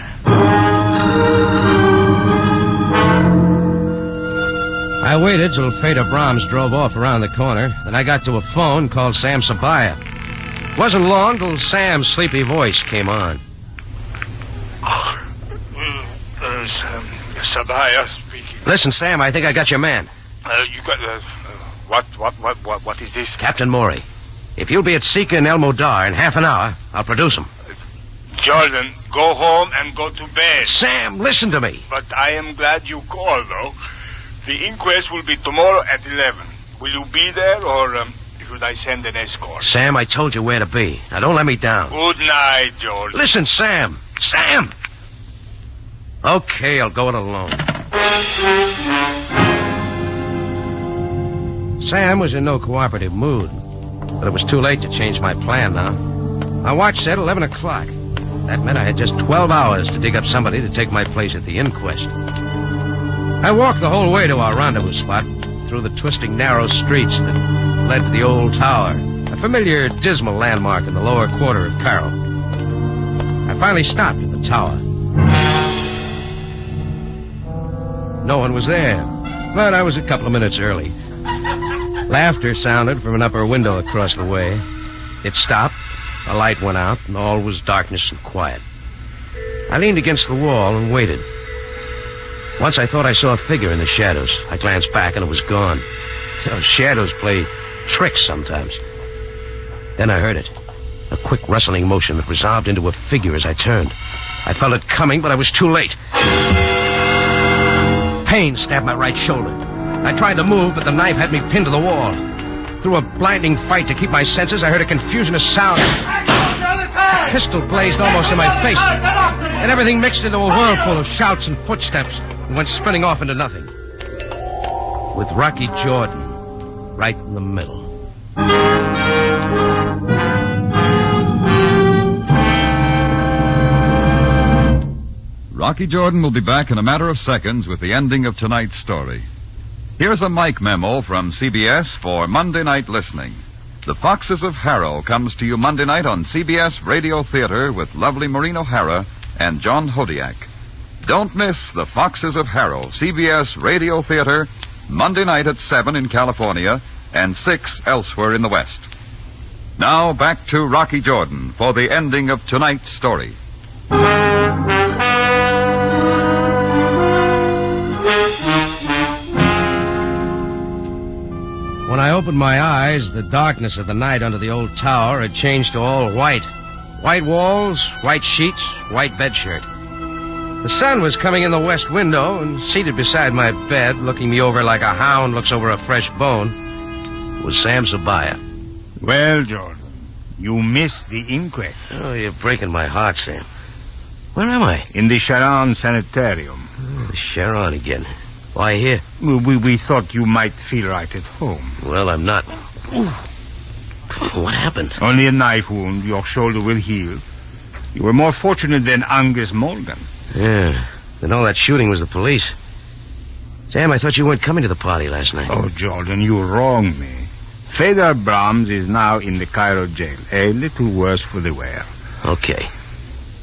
I waited till Vader Brahms drove off around the corner. Then I got to a phone, called Sam Sabaya. It wasn't long till Sam's sleepy voice came on. Sabaya speaking. Listen, Sam, I think I got your man. You got... What is this? Captain Maury. If you'll be at Sika and El Modar in half an hour, I'll produce him. Jordan, go home and go to bed. Sam, listen to me. But I am glad you called, though. The inquest will be tomorrow at 11. Will you be there, or should I send an escort? Sam, I told you where to be. Now, don't let me down. Good night, Jordan. Listen, Sam. Sam! Okay, I'll go it alone. Sam was in no cooperative mood. But it was too late to change my plan now. My watch said 11 o'clock. That meant I had just 12 hours to dig up somebody to take my place at the inquest. I walked the whole way to our rendezvous spot, through the twisting, narrow streets that led to the old tower, a familiar, dismal landmark in the lower quarter of Cairo. I finally stopped at the tower. No one was there, but I was a couple of minutes early. Laughter sounded from an upper window across the way. It stopped, a light went out, and all was darkness and quiet. I leaned against the wall and waited. Once I thought I saw a figure in the shadows. I glanced back and it was gone. Shadows play tricks sometimes. Then I heard it. A quick rustling motion that resolved into a figure as I turned. I felt it coming, but I was too late. Pain stabbed my right shoulder. I tried to move, but the knife had me pinned to the wall. Through a blinding fight to keep my senses, I heard a confusion of sound. A pistol blazed almost in my face. And everything mixed into a whirlpool of shouts and footsteps and went spinning off into nothing. With Rocky Jordan right in the middle. Rocky Jordan will be back in a matter of seconds with the ending of tonight's story. Here's a mic memo from CBS for Monday night listening. The Foxes of Harrow comes to you Monday night on CBS Radio Theater with lovely Maureen O'Hara and John Hodiak. Don't miss The Foxes of Harrow, CBS Radio Theater, Monday night at 7 in California and 6 elsewhere in the West. Now back to Rocky Jordan for the ending of tonight's story. When I opened my eyes, the darkness of the night under the old tower had changed to all white. White walls, white sheets, white bedshirt. The sun was coming in the west window, and seated beside my bed, looking me over like a hound looks over a fresh bone, was Sam Sabaya. Well, Jordan, you missed the inquest. Oh, you're breaking my heart, Sam. Where am I? In the Sharon Sanitarium. Oh, Sharon again. Why here? We thought you might feel right at home. Well, I'm not. Ooh. What happened? Only a knife wound. Your shoulder will heal. You were more fortunate than Angus Morgan. Yeah. Then all that shooting was the police. Sam, I thought you weren't coming to the party last night. Oh, Jordan, you wronged me. Feder Brahms is now in the Cairo jail. A little worse for the wear. Okay.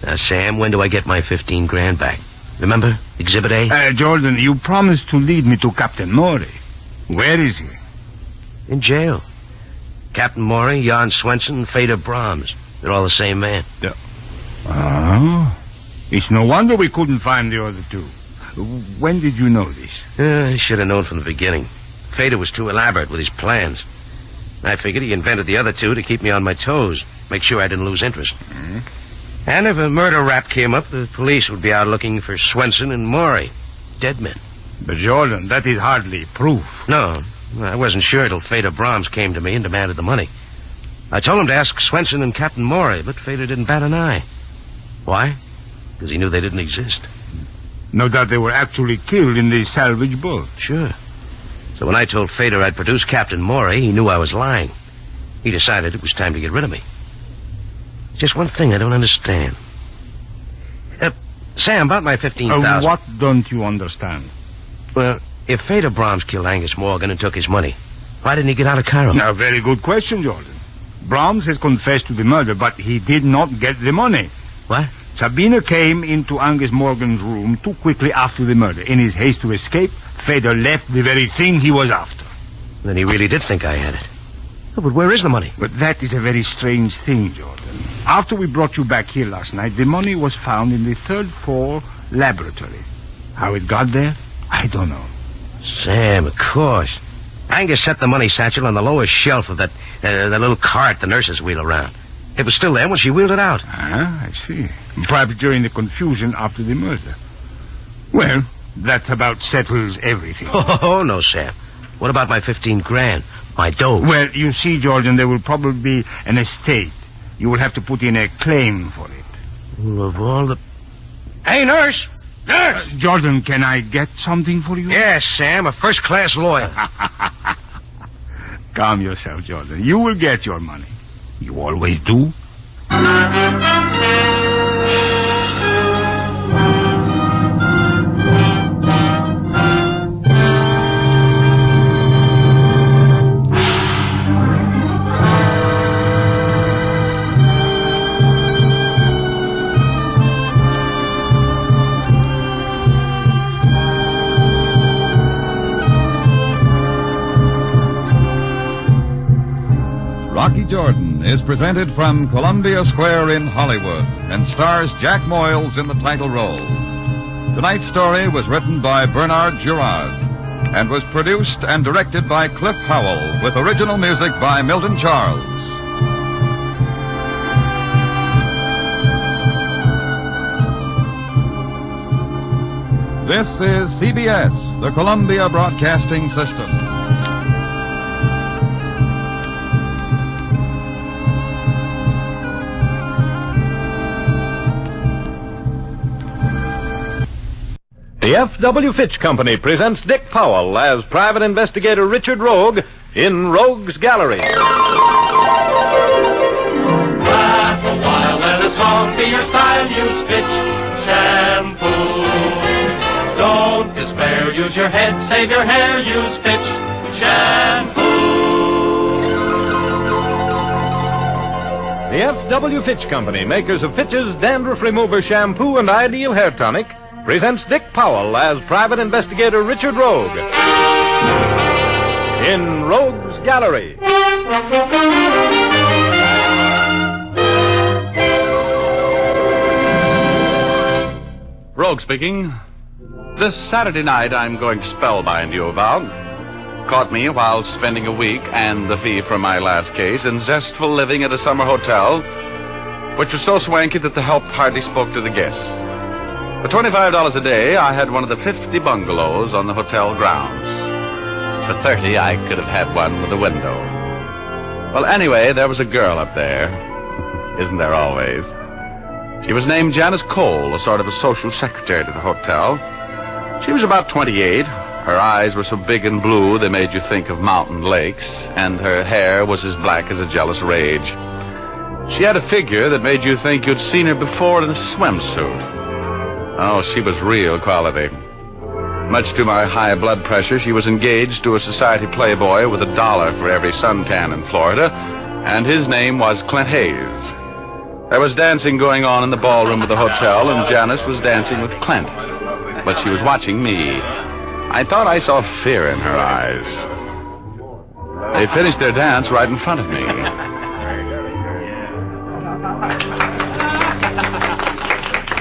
Now, Sam, when do I get my 15 grand back? Remember? Exhibit A? Jordan, you promised to lead me to Captain Maury. Where is he? In jail. Captain Maury, Jan Swenson, Feder Brahms. They're all the same man. Oh. It's no wonder we couldn't find the other two. When did you know this? I should have known from the beginning. Feder was too elaborate with his plans. I figured he invented the other two to keep me on my toes, make sure I didn't lose interest. Mm-hmm. And if a murder rap came up, the police would be out looking for Swenson and Maury. Dead men. But, Jordan, that is hardly proof. No, I wasn't sure till Feder Brahms came to me and demanded the money. I told him to ask Swenson and Captain Maury, but Feder didn't bat an eye. Why? Because he knew they didn't exist. No doubt they were actually killed in the salvage boat. Sure. So when I told Feder I'd produce Captain Maury, he knew I was lying. He decided it was time to get rid of me. Just one thing I don't understand. Sam, about my 15,000... what don't you understand? Well, if Feder Brahms killed Angus Morgan and took his money, why didn't he get out of Cairo? Now, very good question, Jordan. Brahms has confessed to the murder, but he did not get the money. What? Sabina came into Angus Morgan's room too quickly after the murder. In his haste to escape, Feder left the very thing he was after. Then he really did think I had it. Oh, but where is the money? But that is a very strange thing, Jordan. After we brought you back here last night, the money was found in the third floor laboratory. How it got there, I don't know. Sam, of course. Angus set the money satchel on the lowest shelf of that little cart the nurses wheel around. It was still there when she wheeled it out. Ah, I see. Perhaps during the confusion after the murder. Well, that about settles everything. Oh, no, Sam. What about my 15 grand? My dough? Well, you see, Jordan, there will probably be an estate. You will have to put in a claim for it. Well, of all the... Hey, nurse! Nurse! Jordan, can I get something for you? Yes, Sam, a first-class lawyer. Calm yourself, Jordan. You will get your money. You always do. Rocky Jordan is presented from Columbia Square in Hollywood and stars Jack Moyles in the title role. Tonight's story was written by Bernard Gerard and was produced and directed by Cliff Howell with original music by Milton Charles. This is CBS, the Columbia Broadcasting System. The F.W. Fitch Company presents Dick Powell as Private Investigator Richard Rogue in Rogue's Gallery. Laugh a while, let a song be your style. Use Fitch shampoo. Don't despair, use your head, save your hair. Use Fitch shampoo. The F.W. Fitch Company, makers of Fitch's Dandruff Remover Shampoo and Ideal Hair Tonic, presents Dick Powell as Private Investigator Richard Rogue in Rogue's Gallery. Rogue speaking. This Saturday night I'm going spellbind, you avowed. Caught me while spending a week and the fee from my last case in zestful living at a summer hotel, which was so swanky that the help hardly spoke to the guests. For $25 a day, I had one of the 50 bungalows on the hotel grounds. For $30, I could have had one with a window. Well, anyway, there was a girl up there. Isn't there always? She was named Janice Cole, a sort of a social secretary to the hotel. She was about 28. Her eyes were so big and blue they made you think of mountain lakes, and her hair was as black as a jealous rage. She had a figure that made you think you'd seen her before in a swimsuit. Oh, she was real quality. Much to my high blood pressure, she was engaged to a society playboy with $1 for every suntan in Florida, and his name was Clint Hayes. There was dancing going on in the ballroom of the hotel, and Janice was dancing with Clint. But she was watching me. I thought I saw fear in her eyes. They finished their dance right in front of me.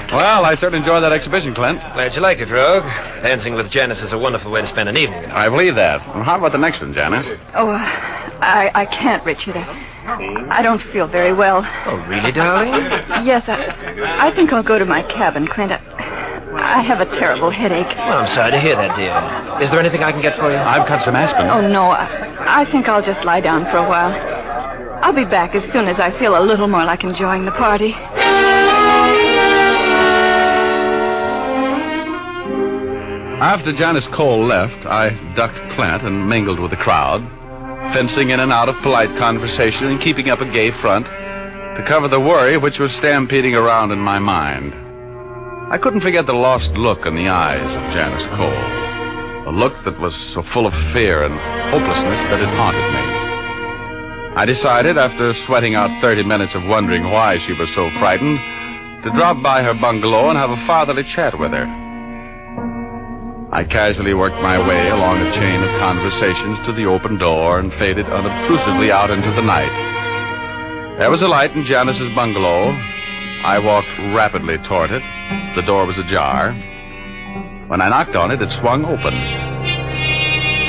Well, I certainly enjoyed that exhibition, Clint. Glad you liked it, Rogue. Dancing with Janice is a wonderful way to spend an evening. I believe that. Well, how about the next one, Janice? Oh, I can't, Richard. I don't feel very well. Oh, really, darling? Yes, I think I'll go to my cabin, Clint. I have a terrible headache. Well, I'm sorry to hear that, dear. Is there anything I can get for you? I've got some aspirin. Oh, no. I think I'll just lie down for a while. I'll be back as soon as I feel a little more like enjoying the party. After Janice Cole left, I ducked Clint and mingled with the crowd, fencing in and out of polite conversation and keeping up a gay front to cover the worry which was stampeding around in my mind. I couldn't forget the lost look in the eyes of Janice Cole, a look that was so full of fear and hopelessness that it haunted me. I decided, after sweating out 30 minutes of wondering why she was so frightened, to drop by her bungalow and have a fatherly chat with her. I casually worked my way along a chain of conversations to the open door and faded unobtrusively out into the night. There was a light in Janice's bungalow. I walked rapidly toward it. The door was ajar. When I knocked on it, it swung open.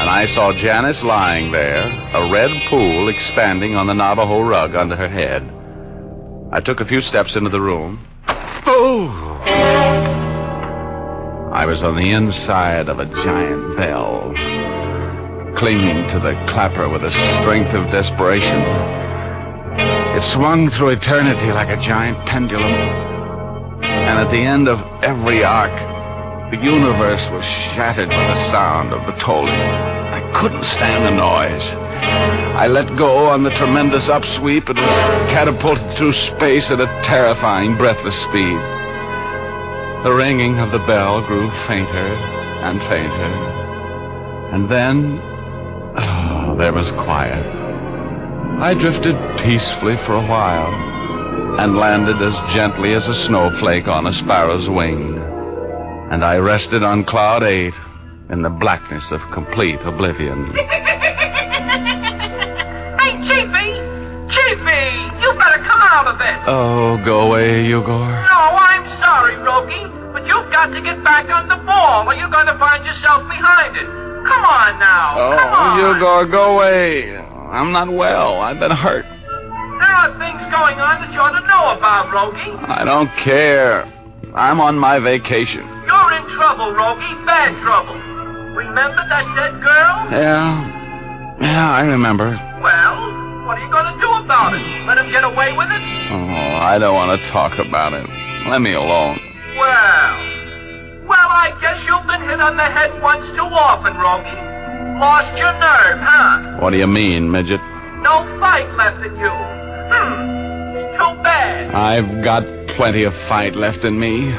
And I saw Janice lying there, a red pool expanding on the Navajo rug under her head. I took a few steps into the room. Oh! I was on the inside of a giant bell, clinging to the clapper with the strength of desperation. It swung through eternity like a giant pendulum, and at the end of every arc, the universe was shattered by the sound of the tolling. I couldn't stand the noise. I let go on the tremendous upsweep and was catapulted through space at a terrifying, breathless speed. The ringing of the bell grew fainter and fainter. And then, there was quiet. I drifted peacefully for a while and landed as gently as a snowflake on a sparrow's wing. And I rested on cloud 8 in the blackness of complete oblivion. Hey, Chiefy, you better come out of it. Oh, go away, Igor. No, I'm sorry, Rogie, but you've got to get back on the ball or you're going to find yourself behind it. Come on now. Come on. Igor, go away. I'm not well. I've been hurt. There are things going on that you ought to know about, Rogie. I don't care. I'm on my vacation. You're in trouble, Rogie. Bad trouble. Remember that dead girl? Yeah, I remember. Well, what are you going to do about it? Let him get away with it? Oh, I don't want to talk about it. Let me alone. Well, I guess you've been hit on the head once too often, Rogie. Lost your nerve, huh? What do you mean, midget? No fight left in you. It's too bad. I've got plenty of fight left in me.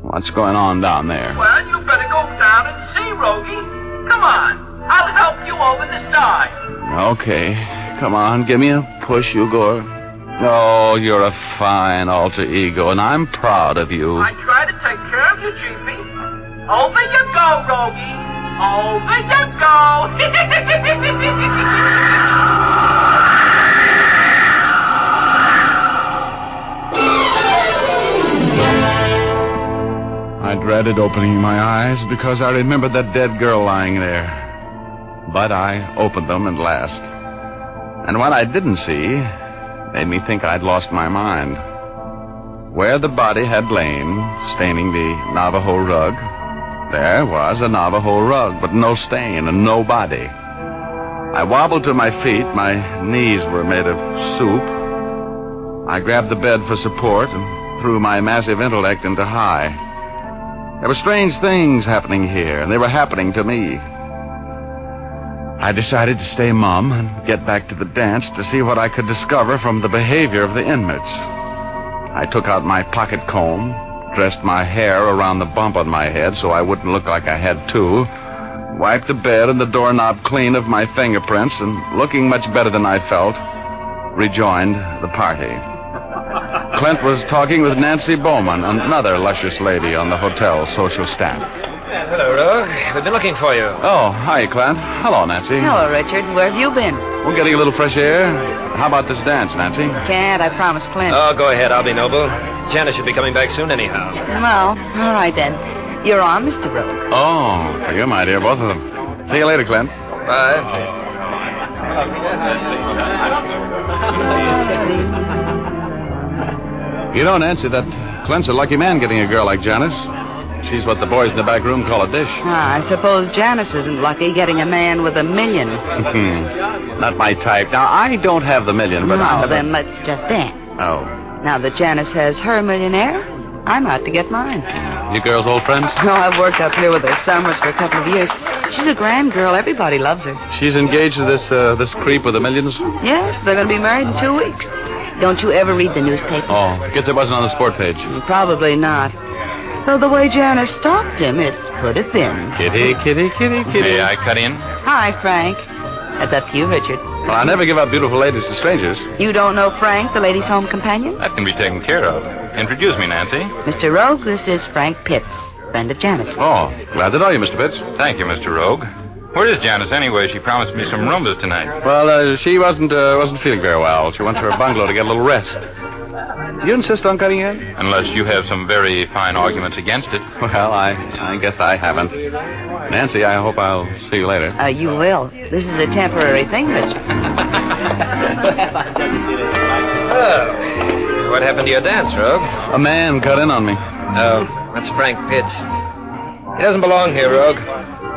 What's going on down there? Well, you better go down and see, Rogie. Come on. I'll help you over the side. Okay. Come on, give me a push, Igor. Oh, you're a fine alter ego, and I'm proud of you. I try to take care of you, Chiefy. Over you go, Rogie. Over you go. I dreaded opening my eyes because I remembered that dead girl lying there. But I opened them at last. And what I didn't see made me think I'd lost my mind. Where the body had lain, staining the Navajo rug, there was a Navajo rug, but no stain and no body. I wobbled to my feet. My knees were made of soup. I grabbed the bed for support and through my massive intellect into high. There were strange things happening here, and they were happening to me. I decided to stay mum and get back to the dance to see what I could discover from the behavior of the inmates. I took out my pocket comb, dressed my hair around the bump on my head so I wouldn't look like I had two, wiped the bed and the doorknob clean of my fingerprints, and looking much better than I felt, rejoined the party. Clint was talking with Nancy Bowman, another luscious lady on the hotel social staff. Hello, Rogue. We've been looking for you. Oh, hi, Clint. Hello, Nancy. Hello, Richard. Where have you been? We're getting a little fresh air. How about this dance, Nancy? Can't. I promised Clint. Oh, go ahead. I'll be noble. Janice should be coming back soon anyhow. Well, all right then. You're on, Mr. Rogue. Oh, for you, my dear, both of them. See you later, Clint. Bye. You know, Nancy, that Clint's a lucky man getting a girl like Janice. She's what the boys in the back room call a dish. I suppose Janice isn't lucky getting a man with $1 million. Not my type. Now, I don't have the million, but No, then let's just dance. Oh. Now that Janice has her millionaire, I'm out to get mine. You girls old friends? Oh, I've worked up here with her summers for a couple of years. She's a grand girl. Everybody loves her. She's engaged to this creep with the millions? Yes, they're going to be married in 2 weeks. Don't you ever read the newspapers? Oh, guess it wasn't on the sport page. Probably not. Though the way Janice stopped him, it could have been. Kitty. May I cut in? Hi, Frank. That's up to you, Richard. Well, I never give up beautiful ladies to strangers. You don't know Frank, the ladies' home companion? That can be taken care of. Introduce me, Nancy. Mr. Rogue, this is Frank Pitts, friend of Janice. Oh, glad to know you, Mr. Pitts. Thank you, Mr. Rogue. Where is Janice anyway? She promised me some Roombas tonight. Well, she wasn't feeling very well. She went to her bungalow to get a little rest. You insist on cutting in? Unless you have some very fine arguments against it. Well, I guess I haven't. Nancy, I hope I'll see you later. You will. This is a temporary thing, Richard. What happened to your dance, Rogue? A man cut in on me. Oh, that's Frank Pitts. He doesn't belong here, Rogue.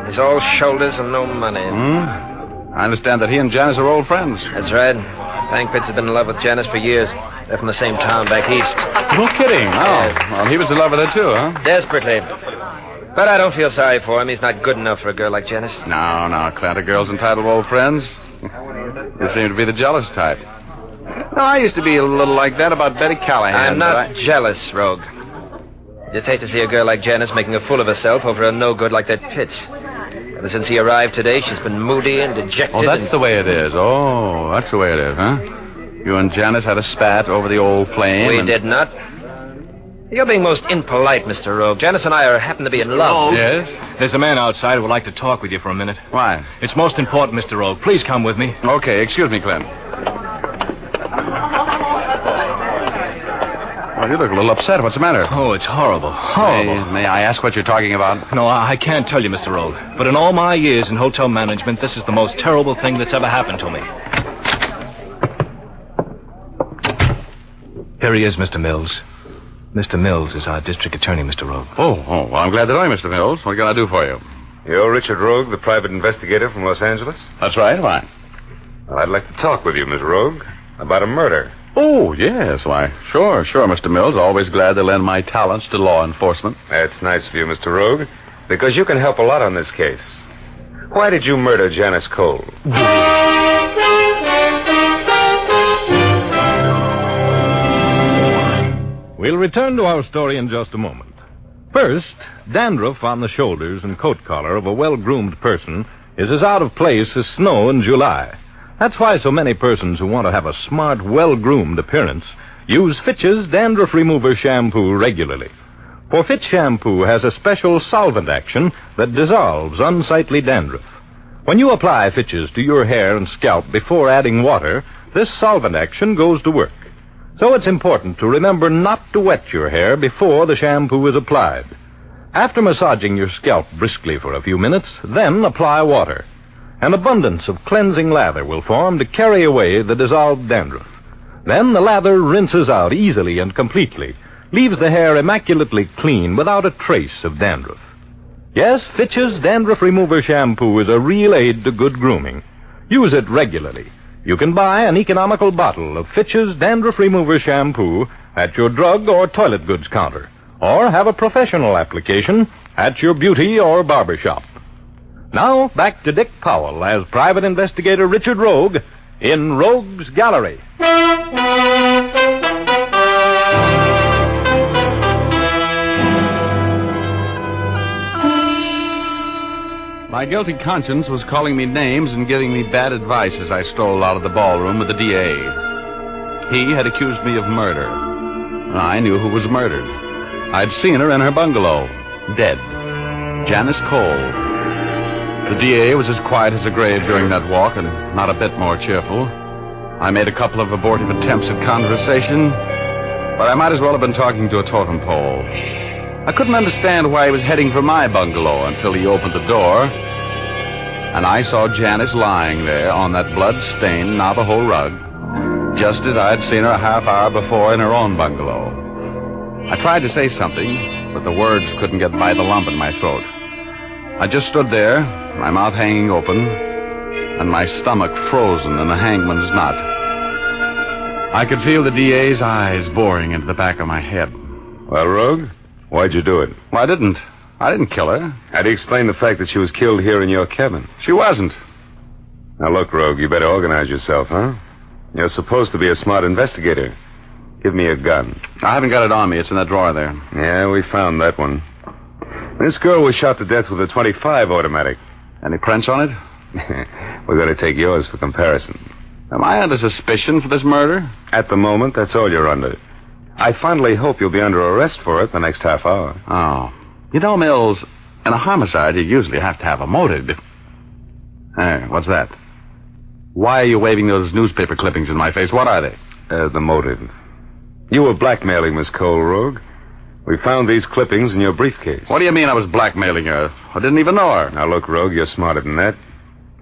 He's all shoulders and no money. I understand that he and Janice are old friends. That's right. Frank Pitts has been in love with Janice for years. They're from the same town back east. No kidding. Oh, well, he was in love with her, too, huh? Desperately. But I don't feel sorry for him. He's not good enough for a girl like Janice. No, Clint, a girl's entitled to old friends. You seem to be the jealous type. No, I used to be a little like that about Betty Callahan. I'm not jealous, Rogue. Just hate to see a girl like Janice making a fool of herself over a no-good like that Pitts. Ever since he arrived today, she's been moody and dejected. Oh, that's the way it is. Oh, that's the way it is, huh? You and Janice had a spat over the old flame. We did not. You're being most impolite, Mr. Rogue. Janice and I happen to be in love. Yes? There's a man outside who would like to talk with you for a minute. Why? It's most important, Mr. Rogue. Please come with me. Okay, excuse me, Clint. Well, you look a little upset. What's the matter? Oh, it's horrible. Horrible. May I ask what you're talking about? No, I can't tell you, Mr. Rogue. But in all my years in hotel management, this is the most terrible thing that's ever happened to me. Here he is, Mr. Mills. Mr. Mills is our district attorney, Mr. Rogue. Oh, well, I'm glad to know you, Mr. Mills. What can I do for you? You're Richard Rogue, the private investigator from Los Angeles? That's right. Why? Well, I'd like to talk with you, Miss Rogue, about a murder. Oh, yes. Why, sure, Mr. Mills. Always glad to lend my talents to law enforcement. That's nice of you, Mr. Rogue, because you can help a lot on this case. Why did you murder Janice Cole? We'll return to our story in just a moment. First, dandruff on the shoulders and coat collar of a well-groomed person is as out of place as snow in July. That's why so many persons who want to have a smart, well-groomed appearance use Fitch's Dandruff Remover Shampoo regularly. For Fitch Shampoo has a special solvent action that dissolves unsightly dandruff. When you apply Fitch's to your hair and scalp before adding water, this solvent action goes to work. So it's important to remember not to wet your hair before the shampoo is applied. After massaging your scalp briskly for a few minutes, then apply water. An abundance of cleansing lather will form to carry away the dissolved dandruff. Then the lather rinses out easily and completely, leaves the hair immaculately clean without a trace of dandruff. Yes, Fitch's Dandruff Remover Shampoo is a real aid to good grooming. Use it regularly. You can buy an economical bottle of Fitch's Dandruff Remover Shampoo at your drug or toilet goods counter, or have a professional application at your beauty or barber shop. Now, back to Dick Powell as Private Investigator Richard Rogue in Rogue's Gallery. My guilty conscience was calling me names and giving me bad advice as I strolled out of the ballroom with the DA. He had accused me of murder. I knew who was murdered. I'd seen her in her bungalow, dead. Janice Cole. The DA was as quiet as a grave during that walk and not a bit more cheerful. I made a couple of abortive attempts at conversation, but I might as well have been talking to a totem pole. I couldn't understand why he was heading for my bungalow until he opened the door, and I saw Janice lying there on that blood-stained Navajo rug, just as I'd seen her a half hour before in her own bungalow. I tried to say something, but the words couldn't get by the lump in my throat. I just stood there, my mouth hanging open, and my stomach frozen in a hangman's knot. I could feel the DA's eyes boring into the back of my head. Well, Rogue, why'd you do it? Well, I didn't kill her. How do you explain the fact that she was killed here in your cabin? She wasn't. Now, look, Rogue, you better organize yourself, huh? You're supposed to be a smart investigator. Give me a gun. I haven't got it on me. It's in that drawer there. Yeah, we found that one. This girl was shot to death with a .25 automatic. Any prints on it? We're going to take yours for comparison. Am I under suspicion for this murder? At the moment, that's all you're under. I fondly hope you'll be under arrest for it the next half hour. Oh. You know, Mills, in a homicide, you usually have to have a motive. Hey, what's that? Why are you waving those newspaper clippings in my face? What are they? The motive. You were blackmailing Miss Cole, Rogue. We found these clippings in your briefcase. What do you mean I was blackmailing her? I didn't even know her. Now, look, Rogue, you're smarter than that.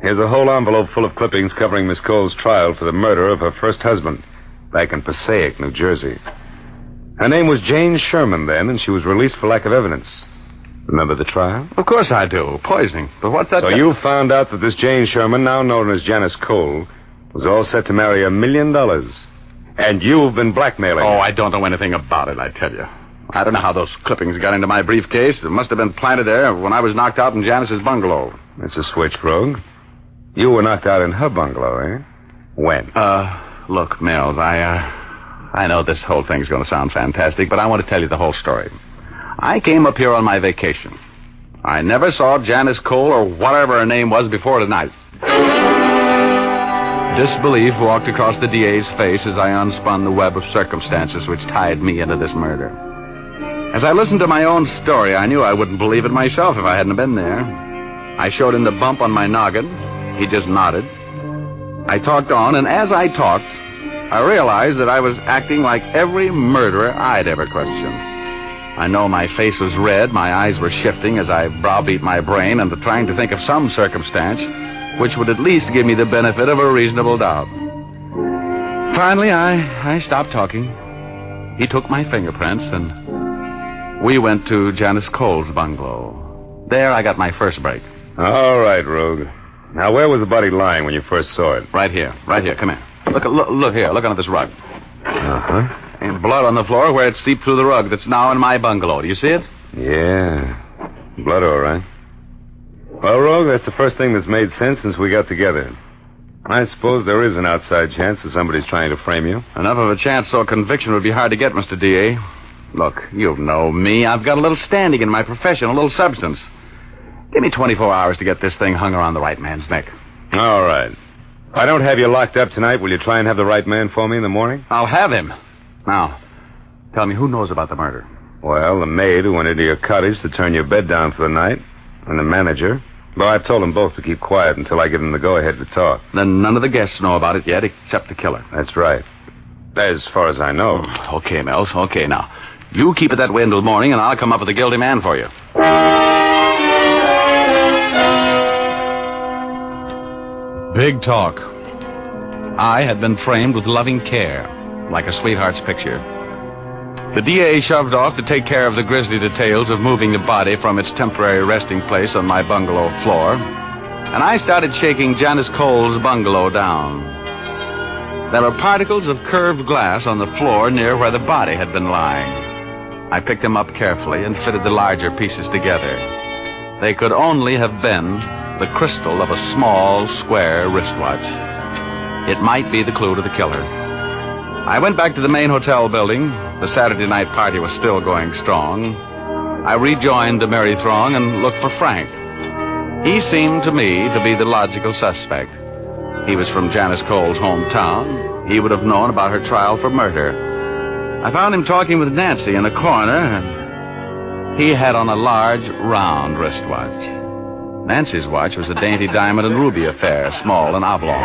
Here's a whole envelope full of clippings covering Miss Cole's trial for the murder of her first husband back in Passaic, New Jersey. Her name was Jane Sherman then, and she was released for lack of evidence. Remember the trial? Of course I do. Poisoning. But what's that? So you found out that this Jane Sherman, now known as Janice Cole, was all set to marry $1 million. And you've been blackmailing her. Oh, I don't know anything about it, I tell you. I don't know how those clippings got into my briefcase. It must have been planted there when I was knocked out in Janice's bungalow. It's a switch, Rogue. You were knocked out in her bungalow, eh? When? Look, Mills, I know this whole thing's going to sound fantastic, but I want to tell you the whole story. I came up here on my vacation. I never saw Janice Cole or whatever her name was before tonight. Disbelief walked across the DA's face as I unspun the web of circumstances which tied me into this murder. As I listened to my own story, I knew I wouldn't believe it myself if I hadn't been there. I showed him the bump on my noggin. He just nodded. I talked on, and as I talked, I realized that I was acting like every murderer I'd ever questioned. I know my face was red, my eyes were shifting as I browbeat my brain into trying to think of some circumstance which would at least give me the benefit of a reasonable doubt. Finally, I stopped talking. He took my fingerprints, and we went to Janice Cole's bungalow. There I got my first break. All right, Rogue. Now, where was the body lying when you first saw it? Right here. Come here. Look here. Look under this rug. Uh-huh. And blood on the floor where it seeped through the rug that's now in my bungalow. Do you see it? Yeah. Blood, all right. Well, Rogue, that's the first thing that's made sense since we got together. I suppose there is an outside chance that somebody's trying to frame you. Enough of a chance so a conviction would be hard to get, Mr. D.A. Look, you know me. I've got a little standing in my profession, a little substance. Give me 24 hours to get this thing hung around the right man's neck. All right. If I don't have you locked up tonight, will you try and have the right man for me in the morning? I'll have him. Now, tell me, who knows about the murder? Well, the maid who went into your cottage to turn your bed down for the night, and the manager. Well, I've told them both to keep quiet until I give them the go-ahead to talk. Then none of the guests know about it yet, except the killer. That's right. As far as I know. Okay, Mills. Okay, now. You keep it that way until morning, and I'll come up with a guilty man for you. Big talk. I had been framed with loving care, like a sweetheart's picture. The DA shoved off to take care of the grisly details of moving the body from its temporary resting place on my bungalow floor, and I started shaking Janice Cole's bungalow down. There were particles of curved glass on the floor near where the body had been lying. I picked them up carefully and fitted the larger pieces together. They could only have been the crystal of a small, square wristwatch. It might be the clue to the killer. I went back to the main hotel building. The Saturday night party was still going strong. I rejoined the merry throng and looked for Frank. He seemed to me to be the logical suspect. He was from Janice Cole's hometown. He would have known about her trial for murder. I found him talking with Nancy in a corner, and he had on a large, round wristwatch. Nancy's watch was a dainty diamond and ruby affair, small and oblong.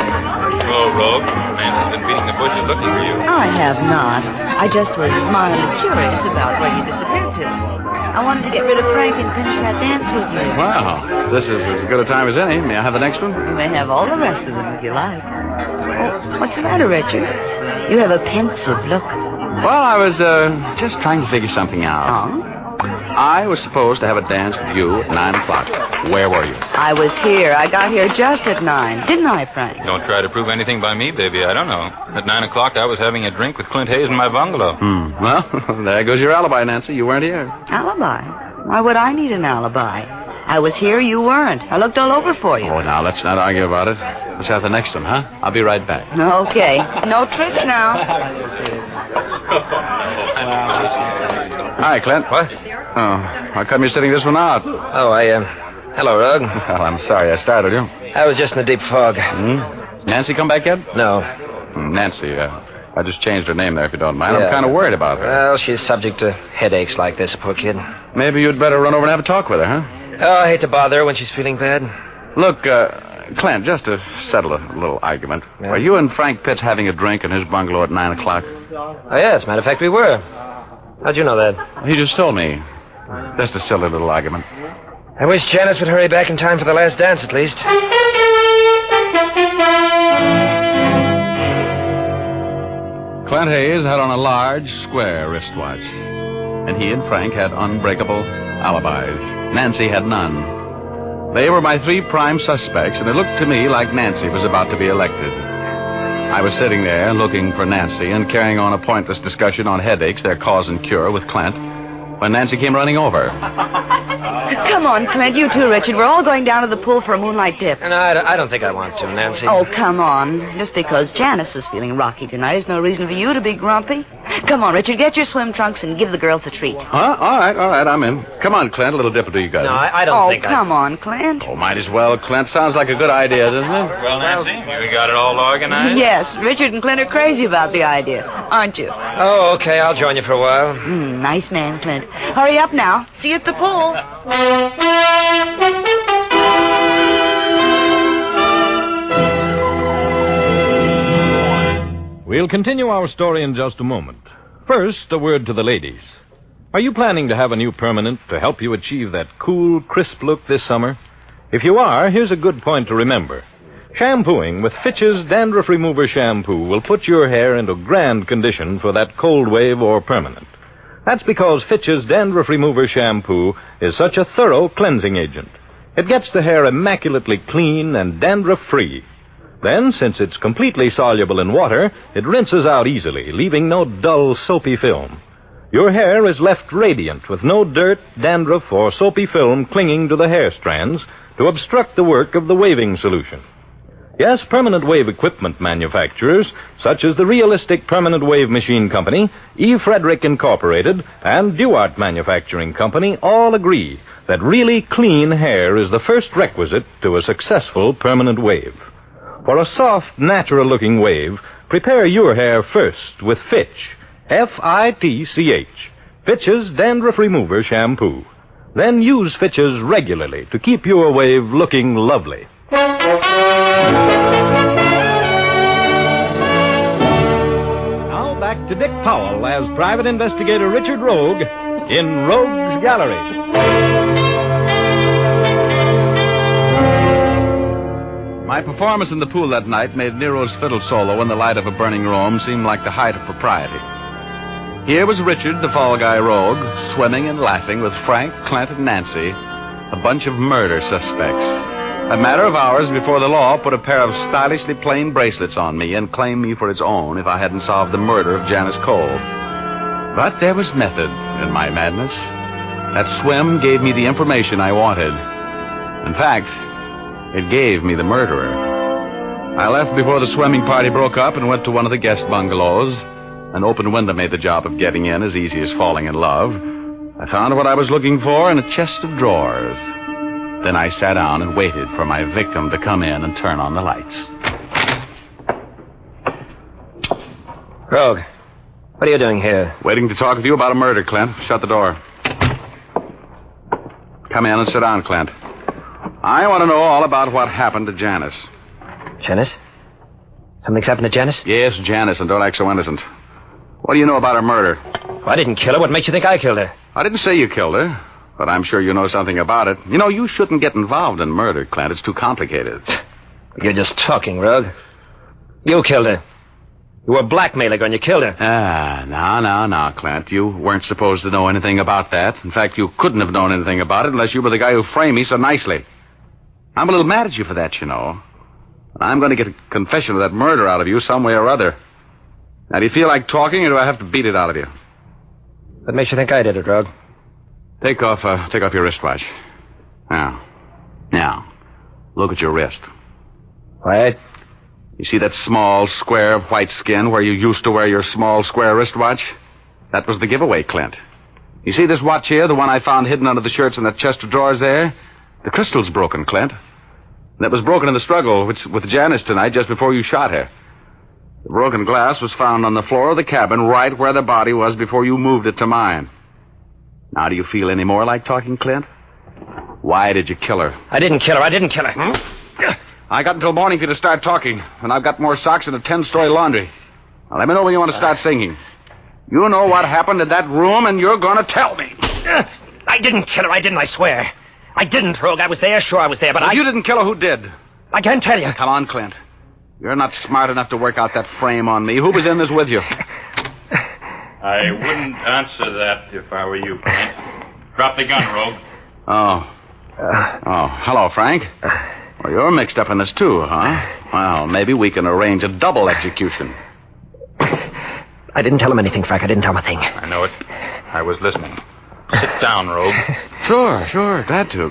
Oh, Rogue, Nancy's been beating the bushes looking for you. I have not. I just was mildly curious about where you disappeared to. I wanted to get rid of Frank and finish that dance with you. Wow, this is as good a time as any. May I have the next one? You may have all the rest of them if you like. Oh, what's the matter, Richard? You have a pensive look. Well, I was just trying to figure something out. Oh? I was supposed to have a dance with you at 9 o'clock. Where were you? I was here. I got here just at 9. Didn't I, Frank? Don't try to prove anything by me, baby. I don't know. At 9 o'clock, I was having a drink with Clint Hayes in my bungalow. Well, there goes your alibi, Nancy. You weren't here. Alibi? Why would I need an alibi? I was here, you weren't. I looked all over for you. Oh, now, let's not argue about it. Let's have the next one, huh? I'll be right back. Okay. No tricks now. Hi, Clint. What? Oh, how come you're sitting this one out? Oh, hello, Rug. Well, I'm sorry I startled you. I was just in a deep fog. Nancy come back yet? No. Nancy, I just changed her name there, if you don't mind. Yeah. I'm kind of worried about her. Well, she's subject to headaches like this, poor kid. Maybe you'd better run over and have a talk with her, huh? Oh, I hate to bother her when she's feeling bad. Look, Clint, just to settle a little argument, were you and Frank Pitts having a drink in his bungalow at 9 o'clock? Oh, yes. Matter of fact, we were. How'd you know that? He just told me. Just a silly little argument. I wish Janice would hurry back in time for the last dance, at least. Clint Hayes had on a large, square wristwatch. And he and Frank had unbreakable alibis. Nancy had none. They were my three prime suspects, and it looked to me like Nancy was about to be elected. I was sitting there looking for Nancy and carrying on a pointless discussion on headaches, their cause and cure, with Clint, when Nancy came running over. Come on, Clint. You too, Richard. We're all going down to the pool for a moonlight dip. And I don't think I want to, Nancy. Oh, come on. Just because Janice is feeling rocky tonight is no reason for you to be grumpy. Come on, Richard. Get your swim trunks and give the girls a treat. Huh? All right. I'm in. Come on, Clint. A little dip or two you got. No, I don't think come on, Clint. Oh, might as well, Clint. Sounds like a good idea, doesn't it? Well, Nancy, you got it all organized? Yes, Richard and Clint are crazy about the idea, aren't you? Oh, okay. I'll join you for a while. Nice man, Clint. Hurry up now. See you at the pool. We'll continue our story in just a moment. First, a word to the ladies. Are you planning to have a new permanent to help you achieve that cool, crisp look this summer? If you are, here's a good point to remember. Shampooing with Fitch's Dandruff Remover Shampoo will put your hair into grand condition for that cold wave or permanent. That's because Fitch's Dandruff Remover Shampoo is such a thorough cleansing agent. It gets the hair immaculately clean and dandruff-free. Then, since it's completely soluble in water, it rinses out easily, leaving no dull, soapy film. Your hair is left radiant with no dirt, dandruff, or soapy film clinging to the hair strands to obstruct the work of the waving solution. Yes, permanent wave equipment manufacturers, such as the Realistic Permanent Wave Machine Company, E. Frederick Incorporated, and Duart Manufacturing Company, all agree that really clean hair is the first requisite to a successful permanent wave. For a soft, natural-looking wave, prepare your hair first with Fitch, F-I-T-C-H, Fitch's Dandruff Remover Shampoo. Then use Fitch's regularly to keep your wave looking lovely. Now back to Dick Powell as private investigator Richard Rogue in Rogue's Gallery. My performance in the pool that night made Nero's fiddle solo in the light of a burning room seem like the height of propriety. Here was Richard, the fall guy rogue, swimming and laughing with Frank, Clint, and Nancy, a bunch of murder suspects. A matter of hours before the law put a pair of stylishly plain bracelets on me and claimed me for its own if I hadn't solved the murder of Janice Cole. But there was method in my madness. That swim gave me the information I wanted. In fact, it gave me the murderer. I left before the swimming party broke up and went to one of the guest bungalows. An open window made the job of getting in as easy as falling in love. I found what I was looking for in a chest of drawers. Then I sat down and waited for my victim to come in and turn on the lights. Rogue, what are you doing here? Waiting to talk with you about a murder, Clint. Shut the door. Come in and sit down, Clint. I want to know all about what happened to Janice. Janice? Something's happened to Janice? Yes, Janice, and don't act so innocent. What do you know about her murder? Well, I didn't kill her. What makes you think I killed her? I didn't say you killed her, but I'm sure you know something about it. You know, you shouldn't get involved in murder, Clint. It's too complicated. You're just talking, Rogue. You killed her. You were blackmailing her and you killed her. No, Clint. You weren't supposed to know anything about that. In fact, you couldn't have known anything about it unless you were the guy who framed me so nicely. I'm a little mad at you for that, you know. I'm going to get a confession of that murder out of you some way or other. Now, do you feel like talking, or do I have to beat it out of you? What makes you think I did it, Rogue? Take off your wristwatch. Now, look at your wrist. What? You see that small square of white skin where you used to wear your small square wristwatch? That was the giveaway, Clint. You see this watch here, the one I found hidden under the shirts in that chest of drawers there? The crystal's broken, Clint. That was broken in the struggle with Janice tonight just before you shot her. The broken glass was found on the floor of the cabin right where the body was before you moved it to mine. Now, do you feel any more like talking, Clint? Why did you kill her? I didn't kill her. I got until morning for you to start talking, and I've got more socks in a 10-story laundry. Now, let me know when you want to start singing. You know what happened in that room, and you're going to tell me. I didn't kill her. I swear. I didn't, Rogue. I was there. Sure, I was there, but if you didn't kill her, who did? I can't tell you. Come on, Clint. You're not smart enough to work out that frame on me. Who was in this with you? I wouldn't answer that if I were you, Clint. Drop the gun, Rogue. Hello, Frank. Well, you're mixed up in this, too, huh? Well, maybe we can arrange a double execution. I didn't tell him anything, Frank. I didn't tell him a thing. I know it. I was listening. Sit down, Rogue. Sure. Glad to.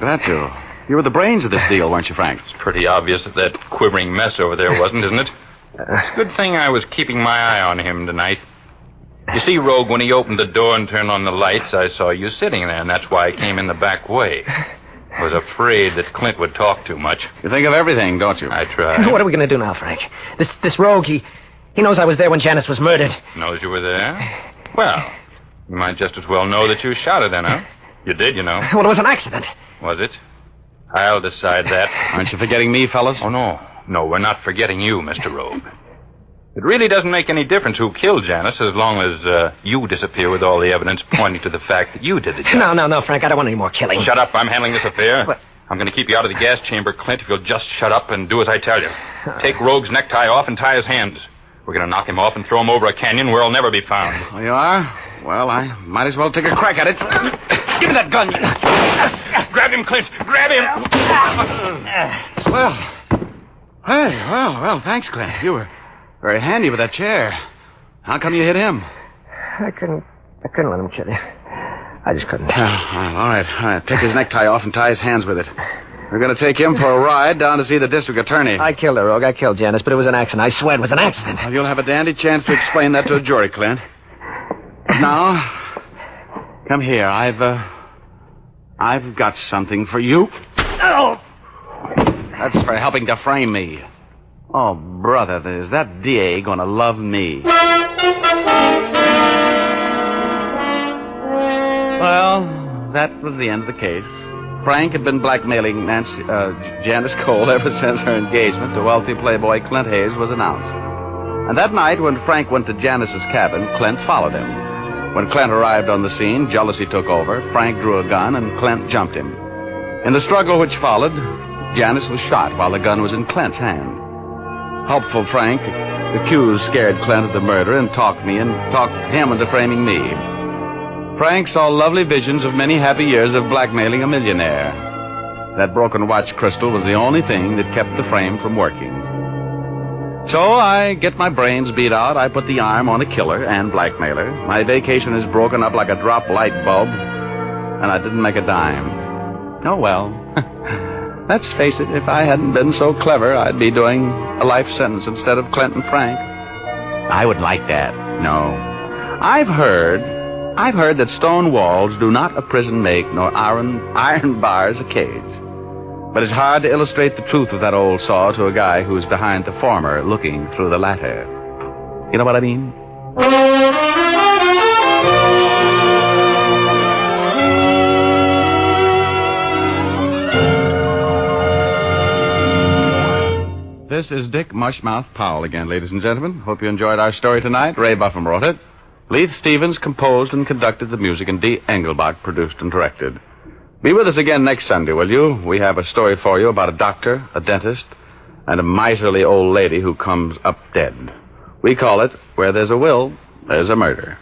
You were the brains of this deal, weren't you, Frank? It's pretty obvious that quivering mess over there wasn't, isn't it? It's a good thing I was keeping my eye on him tonight. You see, Rogue, when he opened the door and turned on the lights, I saw you sitting there, and that's why I came in the back way. I was afraid that Clint would talk too much. You think of everything, don't you? I try. What are we going to do now, Frank? This Rogue, he knows I was there when Janice was murdered. Knows you were there? Well, you might just as well know that you shot her then, huh? You did, you know. Well, it was an accident. Was it? I'll decide that. Aren't you forgetting me, fellas? Oh, no. No, we're not forgetting you, Mr. Rogue. It really doesn't make any difference who killed Janice as long as you disappear with all the evidence pointing to the fact that you did the job. No, Frank. I don't want any more killing. Shut up. I'm handling this affair. What? I'm going to keep you out of the gas chamber, Clint, if you'll just shut up and do as I tell you. Take Rogue's necktie off and tie his hands. We're going to knock him off and throw him over a canyon where he'll never be found. Oh, you are? Well, I might as well take a crack at it. Give me that gun. Grab him, Clint. Grab him. Well, thanks, Clint. You were very handy with that chair. How come you hit him? I couldn't let him kill you. I just couldn't. All right. Take his necktie off and tie his hands with it. We're going to take him for a ride down to see the district attorney. I killed her, Rogue. I killed Janice, but it was an accident. I swear it was an accident. Well, you'll have a dandy chance to explain that to a jury, Clint. Now, come here. I've got something for you. Oh! That's for helping to frame me. Oh, brother, is that DA going to love me? Well, that was the end of the case. Frank had been blackmailing Janice Cole ever since her engagement to wealthy playboy Clint Hayes was announced. And that night, when Frank went to Janice's cabin, Clint followed him. When Clint arrived on the scene, jealousy took over. Frank drew a gun, and Clint jumped him. In the struggle which followed, Janice was shot while the gun was in Clint's hand. Helpful Frank accused scared Clint of the murder and talked him into framing me. Frank saw lovely visions of many happy years of blackmailing a millionaire. That broken watch crystal was the only thing that kept the frame from working. So I get my brains beat out. I put the arm on a killer and blackmailer. My vacation is broken up like a drop light bulb, and I didn't make a dime. Oh, well. Let's face it, if I hadn't been so clever, I'd be doing a life sentence instead of Clinton Frank. I would like that. No. I've heard that stone walls do not a prison make, nor iron bars a cage. But it's hard to illustrate the truth of that old saw to a guy who's behind the former looking through the latter. You know what I mean? This is Dick Mushmouth Powell again, ladies and gentlemen. Hope you enjoyed our story tonight. Ray Buffum wrote it. Leith Stevens composed and conducted the music, and Dee Engelbach produced and directed. Be with us again next Sunday, will you? We have a story for you about a doctor, a dentist, and a miserly old lady who comes up dead. We call it, Where There's a Will, There's a Murder.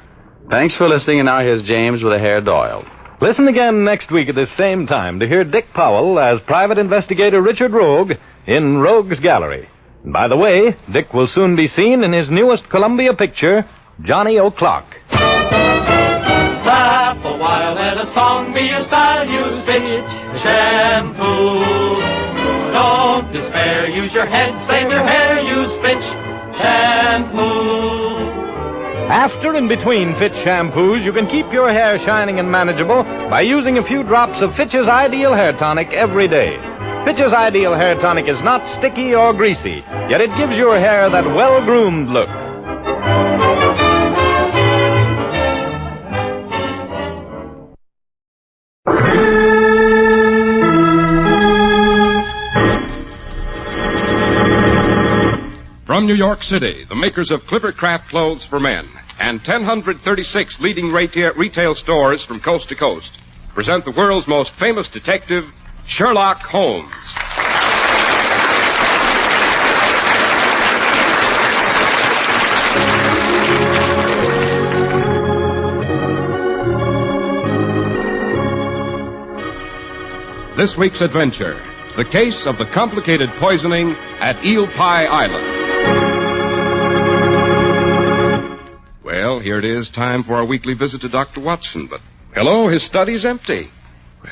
Thanks for listening, and now here's James with a hair Doyle. Listen again next week at this same time to hear Dick Powell as Private Investigator Richard Rogue in Rogue's Gallery. And by the way, Dick will soon be seen in his newest Columbia picture, Johnny O'Clock. Laugh a while, let a song be your style. Use Fitch shampoo. Don't despair, use your head, save your hair. Use Fitch shampoo. After and between Fitch shampoos, you can keep your hair shining and manageable by using a few drops of Fitch's Ideal Hair Tonic every day. Fitch's Ideal Hair Tonic is not sticky or greasy, yet it gives your hair that well-groomed look. From New York City, the makers of Clippercraft clothes for men and 1,036 leading retail stores from coast to coast present the world's most famous detective, Sherlock Holmes. This week's adventure, the case of the complicated poisoning at Eel Pie Island. Well, here it is, time for our weekly visit to Dr. Watson, but hello, his study's empty.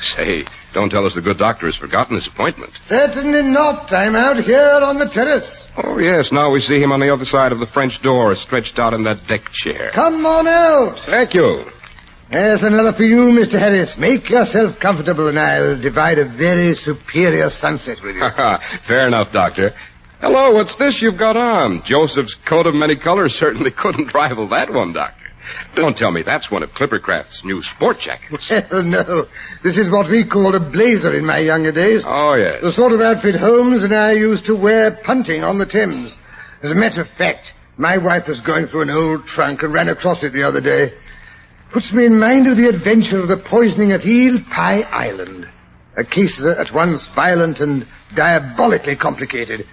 Say, don't tell us the good doctor has forgotten his appointment. Certainly not. I'm out here on the terrace. Oh, yes, now we see him on the other side of the French door, stretched out in that deck chair. Come on out. Thank you. There's another for you, Mr. Harris. Make yourself comfortable, and I'll divide a very superior sunset with you. Fair enough, Doctor. Hello, what's this you've got on? Joseph's coat of many colors certainly couldn't rival that one, Doctor. Don't tell me that's one of Clippercraft's new sport jackets. Hell, no. This is what we called a blazer in my younger days. Oh, yes. The sort of outfit Holmes and I used to wear punting on the Thames. As a matter of fact, my wife was going through an old trunk and ran across it the other day. Puts me in mind of the adventure of the poisoning at Eel Pie Island. A case at once violent and diabolically complicated.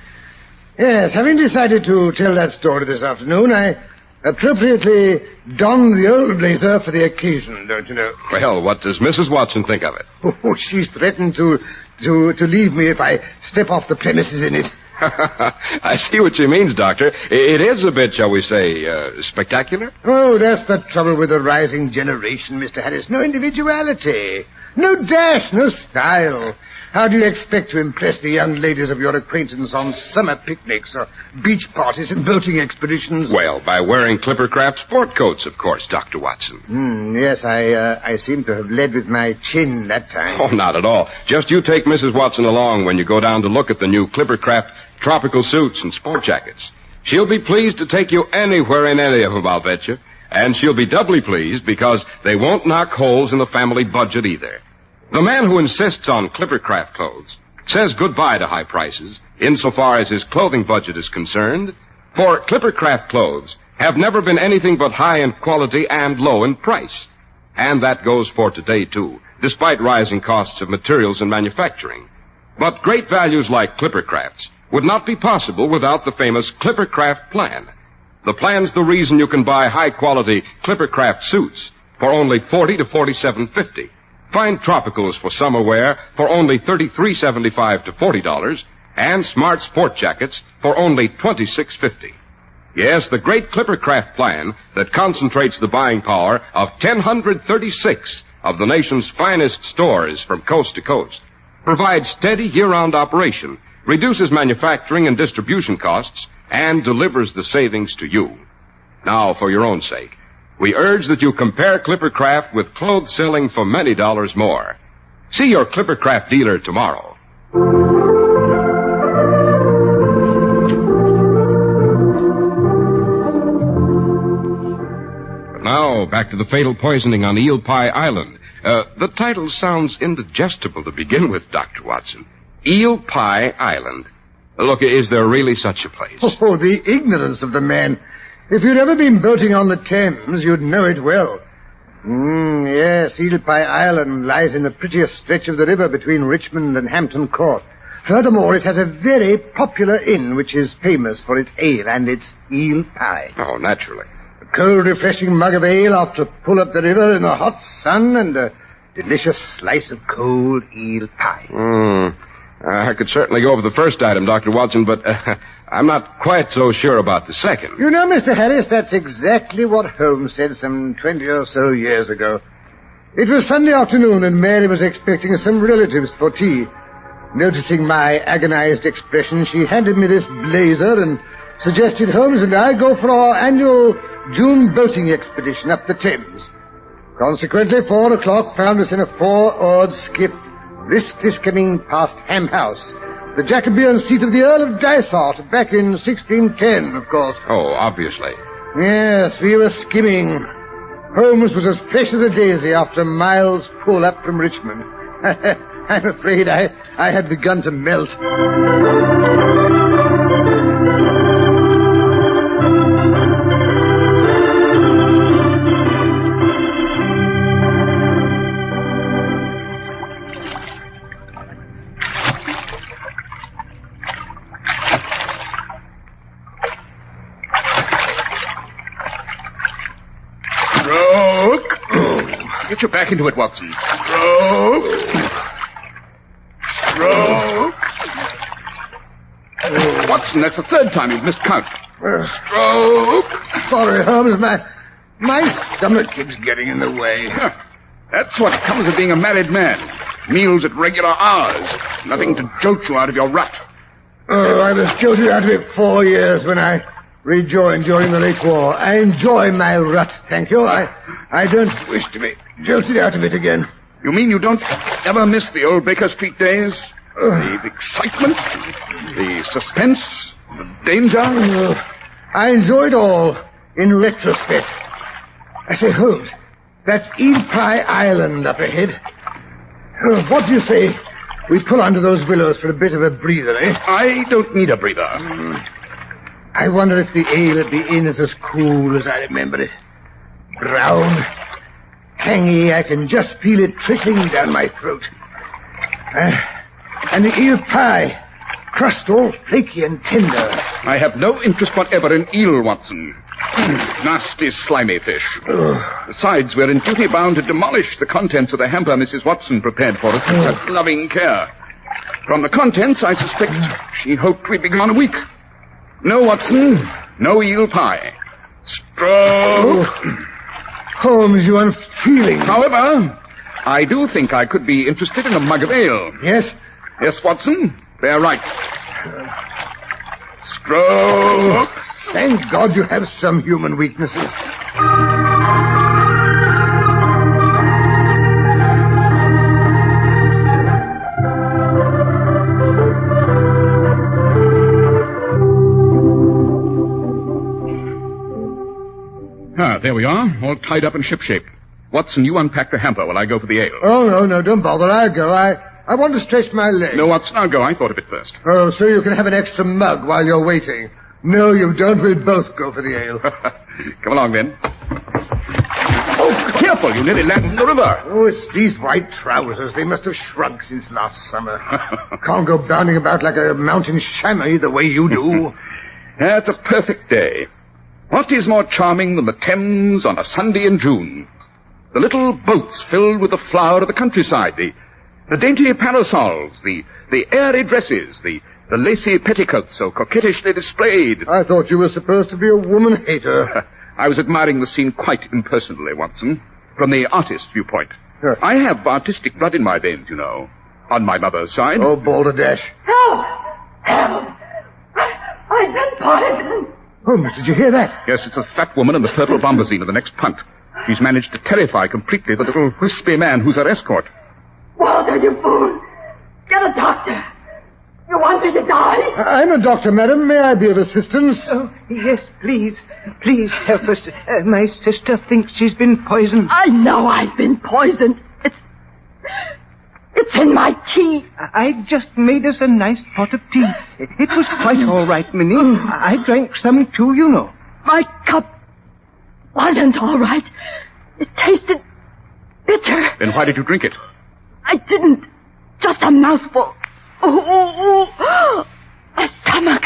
Yes, having decided to tell that story this afternoon, I appropriately donned the old blazer for the occasion, don't you know? Well, what does Mrs. Watson think of it? Oh, she's threatened to leave me if I step off the premises in it. I see what she means, Doctor. It is a bit, shall we say, spectacular? Oh, that's the trouble with the rising generation, Mr. Harris. No individuality. No dash, no style. How do you expect to impress the young ladies of your acquaintance on summer picnics or beach parties and boating expeditions? Well, by wearing Clippercraft sport coats, of course, Dr. Watson. Yes, I seem to have led with my chin that time. Oh, not at all. Just you take Mrs. Watson along when you go down to look at the new Clippercraft tropical suits and sport jackets. She'll be pleased to take you anywhere in any of them, I'll bet you. And she'll be doubly pleased because they won't knock holes in the family budget either. The man who insists on Clippercraft clothes says goodbye to high prices insofar as his clothing budget is concerned, for Clippercraft clothes have never been anything but high in quality and low in price. And that goes for today, too, despite rising costs of materials and manufacturing. But great values like Clippercraft's would not be possible without the famous Clippercraft plan. The plan's the reason you can buy high-quality Clippercraft suits for only $40 to $47.50. Find tropicals for summer wear for only $33.75 to $40, and smart sport jackets for only $26.50. Yes, the great Clippercraft plan that concentrates the buying power of 1,036 of the nation's finest stores from coast to coast provides steady year-round operation, reduces manufacturing and distribution costs, and delivers the savings to you. Now, for your own sake, we urge that you compare Clippercraft with clothes selling for many dollars more. See your Clippercraft dealer tomorrow. But now, back to the fatal poisoning on Eel Pie Island. The title sounds indigestible to begin with, Dr. Watson. Eel Pie Island. Look, is there really such a place? Oh, the ignorance of the man. If you'd ever been boating on the Thames, you'd know it well. Yes, Eel Pie Island lies in the prettiest stretch of the river between Richmond and Hampton Court. Furthermore, it has a very popular inn which is famous for its ale and its eel pie. Oh, naturally. A cold, refreshing mug of ale after a pull up the river in the hot sun and a delicious slice of cold eel pie. I could certainly go over the first item, Dr. Watson, but I'm not quite so sure about the second. You know, Mr. Harris, that's exactly what Holmes said some 20 or so years ago. It was Sunday afternoon, and Mary was expecting some relatives for tea. Noticing my agonized expression, she handed me this blazer and suggested Holmes and I go for our annual June boating expedition up the Thames. Consequently, 4 o'clock found us in a 4-oared skiff, briskly skimming past Ham House, the Jacobean seat of the Earl of Dysart, back in 1610, of course. Oh, obviously. Yes, we were skimming. Holmes was as fresh as a daisy after Miles' pull up from Richmond. I'm afraid I had begun to melt. Get your back into it, Watson. Stroke. Watson, that's the third time you've missed count. Stroke. Sorry, Holmes. My stomach keeps getting in the way. That's what comes of being a married man. Meals at regular hours. Nothing to jolt you out of your rut. Oh, I was jolted out of it 4 years when I rejoined during the late war. I enjoy my rut, thank you. I don't wish to be jolted out of it again. You mean you don't ever miss the old Baker Street days? The excitement, the suspense, the danger? I enjoy it all in retrospect. I say, Holmes, that's Eel Pie Island up ahead. What do you say we pull under those willows for a bit of a breather, eh? I don't need a breather. I wonder if the ale at the inn is as cool as I remember it. Brown, tangy, I can just feel it trickling down my throat. And the eel pie, crust all flaky and tender. I have no interest whatever in eel, Watson. Nasty, slimy fish. Besides, we're in duty bound to demolish the contents of the hamper Mrs. Watson prepared for us with such loving care. From the contents, I suspect she hoped we'd be gone a week. No, Watson, no eel pie. Stroke. Holmes, you unfeeling. However, I do think I could be interested in a mug of ale. Yes? Yes, Watson, they're right. Stroke. Thank God you have some human weaknesses. There we are, all tied up in shipshape. Watson, you unpack the hamper while I go for the ale. Oh, no, don't bother. I'll go. I want to stretch my legs. No, Watson, I'll go. I thought of it first. Oh, so you can have an extra mug while you're waiting. No, you don't. We'll both go for the ale. Come along, then. Oh, careful. You nearly landed in the river. Oh, it's these white trousers. They must have shrunk since last summer. Can't go bounding about like a mountain chamois the way you do. That's a perfect day. What is more charming than the Thames on a Sunday in June? The little boats filled with the flower of the countryside, the dainty parasols, the airy dresses, the lacy petticoats so coquettishly displayed. I thought you were supposed to be a woman-hater. I was admiring the scene quite impersonally, Watson, from the artist's viewpoint. I have artistic blood in my veins, you know, on my mother's side. Oh, balderdash. Help! Help! I've been poisoned. Holmes, did you hear that? Yes, it's a fat woman in the purple bombazine of the next punt. She's managed to terrify completely the little wispy man who's her escort. Walter, you fool! Get a doctor! You want me to die? I'm a doctor, madam. May I be of assistance? Oh, yes, please. Please help us. My sister thinks she's been poisoned. I know I've been poisoned. It's in my tea. I just made us a nice pot of tea. It was quite all right, Minnie. I drank some too, you know. My cup wasn't all right. It tasted bitter. Then why did you drink it? I didn't. Just a mouthful. Oh, my stomach.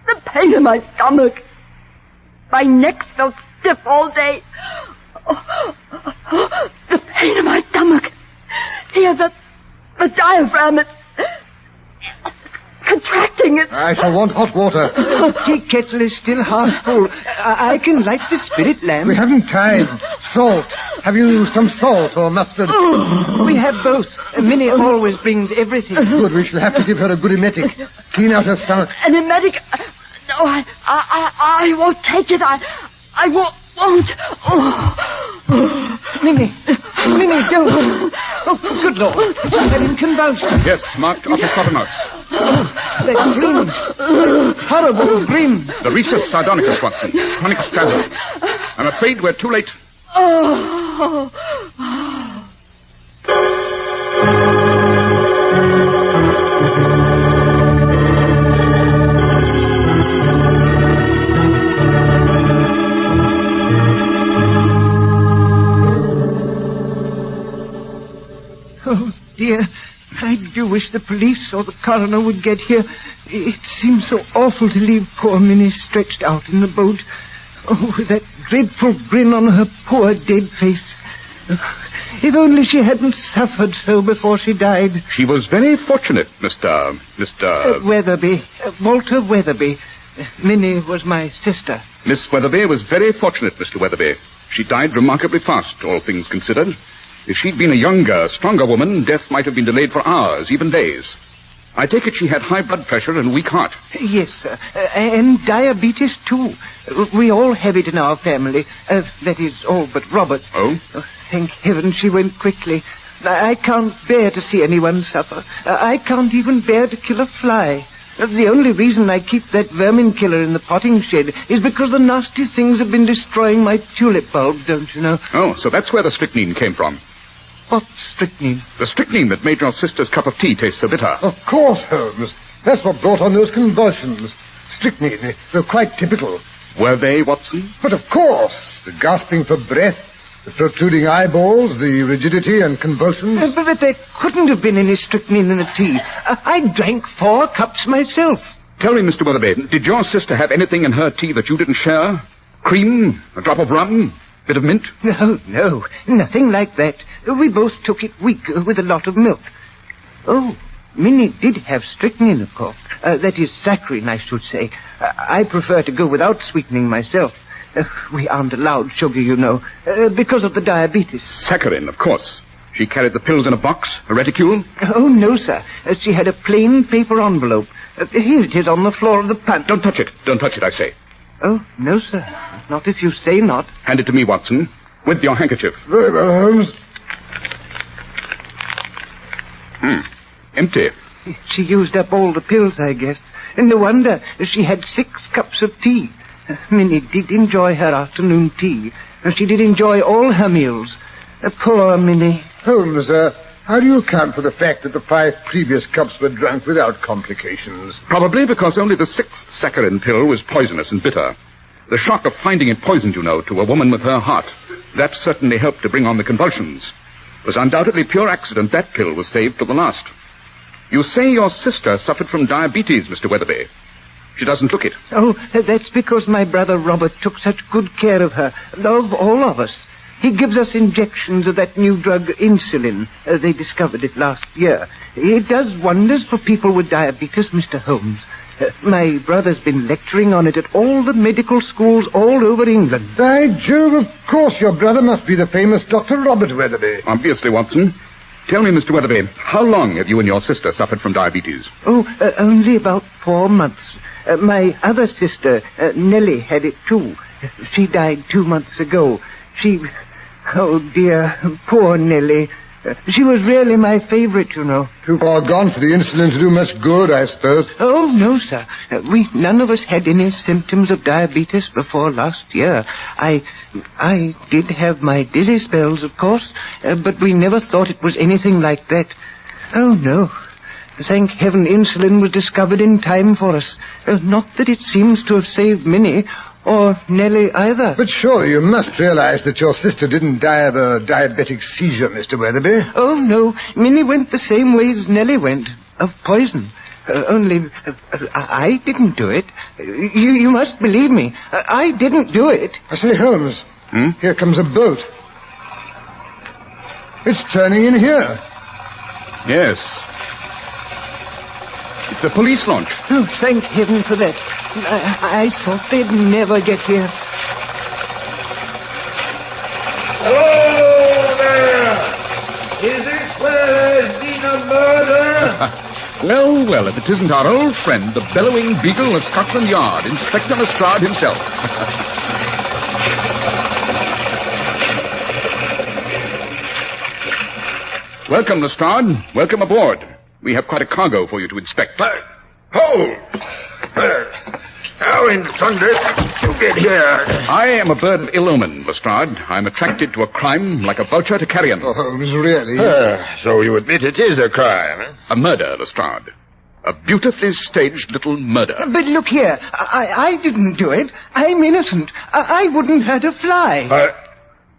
The pain in my stomach. My neck felt stiff all day. The pain in my stomach. Here, the diaphragm, it's contracting. I shall want hot water. The tea kettle is still half full. I can light the spirit lamp. We haven't time. Salt. Have you some salt or mustard? We have both. Minnie always brings everything. Good. We shall have to give her a good emetic. Clean out her stomach. An emetic? No, I won't take it. I won't. Minnie, don't. Oh, good Lord. She's having convulsions. Yes, marked opisthotomos. That grin. Horrible grin. The rhesus sardonicus, Watson. Chronic spasm. I'm afraid we're too late. Oh, dear. I do wish the police or the coroner would get here. It seems so awful to leave poor Minnie stretched out in the boat. Oh, with that dreadful grin on her poor dead face. If only she hadn't suffered so before she died. She was very fortunate, Mr. Weatherby. Walter Weatherby. Minnie was my sister. Miss Weatherby was very fortunate, Mr. Weatherby. She died remarkably fast, all things considered. If she'd been a younger, stronger woman, death might have been delayed for hours, even days. I take it she had high blood pressure and a weak heart. Yes, sir. And diabetes, too. We all have it in our family. That is, all but Robert. Oh? Thank heaven she went quickly. I can't bear to see anyone suffer. I can't even bear to kill a fly. The only reason I keep that vermin killer in the potting shed is because the nasty things have been destroying my tulip bulb, don't you know? Oh, so that's where the strychnine came from. What strychnine? The strychnine that made your sister's cup of tea taste so bitter. Of course, Holmes. That's what brought on those convulsions. Strychnine. They're quite typical. Were they, Watson? But of course. The gasping for breath, the protruding eyeballs, the rigidity and convulsions. But there couldn't have been any strychnine in the tea. I drank 4 cups myself. Tell me, Mr. Weatherby, did your sister have anything in her tea that you didn't share? Cream? A drop of rum? Bit of mint? No. Nothing like that. We both took it weak with a lot of milk. Oh, Minnie did have strychnine, of course. That is saccharine, I should say. I prefer to go without sweetening myself. We aren't allowed sugar, you know, because of the diabetes. Saccharine, of course. She carried the pills in a box, a reticule? Oh, no, sir. She had a plain paper envelope. Here it is on the floor of the punt. Don't touch it. Don't touch it, I say. Oh, no, sir. Not if you say not. Hand it to me, Watson, with your handkerchief. Very well, Holmes. Empty. She used up all the pills, I guess. And no wonder she had 6 cups of tea. Minnie did enjoy her afternoon tea. She did enjoy all her meals. Poor Minnie. Holmes, how do you account for the fact that the 5 previous cups were drunk without complications? Probably because only the 6th saccharine pill was poisonous and bitter. The shock of finding it poisoned, you know, to a woman with her heart. That certainly helped to bring on the convulsions. It was undoubtedly pure accident that pill was saved to the last. You say your sister suffered from diabetes, Mr. Weatherby. She doesn't look it. Oh, that's because my brother Robert took such good care of her. Of all of us. He gives us injections of that new drug, insulin. They discovered it last year. It does wonders for people with diabetes, Mr. Holmes. My brother's been lecturing on it at all the medical schools all over England. By Jove, of course your brother must be the famous Dr. Robert Weatherby. Obviously, Watson. Tell me, Mr. Weatherby, how long have you and your sister suffered from diabetes? Only about 4 months. My other sister, Nellie, had it too. She died 2 months ago. Oh, dear, poor Nellie. She was really my favorite, you know. Too far gone for the insulin to do much good, I suppose. Oh, no, sir. We none of us had any symptoms of diabetes before last year. I did have my dizzy spells, of course, but we never thought it was anything like that. Oh, no. Thank heaven insulin was discovered in time for us. Not that it seems to have saved many, or Nellie either. But surely you must realize that your sister didn't die of a diabetic seizure, Mr. Weatherby. Oh, no. Minnie went the same way as Nellie went, of poison. Only, I didn't do it. You must believe me. I didn't do it. I say, Holmes, here comes a boat. It's turning in here. Yes. It's the police launch. Oh, thank heaven for that. I thought they'd never get here. Hello there! Is this where there's been a murder? Well, well, if it isn't our old friend, the bellowing beagle of Scotland Yard, Inspector Lestrade himself. Welcome, Lestrade. Welcome aboard. We have quite a cargo for you to inspect. Hold! How in thunder did you get here? I am a bird of ill omen, Lestrade. I'm attracted to a crime like a vulture to carrion. Oh, Holmes, really? So you admit it is a crime, eh? A murder, Lestrade. A beautifully staged little murder. But look here. I didn't do it. I'm innocent. I wouldn't hurt a fly.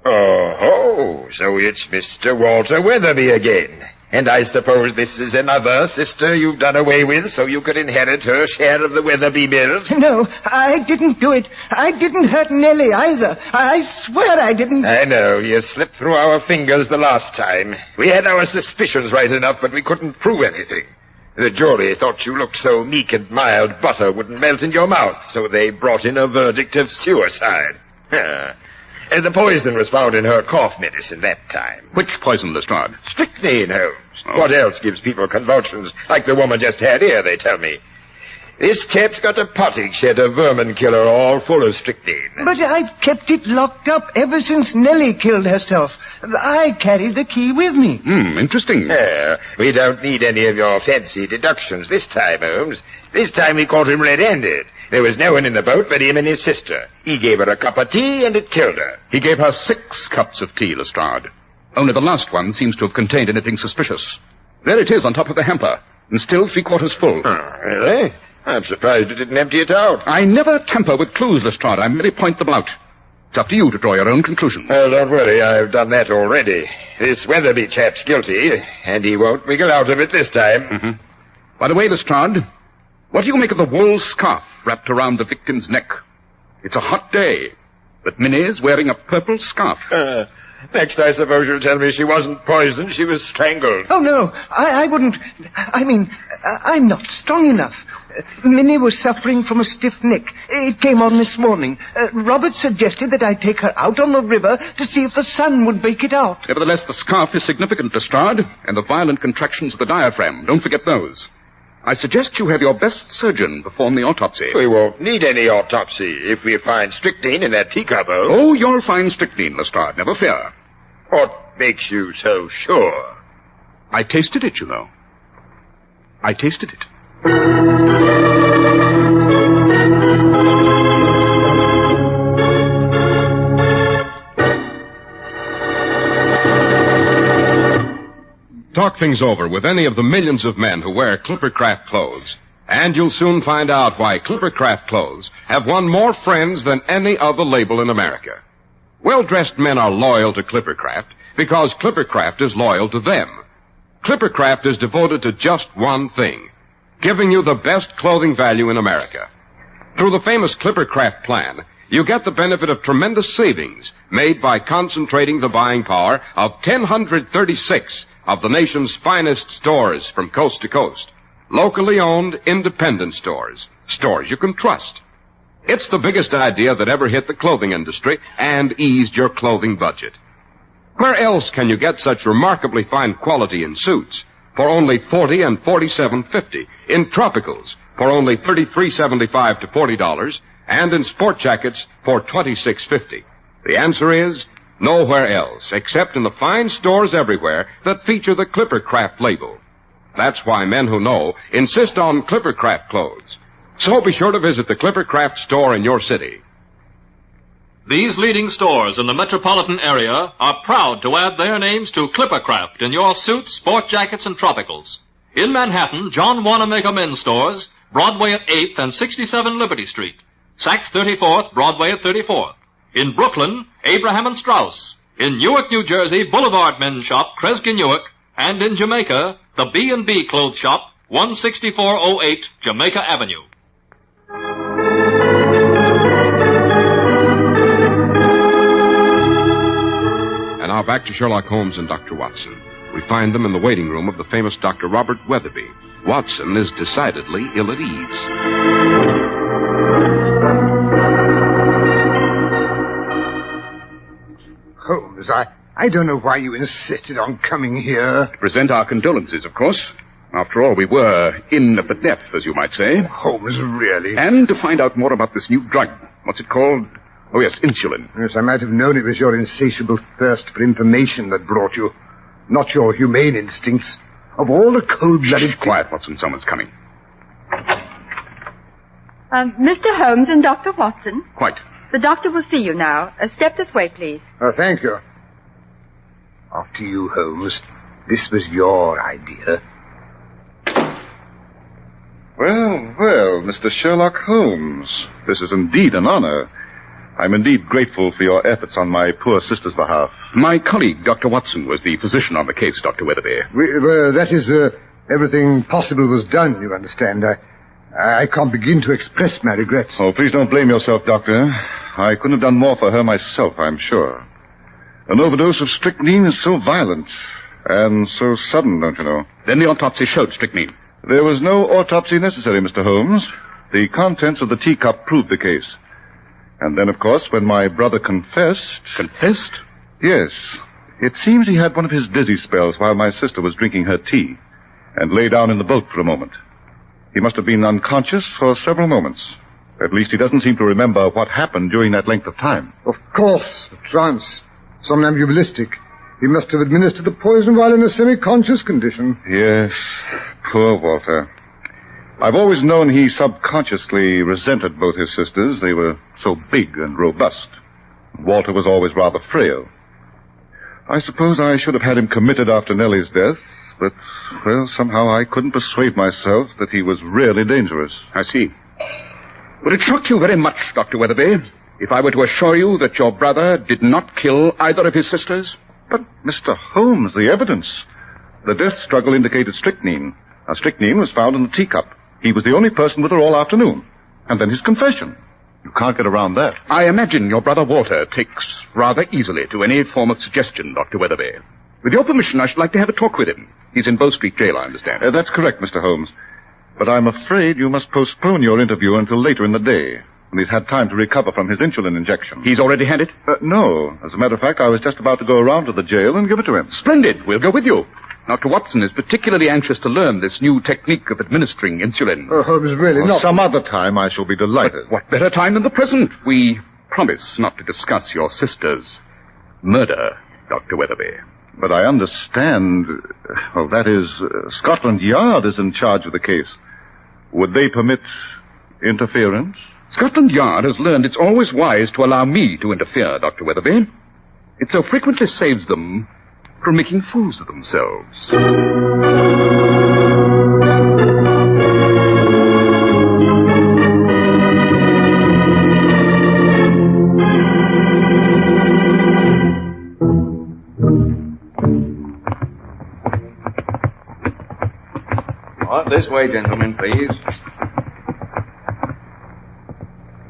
Oh, so it's Mr. Walter Weatherby again. And I suppose this is another sister you've done away with so you could inherit her share of the Weatherby bills? No, I didn't do it. I didn't hurt Nellie either. I swear I didn't. I know. You slipped through our fingers the last time. We had our suspicions right enough, but we couldn't prove anything. The jury thought you looked so meek and mild butter wouldn't melt in your mouth, so they brought in a verdict of suicide. The poison was found in her cough medicine that time. Which poison, Lestrade? Strychnine, Holmes. What else gives people convulsions like the woman just had here, they tell me? This tap's got a pottage shed of vermin killer all full of strychnine. But I've kept it locked up ever since Nellie killed herself. I carried the key with me. Interesting. We don't need any of your fancy deductions this time, Holmes. This time we caught him red-handed. There was no one in the boat but him and his sister. He gave her a cup of tea and it killed her. He gave her 6 cups of tea, Lestrade. Only the last one seems to have contained anything suspicious. There it is on top of the hamper, and still 3/4 full. Really? I'm surprised you didn't empty it out. I never tamper with clues, Lestrade. I merely point them out. It's up to you to draw your own conclusions. Well, don't worry. I've done that already. This Weatherby chap's guilty, and he won't wiggle out of it this time. By the way, Lestrade, what do you make of the wool scarf wrapped around the victim's neck? It's a hot day, but Minnie's wearing a purple scarf. Next, I suppose you'll tell me she wasn't poisoned, she was strangled. Oh, no, I wouldn't. I mean, I'm not strong enough. Minnie was suffering from a stiff neck. It came on this morning. Robert suggested that I take her out on the river to see if the sun would bake it out. Nevertheless, the scarf is significant, Lestrade, and the violent contractions of the diaphragm. Don't forget those. I suggest you have your best surgeon perform the autopsy. We won't need any autopsy if we find strychnine in that teacup. Oh, you'll find strychnine, Lestrade, never fear. What makes you so sure? I tasted it, you know. I tasted it. Talk things over with any of the millions of men who wear Clippercraft clothes, and you'll soon find out why Clippercraft clothes have won more friends than any other label in America. Well-dressed men are loyal to Clippercraft because Clippercraft is loyal to them. Clippercraft is devoted to just one thing, giving you the best clothing value in America. Through the famous Clippercraft plan, you get the benefit of tremendous savings made by concentrating the buying power of 1,036 of the nation's finest stores from coast to coast. Locally owned, independent stores. Stores you can trust. It's the biggest idea that ever hit the clothing industry and eased your clothing budget. Where else can you get such remarkably fine quality in suits for only $40 and $47.50, in tropicals for only $33.75 to $40, and in sport jackets for $26.50? The answer is nowhere else, except in the fine stores everywhere that feature the Clippercraft label. That's why men who know insist on Clippercraft clothes. So be sure to visit the Clippercraft store in your city. These leading stores in the metropolitan area are proud to add their names to Clippercraft in your suits, sport jackets, and tropicals. In Manhattan, John Wanamaker Men's Stores, Broadway at 8th and 67 Liberty Street. Saks 34th, Broadway at 34th. In Brooklyn, Abraham and Strauss. In Newark, New Jersey, Boulevard Men's Shop, Kresge Newark. And in Jamaica, the B&B Clothes Shop, 16408 Jamaica Avenue. And now back to Sherlock Holmes and Dr. Watson. We find them in the waiting room of the famous Dr. Robert Weatherby. Watson is decidedly ill at ease. Holmes, I don't know why you insisted on coming here. To present our condolences, of course. After all, we were in at the death, as you might say. Holmes, really? And to find out more about this new drug. What's it called? Oh, yes, insulin. Yes, I might have known it was your insatiable thirst for information that brought you. Not your humane instincts. Of all the cold-blooded... Quiet, Watson. Someone's coming. Mr. Holmes and Dr. Watson. Quite. The doctor will see you now. Step this way, please. Oh, thank you. After you, Holmes. This was your idea. Well, Mr. Sherlock Holmes. This is indeed an honor. I'm indeed grateful for your efforts on my poor sister's behalf. My colleague, Dr. Watson, was the physician on the case, Dr. Weatherby. That is, everything possible was done, you understand. I can't begin to express my regrets. Oh, please don't blame yourself, Doctor. I couldn't have done more for her myself, I'm sure. An overdose of strychnine is so violent and so sudden, don't you know? Then the autopsy showed strychnine. There was no autopsy necessary, Mr. Holmes. The contents of the teacup proved the case. And then, of course, when my brother confessed... Confessed? Yes. It seems he had one of his dizzy spells while my sister was drinking her tea and lay down in the boat for a moment. He must have been unconscious for several moments. At least he doesn't seem to remember what happened during that length of time. Of course, a trance. Somnambulistic. He must have administered the poison while in a semi-conscious condition. Yes, poor Walter. I've always known he subconsciously resented both his sisters. They were so big and robust. Walter was always rather frail. I suppose I should have had him committed after Nellie's death, but, well, somehow I couldn't persuade myself that he was really dangerous. I see. Would it shock you very much, Dr. Weatherby, if I were to assure you that your brother did not kill either of his sisters? But, Mr. Holmes, the evidence. The death struggle indicated strychnine. Now, strychnine was found in the teacup. He was the only person with her all afternoon. And then his confession. You can't get around that. I imagine your brother Walter takes rather easily to any form of suggestion, Dr. Weatherby. With your permission, I should like to have a talk with him. He's in Bow Street Jail, I understand. That's correct, Mr. Holmes. But I'm afraid you must postpone your interview until later in the day, when he's had time to recover from his insulin injection. He's already had it? No. As a matter of fact, I was just about to go around to the jail and give it to him. Splendid. We'll go with you. Dr. Watson is particularly anxious to learn this new technique of administering insulin. Oh, Holmes, really not. Some other time I shall be delighted. But what better time than the present? We promise not to discuss your sister's murder, Dr. Weatherby. But I understand... Well, that is, Scotland Yard is in charge of the case. Would they permit interference? Scotland Yard has learned it's always wise to allow me to interfere, Dr. Weatherby. It so frequently saves them from making fools of themselves. This way, gentlemen, please.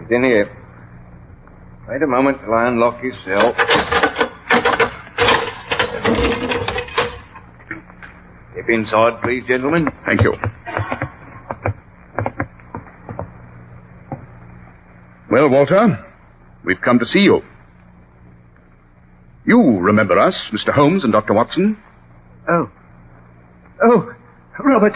Get in here. Wait a moment till I unlock your cell. Step inside, please, gentlemen. Thank you. Well, Walter, we've come to see you. You remember us, Mr. Holmes and Dr. Watson? Oh, Robert,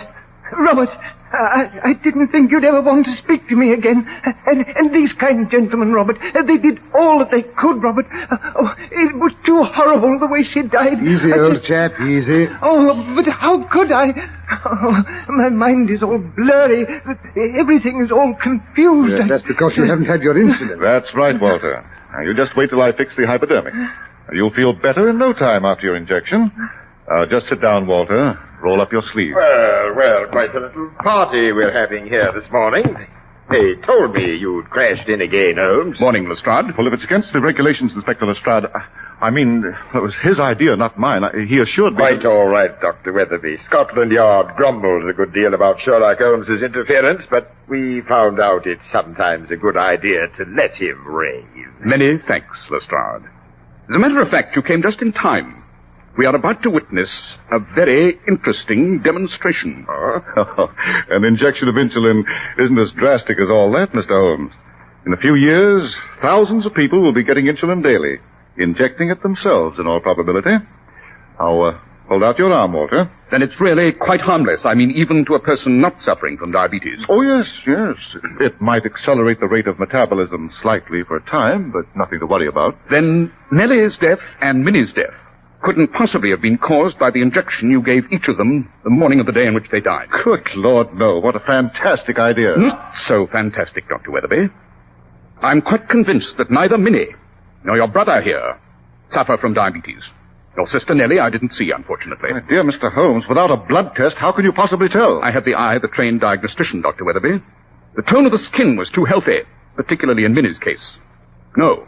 I didn't think you'd ever want to speak to me again. And these kind gentlemen, Robert, they did all that they could, Robert. Oh, it was too horrible the way she died. Easy, old chap, easy. Oh, but how could I? Oh, my mind is all blurry. Everything is all confused. Yes, that's because you haven't had your incident. That's right, Walter. Now, you just wait till I fix the hypodermic. You'll feel better in no time after your injection. Just sit down, Walter. Roll up your sleeve. Well, quite a little party we're having here this morning. They told me you'd crashed in again, Holmes. Morning, Lestrade. Well, if it's against the regulations, Inspector Lestrade, I mean, it was his idea, not mine. He assured me... Quite all right, Dr. Weatherby. Scotland Yard grumbles a good deal about Sherlock Holmes's interference, but we found out it's sometimes a good idea to let him rave. Many thanks, Lestrade. As a matter of fact, you came just in time. We are about to witness a very interesting demonstration. An injection of insulin isn't as drastic as all that, Mr. Holmes. In a few years, thousands of people will be getting insulin daily, injecting it themselves in all probability. Now, hold out your arm, Walter. Then it's really quite harmless. I mean, even to a person not suffering from diabetes. Oh, yes. It might accelerate the rate of metabolism slightly for a time, but nothing to worry about. Then Nellie's death and Minnie's death couldn't possibly have been caused by the injection you gave each of them the morning of the day in which they died. Good Lord, no. What a fantastic idea. Not so fantastic, Dr. Weatherby. I'm quite convinced that neither Minnie nor your brother here suffer from diabetes. Your sister Nellie I didn't see, unfortunately. My dear Mr. Holmes, without a blood test, how can you possibly tell? I have the eye of the trained diagnostician, Dr. Weatherby. The tone of the skin was too healthy, particularly in Minnie's case. No.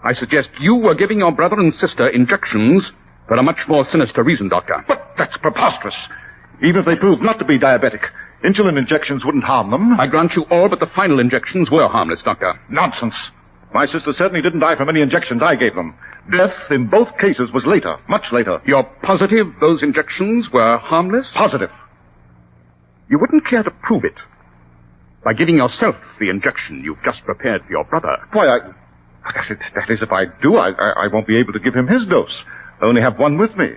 I suggest you were giving your brother and sister injections for a much more sinister reason, Doctor. But that's preposterous. Even if they proved not to be diabetic, insulin injections wouldn't harm them. I grant you all but the final injections were harmless, Doctor. Nonsense. My sister certainly didn't die from any injections I gave them. Death in both cases was later, much later. You're positive those injections were harmless? Positive. You wouldn't care to prove it by giving yourself the injection you've just prepared for your brother. Why, that is, if I do, I won't be able to give him his dose. I only have one with me.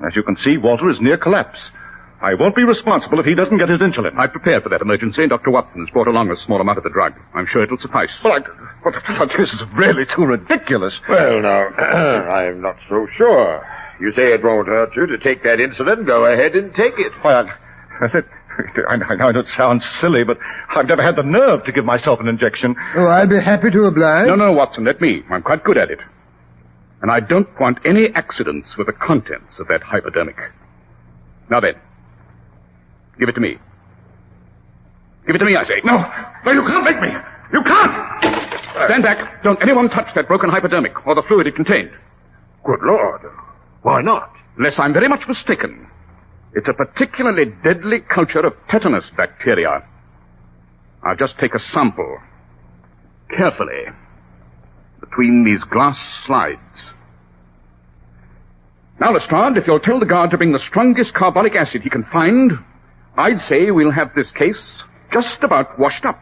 As you can see, Walter is near collapse. I won't be responsible if he doesn't get his insulin. I prepared for that emergency. Dr. Watson has brought along a small amount of the drug. I'm sure it'll suffice. Well, this is really too ridiculous. Well, now, I'm not so sure. You say it won't hurt you to take that insulin. Go ahead and take it. Why, I know it sounds silly, but I've never had the nerve to give myself an injection. Oh, I'd be happy to oblige. No, Watson, let me. I'm quite good at it. And I don't want any accidents with the contents of that hypodermic. Now then, give it to me. Give it to me, I say. No, you can't make me. You can't. Stand back. Don't anyone touch that broken hypodermic or the fluid it contained. Good Lord. Why not? Unless I'm very much mistaken. It's a particularly deadly culture of tetanus bacteria. I'll just take a sample. Carefully. Between these glass slides. Now, Lestrade, if you'll tell the guard to bring the strongest carbolic acid he can find, I'd say we'll have this case just about washed up.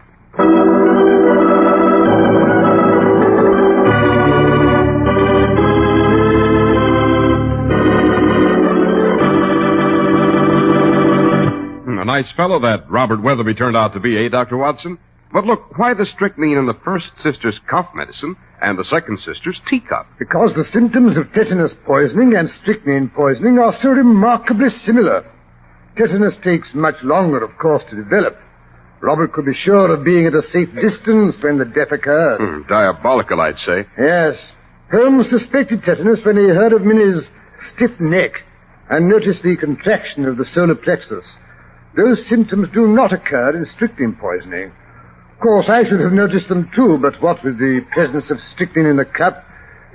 A nice fellow that Robert Weatherby turned out to be, eh, Dr. Watson? But look, why the strychnine in the first sister's cough medicine and the second sister's teacup? Because the symptoms of tetanus poisoning and strychnine poisoning are so remarkably similar. Tetanus takes much longer, of course, to develop. Robert could be sure of being at a safe distance when the death occurred. Diabolical, I'd say. Yes. Holmes suspected tetanus when he heard of Minnie's stiff neck and noticed the contraction of the solar plexus. Those symptoms do not occur in strychnine poisoning. Of course, I should have noticed them too, but what with the presence of strychnine in the cup,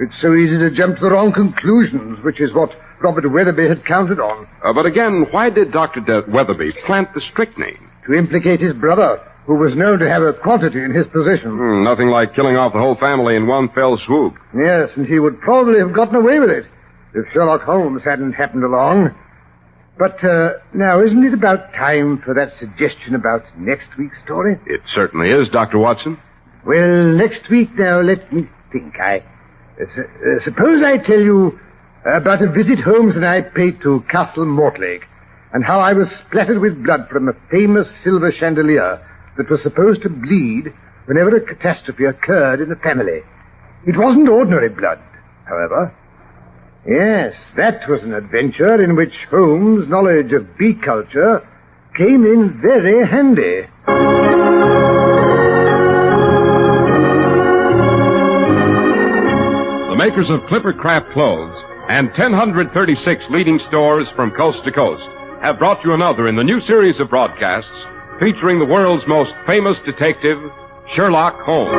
it's so easy to jump to the wrong conclusions, which is what Robert Weatherby had counted on. But again, why did Dr. Weatherby plant the strychnine? To implicate his brother. who was known to have a quantity in his possession. Nothing like killing off the whole family in one fell swoop. Yes, and he would probably have gotten away with it if Sherlock Holmes hadn't happened along. But now, isn't it about time for that suggestion about next week's story? It certainly is, Dr. Watson. Well, next week now, let me think. Suppose I tell you about a visit Holmes and I paid to Castle Mortlake, and how I was splattered with blood from a famous silver chandelier that was supposed to bleed whenever a catastrophe occurred in the family. It wasn't ordinary blood, however. Yes, that was an adventure in which Holmes' knowledge of bee culture came in very handy. The makers of Clippercraft clothes and 1,036 leading stores from coast to coast have brought you another in the new series of broadcasts featuring the world's most famous detective, Sherlock Holmes.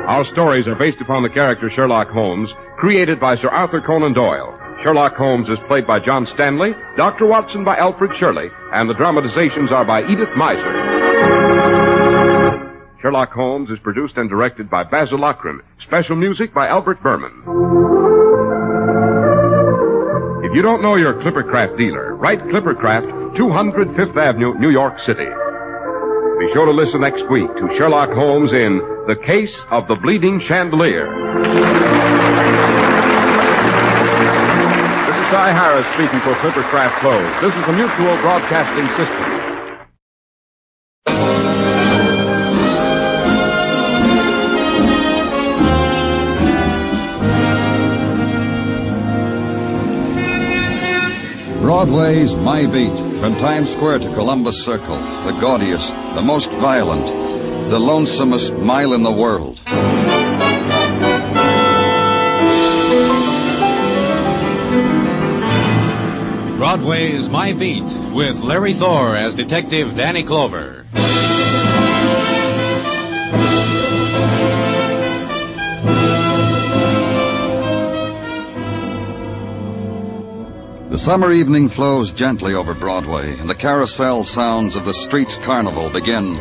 Our stories are based upon the character Sherlock Holmes, created by Sir Arthur Conan Doyle. Sherlock Holmes is played by John Stanley, Dr. Watson by Alfred Shirley, and the dramatizations are by Edith Meiser. Sherlock Holmes is produced and directed by Basil Lochran. Special music by Albert Berman. If you don't know your Clippercraft dealer, write Clippercraft, 200 Fifth Avenue, New York City. Be sure to listen next week to Sherlock Holmes in The Case of the Bleeding Chandelier. This is Cy Harris speaking for Clippercraft Clothes. This is the Mutual Broadcasting System. Broadway's My Beat, from Times Square to Columbus Circle, the gaudiest, the most violent, the lonesomest mile in the world. Broadway's My Beat, with Larry Thor as Detective Danny Clover. The summer evening flows gently over Broadway, and the carousel sounds of the street's carnival begin.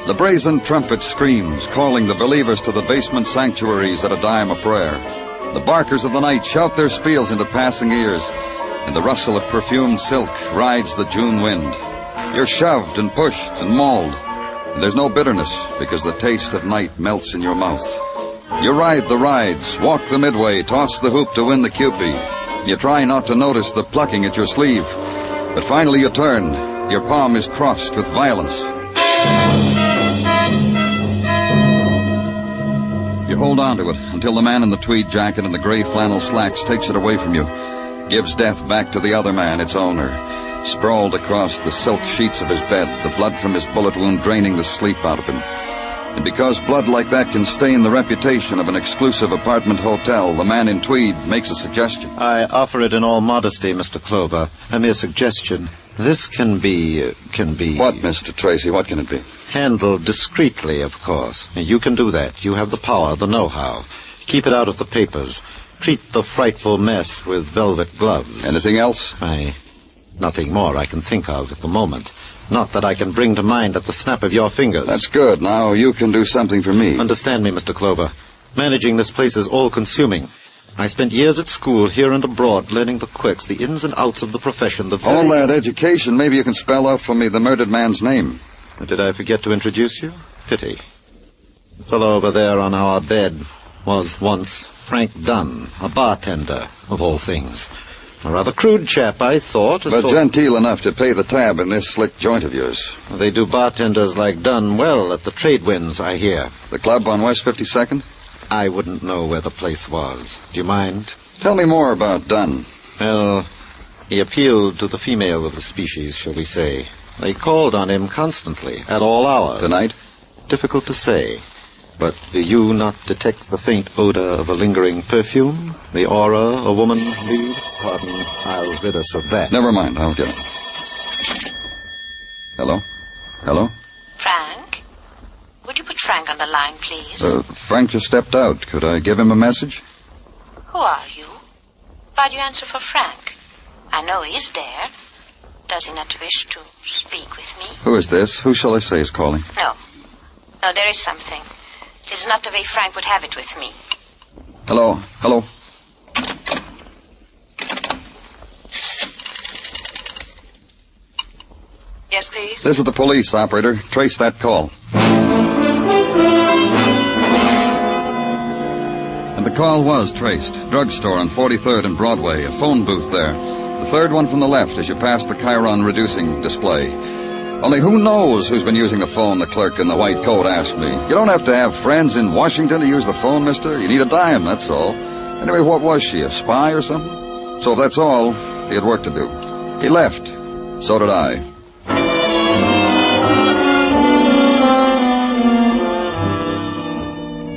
The brazen trumpet screams, calling the believers to the basement sanctuaries at a dime a prayer. The barkers of the night shout their spiels into passing ears. In the rustle of perfumed silk rides the June wind. You're shoved and pushed and mauled. And there's no bitterness, because the taste of night melts in your mouth. You ride the rides, walk the midway, toss the hoop to win the Cupid. You try not to notice the plucking at your sleeve. But finally you turn. Your palm is crossed with violence. You hold on to it until the man in the tweed jacket and the gray flannel slacks takes it away from you. Gives death back to the other man, its owner. Sprawled across the silk sheets of his bed, the blood from his bullet wound draining the sleep out of him. And because blood like that can stain the reputation of an exclusive apartment hotel, the man in tweed makes a suggestion. I offer it in all modesty, Mr. Clover. A mere suggestion. This can be... What, Mr. Tracy? What can it be? Handled discreetly, of course. You can do that. You have the power, the know-how. Keep it out of the papers. Treat the frightful mess with velvet gloves. Anything else? Nothing more I can think of at the moment. Not that I can bring to mind at the snap of your fingers. That's good. Now you can do something for me. Understand me, Mr. Clover. Managing this place is all-consuming. I spent years at school, here and abroad, learning the quirks, the ins and outs of the profession, All that education, maybe you can spell out for me the murdered man's name. Did I forget to introduce you? Pity. The fellow over there on our bed was once Frank Dunn, a bartender, of all things. A rather crude chap, I thought. But genteel enough to pay the tab in this slick joint of yours. They do bartenders like Dunn well at the trade winds, I hear. The club on West 52nd? I wouldn't know where the place was. Do you mind? Tell me more about Dunn. Well, he appealed to the female of the species, shall we say. They called on him constantly, at all hours. Tonight? Difficult to say. But do you not detect the faint odor of a lingering perfume? The aura a woman leaves? Pardon, I'll rid us of that. Never mind, I'll get it. Hello? Hello? Frank? Would you put Frank on the line, please? Frank just stepped out. Could I give him a message? Who are you? Why'd you answer for Frank? I know he's there. Does he not wish to speak with me? Who is this? Who shall I say is calling? No. No, there is something. It is not the way Frank would have it with me. Hello? Hello? Yes, please? This is the police, operator. Trace that call. And the call was traced. Drugstore on 43rd and Broadway. A phone booth there. The third one from the left as you pass the Chiron reducing display. Only who knows who's been using the phone, the clerk in the white coat asked me. You don't have to have friends in Washington to use the phone, mister. You need a dime, that's all. Anyway, what was she, a spy or something? So if that's all, he had work to do. He left. So did I.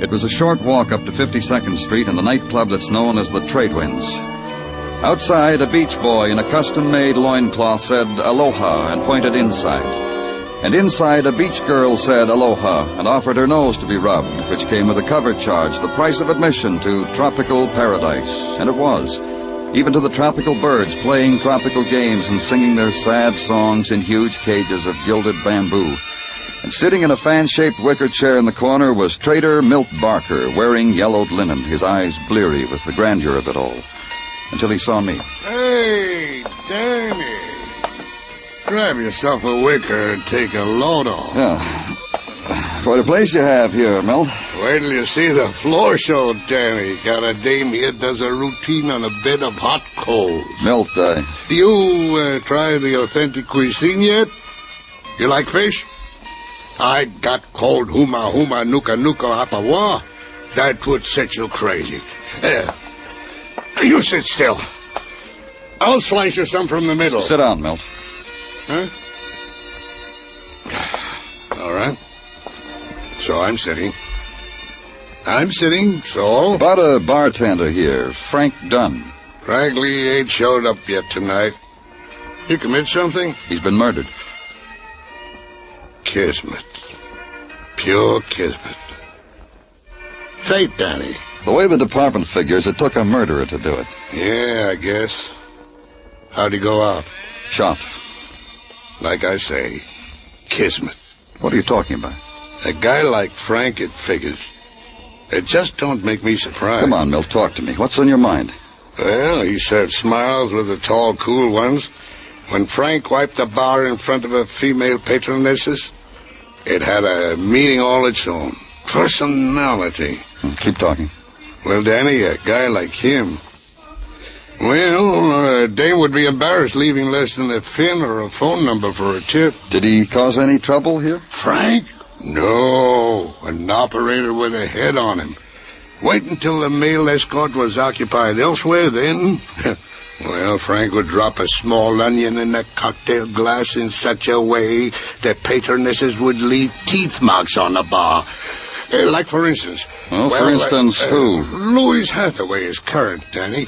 It was a short walk up to 52nd Street and the nightclub that's known as the Trade Winds. Outside, a beach boy in a custom-made loincloth said aloha and pointed inside. And inside, a beach girl said aloha and offered her nose to be rubbed, which came with a cover charge, the price of admission to tropical paradise. And it was. Even to the tropical birds playing tropical games and singing their sad songs in huge cages of gilded bamboo. And sitting in a fan-shaped wicker chair in the corner was Trader Milt Barker, wearing yellowed linen, his eyes bleary with the grandeur of it all. Until he saw me. Hey, Danny. Grab yourself a wicker and take a load off. Yeah. Quite a place you have here, Milt. Wait till you see the floor show, Danny. Got a dame here does a routine on a bed of hot coals. Milt, You try the authentic cuisine yet? You like fish? I got cold huma huma nuka nuka apawa. That would set you crazy. You sit still. I'll slice you some from the middle. Sit down, Milt. Huh? All right. So I'm sitting. So... About a bartender here, Frank Dunn. Frankly, he ain't showed up yet tonight. He commit something? He's been murdered. Kismet. Pure kismet. Fate, Danny. The way the department figures, it took a murderer to do it. Yeah, I guess. How'd he go out? Shot. Like I say, kismet. What are you talking about? A guy like Frank, it figures. It just don't make me surprised. Come on, Milt, talk to me. What's on your mind? Well, he served smiles with the tall, cool ones. When Frank wiped the bar in front of a female patronesses, it had a meaning all its own. Personality. Keep talking. Well, Danny, a guy like him... Well, a dame would be embarrassed leaving less than a fin or a phone number for a tip. Did he cause any trouble here? Frank? No. An operator with a head on him. Wait until the male escort was occupied elsewhere, then... Well, Frank would drop a small onion in a cocktail glass in such a way that patronesses would leave teeth marks on the bar. Like, for instance... Well, for instance, who? Louise Hathaway is current, Danny.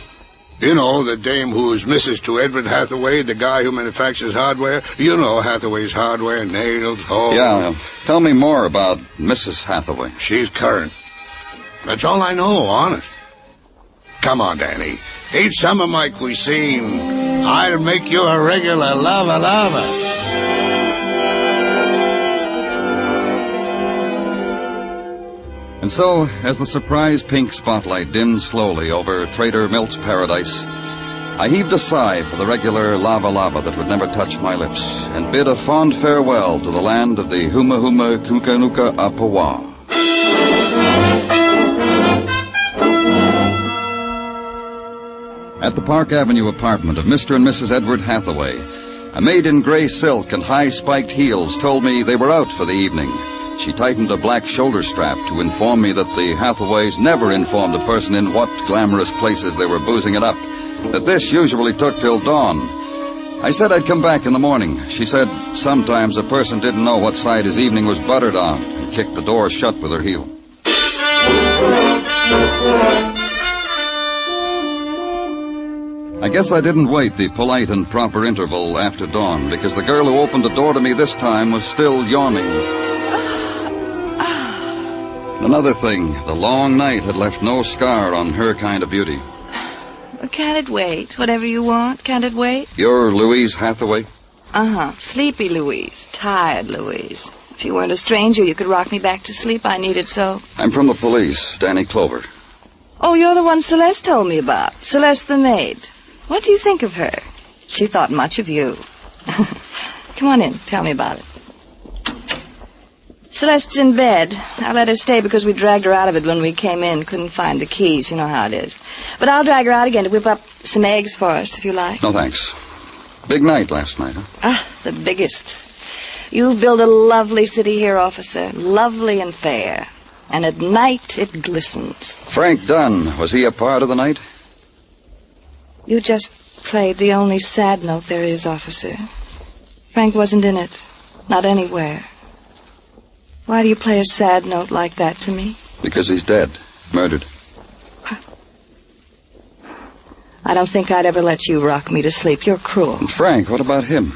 You know, the dame who's Mrs. to Edward Hathaway, the guy who manufactures hardware. You know Hathaway's hardware, nails, holes. Yeah, tell me more about Mrs. Hathaway. She's current. That's all I know, honest. Come on, Danny. Eat some of my cuisine. I'll make you a regular lava. And so, as the surprise pink spotlight dimmed slowly over Trader Milt's paradise, I heaved a sigh for the regular lava that would never touch my lips, and bid a fond farewell to the land of the Huma Huma Kukanuka Apawa. At the Park Avenue apartment of Mr. and Mrs. Edward Hathaway, a maid in gray silk and high-spiked heels told me they were out for the evening. She tightened a black shoulder strap to inform me that the Hathaways never informed a person in what glamorous places they were boozing it up, that this usually took till dawn. I said I'd come back in the morning. She said sometimes a person didn't know what side his evening was buttered on, and kicked the door shut with her heel. I guess I didn't wait the polite and proper interval after dawn, because the girl who opened the door to me this time was still yawning. Another thing, the long night had left no scar on her kind of beauty. Can't it wait? Whatever you want, can't it wait? You're Louise Hathaway? Sleepy Louise. Tired Louise. If you weren't a stranger, you could rock me back to sleep. I need it so. I'm from the police, Danny Clover. Oh, you're the one Celeste told me about. Celeste the maid. What do you think of her? She thought much of you. Come on in. Tell me about it. Celeste's in bed. I let her stay because we dragged her out of it when we came in. Couldn't find the keys. You know how it is. But I'll drag her out again to whip up some eggs for us, if you like. No, thanks. Big night last night, huh? The biggest. You've built a lovely city here, officer. Lovely and fair. And at night, it glistens. Frank Dunn, was he a part of the night? You just played the only sad note there is, officer. Frank wasn't in it. Not anywhere. Why do you play a sad note like that to me? Because he's dead. Murdered. I don't think I'd ever let you rock me to sleep. You're cruel. And Frank, what about him?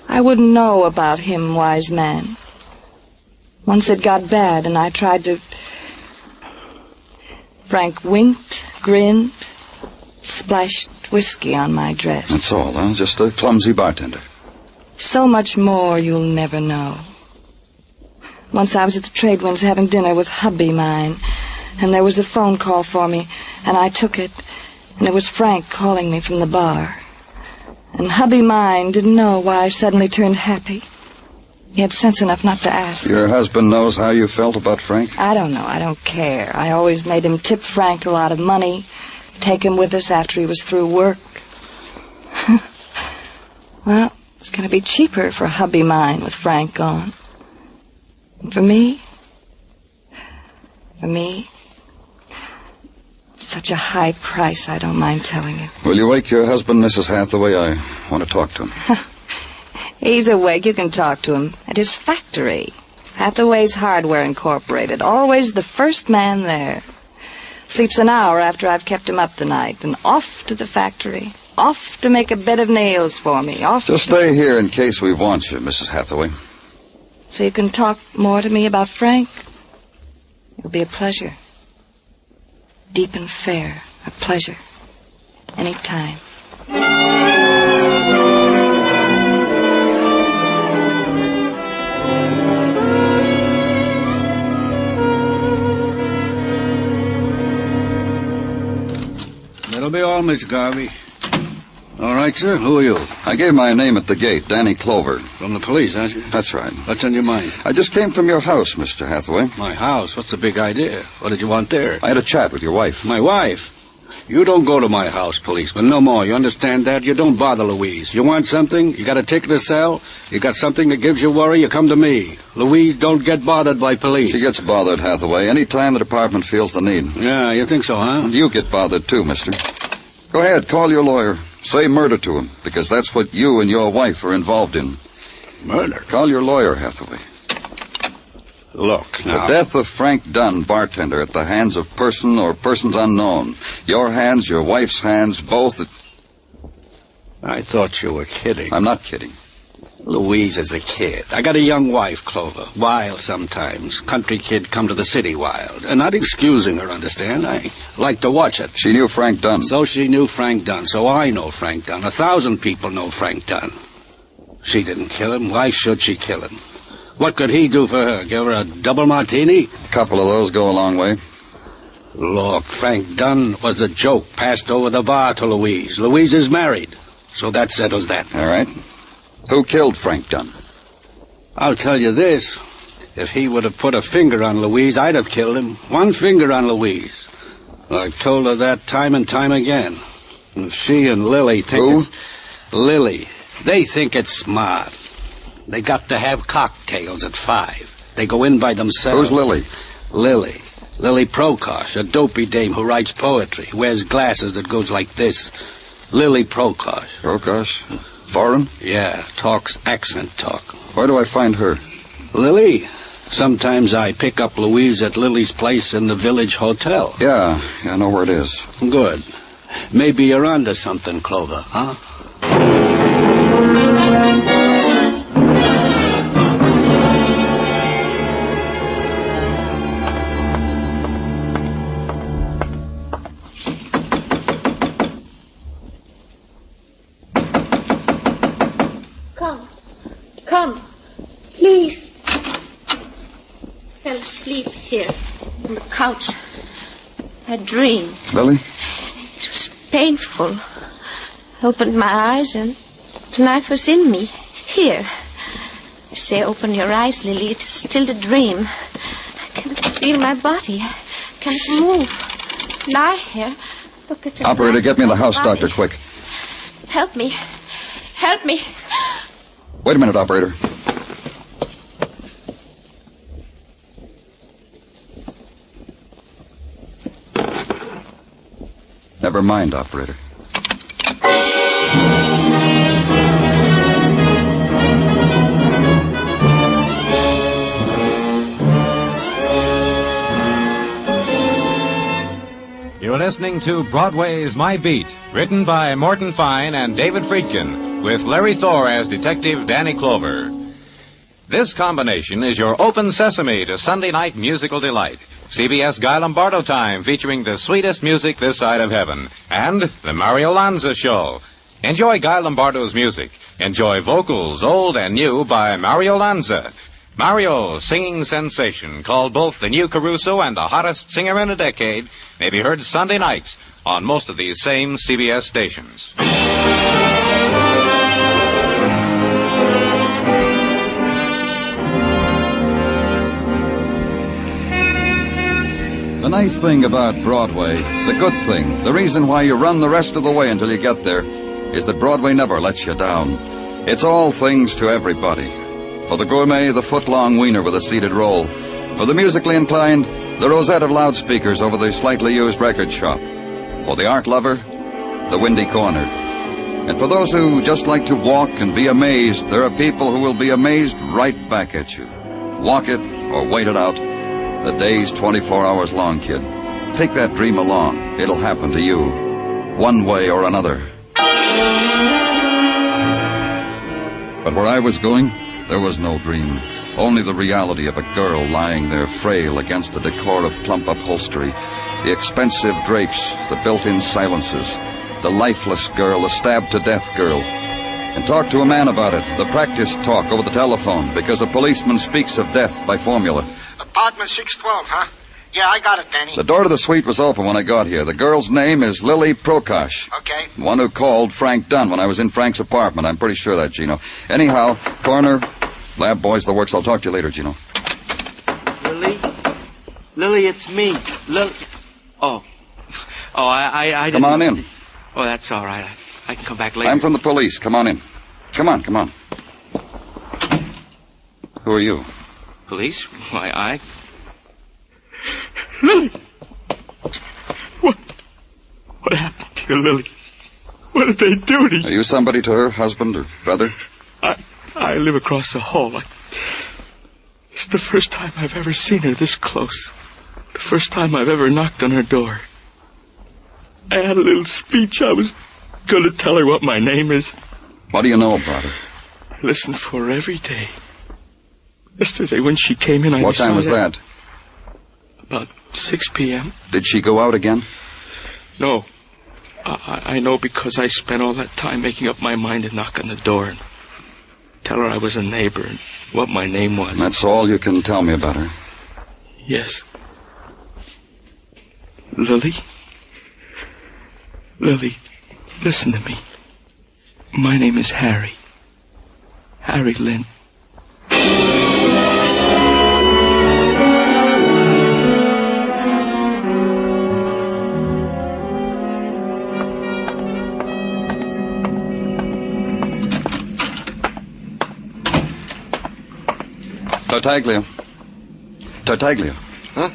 I wouldn't know about him, wise man. Once it got bad and I tried to... Frank winked, grinned, splashed whiskey on my dress. That's all, huh? Just a clumsy bartender. So much more you'll never know. Once I was at the Trade Winds having dinner with hubby mine, and there was a phone call for me, and I took it, and it was Frank calling me from the bar. And hubby mine didn't know why I suddenly turned happy. He had sense enough not to ask. Your husband knows how you felt about Frank? I don't know. I don't care. I always made him tip Frank a lot of money, take him with us after he was through work. Well, it's going to be cheaper for hubby mine with Frank gone. And for me, such a high price, I don't mind telling you. Will you wake your husband, Mrs. Hathaway? I want to talk to him. He's awake. You can talk to him at his factory. Hathaway's Hardware Incorporated. Always the first man there. Sleeps an hour after I've kept him up the night. And off to the factory. Off to make a bed of nails for me. Just stay here in case we want you, Mrs. Hathaway. So you can talk more to me about Frank? It'll be a pleasure. Deep and fair. A pleasure. Any time. That'll be all, Miss Garvey. All right, sir. Who are you? I gave my name at the gate, Danny Clover. From the police, aren't you? That's right. What's on your mind? I just came from your house, Mr. Hathaway. My house? What's the big idea? What did you want there? I had a chat with your wife. My wife? You don't go to my house, policeman. No more. You understand that? You don't bother Louise. You want something? You got a ticket to sell? You got something that gives you worry? You come to me. Louise don't get bothered by police. She gets bothered, Hathaway, any time the department feels the need. Yeah, you think so, huh? You get bothered too, mister. Go ahead, call your lawyer. Say murder to him, because that's what you and your wife are involved in. Murder? Call your lawyer, Hathaway. Look, now... The death of Frank Dunn, bartender, at the hands of person or persons unknown. Your hands, your wife's hands, both... I thought you were kidding. I'm not kidding. Louise is a kid. I got a young wife, Clover. Wild sometimes. Country kid come to the city wild. And not excusing her, understand? I like to watch it. She knew Frank Dunn. So she knew Frank Dunn. So I know Frank Dunn. 1,000 people know Frank Dunn. She didn't kill him. Why should she kill him? What could he do for her? Give her a double martini? A couple of those go a long way. Look, Frank Dunn was a joke passed over the bar to Louise. Louise is married. So that settles that. All right. Who killed Frank Dunn? I'll tell you this. If he would have put a finger on Louise, I'd have killed him. One finger on Louise. I've told her that time and time again. And she and Lily think Lily. They think it's smart. They got to have cocktails at 5. They go in by themselves. Who's Lily? Lily. Lily Prokosh, a dopey dame who writes poetry, wears glasses that goes like this. Lily Prokosh. Prokosh? Foreign? Yeah, talks accent talk. Where do I find her? Lily. Sometimes I pick up Louise at Lily's place in the village hotel. Yeah, I know where it is. Good. Maybe you're onto something, Clover, huh? Please. Fell asleep here on the couch. I dreamed. Lily? It was painful. I opened my eyes and the knife was in me. Here. I say, open your eyes, Lily. It is still a dream. I can't feel my body. I can't move. Lie here. Look at the Operator, knife get me the house body. doctor, quick. Help me. Help me. Wait a minute, operator. Never mind, operator. You're listening to Broadway's My Beat, written by Morton Fine and David Friedkin, with Larry Thor as Detective Danny Clover. This combination is your open sesame to Sunday night musical delight. CBS Guy Lombardo time, featuring the sweetest music this side of heaven, and the Mario Lanza Show. Enjoy Guy Lombardo's music. Enjoy vocals, old and new, by Mario Lanza. Mario, singing sensation, called both the new Caruso and the hottest singer in a decade, may be heard Sunday nights on most of these same CBS stations. The nice thing about Broadway, the good thing, the reason why you run the rest of the way until you get there, is that Broadway never lets you down. It's all things to everybody. For the gourmet, the foot-long wiener with a seated roll. For the musically inclined, the rosette of loudspeakers over the slightly used record shop. For the art lover, the windy corner. And for those who just like to walk and be amazed, there are people who will be amazed right back at you. Walk it or wait it out. The day's 24 hours long, kid. Take that dream along. It'll happen to you, one way or another. But where I was going, there was no dream. Only the reality of a girl lying there frail against the decor of plump upholstery, the expensive drapes, the built-in silences, the lifeless girl, the stabbed-to-death girl. And talk to a man about it, the practice talk over the telephone, because a policeman speaks of death by formula. Apartment 612, huh? Yeah, I got it, Danny. The door to the suite was open when I got here. The girl's name is Lily Prokosh. Okay. The one who called Frank Dunn when I was in Frank's apartment. I'm pretty sure that, Gino. Anyhow, coroner, lab boys, the works. I'll talk to you later, Gino. Lily? Lily, it's me. Lily. Oh, I didn't... Come on in. Oh, that's all right. I can come back later. I'm from the police. Come on in. Come on. Who are you? Police? Why, I... Lily! What happened to you, Lily? What did they do to you? Are you somebody to her, husband or brother? I live across the hall. It's the first time I've ever seen her this close. The first time I've ever knocked on her door. I had a little speech. I was going to tell her what my name is. What do you know about her? I listen for her every day. Yesterday when she came in, What time was that? About 6 p.m. Did she go out again? No. I know because I spent all that time making up my mind to knock on the door and tell her I was a neighbor and what my name was. That's all you can tell me about her? Yes. Lily? Lily, listen to me. My name is Harry. Harry Lynn. Tartaglia. Huh?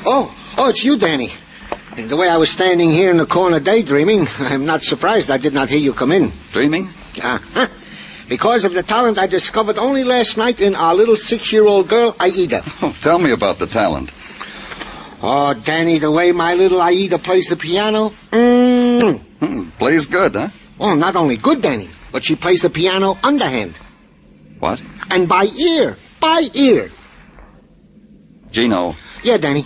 Oh, it's you, Danny. And the way I was standing here in the corner daydreaming, I'm not surprised I did not hear you come in. Dreaming? Because of the talent I discovered only last night in our little 6-year-old girl, Aida. Oh, tell me about the talent. Oh, Danny, the way my little Aida plays the piano. Plays good, huh? Oh, not only good, Danny, but she plays the piano underhand. What? And by ear. By ear. Gino. Yeah, Danny.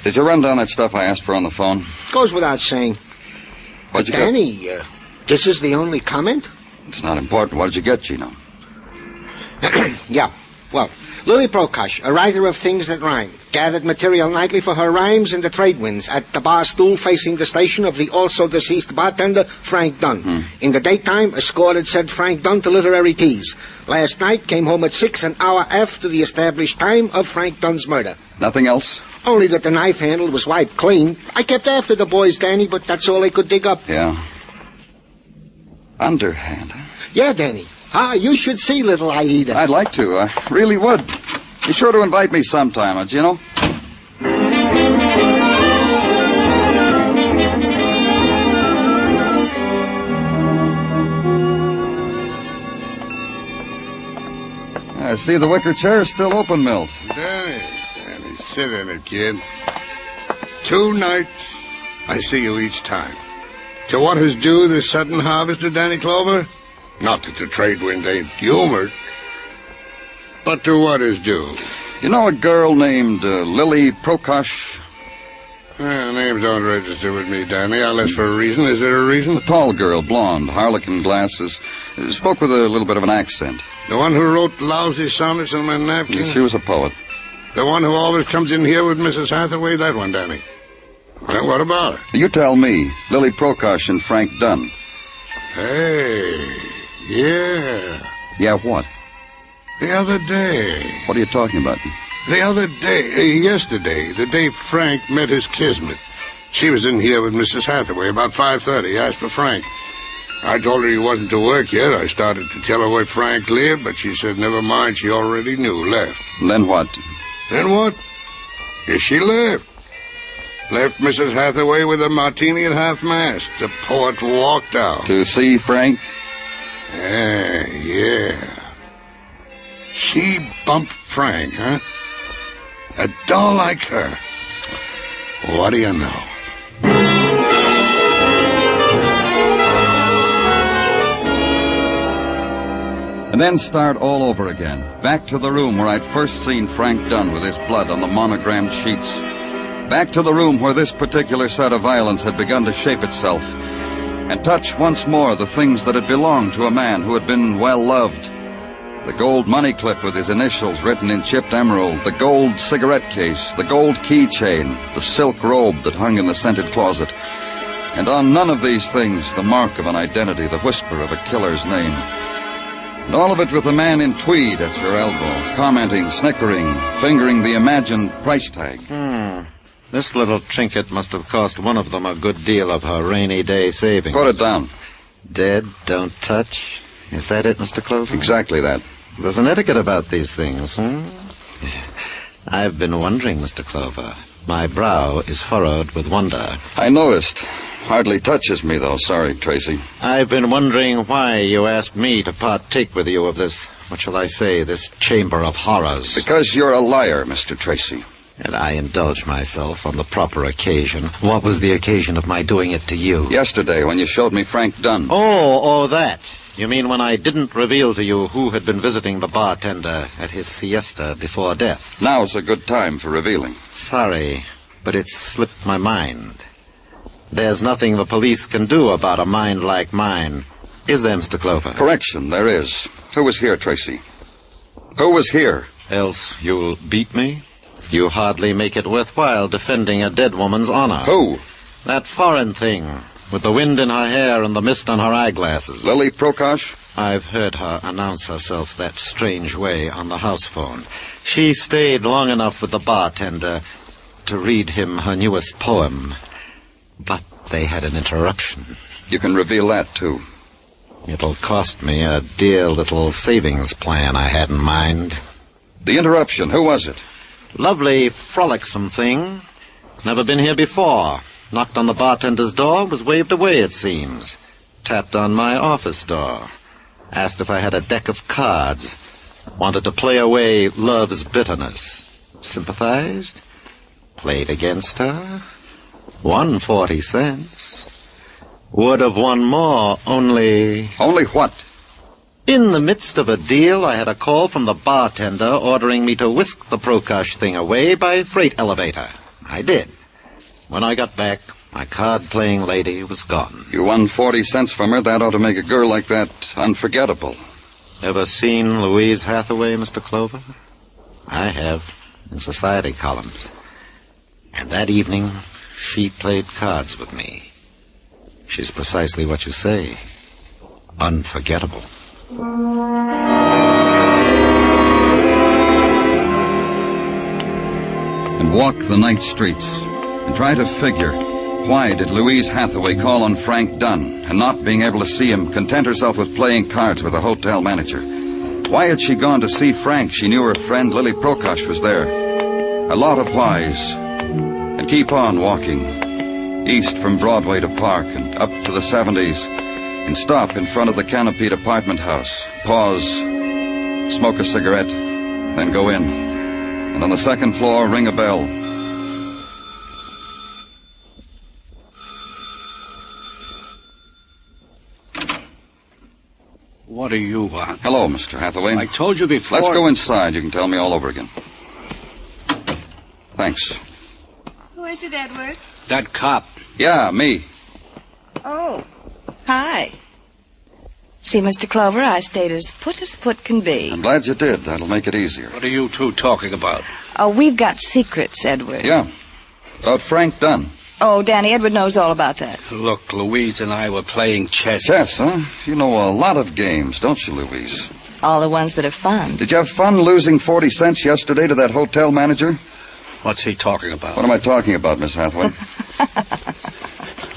Did you run down that stuff I asked for on the phone? Goes without saying. What'd you Danny, this is the only comment? It's not important. What did you get, Gino? Yeah. Well, Lily Prokosh, a writer of things that rhyme, gathered material nightly for her rhymes in the trade winds at the bar stool facing the station of the also deceased bartender, Frank Dunn. In the daytime, escorted said Frank Dunn to literary teas. Last night, came home at 6, an hour after the established time of Frank Dunn's murder. Nothing else? Only that the knife handle was wiped clean. I kept after the boys, Danny, but that's all they could dig up. Yeah. Underhand, huh? Yeah, Danny. You should see little Aida. I'd like to. I really would. Be sure to invite me sometime, you know? I see the wicker chair is still open, Milt. Danny, sit in it, kid. 2 nights, I see you each time. To what is due this sudden harvest of Danny Clover? Not that the trade wind ain't humored, but to what is due. You know a girl named Lily Prokosh? Names don't register with me, Danny, unless for a reason. Is there a reason? A tall girl, blonde, harlequin glasses, spoke with a little bit of an accent. The one who wrote lousy sonnets on my napkin? She was a poet. The one who always comes in here with Mrs. Hathaway? That one, Danny. Well, what about her? You tell me. Lily Prokosh and Frank Dunn. Hey, yeah. Yeah, what? The other day. What are you talking about? The other day, yesterday, the day Frank met his kismet. She was in here with Mrs. Hathaway about 5:30. Asked for Frank. I told her he wasn't to work yet. I started to tell her where Frank lived, but she said never mind, she already knew. Left. And then what? Then what? Yes, she left. Left Mrs. Hathaway with a martini at half-mast. The poet walked out. To see Frank? Yeah. She bumped Frank, huh? A doll like her. What do you know? And then start all over again. Back to the room where I'd first seen Frank Dunn with his blood on the monogrammed sheets. Back to the room where this particular set of violence had begun to shape itself. And touch once more the things that had belonged to a man who had been well loved. The gold money clip with his initials written in chipped emerald, the gold cigarette case, the gold keychain, the silk robe that hung in the scented closet. And on none of these things the mark of an identity, the whisper of a killer's name. And all of it with a man in tweed at your elbow, commenting, snickering, fingering the imagined price tag. This little trinket must have cost one of them a good deal of her rainy day savings. Put it down. Dead, don't touch. Is that it, Mr. Clover? Exactly that. There's an etiquette about these things, I've been wondering, Mr. Clover. My brow is furrowed with wonder. I noticed. Hardly touches me, though. Sorry, Tracy. I've been wondering why you asked me to partake with you of this, what shall I say, this chamber of horrors. Because you're a liar, Mr. Tracy. And I indulge myself on the proper occasion. What was the occasion of my doing it to you? Yesterday, when you showed me Frank Dunn. Oh, that. You mean when I didn't reveal to you who had been visiting the bartender at his siesta before death? Now's a good time for revealing. Sorry, but it's slipped my mind. There's nothing the police can do about a mind like mine. Is there, Mr. Clover? Correction, there is. Who was here, Tracy? Who was here? Else you'll beat me? You hardly make it worthwhile defending a dead woman's honor. Who? That foreign thing, with the wind in her hair and the mist on her eyeglasses. Lily Prokosh? I've heard her announce herself that strange way on the house phone. She stayed long enough with the bartender to read him her newest poem. But they had an interruption. You can reveal that, too. It'll cost me a dear little savings plan I had in mind. The interruption, who was it? Lovely, frolicsome thing. Never been here before. Knocked on the bartender's door, was waved away, it seems. Tapped on my office door. Asked if I had a deck of cards. Wanted to play away love's bitterness. Sympathized. Played against her. Won 40 cents. Would have won more, only... Only what? In the midst of a deal, I had a call from the bartender ordering me to whisk the Prokosh thing away by freight elevator. I did. When I got back, my card-playing lady was gone. You won 40 cents from her. That ought to make a girl like that unforgettable. Ever seen Louise Hathaway, Mr. Clover? I have in society columns. And that evening, she played cards with me. She's precisely what you say. Unforgettable. And walk the night streets and try to figure, why did Louise Hathaway call on Frank Dunn and, not being able to see him, content herself with playing cards with a hotel manager? Why had she gone to see Frank? She knew her friend Lily Prokosh was there. A lot of whys. And keep on walking, east from Broadway to Park and up to the 70s, and stop in front of the canopied apartment house, pause, smoke a cigarette, then go in. And on the second floor, ring a bell. What do you want? Hello, Mr. Hathaway. I told you before. Let's go inside. You can tell me all over again. Thanks. Who is it, Edward? That cop. Yeah, me. Oh, hi. See, Mr. Clover, I stayed as put can be. I'm glad you did. That'll make it easier. What are you two talking about? Oh, we've got secrets, Edward. Yeah. About Frank Dunn. Oh, Danny, Edward knows all about that. Look, Louise and I were playing chess. Chess, huh? You know a lot of games, don't you, Louise? All the ones that are fun. Did you have fun losing 40 cents yesterday to that hotel manager? What's he talking about? What am I talking about, Miss Hathaway?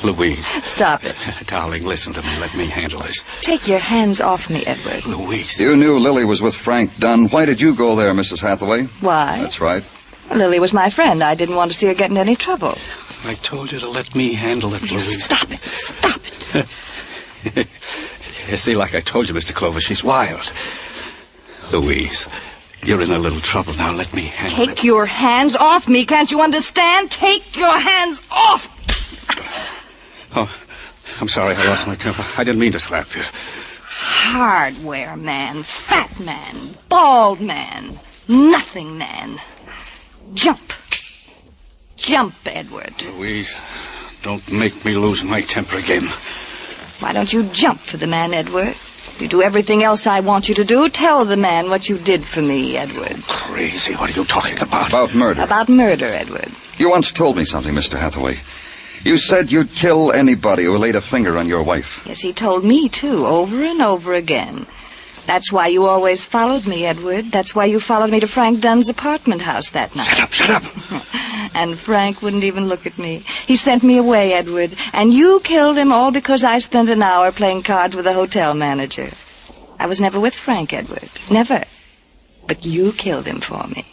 Louise. Stop it. Darling, listen to me. Let me handle this. Take your hands off me, Edward. Louise. You knew Lily was with Frank Dunn. Why did you go there, Mrs. Hathaway? Why? That's right. Lily was my friend. I didn't want to see her get into any trouble. I told you to let me handle it, Louise. Stop it. Stop it. You see, like I told you, Mr. Clover, she's wild. Louise, you're in a little trouble now. Let me handle it. Take your hands off me. Can't you understand? Take your hands off. Oh, I'm sorry. I lost my temper. I didn't mean to slap you. Hardware man, fat man, bald man, nothing man. Jump. Jump, Edward. Louise, don't make me lose my temper again. Why don't you jump for the man, Edward? You do everything else I want you to do. Tell the man what you did for me, Edward. Crazy. What are you talking about? About murder. About murder, Edward. You once told me something, Mr. Hathaway. You said you'd kill anybody who laid a finger on your wife. Yes, he told me, too, over and over again. That's why you always followed me, Edward. That's why you followed me to Frank Dunn's apartment house that night. Shut up. And Frank wouldn't even look at me. He sent me away, Edward. And you killed him all because I spent an hour playing cards with a hotel manager. I was never with Frank, Edward. Never. But you killed him for me.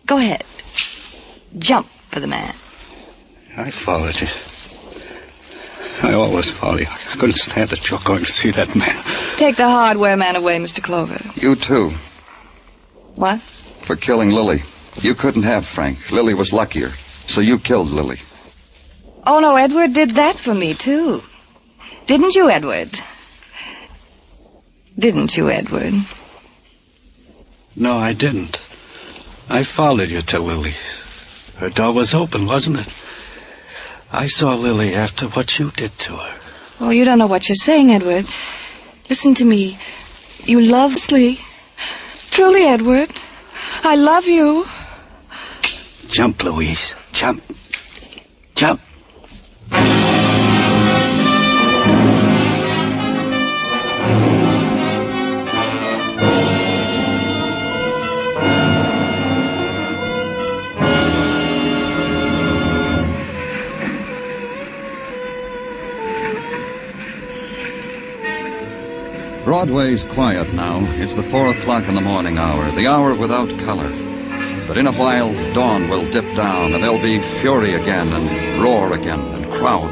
Go ahead. Jump for the man. I followed you. I always followed you. I couldn't stand it. You're going to see that man. Take the hardware man away, Mr. Clover. You too. What? For killing Lily. You couldn't have Frank. Lily was luckier. So you killed Lily. Oh, no, Edward did that for me, too. Didn't you, Edward? Didn't you, Edward? No, I didn't. I followed you to Lily's. Her door was open, wasn't it? I saw Lily after what you did to her. Oh, you don't know what you're saying, Edward. Listen to me. You love Leslie. Truly, Edward. I love you. Jump, Louise. Jump. Jump. Broadway's quiet now. It's the 4 o'clock in the morning hour, the hour without color. But in a while, dawn will dip down, and there'll be fury again, and roar again, and crowd.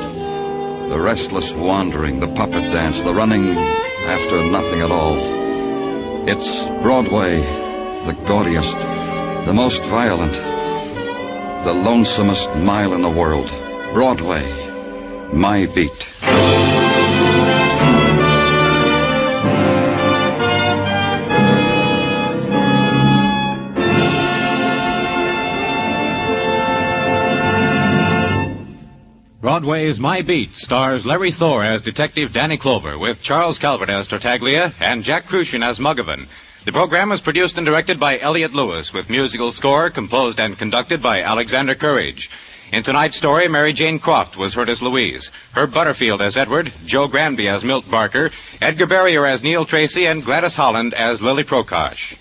The restless wandering, the puppet dance, the running after nothing at all. It's Broadway, the gaudiest, the most violent, the lonesomest mile in the world. Broadway, my beat. Broadway's My Beat stars Larry Thor as Detective Danny Clover with Charles Calvert as Tartaglia and Jack Crucian as Muggavan. The program was produced and directed by Elliott Lewis, with musical score composed and conducted by Alexander Courage. In tonight's story, Mary Jane Croft was heard as Louise, Herb Butterfield as Edward, Joe Granby as Milt Barker, Edgar Barrier as Neil Tracy, and Gladys Holland as Lily Prokosh.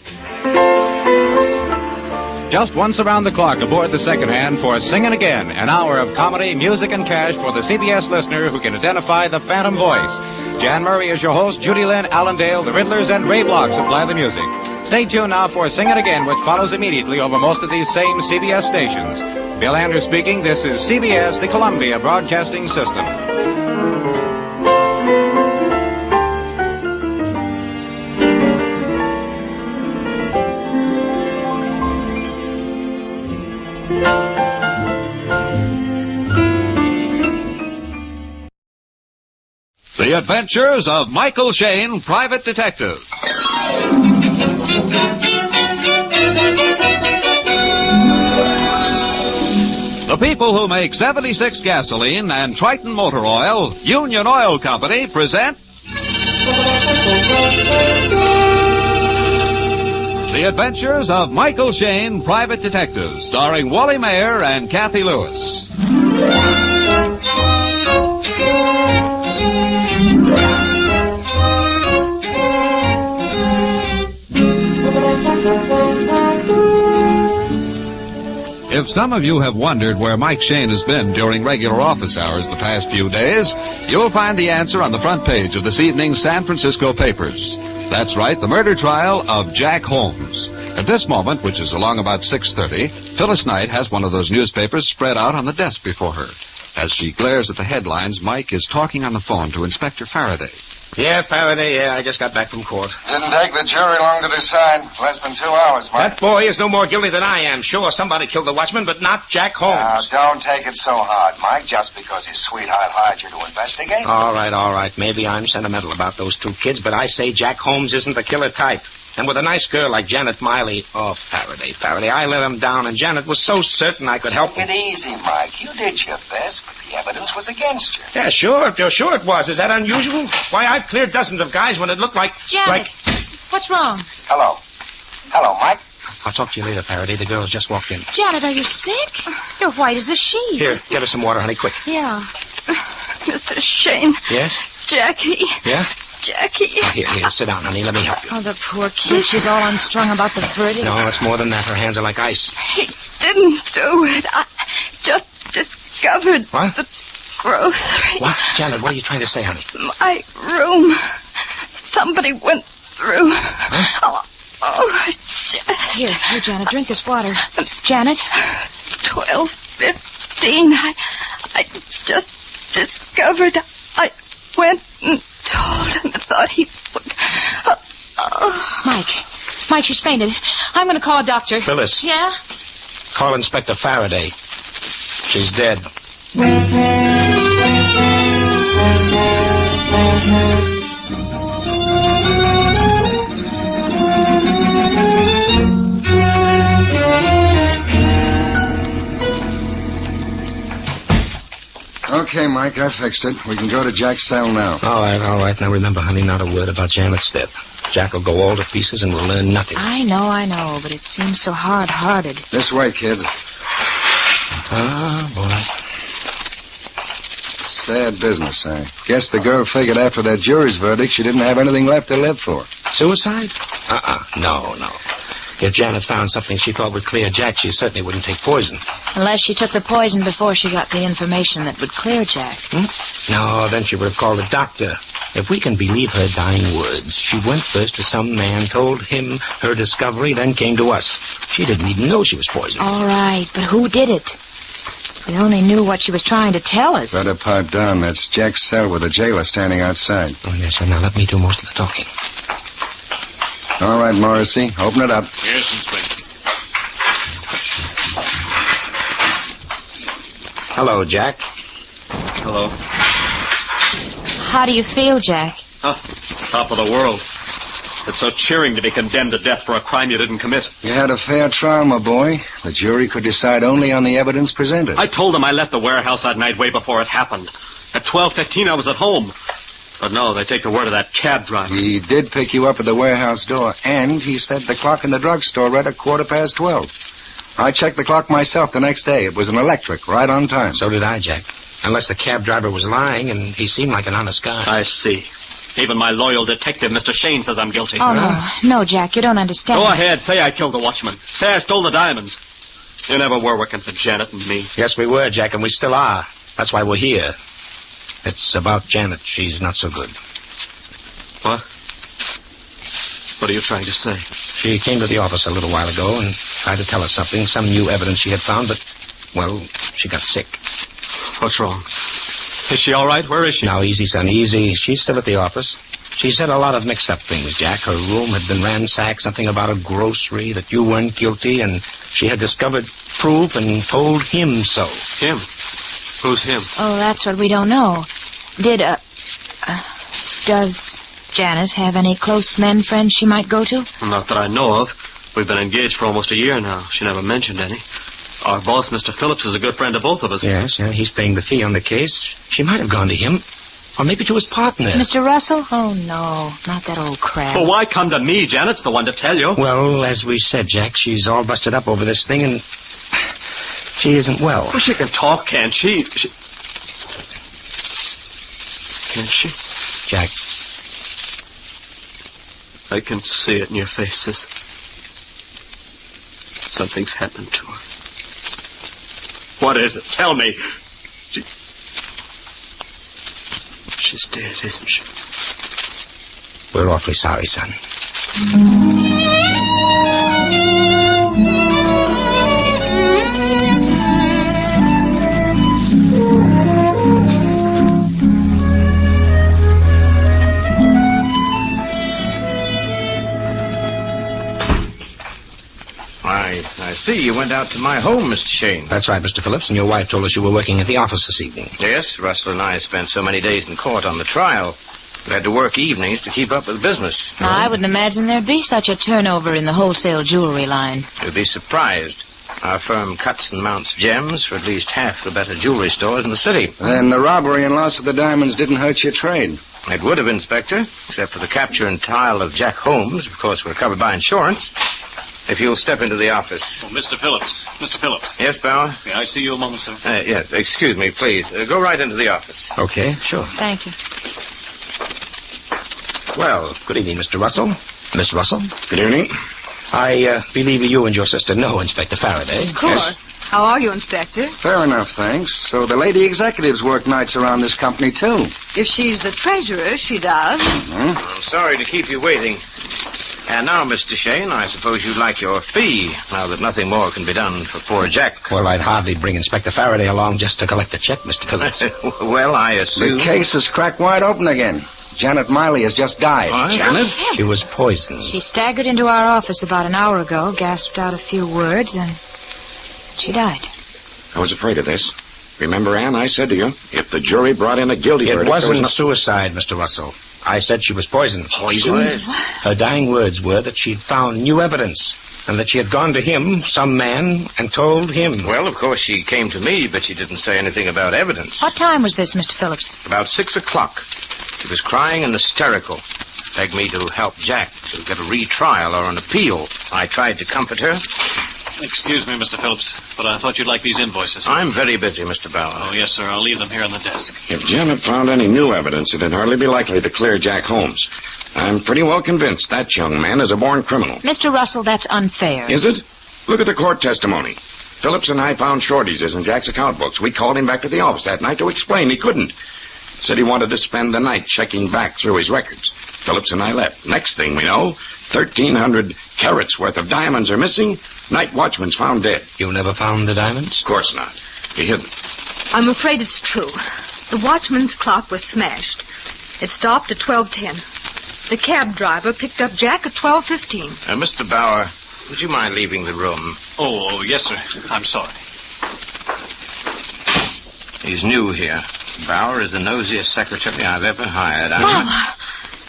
Just once around the clock aboard the second hand for Singin' Again, an hour of comedy, music, and cash for the CBS listener who can identify the phantom voice. Jan Murray is your host, Judy Lynn, Alan Dale, the Riddlers, and Ray Block supply the music. Stay tuned now for Singin' Again, which follows immediately over most of these same CBS stations. Bill Anders speaking. This is CBS, the Columbia Broadcasting System. The Adventures of Michael Shayne, Private Detective. The people who make 76 gasoline and Triton motor oil, Union Oil Company, present The Adventures of Michael Shayne, Private Detective, starring Wally Mayer and Kathy Lewis. If some of you have wondered where Mike Shayne has been during regular office hours the past few days, you'll find the answer on the front page of this evening's San Francisco papers. That's right, the murder trial of Jack Holmes. At this moment, which is along about 6:30, Phyllis Knight has one of those newspapers spread out on the desk before her. As she glares at the headlines, Mike is talking on the phone to Inspector Faraday. Yeah, Faraday, I just got back from court. Didn't take the jury long to decide. Less than 2 hours, Mike. That boy is no more guilty than I am. Sure, somebody killed the watchman, but not Jack Holmes. Now, don't take it so hard, Mike, just because his sweetheart hired you to investigate. All right. Maybe I'm sentimental about those two kids, but I say Jack Holmes isn't the killer type. And with a nice girl like Janet Miley, Faraday, I let him down, and Janet was so certain I could help him. Take it easy, Mike. You did your best, but the evidence was against you. Yeah, sure it was. Is that unusual? Why, I've cleared dozens of guys when it looked like... Janet, what's wrong? Hello, Mike. I'll talk to you later, Faraday. The girls just walked in. Janet, are you sick? You're white as a sheet. Here, get her some water, honey, quick. Yeah. Mr. Shayne. Yes? Jackie. Yeah? Jackie. Oh, here, sit down, honey. Let me help you. Oh, the poor kid. She's all unstrung about the verdict. No, it's more than that. Her hands are like ice. He didn't do it. I just discovered the grocery. What? Janet, what are you trying to say, honey? My room. Somebody went through. Huh? Oh, just... Here, Janet, drink this water. Janet? 12:15. I just discovered. I went and told him, thought he would... Mike, she's fainted. I'm going to call a doctor. Phyllis. Yeah? Call Inspector Faraday. She's dead. Okay, Mike, I fixed it. We can go to Jack's cell now. All right. Now remember, honey, not a word about Janet's death. Jack will go all to pieces and we'll learn nothing. I know, but it seems so hard-hearted. This way, kids. Ah, boy. Sad business, I guess the girl figured after that jury's verdict she didn't have anything left to live for. Suicide? No. If Janet found something she thought would clear Jack, she certainly wouldn't take poison. Unless she took the poison before she got the information that would clear Jack. No, then she would have called a doctor. If we can believe her dying words, she went first to some man, told him her discovery, then came to us. She didn't even know she was poisoned. All right, but who did it? We only knew what she was trying to tell us. Better pipe down. That's Jack's cell with the jailer standing outside. Oh, yes, sir. Now let me do most of the talking. All right, Morrissey, open it up. Yes, Inspector. Hello, Jack. Hello. How do you feel, Jack? Top of the world. It's so cheering to be condemned to death for a crime you didn't commit. You had a fair trial, my boy. The jury could decide only on the evidence presented. I told them I left the warehouse that night way before it happened. At 12:15, I was at home. But no, they take the word of that cab driver. He did pick you up at the warehouse door, and he said the clock in the drugstore read 12:15. I checked the clock myself the next day. It was an electric, right on time. So did I, Jack. Unless the cab driver was lying, and he seemed like an honest guy. I see. Even my loyal detective, Mr. Shane, says I'm guilty. Oh, no, Jack, you don't understand. Go ahead, say I killed the watchman. Say I stole the diamonds. You never were working for Janet and me. Yes, we were, Jack, and we still are. That's why we're here. It's about Janet. She's not so good. What? What are you trying to say? She came to the office a little while ago and tried to tell us something, some new evidence she had found, but, well, she got sick. What's wrong? Is she all right? Where is she? Now, easy, son, easy. She's still at the office. She said a lot of mixed-up things, Jack. Her room had been ransacked, something about a grocery, that you weren't guilty, and she had discovered proof and told him so. Him? Who's him? Oh, that's what we don't know. Does Janet have any close men friends she might go to? Not that I know of. We've been engaged for almost a year now. She never mentioned any. Our boss, Mr. Phillips, is a good friend of both of us. Yes, yeah, he's paying the fee on the case. She might have gone to him. Or maybe to his partner. Mr. Russell? Oh, no, not that old crap. Well, why come to me? Janet's the one to tell you. Well, as we said, Jack, she's all busted up over this thing, and she isn't well. Well, she can talk, can't she? Can't she? Jack. I can see it in your faces. Something's happened to her. What is it? Tell me. She's dead, isn't she? We're awfully sorry, son. I see you went out to my home, Mr. Shane. That's right, Mr. Phillips, and your wife told us you were working at the office this evening. Yes, Russell and I spent so many days in court on the trial. We had to work evenings to keep up with business. Now, I wouldn't imagine there'd be such a turnover in the wholesale jewelry line. You'd be surprised. Our firm cuts and mounts gems for at least half the better jewelry stores in the city. And the robbery and loss of the diamonds didn't hurt your trade? It would have, Inspector, except for the capture and trial of Jack Holmes. Of course, we're covered by insurance. If you'll step into the office. Oh, Mr. Phillips. Mr. Phillips. Yes, Bauer? May I see you a moment, sir? Yes, excuse me, please. Go right into the office. Okay, sure. Thank you. Well, good evening, Mr. Russell. Miss Russell. Good evening. I believe you and your sister know Inspector Faraday. Of course. Yes. How are you, Inspector? Fair enough, thanks. So the lady executives work nights around this company, too. If she's the treasurer, she does. Mm-hmm. I'm sorry to keep you waiting. And now, Mr. Shane, I suppose you'd like your fee, now that nothing more can be done for poor Jack. Well, I'd hardly bring Inspector Faraday along just to collect the check, Mr. Phillips. Well, I assume... The case is cracked wide open again. Janet Miley has just died. What? Janet? She was poisoned. She staggered into our office about an hour ago, gasped out a few words, and she died. I was afraid of this. Remember, Anne, I said to you, if the jury brought in a guilty verdict... It wasn't suicide, Mr. Russell. I said she was poisoned. Poisoned? Her dying words were that she'd found new evidence, and that she had gone to him, some man, and told him. Well, of course, she came to me, but she didn't say anything about evidence. What time was this, Mr. Phillips? About 6 o'clock. She was crying and hysterical. Begged me to help Jack to get a retrial or an appeal. I tried to comfort her. Excuse me, Mr. Phillips, but I thought you'd like these invoices. I'm very busy, Mr. Bauer. Oh, yes, sir. I'll leave them here on the desk. If Janet found any new evidence, it'd hardly be likely to clear Jack Holmes. I'm pretty well convinced that young man is a born criminal. Mr. Russell, that's unfair. Is it? Look at the court testimony. Phillips and I found shortages in Jack's account books. We called him back to the office that night to explain. He couldn't. Said he wanted to spend the night checking back through his records. Phillips and I left. Next thing we know, 1,300 carats worth of diamonds are missing. Night watchman's found dead. You never found the diamonds? Of course not. He hid them. I'm afraid it's true. The watchman's clock was smashed. It stopped at 12:10. The cab driver picked up Jack at 12:15. Mr. Bauer, would you mind leaving the room? Oh, yes, sir. I'm sorry. He's new here. Bauer is the nosiest secretary I've ever hired.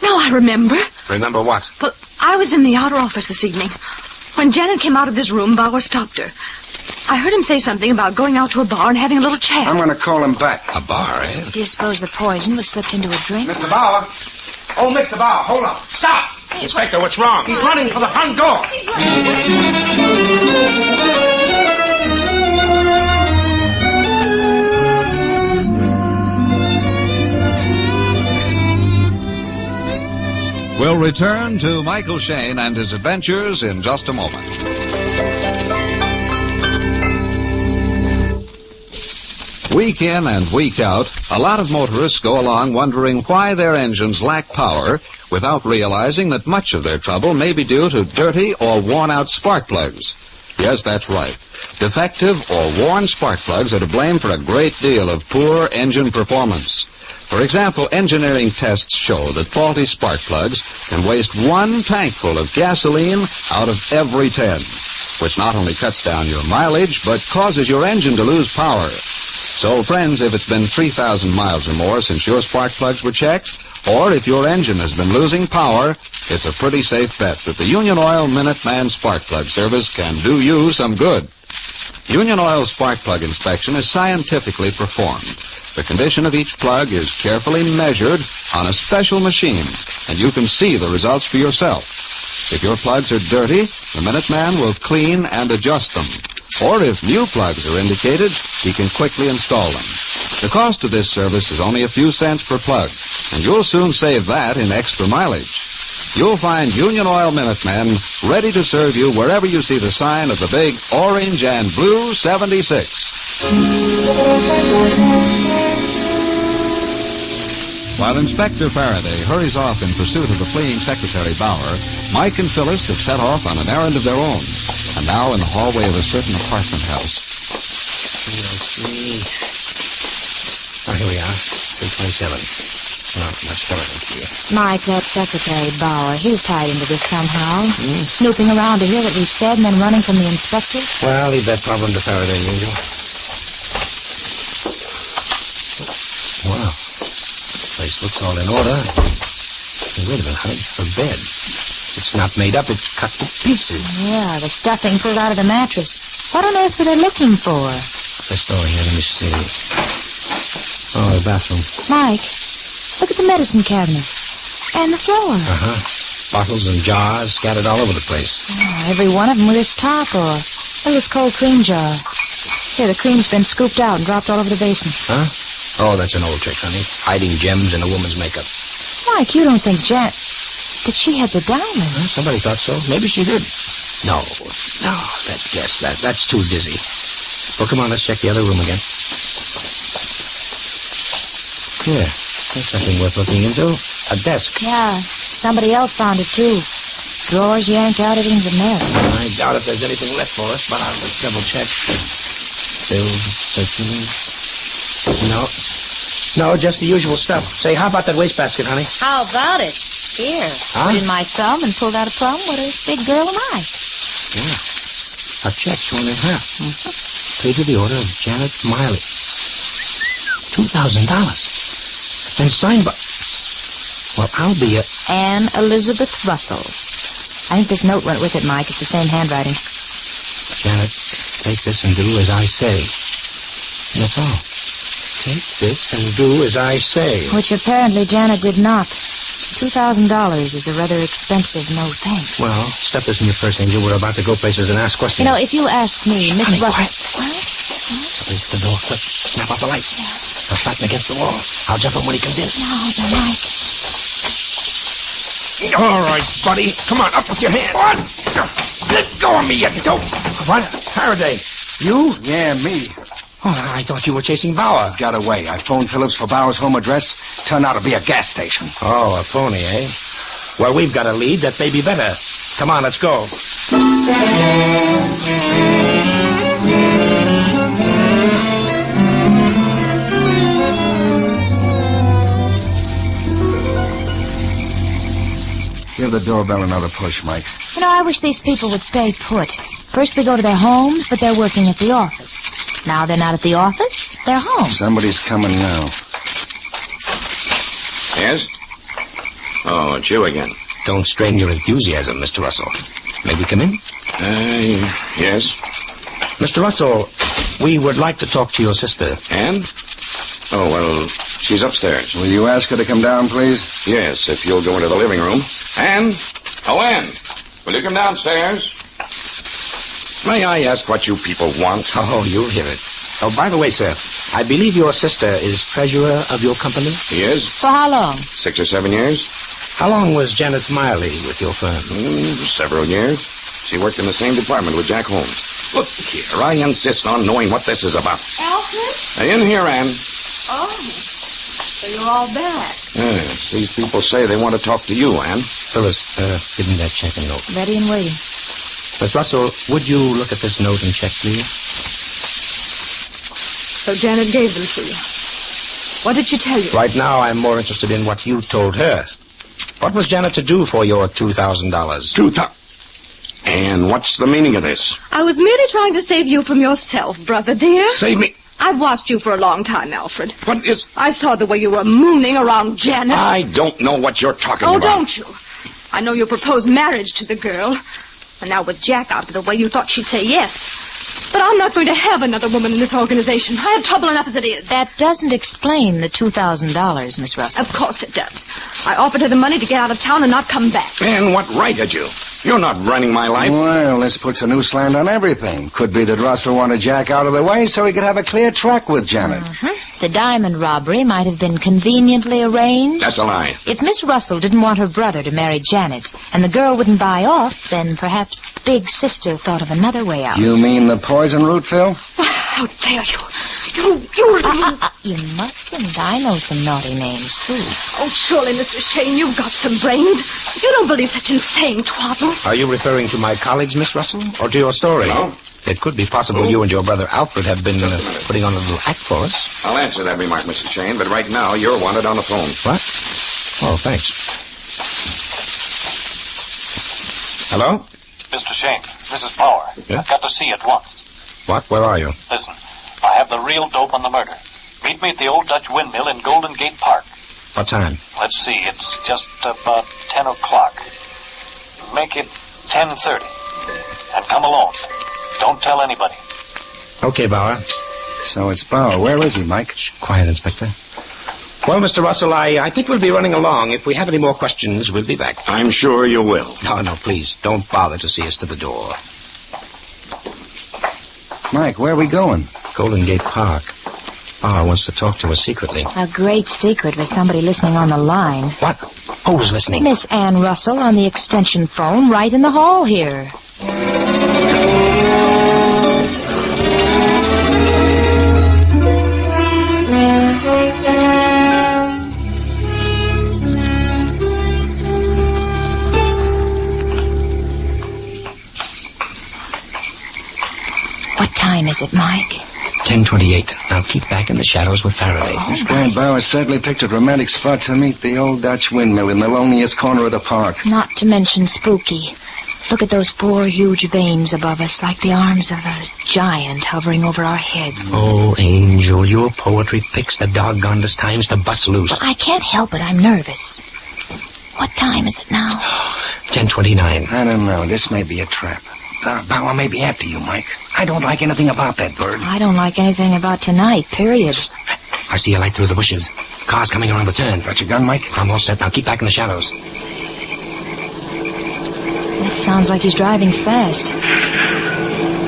Now I remember. Remember what? Well, I was in the outer office this evening. When Janet came out of this room, Bauer stopped her. I heard him say something about going out to a bar and having a little chat. I'm going to call him back. A bar, eh? Do you suppose the poison was slipped into a drink? Mr. Bauer. Oh, Mr. Bauer, hold on. Stop! Inspector, what's wrong? He's running for the front door. We'll return to Michael Shane and his adventures in just a moment. Week in and week out, a lot of motorists go along wondering why their engines lack power without realizing that much of their trouble may be due to dirty or worn-out spark plugs. Yes, that's right. Defective or worn spark plugs are to blame for a great deal of poor engine performance. For example, engineering tests show that faulty spark plugs can waste 1 tankful of gasoline out of every 10, which not only cuts down your mileage, but causes your engine to lose power. So, friends, if it's been 3,000 miles or more since your spark plugs were checked, or if your engine has been losing power, it's a pretty safe bet that the Union Oil Minuteman Spark Plug Service can do you some good. Union Oil spark plug inspection is scientifically performed. The condition of each plug is carefully measured on a special machine, and you can see the results for yourself. If your plugs are dirty, the Minuteman will clean and adjust them. Or if new plugs are indicated, he can quickly install them. The cost of this service is only a few cents per plug, and you'll soon save that in extra mileage. You'll find Union Oil Minutemen ready to serve you wherever you see the sign of the big orange and blue 76. While Inspector Faraday hurries off in pursuit of the fleeing Secretary Bauer, Mike and Phyllis have set off on an errand of their own, and now in the hallway of a certain apartment house. Oh, here we are, 327. Not much further here. Mike, that Secretary Bauer, he was tied into this somehow. Snooping around to hear what we said and then running from the inspector. Well, leave that problem to Faraday, usual. Wow. Place looks all in order. Wait a minute, honey. Her bed. It's not made up. It's cut to pieces. Yeah, the stuffing pulled out of the mattress. What on earth were they looking for? This door here, let me see. Oh, the bathroom. Mike, look at the medicine cabinet. And the floor. Uh-huh. Bottles and jars scattered all over the place. Oh, every one of them with its top or look at this cold cream jar. Here, the cream's been scooped out and dropped all over the basin. Huh? Oh, that's an old trick, honey. Hiding gems in a woman's makeup. Mike, you don't think that she had the diamond? Well, somebody thought so. Maybe she did. No, that guess. That's too dizzy. Well, come on, let's check the other room again. Here, there's something worth looking into. A desk. Yeah, somebody else found it, too. Drawers yanked out, everything's a mess. I doubt if there's anything left for us, but I'll just double check. Still searching. No, just the usual stuff. Say, how about that wastebasket, honey? How about it? Here, Huh? put in my thumb and pulled out a plum. What a big girl am I? Yeah. A check shown in half. Paid to the order of Janet Miley. $2,000. And signed by... Well, I'll be a... Anne Elizabeth Russell. I think this note went with it, Mike. It's the same handwriting. Janet, take this and do as I say. And that's all. Take this and do as I say. Which apparently Janet did not. $2,000 is a rather expensive no thanks. Well, stuff this in your purse, Angel. We're about to go places and ask questions. You know, if you'll ask me, Miss Honey, Russell... quiet. Somebody's at the door. Quick, snap off the lights. They'll flatten against the wall. I'll jump him when he comes in. No, Mike. All right, buddy. Come on, up with your hand. What? Let go of me, you dope. What? Faraday. You? Yeah, me. Oh, I thought you were chasing Bauer. Got away. I phoned Phillips for Bauer's home address. Turned out to be a gas station. Oh, a phony, eh? Well, we've got a lead that may be better. Come on, let's go. Give the doorbell another push, Mike. You know, I wish these people would stay put. First we go to their homes, but they're working at the office. Now they're not at the office, they're home. Somebody's coming now. Yes? Oh, it's you again. Don't strain your enthusiasm, Mr. Russell. May we come in? Yes. Mr. Russell, we would like to talk to your sister. Anne? Oh, well, she's upstairs. Will you ask her to come down, please? Yes, if you'll go into the living room. Anne? Oh, Anne, will you come downstairs? May I ask what you people want? Oh, you'll hear it. Oh, by the way, sir, I believe your sister is treasurer of your company? He is. For how long? 6 or 7 years. How long was Janet Miley with your firm? Several years. She worked in the same department with Jack Holmes. Look here, I insist on knowing what this is about. Alfred? In here, Anne. Oh, so you're all back. Yes, these people say they want to talk to you, Anne. Phyllis, give me that check and note. Ready and waiting. Miss Russell, would you look at this note and check, please? So Janet gave them to you. What did she tell you? Right now, I'm more interested in what you told her. What was Janet to do for your $2,000? $2,000? And what's the meaning of this? I was merely trying to save you from yourself, brother dear. Save me? I've watched you for a long time, Alfred. What is... I saw the way you were mooning around Janet. I don't know what you're talking about. Oh, don't you? I know you proposed marriage to the girl. And now with Jack out of the way, you thought she'd say yes. But I'm not going to have another woman in this organization. I have trouble enough as it is. That doesn't explain the $2,000, Miss Russell. Of course it does. I offered her the money to get out of town and not come back. And what right had you? You're not running my life. Well, this puts a new slant on everything. Could be that Russell wanted Jack out of the way so he could have a clear track with Janet. The diamond robbery might have been conveniently arranged. That's a lie. If Miss Russell didn't want her brother to marry Janet, and the girl wouldn't buy off, then perhaps Big Sister thought of another way out. You mean the poison root, Phil? How dare you? You... You mustn't. I know some naughty names, too. Oh, surely, Mr. Shane, you've got some brains. You don't believe such insane twaddle. Are you referring to my colleagues, Miss Russell, or to your story? No. It could be possible you and your brother Alfred have been putting on a little act for us. I'll answer that remark, Mr. Shane, but right now you're wanted on the phone. What? Oh, thanks. Hello? Mr. Shane, this is Power. Yeah? I've got to see you at once. What? Where are you? Listen, I have the real dope on the murder. Meet me at the old Dutch windmill in Golden Gate Park. What time? Let's see, it's just about 10 o'clock. Make it 10:30. And come alone. Don't tell anybody. Okay, Bauer. So it's Bauer. Where is he, Mike? Quiet, Inspector. Well, Mr. Russell, I think we'll be running along. If we have any more questions, we'll be back. I'm sure you will. No, please. Don't bother to see us to the door. Mike, where are we going? Golden Gate Park. Bauer wants to talk to us secretly. A great secret for somebody listening on the line. What? Who's listening? Miss Ann Russell on the extension phone right in the hall here. What time is it, Mike? 10:28. Now keep back in the shadows with Faraday. This guy Bauer certainly picked a romantic spot to meet the old Dutch windmill in the loneliest corner of the park. Not to mention spooky. Look at those four huge veins above us, like the arms of a giant hovering over our heads. Oh, Angel, your poetry picks the doggonedest times to bust loose. But I can't help it. I'm nervous. What time is it now? 10:29. I don't know. This may be a trap. Bauer may be after you, Mike. I don't like anything about that bird. I don't like anything about tonight, period. I see a light through the bushes. Car's coming around the turn. Got your gun, Mike? I'm all set. Now keep back in the shadows. That sounds like he's driving fast.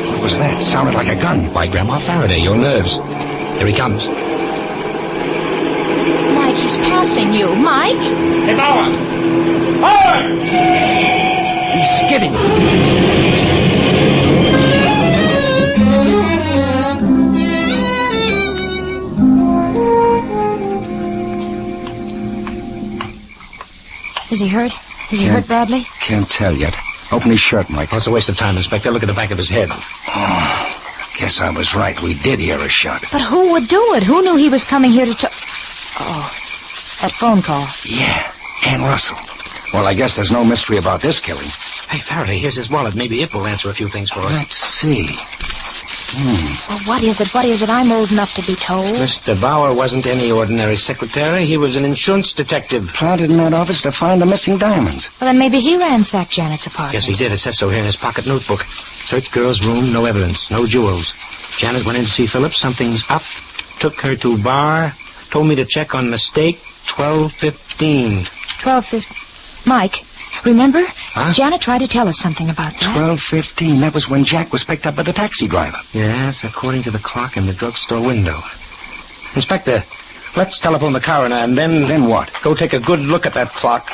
What was that? Sounded like a gun. Why, Grandma Faraday, your nerves. Here he comes. Mike, he's passing you. Mike? Hey, Bauer! Bauer! He's skidding. Is he hurt? Is he hurt badly? Can't tell yet. Open his shirt, Mike. That's a waste of time, Inspector. Look at the back of his head. Oh, guess I was right. We did hear a shot. But who would do it? Who knew he was coming here to talk? Oh, that phone call. Yeah, Ann Russell. Well, I guess there's no mystery about this killing. Hey, Faraday, here's his wallet. Maybe it will answer a few things for us. Let's see. Well, what is it? What is it? I'm old enough to be told. Mr. Bauer wasn't any ordinary secretary. He was an insurance detective. Planted in that office to find the missing diamonds. Well, then maybe he ransacked Janet's apartment. Yes, he did. It says so here in his pocket notebook. Searched girl's room, no evidence, no jewels. Janet went in to see Phillips. Something's up. Took her to bar. Told me to check on mistake. 12:15. 12:15. Mike, remember? Huh? Janet tried to tell us something about that. 12:15. That was when Jack was picked up by the taxi driver. Yes, according to the clock in the drugstore window. Inspector, let's telephone the coroner and then... Then what? Go take a good look at that clock.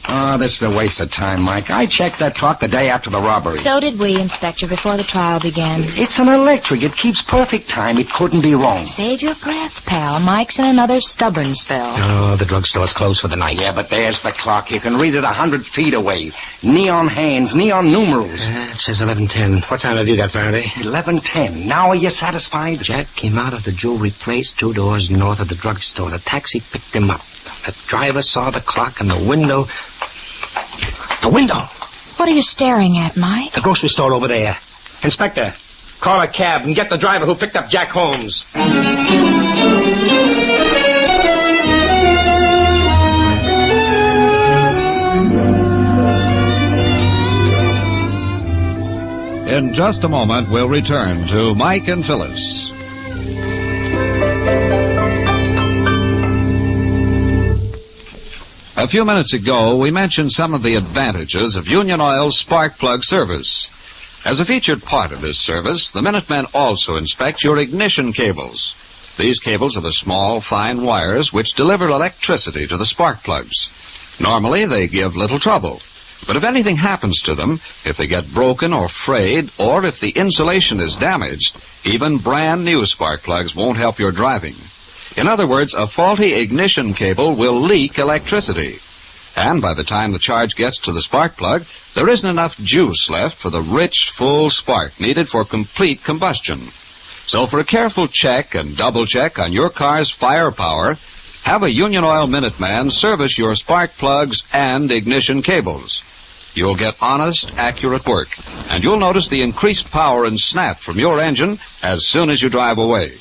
Oh, this is a waste of time, Mike. I checked that clock the day after the robbery. So did we, Inspector, before the trial began. It's an electric. It keeps perfect time. It couldn't be wrong. Save your breath, pal. Mike's in another stubborn spell. Oh, the drugstore's closed for the night. Yeah, but there's the clock. You can read it 100 feet away. Neon hands, neon numerals. It says 11:10. What time have you got, Faraday? 11:10. Now are you satisfied? Jack came out of the jewelry place 2 doors north of the drugstore. The taxi picked him up. The driver saw the clock in the window. The window! What are you staring at, Mike? The grocery store over there. Inspector, call a cab and get the driver who picked up Jack Holmes. In just a moment, we'll return to Mike and Phyllis. A few minutes ago, we mentioned some of the advantages of Union Oil's spark plug service. As a featured part of this service, the Minutemen also inspect your ignition cables. These cables are the small, fine wires which deliver electricity to the spark plugs. Normally, they give little trouble. But if anything happens to them, if they get broken or frayed, or if the insulation is damaged, even brand new spark plugs won't help your driving. In other words, a faulty ignition cable will leak electricity. And by the time the charge gets to the spark plug, there isn't enough juice left for the rich, full spark needed for complete combustion. So for a careful check and double check on your car's firepower, have a Union Oil Minuteman service your spark plugs and ignition cables. You'll get honest, accurate work, and you'll notice the increased power and snap from your engine as soon as you drive away.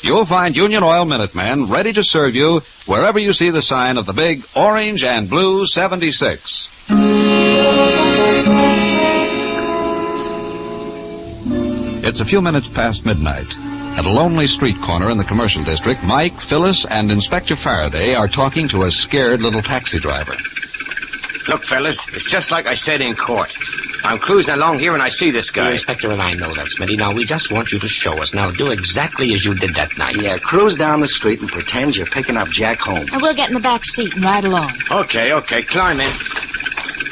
You'll find Union Oil Minutemen ready to serve you wherever you see the sign of the big orange and blue 76. It's a few minutes past midnight. At a lonely street corner in the commercial district, Mike, Phyllis, and Inspector Faraday are talking to a scared little taxi driver. Look, fellas, it's just like I said in court. I'm cruising along here and I see this guy. The Inspector and I know that, Smitty. Now, we just want you to show us. Now, do exactly as you did that night. Yeah, cruise down the street and pretend you're picking up Jack Holmes. And we'll get in the back seat and ride along. Okay, climb in.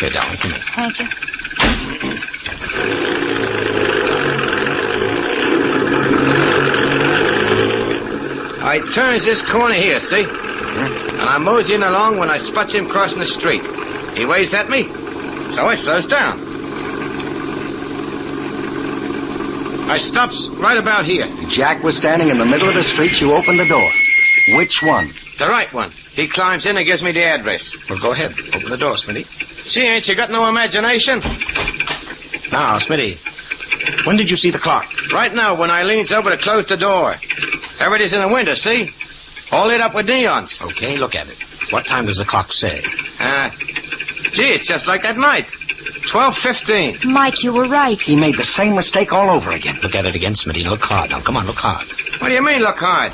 Here, darling, come here. Thank you. I turns this corner here, see? And I'm moseying along when I spots him crossing the street. He waves at me, so I slows down. I stops right about here. Jack was standing in the middle of the street. You opened the door. Which one? The right one. He climbs in and gives me the address. Well, go ahead. Open the door, Smitty. See, ain't you got no imagination? Now, Smitty, when did you see the clock? Right now, when I leans over to close the door. There it is in the window, see? All lit up with neons. Okay, look at it. What time does the clock say? Gee, it's just like that night. 12:15. Mike, you were right. He made the same mistake all over again. Look at it again, Smitty. Look hard. Now, come on, look hard. What do you mean, look hard?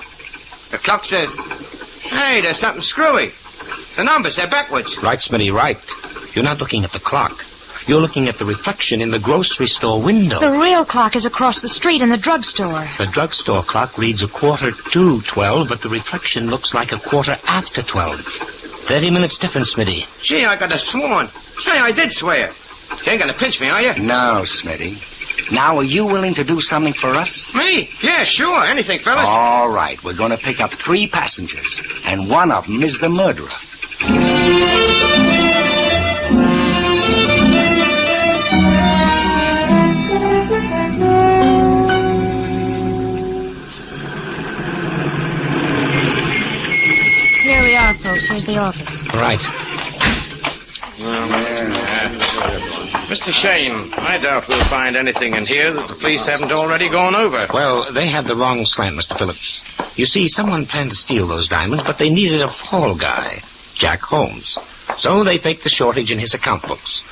The clock says, hey, there's something screwy. The numbers, they're backwards. Right, Smitty, right. You're not looking at the clock. You're looking at the reflection in the grocery store window. The real clock is across the street in the drugstore. The drugstore clock reads 11:45, but the reflection looks like 12:15. 30 minutes difference, Smitty. Gee, I could have sworn. Say, I did swear. You ain't gonna pinch me, are you? No, Smitty. Now, are you willing to do something for us? Me? Yeah, sure. Anything, fellas. All right. We're going to pick up 3 passengers, and one of them is the murderer. folks. Here's the office. Right. Mr. Shane, I doubt we'll find anything in here that the police haven't already gone over. Well, they had the wrong slant, Mr. Phillips. You see, someone planned to steal those diamonds, but they needed a fall guy, Jack Holmes. So they faked the shortage in his account books.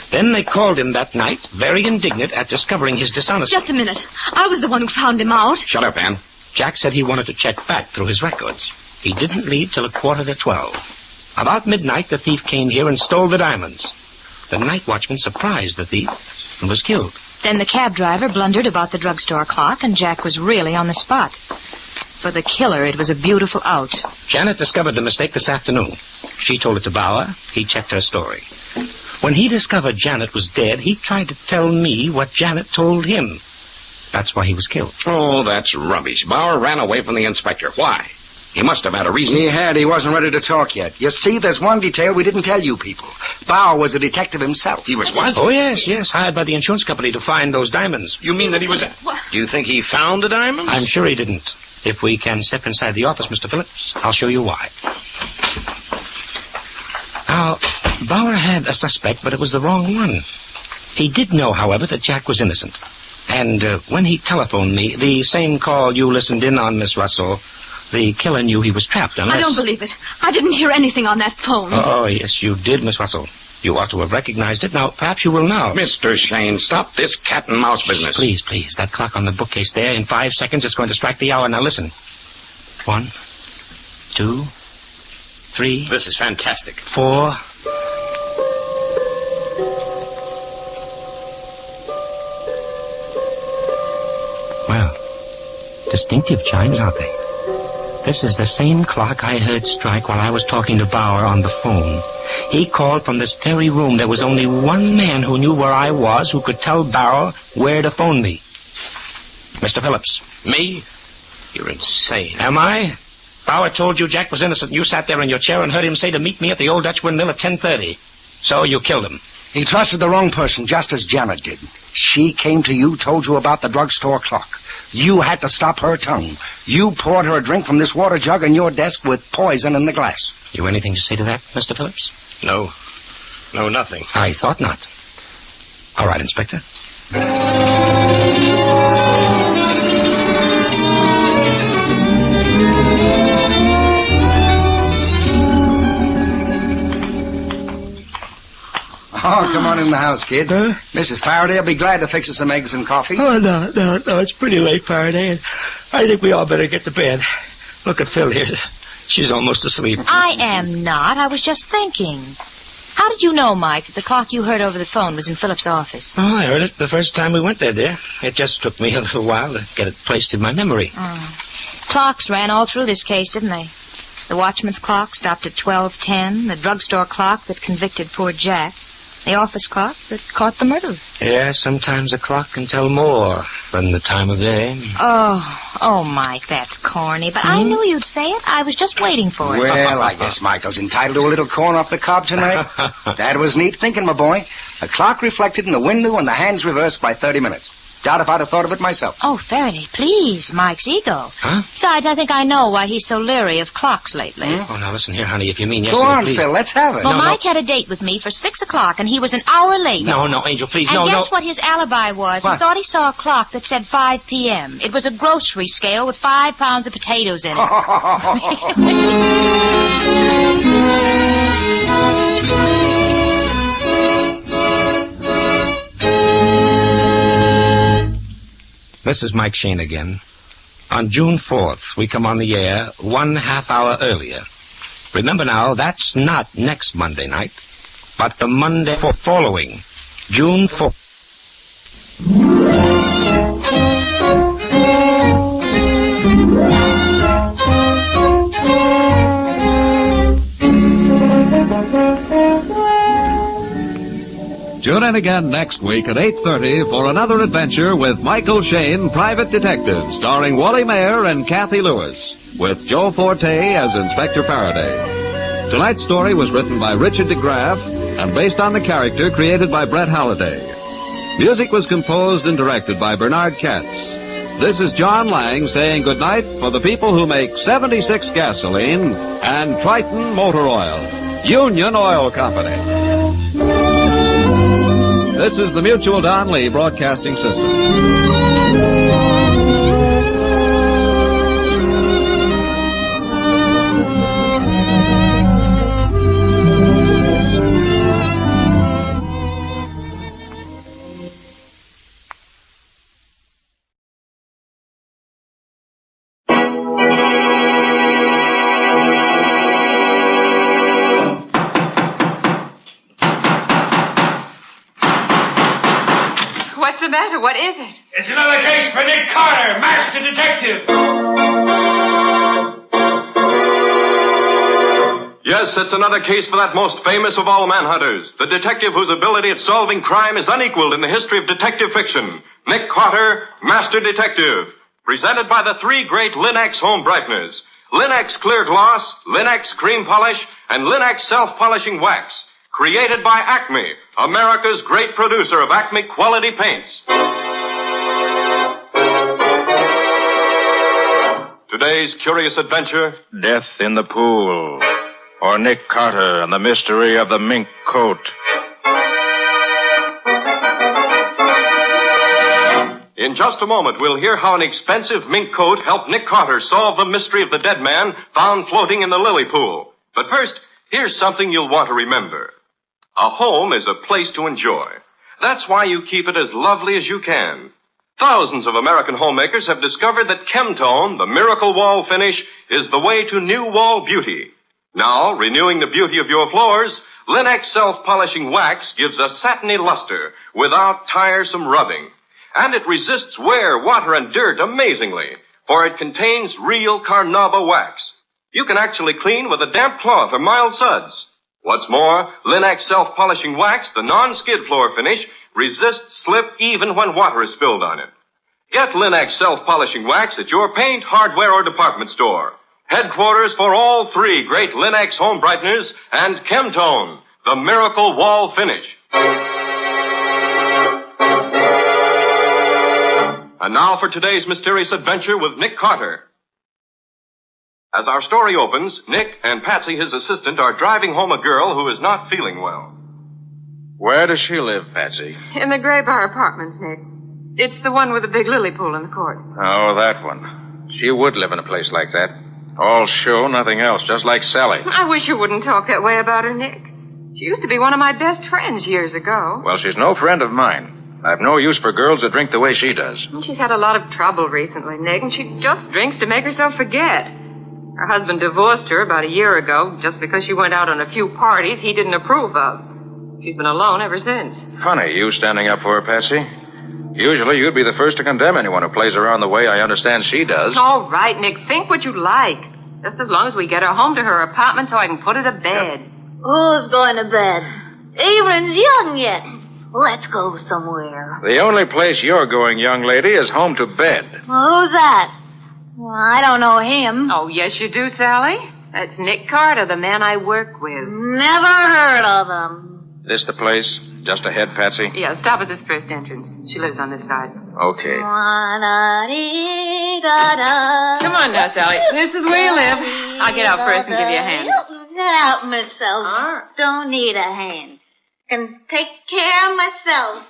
Then they called him that night, very indignant at discovering his dishonesty. Just a minute. I was the one who found him out. Shut up, Anne. Jack said he wanted to check back through his records. He didn't leave till 11:45. About midnight, the thief came here and stole the diamonds. The night watchman surprised the thief and was killed. Then the cab driver blundered about the drugstore clock, and Jack was really on the spot. For the killer, it was a beautiful out. Janet discovered the mistake this afternoon. She told it to Bauer. He checked her story. When he discovered Janet was dead, he tried to tell me what Janet told him. That's why he was killed. Oh, that's rubbish. Bauer ran away from the inspector. Why? He must have had a reason. He had. He wasn't ready to talk yet. You see, there's one detail we didn't tell you people. Bauer was a detective himself. He was what? Oh, yes, hired by the insurance company to find those diamonds. You mean that he was... Do you think he found the diamonds? I'm sure he didn't. If we can step inside the office, Mr. Phillips, I'll show you why. Now, Bauer had a suspect, but it was the wrong one. He did know, however, that Jack was innocent. And when he telephoned me, the same call you listened in on, Miss Russell, the killer knew he was trapped, unless... I don't believe it. I didn't hear anything on that phone. Oh, yes, you did, Miss Russell. You ought to have recognized it. Now, perhaps you will now. Mr. Shane, stop this cat and mouse business. Please. That clock on the bookcase there, in 5 seconds, it's going to strike the hour. Now, listen. 1, 2, 3... This is fantastic. 4... Well, distinctive chimes, aren't they? This is the same clock I heard strike while I was talking to Bauer on the phone. He called from this very room. There was only one man who knew where I was, who could tell Bauer where to phone me. Mr. Phillips. Me? You're insane. Am I? Bauer told you Jack was innocent. You sat there in your chair and heard him say to meet me at the old Dutch windmill at 10:30. So you killed him. He trusted the wrong person, just as Janet did. She came to you, told you about the drugstore clock. You had to stop her tongue. You poured her a drink from this water jug on your desk with poison in the glass. You anything to say to that, Mr. Phillips? No, nothing. I thought not. All right, Inspector. Oh, come on in the house, kid. Huh? Mrs. Faraday will be glad to fix us some eggs and coffee. Oh, no. It's pretty late, Faraday, and I think we all better get to bed. Look at Phil here. She's almost asleep. I am not. I was just thinking. How did you know, Mike, that the clock you heard over the phone was in Philip's office? Oh, I heard it the first time we went there, dear. It just took me a little while to get it placed in my memory. Clocks ran all through this case, didn't they? The watchman's clock stopped at 12:10, the drugstore clock that convicted poor Jack, the office clock that caught the murderer. Yeah, sometimes a clock can tell more than the time of day. Oh, Mike, that's corny, but I knew you'd say it. I was just waiting for it. Well, I guess Michael's entitled to a little corn off the cob tonight. That was neat thinking, my boy. A clock reflected in the window and the hands reversed by 30 minutes. Doubt if I'd have thought of it myself. Oh, Faraday, please, Mike's ego. Huh? Besides, I think I know why he's so leery of clocks lately. Oh, now listen here, honey, if you mean yes, Go on, please. Phil, let's have it. Well, Mike had a date with me for 6 o'clock, and he was an hour late. No, Angel, please, and no. guess what his alibi was? What? He thought he saw a clock that said 5 p.m. It was a grocery scale with 5 pounds of potatoes in it. This is Mike Shane again. On June 4th, we come on the air 1/2 hour earlier. Remember now, that's not next Monday night, but the Monday following, June 4th. Tune in again next week at 8:30 for another adventure with Michael Shane, Private Detective, starring Wally Mayer and Kathy Lewis, with Joe Forte as Inspector Faraday. Tonight's story was written by Richard DeGraff and based on the character created by Brett Halliday. Music was composed and directed by Bernard Katz. This is John Lang saying goodnight for the people who make 76 gasoline and Triton Motor Oil. Union Oil Company. This is the Mutual Don Lee Broadcasting System. What's the matter? What is it? It's another case for Nick Carter, master detective. Yes, it's another case for that most famous of all manhunters, the detective whose ability at solving crime is unequaled in the history of detective fiction, Nick Carter, master detective. Presented by the three great Linux home brighteners, Linux Clear Gloss, Linux Cream Polish, and Linux Self-Polishing Wax. Created by Acme, America's great producer of Acme quality paints. Today's curious adventure: Death in the Pool, or Nick Carter and the Mystery of the Mink Coat. In just a moment, we'll hear how an expensive mink coat helped Nick Carter solve the mystery of the dead man found floating in the lily pool. But first, here's something you'll want to remember. A home is a place to enjoy. That's why you keep it as lovely as you can. Thousands of American homemakers have discovered that Chemtone, the miracle wall finish, is the way to new wall beauty. Now, renewing the beauty of your floors, Linux Self-Polishing Wax gives a satiny luster without tiresome rubbing. And it resists wear, water, and dirt amazingly, for it contains real carnauba wax. You can actually clean with a damp cloth or mild suds. What's more, Linux Self-Polishing Wax, the non-skid floor finish, resists slip even when water is spilled on it. Get Linux Self-Polishing Wax at your paint, hardware, or department store. Headquarters for all three great Linux home brighteners and Chemtone, the miracle wall finish. And now for today's mysterious adventure with Nick Carter. As our story opens, Nick and Patsy, his assistant, are driving home a girl who is not feeling well. Where does she live, Patsy? In the Gray Bar Apartments, Nick. It's the one with the big lily pool in the court. Oh, that one. She would live in a place like that. All show, nothing else, just like Sally. I wish you wouldn't talk that way about her, Nick. She used to be one of my best friends years ago. Well, she's no friend of mine. I've no use for girls that drink the way she does. She's had a lot of trouble recently, Nick, and she just drinks to make herself forget. Her husband divorced her about a year ago just because she went out on a few parties he didn't approve of. She's been alone ever since. Funny, you standing up for her, Patsy. Usually you'd be the first to condemn anyone who plays around the way I understand she does. All right, Nick, think what you like. Just as long as we get her home to her apartment so I can put her to bed. Who's going to bed? Avery's young yet. Let's go somewhere. The only place you're going, young lady, is home to bed. Well, who's that? Well, I don't know him. Oh, yes, you do, Sally. That's Nick Carter, the man I work with. Never heard of him. This the place? Just ahead, Patsy? Yeah, stop at this first entrance. She lives on this side. Okay. Come on now, Sally. This is where you live. I'll get out first and give you a hand. Get out myself. Right. Don't need a hand. Can take care of myself.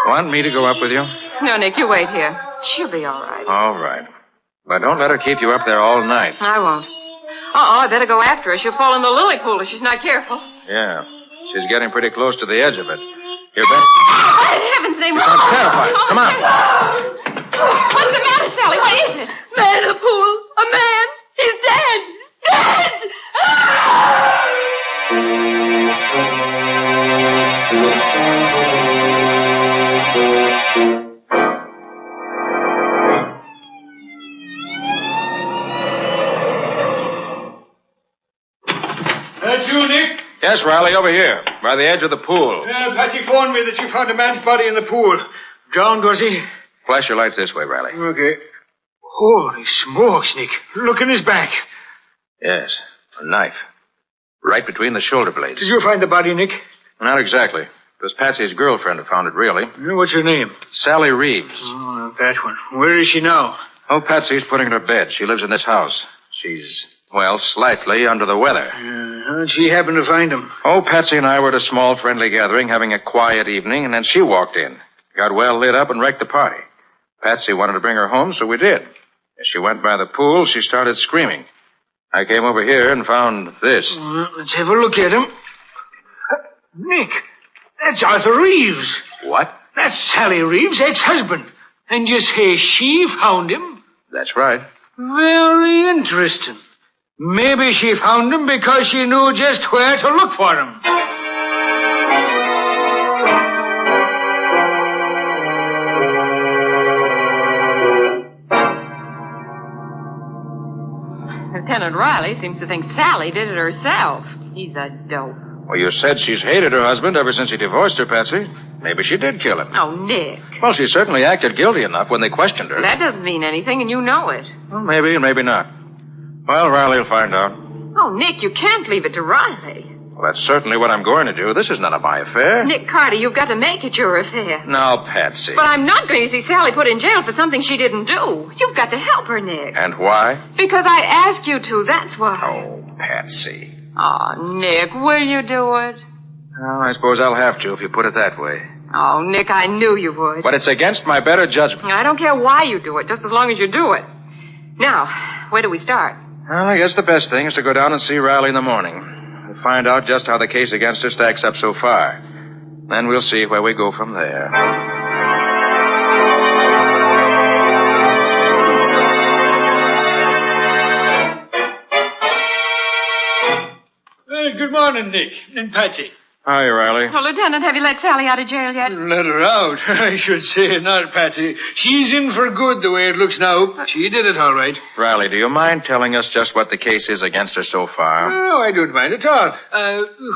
Want me to go up with you? No, Nick, you wait here. She'll be all right. All right. But don't let her keep you up there all night. I won't. I better go after her. She'll fall in the lily pool if she's not careful. Yeah. She's getting pretty close to the edge of it. Here, Ben. Oh, in heaven's name. Sounds terrifying. Come on. What's the matter, Sally? What is it? Man in the pool. A man. He's dead. Dead! That's you, Nick? Yes, Riley, over here, by the edge of the pool. Patsy phoned me that you found a man's body in the pool. Drowned, was he? Flash your light this way, Riley. Okay. Holy smokes, Nick. Look in his back. Yes, a knife. Right between the shoulder blades. Did you find the body, Nick? Not exactly. It was Patsy's girlfriend who found it, really. What's her name? Sally Reeves. Oh, that one. Where is she now? Oh, Patsy's putting her to bed. She lives in this house. She's, well, slightly under the weather. How'd she happen to find him? Oh, Patsy and I were at a small friendly gathering having a quiet evening, and then she walked in. Got well lit up and wrecked the party. Patsy wanted to bring her home, so we did. As she went by the pool, she started screaming. I came over here and found this. Well, let's have a look at him. Nick, that's Arthur Reeves. What? That's Sally Reeves' ex-husband. And you say she found him? That's right. Very interesting. Maybe she found him because she knew just where to look for him. Lieutenant Riley seems to think Sally did it herself. He's a dope. Well, you said she's hated her husband ever since he divorced her, Patsy. Maybe she did kill him. Oh, Nick. Well, she certainly acted guilty enough when they questioned her. That doesn't mean anything, and you know it. Well, maybe and maybe not. Well, Riley will find out. Oh, Nick, you can't leave it to Riley. Well, that's certainly what I'm going to do. This is none of my affair. Nick Carter, you've got to make it your affair. Now, Patsy. But I'm not going to see Sally put in jail for something she didn't do. You've got to help her, Nick. And why? Because I asked you to, that's why. Oh, Patsy. Oh, Nick, will you do it? Well, I suppose I'll have to if you put it that way. Oh, Nick, I knew you would. But it's against my better judgment. I don't care why you do it, just as long as you do it. Now, where do we start? Well, I guess the best thing is to go down and see Riley in the morning. We'll find out just how the case against her stacks up so far. Then we'll see where we go from there. Good morning, Nick and Patsy. Hi, Riley. Well, Lieutenant, have you let Sally out of jail yet? Let her out. I should say not, Patsy. She's in for good the way it looks now. She did it all right. Riley, do you mind telling us just what the case is against her so far? No, I don't mind at all.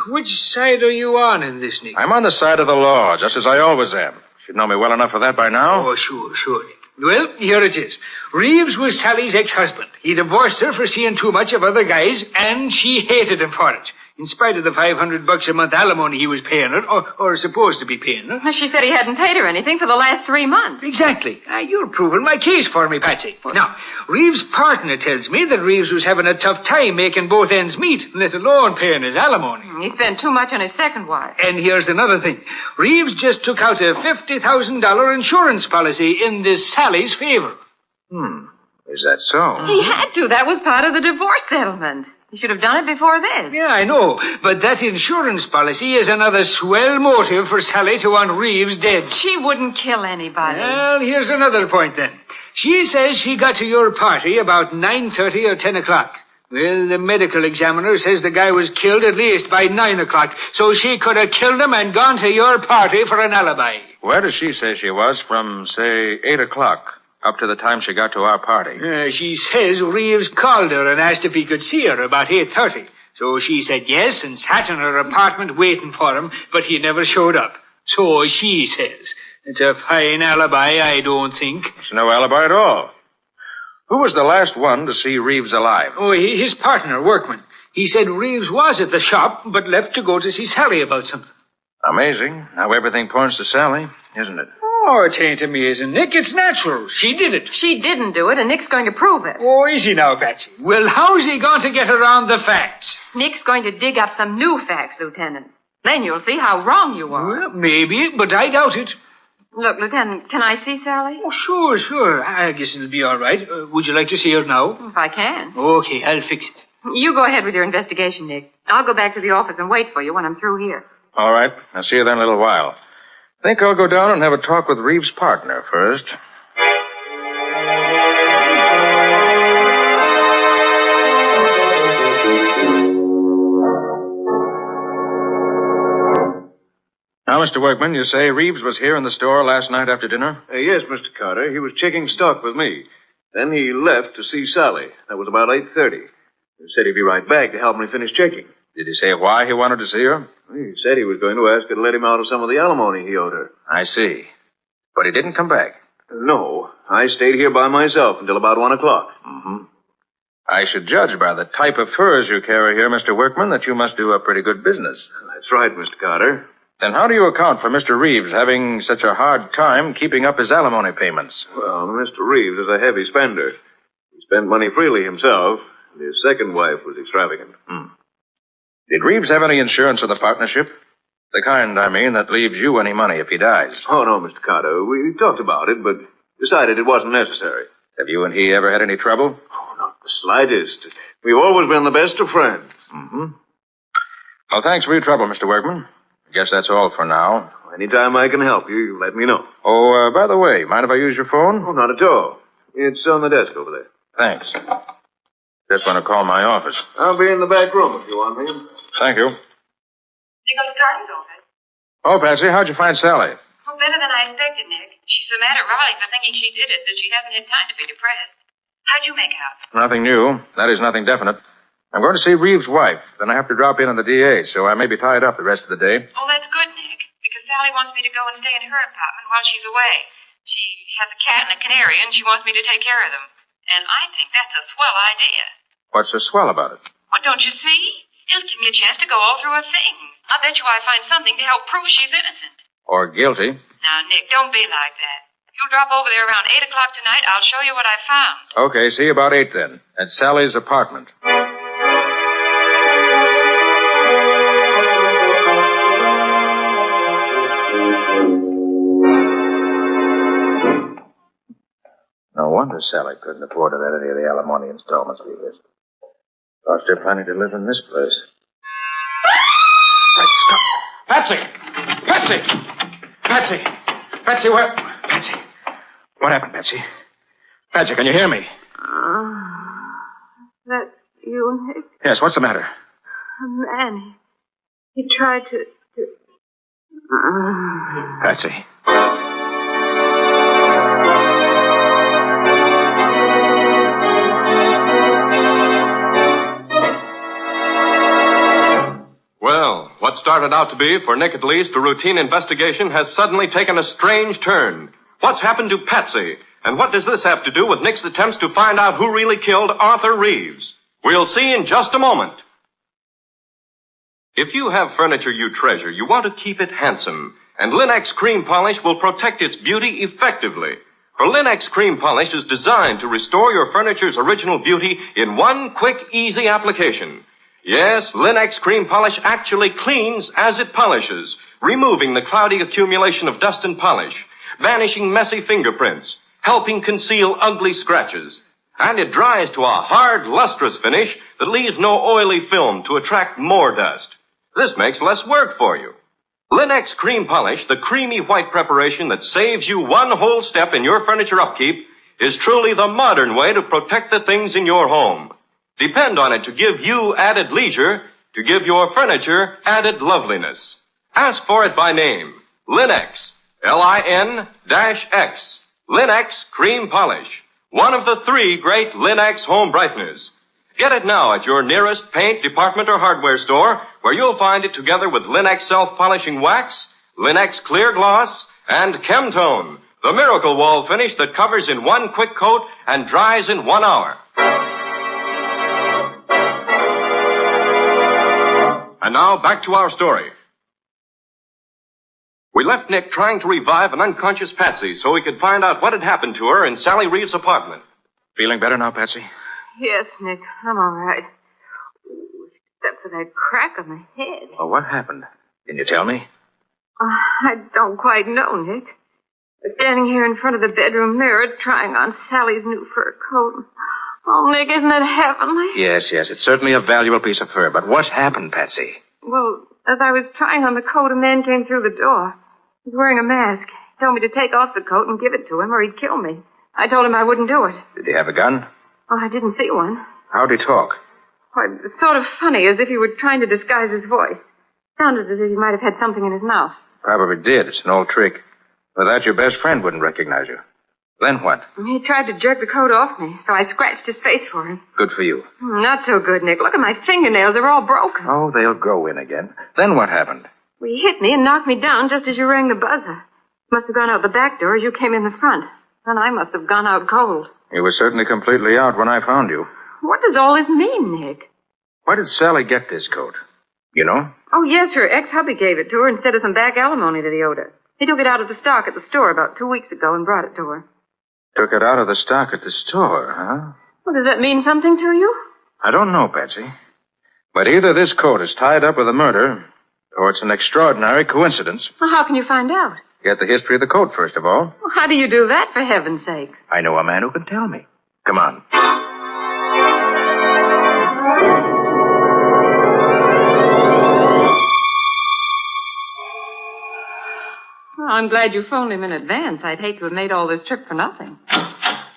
Which side are you on in this, Nick? I'm on the side of the law, just as I always am. Should know me well enough for that by now. Oh, sure. Well, here it is. Reeves was Sally's ex-husband. He divorced her for seeing too much of other guys, and she hated him for it. In spite of the $500 a month alimony he was paying her, or supposed to be paying her. She said he hadn't paid her anything for the last 3 months. Exactly. You're proving my case for me, Patsy. Now, Reeves' partner tells me that Reeves was having a tough time making both ends meet, let alone paying his alimony. He spent too much on his second wife. And here's another thing. Reeves just took out a $50,000 insurance policy in this Sally's favor. Is that so? He had to. That was part of the divorce settlement. He should have done it before this. Yeah, I know. But that insurance policy is another swell motive for Sally to want Reeves dead. She wouldn't kill anybody. Well, here's another point then. She says she got to your party about 9:30 or 10 o'clock. Well, the medical examiner says the guy was killed at least by 9 o'clock, so she could have killed him and gone to your party for an alibi. Where does she say she was from, say, 8 o'clock? Up to the time she got to our party. She says Reeves called her and asked if he could see her about 8:30. So she said yes and sat in her apartment waiting for him, but he never showed up. So she says. It's a fine alibi, I don't think. It's no alibi at all. Who was the last one to see Reeves alive? Oh, his partner, Workman. He said Reeves was at the shop, but left to go to see Sally about something. Amazing how everything points to Sally, isn't it? Oh, it ain't amazing, Nick. It's natural. She did it. She didn't do it, and Nick's going to prove it. Oh, is he now, Patsy? Well, how's he going to get around the facts? Nick's going to dig up some new facts, Lieutenant. Then you'll see how wrong you are. Well, maybe, but I doubt it. Look, Lieutenant, can I see Sally? Oh, sure. I guess it'll be all right. Would you like to see her now? If I can. Okay, I'll fix it. You go ahead with your investigation, Nick. I'll go back to the office and wait for you when I'm through here. All right. I'll see you then in a little while. Think I'll go down and have a talk with Reeves' partner first. Now, Mr. Workman, you say Reeves was here in the store last night after dinner? Yes, Mr. Carter. He was checking stock with me. Then he left to see Sally. That was about 8:30. He said he'd be right back to help me finish checking. Did he say why he wanted to see her? He said he was going to ask her to let him out of some of the alimony he owed her. I see. But he didn't come back? No. I stayed here by myself until about 1 o'clock. Mm-hmm. I should judge by the type of furs you carry here, Mr. Workman, that you must do a pretty good business. That's right, Mr. Carter. Then how do you account for Mr. Reeves having such a hard time keeping up his alimony payments? Well, Mr. Reeves is a heavy spender. He spent money freely himself, and his second wife was extravagant. Did Reeves have any insurance of the partnership? The kind, I mean, that leaves you any money if he dies. Oh, no, Mr. Carter. We talked about it, but decided it wasn't necessary. Have you and he ever had any trouble? Oh, not the slightest. We've always been the best of friends. Well, thanks for your trouble, Mr. Workman. I guess that's all for now. Anytime I can help you, let me know. Oh, by the way, mind if I use your phone? Oh, not at all. It's on the desk over there. Thanks. Just want to call my office. I'll be in the back room if you want me. Thank you. Nicholas Carter's office. Oh, Patsy, how'd you find Sally? Oh, better than I expected, Nick. She's so mad at Riley for thinking she did it that she hasn't had time to be depressed. How'd you make out? Nothing new. That is, nothing definite. I'm going to see Reeves' wife. Then I have to drop in on the DA, so I may be tied up the rest of the day. Oh, that's good, Nick, because Sally wants me to go and stay in her apartment while she's away. She has a cat and a canary, and she wants me to take care of them. And I think that's a swell idea. What's so swell about it? Well, don't you see? It'll give me a chance to go all through her things. I bet you I find something to help prove she's innocent. Or guilty. Now, Nick, don't be like that. If you'll drop over there around 8 o'clock tonight, I'll show you what I found. Okay, see you about 8 then. At Sally's apartment. No wonder Sally couldn't afford to let any of the alimony installments be missed. Cost her plenty to live in this place. Right, stop. Patsy! Patsy! Patsy! Patsy, where? Patsy. What happened, Patsy? Patsy, can you hear me? That's you, Nick? Yes, what's the matter? A man. He tried to... Patsy. Well, what started out to be, for Nick at least, a routine investigation has suddenly taken a strange turn. What's happened to Patsy? And what does this have to do with Nick's attempts to find out who really killed Arthur Reeves? We'll see in just a moment. If you have furniture you treasure, you want to keep it handsome. And Linex Cream Polish will protect its beauty effectively. For Linex Cream Polish is designed to restore your furniture's original beauty in one quick, easy application. Yes, Linex Cream Polish actually cleans as it polishes, removing the cloudy accumulation of dust and polish, vanishing messy fingerprints, helping conceal ugly scratches. And it dries to a hard, lustrous finish that leaves no oily film to attract more dust. This makes less work for you. Linex Cream Polish, the creamy white preparation that saves you one whole step in your furniture upkeep, is truly the modern way to protect the things in your home. Depend on it to give you added leisure, to give your furniture added loveliness. Ask for it by name. Linex. L-I-N-X. Linex Cream Polish. One of the 3 great Linex home brighteners. Get it now at your nearest paint, department, or hardware store, where you'll find it together with Linex self-polishing wax, Linex clear gloss, and Chemtone, the miracle wall finish that covers in one quick coat and dries in 1 hour. And now, back to our story. We left Nick trying to revive an unconscious Patsy so he could find out what had happened to her in Sally Reeves' apartment. Feeling better now, Patsy? Yes, Nick, I'm all right. Except for that crack on the head. Well, what happened? Can you tell me? I don't quite know, Nick. I'm standing here in front of the bedroom mirror trying on Sally's new fur coat. Oh, Nick, isn't it heavenly? Yes, it's certainly a valuable piece of fur. But what happened, Patsy? Well, as I was trying on the coat, a man came through the door. He was wearing a mask. He told me to take off the coat and give it to him or he'd kill me. I told him I wouldn't do it. Did he have a gun? Oh, I didn't see one. How'd he talk? Oh, it was sort of funny, as if he were trying to disguise his voice. Sounded as if he might have had something in his mouth. Probably did. It's an old trick. Without your best friend wouldn't recognize you. Then what? He tried to jerk the coat off me, so I scratched his face for him. Good for you. Not so good, Nick. Look at my fingernails. They're all broken. Oh, they'll grow in again. Then what happened? Well, he hit me and knocked me down just as you rang the buzzer. Must have gone out the back door as you came in the front. And I must have gone out cold. You were certainly completely out when I found you. What does all this mean, Nick? Where did Sally get this coat? You know? Oh, yes, her ex-hubby gave it to her instead of some back alimony that he owed her. He took it out of the stock at the store about 2 weeks ago and brought it to her. Took it out of the stock at the store, huh? Well, does that mean something to you? I don't know, Patsy. But either this coat is tied up with a murder, or it's an extraordinary coincidence. Well, how can you find out? Get the history of the coat, first of all. Well, how do you do that, for heaven's sake? I know a man who can tell me. Come on. Well, I'm glad you phoned him in advance. I'd hate to have made all this trip for nothing.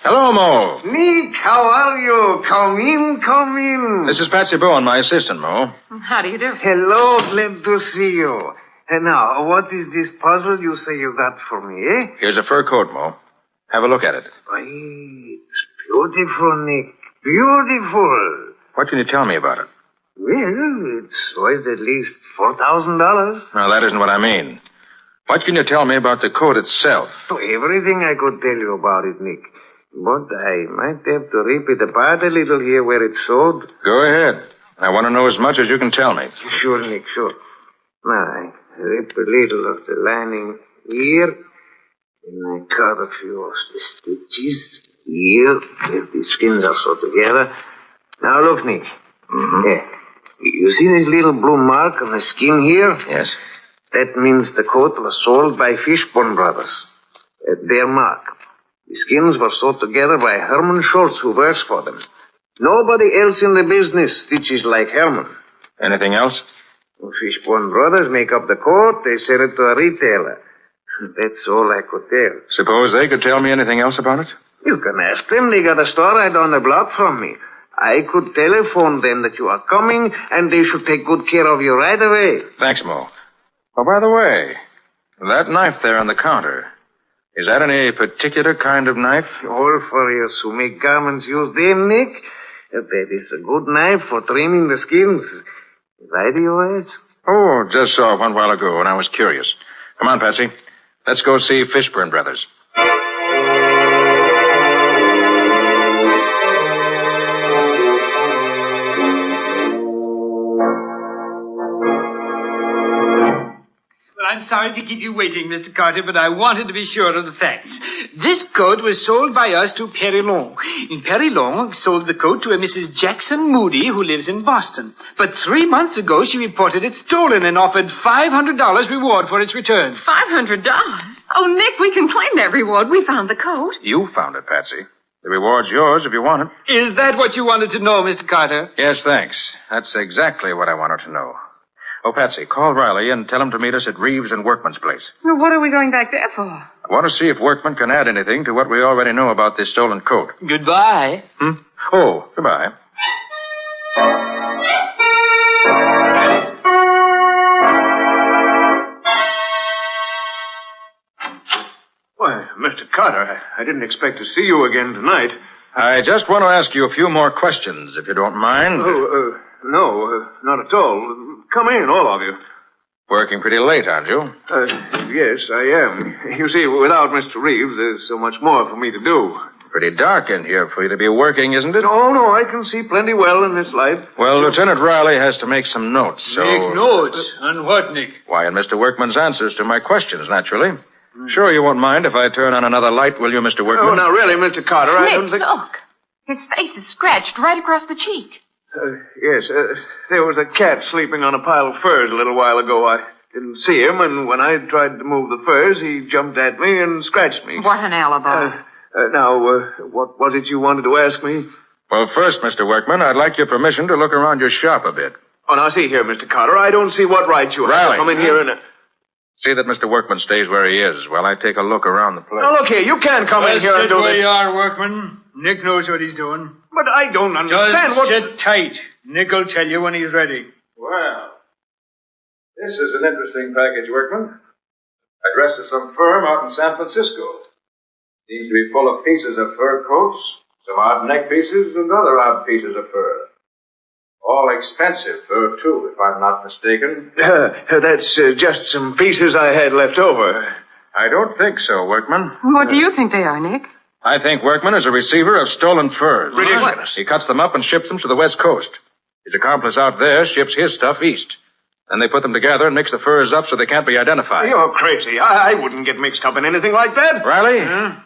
Hello, Mo. Nick, how are you? Come in, come in. This is Patsy Bowen, my assistant, Mo. How do you do? Hello, glad to see you. And now, what is this puzzle you say you got for me, eh? Here's a fur coat, Mo. Have a look at it. Why, it's beautiful, Nick. Beautiful. What can you tell me about it? Well, it's worth at least $4,000. No, that isn't what I mean. What can you tell me about the coat itself? Everything I could tell you about it, Nick. But I might have to rip it apart a little here where it's sewed. Go ahead. I want to know as much as you can tell me. Sure, Nick, sure. Now, I rip a little of the lining here, and I cut a few of the stitches here, where the skins are sewed together. Now, look, Nick. Mm-hmm. Yeah. You see this little blue mark on the skin here? Yes. That means the coat was sold by Fishburne Brothers. At their mark. The skins were sewed together by Herman Schultz, who works for them. Nobody else in the business stitches like Herman. Anything else? Well, Fishburne Brothers make up the coat, they sell it to a retailer. That's all I could tell. Suppose they could tell me anything else about it? You can ask them. They got a store right down the block from me. I could telephone them that you are coming, and they should take good care of you right away. Thanks, Mo. Oh, by the way, that knife there on the counter, is that any particular kind of knife? All for us who make garments use them, Nick. That is a good knife for trimming the skins. Right, you ask? Oh, just saw one while ago, and I was curious. Come on, Patsy. Let's go see Fishburne Brothers. I'm sorry to keep you waiting, Mr. Carter, but I wanted to be sure of the facts. This coat was sold by us to Perilon. And Perilon sold the coat to a Mrs. Jackson Moody, who lives in Boston. But 3 months ago, she reported it stolen and offered $500 reward for its return. $500? Oh, Nick, we can claim that reward. We found the coat. You found it, Patsy. The reward's yours if you want it. Is that what you wanted to know, Mr. Carter? Yes, thanks. That's exactly what I wanted to know. Oh, Patsy, call Riley and tell him to meet us at Reeves and Workman's place. Well, what are we going back there for? I want to see if Workman can add anything to what we already know about this stolen coat. Goodbye. Oh, goodbye. Why, Mr. Carter, I didn't expect to see you again tonight. I just want to ask you a few more questions, if you don't mind. No, not at all. Come in, all of you. Working pretty late, aren't you? Yes, I am. You see, without Mr. Reeves, there's so much more for me to do. Pretty dark in here for you to be working, isn't it? No, I can see plenty well in this light. Well, Lieutenant Riley has to make some notes, so... Make notes? On what, Nick? Why, in Mr. Workman's answers to my questions, naturally. Sure you won't mind if I turn on another light, will you, Mr. Workman? Oh, now, really, Mr. Carter, I don't Nick, think... look. His face is scratched right across the cheek. Yes, there was a cat sleeping on a pile of furs a little while ago. I didn't see him, and when I tried to move the furs, he jumped at me and scratched me. What an alibi. What was it you wanted to ask me? Well, first, Mr. Workman, I'd like your permission to look around your shop a bit. Oh, now, see here, Mr. Carter, I don't see what right you have to come in here and... See that Mr. Workman stays where he is while I take a look around the place. Now, look here, you can't come in here and do this. Sit where you are, Workman. Nick knows what he's doing. But I don't understand Just sit tight. Nick will tell you when he's ready. Well, this is an interesting package, Workman. Addressed to some firm out in San Francisco. Seems to be full of pieces of fur coats, some odd neck pieces, and other odd pieces of fur. All expensive fur, too, if I'm not mistaken. That's just some pieces I had left over. I don't think so, Workman. What do you think they are, Nick? I think Workman is a receiver of stolen furs. Ridiculous. He cuts them up and ships them to the West Coast. His accomplice out there ships his stuff east. Then they put them together and mix the furs up so they can't be identified. You're crazy. I wouldn't get mixed up in anything like that. Riley? Huh?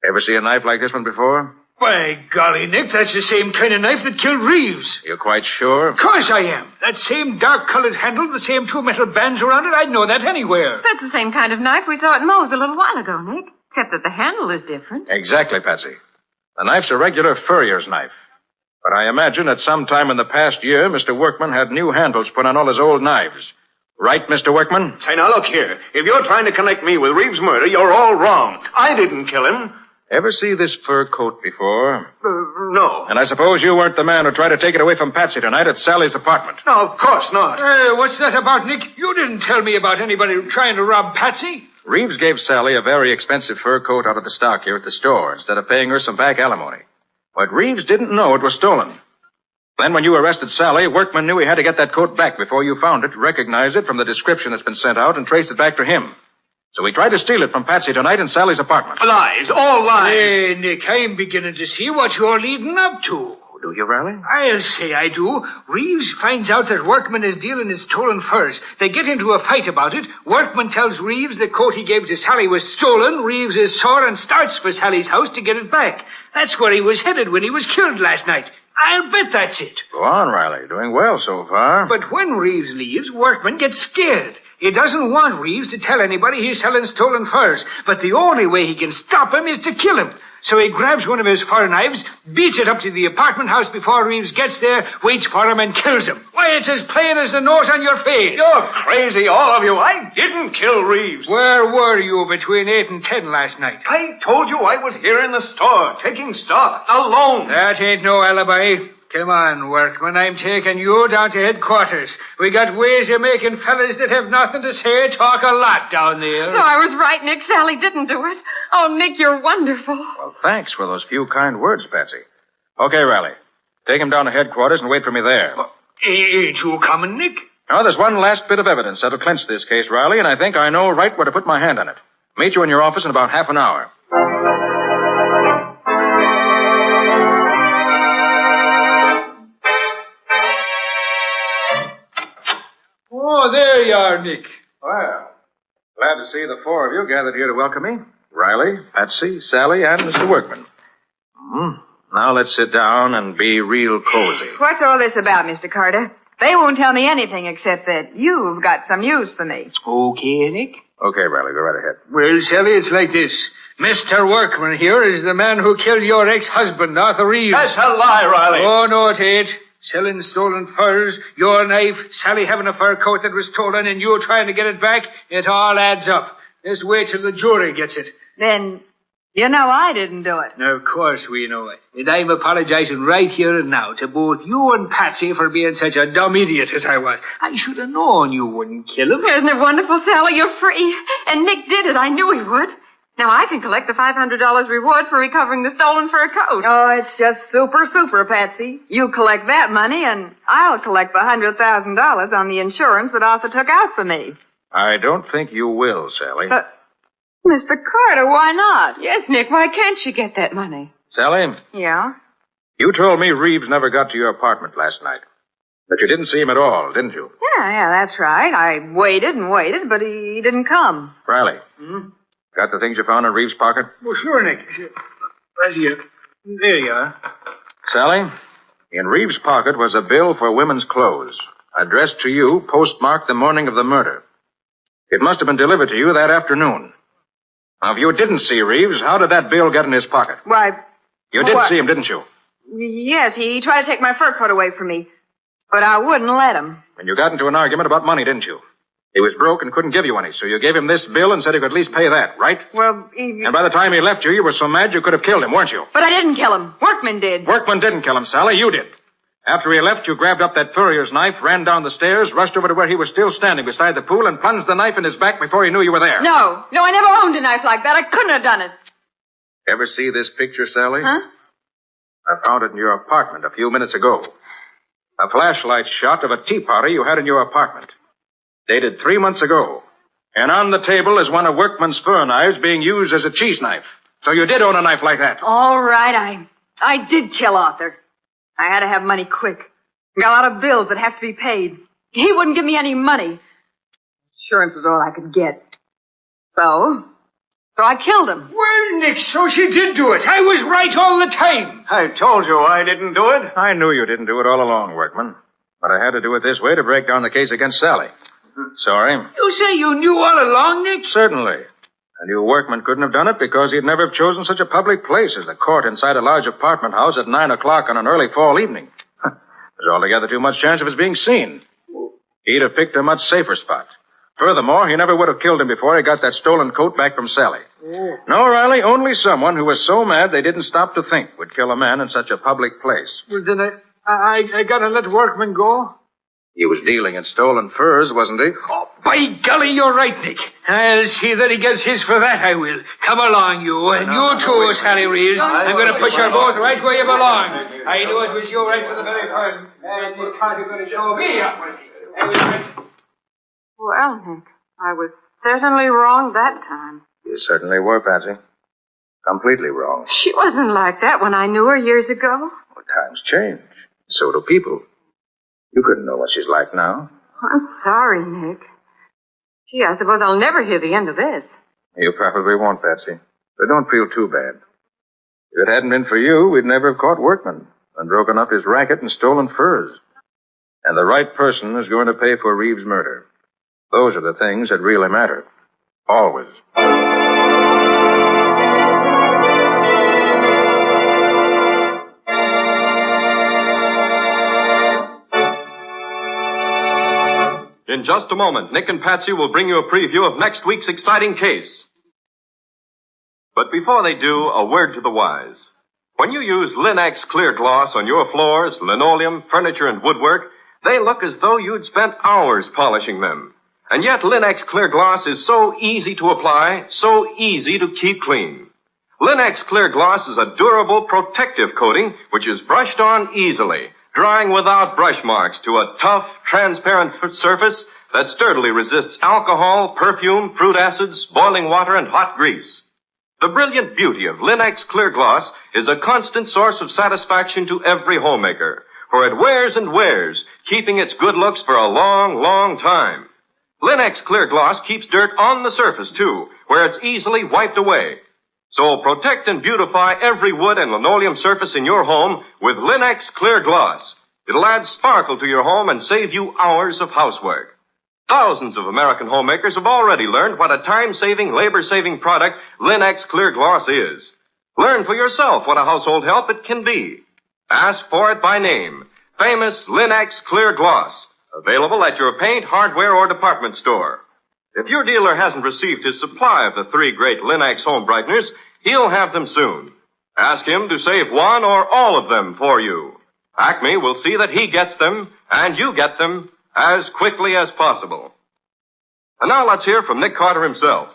Ever see a knife like this one before? By golly, Nick, that's the same kind of knife that killed Reeves. You're quite sure? Of course I am. That same dark-colored handle, the same two metal bands around it, I'd know that anywhere. That's the same kind of knife we saw at Moe's a little while ago, Nick. Except that the handle is different. Exactly, Patsy. The knife's a regular furrier's knife. But I imagine at some time in the past year, Mr. Workman had new handles put on all his old knives. Right, Mr. Workman? Say, now look here. If you're trying to connect me with Reeves' murder, you're all wrong. I didn't kill him. Ever see this fur coat before? No. And I suppose you weren't the man who tried to take it away from Patsy tonight at Sally's apartment. No, of course not. What's that about, Nick? You didn't tell me about anybody trying to rob Patsy. Reeves gave Sally a very expensive fur coat out of the stock here at the store instead of paying her some back alimony. But Reeves didn't know it was stolen. Then when you arrested Sally, Workman knew he had to get that coat back before you found it, recognize it from the description that's been sent out, and trace it back to him. So he tried to steal it from Patsy tonight in Sally's apartment. Lies, all lies. Hey, Nick, I'm beginning to see what you're leading up to. Do you, Riley? I'll say I do. Reeves finds out that Workman is dealing in stolen furs. They get into a fight about it. Workman tells Reeves the coat he gave to Sally was stolen. Reeves is sore and starts for Sally's house to get it back. That's where he was headed when he was killed last night. I'll bet that's it. Go on, Riley. Doing well so far. But when Reeves leaves, Workman gets scared. He doesn't want Reeves to tell anybody he's selling stolen furs. But the only way he can stop him is to kill him. So he grabs one of his fur knives, beats it up to the apartment house before Reeves gets there, waits for him, and kills him. Why, it's as plain as the nose on your face. You're crazy, all of you. I didn't kill Reeves. Where were you between 8 and 10 last night? I told you I was here in the store, taking stock, alone. That ain't no alibi. Come on, Workman, I'm taking you down to headquarters. We got ways of making fellas that have nothing to say talk a lot down there. So I was right, Nick. Sally didn't do it. Oh, Nick, you're wonderful. Well, thanks for those few kind words, Patsy. Okay, Riley. Take him down to headquarters and wait for me there. Ain't you coming, Nick? Now, there's one last bit of evidence that'll clinch this case, Riley, and I think I know right where to put my hand on it. Meet you in your office in about half an hour. Oh, there you are, Nick. Well, glad to see the four of you gathered here to welcome me. Riley, Patsy, Sally, and Mr. Workman. Now let's sit down and be real cozy. What's all this about, Mr. Carter? They won't tell me anything except that you've got some news for me. Okay, Nick. Okay, Riley, go right ahead. Well, Sally, it's like this. Mr. Workman here is the man who killed your ex-husband, Arthur Reeves. That's a lie, Riley. Oh, no, it ain't. Selling stolen furs, your knife, Sally having a fur coat that was stolen, and you trying to get it back, it all adds up. Just wait till the jury gets it. Then, you know I didn't do it. Of course we know it. And I'm apologizing right here and now to both you and Patsy for being such a dumb idiot as I was. I should have known you wouldn't kill him. Isn't it wonderful, Sally? You're free. And Nick did it. I knew he would. Now I can collect the $500 reward for recovering the stolen fur coat. Oh, it's just super, Patsy. You collect that money, and I'll collect the $100,000 on the insurance that Arthur took out for me. I don't think you will, Sally. Mr. Carter, why not? Yes, Nick, why can't you get that money? Sally, Yeah? you told me Reeves never got to your apartment last night. But you didn't see him at all, didn't you? Yeah, that's right. I waited and waited, but he didn't come. Riley. Got the things you found in Reeves' pocket? Well, sure, Nick. Right here. There you are. Sally, in Reeves' pocket was a bill for women's clothes, addressed to you, postmarked the morning of the murder. It must have been delivered to you that afternoon. Now, if you didn't see Reeves, how did that bill get in his pocket? Why... You did see him, didn't you? Yes, he tried to take my fur coat away from me, but I wouldn't let him. And you got into an argument about money, didn't you? He was broke and couldn't give you any, so you gave him this bill and said he could at least pay that, right? Well, And by the time he left you, you were so mad you could have killed him, weren't you? But I didn't kill him. Workman did. Workman didn't kill him, Sally. You did. After he left, you grabbed up that furrier's knife, ran down the stairs, rushed over to where he was still standing beside the pool, and plunged the knife in his back before he knew you were there. No, I never owned a knife like that. I couldn't have done it. Ever see this picture, Sally? Huh? I found it in your apartment a few minutes ago. A flashlight shot of a tea party you had in your apartment. Dated 3 months ago. And on the table is one of Workman's fur knives being used as a cheese knife. So you did own a knife like that. All right, I did kill Arthur. I had to have money quick. Got a lot of bills that have to be paid. He wouldn't give me any money. Insurance was all I could get. So I killed him. Well, Nick, so she did do it. I was right all the time. I told you I didn't do it. I knew you didn't do it all along, Workman. But I had to do it this way to break down the case against Sally. Sorry. You say you knew all along, Nick? Certainly. I knew Workman couldn't have done it because he'd never have chosen such a public place as the court inside a large apartment house at 9 o'clock on an early fall evening. There's altogether too much chance of his being seen. He'd have picked a much safer spot. Furthermore, he never would have killed him before he got that stolen coat back from Sally. Oh. No, Riley, only someone who was so mad they didn't stop to think would kill a man in such a public place. Well, then I gotta let Workman go? He was dealing in stolen furs, wasn't he? Oh, by golly, you're right, Nick. I'll see that he gets his for that, I will. Come along, you. And you too, Sally Reeves. I'm going to put you both right where you belong. I knew it was you right from the very first. And you can't be going to show me up. Well, Nick, I was certainly wrong that time. You certainly were, Patsy. Completely wrong. She wasn't like that when I knew her years ago. Well, times change. So do people. You couldn't know what she's like now. I'm sorry, Nick. Gee, I suppose I'll never hear the end of this. You probably won't, Patsy. But don't feel too bad. If it hadn't been for you, we'd never have caught Workman and broken up his racket and stolen furs. And the right person is going to pay for Reeves' murder. Those are the things that really matter. Always. In just a moment, Nick and Patsy will bring you a preview of next week's exciting case. But before they do, a word to the wise. When you use Linex Clear Gloss on your floors, linoleum, furniture, and woodwork, they look as though you'd spent hours polishing them. And yet Linex Clear Gloss is so easy to apply, so easy to keep clean. Linex Clear Gloss is a durable, protective coating which is brushed on easily, drying without brush marks to a tough, transparent surface that sturdily resists alcohol, perfume, fruit acids, boiling water, and hot grease. The brilliant beauty of Linex Clear Gloss is a constant source of satisfaction to every homemaker, for it wears and wears, keeping its good looks for a long, long time. Linex Clear Gloss keeps dirt on the surface, too, where it's easily wiped away. So protect and beautify every wood and linoleum surface in your home with Linex Clear Gloss. It'll add sparkle to your home and save you hours of housework. Thousands of American homemakers have already learned what a time-saving, labor-saving product Linex Clear Gloss is. Learn for yourself what a household help it can be. Ask for it by name. Famous Linex Clear Gloss. Available at your paint, hardware, or department store. If your dealer hasn't received his supply of the 3 great Linex home brighteners, he'll have them soon. Ask him to save one or all of them for you. Acme will see that he gets them, and you get them, as quickly as possible. And now let's hear from Nick Carter himself.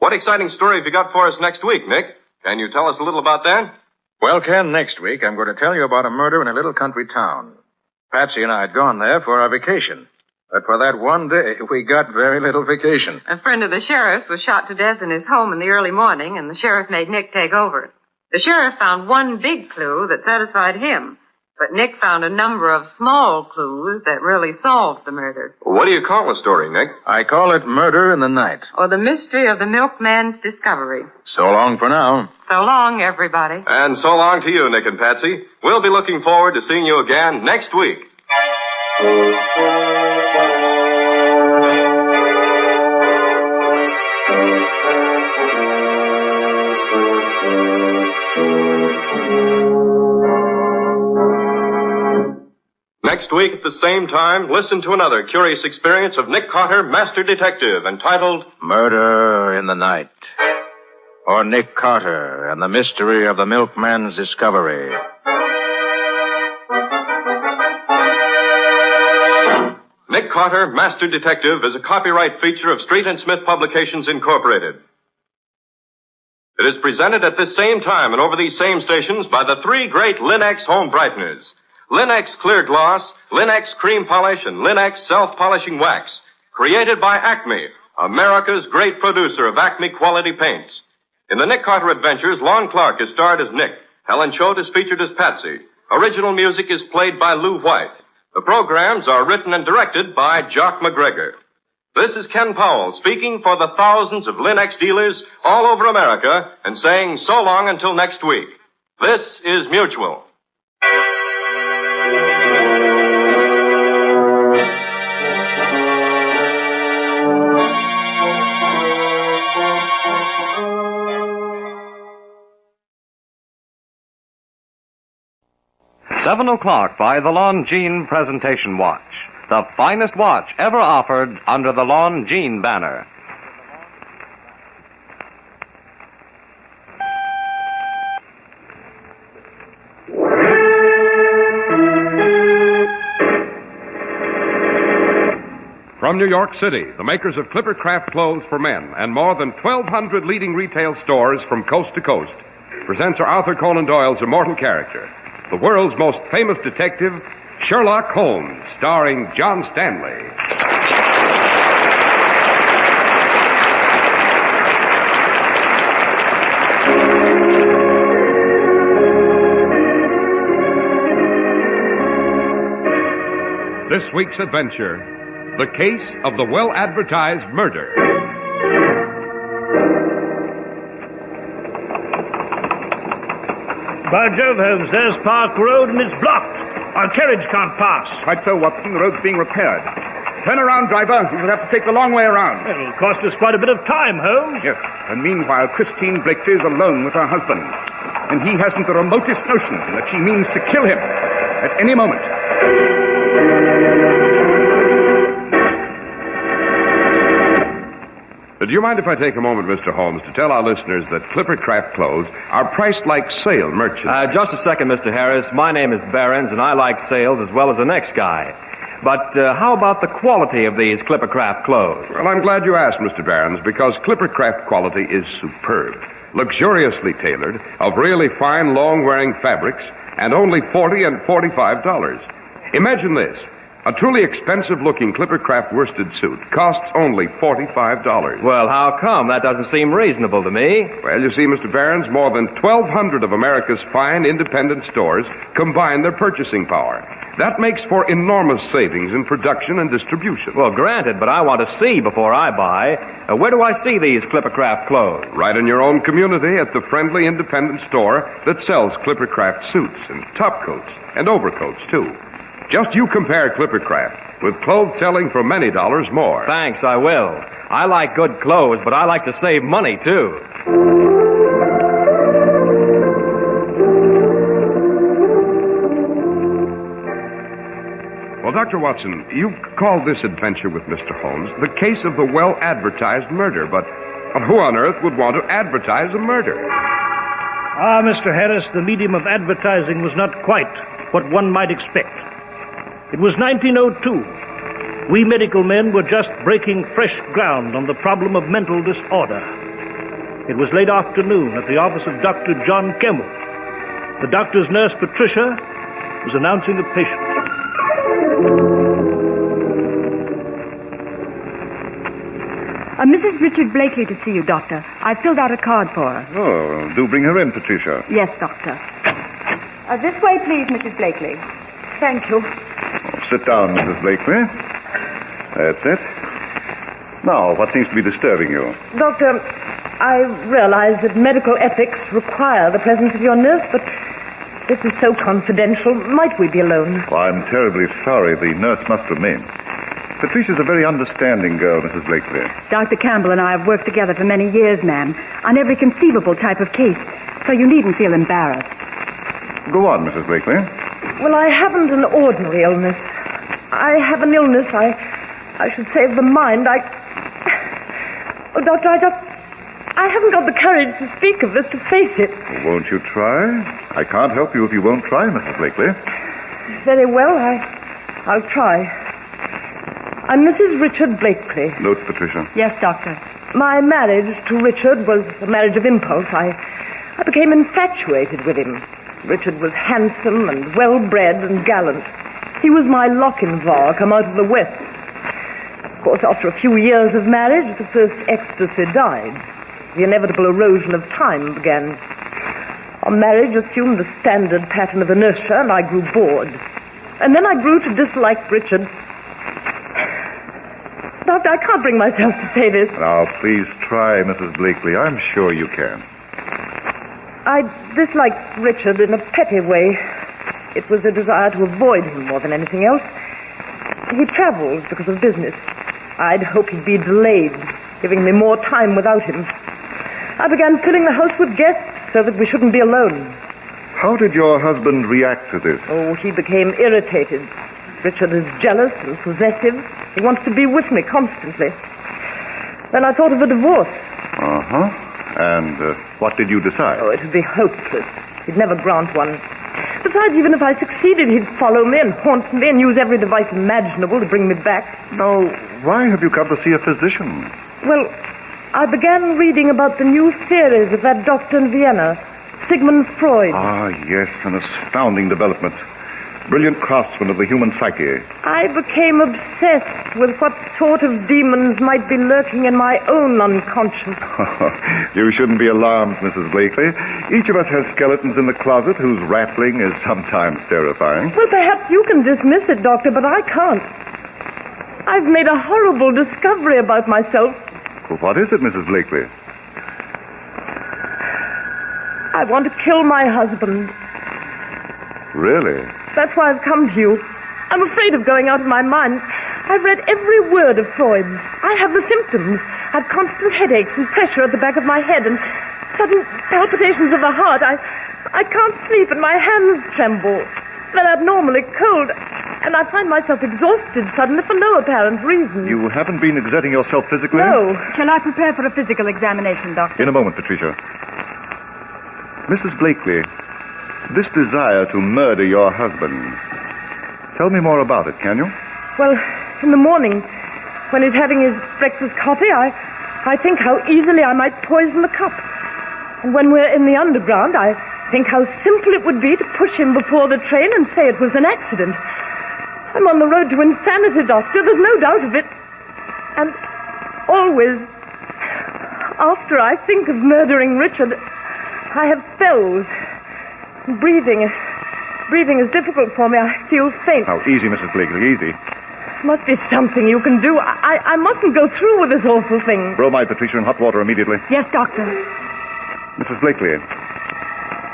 What exciting story have you got for us next week, Nick? Can you tell us a little about that? Well, Ken, next week I'm going to tell you about a murder in a little country town. Patsy and I had gone there for our vacation. But for that one day, we got very little vacation. A friend of the sheriff's was shot to death in his home in the early morning, and the sheriff made Nick take over. The sheriff found one big clue that satisfied him, but Nick found a number of small clues that really solved the murder. What do you call the story, Nick? I call it Murder in the Night. Or the mystery of the milkman's discovery. So long for now. So long, everybody. And so long to you, Nick and Patsy. We'll be looking forward to seeing you again next week. Next week at the same time, listen to another curious experience of Nick Carter, Master Detective, entitled Murder in the Night. Or Nick Carter and the Mystery of the Milkman's Discovery. Nick Carter, Master Detective, is a copyright feature of Street and Smith Publications, Incorporated. It is presented at this same time and over these same stations by the 3 great Linex home brighteners. Linex Clear Gloss, Linex Cream Polish, and Linex Self-Polishing Wax. Created by Acme, America's great producer of Acme quality paints. In the Nick Carter Adventures, Lon Clark is starred as Nick. Helen Choate is featured as Patsy. Original music is played by Lou White. The programs are written and directed by Jock McGregor. This is Ken Powell speaking for the thousands of Linux dealers all over America and saying so long until next week. This is Mutual. $7 by the Longines Presentation Watch. The finest watch ever offered under the Longines banner. From New York City, the makers of Clippercraft clothes for men and more than 1,200 leading retail stores from coast to coast presents Sir Arthur Conan Doyle's immortal character, the world's most famous detective, Sherlock Holmes, starring John Stanley. This week's adventure, the case of the well-advertised murder. By Jove, Holmes, there's Park Road and it's blocked. Our carriage can't pass. Quite so, Watson. The road's being repaired. Turn around, driver. You'll have to take the long way around. It'll cost us quite a bit of time, Holmes. Yes, and meanwhile, Christine Blakely is alone with her husband. And he hasn't the remotest notion that she means to kill him at any moment. Do you mind if I take a moment, Mr. Holmes, to tell our listeners that Clippercraft clothes are priced like sale merchandise? Just a second, Mr. Harris. My name is Behrens, and I like sales as well as the next guy. But how about the quality of these Clippercraft clothes? Well, I'm glad you asked, Mr. Behrens, because Clippercraft quality is superb. Luxuriously tailored, of really fine, long-wearing fabrics, and only $40 and $45. Imagine this. A truly expensive-looking Clippercraft worsted suit costs only $45. Well, how come? That doesn't seem reasonable to me. Well, you see, Mr. Behrens, more than 1,200 of America's fine independent stores combine their purchasing power. That makes for enormous savings in production and distribution. Well, granted, but I want to see before I buy. Where do I see these Clippercraft clothes? Right in your own community at the friendly independent store that sells Clippercraft suits and topcoats and overcoats, too. Just you compare Clippercraft with clothes selling for many dollars more. Thanks, I will. I like good clothes, but I like to save money, too. Well, Dr. Watson, you've called this adventure with Mr. Holmes the case of the well-advertised murder, but who on earth would want to advertise a murder? Ah, Mr. Harris, the medium of advertising was not quite what one might expect. It was 1902. We medical men were just breaking fresh ground on the problem of mental disorder. It was late afternoon at the office of Dr. John Kemmel. The doctor's nurse, Patricia, was announcing a patient. Mrs. Richard Blakely to see you, Doctor. I filled out a card for her. Oh, do bring her in, Patricia. Yes, Doctor. This way, please, Mrs. Blakely. Thank you. Sit down, Mrs. Blakely. That's it. Now, what seems to be disturbing you? Doctor, I realize that medical ethics require the presence of your nurse, but this is so confidential. Might we be alone? Well, I'm terribly sorry. The nurse must remain. Patricia's a very understanding girl, Mrs. Blakely. Dr. Campbell and I have worked together for many years, ma'am, on every conceivable type of case, so you needn't feel embarrassed. Go on, Mrs. Blakely. Well, I haven't an ordinary illness. I have an illness, I should say, of the mind. Oh, Doctor, I haven't got the courage to speak of this, to face it. Won't you try? I can't help you if you won't try, Mrs. Blakely. Very well, I'll try. I'm Mrs. Richard Blakely. Note, Patricia. Yes, Doctor. My marriage to Richard was a marriage of impulse. I became infatuated with him. Richard was handsome and well-bred and gallant. He was my Lochinvar come out of the West. Of course, after a few years of marriage, the first ecstasy died. The inevitable erosion of time began. Our marriage assumed the standard pattern of inertia, and I grew bored. And then I grew to dislike Richard. Doctor, I can't bring myself to say this. Now, please try, Mrs. Blakely. I'm sure you can. I disliked Richard in a petty way. It was a desire to avoid him more than anything else. He traveled because of business. I'd hoped he'd be delayed, giving me more time without him. I began filling the house with guests so that we shouldn't be alone. How did your husband react to this? Oh, he became irritated. Richard is jealous and possessive. He wants to be with me constantly. Then I thought of a divorce. Uh-huh. And what did you decide? Oh, it would be hopeless. He'd never grant one. Besides, even if I succeeded, he'd follow me and haunt me and use every device imaginable to bring me back. Now, why have you come to see a physician? Well, I began reading about the new theories of that doctor in Vienna, Sigmund Freud. Ah, yes, an astounding development. Brilliant craftsman of the human psyche. I became obsessed with what sort of demons might be lurking in my own unconscious. You shouldn't be alarmed, Mrs. Blakely. Each of us has skeletons in the closet whose rattling is sometimes terrifying. Well, perhaps you can dismiss it, Doctor, but I can't. I've made a horrible discovery about myself. Well, what is it, Mrs. Blakely? I want to kill my husband. Really? That's why I've come to you. I'm afraid of going out of my mind. I've read every word of Freud's. I have the symptoms. I've constant headaches and pressure at the back of my head and sudden palpitations of the heart. I can't sleep and my hands tremble. They're abnormally cold. And I find myself exhausted suddenly for no apparent reason. You haven't been exerting yourself physically? No. Shall I prepare for a physical examination, Doctor? In a moment, Patricia. Mrs. Blakely, this desire to murder your husband. Tell me more about it, can you? Well, in the morning, when he's having his breakfast coffee, I think how easily I might poison the cup. And when we're in the underground, I think how simple it would be to push him before the train and say it was an accident. I'm on the road to insanity, Doctor. There's no doubt of it. And always, after I think of murdering Richard, I have spells. Breathing is difficult for me. I feel faint. Now, easy, Mrs. Blakely, easy. Must be something you can do. I mustn't go through with this awful thing. Bromide, Patricia, in hot water immediately. Yes, Doctor. Mrs. Blakely,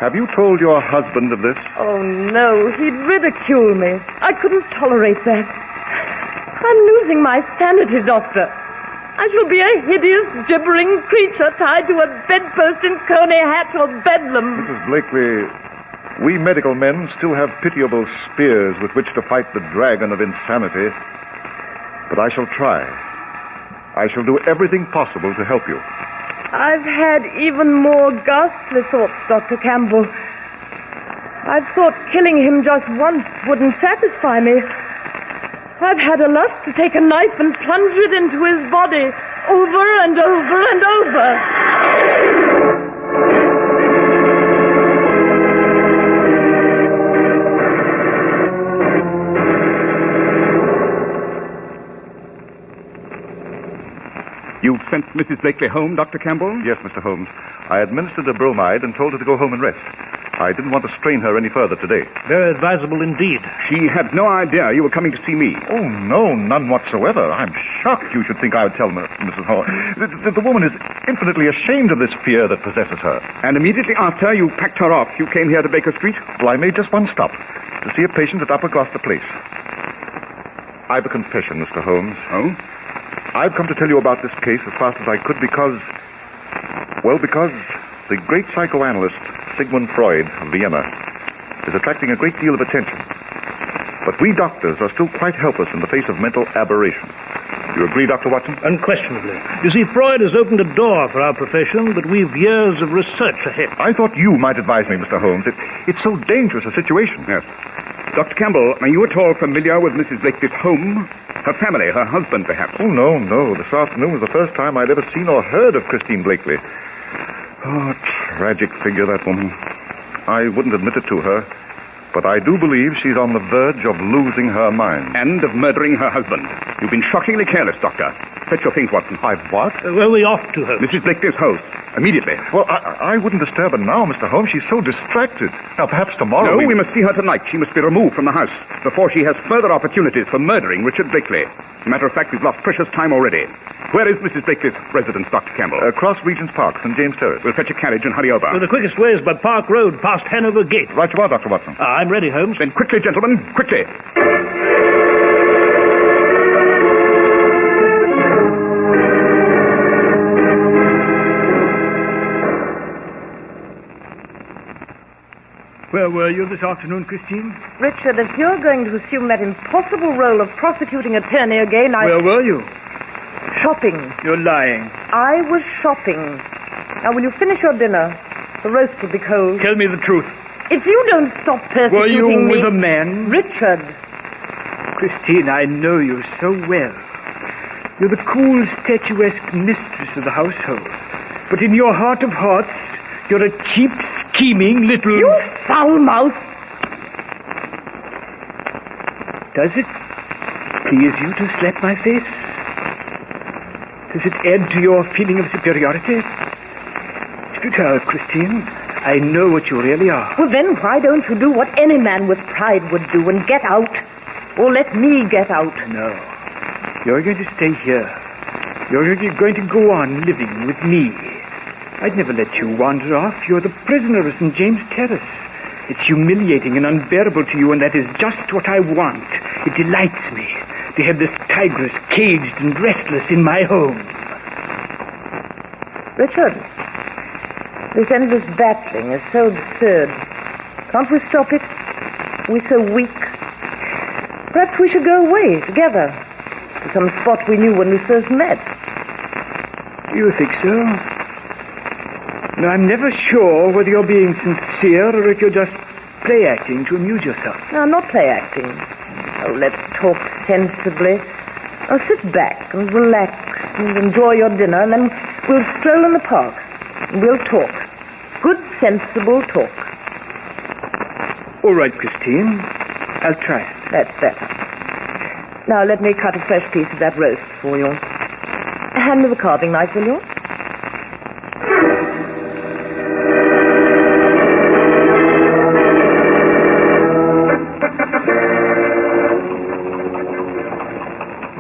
have you told your husband of this? Oh, no. He'd ridicule me. I couldn't tolerate that. I'm losing my sanity, Doctor. I shall be a hideous, gibbering creature tied to a bedpost in Coney Hatch or Bedlam. Mrs. Blakely, we medical men still have pitiable spears with which to fight the dragon of insanity. But I shall try. I shall do everything possible to help you. I've had even more ghastly thoughts, Dr. Campbell. I've thought killing him just once wouldn't satisfy me. I've had a lust to take a knife and plunge it into his body over and over and over. You've sent Mrs. Blakely home, Dr. Campbell? Yes, Mr. Holmes. I administered a bromide and told her to go home and rest. I didn't want to strain her any further today. Very advisable indeed. She had no idea you were coming to see me. Oh, no, none whatsoever. I'm shocked you should think I would tell Mrs. Holmes. The woman is infinitely ashamed of this fear that possesses her. And immediately after you packed her off, you came here to Baker Street? Well, I made just one stop, to see a patient at Upper Gloucester Place. I've a confession, Mr. Holmes. Oh? I've come to tell you about this case as fast as I could because the great psychoanalyst Sigmund Freud of Vienna is attracting a great deal of attention. But we doctors are still quite helpless in the face of mental aberration. You agree, Dr. Watson? Unquestionably. You see, Freud has opened a door for our profession, but we've years of research ahead. I thought you might advise me, Mr. Holmes. It's so dangerous a situation. Yes. Dr. Campbell, are you at all familiar with Mrs. Blakely's home? Her family, her husband, perhaps? Oh, no. This afternoon was the first time I'd ever seen or heard of Christine Blakely. Oh, tragic figure, that woman. I wouldn't admit it to her, but I do believe she's on the verge of losing her mind. And of murdering her husband. You've been shockingly careless, Doctor. Fetch your things, Watson. What? Where are we off to, Holmes? Mrs. Blakely's house. Immediately. Well, I wouldn't disturb her now, Mr. Holmes. She's so distracted. Now, perhaps tomorrow... No, we must see her tonight. She must be removed from the house before she has further opportunities for murdering Richard Blakely. As a matter of fact, we've lost precious time already. Where is Mrs. Blakely's residence, Dr. Campbell? Across Regent's Park, St. James Terrace. We'll fetch a carriage and hurry over. Well, the quickest way is by Park Road, past Hanover Gate. Right you are, Dr. Watson. I'm ready, Holmes. Then quickly, gentlemen, quickly. Where were you this afternoon, Christine? Richard, if you're going to assume that impossible role of prosecuting attorney again, Where were you? Shopping. You're lying. I was shopping. Now, will you finish your dinner? The roast will be cold. Tell me the truth. If you don't stop persecuting Were you me... with a man? Richard. Christine, I know you so well. You're the cool, statuesque mistress of the household. But in your heart of hearts, you're a cheap, scheming little... You foul mouth! Does it please you to slap my face? Does it add to your feeling of superiority? Speak out, Christine. I know what you really are. Well, then why don't you do what any man with pride would do and get out? Or let me get out? No. You're going to stay here. You're going to go on living with me. I'd never let you wander off. You're the prisoner of St. James Terrace. It's humiliating and unbearable to you, and that is just what I want. It delights me to have this tigress caged and restless in my home. Richard, this endless battling is so absurd. Can't we stop it? We're so weak. Perhaps we should go away together to some spot we knew when we first met. You think so? No, I'm never sure whether you're being sincere or if you're just play-acting to amuse yourself. No, I'm not play-acting. Oh, let's talk sensibly. Now sit back and relax and enjoy your dinner, and then we'll stroll in the park. And we'll talk. Good, sensible talk. All right, Christine. I'll try. That's better. Now let me cut a fresh piece of that roast for you. Hand me the carving knife, will you?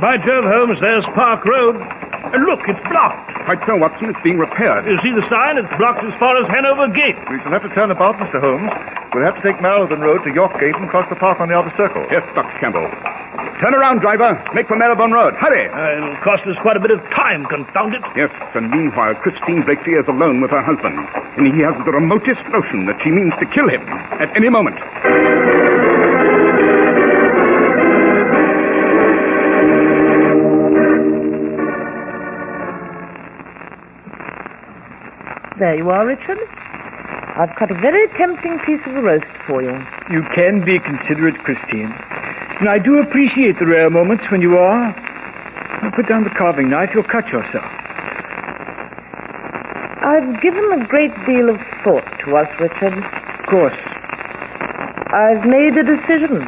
By Jove, Holmes, there's Park Road. And look, it's blocked. Quite so, Watson. It's being repaired. You see the sign? It's blocked as far as Hanover Gate. We shall have to turn about, Mr. Holmes. We'll have to take Marylebone Road to York Gate and cross the park on the outer circle. Yes, Dr. Campbell. Turn around, driver. Make for Marylebone Road. Hurry. It'll cost us quite a bit of time, confound it. Yes, and meanwhile, Christine Blakely is alone with her husband. And he has the remotest notion that she means to kill him at any moment. There you are, Richard. I've cut a very tempting piece of the roast for you. You can be considerate, Christine. And I do appreciate the rare moments when you are. Now put down the carving knife. You'll cut yourself. I've given a great deal of thought to us, Richard. Of course. I've made a decision.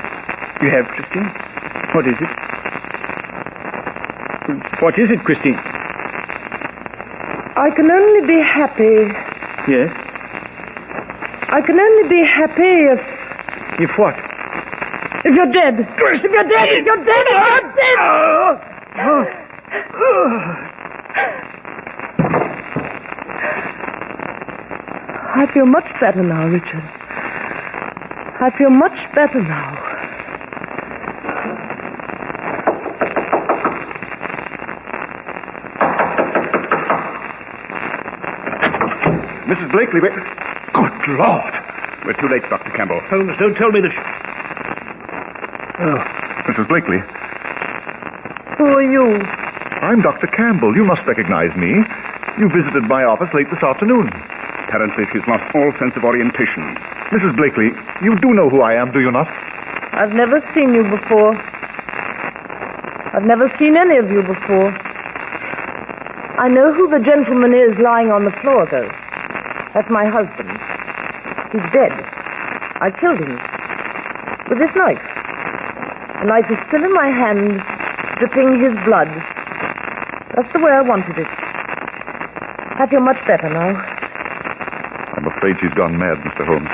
You have, Christine? What is it? What is it, Christine? I can only be happy... Yes? I can only be happy if... If what? If you're dead. If you're dead! If you're dead! If you're dead! I feel much better now, Richard. I feel much better now. Mrs. Blakely, Good Lord! We're too late, Dr. Campbell. Holmes, don't tell me that... Oh, Mrs. Blakely. Who are you? I'm Dr. Campbell. You must recognize me. You visited my office late this afternoon. Apparently she's lost all sense of orientation. Mrs. Blakely, you do know who I am, do you not? I've never seen you before. I've never seen any of you before. I know who the gentleman is lying on the floor, though. That's my husband. He's dead. I killed him. With this knife. The knife is still in my hand, dripping his blood. Just the way I wanted it. I feel much better now. I'm afraid she's gone mad, Mr. Holmes.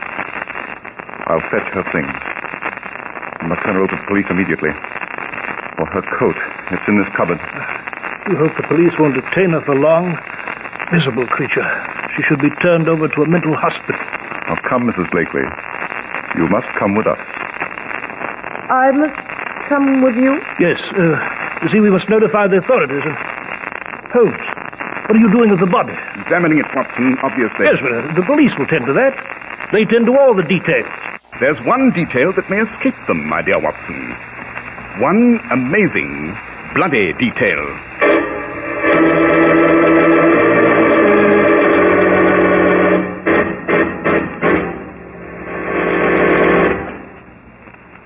I'll fetch her things. I must turn her over to the police immediately. Or her coat. It's in this cupboard. We hope the police won't detain her for long. Miserable creature. She should be turned over to a mental hospital. Now come, Mrs. Blakely. You must come with us. I must come with you? Yes. You see, we must notify the authorities. Holmes, what are you doing with the body? Examining it, Watson, obviously. Yes, but the police will tend to that. They tend to all the details. There's one detail that may escape them, my dear Watson. One amazing, bloody detail.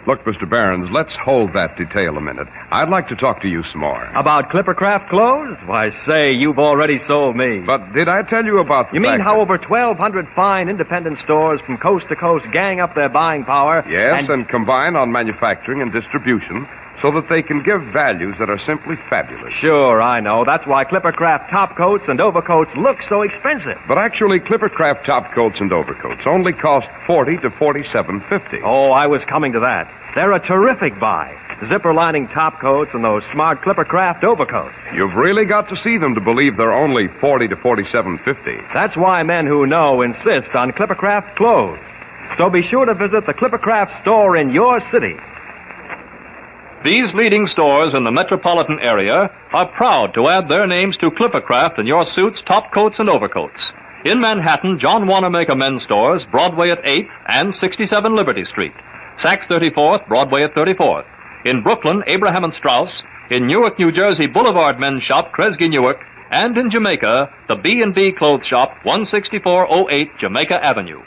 Look, Mr. Barons, let's hold that detail a minute. I'd like to talk to you some more. About Clippercraft clothes? Why, say, you've already sold me. But did I tell you about the You mean fact how that... over 1,200 fine independent stores from coast to coast gang up their buying power? Yes, and combine on manufacturing and distribution so that they can give values that are simply fabulous. Sure, I know. That's why Clippercraft top coats and overcoats look so expensive. But actually, Clippercraft top coats and overcoats only cost $40 to $47.50. Oh, I was coming to that. They're a terrific buy. Zipper lining top coats and those smart Clippercraft overcoats. You've really got to see them to believe they're only $40 to $47.50. That's why men who know insist on Clippercraft clothes. So be sure to visit the Clippercraft store in your city. These leading stores in the metropolitan area are proud to add their names to Clippercraft in your suits, top coats, and overcoats. In Manhattan, John Wanamaker Men's Stores, Broadway at 8th and 67 Liberty Street. Saks 34th, Broadway at 34th. In Brooklyn, Abraham and Strauss. In Newark, New Jersey, Boulevard Men's Shop, Kresge Newark. And in Jamaica, the B&B Clothes Shop, 16408 Jamaica Avenue.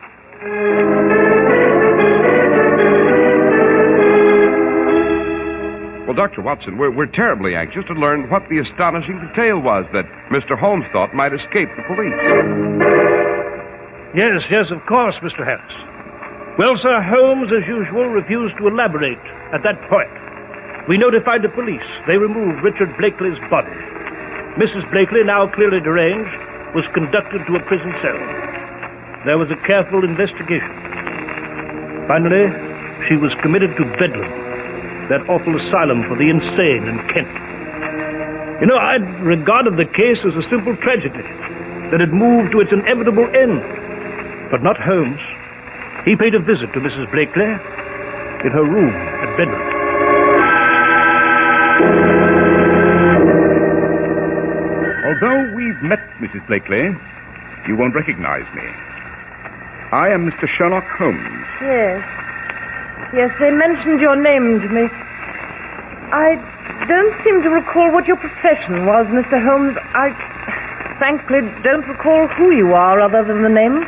Well, Dr. Watson, we're terribly anxious to learn what the astonishing detail was that Mr. Holmes thought might escape the police. Yes, of course, Mr. Harris. Well, Sir, Holmes, as usual, refused to elaborate at that point. We notified the police. They removed Richard Blakely's body. Mrs. Blakely, now clearly deranged, was conducted to a prison cell. There was a careful investigation. Finally, she was committed to Bedlam, that awful asylum for the insane in Kent. You know, I'd regarded the case as a simple tragedy that had moved to its inevitable end. But not Holmes. He paid a visit to Mrs. Blakely in her room at Bedlam. Although we've met, Mrs. Blakely, you won't recognize me. I am Mr. Sherlock Holmes. Yes, they mentioned your name to me. I don't seem to recall what your profession was, Mr. Holmes. I frankly don't recall who you are other than the name.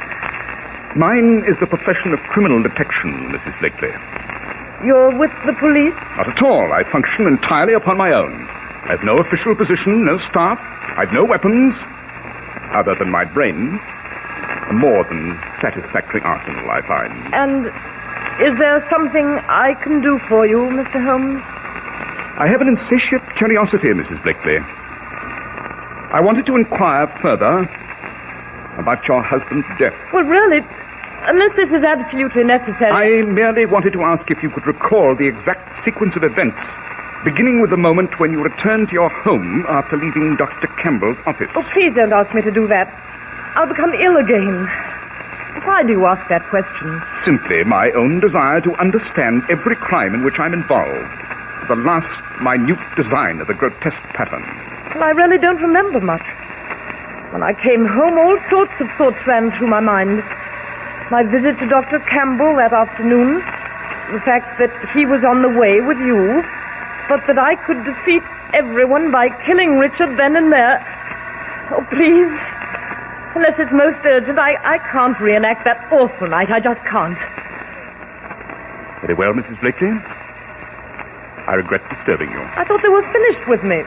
Mine is the profession of criminal detection, Mrs. Blakely. You're with the police? Not at all. I function entirely upon my own. I've no official position, no staff. I've no weapons, other than my brain. A more than satisfactory arsenal, I find. And is there something I can do for you, Mr. Holmes? I have an insatiate curiosity, Mrs. Blakely. I wanted to inquire further about your husband's death. Well, really, unless this is absolutely necessary... I merely wanted to ask if you could recall the exact sequence of events, beginning with the moment when you returned to your home after leaving Dr. Campbell's office. Oh, please don't ask me to do that. I'll become ill again. Why do you ask that question? Simply my own desire to understand every crime in which I'm involved. The last minute design of the grotesque pattern. Well, I really don't remember much. When I came home, all sorts of thoughts ran through my mind. My visit to Dr. Campbell that afternoon, the fact that he was on the way with you, but that I could defeat everyone by killing Richard then and there. Oh, please, unless it's most urgent, I can't reenact that awful night. I just can't. Very well, Mrs. Blakely. I regret disturbing you. I thought they were finished with me.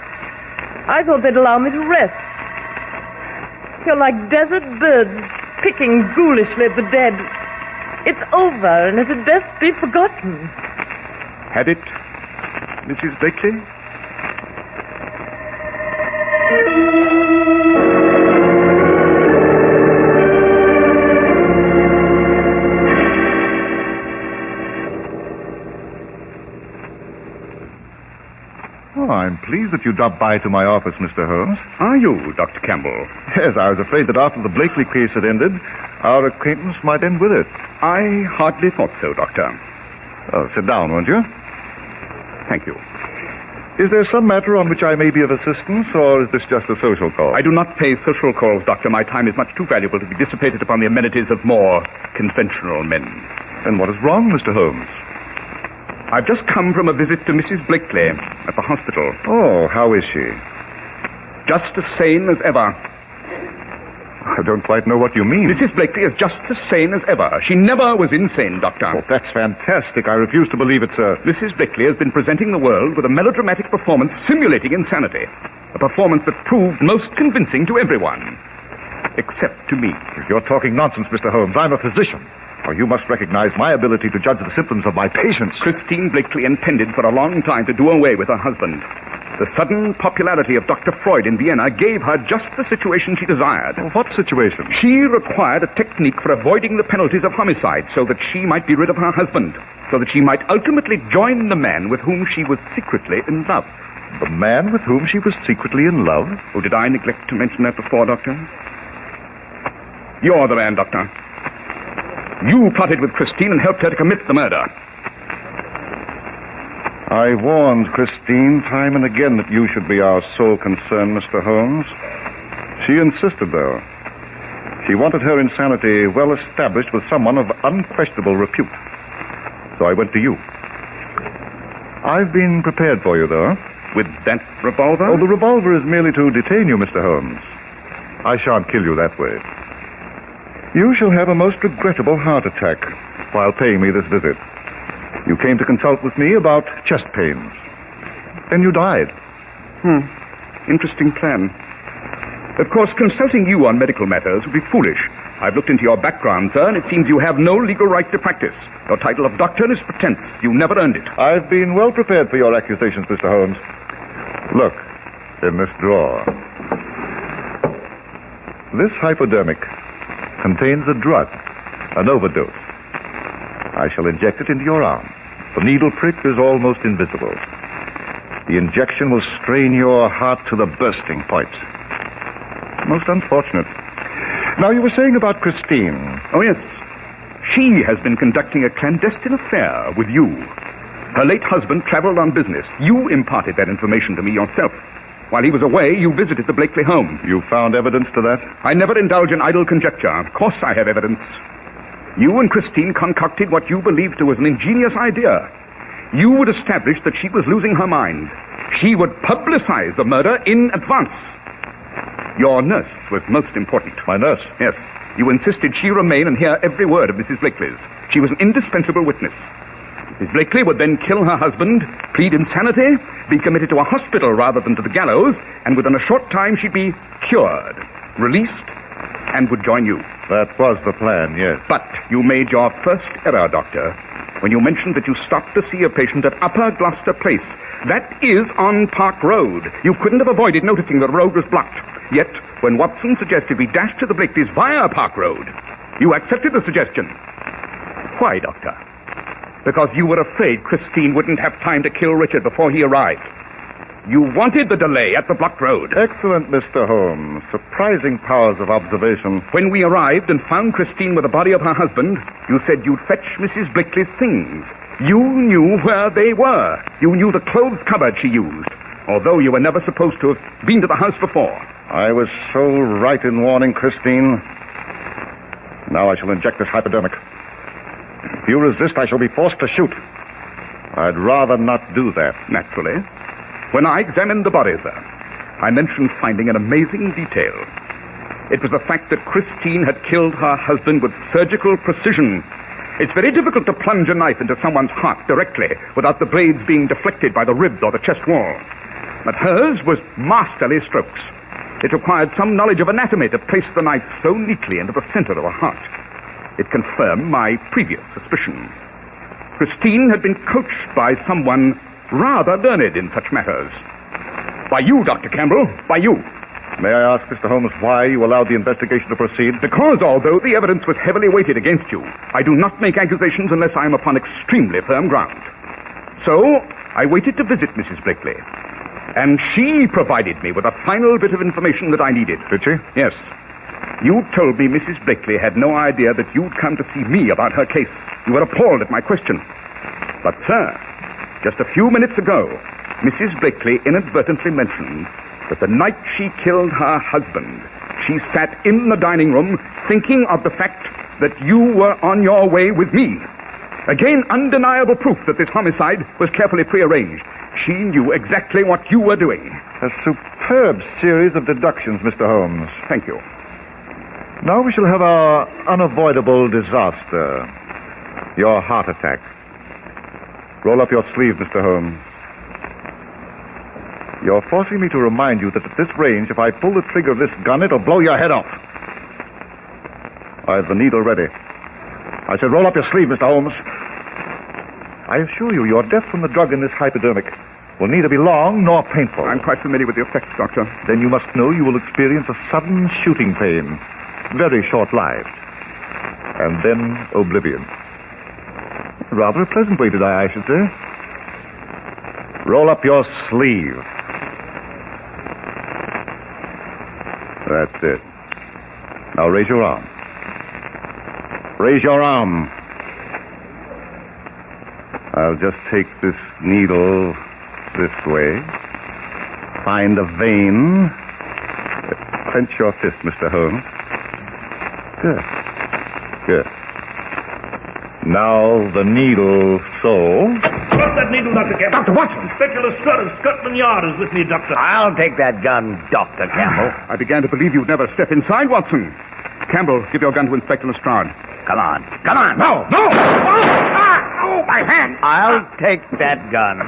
I thought they'd allow me to rest. You're like desert birds picking ghoulishly at the dead. It's over, and it had best be forgotten. Had it, Mrs. Blakely? Oh, I'm pleased that you dropped by to my office, Mr. Holmes. Are you, Dr. Campbell? Yes, I was afraid that after the Blakely case had ended, our acquaintance might end with it. I hardly thought so, Doctor. Oh, sit down, won't you? Thank you. Is there some matter on which I may be of assistance, or is this just a social call? I do not pay social calls, Doctor. My time is much too valuable to be dissipated upon the amenities of more conventional men. Then what is wrong, Mr. Holmes? I've just come from a visit to Mrs. Blakely at the hospital. Oh, how is she? Just as sane as ever. I don't quite know what you mean. Mrs. Blakely is just as sane as ever. She never was insane, Doctor. Oh, that's fantastic. I refuse to believe it, sir. Mrs. Blakely has been presenting the world with a melodramatic performance simulating insanity. A performance that proved most convincing to everyone. Except to me. You're talking nonsense, Mr. Holmes. I'm a physician. Oh, you must recognize my ability to judge the symptoms of my patients. Christine Blakely intended for a long time to do away with her husband. The sudden popularity of Dr. Freud in Vienna gave her just the situation she desired. Well, what situation? She required a technique for avoiding the penalties of homicide so that she might be rid of her husband, so that she might ultimately join the man with whom she was secretly in love. The man with whom she was secretly in love? Oh, did I neglect to mention that before, Doctor? You're the man, Doctor. You plotted with Christine and helped her to commit the murder. I warned Christine time and again that you should be our sole concern, Mr. Holmes. She insisted, though. She wanted her insanity well established with someone of unquestionable repute. So I went to you. I've been prepared for you, though. With that revolver? Oh, the revolver is merely to detain you, Mr. Holmes. I shan't kill you that way. You shall have a most regrettable heart attack while paying me this visit. You came to consult with me about chest pains. Then you died. Interesting plan. Of course, consulting you on medical matters would be foolish. I've looked into your background, sir, and it seems you have no legal right to practice. Your title of doctor is pretense. You never earned it. I've been well prepared for your accusations, Mr. Holmes. Look, in this drawer. This hypodermic contains a drug, an overdose. I shall inject it into your arm. The needle prick is almost invisible. The injection will strain your heart to the bursting point. Most unfortunate. Now, you were saying about Christine. Oh, yes. She has been conducting a clandestine affair with you. Her late husband traveled on business. You imparted that information to me yourself. While he was away, you visited the Blakely home. You found evidence to that? I never indulge in idle conjecture. Of course I have evidence. You and Christine concocted what you believed was an ingenious idea. You would establish that she was losing her mind. She would publicize the murder in advance. Your nurse was most important. My nurse? Yes. You insisted she remain and hear every word of Mrs. Blakely's. She was an indispensable witness. Mrs. Blakely would then kill her husband, plead insanity, be committed to a hospital rather than to the gallows, and within a short time she'd be cured, released, and would join you. That was the plan, yes. But you made your first error, Doctor, when you mentioned that you stopped to see a patient at Upper Gloucester Place. That is on Park Road. You couldn't have avoided noticing the road was blocked. Yet, when Watson suggested we dash to the Blakely's via Park Road, you accepted the suggestion. Why, Doctor? Because you were afraid Christine wouldn't have time to kill Richard before he arrived. You wanted the delay at the blocked road. Excellent, Mr. Holmes. Surprising powers of observation. When we arrived and found Christine with the body of her husband, you said you'd fetch Mrs. Blakely's things. You knew where they were. You knew the clothes cupboard she used, although you were never supposed to have been to the house before. I was so right in warning Christine. Now I shall inject this hypodermic. If you resist, I shall be forced to shoot. I'd rather not do that. Naturally. When I examined the body, sir, I mentioned finding an amazing detail. It was the fact that Christine had killed her husband with surgical precision. It's very difficult to plunge a knife into someone's heart directly without the blades being deflected by the ribs or the chest wall. But hers was masterly strokes. It required some knowledge of anatomy to place the knife so neatly into the center of the heart. It confirmed my previous suspicion. Christine had been coached by someone rather learned in such matters. By you, Dr. Campbell, by you. May I ask, Mr. Holmes, why you allowed the investigation to proceed? Because although the evidence was heavily weighted against you, I do not make accusations unless I am upon extremely firm ground. So, I waited to visit Mrs. Blakely. And she provided me with a final bit of information that I needed. Did she? Yes. You told me Mrs. Blakely had no idea that you'd come to see me about her case. You were appalled at my question. But, sir, just a few minutes ago, Mrs. Blakely inadvertently mentioned that the night she killed her husband, she sat in the dining room thinking of the fact that you were on your way with me. Again, undeniable proof that this homicide was carefully prearranged. She knew exactly what you were doing. A superb series of deductions, Mr. Holmes. Thank you. Now we shall have our unavoidable disaster. Your heart attack. Roll up your sleeve, Mr. Holmes. You're forcing me to remind you that at this range, if I pull the trigger of this gun, it'll blow your head off. I have the needle ready. I said roll up your sleeve, Mr. Holmes. I assure you, your death from the drug in this hypodermic will neither be long nor painful. I'm quite familiar with the effects, Doctor. Then you must know you will experience a sudden shooting pain. Very short-lived. And then oblivion. Rather a pleasant way to die, I should say. Roll up your sleeve. That's it. Now raise your arm. Raise your arm. I'll just take this needle this way. Find a vein. Clench your fist, Mr. Holmes. Good. Good. Now the needle so. Drop that needle, Dr. Campbell. Dr. Watson! Inspector Lestrade of Scotland Yard is with me, Doctor. I'll take that gun, Dr. Campbell. I began to believe you'd never step inside, Watson. Campbell, give your gun to Inspector Lestrade. Come on. Come on. No! No! Oh, my hand! I'll take that gun.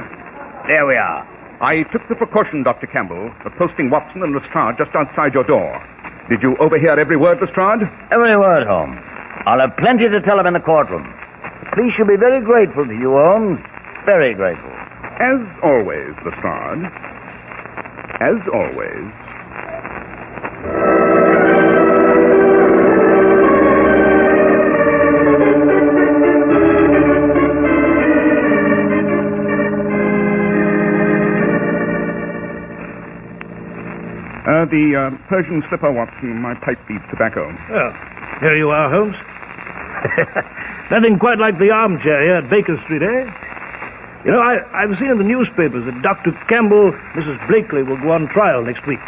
There we are. I took the precaution, Dr. Campbell, of posting Watson and Lestrade just outside your door. Did you overhear every word, Lestrade? Every word, Holmes. I'll have plenty to tell him in the courtroom. The police should be very grateful to you, Holmes. Very grateful. As always, Lestrade. As always. The Persian slipper, Watson. My pipe beats tobacco. Well, here you are, Holmes. Nothing quite like the armchair here at Baker Street, eh? You know, I've seen in the newspapers that Dr. Campbell, Mrs. Blakely will go on trial next week.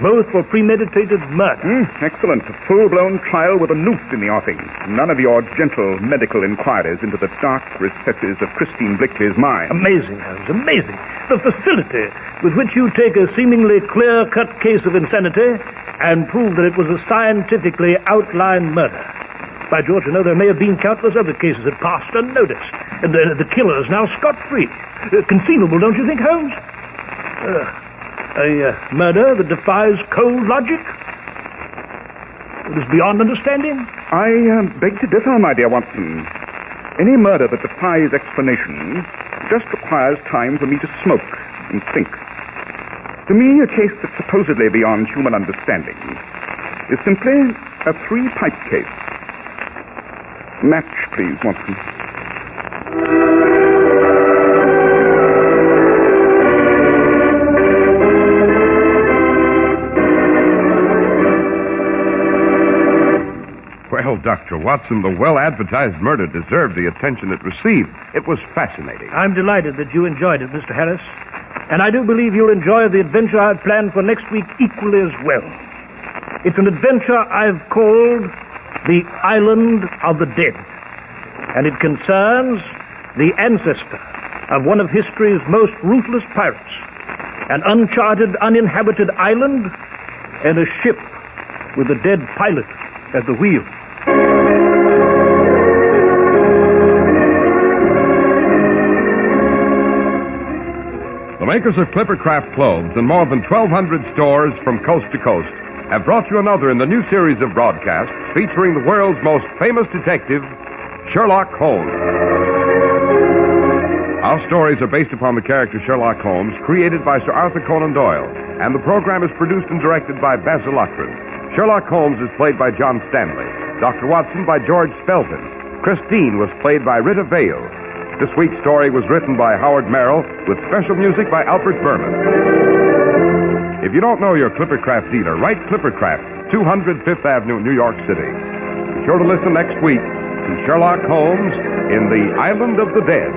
Both for premeditated murder. Excellent. A full-blown trial with a noose in the offing. None of your gentle medical inquiries into the dark recesses of Christine Blakely's mind. Amazing, Holmes, amazing. The facility with which you take a seemingly clear-cut case of insanity and prove that it was a scientifically outlined murder. By George, you know, there may have been countless other cases that passed unnoticed. And the killer's now scot-free. Conceivable, don't you think, Holmes? A murder that defies cold logic? It is beyond understanding? I beg to differ, my dear Watson. Any murder that defies explanation just requires time for me to smoke and think. To me, a case that's supposedly beyond human understanding is simply a three-pipe case. Match, please, Watson. Well, Dr. Watson, the well-advertised murder deserved the attention it received. It was fascinating. I'm delighted that you enjoyed it, Mr. Harris. And I do believe you'll enjoy the adventure I've planned for next week equally as well. It's an adventure I've called The Island of the Dead. And it concerns the ancestor of one of history's most ruthless pirates. An uncharted, uninhabited island and a ship with a dead pilot at the wheel. The makers of Clippercraft clothes and more than 1,200 stores from coast to coast have brought you another in the new series of broadcasts featuring the world's most famous detective, Sherlock Holmes. Our stories are based upon the character Sherlock Holmes, created by Sir Arthur Conan Doyle, and the program is produced and directed by Basil Luckman. Sherlock Holmes is played by John Stanley, Dr. Watson by George Spelton. Christine was played by Rita Vale. This week's story was written by Howard Merrill, with special music by Alfred Berman. If you don't know your Clippercraft dealer, write Clippercraft, 200 Fifth Avenue, New York City. Be sure to listen next week to Sherlock Holmes in the Island of the Dead.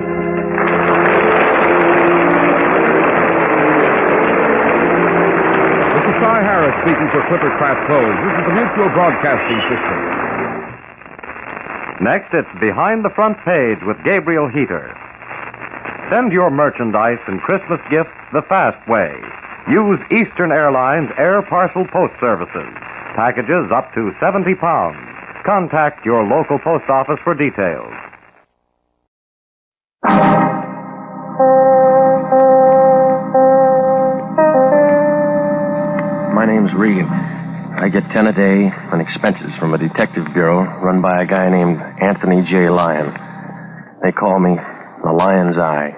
This is Cy Harris speaking for Clippercraft Clothes. This is the Mutual Broadcasting System. Next, it's Behind the Front Page with Gabriel Heater. Send your merchandise and Christmas gifts the fast way. Use Eastern Airlines Air Parcel Post Services. Packages up to 70 pounds. Contact your local post office for details. My name's Regan. I get 10 a day on expenses from a detective bureau run by a guy named Anthony J. Lyon. They call me the Lion's Eye.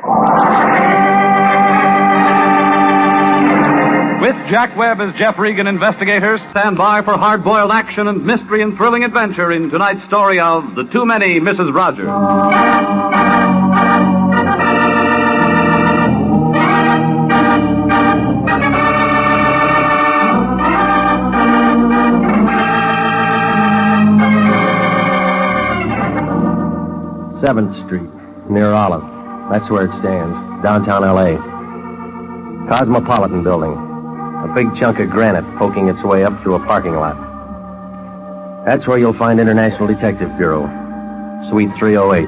With Jack Webb as Jeff Regan investigators, stand by for hard-boiled action and mystery and thrilling adventure in tonight's story of The Too Many Mrs. Rogers. Seventh Street, near Olive. That's where it stands, downtown L.A. Cosmopolitan Building. A big chunk of granite poking its way up through a parking lot. That's where you'll find International Detective Bureau, Suite 308.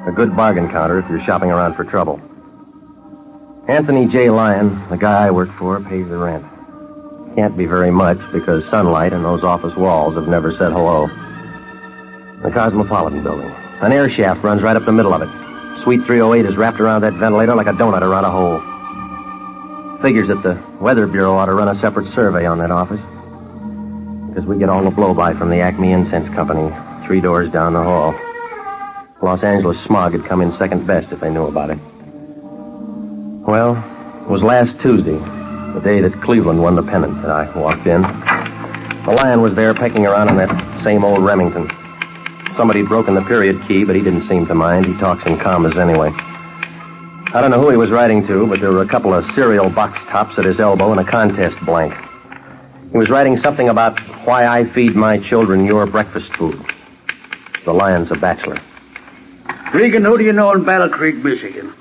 A good bargain counter if you're shopping around for trouble. Anthony J. Lyon, the guy I work for, pays the rent. Can't be very much because sunlight and those office walls have never said hello. The Cosmopolitan Building. An air shaft runs right up the middle of it. Suite 308 is wrapped around that ventilator like a donut around a hole. Figures that the Weather Bureau ought to run a separate survey on that office. Because we get all the blow-by from the Acme Incense Company, 3 doors down the hall. Los Angeles smog had come in second best if they knew about it. Well, it was last Tuesday, the day that Cleveland won the pennant, that I walked in. The Lion was there pecking around on that same old Remington. Somebody'd broken the period key, but he didn't seem to mind. He talks in commas anyway. I don't know who he was writing to, but there were a couple of cereal box tops at his elbow and a contest blank. He was writing something about why I feed my children your breakfast food. The Lion's a bachelor. Regan, who do you know in Battle Creek, Michigan?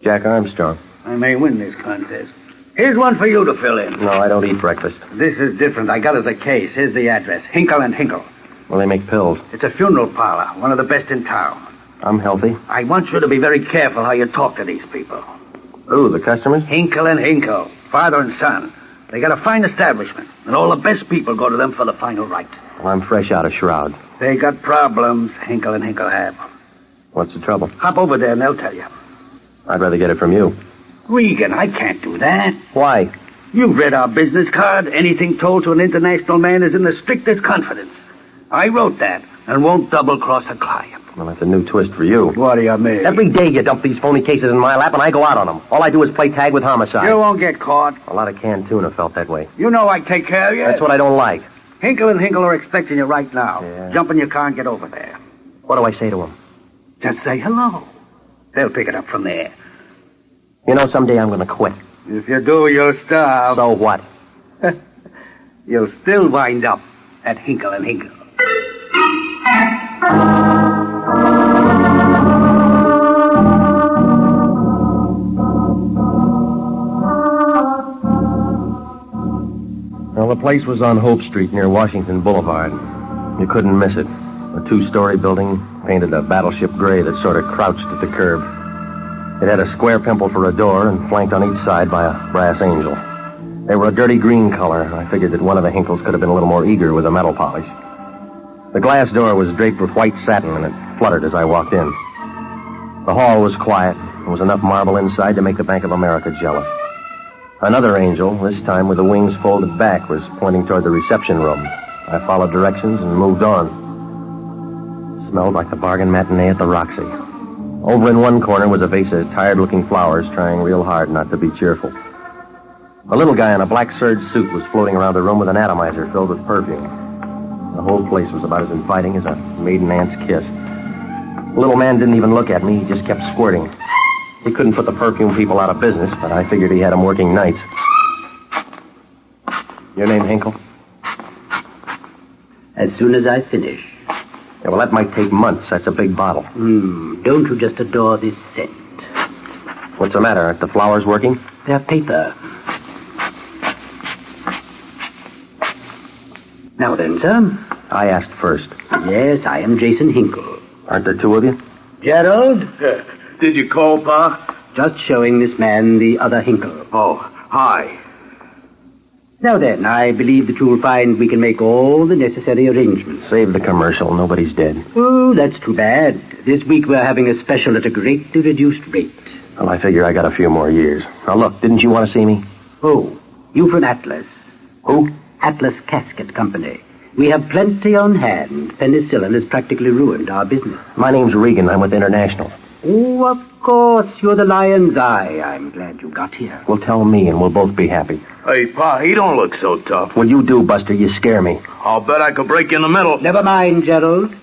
Jack Armstrong. I may win this contest. Here's one for you to fill in. No, I don't eat breakfast. This is different. I got it as a case. Here's the address. Hinkle and Hinkle. Well, they make pills. It's a funeral parlor, one of the best in town. I'm healthy. I want you to be very careful how you talk to these people. Who, the customers? Hinkle and Hinkle, father and son. They got a fine establishment, and all the best people go to them for the final right. Well, I'm fresh out of Shroud. They got problems, Hinkle and Hinkle have. What's the trouble? Hop over there and they'll tell you. I'd rather get it from you. Regan, I can't do that. Why? You've read our business card. Anything told to an international man is in the strictest confidence. I wrote that and won't double-cross a client. Well, that's a new twist for you. What do you mean? Every day you dump these phony cases in my lap and I go out on them. All I do is play tag with homicide. You won't get caught. A lot of canned tuna felt that way. You know I take care of you. That's what I don't like. Hinkle and Hinkle are expecting you right now. Yeah. Jump in your car and get over there. What do I say to them? Just say hello. They'll pick it up from there. You know, someday I'm going to quit. If you do, you'll starve. So what? You'll still wind up at Hinkle and Hinkle. Well, the place was on Hope Street near Washington Boulevard. You couldn't miss it. A 2-story building, painted a battleship gray that sort of crouched at the curb. It had a square pimple for a door and flanked on each side by a brass angel. They were a dirty green color. I figured that one of the Hinkles could have been a little more eager with a metal polish. The glass door was draped with white satin, and it fluttered as I walked in. The hall was quiet. There was enough marble inside to make the Bank of America jealous. Another angel, this time with the wings folded back, was pointing toward the reception room. I followed directions and moved on. It smelled like the bargain matinee at the Roxy. Over in one corner was a vase of tired-looking flowers, trying real hard not to be cheerful. A little guy in a black serge suit was floating around the room with an atomizer filled with perfume. The whole place was about as inviting as a maiden aunt's kiss. The little man didn't even look at me. He just kept squirting. He couldn't put the perfume people out of business, but I figured he had them working nights. Your name, Hinkle? As soon as I finish. Yeah, well, that might take months. That's a big bottle. Don't you just adore this scent? What's the matter? Aren't the flowers working? They're paper. Now then, sir. I asked first. Yes, I am Jason Hinkle. Aren't there two of you? Gerald? Did you call, Pa? Just showing this man the other Hinkle. Oh, hi. Now then, I believe that you'll find we can make all the necessary arrangements. Save the commercial. Nobody's dead. Oh, that's too bad. This week we're having a special at a greatly reduced rate. Well, I figure I got a few more years. Now, look, didn't you want to see me? Oh, you from Atlas. Who? Atlas Casket Company. We have plenty on hand. Penicillin has practically ruined our business. My name's Regan. I'm with International. Oh, of course. You're the Lion's Eye. I'm glad you got here. Well, tell me, and we'll both be happy. Hey, Pa, he don't look so tough. Well, you do, Buster. You scare me. I'll bet I could break in the middle. Never mind, Gerald.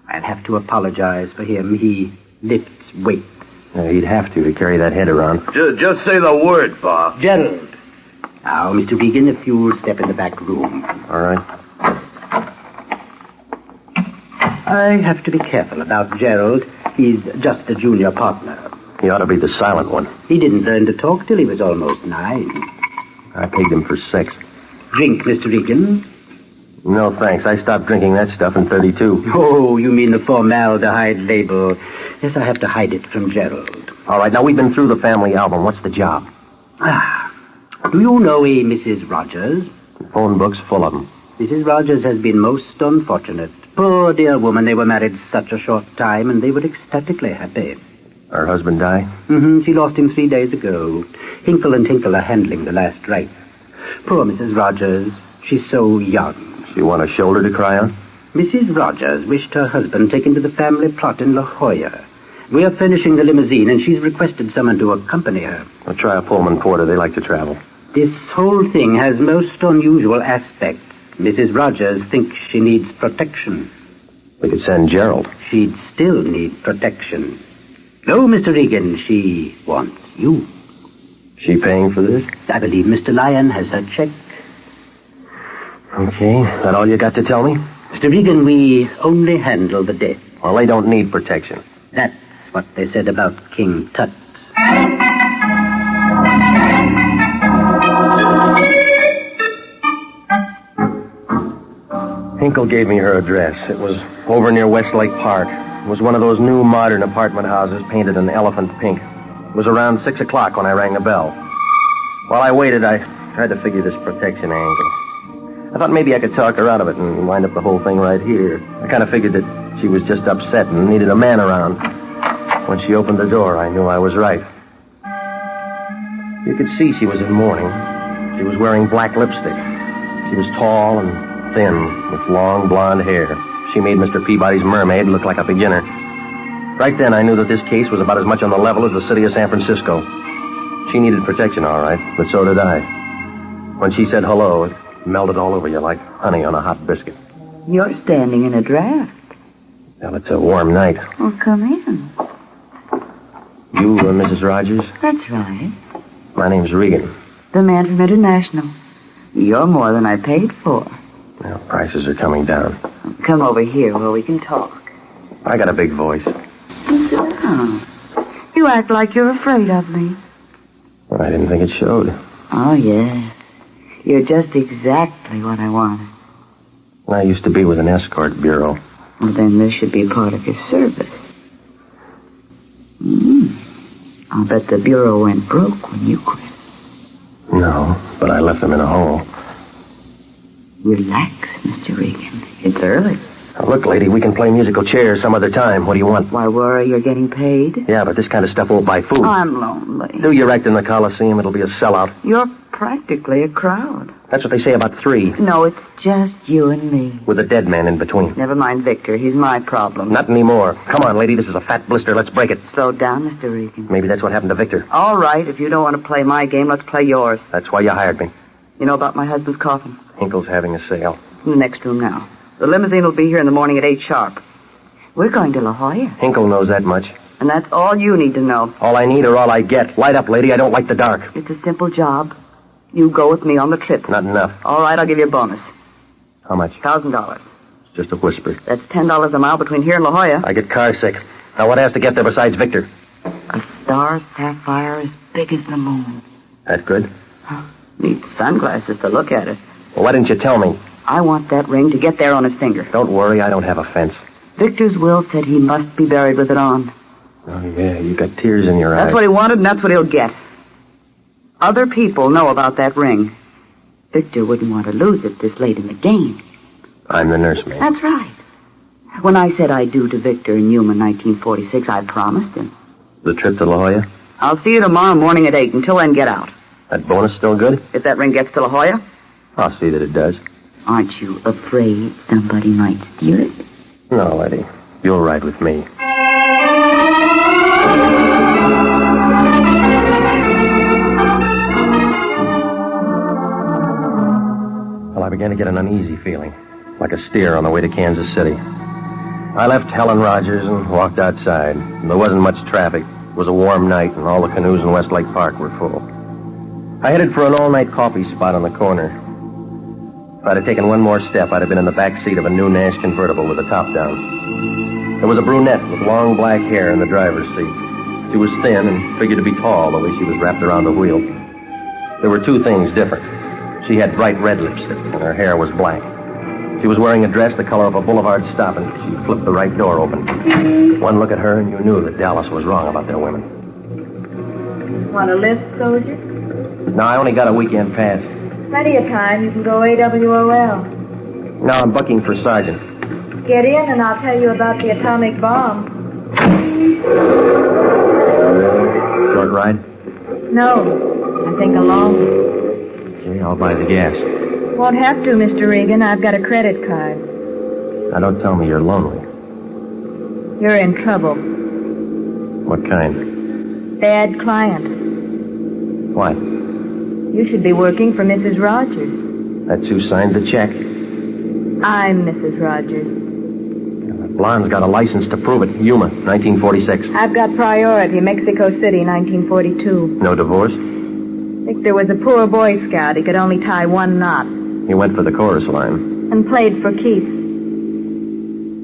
I'll have to apologize for him. He lifts weights. He'd have to carry that head around. Just say the word, Pa. Gerald. Now, Mr. Regan, if you'll step in the back room. All right. I have to be careful about Gerald. He's just a junior partner. He ought to be the silent one. He didn't learn to talk till he was almost 9. I paid him for 6. Drink, Mr. Regan? No, thanks. I stopped drinking that stuff in 32. Oh, you mean the formaldehyde label. Yes, I have to hide it from Gerald. All right, now we've been through the family album. What's the job? Do you know a Mrs. Rogers? The phone book's full of them. Mrs. Rogers has been most unfortunate. Poor dear woman, they were married such a short time, and they were ecstatically happy. Her husband died? She lost him 3 days ago. Hinkle and Tinkle are handling the last rites. Poor Mrs. Rogers. She's so young. She want a shoulder to cry on? Mrs. Rogers wished her husband taken to the family plot in La Jolla. We are furnishing the limousine, and she's requested someone to accompany her. I'll try a Pullman Porter. They like to travel. This whole thing has most unusual aspects. Mrs. Rogers thinks she needs protection. We could send Gerald. She'd still need protection. No, Mr. Regan, she wants you. She paying for this? I believe Mr. Lyon has her check. Okay, that all you got to tell me? Mr. Regan, we only handle the dead. Well, they don't need protection. That's what they said about King Tut. Hinkle gave me her address. It was over near Westlake Park. It was one of those new modern apartment houses painted an elephant pink. It was around 6 o'clock when I rang the bell. While I waited, I tried to figure this protection angle. I thought maybe I could talk her out of it and wind up the whole thing right here. I kind of figured that she was just upset and needed a man around. When she opened the door, I knew I was right. You could see she was in mourning. She was wearing black lipstick. She was tall and thin, with long blonde hair. She made Mr. Peabody's mermaid look like a beginner. Right then, I knew that this case was about as much on the level as the city of San Francisco. She needed protection, all right, but so did I. When she said hello, it melted all over you like honey on a hot biscuit. You're standing in a draft. Well, it's a warm night. Well, come in. You, Mrs. Rogers? That's right. My name's Regan. The man from International. You're more than I paid for. Well, prices are coming down. Come over here where we can talk. I got a big voice. Sit down. You act like you're afraid of me. Well, I didn't think it showed. Oh, yes. You're just exactly what I wanted. I used to be with an escort bureau. Well, then this should be part of your service. I'll bet the bureau went broke when you quit. No, but I left them in a hole. Relax, Mr. Regan. It's early. Now, look, lady, we can play musical chairs some other time. What do you want? Why worry? You're getting paid? Yeah, but this kind of stuff won't buy food. I'm lonely. Do your act in the Coliseum. It'll be a sellout. You're practically a crowd. That's what they say about 3. No, it's just you and me. With a dead man in between. Never mind Victor. He's my problem. Not anymore. Come on, lady. This is a fat blister. Let's break it. Slow down, Mr. Regan. Maybe that's what happened to Victor. All right. If you don't want to play my game, let's play yours. That's why you hired me. You know about my husband's coffin? Hinkle's having a sale. In the next room now. The limousine will be here in the morning at 8 sharp. We're going to La Jolla. Hinkle knows that much. And that's all you need to know. All I need or all I get. Light up, lady. I don't like the dark. It's a simple job. You go with me on the trip. Not enough. All right, I'll give you a bonus. How much? $1,000. It's just a whisper. That's $10 a mile between here and La Jolla. I get car sick. Now, what has to get there besides Victor? A star sapphire as big as the moon. That good? Need sunglasses to look at it. Well, why didn't you tell me? I want that ring to get there on his finger. Don't worry, I don't have a fence. Victor's will said he must be buried with it on. Oh, yeah, you got tears in your eyes. That's what he wanted, and that's what he'll get. Other people know about that ring. Victor wouldn't want to lose it this late in the game. I'm the nursemaid. That's right. When I said I do to Victor in Yuma 1946, I promised him. The trip to La Jolla? I'll see you tomorrow morning at 8. Until then, get out. That bonus still good? If that ring gets to La Jolla? I'll see that it does. Aren't you afraid somebody might steal it? No, Eddie. You'll ride with me. Well, I began to get an uneasy feeling, like a steer on the way to Kansas City. I left Helen Rogers and walked outside. There wasn't much traffic. It was a warm night, and all the canoes in Westlake Park were full. I headed for an all-night coffee spot on the corner. If I'd have taken one more step, I'd have been in the back seat of a new Nash convertible with the top down. There was a brunette with long black hair in the driver's seat. She was thin and figured to be tall the way she was wrapped around the wheel. There were 2 things different. She had bright red lipstick, and her hair was black. She was wearing a dress the color of a boulevard stop, and she flipped the right door open. One look at her, and you knew that Dallas was wrong about their women. Want a lift, soldier? No, I only got a weekend pass. Plenty of time. You can go AWOL. No, I'm bucking for sergeant. Get in and I'll tell you about the atomic bomb. Short ride? No, I think a long one. Okay, I'll buy the gas. Won't have to, Mr. Regan. I've got a credit card. Now, don't tell me you're lonely. You're in trouble. What kind? Bad client. What? You should be working for Mrs. Rogers. That's who signed the check. I'm Mrs. Rogers. That blonde's got a license to prove it. Yuma, 1946. I've got priority, Mexico City, 1942. No divorce? Victor was a poor Boy Scout. He could only tie 1 knot. He went for the chorus line. And played for keeps.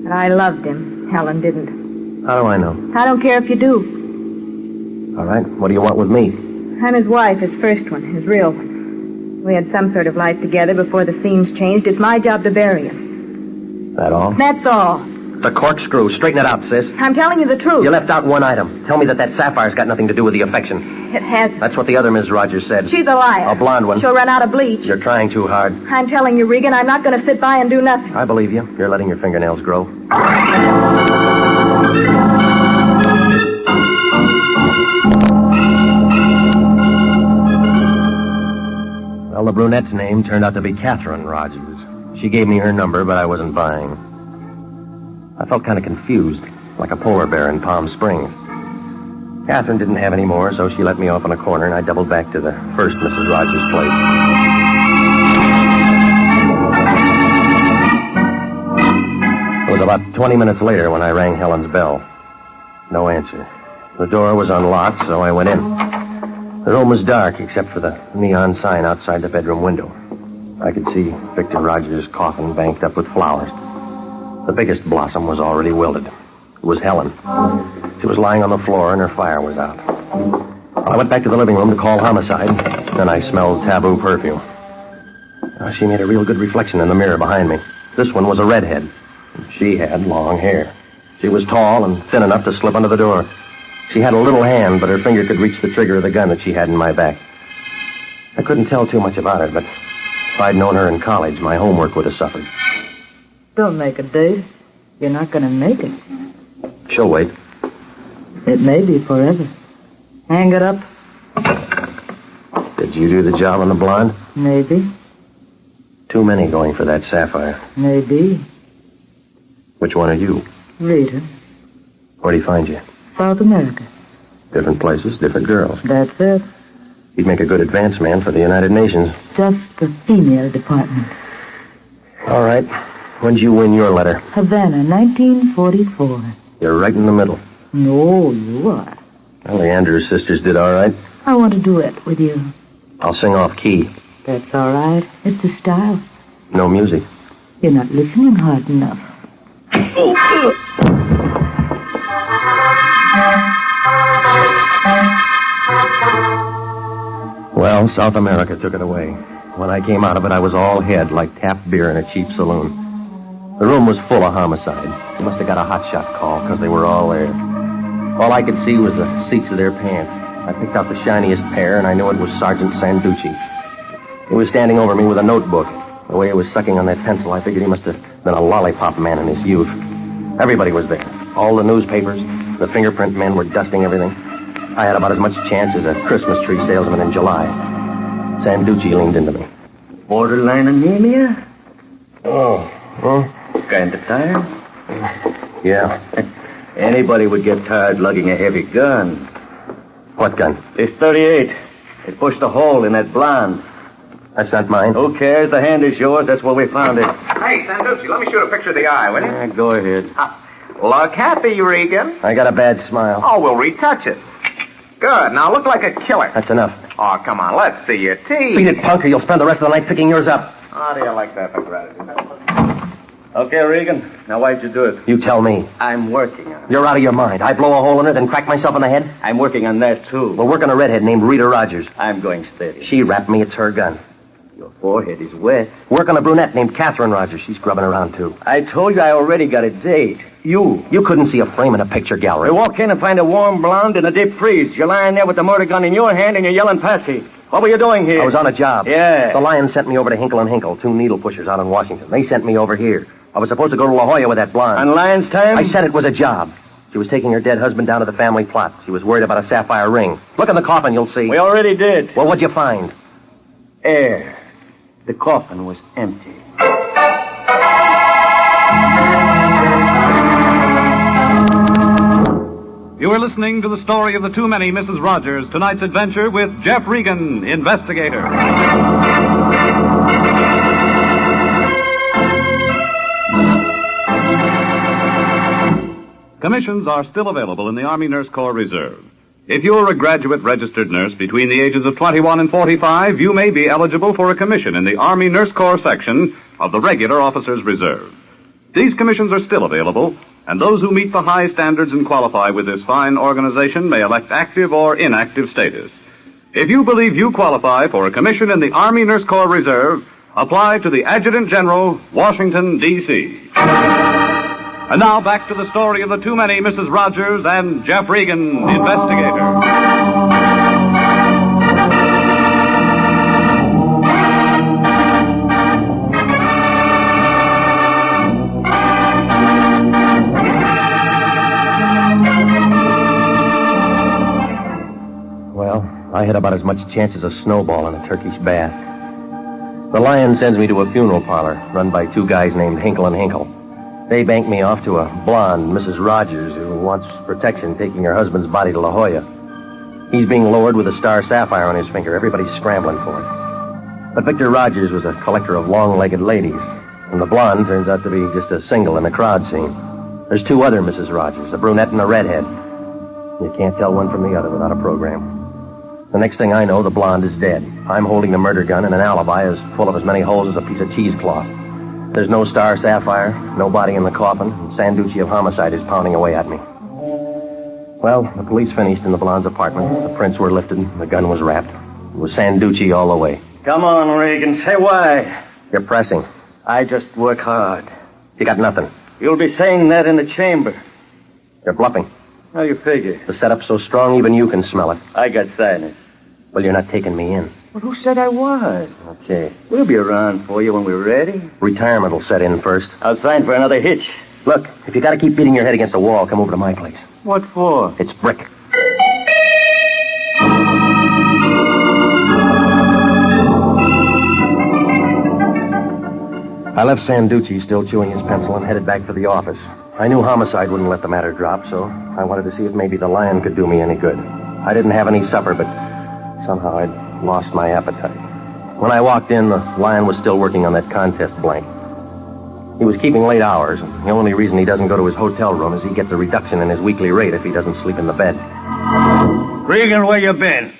But I loved him. Helen didn't. How do I know? I don't care if you do. All right, what do you want with me? I'm his wife, his first one, his real one. We had some sort of life together before the scenes changed. It's my job to bury him. That all? That's all. The corkscrew. Straighten it out, sis. I'm telling you the truth. You left out one item. Tell me that sapphire's got nothing to do with the affection. It hasn't. That's what the other Ms. Rogers said. She's a liar. A blonde one. She'll run out of bleach. You're trying too hard. I'm telling you, Regan, I'm not going to sit by and do nothing. I believe you. You're letting your fingernails grow. Well, the brunette's name turned out to be Catherine Rogers. She gave me her number, but I wasn't buying. I felt kind of confused, like a polar bear in Palm Springs. Catherine didn't have any more, so she let me off in a corner, and I doubled back to the first Mrs. Rogers' place. It was about 20 minutes later when I rang Helen's bell. No answer. The door was unlocked, so I went in. The room was dark, except for the neon sign outside the bedroom window. I could see Victor Rogers' coffin banked up with flowers. The biggest blossom was already wilted. It was Helen. She was lying on the floor and her fire was out. I went back to the living room to call homicide. Then I smelled taboo perfume. She made a real good reflection in the mirror behind me. This one was a redhead. She had long hair. She was tall and thin enough to slip under the door. She had a little hand, but her finger could reach the trigger of the gun that she had in my back. I couldn't tell too much about her, but if I'd known her in college, my homework would have suffered. Don't make a date. You're not going to make it. She'll wait. It may be forever. Hang it up. Did you do the job on the blonde? Maybe. Too many going for that sapphire. Maybe. Which one are you? Rita. Where'd he find you? South America. Different places, different girls. That's it. He'd make a good advance man for the United Nations. Just the female department. All right. When'd you win your letter? Havana, 1944. You're right in the middle. No, you are. Well, the Andrews sisters did all right. I want to duet with you. I'll sing off key. That's all right. It's the style. No music. You're not listening hard enough. Well, South America took it away. When I came out of it, I was all head, like tapped beer in a cheap saloon. The room was full of homicide. They must have got a hotshot call, because they were all there. All I could see was the seats of their pants. I picked out the shiniest pair, and I knew it was Sergeant Sanducci. He was standing over me with a notebook. The way he was sucking on that pencil, I figured he must have been a lollipop man in his youth. Everybody was there. All the newspapers, the fingerprint men were dusting everything. I had about as much chance as a Christmas tree salesman in July. Sanducci leaned into me. Borderline anemia? Oh, huh? Kind of tired? Yeah. Anybody would get tired lugging a heavy gun. What gun? This 38. It pushed a hole in that blonde. That's not mine. Who cares? The hand is yours. That's where we found it. Hey, Sanducci, let me shoot a picture of the eye, will you? Yeah, go ahead. Look happy, Regan. I got a bad smile. Oh, we'll retouch it. Good. Now look like a killer. That's enough. Oh, come on. Let's see your teeth. Beat it, punk, or you'll spend the rest of the night picking yours up. How do you like that for gratitude? Okay, Regan. Now, why'd you do it? You tell me. I'm working on it. You're out of your mind. I blow a hole in it and crack myself in the head? I'm working on that, too. We're working a redhead named Rita Rogers. I'm going steady. She rapped me. It's her gun. Your forehead is wet. Work on a brunette named Catherine Rogers. She's grubbing around, too. I told you I already got a date. You couldn't see a frame in a picture gallery. We walk in and find a warm blonde in a deep freeze. You're lying there with the murder gun in your hand and you're yelling Patsy. What were you doing here? I was on a job. Yeah. The Lions sent me over to Hinkle & Hinkle, 2 needle pushers out in Washington. They sent me over here. I was supposed to go to La Jolla with that blonde. On Lions' time? I said it was a job. She was taking her dead husband down to the family plot. She was worried about a sapphire ring. Look in the coffin, you'll see. We already did. Well, what'd you find? Air. The coffin was empty. You are listening to the story of the Too Many Mrs. Rogers, tonight's adventure with Jeff Regan, investigator. Commissions are still available in the Army Nurse Corps Reserve. If you're a graduate registered nurse between the ages of 21 and 45, you may be eligible for a commission in the Army Nurse Corps section of the Regular Officers Reserve. These commissions are still available, and those who meet the high standards and qualify with this fine organization may elect active or inactive status. If you believe you qualify for a commission in the Army Nurse Corps Reserve, apply to the Adjutant General, Washington, D.C. And now back to the story of the Too Many Mrs. Rogers and Jeff Regan, investigator. Well, I had about as much chance as a snowball in a Turkish bath. The Lion sends me to a funeral parlor run by 2 guys named Hinkle & Hinkle. They bank me off to a blonde, Mrs. Rogers, who wants protection taking her husband's body to La Jolla. He's being lowered with a star sapphire on his finger. Everybody's scrambling for it. But Victor Rogers was a collector of long-legged ladies, and the blonde turns out to be just a single in the crowd scene. There's 2 other Mrs. Rogers, a brunette and a redhead. You can't tell one from the other without a program. The next thing I know, the blonde is dead. I'm holding the murder gun, and an alibi is full of as many holes as a piece of cheesecloth. There's no star sapphire, no body in the coffin, and Sanducci of homicide is pounding away at me. Well, the police finished in the blonde's apartment. The prints were lifted, and the gun was wrapped. It was Sanducci all the way. Come on, Regan, say why. You're pressing. I just work hard. You got nothing. You'll be saying that in the chamber. You're bluffing. How you figure? The setup's so strong, even you can smell it. I got sinus. Well, you're not taking me in. Well, who said I was? Okay. We'll be around for you when we're ready. Retirement will set in first. I'll sign for another hitch. Look, if you gotta keep beating your head against the wall, come over to my place. What for? It's brick. left Sanducci still chewing his pencil and headed back for the office. I knew homicide wouldn't let the matter drop, so I wanted to see if maybe the lion could do me any good. I didn't have any supper, but somehow I'd lost my appetite. When I walked in, the lion was still working on that contest blank. He was keeping late hours, and the only reason he doesn't go to his hotel room is he gets a reduction in his weekly rate if he doesn't sleep in the bed. Regan, where you been?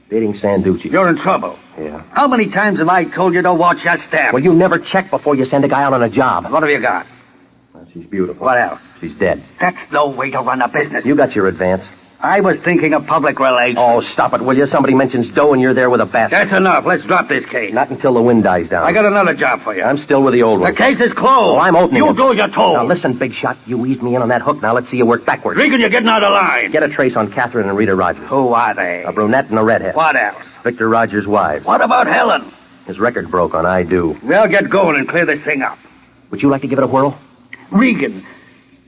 Dating Sanducci. You're in trouble. Yeah. How many times have I told you to watch your step? Well, you never check before you send a guy out on a job. What have you got? Well, she's beautiful. What else? She's dead. That's no way to run a business. You got your advance. I was thinking of public relations. Oh, stop it, will you? Somebody mentions dough and you're there with a basket. That's enough. Let's drop this case. Not until the wind dies down. I got another job for you. I'm still with the old one. The case is closed. Well, I'm opening You it. do as you're told. Now, listen, big shot. You eased me in on that hook. Now, let's see you work backwards. Regan, you're getting out of line. Get a trace on Catherine and Rita Rogers. Who are they? A brunette and a redhead. What else? Victor Rogers' wives. What about Helen? His record broke on I Do. Well, get going and clear this thing up. Would you like to give it a whirl? Regan,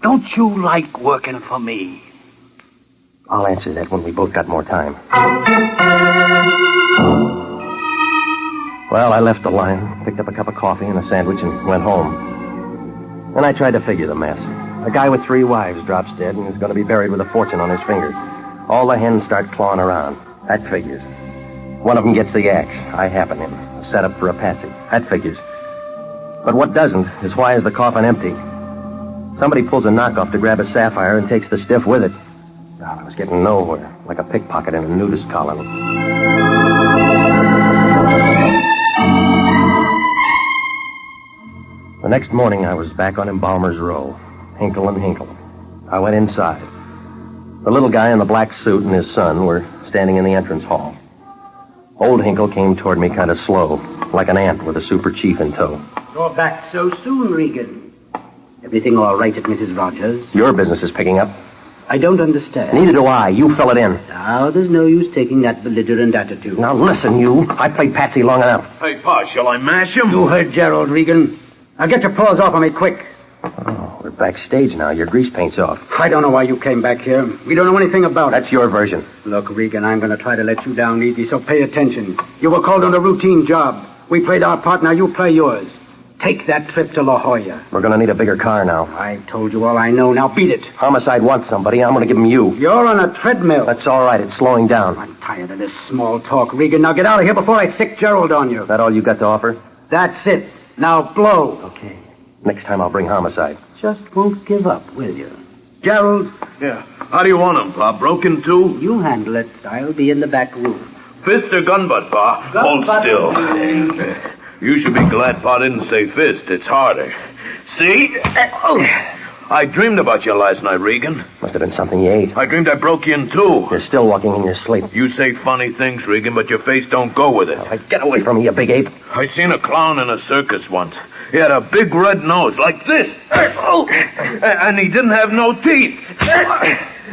don't you like working for me? I'll answer that when we both got more time. Well, I left the line, picked up a cup of coffee and a sandwich, and went home. Then I tried to figure the mess. A guy with 3 wives drops dead and is going to be buried with a fortune on his finger. All the hens start clawing around. That figures. One of them gets the axe. I happen him. Set up for a patsy. That figures. But what doesn't is why is the coffin empty? Somebody pulls a knockoff to grab a sapphire and takes the stiff with it. God, I was getting nowhere, like a pickpocket in a nudist colony. The next morning, I was back on Embalmer's Row, Hinkle and Hinkle. I went inside. The little guy in the black suit and his son were standing in the entrance hall. Old Hinkle came toward me kind of slow, like an ant with a super chief in tow. You're back so soon, Regan. Everything all right at Mrs. Rogers? Your business is picking up. I don't understand. Neither do I. You fill it in. Now, there's no use taking that belligerent attitude. Now, listen, you. I played Patsy long enough. Hey, Pa, shall I mash him? You heard Gerald, Regan. Now, get your paws off of me, quick. Oh, we're backstage now. Your grease paint's off. I don't know why you came back here. We don't know anything about it. That's your version. Look, Regan, I'm going to try to let you down easy, so pay attention. You were called on a routine job. We played our part, now you play yours. Take that trip to La Jolla. We're going to need a bigger car now. I've told you all I know. Now beat it. Homicide wants somebody. I'm going to give him you. You're on a treadmill. That's all right. It's slowing down. I'm tired of this small talk, Regan. Now get out of here before I sick Gerald on you. That all you got to offer? That's it. Now blow. Okay. Next time I'll bring homicide. Just won't give up, will you? Gerald? Yeah. How do you want him, Pa? Broken too? You handle it. I'll be in the back room. Fist or gun butt, Pa? Hold still. You should be glad Pa didn't say fist. It's harder. See? I dreamed about you last night, Regan. Must have been something you ate. I dreamed I broke you in two. You're still walking in your sleep. You say funny things, Regan, but your face don't go with it. Oh, get away from me, you big ape. I seen a clown in a circus once. He had a big red nose like this. And he didn't have no teeth.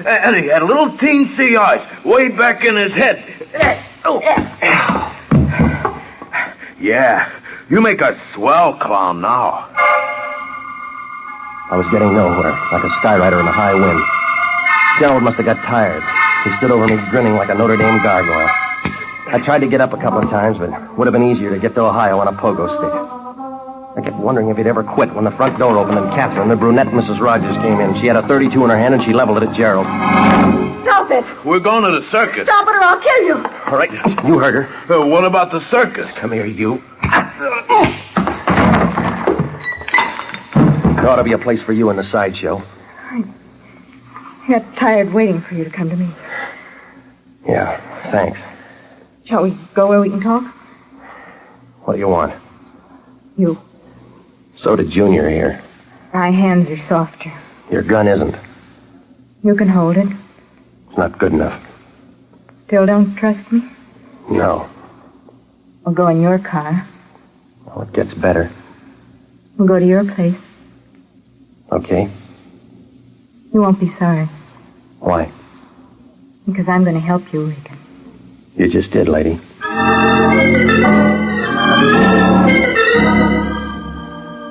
And he had little teensy eyes way back in his head. Yeah, you make a swell clown now. I was getting nowhere, like a skyrider in a high wind. Gerald must have got tired. He stood over me grinning like a Notre Dame gargoyle. I tried to get up a couple of times, but it would have been easier to get to Ohio on a pogo stick. I kept wondering if he'd ever quit when the front door opened and Catherine, the brunette Mrs. Rogers, came in. She had a .32 in her hand and she leveled it at Gerald. Stop it! We're going to the circus. Stop it or I'll kill you! All right, you heard her. What about the circus? Come here, you. There ought to be a place for you in the sideshow. I got tired waiting for you to come to me. Yeah, thanks. Shall we go where we can talk? What do you want? You. So did Junior here. My hands are softer. Your gun isn't. You can hold it. It's not good enough. Still don't trust me? No. We'll go in your car. Oh, it gets better. We'll go to your place. Okay. You won't be sorry. Why? Because I'm going to help you, Regan. You just did, lady.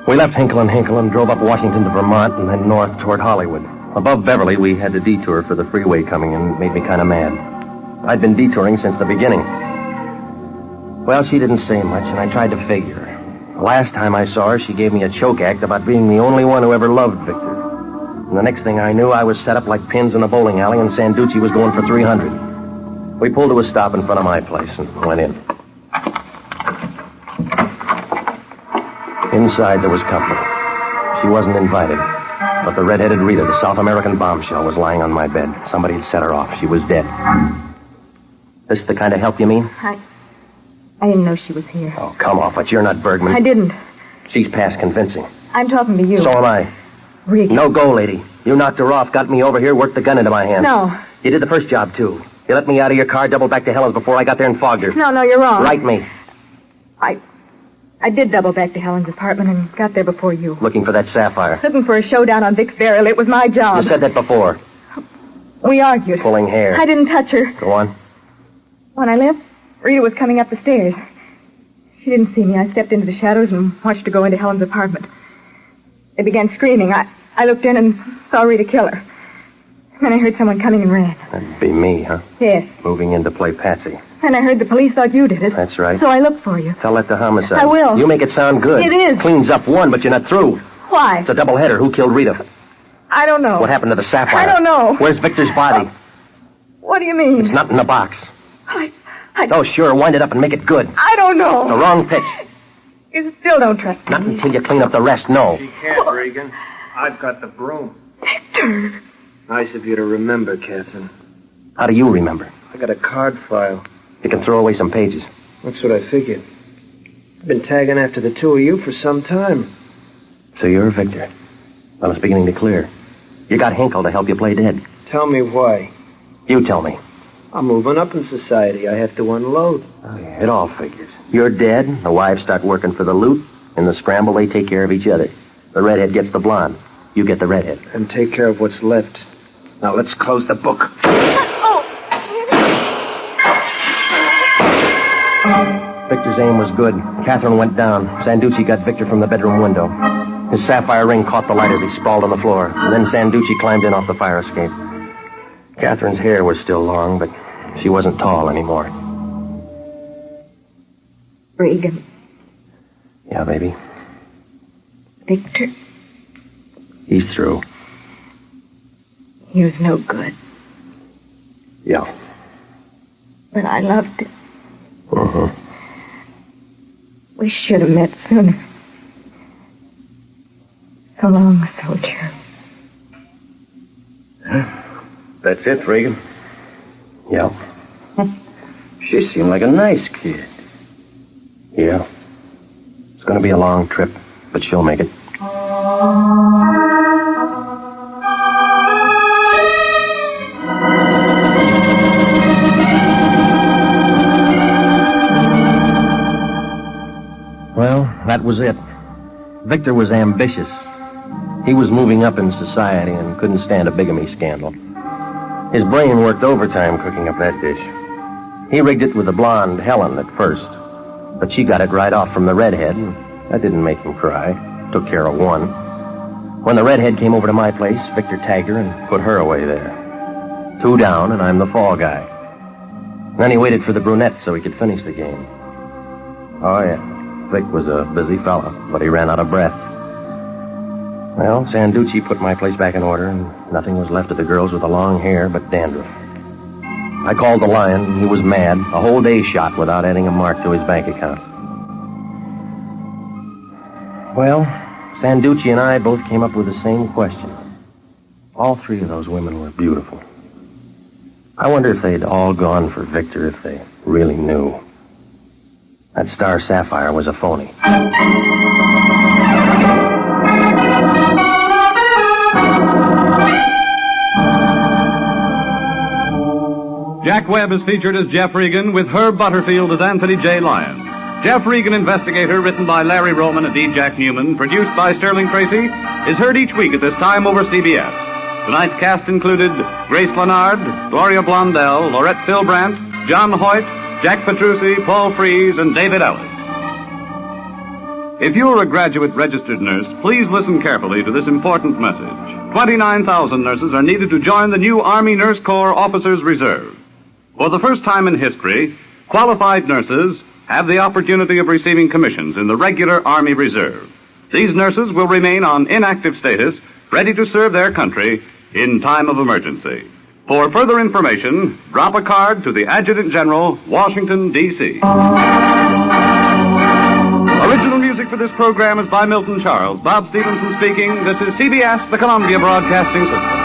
We left Hinkle and Hinkle and drove up Washington to Vermont and then north toward Hollywood. Above Beverly, we had to detour for the freeway coming and it made me kind of mad. I'd been detouring since the beginning. Well, she didn't say much, and I tried to figure. The last time I saw her, she gave me a choke act about being the only one who ever loved Victor. And the next thing I knew, I was set up like pins in a bowling alley, and Sanducci was going for 300. We pulled to a stop in front of my place and went in. Inside, there was company. She wasn't invited. But the red-headed Rita, the South American bombshell, was lying on my bed. Somebody had set her off. She was dead. This the kind of help you mean? I didn't know she was here. Oh, come off it. You're not Bergman. I didn't. She's past convincing. I'm talking to you. So am I. Regan. No go, lady. You knocked her off, got me over here, worked the gun into my hand. No. You did the first job, too. You let me out of your car, doubled back to Helen's before I got there and fogged her. No, you're wrong. Right me. I did double back to Helen's apartment and got there before you. Looking for that sapphire. Looking for a showdown on Vic's burial. It was my job. You said that before. We argued. Pulling hair. I didn't touch her. Go on. When I left, Rita was coming up the stairs. She didn't see me. I stepped into the shadows and watched her go into Helen's apartment. They began screaming. I looked in and saw Rita kill her. Then I heard someone coming and ran. That'd be me, huh? Yes. Moving in to play patsy. And I heard the police thought you did it. That's right. So I looked for you. Tell that to homicide. I will. You make it sound good. It is. Cleans up one, but you're not through. Why? It's a doubleheader. Who killed Rita? I don't know. What happened to the sapphire? I don't know. Where's Victor's body? What do you mean? It's not in the box. I Oh, sure. Wind it up and make it good. I don't know. The wrong pitch. You still don't trust me. Not until you clean up the rest, no. She can't, Regan. I've got the broom. Victor. Nice of you to remember, Catherine. How do you remember? I got a card file. You can throw away some pages. That's what I figured. I've been tagging after the two of you for some time. So you're Victor. Well, it's beginning to clear. You got Hinkle to help you play dead. Tell me why. You tell me. I'm moving up in society. I have to unload. Oh, yeah. It all figures. You're dead. The wives start working for the loot. In the scramble, they take care of each other. The redhead gets the blonde. You get the redhead. And take care of what's left. Now, let's close the book. Victor's aim was good. Catherine went down. Sanducci got Victor from the bedroom window. His sapphire ring caught the light as he sprawled on the floor. And then Sanducci climbed in off the fire escape. Catherine's hair was still long, but she wasn't tall anymore. Regan. Yeah, baby. Victor. He's through. He was no good. Yeah. But I loved him. Uh-huh. We should have met sooner. So long, soldier. That's it, Regan. Yeah. She seemed like a nice kid. Yeah. It's going to be a long trip, but she'll make it. Well, that was it. Victor was ambitious. He was moving up in society and couldn't stand a bigamy scandal. His brain worked overtime cooking up that dish. He rigged it with the blonde Helen at first, but she got it right off from the redhead, and that didn't make him cry. Took care of one. When the redhead came over to my place, Victor tagged her and put her away there. 2 down, and I'm the fall guy. Then he waited for the brunette so he could finish the game. Oh, yeah. Vic was a busy fella, but he ran out of breath. Well, Sanducci put my place back in order, and nothing was left of the girls with the long hair but dandruff. I called the Lion, and he was mad. A whole day shot without adding a mark to his bank account. Well, Sanducci and I both came up with the same question. All 3 of those women were beautiful. I wonder if they'd all gone for Victor if they really knew. That star sapphire was a phony. Jack Webb is featured as Jeff Regan with Herb Butterfield as Anthony J. Lyon. Jeff Regan, Investigator, written by Larry Roman and E. Jack Newman, produced by Sterling Tracy, is heard each week at this time over CBS. Tonight's cast included Grace Leonard, Gloria Blondell, Laurette Philbrandt, John Hoyt, Jack Petrucci, Paul Frees, and David Ellis. If you're a graduate registered nurse, please listen carefully to this important message. 29,000 nurses are needed to join the new Army Nurse Corps Officers Reserve. For the first time in history, qualified nurses have the opportunity of receiving commissions in the regular Army Reserve. These nurses will remain on inactive status, ready to serve their country in time of emergency. For further information, drop a card to the Adjutant General, Washington, D.C. Original music for this program is by Milton Charles. Bob Stevenson speaking. This is CBS, the Columbia Broadcasting System.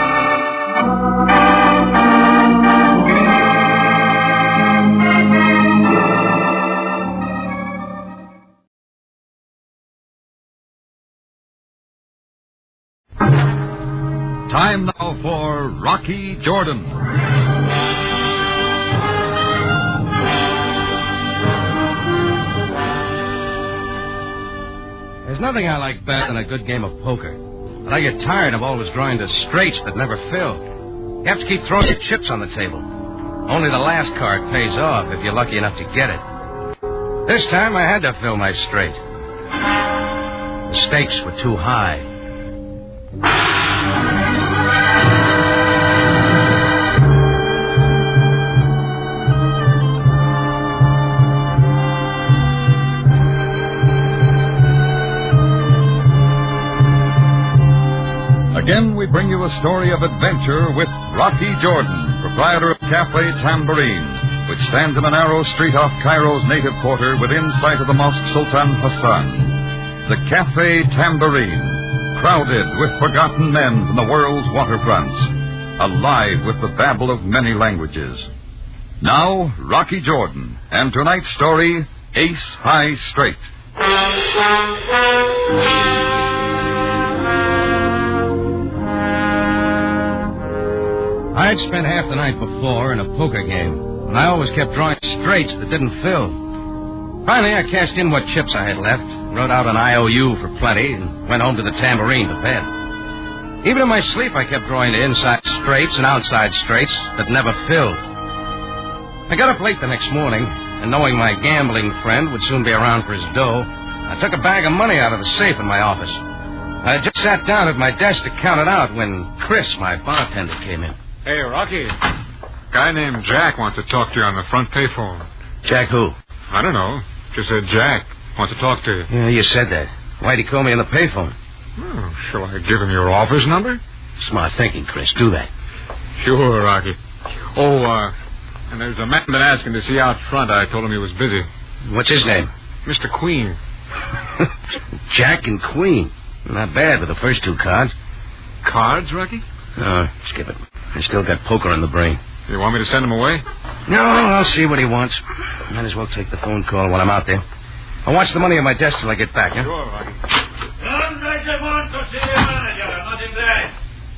Time now for Rocky Jordan. There's nothing I like better than a good game of poker. But I get tired of always drawing to straights that never fill. You have to keep throwing your chips on the table. Only the last card pays off if you're lucky enough to get it. This time I had to fill my straight. The stakes were too high. Again, we bring you a story of adventure with Rocky Jordan, proprietor of Cafe Tambourine, which stands in a narrow street off Cairo's native quarter within sight of the Mosque Sultan Hassan. The Cafe Tambourine, crowded with forgotten men from the world's waterfronts, alive with the babble of many languages. Now, Rocky Jordan, and tonight's story, Ace High Straight. I'd spent half the night before in a poker game, and I always kept drawing straights that didn't fill. Finally, I cashed in what chips I had left, wrote out an IOU for plenty, and went home to the tambourine to bed. Even in my sleep, I kept drawing to inside straights and outside straights that never filled. I got up late the next morning, and knowing my gambling friend would soon be around for his dough, I took a bag of money out of the safe in my office. I had just sat down at my desk to count it out when Chris, my bartender, came in. Hey, Rocky. Guy named Jack wants to talk to you on the front payphone. Jack who? I don't know. Just said Jack wants to talk to you. Yeah, you said that. Why'd he call me on the payphone? Oh, shall I give him your office number? Smart thinking, Chris. Do that. Sure, Rocky. Oh, and there's a man been asking to see you out front. I told him he was busy. What's his name? Mr. Queen. Jack and Queen. Not bad with the first two cards. Cards, Rocky? Skip it. I still got poker in the brain. You want me to send him away? No, I'll see what he wants. Might as well take the phone call while I'm out there. I'll watch the money on my desk till I get back, huh? Sure, Rocky. I want to see the manager, not in there.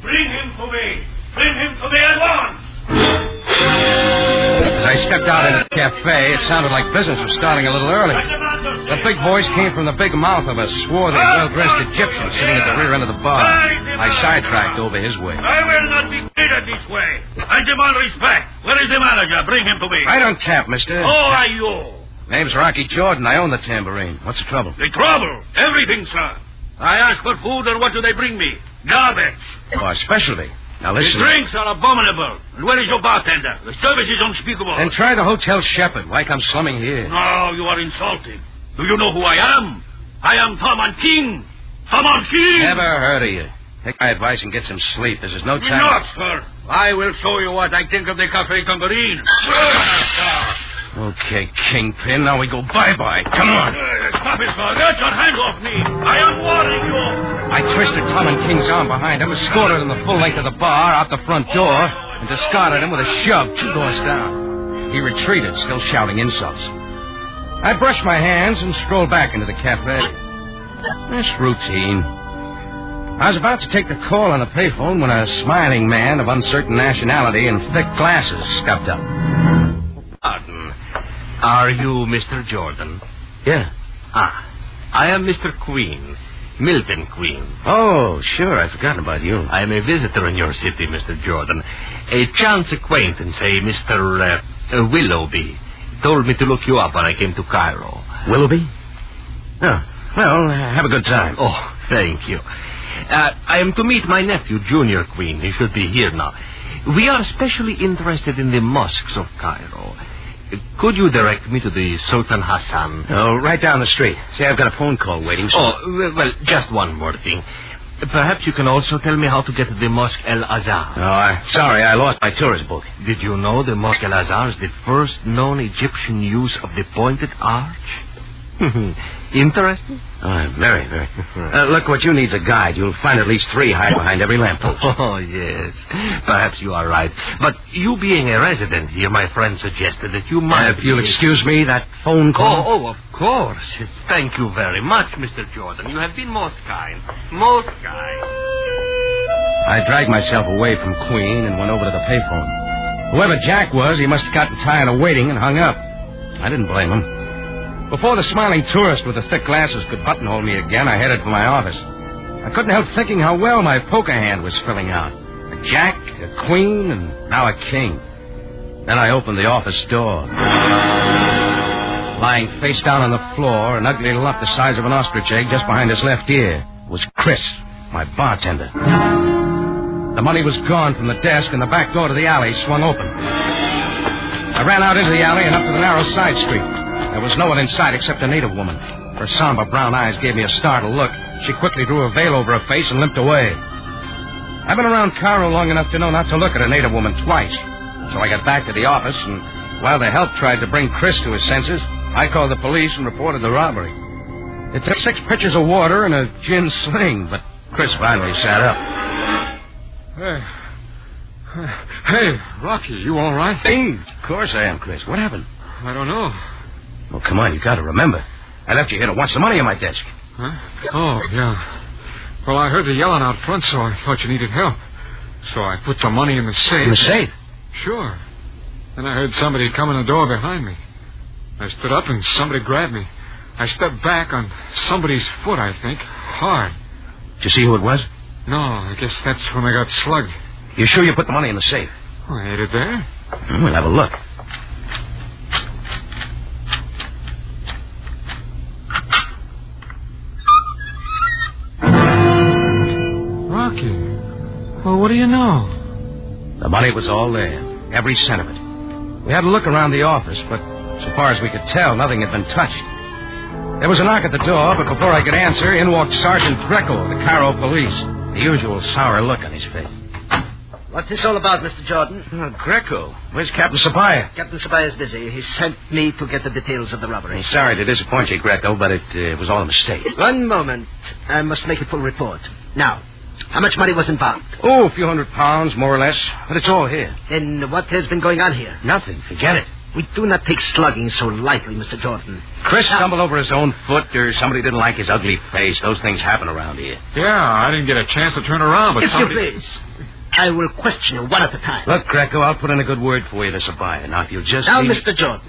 Bring him to me. Bring him to me at once. As I stepped out into the cafe, it sounded like business was starting a little early. The big voice came from the big mouth of a swarthy, well-dressed Egyptian sitting at the rear end of the bar. I sidetracked over his way. I will not be treated this way. I demand respect. Where is the manager? Bring him to me. I don't tap, mister. Who are you? Name's Rocky Jordan. I own the tambourine. What's the trouble? The trouble? Everything, sir. I ask for food, and what do they bring me? Garbage. Oh, our specialty. Now listen. The drinks are abominable. And where is your bartender? The service is unspeakable. Then try the Hotel Shepherd, like I'm slumming here. No, you are insulting. Do you know who I am? I am Tom King. Tom King. Never heard of you. Take my advice and get some sleep. This is no time. Not, sir. I will show you what I think of the Cafe Tambourine. Okay, Kingpin. Now we go bye-bye. Come on. Stop it, sir. Get your hands off me. I am warning you. I twisted Tom and King's arm behind him, escorted him the full length of the bar, out the front door, and discarded him with a shove 2 doors down. He retreated, still shouting insults. I brushed my hands and strolled back into the cafe. That's routine. I was about to take the call on the payphone when a smiling man of uncertain nationality and thick glasses stepped up. Pardon. Are you Mr. Jordan? Yeah. I am Mr. Queen. Milton Queen. Oh, sure. I'd forgotten about you. I am a visitor in your city, Mr. Jordan. A chance acquaintance, a Mr. Willoughby, told me to look you up when I came to Cairo. Willoughby? Oh, well, have a good time. Oh, thank you. I am to meet my nephew, Junior Queen. He should be here now. We are especially interested in the mosques of Cairo. Could you direct me to the Sultan Hassan? Oh, right down the street. See, I've got a phone call waiting. So... Oh, well, just one more thing. Perhaps you can also tell me how to get to the Mosque El Azhar. Oh, sorry, I lost my tourist book. Did you know the Mosque El Azhar is the first known Egyptian use of the pointed arch? Interesting? Oh, very, very. Look, what you need's a guide. You'll find at least 3 hide behind every lamppost. Oh, yes. Perhaps you are right. But you being a resident here, my friend suggested that you might... If you'll excuse me, that phone call... Oh, of course. Thank you very much, Mr. Jordan. You have been most kind. Most kind. I dragged myself away from Queen and went over to the payphone. Whoever Jack was, he must have gotten tired of waiting and hung up. I didn't blame him. Before the smiling tourist with the thick glasses could buttonhole me again, I headed for my office. I couldn't help thinking how well my poker hand was filling out. A jack, a queen, and now a king. Then I opened the office door. Lying face down on the floor, an ugly lump the size of an ostrich egg just behind his left ear, was Chris, my bartender. The money was gone from the desk, and the back door to the alley swung open. I ran out into the alley and up to the narrow side street. There was no one in sight except a native woman. Her somber brown eyes gave me a startled look. She quickly drew a veil over her face and limped away. I've been around Cairo long enough to know not to look at a native woman twice. So I got back to the office, and while the help tried to bring Chris to his senses, I called the police and reported the robbery. It took 6 pitchers of water and a gin sling, but Chris finally sat up. Hey, Rocky, you all right? Hey, of course I am, Chris. What happened? I don't know. Well, come on, you got to remember. I left you here to watch the money on my desk. Huh? Oh, yeah. Well, I heard the yelling out front, so I thought you needed help. So I put the money in the safe. In the safe? Sure. Then I heard somebody come in the door behind me. I stood up and somebody grabbed me. I stepped back on somebody's foot, I think. Hard. Did you see who it was? No, I guess that's when I got slugged. You sure you put the money in the safe? Oh, ain't it there? We'll have a look. Rocky. Well, what do you know? The money was all there. Every cent of it. We had a look around the office, but so far as we could tell, nothing had been touched. There was a knock at the door, but before I could answer, in walked Sergeant Greco of the Cairo police. The usual sour look on his face. What's this all about, Mr. Jordan? Greco. Where's Captain Sabaya? Captain Sabaya is busy. He sent me to get the details of the robbery. I'm sorry to disappoint you, Greco, but it was all a mistake. One moment. I must make a full report. Now, how much money was involved? Oh, a few £100, more or less. But it's all here. Then what has been going on here? Nothing. Forget it. We do not take slugging so lightly, Mr. Jordan. Chris stumbled over his own foot, or somebody didn't like his ugly face. Those things happen around here. Yeah, I didn't get a chance to turn around, but if somebody... you please, I will question you one at a time. Look, Greco, I'll put in a good word for you to Sabaya. Now, if you'll just... Now, Mr. Jordan,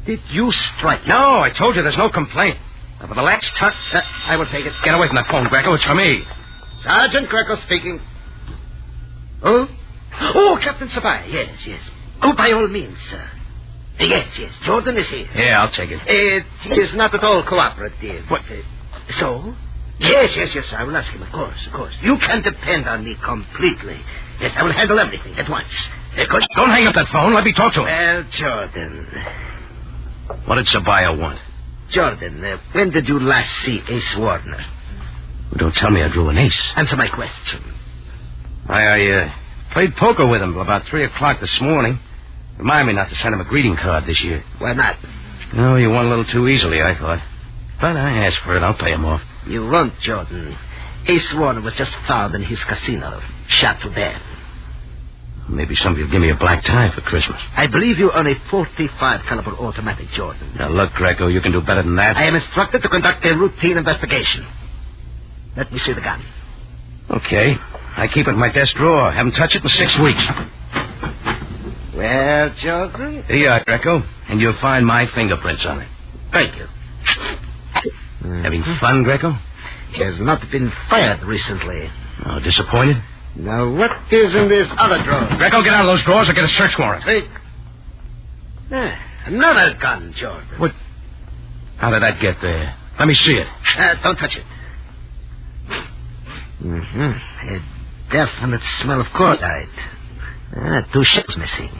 did you strike? No, I told you there's no complaint. Now, for the last time... I will take it. Get away from that phone, Greco. It's for me. Sergeant Greco speaking. Oh? Oh, Captain Sabaya. Yes, yes. Oh, by all means, sir. Yes, yes. Jordan is here. Yeah, I'll take it. He is not at all cooperative. What? So? Yes, I will ask him, of course. You can depend on me completely. Yes, I will handle everything at once. Don't hang up that phone. Let me talk to him. Well, Jordan. What did Sabaya want? Jordan, when did you last see Ace Warner? Well, don't tell me I drew an ace. Answer my question. I played poker with him about 3 o'clock this morning. Remind me not to send him a greeting card this year. Why not? No, you won a little too easily, I thought. But I asked for it. I'll pay him off. You won't, Jordan. Ace Warner was just found in his casino, shot to death. Maybe somebody will give me a black tie for Christmas. I believe you own a .45 caliber automatic, Jordan. Now, look, Greco, you can do better than that. I am instructed to conduct a routine investigation. Let me see the gun. Okay. I keep it in my desk drawer. Haven't touched it in 6 weeks. Well, Jordan? Here you are, Greco. And you'll find my fingerprints on it. Thank you. Having fun, Greco? He has not been fired recently. Oh, disappointed? Now, what is in this other drawer? Greco, get out of those drawers or get a search warrant. Hey. Another gun, Jordan. What? How did that get there? Let me see it. Don't touch it. A definite smell of cordite. 2 shells missing.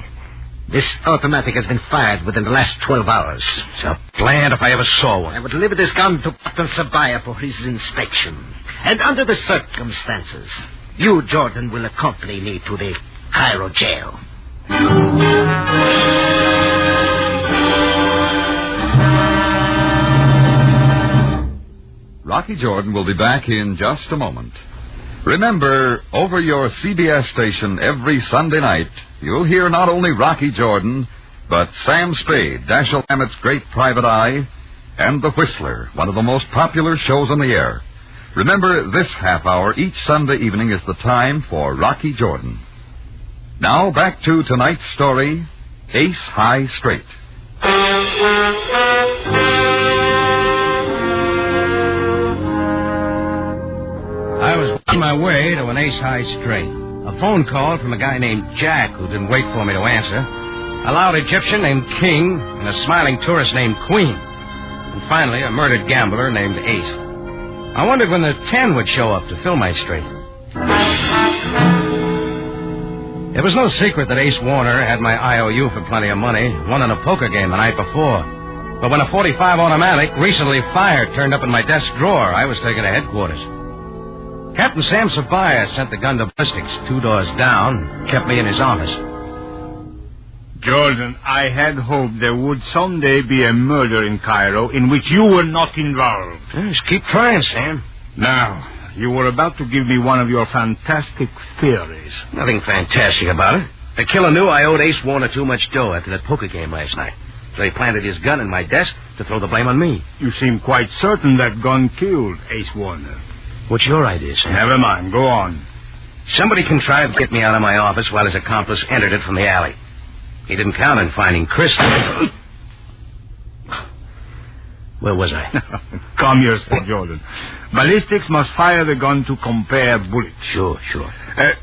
This automatic has been fired within the last 12 hours. It's a plant if I ever saw one. I would deliver this gun to Captain Sabaya for his inspection. And under the circumstances, you, Jordan, will accompany me to the Cairo jail. Rocky Jordan will be back in just a moment. Remember, over your CBS station every Sunday night, you'll hear not only Rocky Jordan, but Sam Spade, Dashiell Hammett's Great Private Eye, and The Whistler, one of the most popular shows on the air. Remember, this half hour each Sunday evening is the time for Rocky Jordan. Now, back to tonight's story, Ace High Straight. I was on my way to an Ace High Straight. A phone call from a guy named Jack who didn't wait for me to answer. A loud Egyptian named King and a smiling tourist named Queen. And finally, a murdered gambler named Ace. I wondered when the 10 would show up to fill my straight. It was no secret that Ace Warner had my IOU for plenty of money, won in a poker game the night before. But when a .45 automatic, recently fired, turned up in my desk drawer, I was taken to headquarters. Captain Sam Sabaya sent the gun to ballistics 2 doors down, kept me in his office. Jordan, I had hoped there would someday be a murder in Cairo in which you were not involved. Just keep trying, Sam. Now, you were about to give me one of your fantastic theories. Nothing fantastic about it. The killer knew I owed Ace Warner too much dough after that poker game last night. So he planted his gun in my desk to throw the blame on me. You seem quite certain that gun killed Ace Warner. What's your idea, Sam? Never mind. Go on. Somebody contrived to get me out of my office while his accomplice entered it from the alley. He didn't count on finding Chris. Where was I? Calm yourself, Jordan. Ballistics must fire the gun to compare bullets. Sure.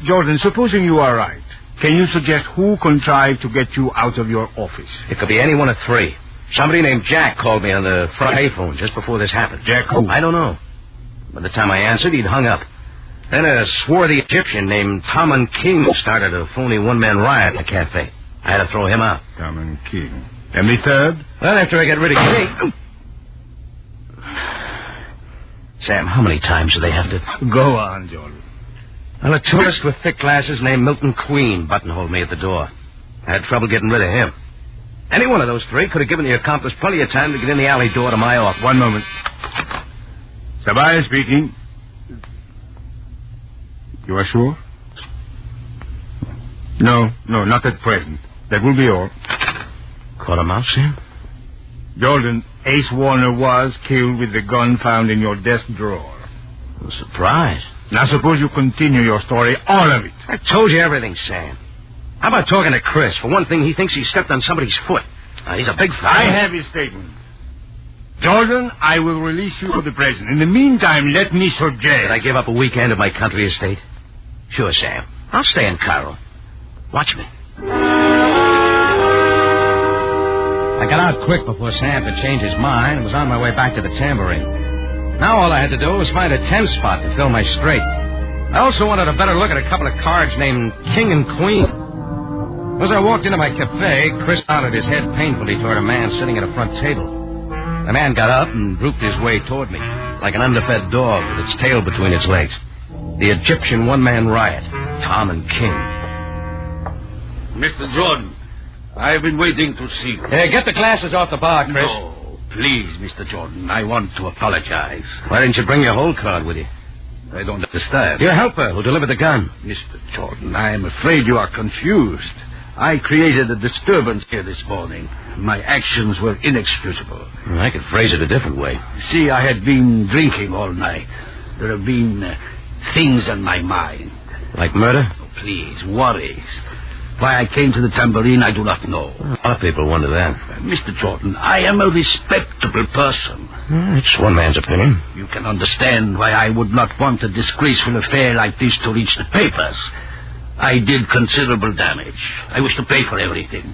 Jordan, supposing you are right, can you suggest who contrived to get you out of your office? It could be any one of 3. Somebody named Jack called me on the front payphone just before this happened. Jack who? I don't know. By the time I answered, he'd hung up. Then a swarthy Egyptian named Tom King started a phony one-man riot in the cafe. I had to throw him out. Tom King. And the third? Well, after I got rid of King... Sam, how many times do they have to... Go on, Jordan. Well, a tourist with thick glasses named Milton Queen buttonholed me at the door. I had trouble getting rid of him. Any one of those 3 could have given the accomplice plenty of time to get in the alley door to my office. One moment. Sabaya speaking. You are sure? No, not at present. That will be all. Caught him out, Sam? Jordan, Ace Warner was killed with the gun found in your desk drawer. I'm surprised. Now suppose you continue your story, all of it. I told you everything, Sam. How about talking to Chris? For one thing, he thinks he stepped on somebody's foot. He's a big fella. I have his statement. Jordan, I will release you for the present. In the meantime, let me suggest... Did I give up a weekend at my country estate? Sure, Sam. I'll stay in Cairo. Watch me. I got out quick before Sam could change his mind and was on my way back to the tambourine. Now all I had to do was find a 10 spot to fill my straight. I also wanted a better look at a couple of cards named King and Queen. As I walked into my cafe, Chris nodded his head painfully toward a man sitting at a front table. The man got up and drooped his way toward me, like an underfed dog with its tail between its legs. The Egyptian one-man riot, Tom and King. Mr. Jordan, I've been waiting to see you. Get the glasses off the bar, Chris. No, please, Mr. Jordan, I want to apologize. Why didn't you bring your whole card with you? I don't understand. Your helper who delivered the gun. Mr. Jordan, I am afraid you are confused. I created a disturbance here this morning. My actions were inexcusable. I could phrase it a different way. See, I had been drinking all night. There have been things on my mind. Like murder? Oh, please, worries. Why I came to the tambourine, I do not know. A lot of people wonder that. Mr. Jordan, I am a respectable person. It's one man's opinion. You can understand why I would not want a disgraceful affair like this to reach the papers. I did considerable damage. I wish to pay for everything.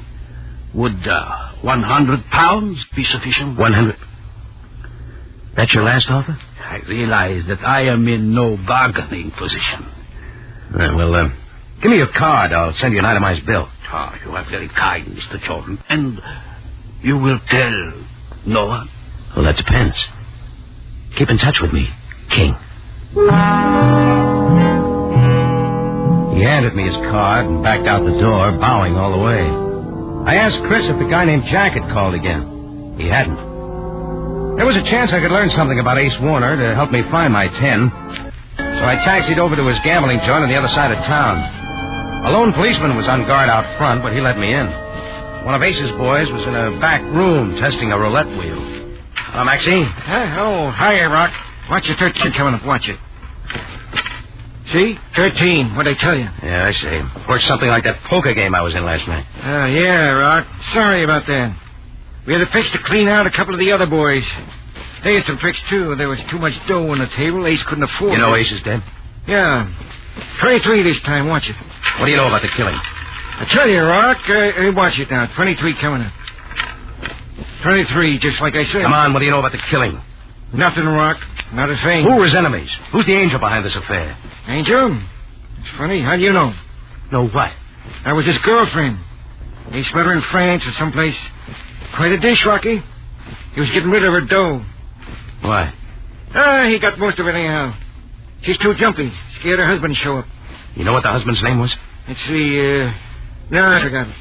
Would £100 be sufficient? 100? That's your last offer? I realize that I am in no bargaining position. Give me your card. I'll send you an itemized bill. Oh, you are very kind, Mr. Jordan. And you will tell no one? Well, that depends. Keep in touch with me, King. He handed me his card and backed out the door, bowing all the way. I asked Chris if the guy named Jack had called again. He hadn't. There was a chance I could learn something about Ace Warner to help me find my 10. So I taxied over to his gambling joint on the other side of town. A lone policeman was on guard out front, but he let me in. One of Ace's boys was in a back room testing a roulette wheel. Hello, Maxie. Hiya, Rock. Watch your 13 coming up. Watch it. See? 13. What'd I tell you? Yeah, I see. Worked something like that poker game I was in last night. Oh, yeah, Rock. Sorry about that. We had to fix to clean out a couple of the other boys. They had some tricks, too. There was too much dough on the table. Ace couldn't afford it. You know Ace is dead? Yeah. 23 this time. Watch it. What do you know about the killing? I tell you, Rock. Watch it now. 23 coming up. 23, just like I said. Come on, what do you know about the killing? Nothing, Rock. Not a thing. Who were his enemies? Who's the angel behind this affair? Angel? It's funny. How do you know? Know what? That was his girlfriend. Ace met her in France or someplace. Quite a dish, Rocky. He was getting rid of her dough. Why? He got most of it anyhow. She's too jumpy. Scared her husband to show up. You know what the husband's name was? Let's see, no, I forgot it.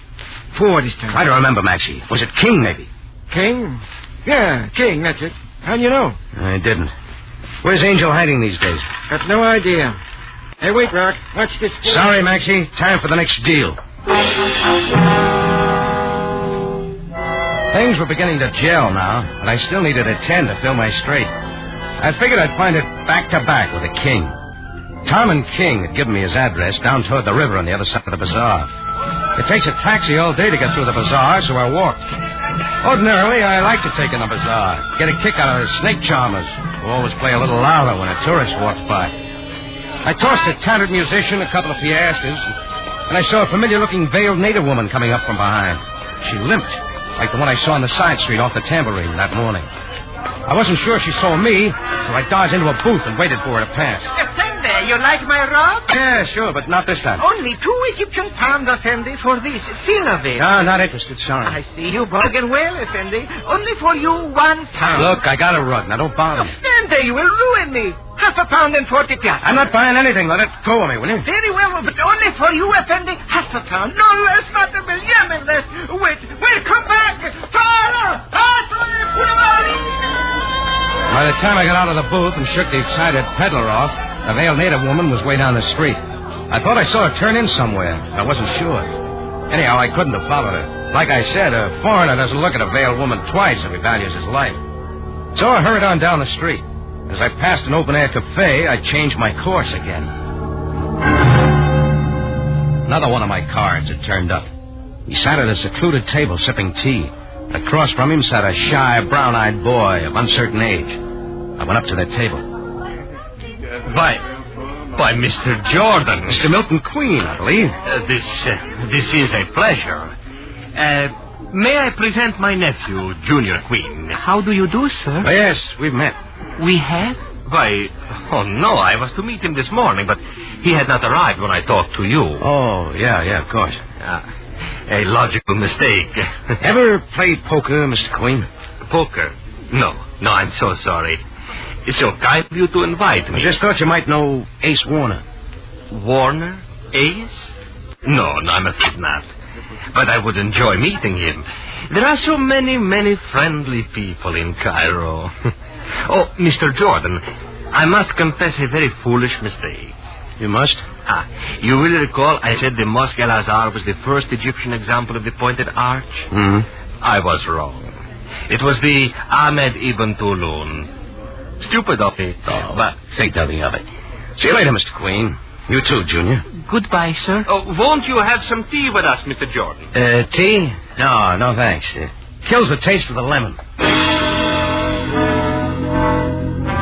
4 this time. Try to remember, Maxie. Was it King, maybe? King? Yeah, King, that's it. How'd you know? I didn't. Where's Angel hiding these days? Got no idea. Hey, wait, Rock. Watch this. Sorry, Maxie. Time for the next deal. Things were beginning to gel now, but I still needed a 10 to fill my straight. I figured I'd find it back-to-back with a King. Tom and King had given me his address down toward the river on the other side of the bazaar. It takes a taxi all day to get through the bazaar, so I walked. Ordinarily, I like to take in the bazaar, get a kick out of snake charmers, who always play a little louder when a tourist walks by. I tossed a tattered musician a couple of piastres, and I saw a familiar-looking veiled native woman coming up from behind. She limped, like the one I saw on the side street off the tambourine that morning. I wasn't sure she saw me, so I dodged into a booth and waited for her to pass. Effendi, you like my rug? Yeah, sure, but not this time. Only 2 Egyptian pounds, Effendi, for this. Think of it. No, not interested, sorry. I see you bargain well, Effendi. Only for you 1 pound. Look, I got a rug. Now, don't bother me. Effendi, you will ruin me. Half a pound and 40 piastres. I'm not buying anything. Let it go of me, will you? Very well, but only for you, Effendi. Half a pound. No less, not a million less. Wait, come back. By the time I got out of the booth and shook the excited peddler off, the veiled native woman was way down the street. I thought I saw her turn in somewhere, but I wasn't sure. Anyhow, I couldn't have followed her. Like I said, a foreigner doesn't look at a veiled woman twice if he values his life. So I hurried on down the street. As I passed an open-air cafe, I changed my course again. Another one of my cards had turned up. He sat at a secluded table sipping tea. Across from him sat a shy, brown-eyed boy of uncertain age. I went up to that table. By Mr. Jordan. Mr. Milton Queen, I believe. This is a pleasure. May I present my nephew, Junior Queen? How do you do, sir? Oh, yes, we've met. We have? Why, no, I was to meet him this morning, but he had not arrived when I talked to you. Oh, yeah, of course. A logical mistake. Ever played poker, Mr. Queen? Poker? No, I'm so sorry. It's so kind of you to invite me. I just thought you might know Ace Warner. Warner? Ace? No, I'm afraid not. But I would enjoy meeting him. There are so many friendly people in Cairo. Oh, Mr. Jordan, I must confess a very foolish mistake. You must? You will recall I said the Mosque El-Azhar was the first Egyptian example of the pointed arch? Mm-hmm. I was wrong. It was the Ahmed Ibn Tulun. Stupid of me. Oh, but think nothing of it. See you later, Mr. Queen. You too, Junior. Goodbye, sir. Oh, won't you have some tea with us, Mr. Jordan? Tea? No, thanks. Kills the taste of the lemon.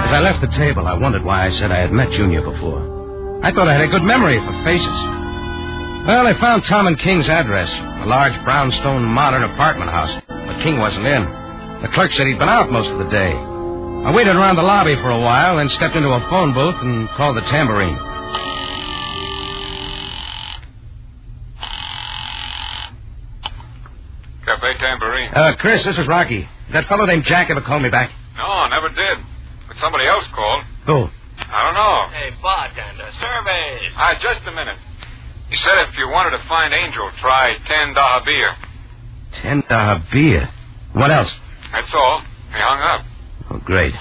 As I left the table, I wondered why I said I had met Junior before. I thought I had a good memory for faces. Well, I found Tom and King's address, a large brownstone modern apartment house. But King wasn't in. The clerk said he'd been out most of the day. I waited around the lobby for a while, then stepped into a phone booth and called the tambourine. Chris, this is Rocky. That fellow named Jack ever called me back? No, never did. But somebody else called. Who? I don't know. Hey, bartender, surveys. Just a minute. He said if you wanted to find Angel, try $10 beer. $10 beer? What else? That's all. He hung up. Oh, great.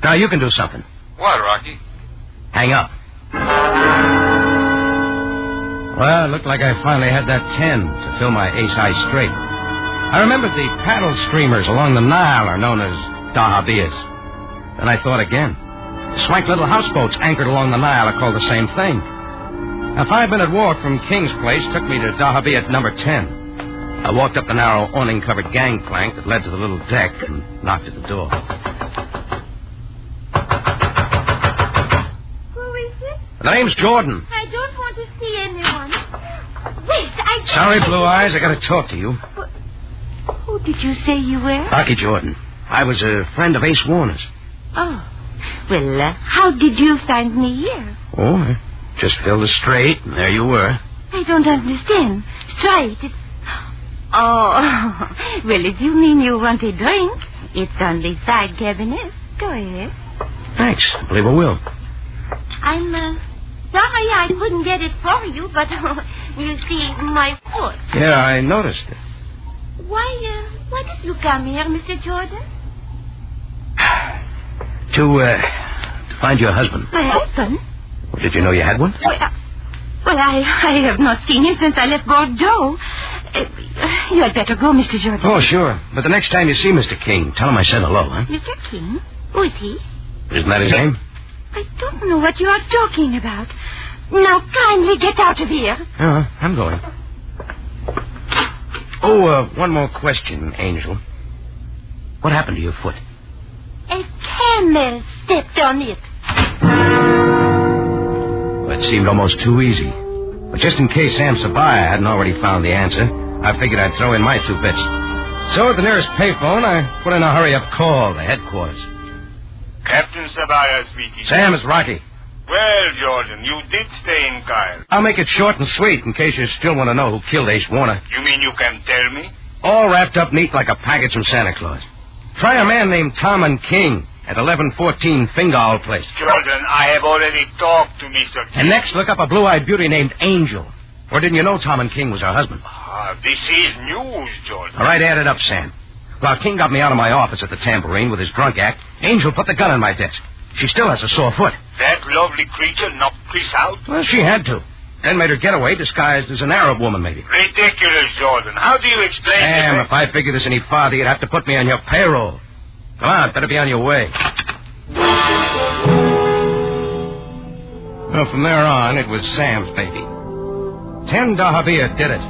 Now you can do something. What, Rocky? Hang up. Well, it looked like I finally had that 10 to fill my ace high straight. I remembered the paddle streamers along the Nile are known as dahabeahs. Then I thought again. The swank little houseboats anchored along the Nile are called the same thing. A 5-minute walk from King's Place took me to dahabeah number 10. I walked up the narrow awning-covered gangplank that led to the little deck and knocked at the door. Who is it? The name's Jordan. I don't want to see anyone. Wait, Sorry, Blue Eyes, I gotta talk to you. Who did you say you were? Rocky Jordan. I was a friend of Ace Warner's. Oh. Well, how did you find me here? Oh, I just filled a straight, and there you were. I don't understand. Straight. Oh. Well, if you mean you want a drink, it's on the side cabinet. Go ahead. Thanks. I believe I will. I'm sorry I couldn't get it for you, but you see, my foot. Yeah, I noticed it. Why did you come here, Mr. Jordan? To find your husband. My husband? Well, did you know you had one? Well, I have not seen him since I left Bordeaux. You had better go, Mr. Jordan. Oh, sure. But the next time you see Mr. King, tell him I said hello, huh? Mr. King? Who is he? Isn't that his name? I don't know what you are talking about. Now, kindly get out of here. Oh, I'm going. Oh, one more question, Angel. What happened to your foot? A camel stepped on it. Well, it seemed almost too easy. But just in case Sam Sabaya hadn't already found the answer, I figured I'd throw in my 2 bits. So at the nearest payphone, I put in a hurry-up call to headquarters. Captain Sabaya speaking. Sam, it's Rocky. Well, Jordan, you did stay in Kyle. I'll make it short and sweet in case you still want to know who killed Ace Warner. You mean you can tell me? All wrapped up neat like a package from Santa Claus. Try a man named Tom and King at 1114 Fingal Place. Jordan, I have already talked to Mr. King. And next, look up a blue-eyed beauty named Angel. Or didn't you know Tom and King was her husband? This is news, Jordan. All right, add it up, Sam. While King got me out of my office at the Tambourine with his drunk act, Angel put the gun on my desk. She still has a sore foot. That lovely creature knocked Chris out? Well, she had to. Then made her getaway disguised as an Arab woman, maybe. Ridiculous, Jordan. How do you explain Sam, if I figured this any farther, you'd have to put me on your payroll. Come on, better be on your way. Well, from there on, it was Sam's baby. 10 dahabeah did it.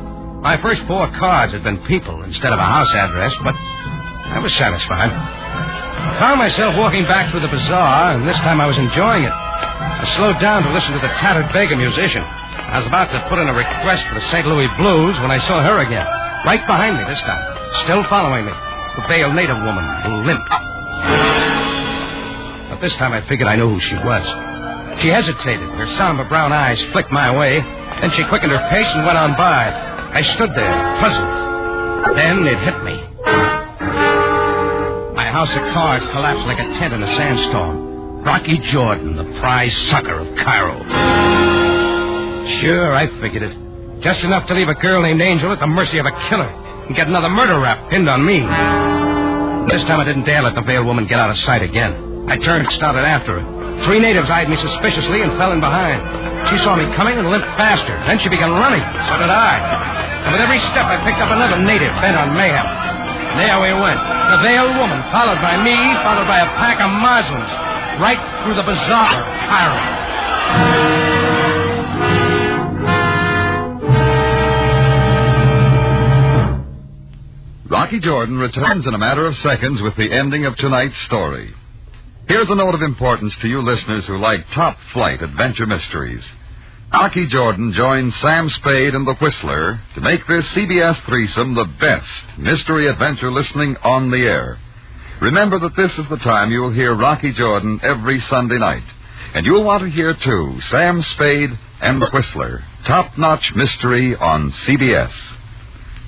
My first 4 cards had been people instead of a house address, but I was satisfied. I found myself walking back through the bazaar, and this time I was enjoying it. I slowed down to listen to the tattered beggar musician. I was about to put in a request for the St. Louis Blues when I saw her again. Right behind me this time. Still following me. The veiled native woman who limped. But this time I figured I knew who she was. She hesitated. Her somber brown eyes flicked my way. Then she quickened her pace and went on by. I stood there, puzzled. Then it hit me. My house of cards collapsed like a tent in a sandstorm. Rocky Jordan, the prize sucker of Cairo. Sure, I figured it. Just enough to leave a girl named Angel at the mercy of a killer and get another murder rap pinned on me. This time I didn't dare let the veiled woman get out of sight again. I turned and started after her. 3 natives eyed me suspiciously and fell in behind. She saw me coming and limped faster. Then she began running. So did I. And with every step, I picked up another native bent on mayhem. And there we went. The veiled woman, followed by me, followed by a pack of Muslims, right through the bazaar of Cairo. Rocky Jordan returns in a matter of seconds with the ending of tonight's story. Here's a note of importance to you listeners who like top-flight adventure mysteries. Rocky Jordan joins Sam Spade and the Whistler to make this CBS threesome the best mystery adventure listening on the air. Remember that this is the time you will hear Rocky Jordan every Sunday night. And you'll want to hear, too, Sam Spade and the Whistler, top-notch mystery on CBS.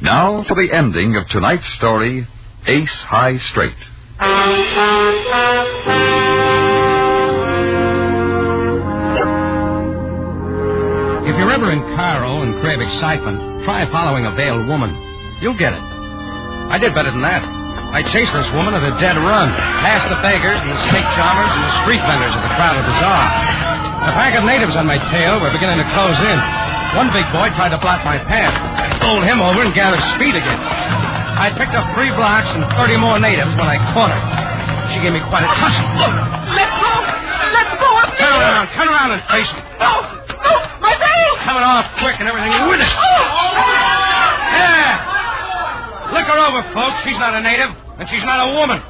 Now for the ending of tonight's story, Ace High Straight. If you're ever in Cairo and crave excitement, try following a veiled woman. You'll get it. I did better than that. I chased this woman at a dead run, past the beggars and the snake charmers and the street vendors of the crowded bazaar. A pack of natives on my tail were beginning to close in. One big boy tried to block my path. I bowled him over and gathered speed again. I picked up 3 blocks and 30 more natives when I caught her. She gave me quite a tussle. Let go! Let go of me! Turn around and face me. No! No! My veil! Coming off quick and everything with it. Yeah! Look her over, folks. She's not a native, and she's not a woman.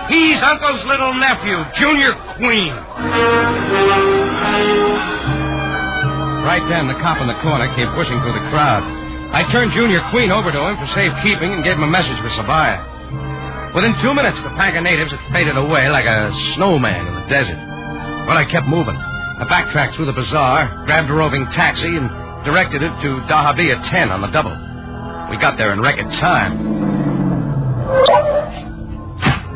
He's Uncle's little nephew, Junior Queen. Right then, the cop in the corner came pushing through the crowd. I turned Junior Queen over to him for safekeeping and gave him a message for Sabaya. Within 2 minutes, the pack of natives had faded away like a snowman in the desert. But I kept moving. I backtracked through the bazaar, grabbed a roving taxi, and directed it to Dahabia 10 on the double. We got there in record time.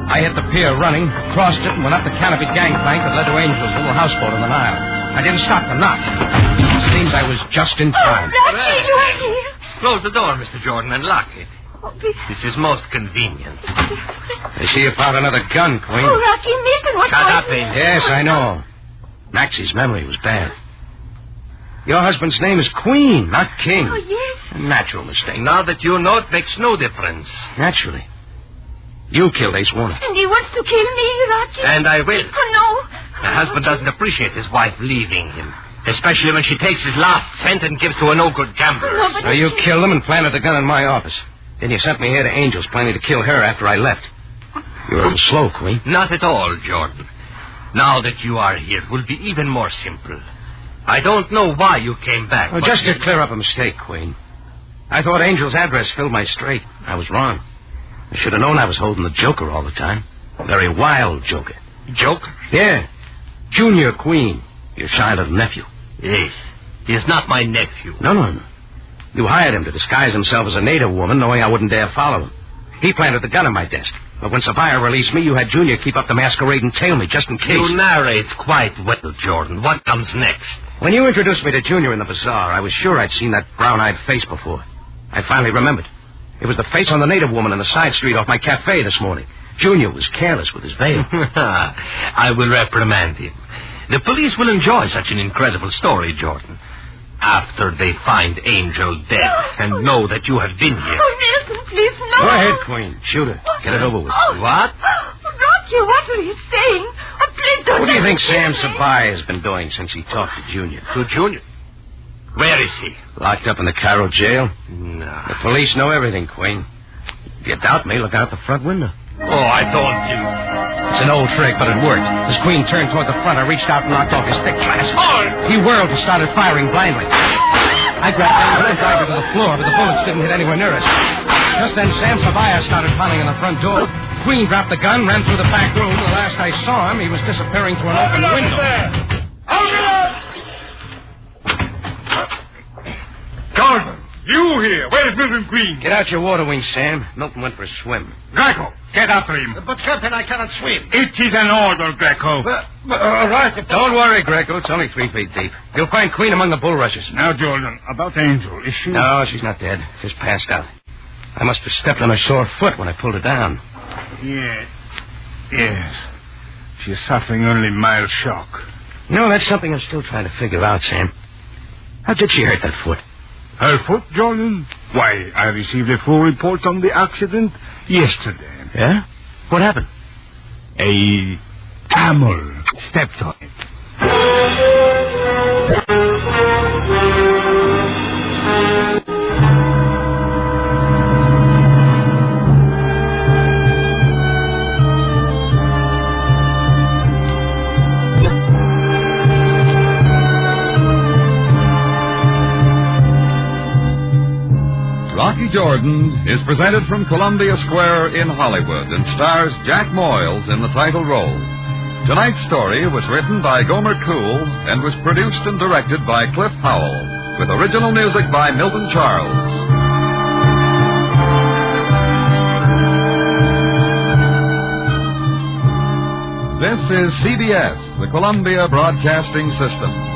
I hit the pier running, crossed it, and went up the canopy gangplank that led to Angel's little houseboat on the Nile. I didn't stop to knock. It seems I was just in time. Rocky, you are here. Close the door, Mr. Jordan, and lock it. Oh, please. This is most convenient. I see you found another gun, Queen. Oh, Rocky, listen, what Shut up, happened? Angel. Yes, I know. Maxie's memory was bad. Your husband's name is Queen, not King. Oh, yes. A natural mistake. Now that you know, it makes no difference. Naturally. You killed Ace Warner. And he wants to kill me, Rocky. And I will. Oh, no. The husband doesn't appreciate his wife leaving him, especially when she takes his last cent and gives to a no-good gambler. No, but So you killed him and planted the gun in my office. Then you sent me here to Angel's, planning to kill her after I left. You're a little slow, Queen. Not at all, Jordan. Now that you are here, it will be even more simple. I don't know why you came back. Well, just to clear up a mistake, Queen. I thought Angel's address filled my straight. I was wrong. I should have known I was holding the Joker all the time. A very wild Joker. Joker? Yeah. Junior Queen. Your shy little nephew. Yes. He is not my nephew. No. You hired him to disguise himself as a native woman, knowing I wouldn't dare follow him. He planted the gun on my desk. But when Sapphire released me, you had Junior keep up the masquerade and tail me, just in case. You narrate quite well, Jordan. What comes next? When you introduced me to Junior in the bazaar, I was sure I'd seen that brown-eyed face before. I finally remembered. It was the face on the native woman in the side street off my cafe this morning. Junior was careless with his veil. I will reprimand him. The police will enjoy such an incredible story, Jordan. After they find Angel dead and know that you have been here. Oh, Nelson, please, no. Go ahead, Queen. Shoot her. Get it over with. What? Rocky, what are you saying? Oh, please don't. What do you think Sam Sabai has been doing since he talked to Junior? To Junior? Where is he? Locked up in the Cairo jail. No. The police know everything, Queen. If you doubt me, look out the front window. Oh, I told you. It's an old trick, but it worked. As Queen turned toward the front, I reached out and knocked off his thick glass. He whirled and started firing blindly. I grabbed Angel and dragged her to the floor, but the bullets didn't hit anywhere near us. Just then, Sam Sabaya started pounding on the front door. Queen dropped the gun, ran through the back room. The last I saw him, he was disappearing through an open window. Gordon, you here. Where's Milton Queen? Get out your water wings, Sam. Milton went for a swim. Greco, get after him. But, Captain, I cannot swim. It is an order, Greco. Right. Don't worry, Greco. It's only 3 feet deep. You'll find Queen among the bulrushes. Now, Jordan, about Angel. Is she... No, she's not dead. Just passed out. I must have stepped on her sore foot when I pulled her down. Yes. She's suffering only mild shock. No, that's something I'm still trying to figure out, Sam. How did she hurt that foot? Her foot, Jordan? Why, I received a full report on the accident yesterday. Yeah? What happened? A camel stepped on it. Rocky Jordan is presented from Columbia Square in Hollywood and stars Jack Moyles in the title role. Tonight's story was written by Gomer Cool and was produced and directed by Cliff Howell, with original music by Milton Charles. is CBS, the Columbia Broadcasting System.